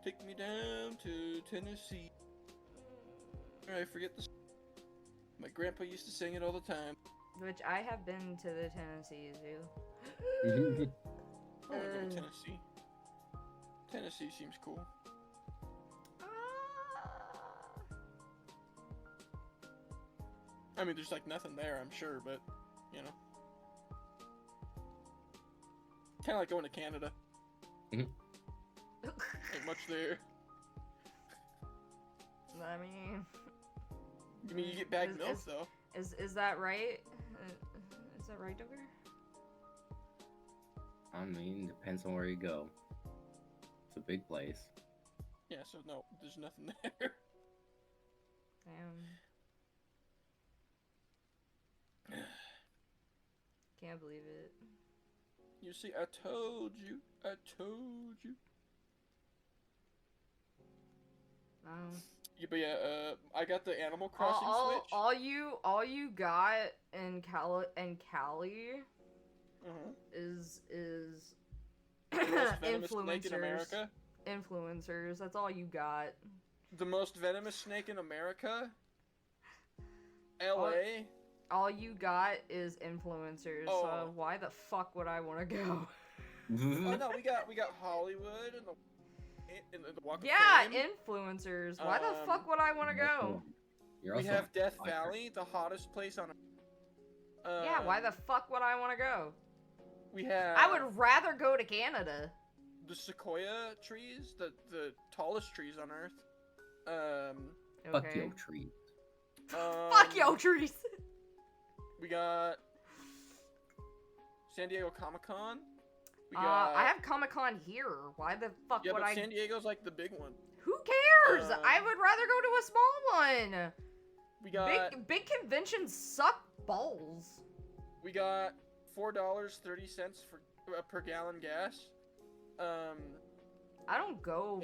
Take me down to Tennessee. I forget the. My grandpa used to sing it all the time. Which I have been to the Tennessee Zoo. I want to go to Tennessee. Tennessee seems cool. I mean, there's like nothing there, I'm sure, but, you know. Kind of like going to Canada. Ain't much there. I mean... you get bagged milk, though. Is that right? Is that right, Doger? I mean, depends on where you go. It's a big place. Yeah, so no, there's nothing there. Damn. Can't believe it. You see, I told you. I told you. Yeah, but yeah, I got the Animal Crossing Switch. All you got in Cali is snake in America. Influencers. That's all you got. The most venomous snake in America. LA. All you got is influencers. Oh. So why the fuck would I want to go? Oh no, we got Hollywood and the Walk of Fame. Influencers. Why the fuck would I want to go? We have Death Valley, the hottest place on Earth. Yeah, why the fuck would I want to go? We have. I would rather go to Canada. The sequoia trees, the tallest trees on Earth. Fuck yo trees. Fuck yo trees. We got San Diego Comic-Con. We got. I have Comic-Con here. Why the fuck would I? San Diego's like the big one. Who cares? I would rather go to a small one. We got big conventions suck balls. We got $4.30 for per gallon gas. I don't go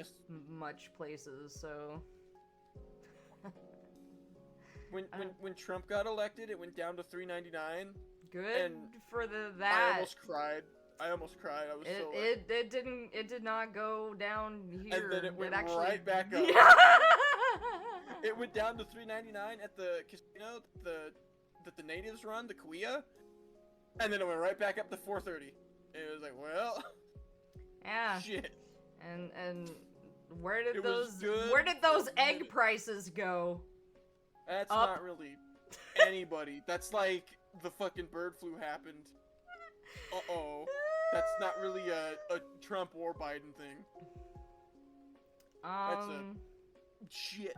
much places, so. When Trump got elected, it went down to $3.99. Good and for that. I almost cried. I was so. It did not go down here. And then it went actually... right back up. Yeah. It went down to $3.99 at the casino that the natives run, the Kuya, and then it went right back up to $4.30. It was like, well, yeah. Shit. And where did those egg prices go? That's up. Not really anybody. That's like the fucking bird flu happened. Uh-oh. That's not really a Trump or Biden thing. That's a shit.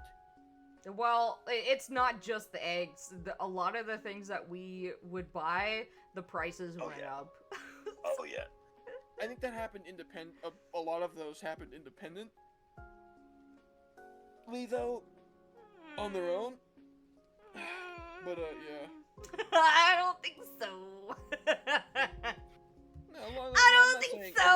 Well, it's not just the eggs. A lot of the things that we would buy, the prices went up. Oh yeah. I think that happened independent. A lot of those happened independently, though, on their own. But yeah. I don't think so. No, I don't think so.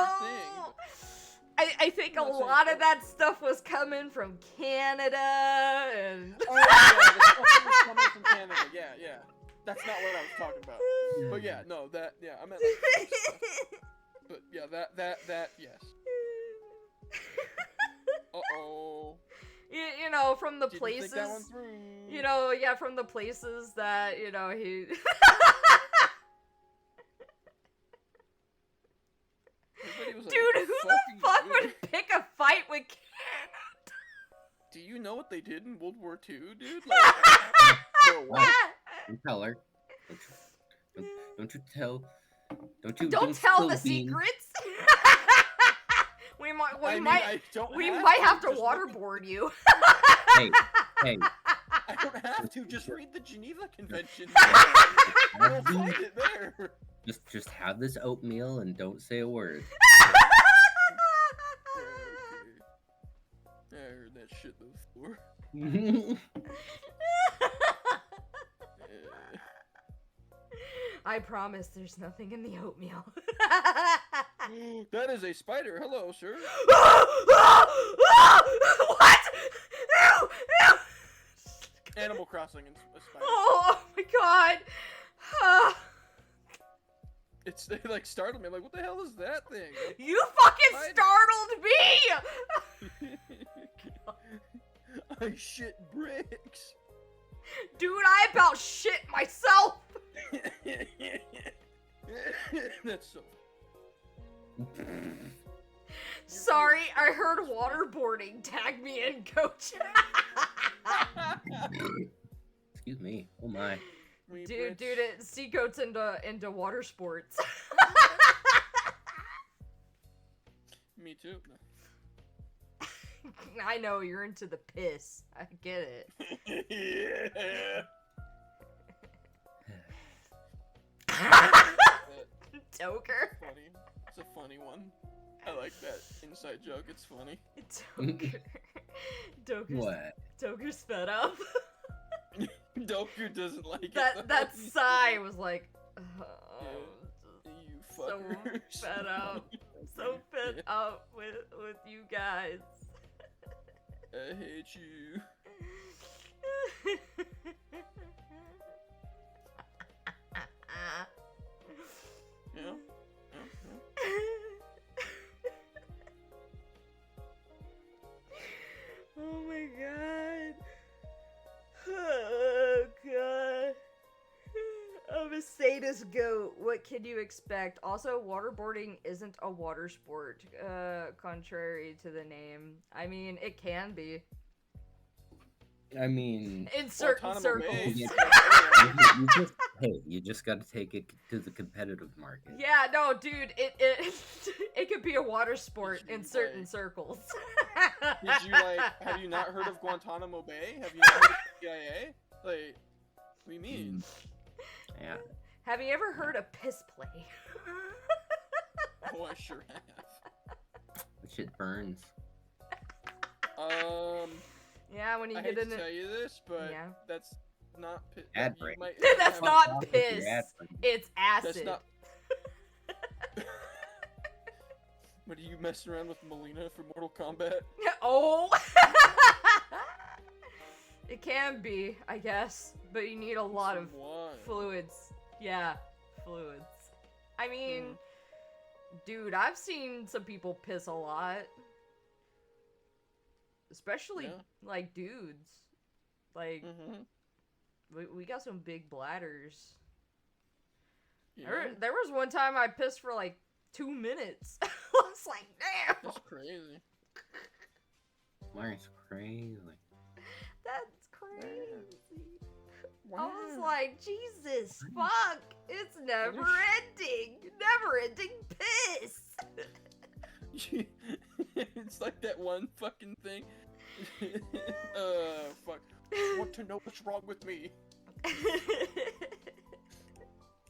I think a lot of that stuff was coming from Canada and. Oh yeah, the stuff was coming from Canada. Yeah. That's not what I was talking about. But yeah, no, I meant like stuff. But yeah, that yes. Uh-oh. You know, from the Didn't places. think that one through. You know, yeah, from the places that, you know, he. Dude, who the fuck would pick a fight with Canada? Do you know what they did in World War II, dude? Like, no, what? Don't tell her. Don't you tell. Don't tell the secrets. we might have to waterboard you. Hey. I don't have to. Just read the Geneva Convention. I'll find it there. Just have this oatmeal and don't say a word. I heard that shit before. I promise there's nothing in the oatmeal. That is a spider. Hello, sir. What? Ew! Animal Crossing and a spider. Oh my god. It's like startled me. Like, what the hell is that thing? You fucking startled me! I shit bricks. Dude, I about shit myself! That's so... Sorry, I heard waterboarding. Tag me in, coach. Excuse me. Oh my. Dude, Seacoat's into water sports. Me too. I know, you're into the piss. I get it. Yeah. Toker. Funny. It's a funny one. I like that inside joke. It's funny. Toker's fed up. Doku doesn't like it. That sigh was like, you so fuckers. fed up. So fed up with you guys. I hate you. Yeah. Oh my god. Oh god. I'm a sadist goat. What can you expect? Also, waterboarding isn't a water sport, contrary to the name. I mean, it can be. I mean, in certain circles. You just got to take it to the competitive market. Yeah, no, dude, it could be a water sport in certain circles. Have you not heard of Guantanamo Bay? Have you not heard of CIA? Like, what do you mean? Yeah. Have you ever heard of piss play? Oh, I sure have. That shit burns. Yeah, when you I get hate in to it. tell you this, but Yeah. that's not Ad you break. might That's have- not off with your piss. ad break. It's That's acid. not. But are you messing around with Melina for Mortal Kombat? Oh. It can be, I guess, but you need a lot of Somewhat. fluids. Yeah, fluids. I mean, dude, I've seen some people piss a lot. Especially, like, dudes. Like, we got some big bladders. Yeah. There was one time I pissed for, like, 2 minutes. I was like, damn! That's crazy. That's crazy. That's crazy. Wow. I was like, Jesus, fuck! It's never ending! Never ending piss! It's like that one fucking thing. Fuck. Want to know what's wrong with me?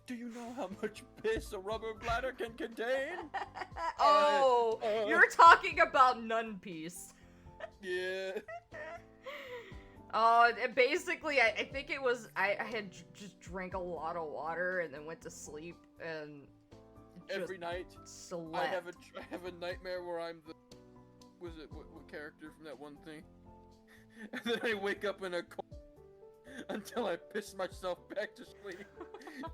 Do you know how much piss a rubber bladder can contain? Oh, you're talking about nun piece. Yeah. Oh, basically, I think it was, I had just drank a lot of water and then went to sleep and Every night, slept. I have a nightmare where I'm the, what character from that one thing? And then I wake up in a cold until I piss myself back to sleep.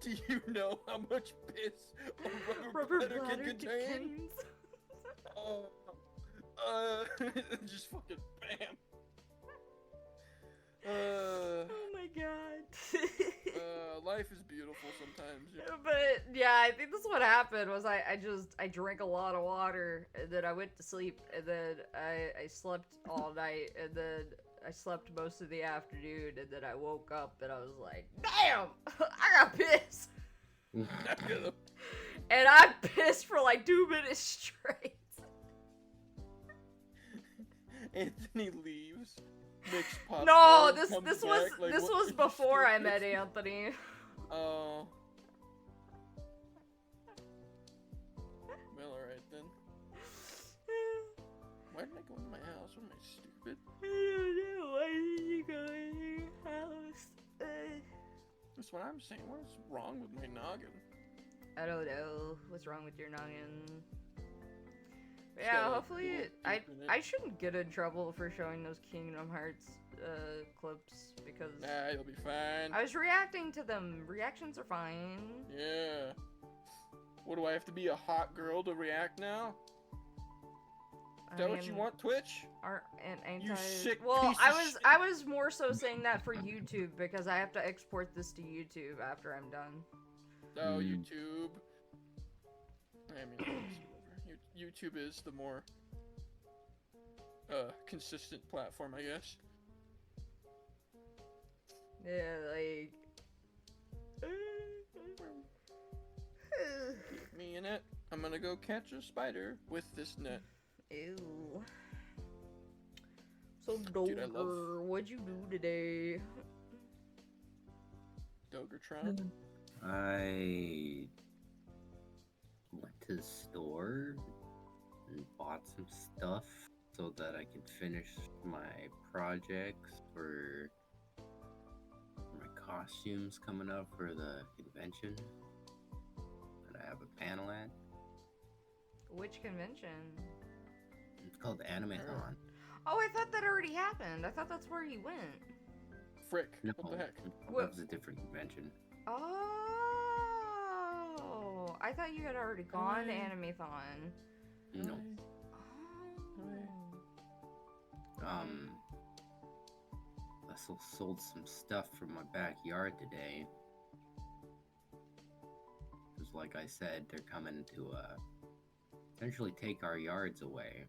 Do you know how much piss a rubber bladder can contain? Just fucking bam. Oh my god. Life is beautiful sometimes. Yeah. But yeah, I think that's what happened was I drank a lot of water and then I went to sleep and then I slept all night and then I slept most of the afternoon and then I woke up and I was like, damn, I got pissed. And I pissed for like 2 minutes straight. Anthony leaves. Makes popcorn, No, this comes was back, like, this what was did you before I do? met Anthony. Oh. Well, alright then. Why did I go into my house? What am I, stupid? I don't know. Why did you go in your house? That's what I'm saying. What's wrong with my noggin? I don't know. What's wrong with your noggin? But It's yeah, got a hopefully little I tooth in it. shouldn't get in trouble for showing those Kingdom Hearts clips because Nah, you'll be fine. I was reacting to them. Reactions are fine. Yeah. What, do I have to be a hot girl to react now? Is that what you want, Twitch? You sick well, piece I of was shit. I was more so saying that for YouTube because I have to export this to YouTube after I'm done. Oh, YouTube. I mean, YouTube is the more consistent platform, I guess. Yeah, like. Keep me in it. I'm gonna go catch a spider with this net. Ew. So Dude, I Doger, what'd you do today? Dogertron. I went to the store and bought some stuff so that I could finish my projects for my costumes coming up for the convention that I have a panel at. Which convention? It's called the Animathon. Oh, I thought that already happened. I thought that's where he went. Frick. No, What the heck? that was a different convention. Oh, I thought you had already gone to Animathon. No. Oh. I sold some stuff from my backyard today. Because like I said, they're coming to essentially take our yards away.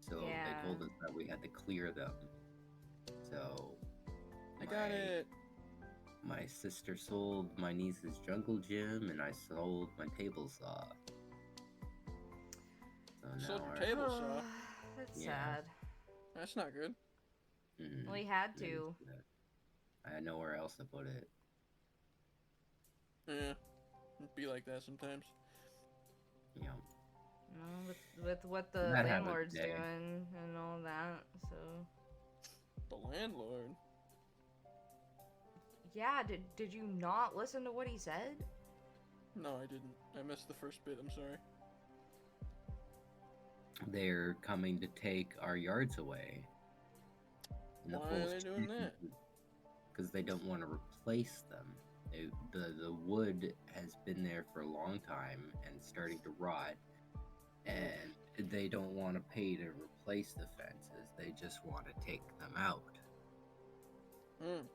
So they told us that we had to clear them. So I got it. My sister sold my niece's jungle gym, and I sold my table saw. So Sold now your table saw. That's Yeah. sad. That's not good. Well, he had to. I had nowhere else to put it. Yeah. It'd be like that sometimes. You know. With what the That happened landlord's today. doing and all that, so. The landlord. Yeah, did you not listen to what he said? No, I didn't. I missed the first bit. I'm sorry. They're coming to take our yards away. Why are they doing that? Because they don't want to replace them. The wood has been there for a long time and starting to rot, and they don't want to pay to replace the fences. They just want to take them out. Hmm.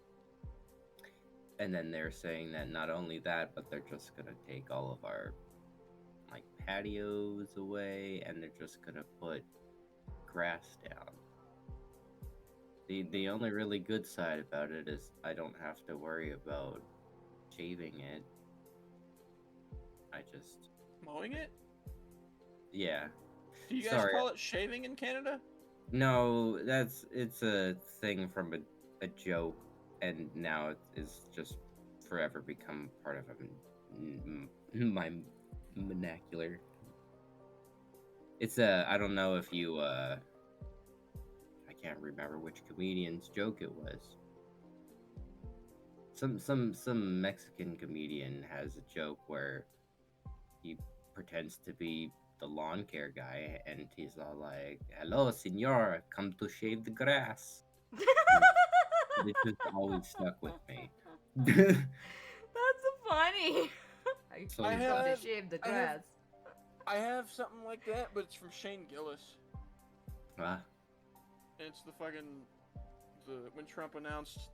And then they're saying that not only that, but they're just gonna take all of our like patios away, and they're just gonna put grass down. The only really good side about it is I don't have to worry about shaving it. I just Mowing it? yeah. Do you guys Sorry. call it shaving in Canada? No, it's a thing from a joke, and now it's just forever become part of my vernacular. It's I don't know if you I can't remember which comedian's joke it was. Some Mexican comedian has a joke where he pretends to be the lawn care guy, and he's all like, "Hello, senor, come to shave the grass." It just always stuck with me. That's funny. I So- gotta have- shave the I have- grass. I have something like that, but it's from Shane Gillis. Ah, It's the fucking when Trump announced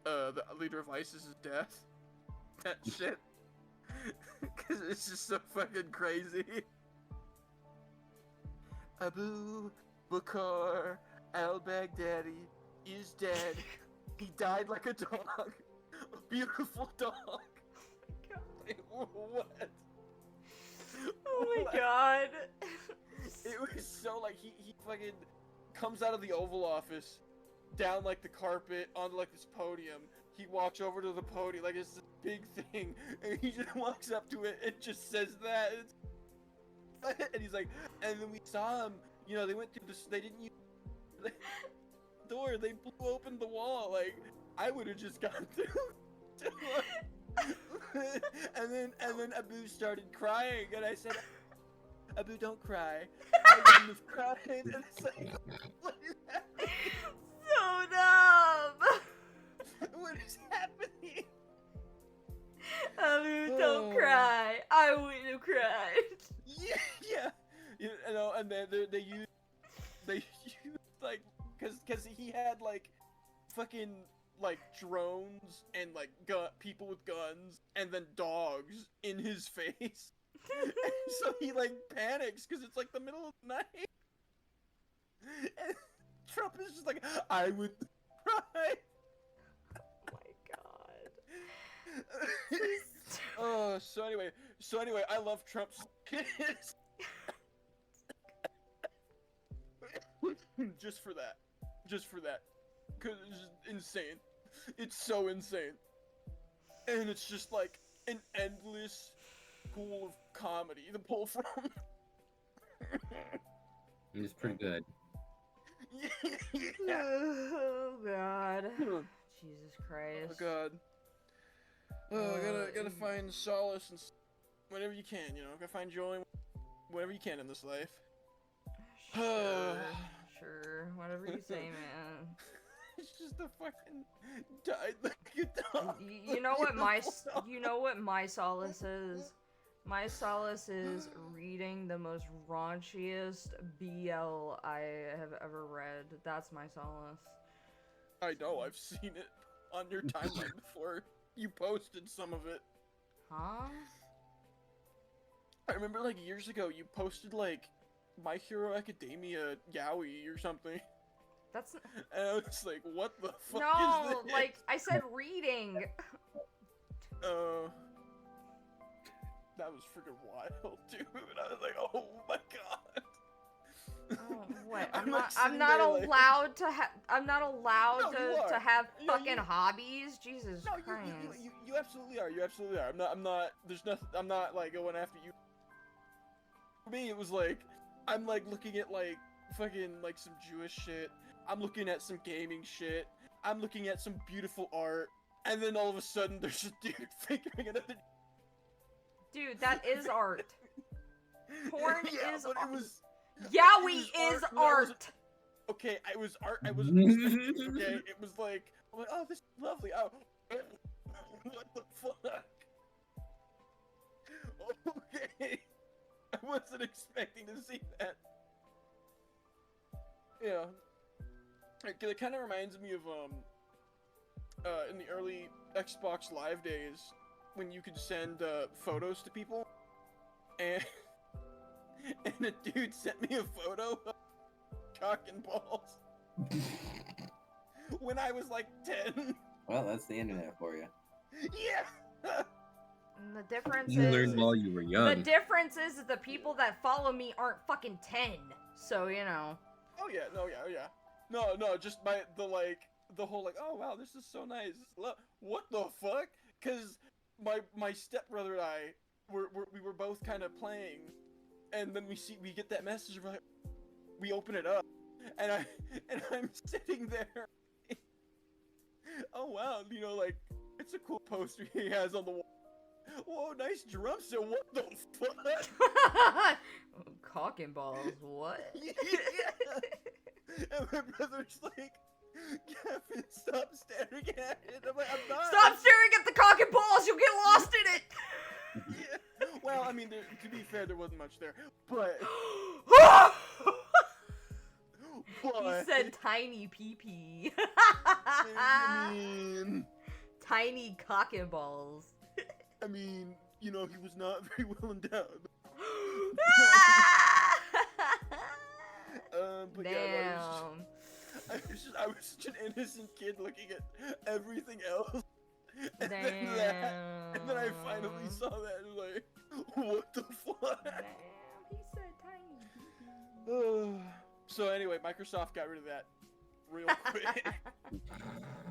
the leader of ISIS's death. That shit. Cause it's just so fucking crazy. Abu Bakr al-Baghdadi is dead. He died like a dog. A beautiful dog. Wait, what? Oh my god. It was so like he fucking comes out of the Oval Office, down like the carpet onto like this podium. He walks over to the podium like it's this big thing, and he just walks up to it and just says that. And he's like, and then we saw him. You know, they went through this. They didn't use the door. They blew open the wall. Like I would have just gone through. and then Abu started crying, and I said, Abu, don't cry. I wouldn't have cried. And it's like, what is happening? So dumb. What is happening? Don't cry. I wouldn't have cried. Yeah. You know, and then they use like, cause he had like, fucking like drones and like people with guns and then dogs in his face. And so he like panics because it's like the middle of the night. And Trump is just like, I would cry. Oh my god. Oh, so anyway, I love Trump's just for that, because it's just insane. It's so insane, and it's just like an endless pool of comedy to pull from. it's pretty good. Yeah. Oh god. Jesus Christ. Oh god. Oh, gotta find solace and whenever you can, you know. Gotta find joy whenever you can in this life. Sure, whatever you say, man. It's just a fucking died like a dog. You know what my solace is? My solace is reading the most raunchiest BL I have ever read. That's my solace. I know, I've seen it on your timeline before. You posted some of it. Huh? I remember like years ago you posted like My Hero Academia yaoi or something. That's And I was like, what the fuck no, is this? like I said reading. That was freaking wild, dude. I was like, oh my god. Oh, what? I'm I'm like not sitting there, like- allowed to have. I'm not allowed No, you to are. have No, fucking you- hobbies. Jesus No, Christ. you absolutely are. You absolutely are. I'm not. There's nothing. I'm not like going after you. For me, it was like, I'm like looking at like fucking like some Jewish shit. I'm looking at some gaming shit. I'm looking at some beautiful art. And then all of a sudden, there's a dude fingering another. Dude, that is art. Porn yeah, is but art. it was. Yaoi is but I wasn't- art. Okay, it was art. I wasn't expecting. Okay, it was like, I'm like, oh, this is lovely. Oh, what the fuck? Okay, I wasn't expecting to see that. Yeah, it kind of reminds me of in the early Xbox Live days when you could send photos to people, and a dude sent me a photo of cock and balls when I was like 10. Well, that's the internet for you. Yeah. And the difference You is learned while you were young. the difference is the people that follow me aren't fucking 10. So, you know. Oh yeah, no, just the whole like, oh wow, this is so nice. What the fuck? Cause my stepbrother and I we were both kind of playing, and then we get that message, we're like, we open it up, and I'm sitting there. Oh wow, you know, like, it's a cool poster he has on the wall. Whoa, nice drum set. What the fuck? Cock and balls, what? Yeah. And my brother's like, Kevin, stop staring at it. I'm like, I'm not. Stop staring at the cock and balls, you'll get lost in it! Yeah. Well, I mean, to be fair, there wasn't much there, but... He said tiny pee-pee. I mean... Tiny cock and balls. I mean, you know, he was not very well endowed. But Damn. Yeah, I was such an innocent kid looking at everything else. And then I finally saw that and was like, what the fuck? Damn, he said tiny. So anyway, Microsoft got rid of that real quick.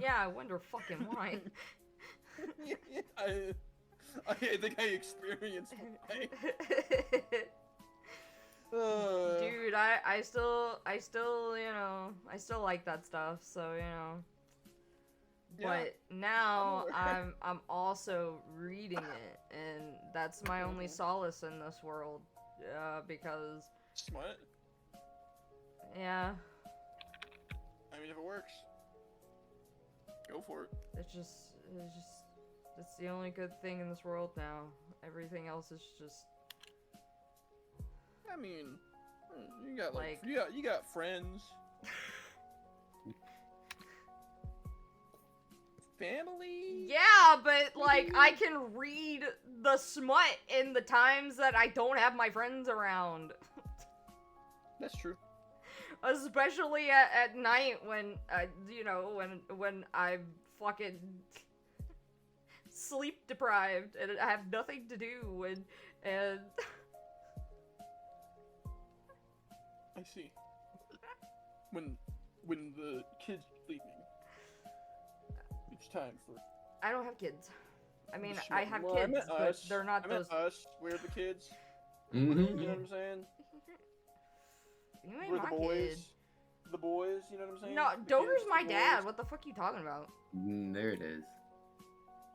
Yeah, I wonder fucking why. I think I experienced it. Dude, I still, you know, I still like that stuff, so, you know. Yeah, but now I'm also reading it, and that's my only solace in this world, because... Smut? Yeah. I mean, if it works, go for it. It's the only good thing in this world now. Everything else is just... I mean, you got like you got friends, family. Yeah, but like I can read the smut in the times that I don't have my friends around. That's true. Especially at night when you know, when I'm fucking sleep deprived and I have nothing to do and I see. When the kids are sleeping, it's time for... I don't have kids. I mean, the I schmuck. have Well, kids, I meant but us. they're not I meant those... us. We're the kids. Mm-hmm. You know what I'm saying? You ain't We're my the boys. kid. The boys, you know what I'm saying? No, The Doger's kids, my the dad. boys. What the fuck are you talking about? There it is.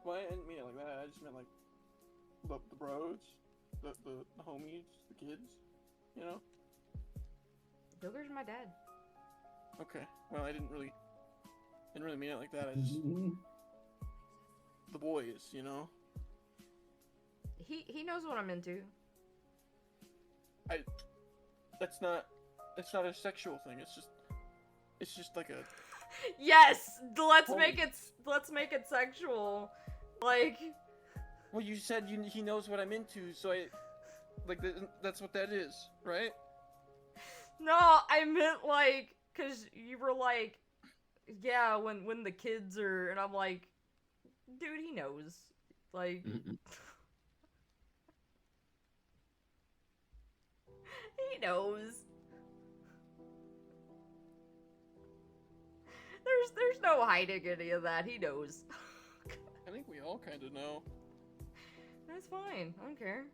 Well, I didn't mean it like that. I just meant like the bros, the homies, the kids. You know? Doger's my dad. Okay. Well, I didn't really mean it like that. I just the boys, you know. He knows what I'm into. That's not a sexual thing. It's just like a... Yes, let's Oh. make it sexual. Like, Well, you said he knows what I'm into, so that's what that is, right? no, I meant like, cause you were like, yeah, when the kids are, and I'm like, dude, he knows. Like, he knows. There's no hiding any of that. He knows. I think we all kind of know. That's fine. I don't care.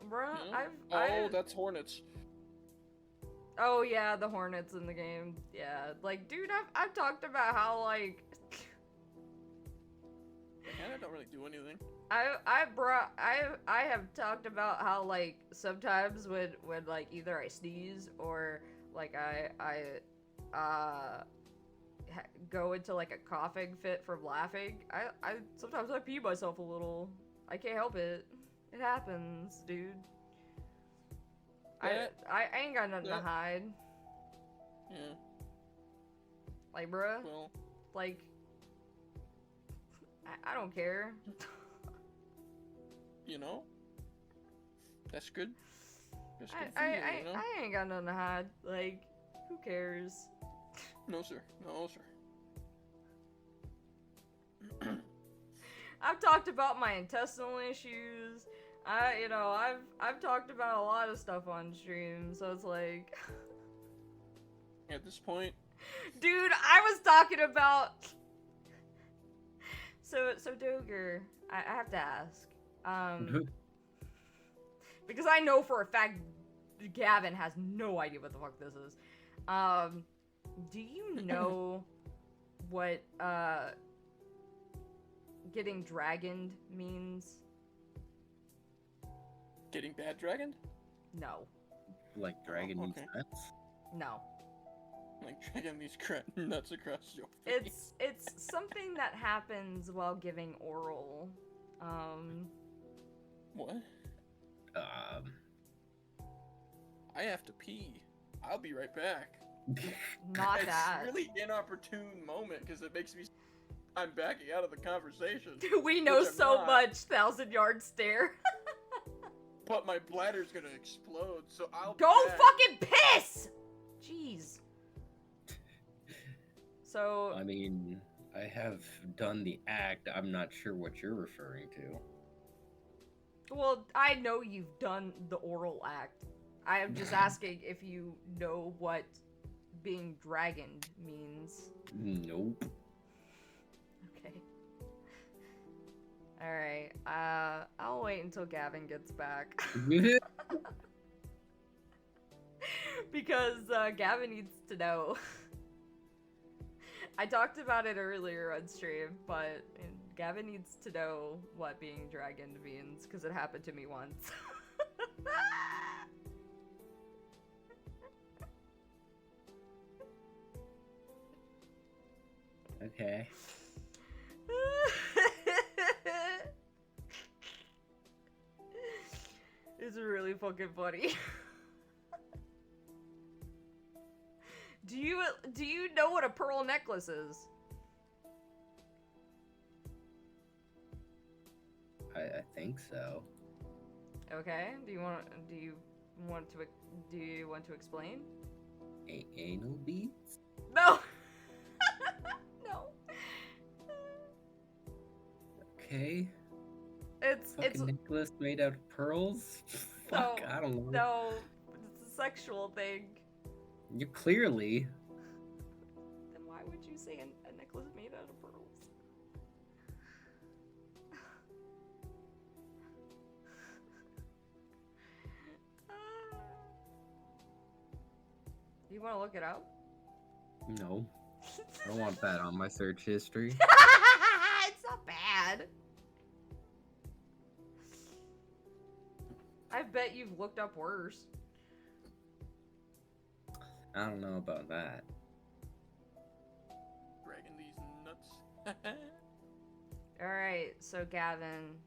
Bruh, Yeah. That's Hornets. Oh yeah, the Hornets in the game. Yeah, like, dude, I've talked about how, like... I don't really do anything. I have talked about how, like, sometimes when like either I sneeze or like go into like a coughing fit from laughing, I sometimes I pee myself a little. I can't help it. It happens, dude. Yeah. I ain't got nothing to hide. Yeah. Like, bruh. Well. Like, I don't care. You know? That's good. That's good I you know? I ain't got nothing to hide. Like, who cares? No, sir. No, sir. I've talked about my intestinal issues. I've talked about a lot of stuff on stream, so it's like... At this point... Dude, I was talking about... So Doger, I have to ask. Because I know for a fact Gavin has no idea what the fuck this is. Do you know what, getting dragoned means? Getting bad dragoned? No. Like dragon okay. nuts? No. Like dragging these nuts across your face. It's something that happens while giving oral. What? I have to pee. I'll be right back. Not that. It's a really inopportune moment because it makes me... I'm backing out of the conversation. We know so much, 1,000-yard stare. But my bladder's gonna explode, so I'll go back. fucking piss! Jeez. So... I mean, I have done the act. I'm not sure what you're referring to. Well, I know you've done the oral act. I am just asking if you know what being dragoned means. Nope. Okay. Alright, I'll wait until Gavin gets back. Because, Gavin needs to know. I talked about it earlier on stream, but Gavin needs to know what being dragoned means, because it happened to me once. Okay. It's really fucking funny. Do you know what a pearl necklace is? I think so. Okay. Do you want to explain? Anal beads? No. No. Okay. It's a necklace made out of pearls? Fuck, I don't know. No, it's a sexual thing. You clearly. Then why would you say a necklace made out of pearls? You want to look it up? No. I don't want that on my search history. It's not bad. I bet you've looked up worse. I don't know about that. Dragging these nuts. Alright, so Gavin.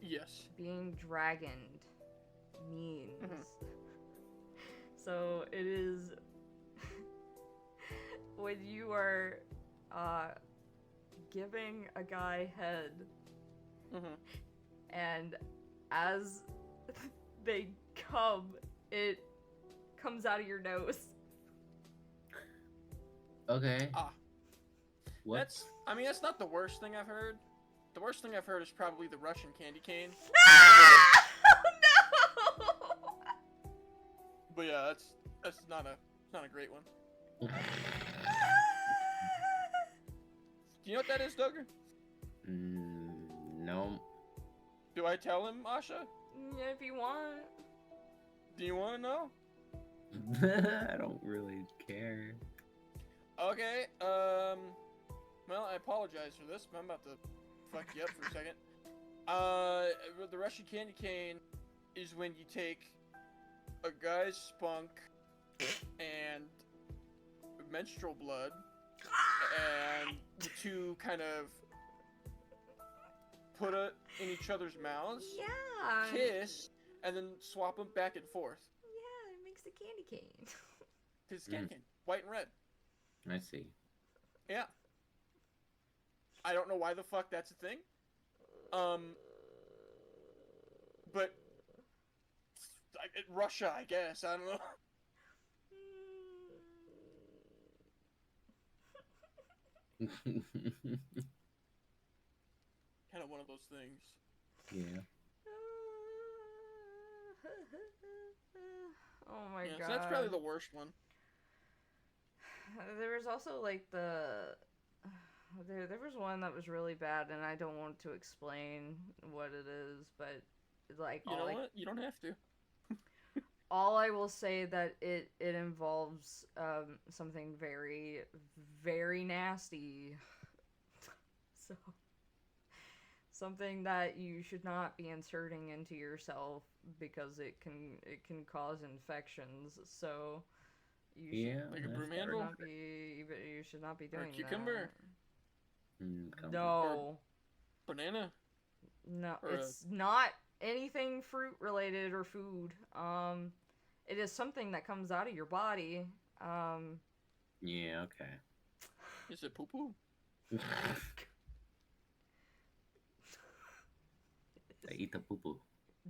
Yes. Being dragoned means... So it is when you are giving a guy head, and as they come, it comes out of your nose. Okay. What? That's not the worst thing I've heard. The worst thing I've heard is probably the Russian candy cane. No! But yeah, that's not a great one. Do you know what that is, Duggar? No. Do I tell him, Asha? Yeah, if you want. Do you want to know? I don't really care. Okay, well, I apologize for this, but I'm about to fuck you up for a second. The Russian candy cane is when you take a guy's spunk and menstrual blood, and the two kind of put it in each other's mouths, Yeah. kiss, and then swap them back and forth. Yeah, it makes a candy cane. It's candy cane, white and red. I see. Yeah. I don't know why the fuck that's a thing. But Russia, I guess. I don't know. Kind of one of those things. Yeah. Oh my Yeah, god. so that's probably the worst one. There was also like there was one that was really bad, and I don't want to explain what it is, but like You know what? You don't have to. all I will say that it involves something very, very nasty. So something that you should not be inserting into yourself because it can cause infections. So you should, like a broom handle? you should not be doing or a cucumber? that. No. Or banana? No, Or it's not anything fruit related or food. It is something that comes out of your body. Yeah, okay. Is it poo poo? They eat the poo poo.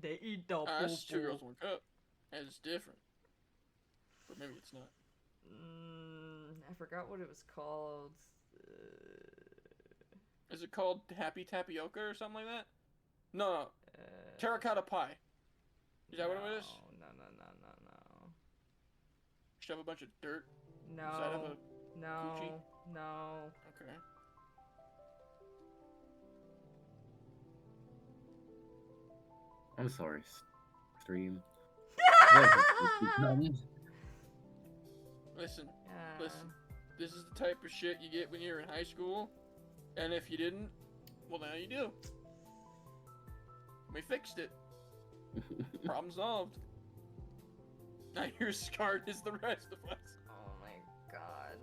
They eat the poo That's two girls, one cup. And it's different. But maybe it's not. I forgot what it was called. Is it called Happy Tapioca or something like that? No. Terracotta pie. Is that what it is? No. Should have a bunch of dirt. No. Does that have a coochie? No. Okay. I'm sorry, stream. Listen. This is the type of shit you get when you're in high school. And if you didn't, well, now you do. We fixed it. Problem solved. Now you're as scarred as the rest of us. Oh my god.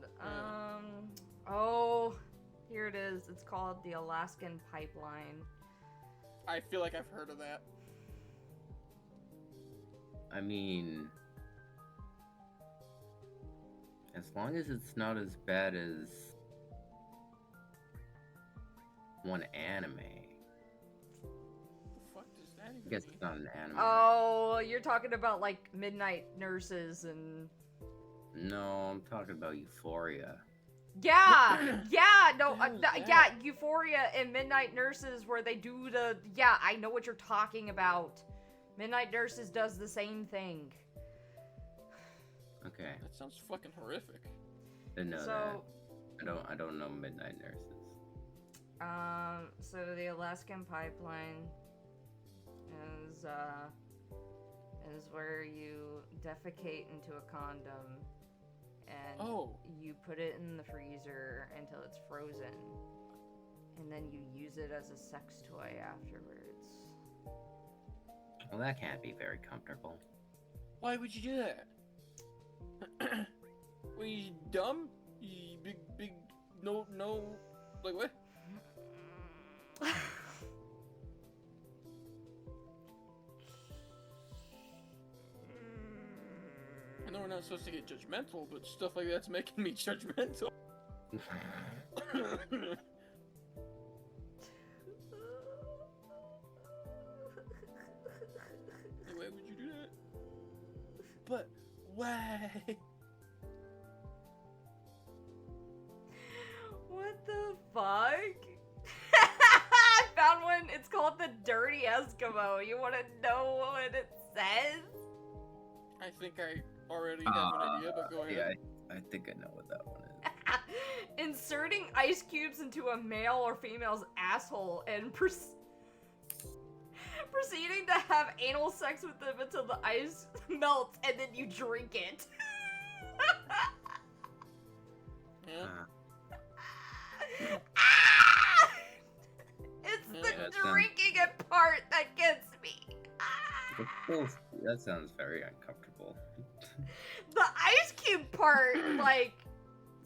Oh, here it is. It's called the Alaskan Pipeline. I feel like I've heard of that. I mean, as long as it's not as bad as one anime. The fuck does that even I guess mean? it's not an anime. Oh, you're talking about like Midnight Nurses and... No, I'm talking about Euphoria. Yeah, yeah, no, What the hell is yeah, that? Euphoria and Midnight Nurses where they do the... Yeah, I know what you're talking about. Midnight Nurses does the same thing. Okay. That sounds fucking horrific. Didn't know So, that. I don't know Midnight Nurses. so the Alaskan Pipeline is where you defecate into a condom and you put it in the freezer until it's frozen, and then you use it as a sex toy afterwards. Well, that can't be very comfortable. Why would you do that? Were you dumb? You big, no, like what? I know we're not supposed to get judgmental, but stuff like that's making me judgmental. Why would you do that? But why? What the fuck? I found one. It's called the Dirty Eskimo. You want to know what it says? I think I already have an idea, but go ahead. Yeah, I think I know what that one is. Inserting ice cubes into a male or female's asshole and proceeding to have anal sex with them until the ice melts and then you drink it. Yeah. It's Yeah, the that drinking it part that gets me. That sounds very uncomfortable. The ice cube part, like,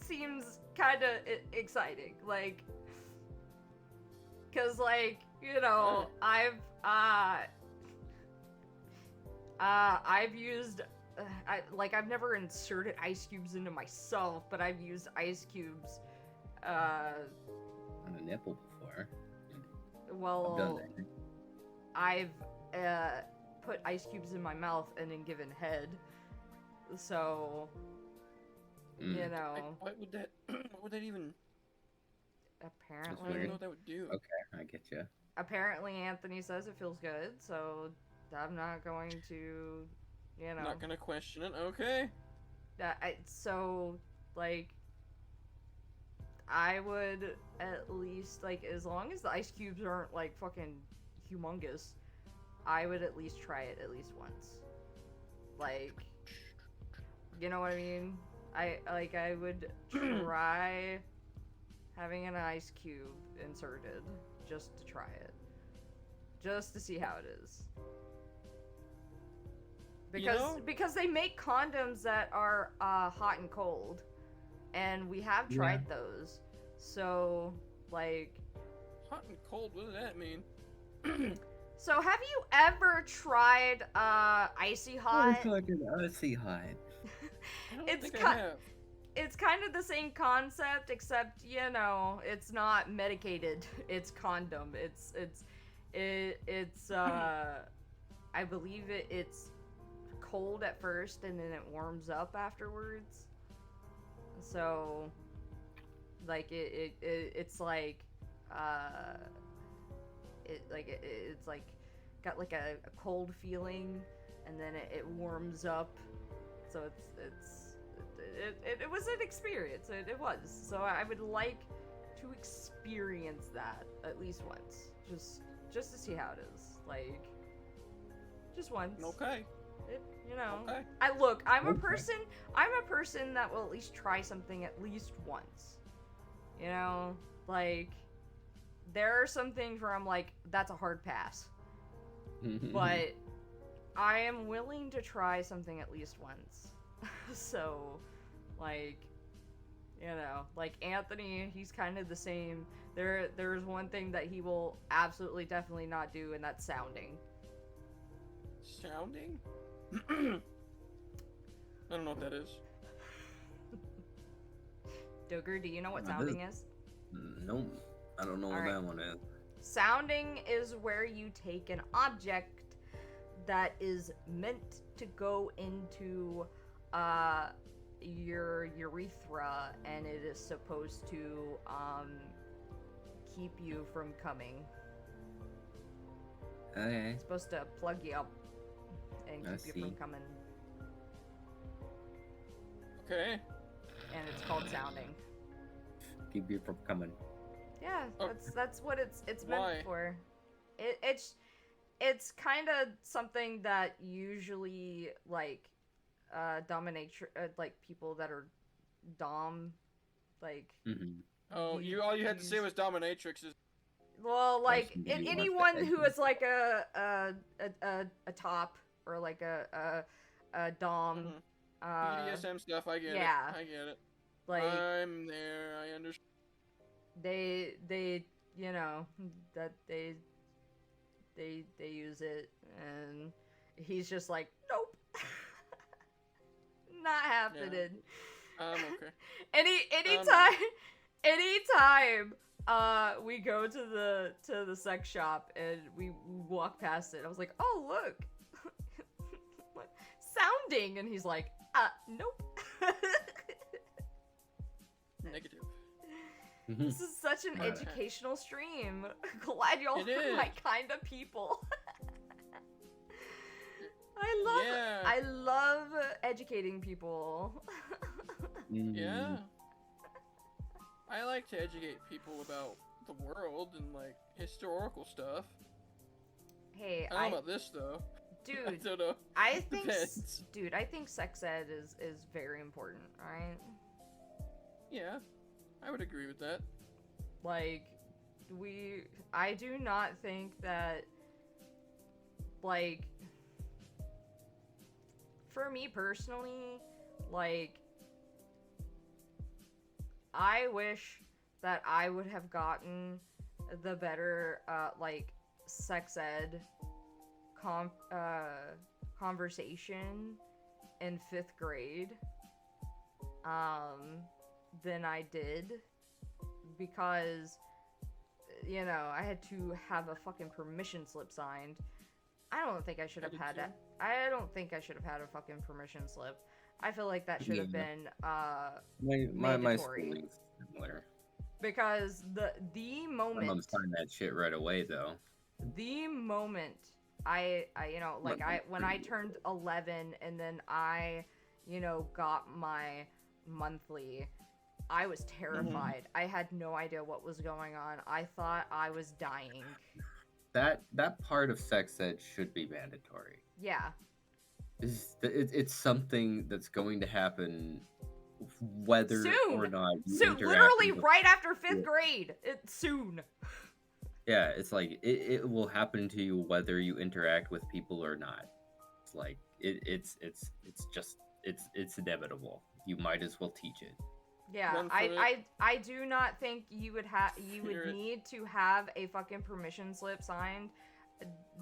seems kind of exciting. Like, cause, like, you know, I've used, I've never inserted ice cubes into myself, but I've used ice cubes, On a nipple before. well, I've done that. I've put ice cubes in my mouth and then given head. So, you know, What would that? What would that even? I apparently, don't know what that would do. Okay, I get you. apparently Anthony says it feels good, so I'm not going to, you know, Not gonna question it. Okay. so, like, I would at least, like, as long as the ice cubes aren't, like, fucking humongous, I would at least try it at least once. Like, you know what I mean? I would try having an ice cube inserted just to try it. Just to see how it is. Because they make condoms that are hot and cold. And we have tried those. So, like, Hot and cold. What does that mean? so have you ever tried icy hot? Icy hot. I don't It's think I have. It's kind of the same concept, except, you know, it's not medicated. It's condom. It's I believe it's cold at first and then it warms up afterwards. So, like, it's like it's like got like a cold feeling and then it warms up. So it was an experience. It was. So I would like to experience that at least once, just to see how it is. Like, just once. Okay. You know. Okay. I'm a person that will at least try something at least once. You know, like, there are some things where I'm like, that's a hard pass. But I am willing to try something at least once. So, like, you know, like Anthony, he's kind of the same. There's one thing that he will absolutely definitely not do, and that's sounding. Sounding? I don't know what that is. Doger, do you know what sounding is? No, I don't know what Alright. that one is. Sounding is where you take an object that is meant to go into your urethra, and it is supposed to keep you from coming. Okay. It's supposed to plug you up and I keep you from see. coming. Okay. And it's called sounding. Keep you from coming. Yeah, Oh. that's what it's Why? meant for. It's kind of something that usually, like, like people that are dom, like, Mm-hmm. Oh, You- all you had to say use- was dominatrix. well, like, That's maybe anyone one who thing. is like a top or like a dom, BDSM stuff. I get yeah. it. I get it. like I'm there. I understand. they you know that they use it, and he's just like, nope. Not happening. I'm okay. Anytime we go to the sex shop and we walk past it, I was like, oh, look. Sounding, and he's like, nope. Negative. This is such an Right. educational stream. Glad y'all It are my is. kind of people. Yeah. I love educating people. Yeah. I like to educate people about the world and, like, historical stuff. Hey, I don't know about this though. dude, I don't know. I think, Depends. dude, I think sex ed is very important, right? Yeah, I would agree with that. Like, I do not think that, like, for me personally, like, I wish that I would have gotten the better, like, sex ed conversation in 5th grade, than I did, because, you know, I had to have a fucking permission slip signed. I don't think I should have had that. I don't think I should have had a fucking permission slip. I feel like that should have been, my mandatory. schooling's similar. Because the moment... My mom's signed that shit right away, though. The moment I you know, like, when I turned 11 and then I, you know, got my monthly, I was terrified. I had no idea what was going on. I thought I was dying. That part of sex ed should be mandatory. Yeah. It's something that's going to happen whether or not you soon, interact literally with right after 5th grade. It's soon. Yeah, it's like it will happen to you whether you interact with people or not. It's like it's inevitable. You might as well teach it. Yeah, I do not think you would need to have a fucking permission slip signed.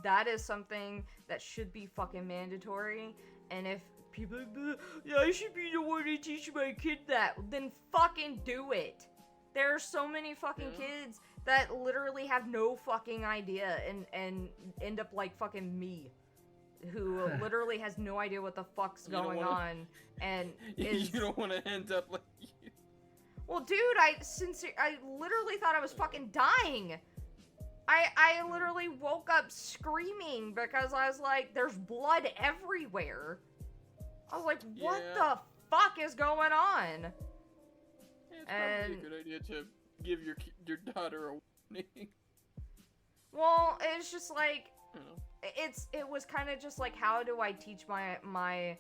That is something that should be fucking mandatory. And if people are like, yeah, I should be the one to teach my kid that, then fucking do it. There are so many fucking kids that literally have no fucking idea and end up like fucking me, who literally has no idea what the fuck's going on, and is... You don't want to end up like you. Well, dude, I literally thought I was fucking dying. I literally woke up screaming because I was like, there's blood everywhere. I was like, what the fuck is going on? It's probably a good idea to give your daughter a warning. Well, it's just like, it was kind of just like, how do I teach my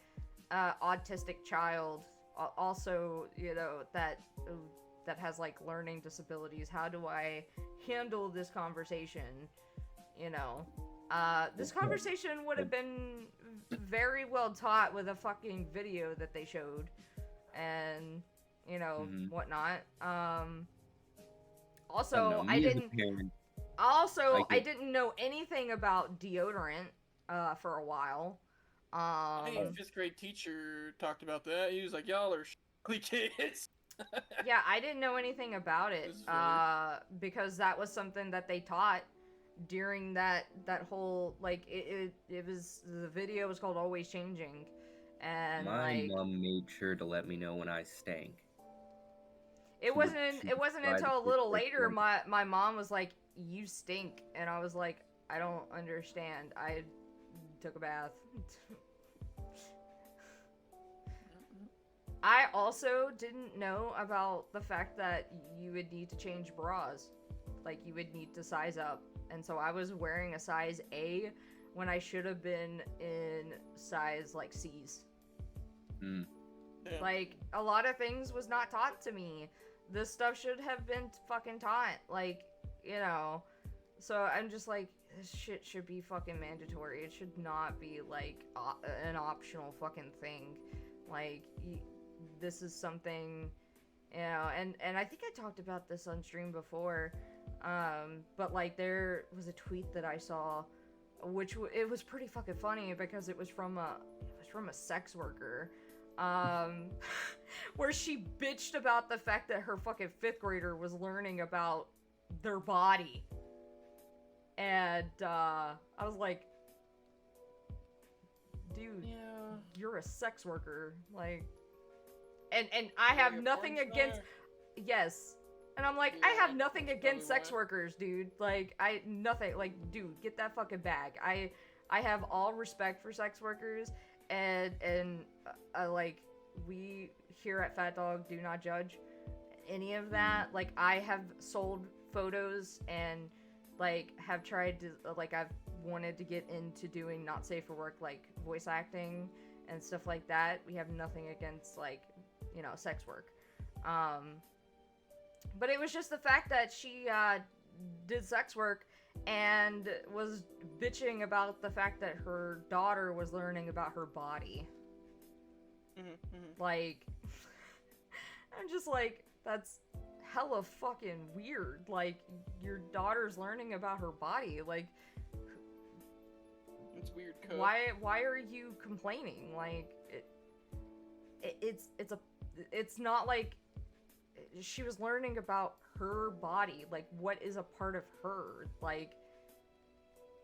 autistic child, also, you know, that has like learning disabilities, how do I handle this conversation? You know, this conversation would have been very well taught with a fucking video that they showed, and, you know, whatnot. Also, I didn't know anything about deodorant for a while. My 5th grade teacher talked about that. He was like, y'all are ugly kids. Yeah, I didn't know anything about it, because that was something that they taught during that whole, like, it was, the video was called Always Changing, and my mom made sure to let me know when I stank. It wasn't until a little later my mom was like, you stink, and I was like, I don't understand. I took a bath. I also didn't know about the fact that you would need to change bras. Like, you would need to size up. And so I was wearing a size A when I should have been in size, like, C's. Like, a lot of things was not taught to me. This stuff should have been fucking taught. Like, you know. So I'm just like, this shit should be fucking mandatory. It should not be, like, an optional fucking thing. Like, this is something, you know, and I think I talked about this on stream before, but, like, there was a tweet that I saw, which it was pretty fucking funny because it was from a sex worker, where she bitched about the fact that her fucking 5th grader was learning about their body, and I was like, dude, you're a sex worker, like. And I have nothing against... Yes. And I'm like, I have nothing against sex workers, dude. Like, nothing. Like, dude, get that fucking bag. I have all respect for sex workers. And like, we here at Fat Dog do not judge any of that. Like, I have sold photos and, like, have tried to... Like, I've wanted to get into doing not safe for work, like voice acting and stuff like that, we have nothing against, like, you know, sex work. But it was just the fact that she did sex work and was bitching about the fact that her daughter was learning about her body. Like, I'm just like, that's hella fucking weird. Like, your daughter's learning about her body. Like, it's weird. Code. Why are you complaining? Like, it's not like she was learning about her body. Like, what is a part of her? Like,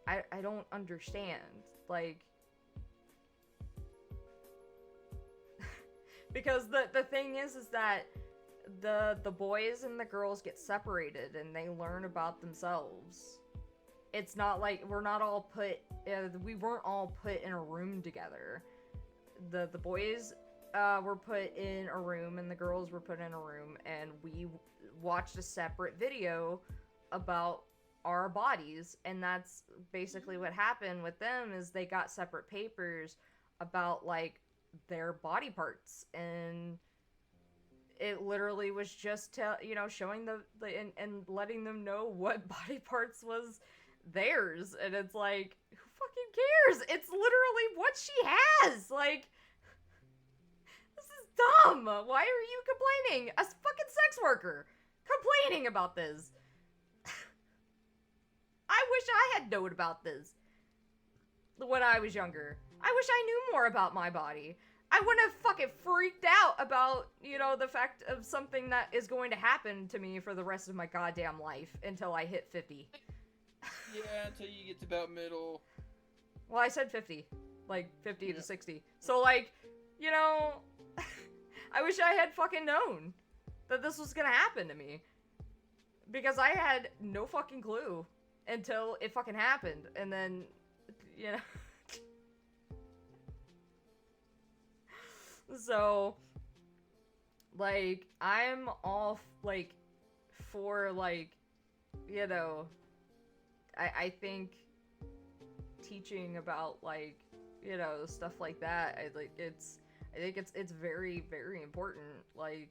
I don't understand. Like, because the thing is that the boys and the girls get separated and they learn about themselves. It's not like we're not all put, we weren't all put in a room together. The boys were put in a room and the girls were put in a room, and we watched a separate video about our bodies, and that's basically what happened with them. Is they got separate papers about, like, their body parts, and it literally was just showing and letting them know what body parts was theirs. And it's like, who fucking cares? It's literally what she has. Like, this is dumb. Why are you complaining? A fucking sex worker complaining about this. I wish I had known about this when I was younger. I wish I knew more about my body. I wouldn't have fucking freaked out about, the fact of something that is going to happen to me for the rest of my goddamn life until I hit 50. Yeah, until you get to about middle. Well, I said 50. Like, 50 to 60. So, like, I wish I had fucking known that this was gonna happen to me. Because I had no fucking clue until it fucking happened. And then, So, like, I'm all, like, for, like, I think teaching about, like, stuff like that, I think it's very, very important. Like,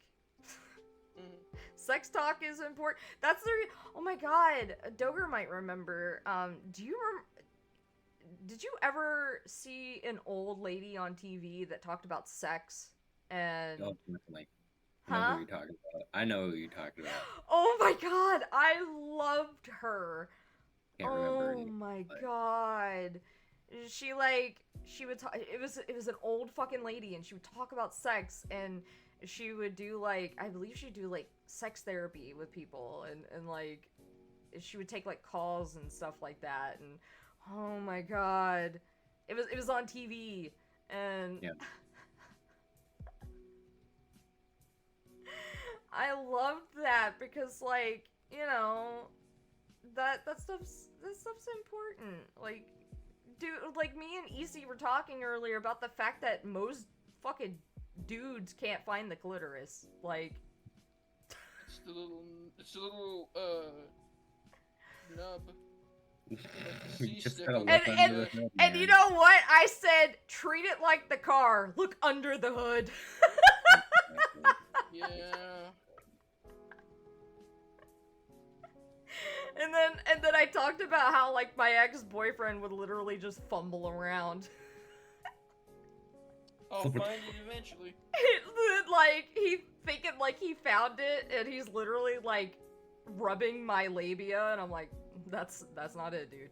sex talk is important. That's oh my god, Doger might remember. Did you ever see an old lady on TV that talked about sex? And oh, definitely. I know who you're talking about. Oh my god, I loved her. Can't remember Oh my god. She would talk, it was an old fucking lady, and she would talk about sex, and she would do, like, I believe she'd do, like, sex therapy with people, and like, she would take, like, calls and stuff like that, and oh my god. It was on TV, and yeah. I loved that because, like, that stuff's important. Like, dude, like, me and EC were talking earlier about the fact that most fucking dudes can't find the clitoris. Like, it's the little nub. And you know what? I said, treat it like the car. Look under the hood. Yeah. And then I talked about how, like, my ex-boyfriend would literally just fumble around. I'll find it eventually. Like, thinking, like, he found it, and he's literally, like, rubbing my labia, and I'm like, that's not it, dude.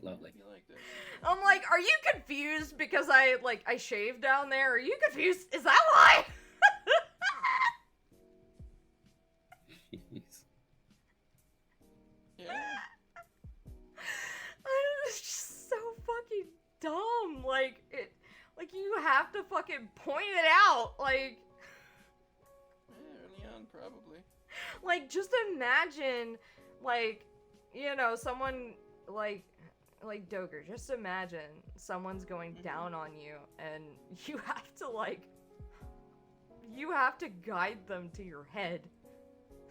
Lovely. You like that? I'm like, are you confused because I shaved down there? Are you confused? Is that why? Jeez. Yeah. It's just so fucking dumb. Like, you have to fucking point it out. Like, early on, probably. Like, just imagine, like, someone, like, like, Doger, just imagine someone's going down on you, and you have to, like, you have to guide them to your head.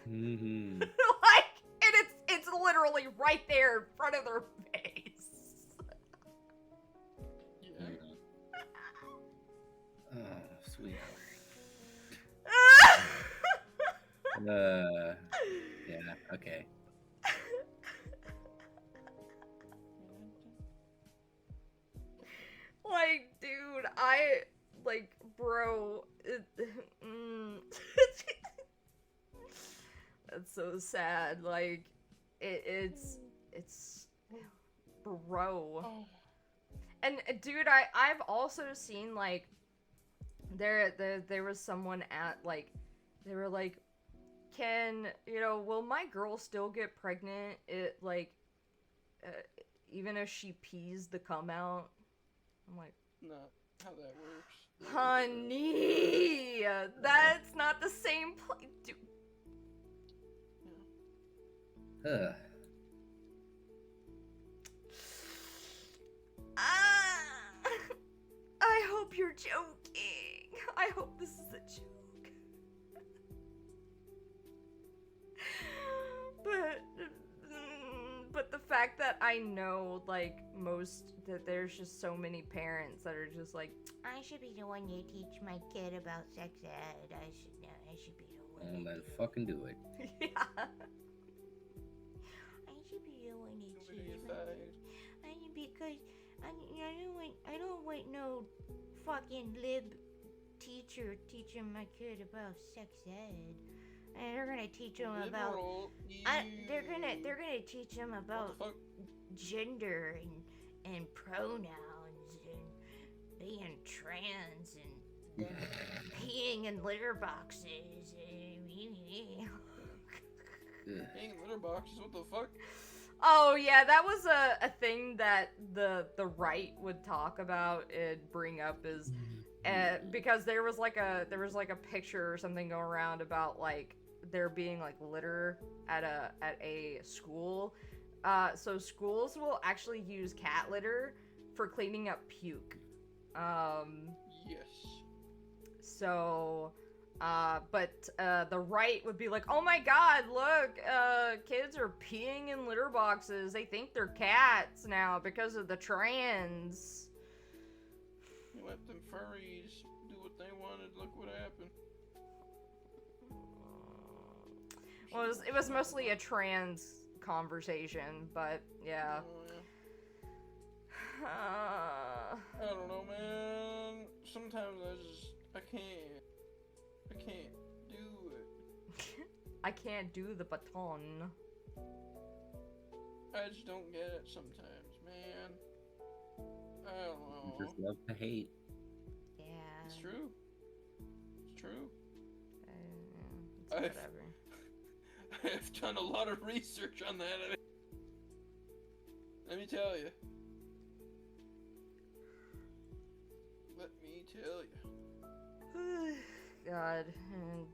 Mm-hmm. Like, and it's literally right there in front of their face. Yeah. Oh, sweet. Yeah, okay. Like, dude, bro, that's so sad. Like, it's, bro. Oh. And dude, I've also seen, like, there was someone at, like, they were like, will my girl still get pregnant? Even if she pees the cum out? I'm like, Not how that works. honey, that's not the same place. Dude. Ugh. I hope you're joking. I hope this is a joke. But the fact that I know, like, that there's just so many parents that are just like, I should be the one to teach my kid about sex ed. I should be the one. Well, then fucking do it. Yeah. I should be the one to teach my kid. Because I don't want no fucking lib teacher teaching my kid about sex ed. And they're gonna teach them about. They're gonna teach them about gender and pronouns and being trans and peeing in litter boxes. Peeing in litter boxes? What the fuck? Oh yeah, that was a thing that the right would talk about and bring up is because there was like a picture or something going around about like there being like litter at a school. So schools will actually use cat litter for cleaning up puke. Yes. So but the right would be like, oh my god, look, kids are peeing in litter boxes. They think they're cats now because of the trans. You let them furries do what they wanted. Look what happened. Well, it was mostly a trans conversation, but yeah. I don't know, man. Sometimes I can't do it. I can't do the baton. I just don't get it sometimes, man. I don't know. You just love to hate. Yeah. It's true. It's true. It's whatever. I've done a lot of research on that. Let me tell you. God, and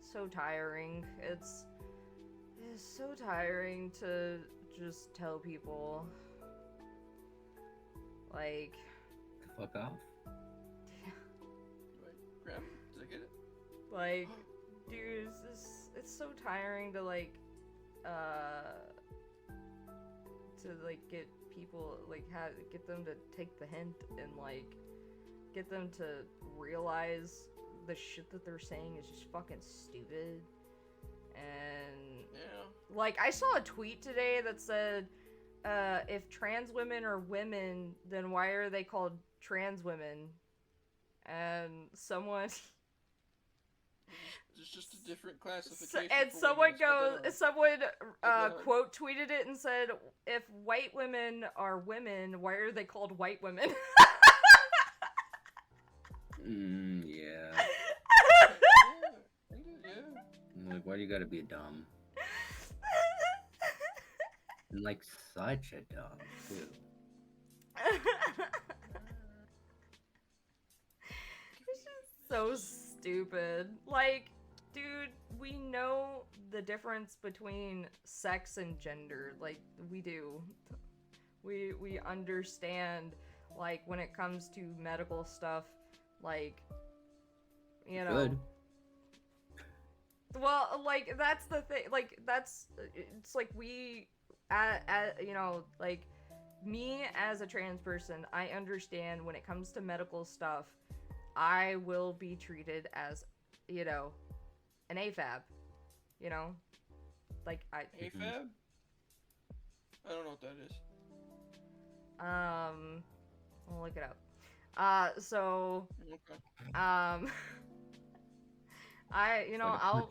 it's so tiring. It's so tiring to just tell people, like, to fuck off. Grab it. Did I get it? Like, dude, it's so tiring to get people, get them to take the hint and get them to realize the shit that they're saying is just fucking stupid. And yeah, I saw a tweet today that said, if trans women are women, then why are they called trans women? And someone it's just a different classification. And someone quote tweeted it and said, if white women are women, why are they called white women? Yeah. Like, why do you gotta be dumb? And such a dumb, too. It's just so stupid. Dude, we know the difference between sex and gender. We do. We understand, like, when it comes to medical stuff, like, you know. Good. Well, like, that's the thing, like, it's like we, you know, like, me as a trans person, I understand when it comes to medical stuff, I will be treated as, you know, an AFAB, you know? Like, AFAB? I don't know what that is. I'll look it up. So, Okay. you know,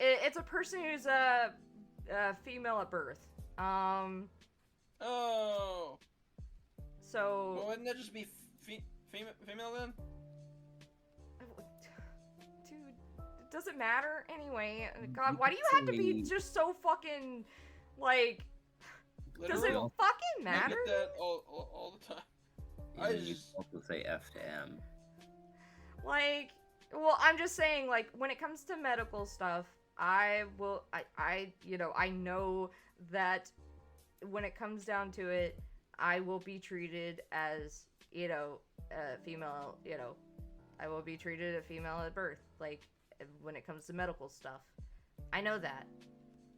it's a person who's a female at birth. Oh. So. Well, wouldn't that just be female then? Dude, it doesn't matter anyway. God, why do you have to be just so fucking, like, Literally, does it fucking matter? I get that all the time. Yeah, you also say F to M. Like, well, I'm just saying, like, when it comes to medical stuff, I you know, I know that when it comes down to it, I will be treated as, you know, a female, you know, I will be treated a female at birth, like, when it comes to medical stuff. I know that.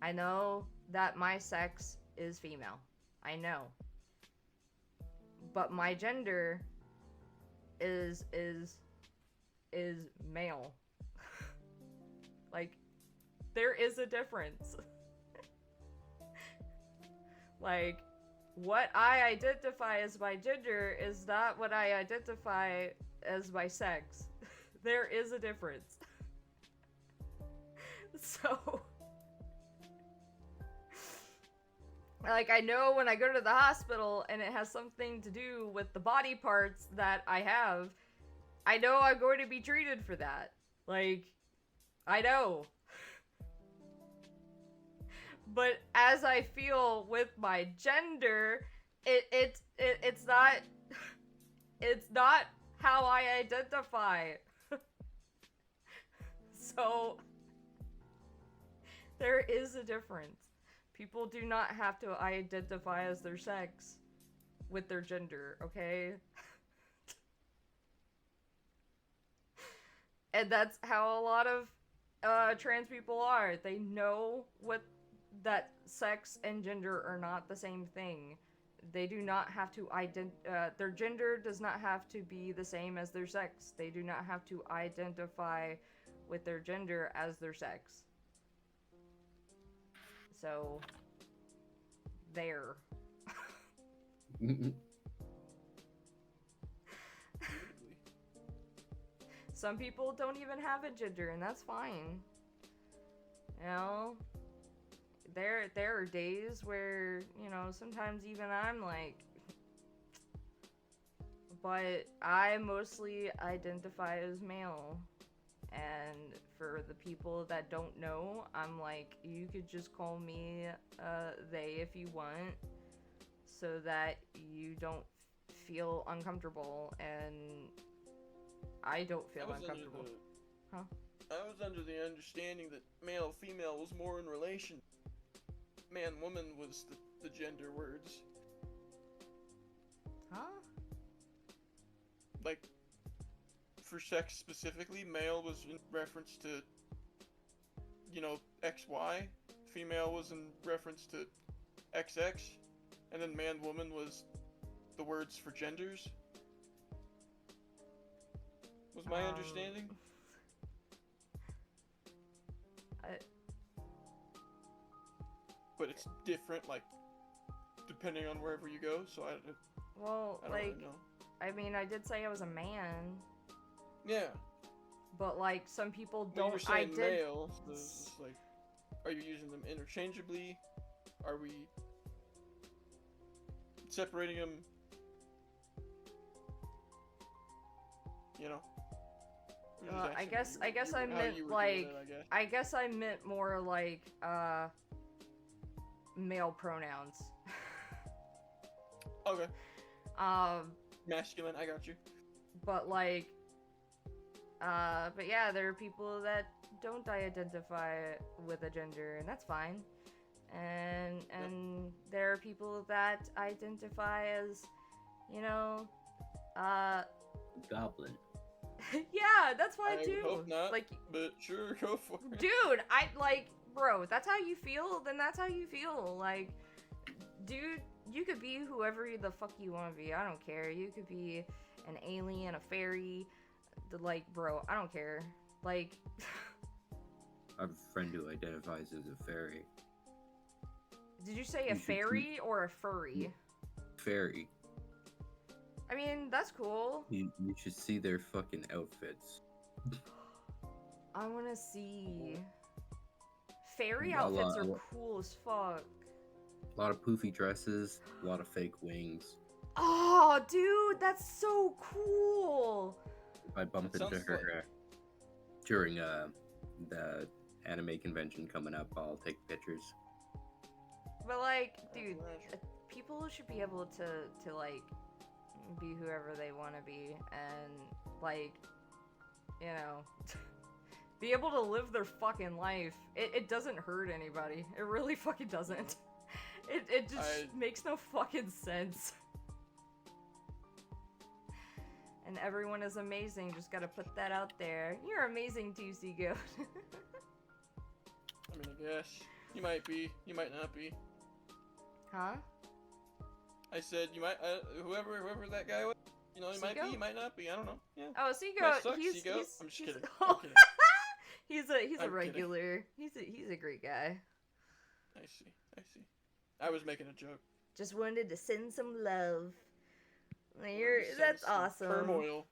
I know that my sex is female. I know. But my gender is male. Like, there is a difference. Like, what I identify as my gender is not what I identify as my sex. There is a difference. So, like, I know when I go to the hospital and it has something to do with the body parts that I have, I know I'm going to be treated for that. Like, I know. But as I feel with my gender, it's not how I identify. So there is a difference. People do not have to identify as their sex with their gender, okay? And that's how a lot of trans people are. They know what that sex and gender are not the same thing. They do not have to their gender does not have to be the same as their sex. They do not have to identify with their gender as their sex. So, there. Some people don't even have a gender, and that's fine. You know? There are days where, you know, sometimes even I'm like, but I mostly identify as male. And for the people that don't know, I'm like, you could just call me they if you want, so that you don't feel uncomfortable and I don't feel uncomfortable. Huh? I was under the understanding that male female was more in relation. Man woman was the gender words. Huh? Like, for sex specifically, male was in reference to, you know, XY. Female was in reference to XX. And then man woman was the words for genders. Was my understanding? But it's different, like, depending on wherever you go, so I don't like, really know. I mean, I did say I was a man. Yeah. But, like, some people When don't... you're saying male, so it's like, are you using them interchangeably? Are we separating them? You know? I guess I meant, like, I guess I meant more, like, male pronouns. Okay. Masculine, I got you. But, like, but yeah, there are people that don't identify with a gender, and that's fine. and there are people that identify as, you know, Goblin. yeah, that's why I too. hope not, like, but sure, go for it. dude, I like, bro, if that's how you feel, then that's how you feel. Like, dude, you could be whoever the fuck you want to be. I don't care. You could be an alien, a fairy, like, bro, I don't care. Like, I have a friend who identifies as a fairy. did you say a You should fairy or a furry? Fairy. I mean, that's cool. You should see their fucking outfits. I want to see. Fairy A lot- outfits a are lot. cool as fuck. A lot of poofy dresses, a lot of fake wings. Oh, dude, that's so cool. If I bump That into sounds her during the anime convention coming up, I'll take pictures. But like, dude, Imagine. people should be able to like be whoever they want to be, and like, you know, be able to live their fucking life. It doesn't hurt anybody. It really fucking doesn't. It just makes no fucking sense. And everyone is amazing. Just gotta put that out there. You're amazing too, Seagoat. I mean, I guess you might be, you might not be. Huh? I said you might, whoever that guy was. You know, he might be, Seagoat? he might not be. I don't know. Yeah. Oh, Might Seagoat, suck, he's Seagoat. he's I'm just he's- kidding. oh. I'm kidding. he's I'm a kidding. regular. He's a great guy. I see. I see. I was making a joke. Just wanted to send some love. Send That's some awesome. Turmoil.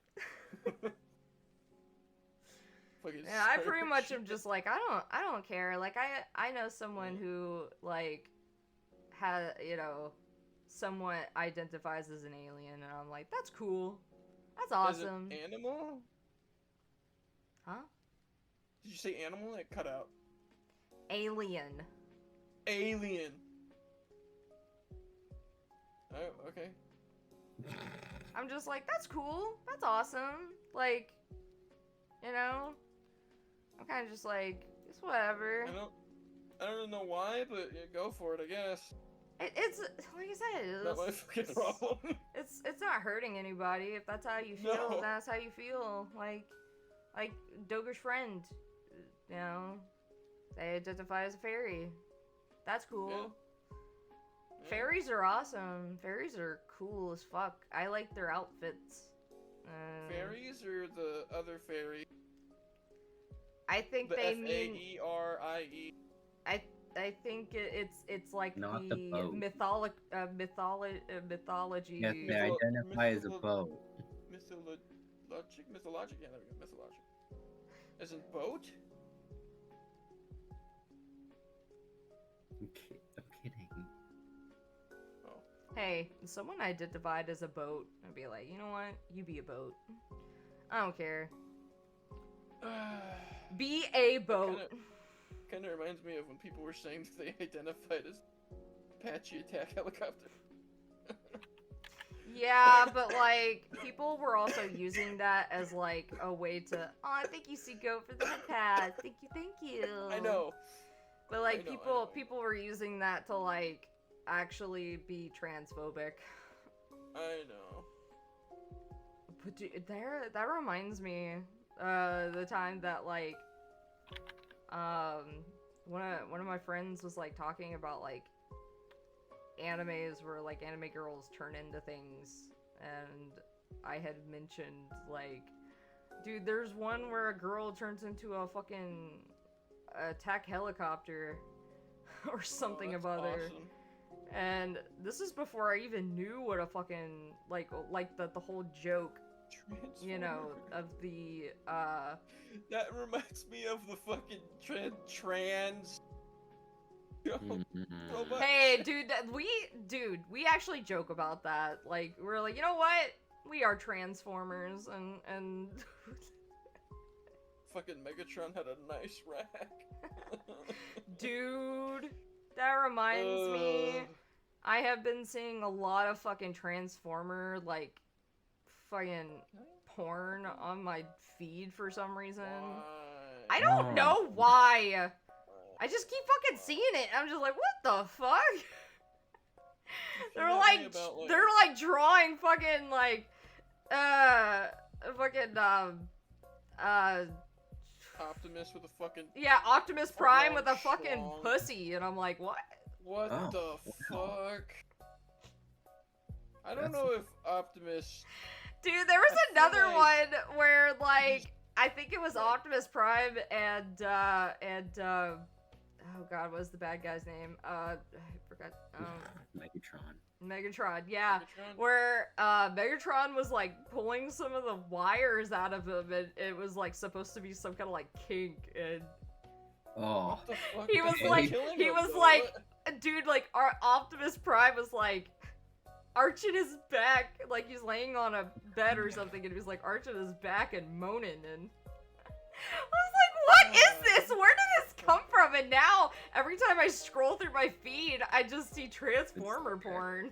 Fucking Yeah, I start pretty much shit. am just like, I don't care. Like, I know someone who like has, you know, somewhat identifies as an alien, and I'm like, that's cool. That's As awesome. an animal? Huh? Did you say animal? That cut out. Alien. Alien. Oh, okay. I'm just like, that's cool. That's awesome. Like, you know, I'm kind of just like, it's whatever. I don't know why, but yeah, go for it, I guess. It's like I said, Not my fucking problem. it's not hurting anybody. If that's how you feel, No. that's how you feel. Like Doger's friend, you know, they identify as a fairy. That's cool. Yeah. Fairies are awesome. Fairies are cool as fuck. I like their outfits. Fairies or the other fairy? I think The they F A mean. E R I E. I think it's like Not the the boat. mythology. Yes, they identify as a boat. Mythologic? Mythologic? Yeah, there we go. Mythologic. As in boat? I'm kidding. Oh. Hey, if someone identified as a boat, I'd be like, you know what? You be a boat. I don't care. Be a boat. Kind of reminds me of when people were saying that they identified as Apache attack helicopter. Yeah, but like, people were also using that as like a way to, oh, thank you, Seagoat, for the pass. Thank you. I know. But like, I know. people were using that to like actually be transphobic. I know. But dude, that reminds me, the time that like, one of my friends was like talking about like animes where like anime girls turn into things, and I had mentioned like, dude, there's one where a girl turns into a fucking attack helicopter or something that's about her. awesome. And this is before I even knew what a fucking like the whole joke, you know, of the That reminds me of the fucking trans. robot. Hey, dude, we actually joke about that. Like, we're like, you know what? We are Transformers, and Fucking Megatron had a nice rack. dude, that reminds me. I have been seeing a lot of fucking Transformer, like, fucking porn on my feed for some reason. I don't know why. I just keep fucking seeing it. I'm just like, what the fuck? They're like drawing fucking like fucking Optimus with a fucking Optimus Prime with a long fucking schlong. pussy, and I'm like, what? What the fuck? I don't know if Optimus. Dude, there was another like- one where like I think it was Optimus Prime and oh god, what was the bad guy's name? I forgot. Megatron, yeah. Megatron? Where Megatron was like pulling some of the wires out of him, and it was like supposed to be some kind of like kink, and Oh. What the fuck? he was They're like, killing he him, was though. like, dude, like our Optimus Prime was like arching his back, like he's laying on a bed or something, and he was like arching his back and moaning, and I was like, what is this? Where did this come from? And now every time I scroll through my feed, I just see Transformer porn.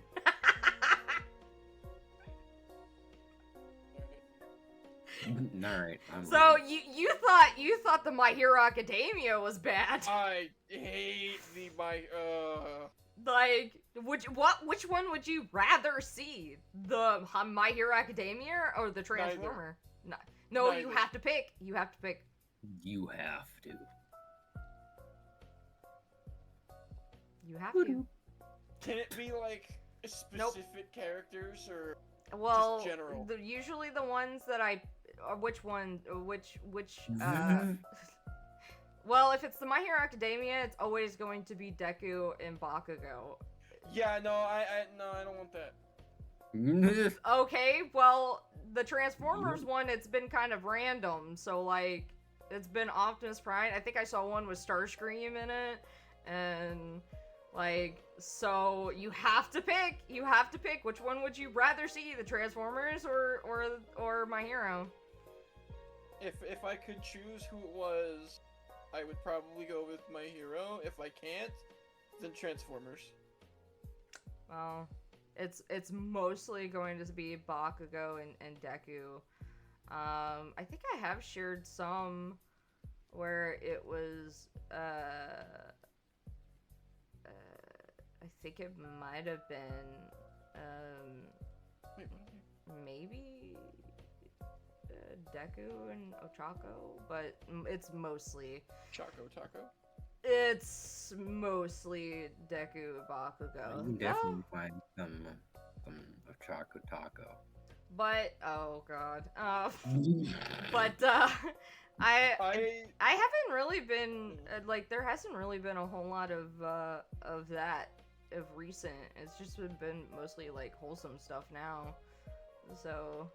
Alright. So you thought the My Hero Academia was bad? I hate the Like which one would you rather see? The My Hero Academia or the Transformer? No, you Neither. have to pick. You have to pick. You have to. You have to. Can it be like specific characters or Well, just general? usually the ones that which well, if it's the My Hero Academia, it's always going to be Deku and Bakugo. Yeah, no, I don't want that. Okay, well, the Transformers one, it's been kind of random, so like, it's been Optimus Prime. I think I saw one with Starscream in it, and like, so you have to pick. You have to pick. Which one would you rather see, the Transformers or My Hero? If I could choose who it was, I would probably go with My Hero. If I can't, then Transformers. Well, it's mostly going to be Bakugo and Deku. I think I have shared some where it was I think it might have been maybe Deku and Ochako, but it's mostly It's mostly Deku and Bakugo. You can definitely find some Ochako Taco. But oh god, but I haven't really been like there hasn't really been a whole lot of that of recent. It's just been mostly like wholesome stuff now. So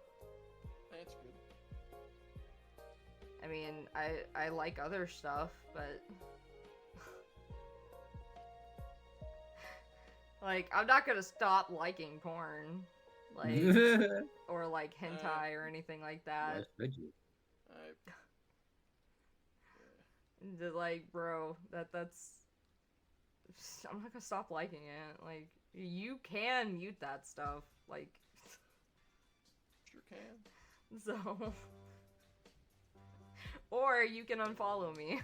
That's good. I mean, I like other stuff, but like I'm not gonna stop liking porn, like or like hentai or anything like that. Like, bro, that's I'm not gonna stop liking it. Like, you can mute that stuff, like. Sure can. So. Or you can unfollow me.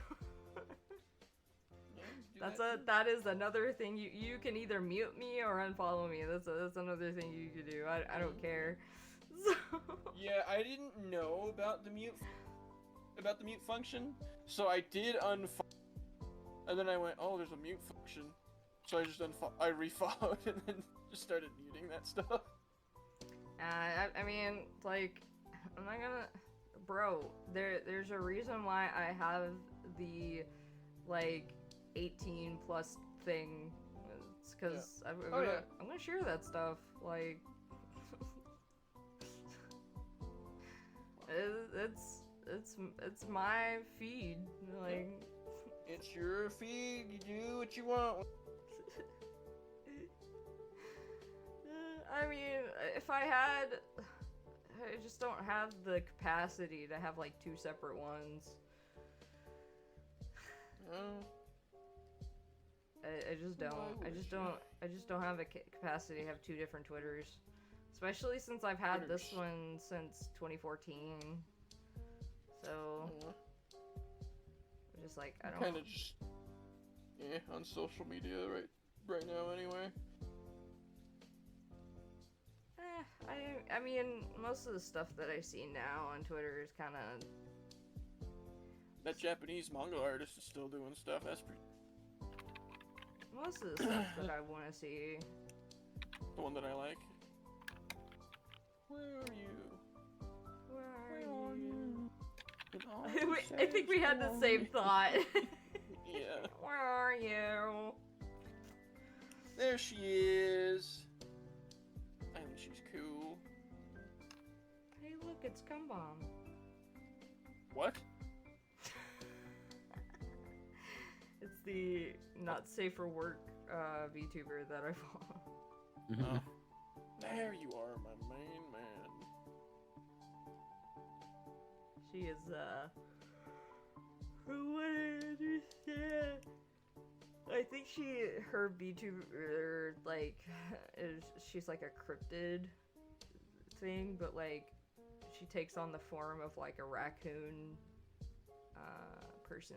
That is another thing. You can either mute me or unfollow me. That's another thing you could do. I don't care. So. Yeah, I didn't know about the mute function, so I did unfollow, and then I went, oh, there's a mute function, so I just I refollowed and then just started muting that stuff. I mean, like, I'm not gonna, bro. There's a reason why I have the like 18 plus thing. It's because I'm gonna share that stuff. Like, it's my feed. Like, it's your feed. You do what you want. I mean, if I just don't have the capacity to have like 2 separate ones. I just don't. I just don't have a capacity to have 2 different Twitters, especially since I've had this one since 2014. So, I'm just like, I don't. Kind of just Yeah, on social media right now anyway. I mean, most of the stuff that I see now on Twitter is kind of... That Japanese manga artist is still doing stuff. That's pretty... Most of the stuff that I want to see. The one that I like. Where are you? Where are you? I think we had the same thought. Yeah. Where are you? There she is. I think she's cool. Hey, look, it's Cum Bomb. What? It's the not safe for work VTuber that I follow. Oh. There you are, my main man. She is, from what I understand, I think her VTuber, like, she's like a cryptid thing, but, like, she takes on the form of, like, a raccoon, person.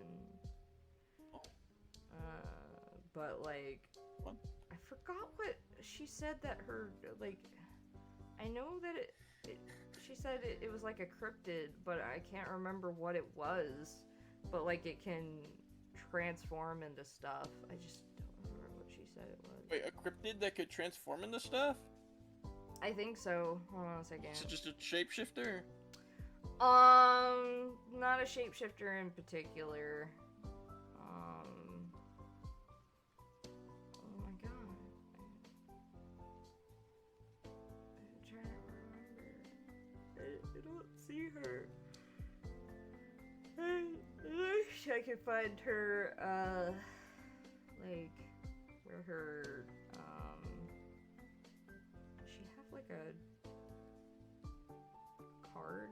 But, like, what? I forgot what she said that her, like, I know that she said it was like a cryptid, but I can't remember what it was. But, like, it can transform into stuff. I just don't remember what she said it was. Wait, a cryptid that could transform into stuff? I think so. Hold on a second. Is it just a shapeshifter? Not a shapeshifter in particular. Oh my god. I'm trying to remember. I don't see her. I wish I could find her, like, where her, does she have, like, a card?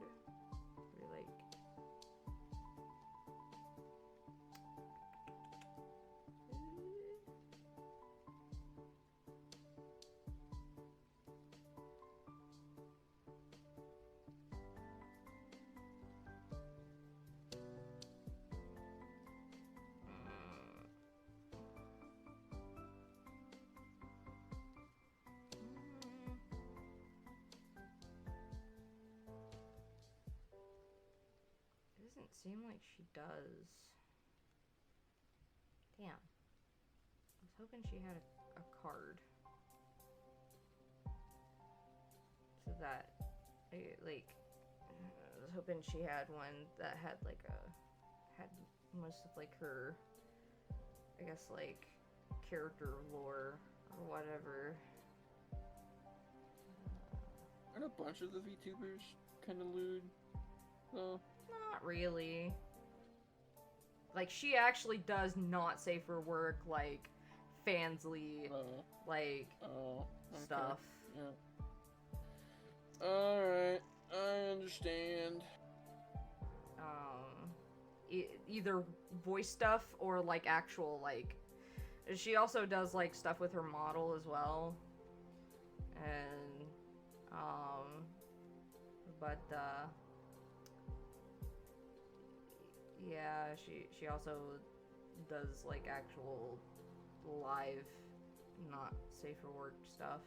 Or, like... Doesn't seem like she does. Damn. I was hoping she had a card. So that, like, I was hoping she had one that had, like, had most of, like, her, I guess, like, character lore or whatever. Aren't a bunch of the VTubers kind of lewd, though? Not really. Like, she actually does not safe for work, like, fansly, like, okay. stuff. Yeah. Alright, I understand. Either voice stuff or, like, actual, like, she also does, like, stuff with her model as well. And, but, yeah, she also does, like, actual live, not safe for work stuff.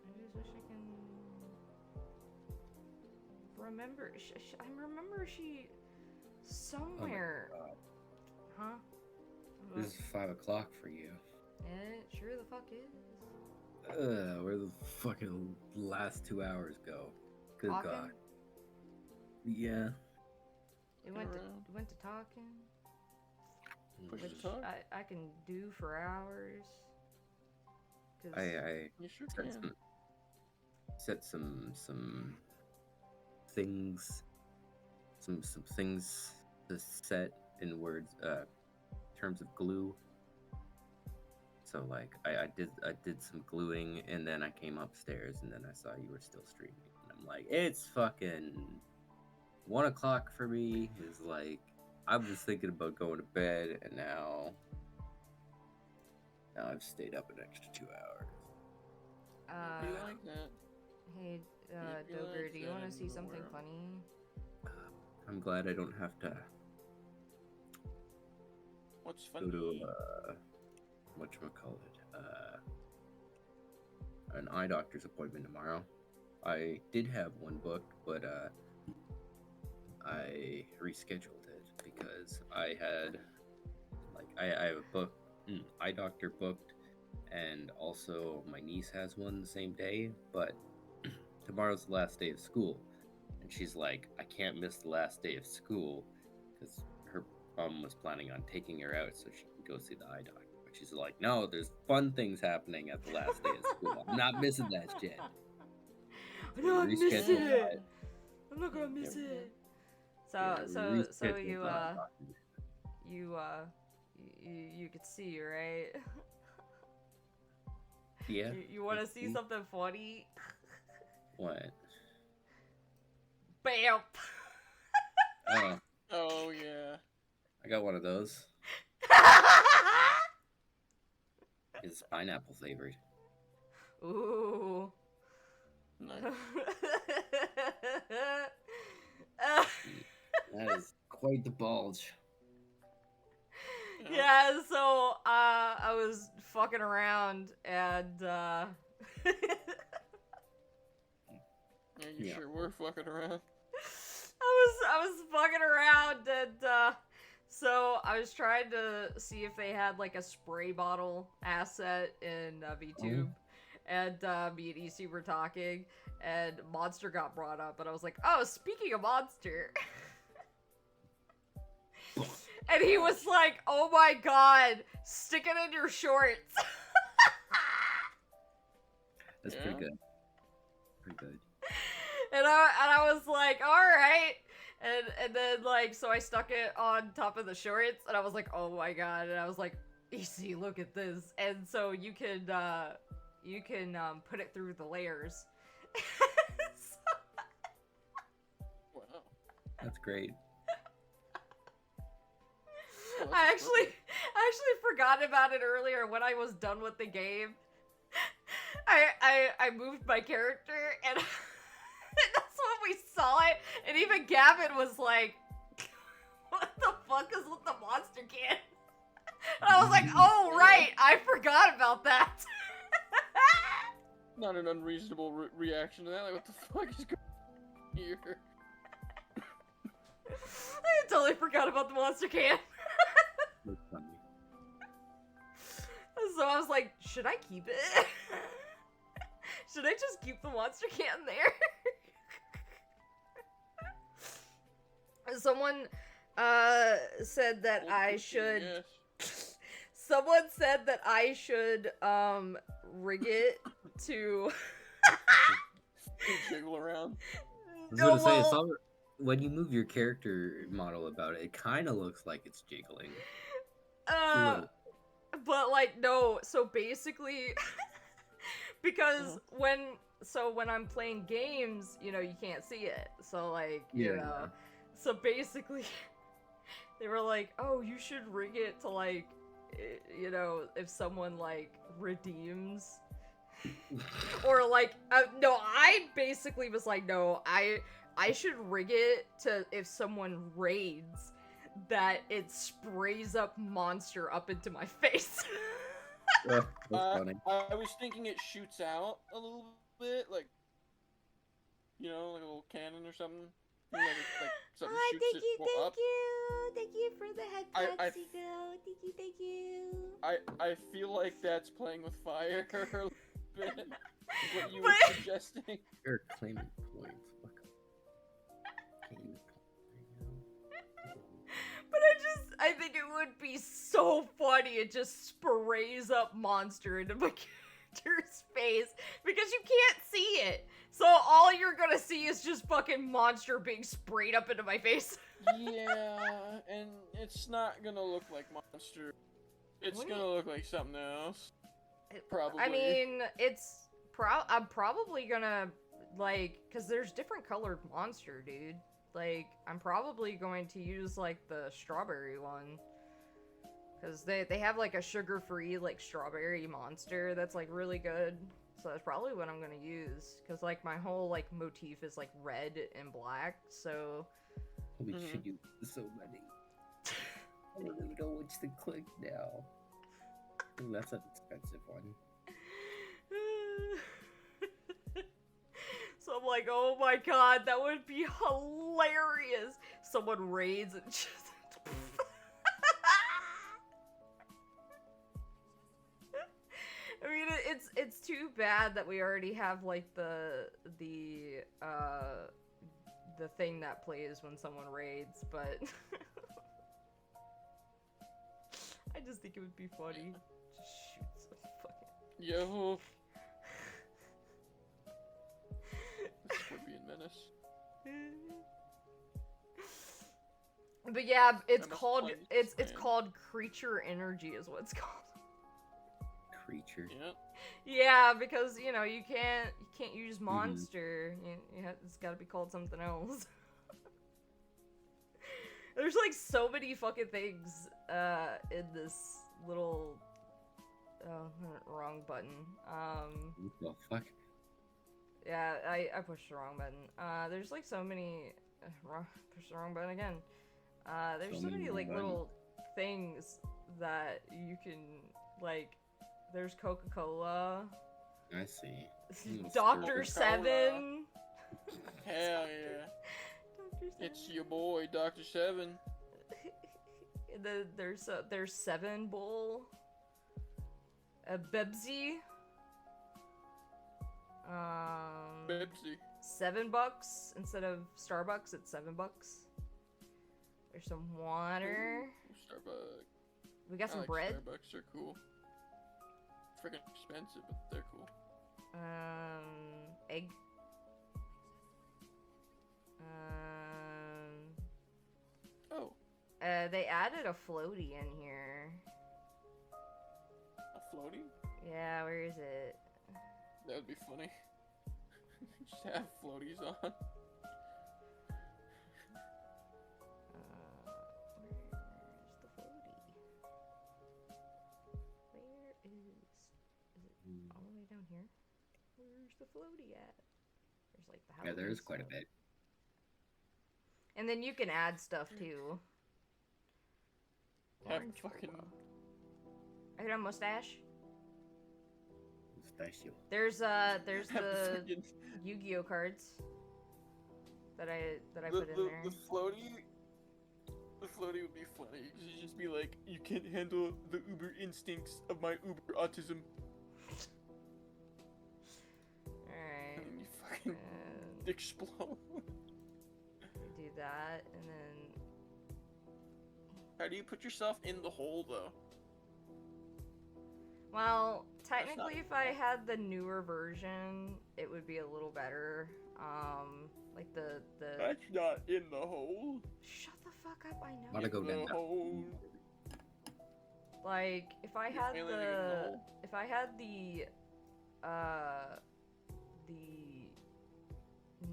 I just wish I can remember. I remember she somewhere. Oh my God. Huh? This is 5 o'clock for you. It sure the fuck is. Where the fucking last 2 hours go? Good Talking? God. Yeah. It went to talking. Push Which to talk? I can do for hours. I You sure set some things, some things to set in words, terms of glue. So like I did some gluing, and then I came upstairs, and then I saw you were still streaming, and I'm like, it's fucking 1 o'clock for me. Is like, I was thinking about going to bed, and now I've stayed up an extra 2 hours. You like that? Hey, Doger, do you want to see something funny? I'm glad I don't have to What's funny? go to whatchamacallit, an eye doctor's appointment tomorrow. I did have one booked, but I rescheduled it because I had I have a eye doctor booked, and also my niece has one the same day, but tomorrow's the last day of school, and she's like, I can't miss the last day of school because her mom was planning on taking her out so she can go see the eye doctor. But she's like, no, there's fun things happening at the last day of school. I'm not missing that shit. I'm not missing it. I'm not gonna miss it. So you could see, right? Yeah. You want to see something funny? What? Bam! Oh yeah. I got one of those. It's pineapple flavored. Ooh. Nice. That is quite the bulge. Yeah, so I was fucking around and Yeah, you sure were fucking around. I was fucking around and so I was trying to see if they had like a spray bottle asset in Vtuber, and me and EC were talking, and Monster got brought up, and I was like, oh, speaking of Monster. And he was like, oh my god, stick it in your shorts. That's pretty good. Pretty good. And I was like, alright. And then, like, so I stuck it on top of the shorts, and I was like, oh my god. And I was like, EC, look at this. And so you can put it through the layers. Wow. That's great. I actually forgot about it earlier when I was done with the game. I moved my character, and that's when we saw it, and even Gavin was like, what the fuck is with the monster can? And I was like, oh right, I forgot about that. Not an unreasonable reaction to that. Like, what the fuck is going on here? I totally forgot about the monster can. That's funny. So I was like, should I keep it? Should I just keep the monster can there? Someone said that I should. Yes. Someone said that I should rig it to Jiggle around. I was gonna say, it's all, when you move your character model about it, it kind of looks like it's jiggling. But like no. So basically, because when I'm playing games, you know, you can't see it. So like, you know, so basically, they were like, oh, you should rig it to like, you know, if someone like redeems. Or like, no, I basically was like, no, I should rig it to if someone raids, that it sprays up monster up into my face. That's funny. I was thinking it shoots out a little bit, like, you know, like a little cannon or something. Like something shoots thank you, it up. thank you for the head Seagull. Thank you. I feel like that's playing with fire a little bit. What you were suggesting. You're claiming points. But I think it would be so funny. It just sprays up monster into my character's face because you can't see it. So all you're gonna see is just fucking monster being sprayed up into my face. Yeah, and it's not gonna look like monster. It's gonna look like something else. Probably. I mean, I'm probably gonna, like, because there's different colored monster, dude. Like, I'm probably going to use, like, the strawberry one. Because they have, like, a sugar-free, like, strawberry monster that's, like, really good. so that's probably what I'm gonna use. Cause like my whole like motif is like red and black, so. Holy shit, you so many. I don't even know which to click now. Ooh, that's an expensive one. So I'm like, oh my god, that would be hilarious. Someone raids and just. I mean, it's too bad that we already have like the thing that plays when someone raids, but I just think it would be funny. Just shoot some fucking. Yo. This would be a menace. But yeah, it's called creature energy is what it's called. Creature. Yeah. Yeah, because you know you can't use monster. It's got to be called something else. There's like so many fucking things in this little. Oh, wrong button. What the fuck? Yeah, I pushed the wrong button. There's like so many. Push the wrong button again. There's so many like little things that you can like. There's Coca-Cola. I see. Dr. Seven. Hell yeah. It's your boy, Dr. Seven. And then there's Seven Bowl. Bebsy. Bebsy. $7 instead of Starbucks. It's $7. There's some water. Ooh, Starbucks. We got some bread. Starbucks are cool. Freaking expensive, but they're cool. Egg. Oh. They added a floaty in here. A floaty? Yeah, where is it? That would be funny. Just have floaties on. Where's the floaty? Where is it all the way down here? Where's the floaty at? There's like the house. Yeah, there's quite a bit. And then you can add stuff too. Have fucking. I got a mustache. Mustachio. There's the Yu-Gi-Oh cards that I put in there. The floaty would be funny. You'd just be like, you can't handle the uber instincts of my uber autism. Alright. And you fucking explode. Do that, and then. How do you put yourself in the hole, though? Well, technically, if I had the newer version, it would be a little better. Like the. That's not in the hole. Shut the fuck up! I know. Gotta go down. Hole. Like if I had the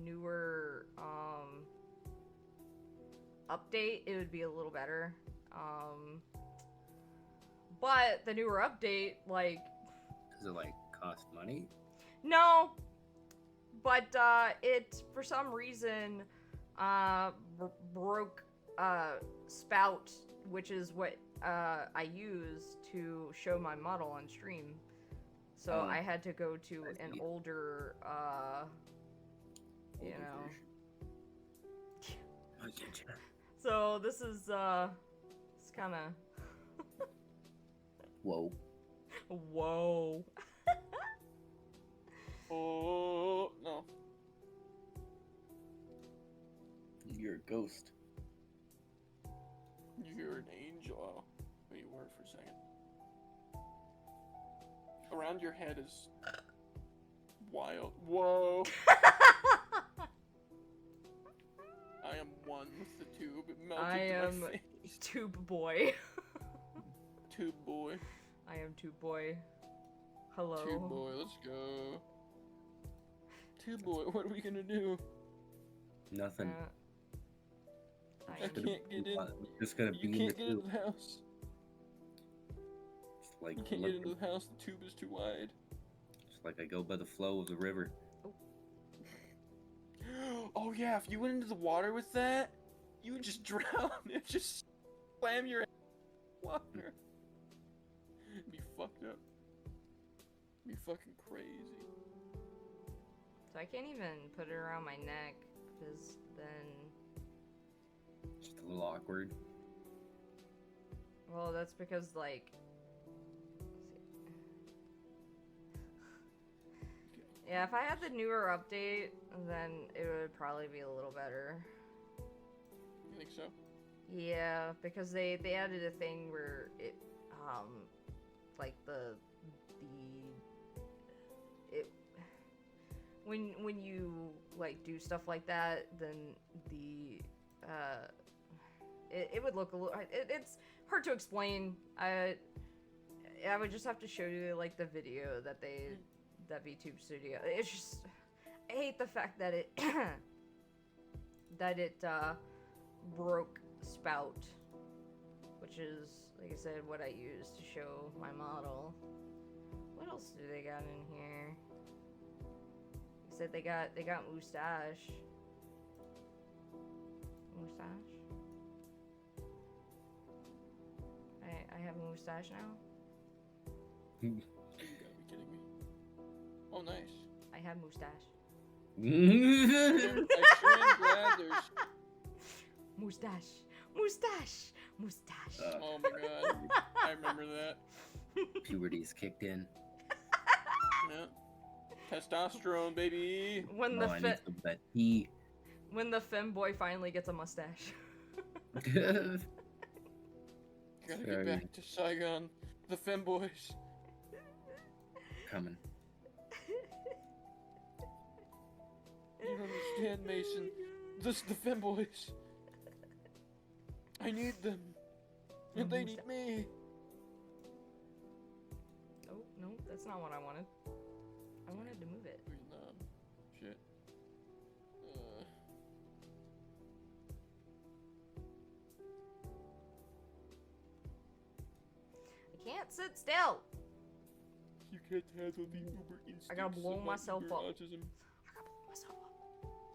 newer update, it would be a little better. But the newer update, like, does it like cost money? No, but it for some reason broke Spout, which is what I use to show my model on stream. So I had to go to an older, you know. I get you. So this is it's kind of. Whoa. Whoa. Oh no. You're a ghost. You're an angel. Oh, wait, you were for a second. Around your head is wild. Whoa. I am one with the tube. It melted I to am my face. Tube Boy. Tube boy. I am Tube Boy. Hello. Tube boy, let's go. Tube boy, what are we gonna do? Nothing. I can't get in. Just gonna be You in can't the get into tube. the house. Just like You can't get into the house. The tube is too wide. Just Like I go by the flow of the river. Oh yeah, if you went into the water with that, you would just drown. It just slam your ass in the water. Be fucked up. Be fucking crazy. So I can't even put it around my neck, because then... Just a little awkward. Well, that's because, like... Yeah, if I had the newer update, then it would probably be a little better. You think so? Yeah, because they added a thing where it, like when you like do stuff like that, then the it would look a little. It's hard to explain. I would just have to show you like the video that Vtuber Studio. It's just, I hate the fact that it broke spout, which is, like I said, what I use to show my model. What else do they got in here? They said they got mustache. Mustache? I have a mustache now? You gotta be kidding me. Oh, nice. I have mustache. I sure am glad there's... Mustache! Oh my god. I remember that. Puberty's kicked in. Yeah. Testosterone, baby. When I need some of that heat. when the femboy finally gets a mustache. Gotta get back to Saigon. The femboys. Coming. You don't understand, Mason. This the femboys. I need them. And they need me. Oh, no, that's not what I wanted. I wanted to move it. Vietnam. Shit. I can't sit still. You can't handle the uber instincts. I gotta blow of myself uber up. Autism.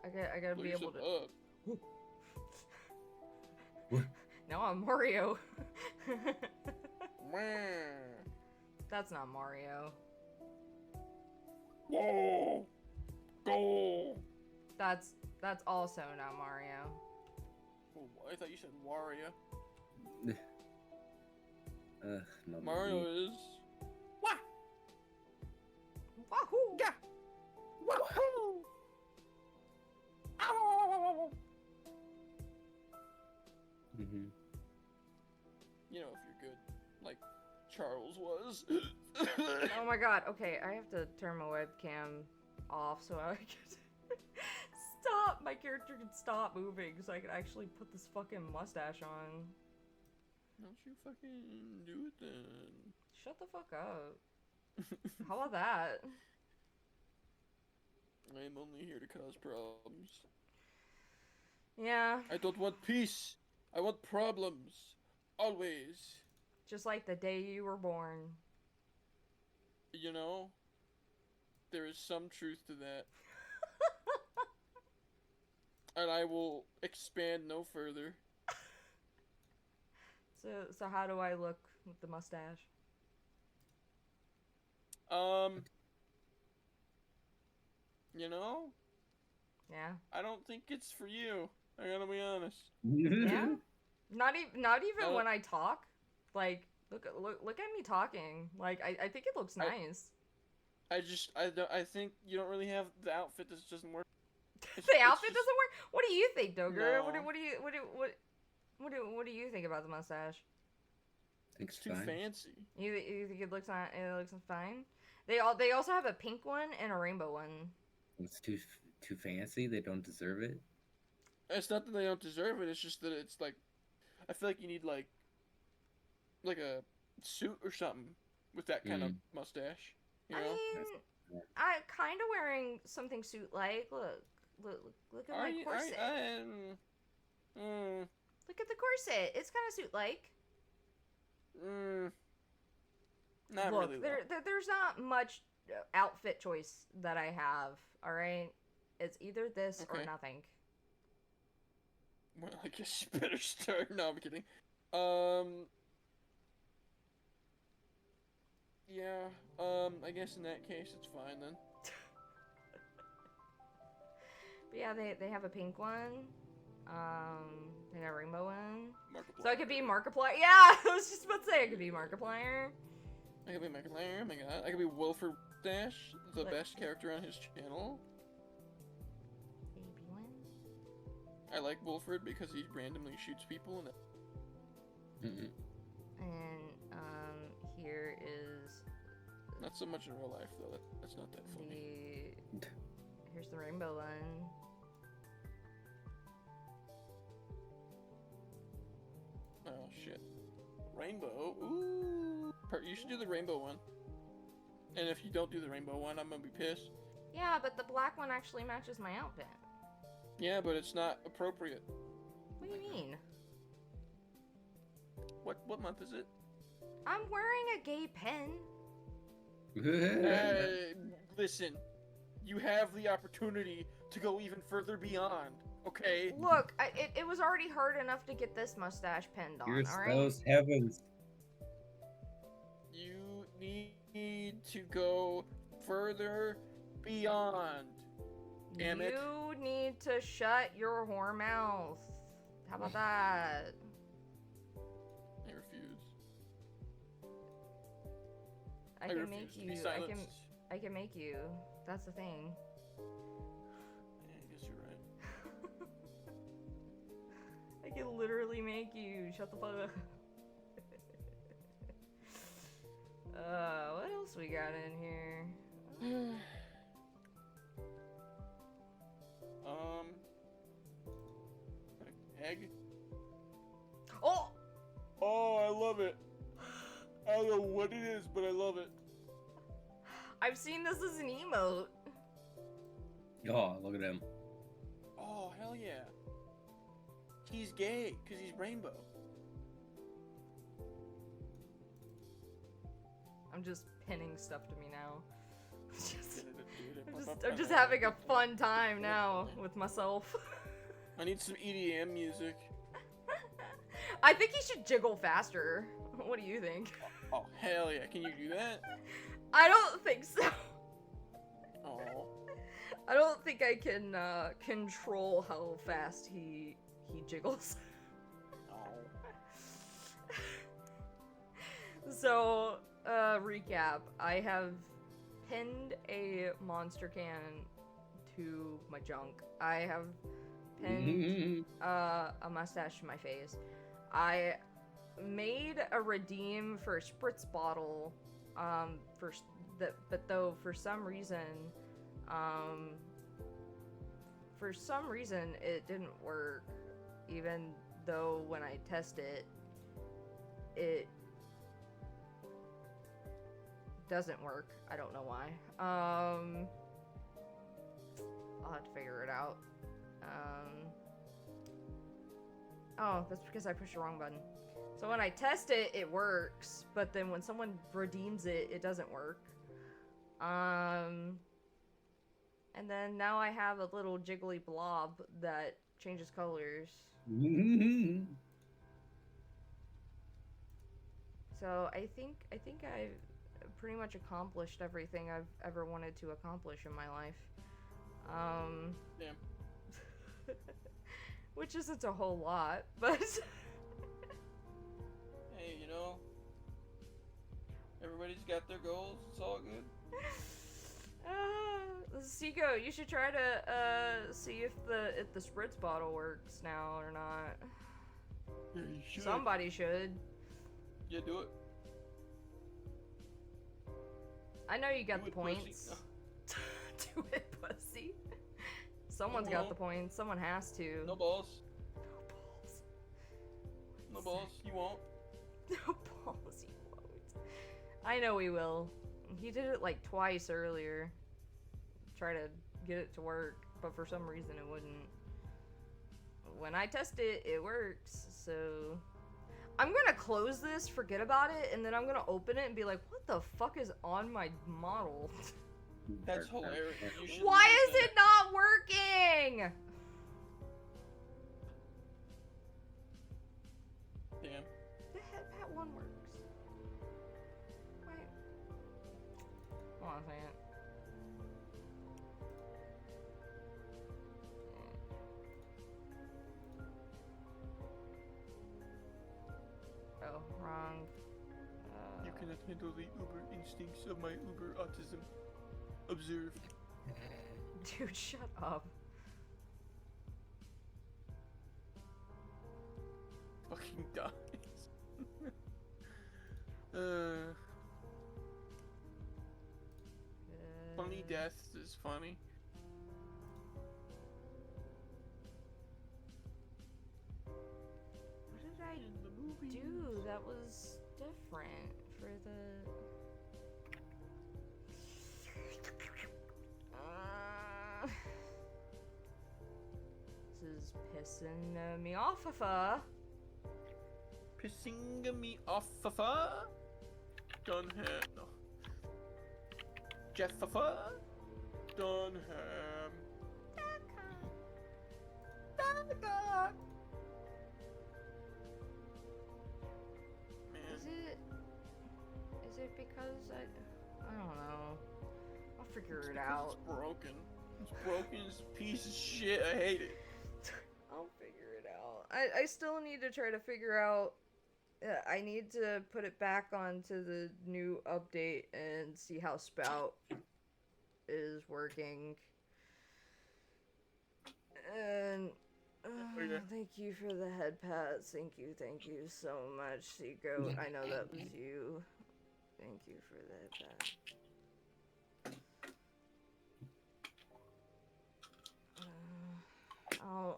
I gotta Blow be able yourself to. up. Now I'm Mario. Wah. That's not Mario. Whoa. Go. That's also not Mario. Oh, I thought you said Wario. Mama Mario mia. is. Wah. Wahoo! Yeah. Wahoo. Ow. Mhm. You know, if you're good, like Charles was. Oh my god, okay, I have to turn my webcam off so I can stop. My character can stop moving so I can actually put this fucking mustache on. Don't you fucking do it then. Shut the fuck up. How about that? I am only here to cause problems. Yeah, I don't want peace. I want problems. Always. just like the day you were born. You know, there is some truth to that. And I will expand no further. So how do I look with the mustache? You know, Yeah. I don't think it's for you. I gotta be honest. Yeah. Not even No. when I talk. Like, look at me talking. Like, I think it looks nice. I think you don't really have the outfit. This doesn't work. The outfit doesn't work. What do you think, Doger? No. What do you think about the mustache? Think It's too fancy. You think it looks fine? They also have a pink one and a rainbow one. It's too fancy. They don't deserve it. It's not that they don't deserve it. It's just that it's like, I feel like you need like a suit or something with that kind of mustache. You know? I mean, I kind of wearing something suit-like. Look at my corset. Look at the corset. It's kind of suit-like. Not Look, really. there's not much outfit choice that I have. All right, it's either this or Okay. nothing. Well, I guess you better start. No, I'm kidding. Yeah. I guess in that case, it's fine then. But yeah, they have a pink one. They got a rainbow one. Markiplier. So I could be Markiplier. Yeah, I was just about to say I could be Markiplier. I could be Markiplier. Oh my god. I could be Wilford Dash, the What? best character on his channel. Baby one. I like Wilford because he randomly shoots people and. Mm-mm. And here is Not so much in real life though. That's not that funny. here's the rainbow one. Oh shit. Rainbow. Ooh. You should do the rainbow one. And if you don't do the rainbow one, I'm gonna be pissed. Yeah, but the black one actually matches my outfit. Yeah, but it's not appropriate. What do you mean? What month is it? I'm wearing a gay pen. Listen, you have the opportunity to go even further beyond, okay? Look, it was already hard enough to get this mustache pinned on, Here's alright? those heavens. You need to go further beyond. Damn it. You need to shut your whore mouth. How about that? I refuse. I can refuse make to be you. silenced. I can make you. That's the thing. Yeah, I guess you're right. I can literally make you. Shut the fuck up. What else we got in here? Egg. Oh! Oh, I love it. I don't know what it is, but I love it. I've seen this as an emote. Oh, look at him. Oh, hell yeah. He's gay, because he's rainbow. I'm just pinning stuff to me now. I'm just having a fun time now with myself. I need some EDM music. I think he should jiggle faster. What do you think? Oh, hell yeah. Can you do that? I don't think so. Oh. I don't think I can control how fast he jiggles. Oh. So, recap. I have pinned a monster can to my junk. I have pinned a mustache to my face. I made a redeem for a spritz bottle, but though for some reason it didn't work, even though when I test it, it doesn't work. I don't know why. I'll have to figure it out. Oh, that's because I pushed the wrong button. So when I test it, it works, but then when someone redeems it, it doesn't work. And then now I have a little jiggly blob that changes colors. So I think I've pretty much accomplished everything I've ever wanted to accomplish in my life. Damn. Which isn't a whole lot, but Hey, you know, everybody's got their goals. It's all good. Seiko, you should try to see if the spritz bottle works now or not. Yeah, you should. Somebody should. Yeah, do it. I know you got Do the it, pussy. points. Do it, pussy. Someone's got the points. Someone has to. No balls. No balls. No balls. You won't. No balls, you won't. I know he will. He did it like twice earlier. Try to get it to work, but for some reason it wouldn't. When I test it, it works, so... I'm gonna close this, forget about it, and then I'm gonna open it and be like, what the fuck is on my model? That's hilarious. Why is it not working? Damn. The headpat one works. Wait. Hold on a second. Oh, wrong. You cannot handle the uber instincts of my uber autism. Observe. Dude, shut up. Fucking dies. Funny deaths is funny. What did I do that was different for the... This is pissing me off of her. Pissing me off of her. Dunham. No. Jeffifer. Dunham. Is it because I don't know. I'll figure it out. It's broken. It's broken. It's a piece of shit. I hate it. I'll figure it out. I still need to try to figure out. I need to put it back onto the new update and see how Spout is working. And thank you for the head pats. Thank you so much, Seagoat. I know that was you. Thank you for the head pat.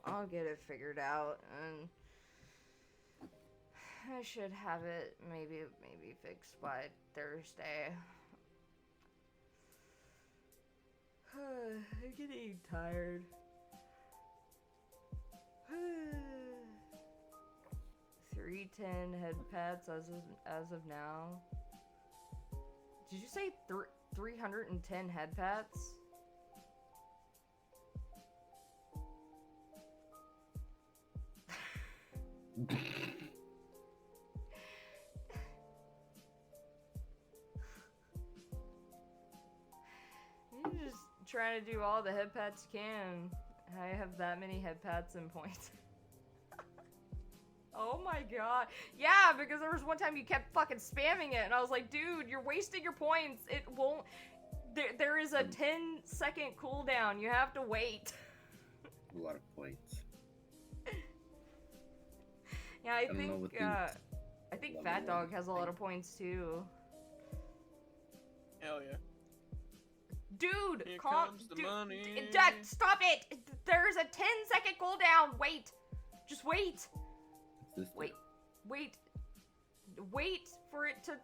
I'll get it figured out, and I should have it maybe fixed by Thursday. I'm getting tired. 310 head pats as of now. Did you say 310 head pats? You're just trying to do all the head pats you can. I have that many head pats and points. Oh my god. Yeah, because there was one time you kept fucking spamming it, and I was like, dude, you're wasting your points. It won't... There is a 10-second cooldown. You have to wait. A lot of points. Yeah, I think Fat Dog has a lot of points, too. Hell yeah. Dude, Here calm... comes the dude, money. Dad, stop it! There's a 10-second cooldown! Wait! Just wait! Wait for it to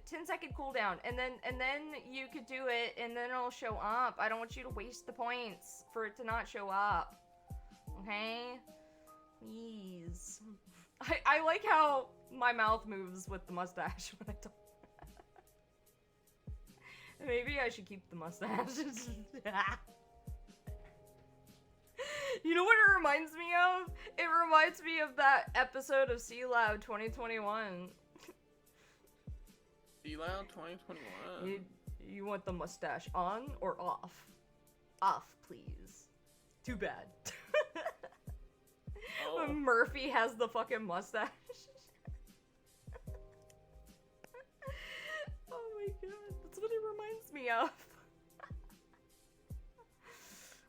10-second cooldown, and then you could do it, and then it'll show up. I don't want you to waste the points for it to not show up. Okay? Please. I like how my mouth moves with the mustache when I talk. Maybe I should keep the mustache. You know what it reminds me of? It reminds me of that episode of C-Lab 2021. C-Lab 2021? You want the mustache on or off? Off, please. Too bad. Oh. When Murphy has the fucking mustache. Oh my god, that's what it reminds me of.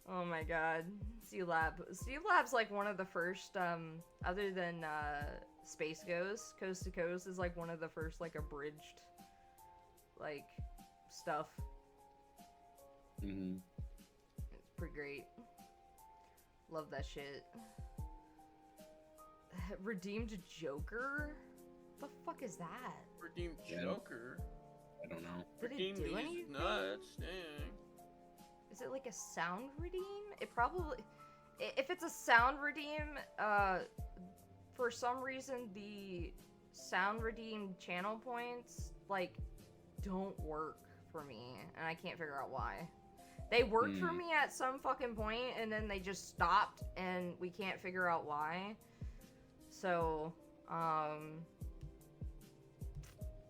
Oh my god. C-Lab's like one of the first, other than Space Ghost, Coast to Coast is like one of the first like abridged, like, stuff. Mm-hmm. It's pretty great. Love that shit. Redeemed Joker? What the fuck is that? Redeemed Joker? I don't know. Did Redeemed it do these anything? nuts, dang. Is it like a sound redeem? It probably... If it's a sound redeem, for some reason the sound redeemed channel points, like, don't work for me, and I can't figure out why. They worked for me at some fucking point, and then they just stopped, and we can't figure out why. So,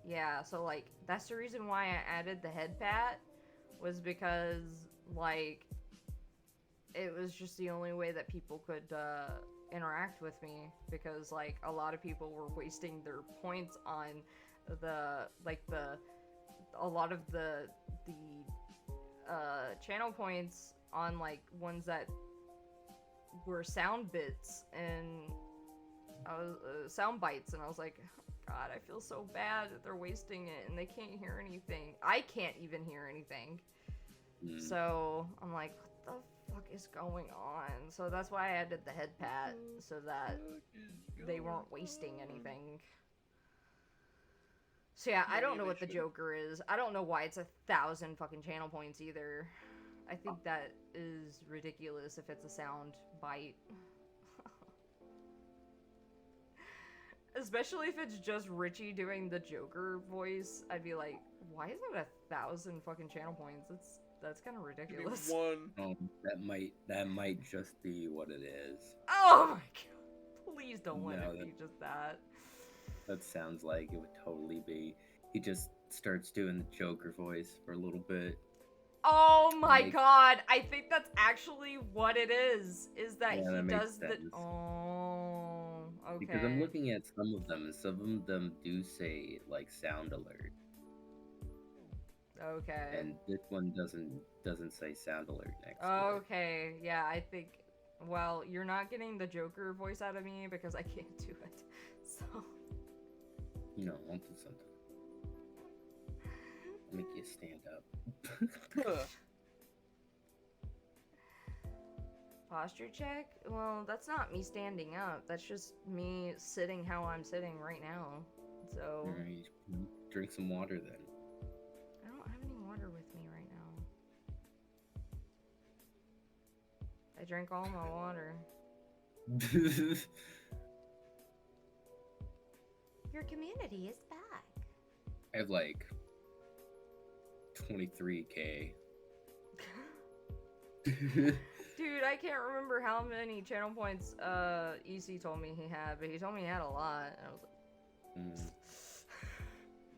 yeah, so, like, that's the reason why I added the head pat, was because, like, it was just the only way that people could, interact with me, because, like, a lot of people were wasting their points on a lot of the channel points on, like, ones that were sound bits, and sound bites, and I was like, oh, God, I feel so bad that they're wasting it, and they can't hear anything. I can't even hear anything. So, I'm like, what the fuck is going on? So that's why I added the head pat, so that they weren't wasting anything. So yeah, I don't know what the Joker is. I don't know why it's 1,000 fucking channel points either. I think that is ridiculous if it's a sound bite. Especially if it's just Richie doing the Joker voice. I'd be like, why is it 1,000 fucking channel points? That's kind of ridiculous. That might just be what it is. Oh my god! Please don't let it be just that. That sounds like it would totally be. He just starts doing the Joker voice for a little bit. Oh my god! I think that's actually what it is. Is that he does the. Oh, okay. Because I'm looking at some of them, and some of them do say like sound alert. Okay. And this one doesn't say sound alert next to it. Okay, yeah, I think. Well, you're not getting the Joker voice out of me because I can't do it. So. You know, I'll do something. I'll make you stand up. Posture check? Well, that's not me standing up. That's just me sitting how I'm sitting right now. So. Alright, drink some water then. I don't have any water with me right now. I drank all my water. Your community is back. I have like 23k. Dude, I can't remember how many channel points EC told me he had, but he told me he had a lot. And I was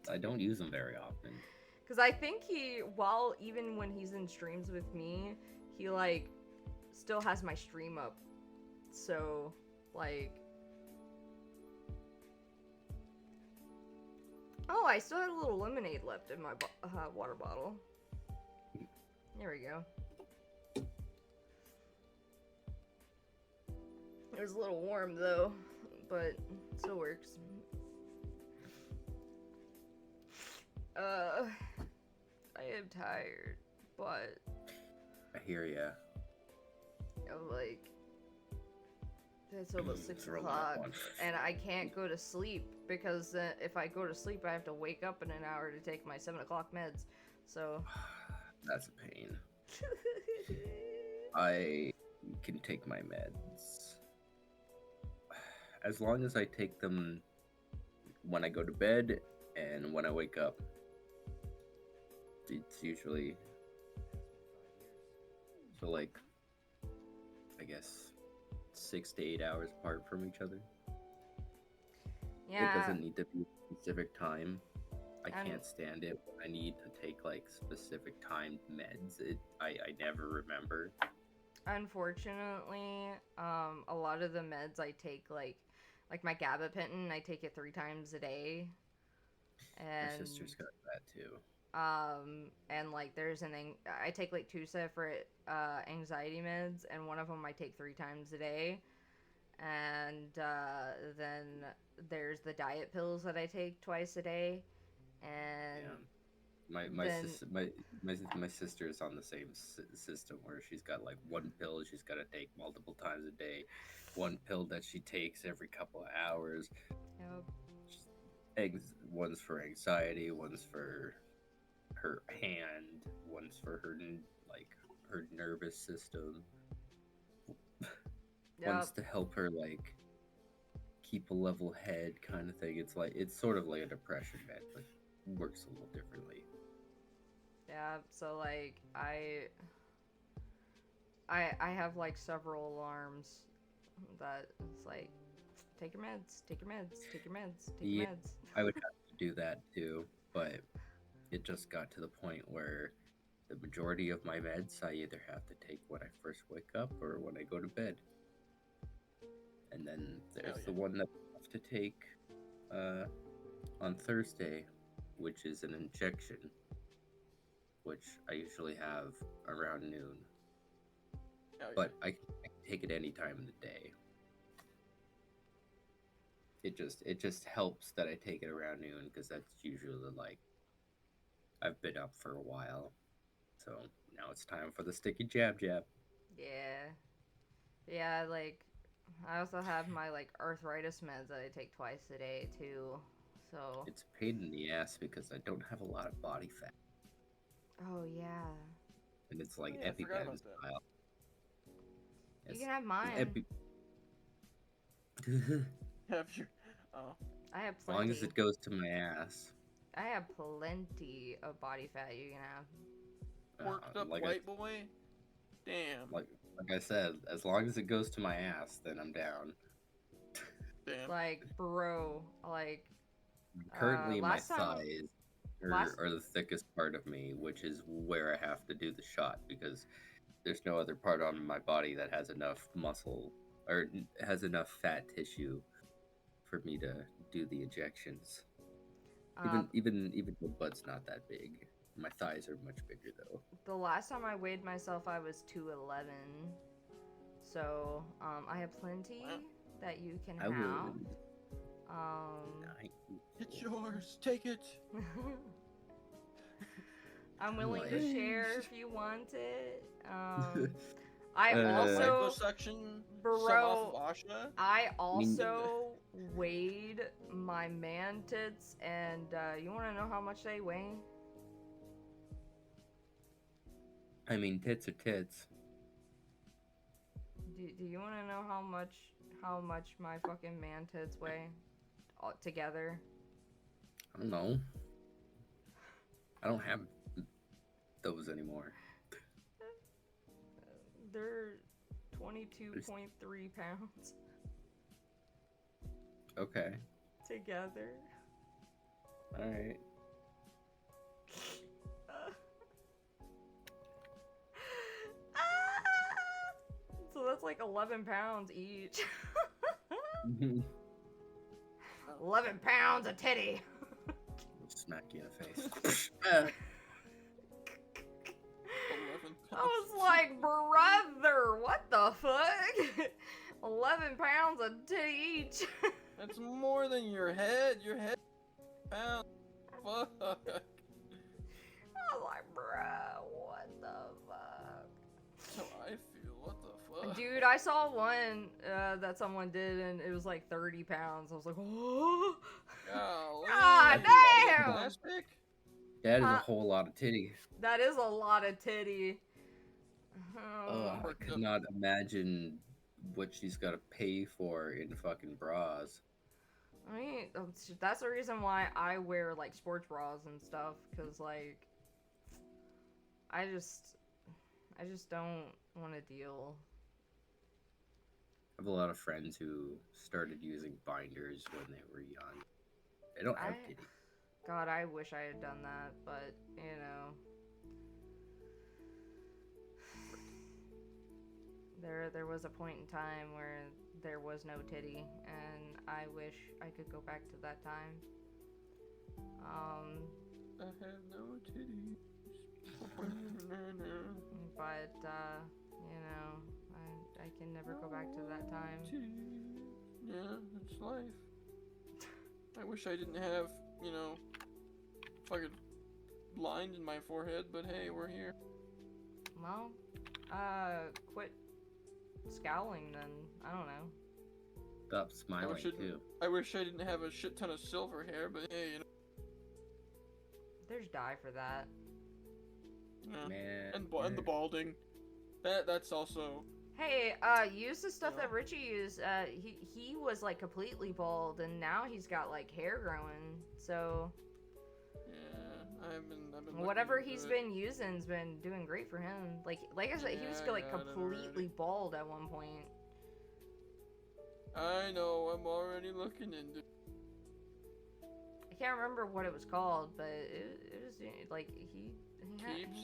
like, I don't use them very often. Because I think even when he's in streams with me, he like still has my stream up. So, like. Oh, I still had a little lemonade left in my water bottle. There we go. It was a little warm though, but it still works. I am tired, but I hear ya. I'm like, it's almost 6 o'clock, and I can't go to sleep because if I go to sleep, I have to wake up in an hour to take my 7 o'clock meds. So that's a pain. I can take my meds as long as I take them when I go to bed and when I wake up. It's usually so like, I guess 6 to 8 hours apart from each other. Yeah. It doesn't need to be a specific time. I can't stand it when I need to take like specific timed meds. I never remember. Unfortunately, a lot of the meds I take, like my gabapentin, I take it 3 times a day. And my sister's got that too. And like I take like 2 separate anxiety meds, and one of them I take 3 times a day. And then there's the diet pills that I take twice a day. And my sister is on the same system where she's got like one pill she's got to take multiple times a day, one pill that she takes every couple of hours. Yep. One's for anxiety, one's for her hand, one's for her her nervous system. Yep. One's to help her like keep a level head kind of thing. It's sort of like a depression med, but works a little differently. Yeah, so like I have like several alarms that it's like take your meds, take your meds, take your meds, take your meds. I would have to do that too, but it just got to the point where the majority of my meds I either have to take when I first wake up or when I go to bed. And then there's the one that I have to take on Thursday, which is an injection, which I usually have around noon. But I can take it any time of the day. It just helps that I take it around noon because that's usually like I've been up for a while. So now it's time for the sticky jab. Yeah. Yeah, like I also have my like arthritis meds that I take twice a day too. So it's a pain in the ass because I don't have a lot of body fat. Oh yeah. And it's like EpiPen style. You can have mine. Have you? Oh. I have plenty. As long as it goes to my ass. I have plenty of body fat you can have. Worked up like white boy? Damn. Like I said, as long as it goes to my ass, then I'm down. Damn. Like, bro, like... Currently, my thighs are the thickest part of me, which is where I have to do the shot, because there's no other part on my body that has enough muscle, or has enough fat tissue for me to do the injections. Even the butt's not that big. My thighs are much bigger though. The last time I weighed myself, I was 211. So, I have plenty that you can have. It's yours. Take it. I'm willing to share if you want it. I also, bro, I also weighed my man tits, and you want to know how much they weigh? I mean, tits are tits. Do you want to know how much my fucking man tits weigh all together? I don't know. I don't have those anymore. They're 22.3 pounds. Okay. Together. All right. So that's like 11 pounds each. 11 pounds of titty. Smack you in the face. I was like, brother, what the fuck? 11 pounds of titty each. That's more than your head. Your head pound. Fuck. I was like, bruh, what the fuck? So I feel, what the fuck? Dude, I saw one that someone did, and it was like 30 pounds. I was like, oh. God damn! That is a whole lot of titty. That is a lot of titty. Oh, I could not imagine what she's got to pay for in fucking bras. I mean, that's the reason why I wear like sports bras and stuff, cause like, I just don't want to deal. I have a lot of friends who started using binders when they were young. They don't have titty. God, I wish I had done that, but you know. There was a point in time where there was no titty, and I wish I could go back to that time. I have no titties. But you know, I can never go back to that time. Yeah, it's life. I wish I didn't have, you know, fucking lines in my forehead, but hey, we're here. Well, quit scowling then. I don't know. Stop smiling too. I wish I didn't have a shit ton of silver hair, but hey, you know. There's dye for that. Yeah. Man. And the balding. That's also Hey, use the stuff that Richie used. He was like completely bald, and now he's got like hair growing. So Yeah, I've been whatever he's been using's been doing great for him. Like I said, he was like completely bald at one point. I know. I'm already looking into. I can't remember what it was called, but it was like he had. Keeps.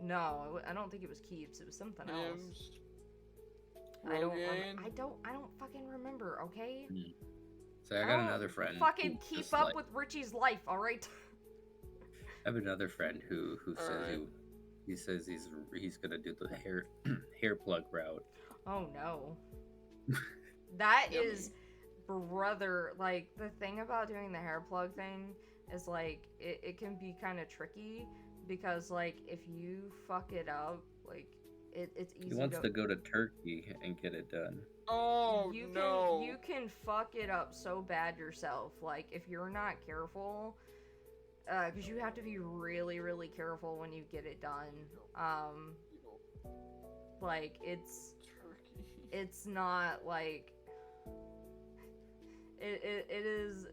No, I don't think it was Keeps. It was something else. I don't fucking remember, okay? So I got another friend. Fucking keep up with Richie's life, all right? I have another friend who says he's gonna do the hair plug route. Oh no. That is, brother. Like the thing about doing the hair plug thing is like it can be kind of tricky because like if you fuck it up, like. It's easy. He wants to go to Turkey and get it done. Oh no! You can fuck it up so bad yourself. Like if you're not careful, because you have to be really, really careful when you get it done. Like it's not like it is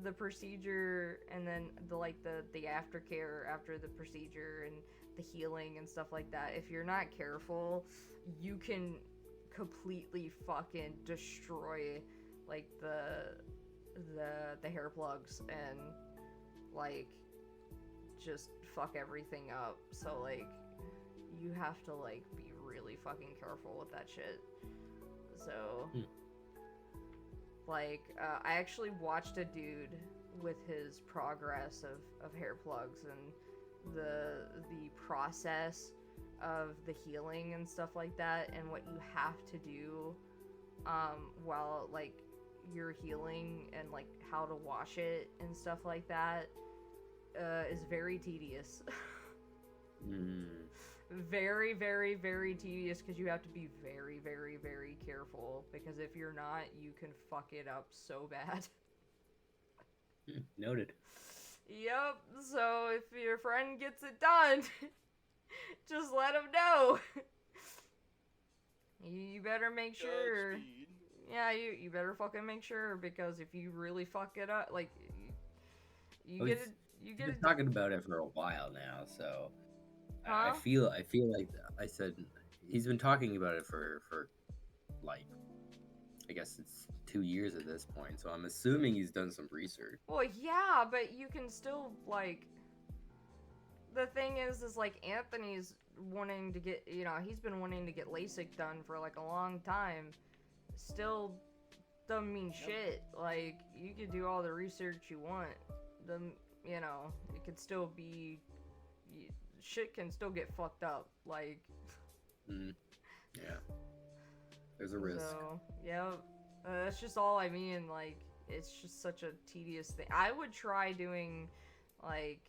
the procedure and then the aftercare after the procedure and the healing and stuff like that. If you're not careful, you can completely fucking destroy like the hair plugs and like just fuck everything up. So like you have to like be really fucking careful with that shit. So like I actually watched a dude with his progress of hair plugs and the process of the healing and stuff like that, and what you have to do while like you're healing and like how to wash it and stuff like that is very tedious. Very, very, very tedious because you have to be very, very, very careful because if you're not, you can fuck it up so bad. Noted. Yep, so if your friend gets it done, just let him know. You better make sure. Yeah, you better fucking make sure because if you really fuck it up, like you get it. You've been talking about it for a while now, so I feel like I said he's been talking about it for like I guess it's 2 years at this point, so I'm assuming he's done some research. Well, yeah, but you can still, like... The thing is like, Anthony's wanting to get, he's been wanting to get LASIK done for, like, a long time. Still doesn't mean shit. Like, you could do all the research you want. It could still be... Shit can still get fucked up, like... Yeah. There's a risk. So, yeah. That's just all I mean, like, it's just such a tedious thing. I would try doing, like,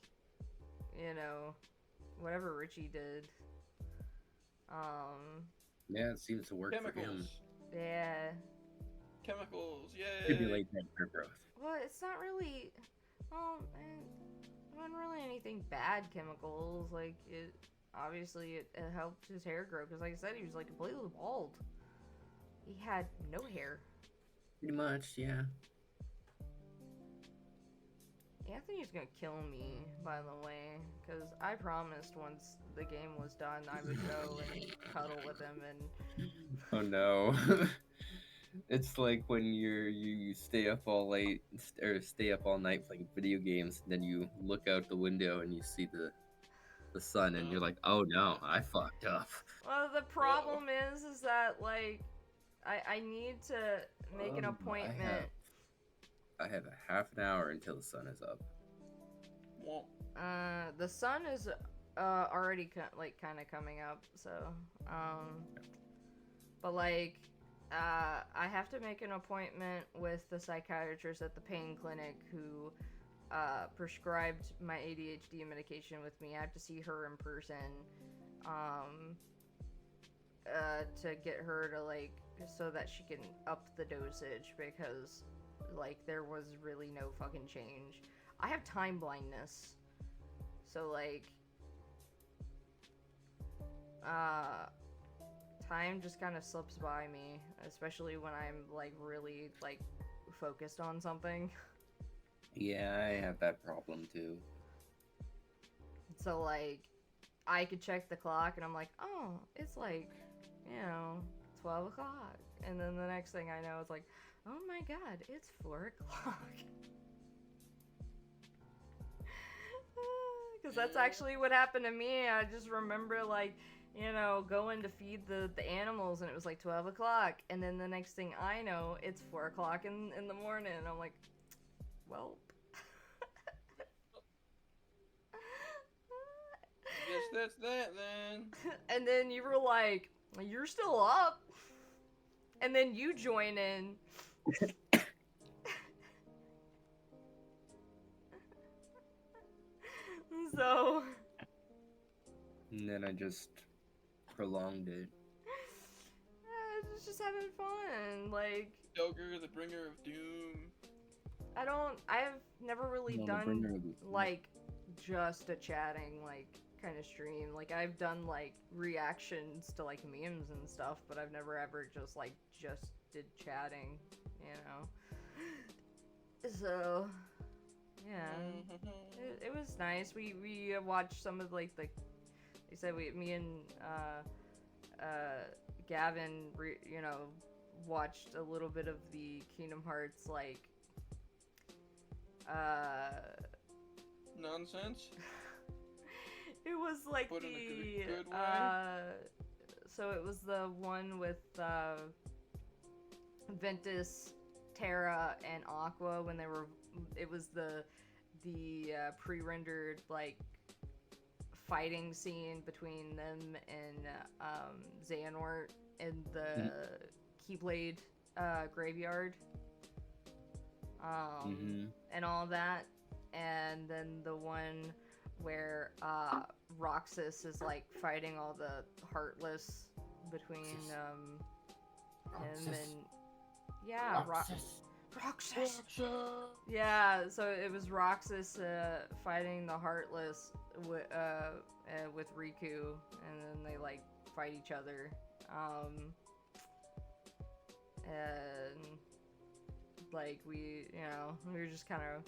whatever Richie did. Yeah, it seems to work for him. Yeah. Chemicals, yay! Stimulate that hair growth. Well, it's not really, it wasn't really anything bad chemicals, like, obviously it helped his hair grow, because like I said, he was, like, completely bald. He had no hair. Pretty much, yeah. Anthony's gonna kill me, by the way, because I promised once the game was done I would go and cuddle with him and... Oh no. It's like when you stay up all late, or stay up all night playing video games, and then you look out the window and you see the sun, and you're like, oh no, I fucked up. Well, the problem is that, like, I need to make an appointment. I have a half an hour until the sun is up. The sun is already kind of coming up, so but like I have to make an appointment with the psychiatrist at the pain clinic who prescribed my ADHD medication with me. I have to see her in person to get her to, like, so that she can up the dosage, because like there was really no fucking change. I have time blindness, so like time just kind of slips by me, especially when I'm like really like focused on something. Yeah, I have that problem too. So like, I could check the clock and I'm like, oh, it's like, 12 o'clock. And then the next thing I know, it's like, oh my god, it's 4 o'clock. Because that's actually what happened to me. I just remember like, going to feed the animals and it was like 12 o'clock. And then the next thing I know, it's 4 o'clock in the morning. And I'm like, well. Guess that's that then. And then you were like, you're still up. And then you join in. So. And then I just prolonged it. It's just having fun. Like. Joker, the bringer of doom. I've never really done, like, just a chatting, like, kind of stream. Like, I've done, like, reactions to, like, memes and stuff, but I've never ever just did chatting, So, yeah. It was nice. We watched some of, like, they said me and, Gavin, watched a little bit of the Kingdom Hearts, like, nonsense. It was like But in a good way. So it was the one with Ventus, Terra, and Aqua when it was the pre-rendered like fighting scene between them and Xehanort in the Keyblade graveyard. And all that, and then the one where Roxas is like fighting all the Heartless between him and Roxas. Yeah, so it was Roxas fighting the Heartless with Riku, and then they like fight each other. And like we were just kind of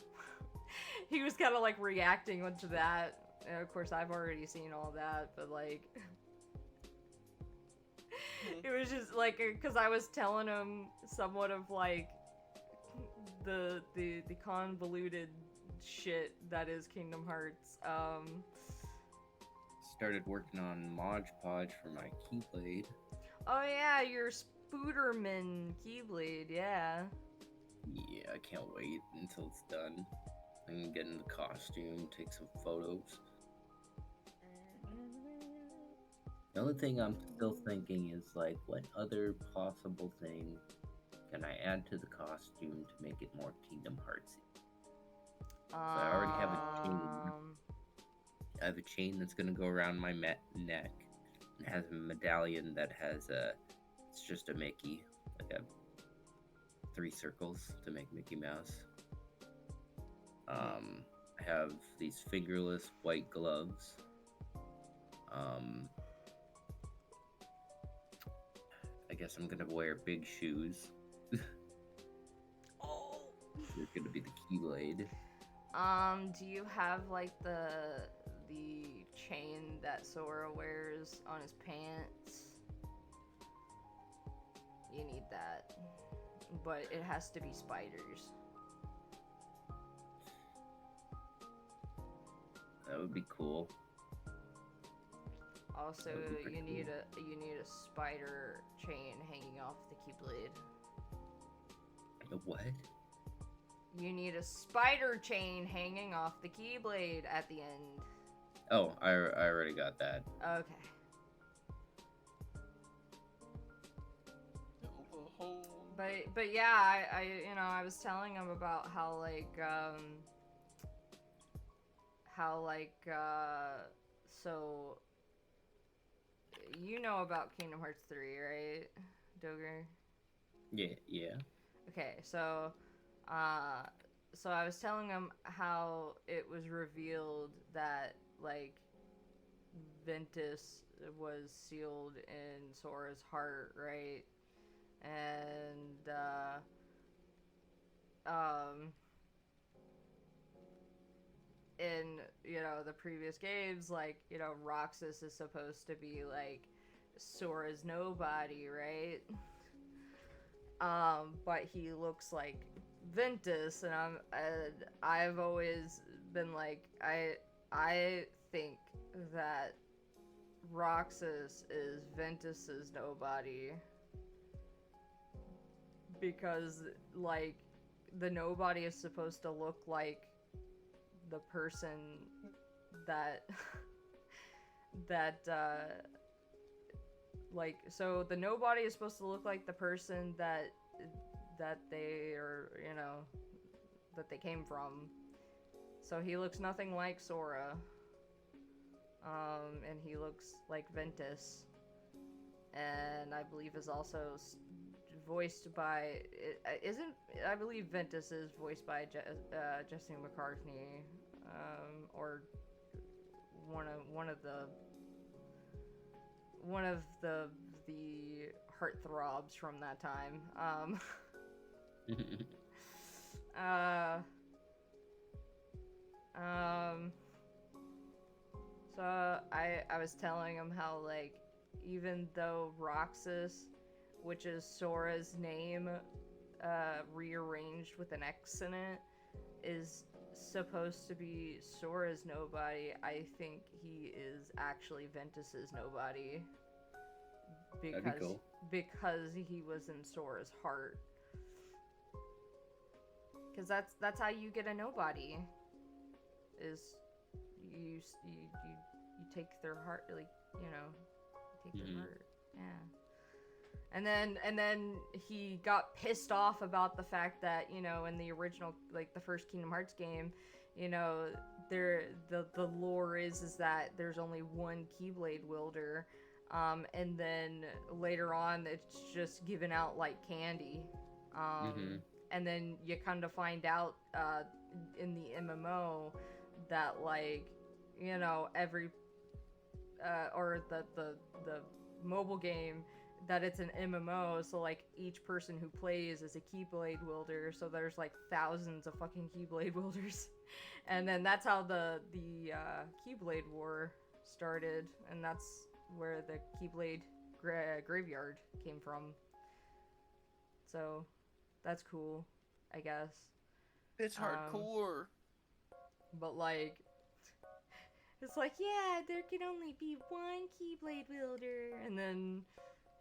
he was kind of like reacting to that, and of course I've already seen all that, but like it was just like because I was telling him somewhat of like the convoluted shit that is Kingdom Hearts. Started working on Mod Podge for my Keyblade. Oh yeah, your Spooderman Keyblade, yeah. Yeah, I can't wait until it's done. I can get in the costume, take some photos. The only thing I'm still thinking is like, what other possible thing can I add to the costume to make it more Kingdom Heartsy? So I already have a chain. I have a chain that's gonna go around my neck and has a medallion that has it's just a Mickey, like a 3 circles to make Mickey Mouse. I have these fingerless white gloves. I guess I'm gonna wear big shoes. Oh. They're gonna be the Keyblade. Do you have like the chain that Sora wears on his pants? You need that. But it has to be spiders. That would be cool. Also, you need a spider chain hanging off the Keyblade. The what? You need a spider chain hanging off the Keyblade at the end. Oh, I already got that. Okay. But yeah, I was telling him about how so you know about Kingdom Hearts 3, right, Doger? Yeah. Okay, so I was telling him how it was revealed that like Ventus was sealed in Sora's heart, right? And in, you know, the previous games, like, you know, Roxas is supposed to be like Sora's nobody, right? But he looks like Ventus, and I've always been like, I think that Roxas is Ventus's nobody, because like the nobody is supposed to look like the person that like, so the nobody is supposed to look like the person that they are, you know, that they came from. So he looks nothing like Sora. And he looks like Ventus. And I believe is also voiced by, I believe Ventus is voiced by Jesse McCartney, or one of the heartthrobs from that time. So I was telling him how, like, even though Roxas, which is Sora's name, rearranged with an X in it, is supposed to be Sora's nobody, I think he is actually Ventus's nobody. Because, that'd be cool. Because he was in Sora's heart. Because that's how you get a nobody. Is you take their heart, like, you know, take their heart. Yeah. And then he got pissed off about the fact that, you know, in the original, like, the first Kingdom Hearts game, you know, the lore is that there's only one Keyblade wielder, and then later on it's just given out like candy. And then you kind of find out in the MMO that, like, you know, every or the mobile game, that it's an MMO, so like each person who plays is a Keyblade wielder, so there's like thousands of fucking Keyblade wielders. And then that's how the Keyblade War started, and that's where the Keyblade graveyard came from. So that's cool, I guess. It's hardcore. But like, it's like, yeah, there can only be one Keyblade wielder, and then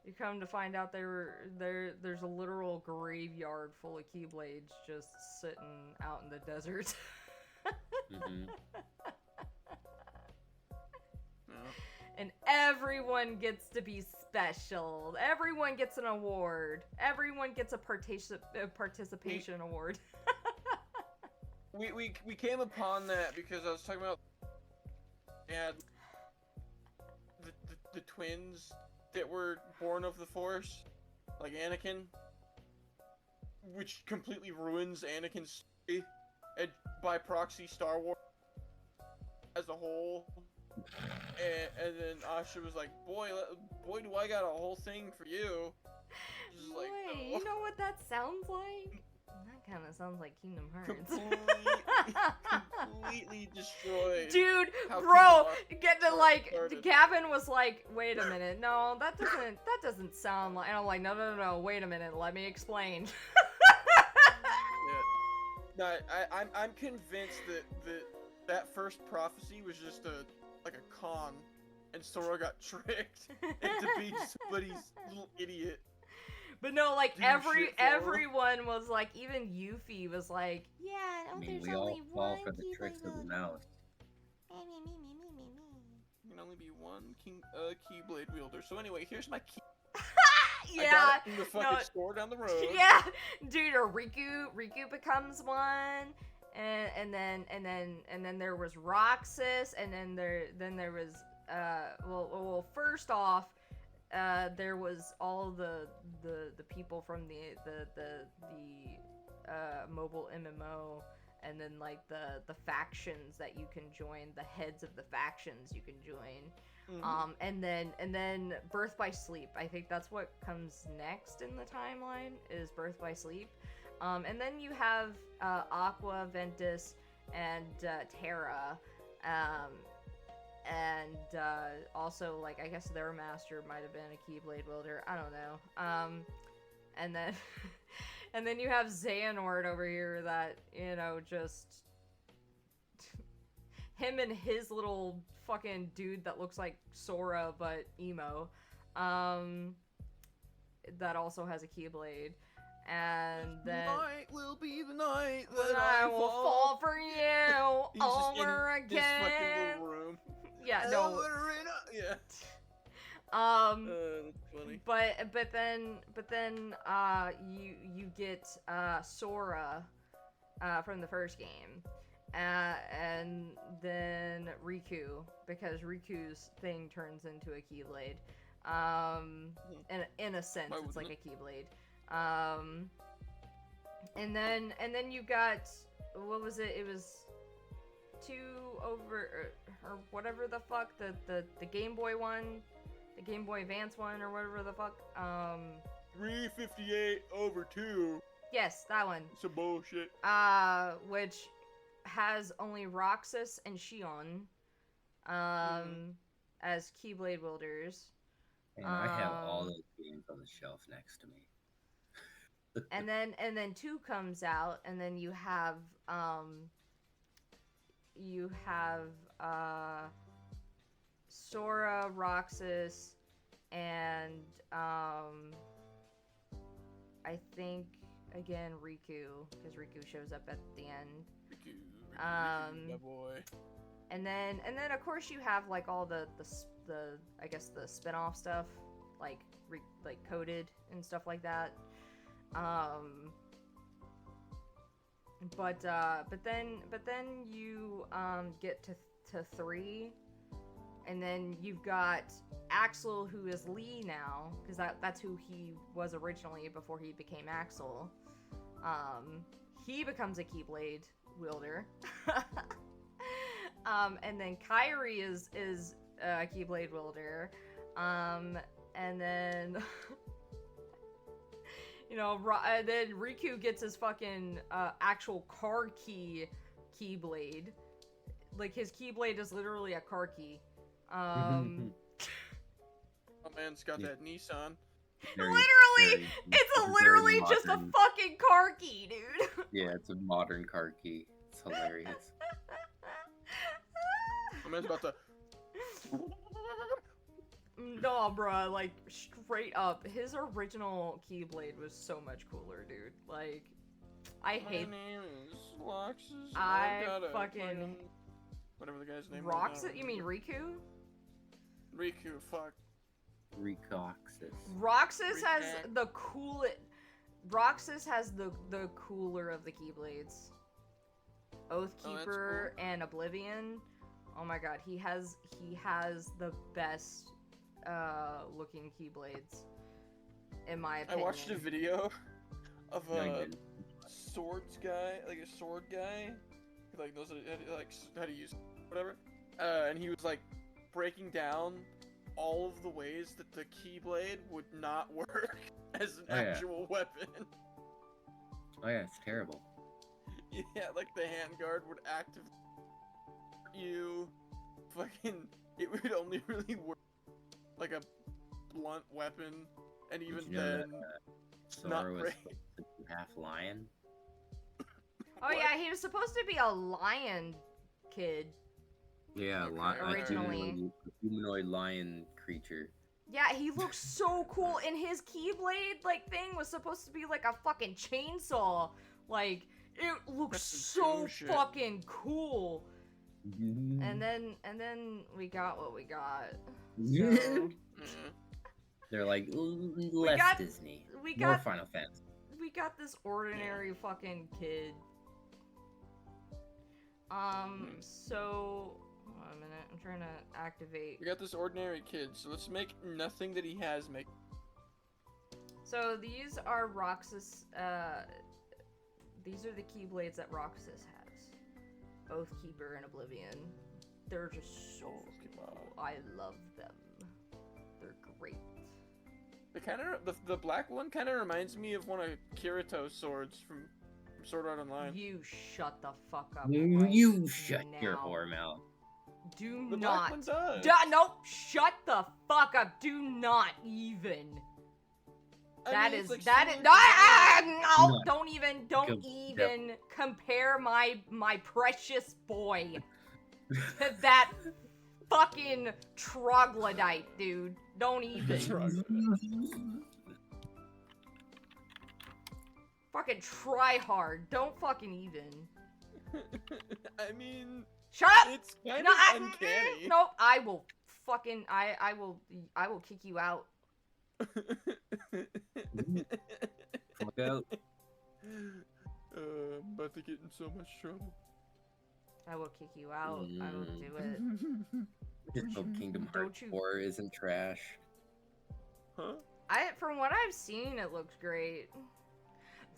you come to find out there's a literal graveyard full of Keyblades just sitting out in the desert. And everyone gets to be special. Everyone gets an award. Everyone gets a participation award. We came upon that because I was talking about, yeah, the twins that were born of the Force, like Anakin, which completely ruins Anakin's story, and by proxy Star Wars as a whole. And then Asha was like, boy, do I got a whole thing for you. Just like, wait, no. You know what that sounds like? That kind of sounds like Kingdom Hearts. Completely destroyed. Dude, bro, get to like, Gavin was like, wait a minute, no, that doesn't sound like, and I'm like, no, wait a minute, let me explain. Yeah. No, I'm convinced that first prophecy was just a con, and Sora got tricked into being somebody's little idiot. But no, like, everyone was like, even Yuffie was like, yeah, I mean, there's we only all fall one for the tricks of the mouse. There can only be one Keyblade wielder. So anyway, here's my key. Yeah, I got it in the fucking store down the road. Yeah, dude, or Riku becomes one, and then there was Roxas, and then there was well first off, there was all the people from the mobile MMO, and then like the factions that you can join, the heads of the factions you can join. And then Birth by Sleep. I think that's what comes next in the timeline is Birth by Sleep. And then you have Aqua, Ventus, and Terra. And also, like, I guess their master might have been a Keyblade wielder. I don't know. And then and then you have Xehanort over here that, you know, just him and his little fucking dude that looks like Sora but emo. That also has a Keyblade. And then Tonight will be the night that that I will fall for you He's just over in this fucking again. little room. Yeah, no. Yeah. That's funny. But then you get Sora from the first game. And then Riku, because Riku's thing turns into a Keyblade. In a sense, it's like a Keyblade. And then you got, what was it? It was 2 over or whatever the fuck, the Game Boy one, the Game Boy Advance one, or whatever the fuck. 358 over 2. Yes, that one. Some bullshit. Which has only Roxas and Shion as Keyblade wielders. And I have all those games on the shelf next to me. and then 2 comes out, and then you have Sora, Roxas, and I think again Riku, because Riku shows up at the end. Riku, my boy. And then of course you have like all the I guess the spin-off stuff, like Coded and stuff like that. But then you get to 3, and then you've got Axel, who is Lee now, because that's who he was originally before he became Axel. He becomes a Keyblade wielder. And then Kairi is a Keyblade wielder. And then you know, then Riku gets his fucking actual car Keyblade. Like, his Keyblade is literally a car key. Oh man's got that Nissan. It's literally just a fucking car key, dude. Yeah, it's a modern car key. It's hilarious. My man's about to... No, bruh, like, straight up, his original Keyblade was so much cooler, dude. Like, I hate... My name is Roxas. I got a fucking... Whatever the guy's name is. Roxas? You mean Riku? Riku, fuck. Recoxis. Roxas has the coolest... Roxas has the cooler of the Keyblades. Oathkeeper and Oblivion. Oh my god, he has the best looking Keyblades, in my opinion. I watched a video of a swords guy, like a sword guy, who like knows how to use whatever, and he was like breaking down all of the ways that the Keyblade would not work as an actual weapon. Oh yeah, it's terrible. Yeah, like the handguard would actively you fucking, it would only really work like a blunt weapon, and even then Sora was half lion. Oh yeah, he was supposed to be a lion kid. Yeah, originally a humanoid lion creature. Yeah, he looks so cool, and his Keyblade like thing was supposed to be like a fucking chainsaw. Like, it looks so fucking cool. And then we got what we got. So, they're like less Disney. More Final Fantasy. We got this ordinary fucking kid. So hold on a minute. I'm trying to activate. We got this ordinary kid, so let's make nothing that he has make. So these are Roxas. These are the Keyblades that Roxas has. Oathkeeper and Oblivion. They're just so fucking I love them. They're great. The black one kind of reminds me of one of Kirito's swords from Sword Art Online. You shut the fuck up. You shut your whore mouth. Do the not. Black one does. Nope. Shut the fuck up. Do not even. That is no, don't even compare my precious boy to that fucking troglodyte, dude. Don't even. Fucking try hard. Don't fucking even. I mean, shut up. It's kind no, of uncanny. Nope. I will fucking I will kick you out. Fuck out. I'm about to get in so much trouble. I will kick you out. I will do it. Just hope Kingdom Hearts 4 isn't trash. Huh? From what I've seen, it looks great.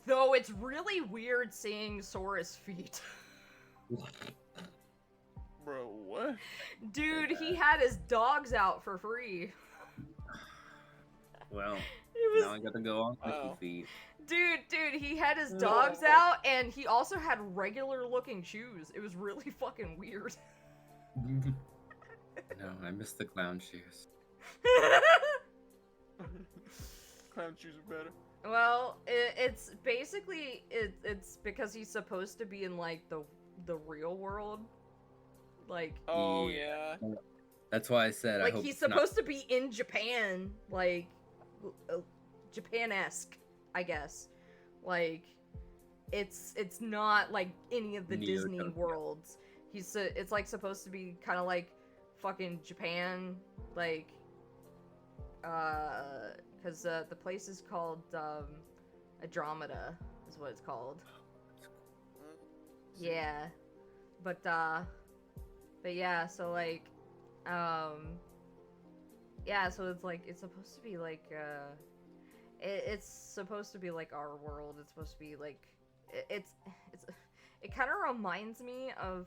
Though it's really weird seeing Sora's feet. Bro, what? Dude, he had his dogs out for free. Well, now I gotta go on Clicky feet. Dude, he had his dogs out, and he also had regular-looking shoes. It was really fucking weird. No, I miss the clown shoes. Clown shoes are better. Well, it's basically it's because he's supposed to be in like the real world, like. Oh yeah. That's why I said like I hope he's supposed to be in Japan, like Japan-esque, I guess. Like it's not like any of the Disney worlds. It's like supposed to be kind of like fucking Japan, like because the place is called Andromeda is what it's called. Yeah, but yeah, so like yeah, so it's like it's supposed to be like it's supposed to be like our world. It's supposed to be like it kind of reminds me of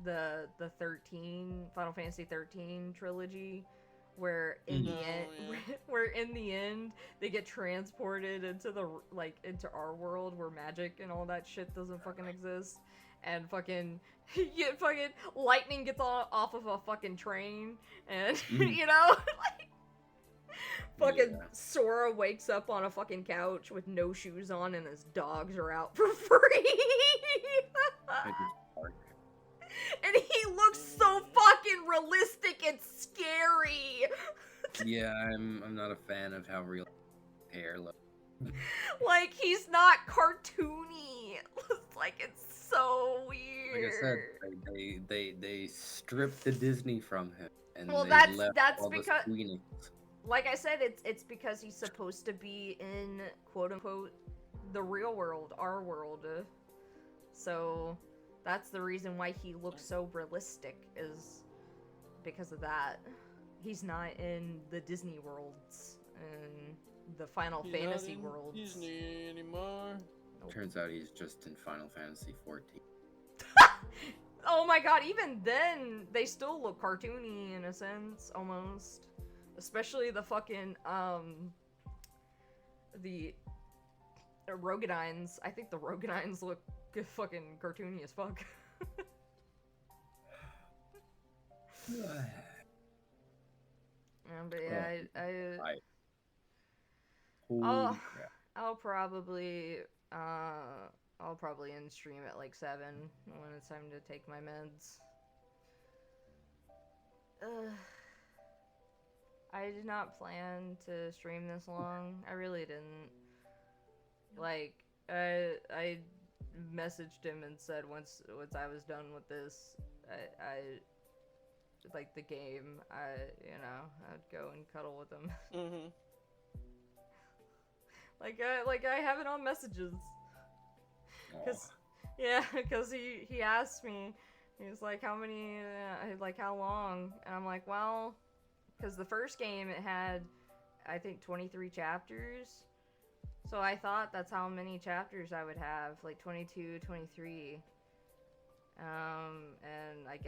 the 13 Final Fantasy 13 trilogy, where in the end they get transported into into our world where magic and all that shit doesn't fucking exist, and fucking lightning gets off of a fucking train, and you know, like fucking Sora wakes up on a fucking couch with no shoes on and his dogs are out for free. And he looks so fucking realistic and scary. Yeah, I'm not a fan of how real hair looks. Like, he's not cartoony. Like, it's so weird. Like I said, they stripped the Disney from him, and well, they that's left all because, the Squeenings. like I said, it's because he's supposed to be in quote unquote the real world, our world. So that's the reason why he looks so realistic, is because of that. He's not in the Disney worlds and the Final Fantasy worlds. Disney anymore. Nope. Turns out he's just in Final Fantasy 14. Oh my god, even then, they still look cartoony in a sense, almost. Especially the fucking, the Rogadines. I think the Rogadines look fucking cartoony as fuck. But yeah, I'll probably end stream at like 7 when it's time to take my meds. I did not plan to stream this long. I really didn't. Like, I messaged him and said once I was done with this, I like the game, I'd go and cuddle with him. Mm-hmm. Like I have it on messages. Cause he asked me, he was like, how many, like how long? And I'm like, well, cause the first game it had, I think 23 chapters. So I thought that's how many chapters I would have, like 22, 23. And I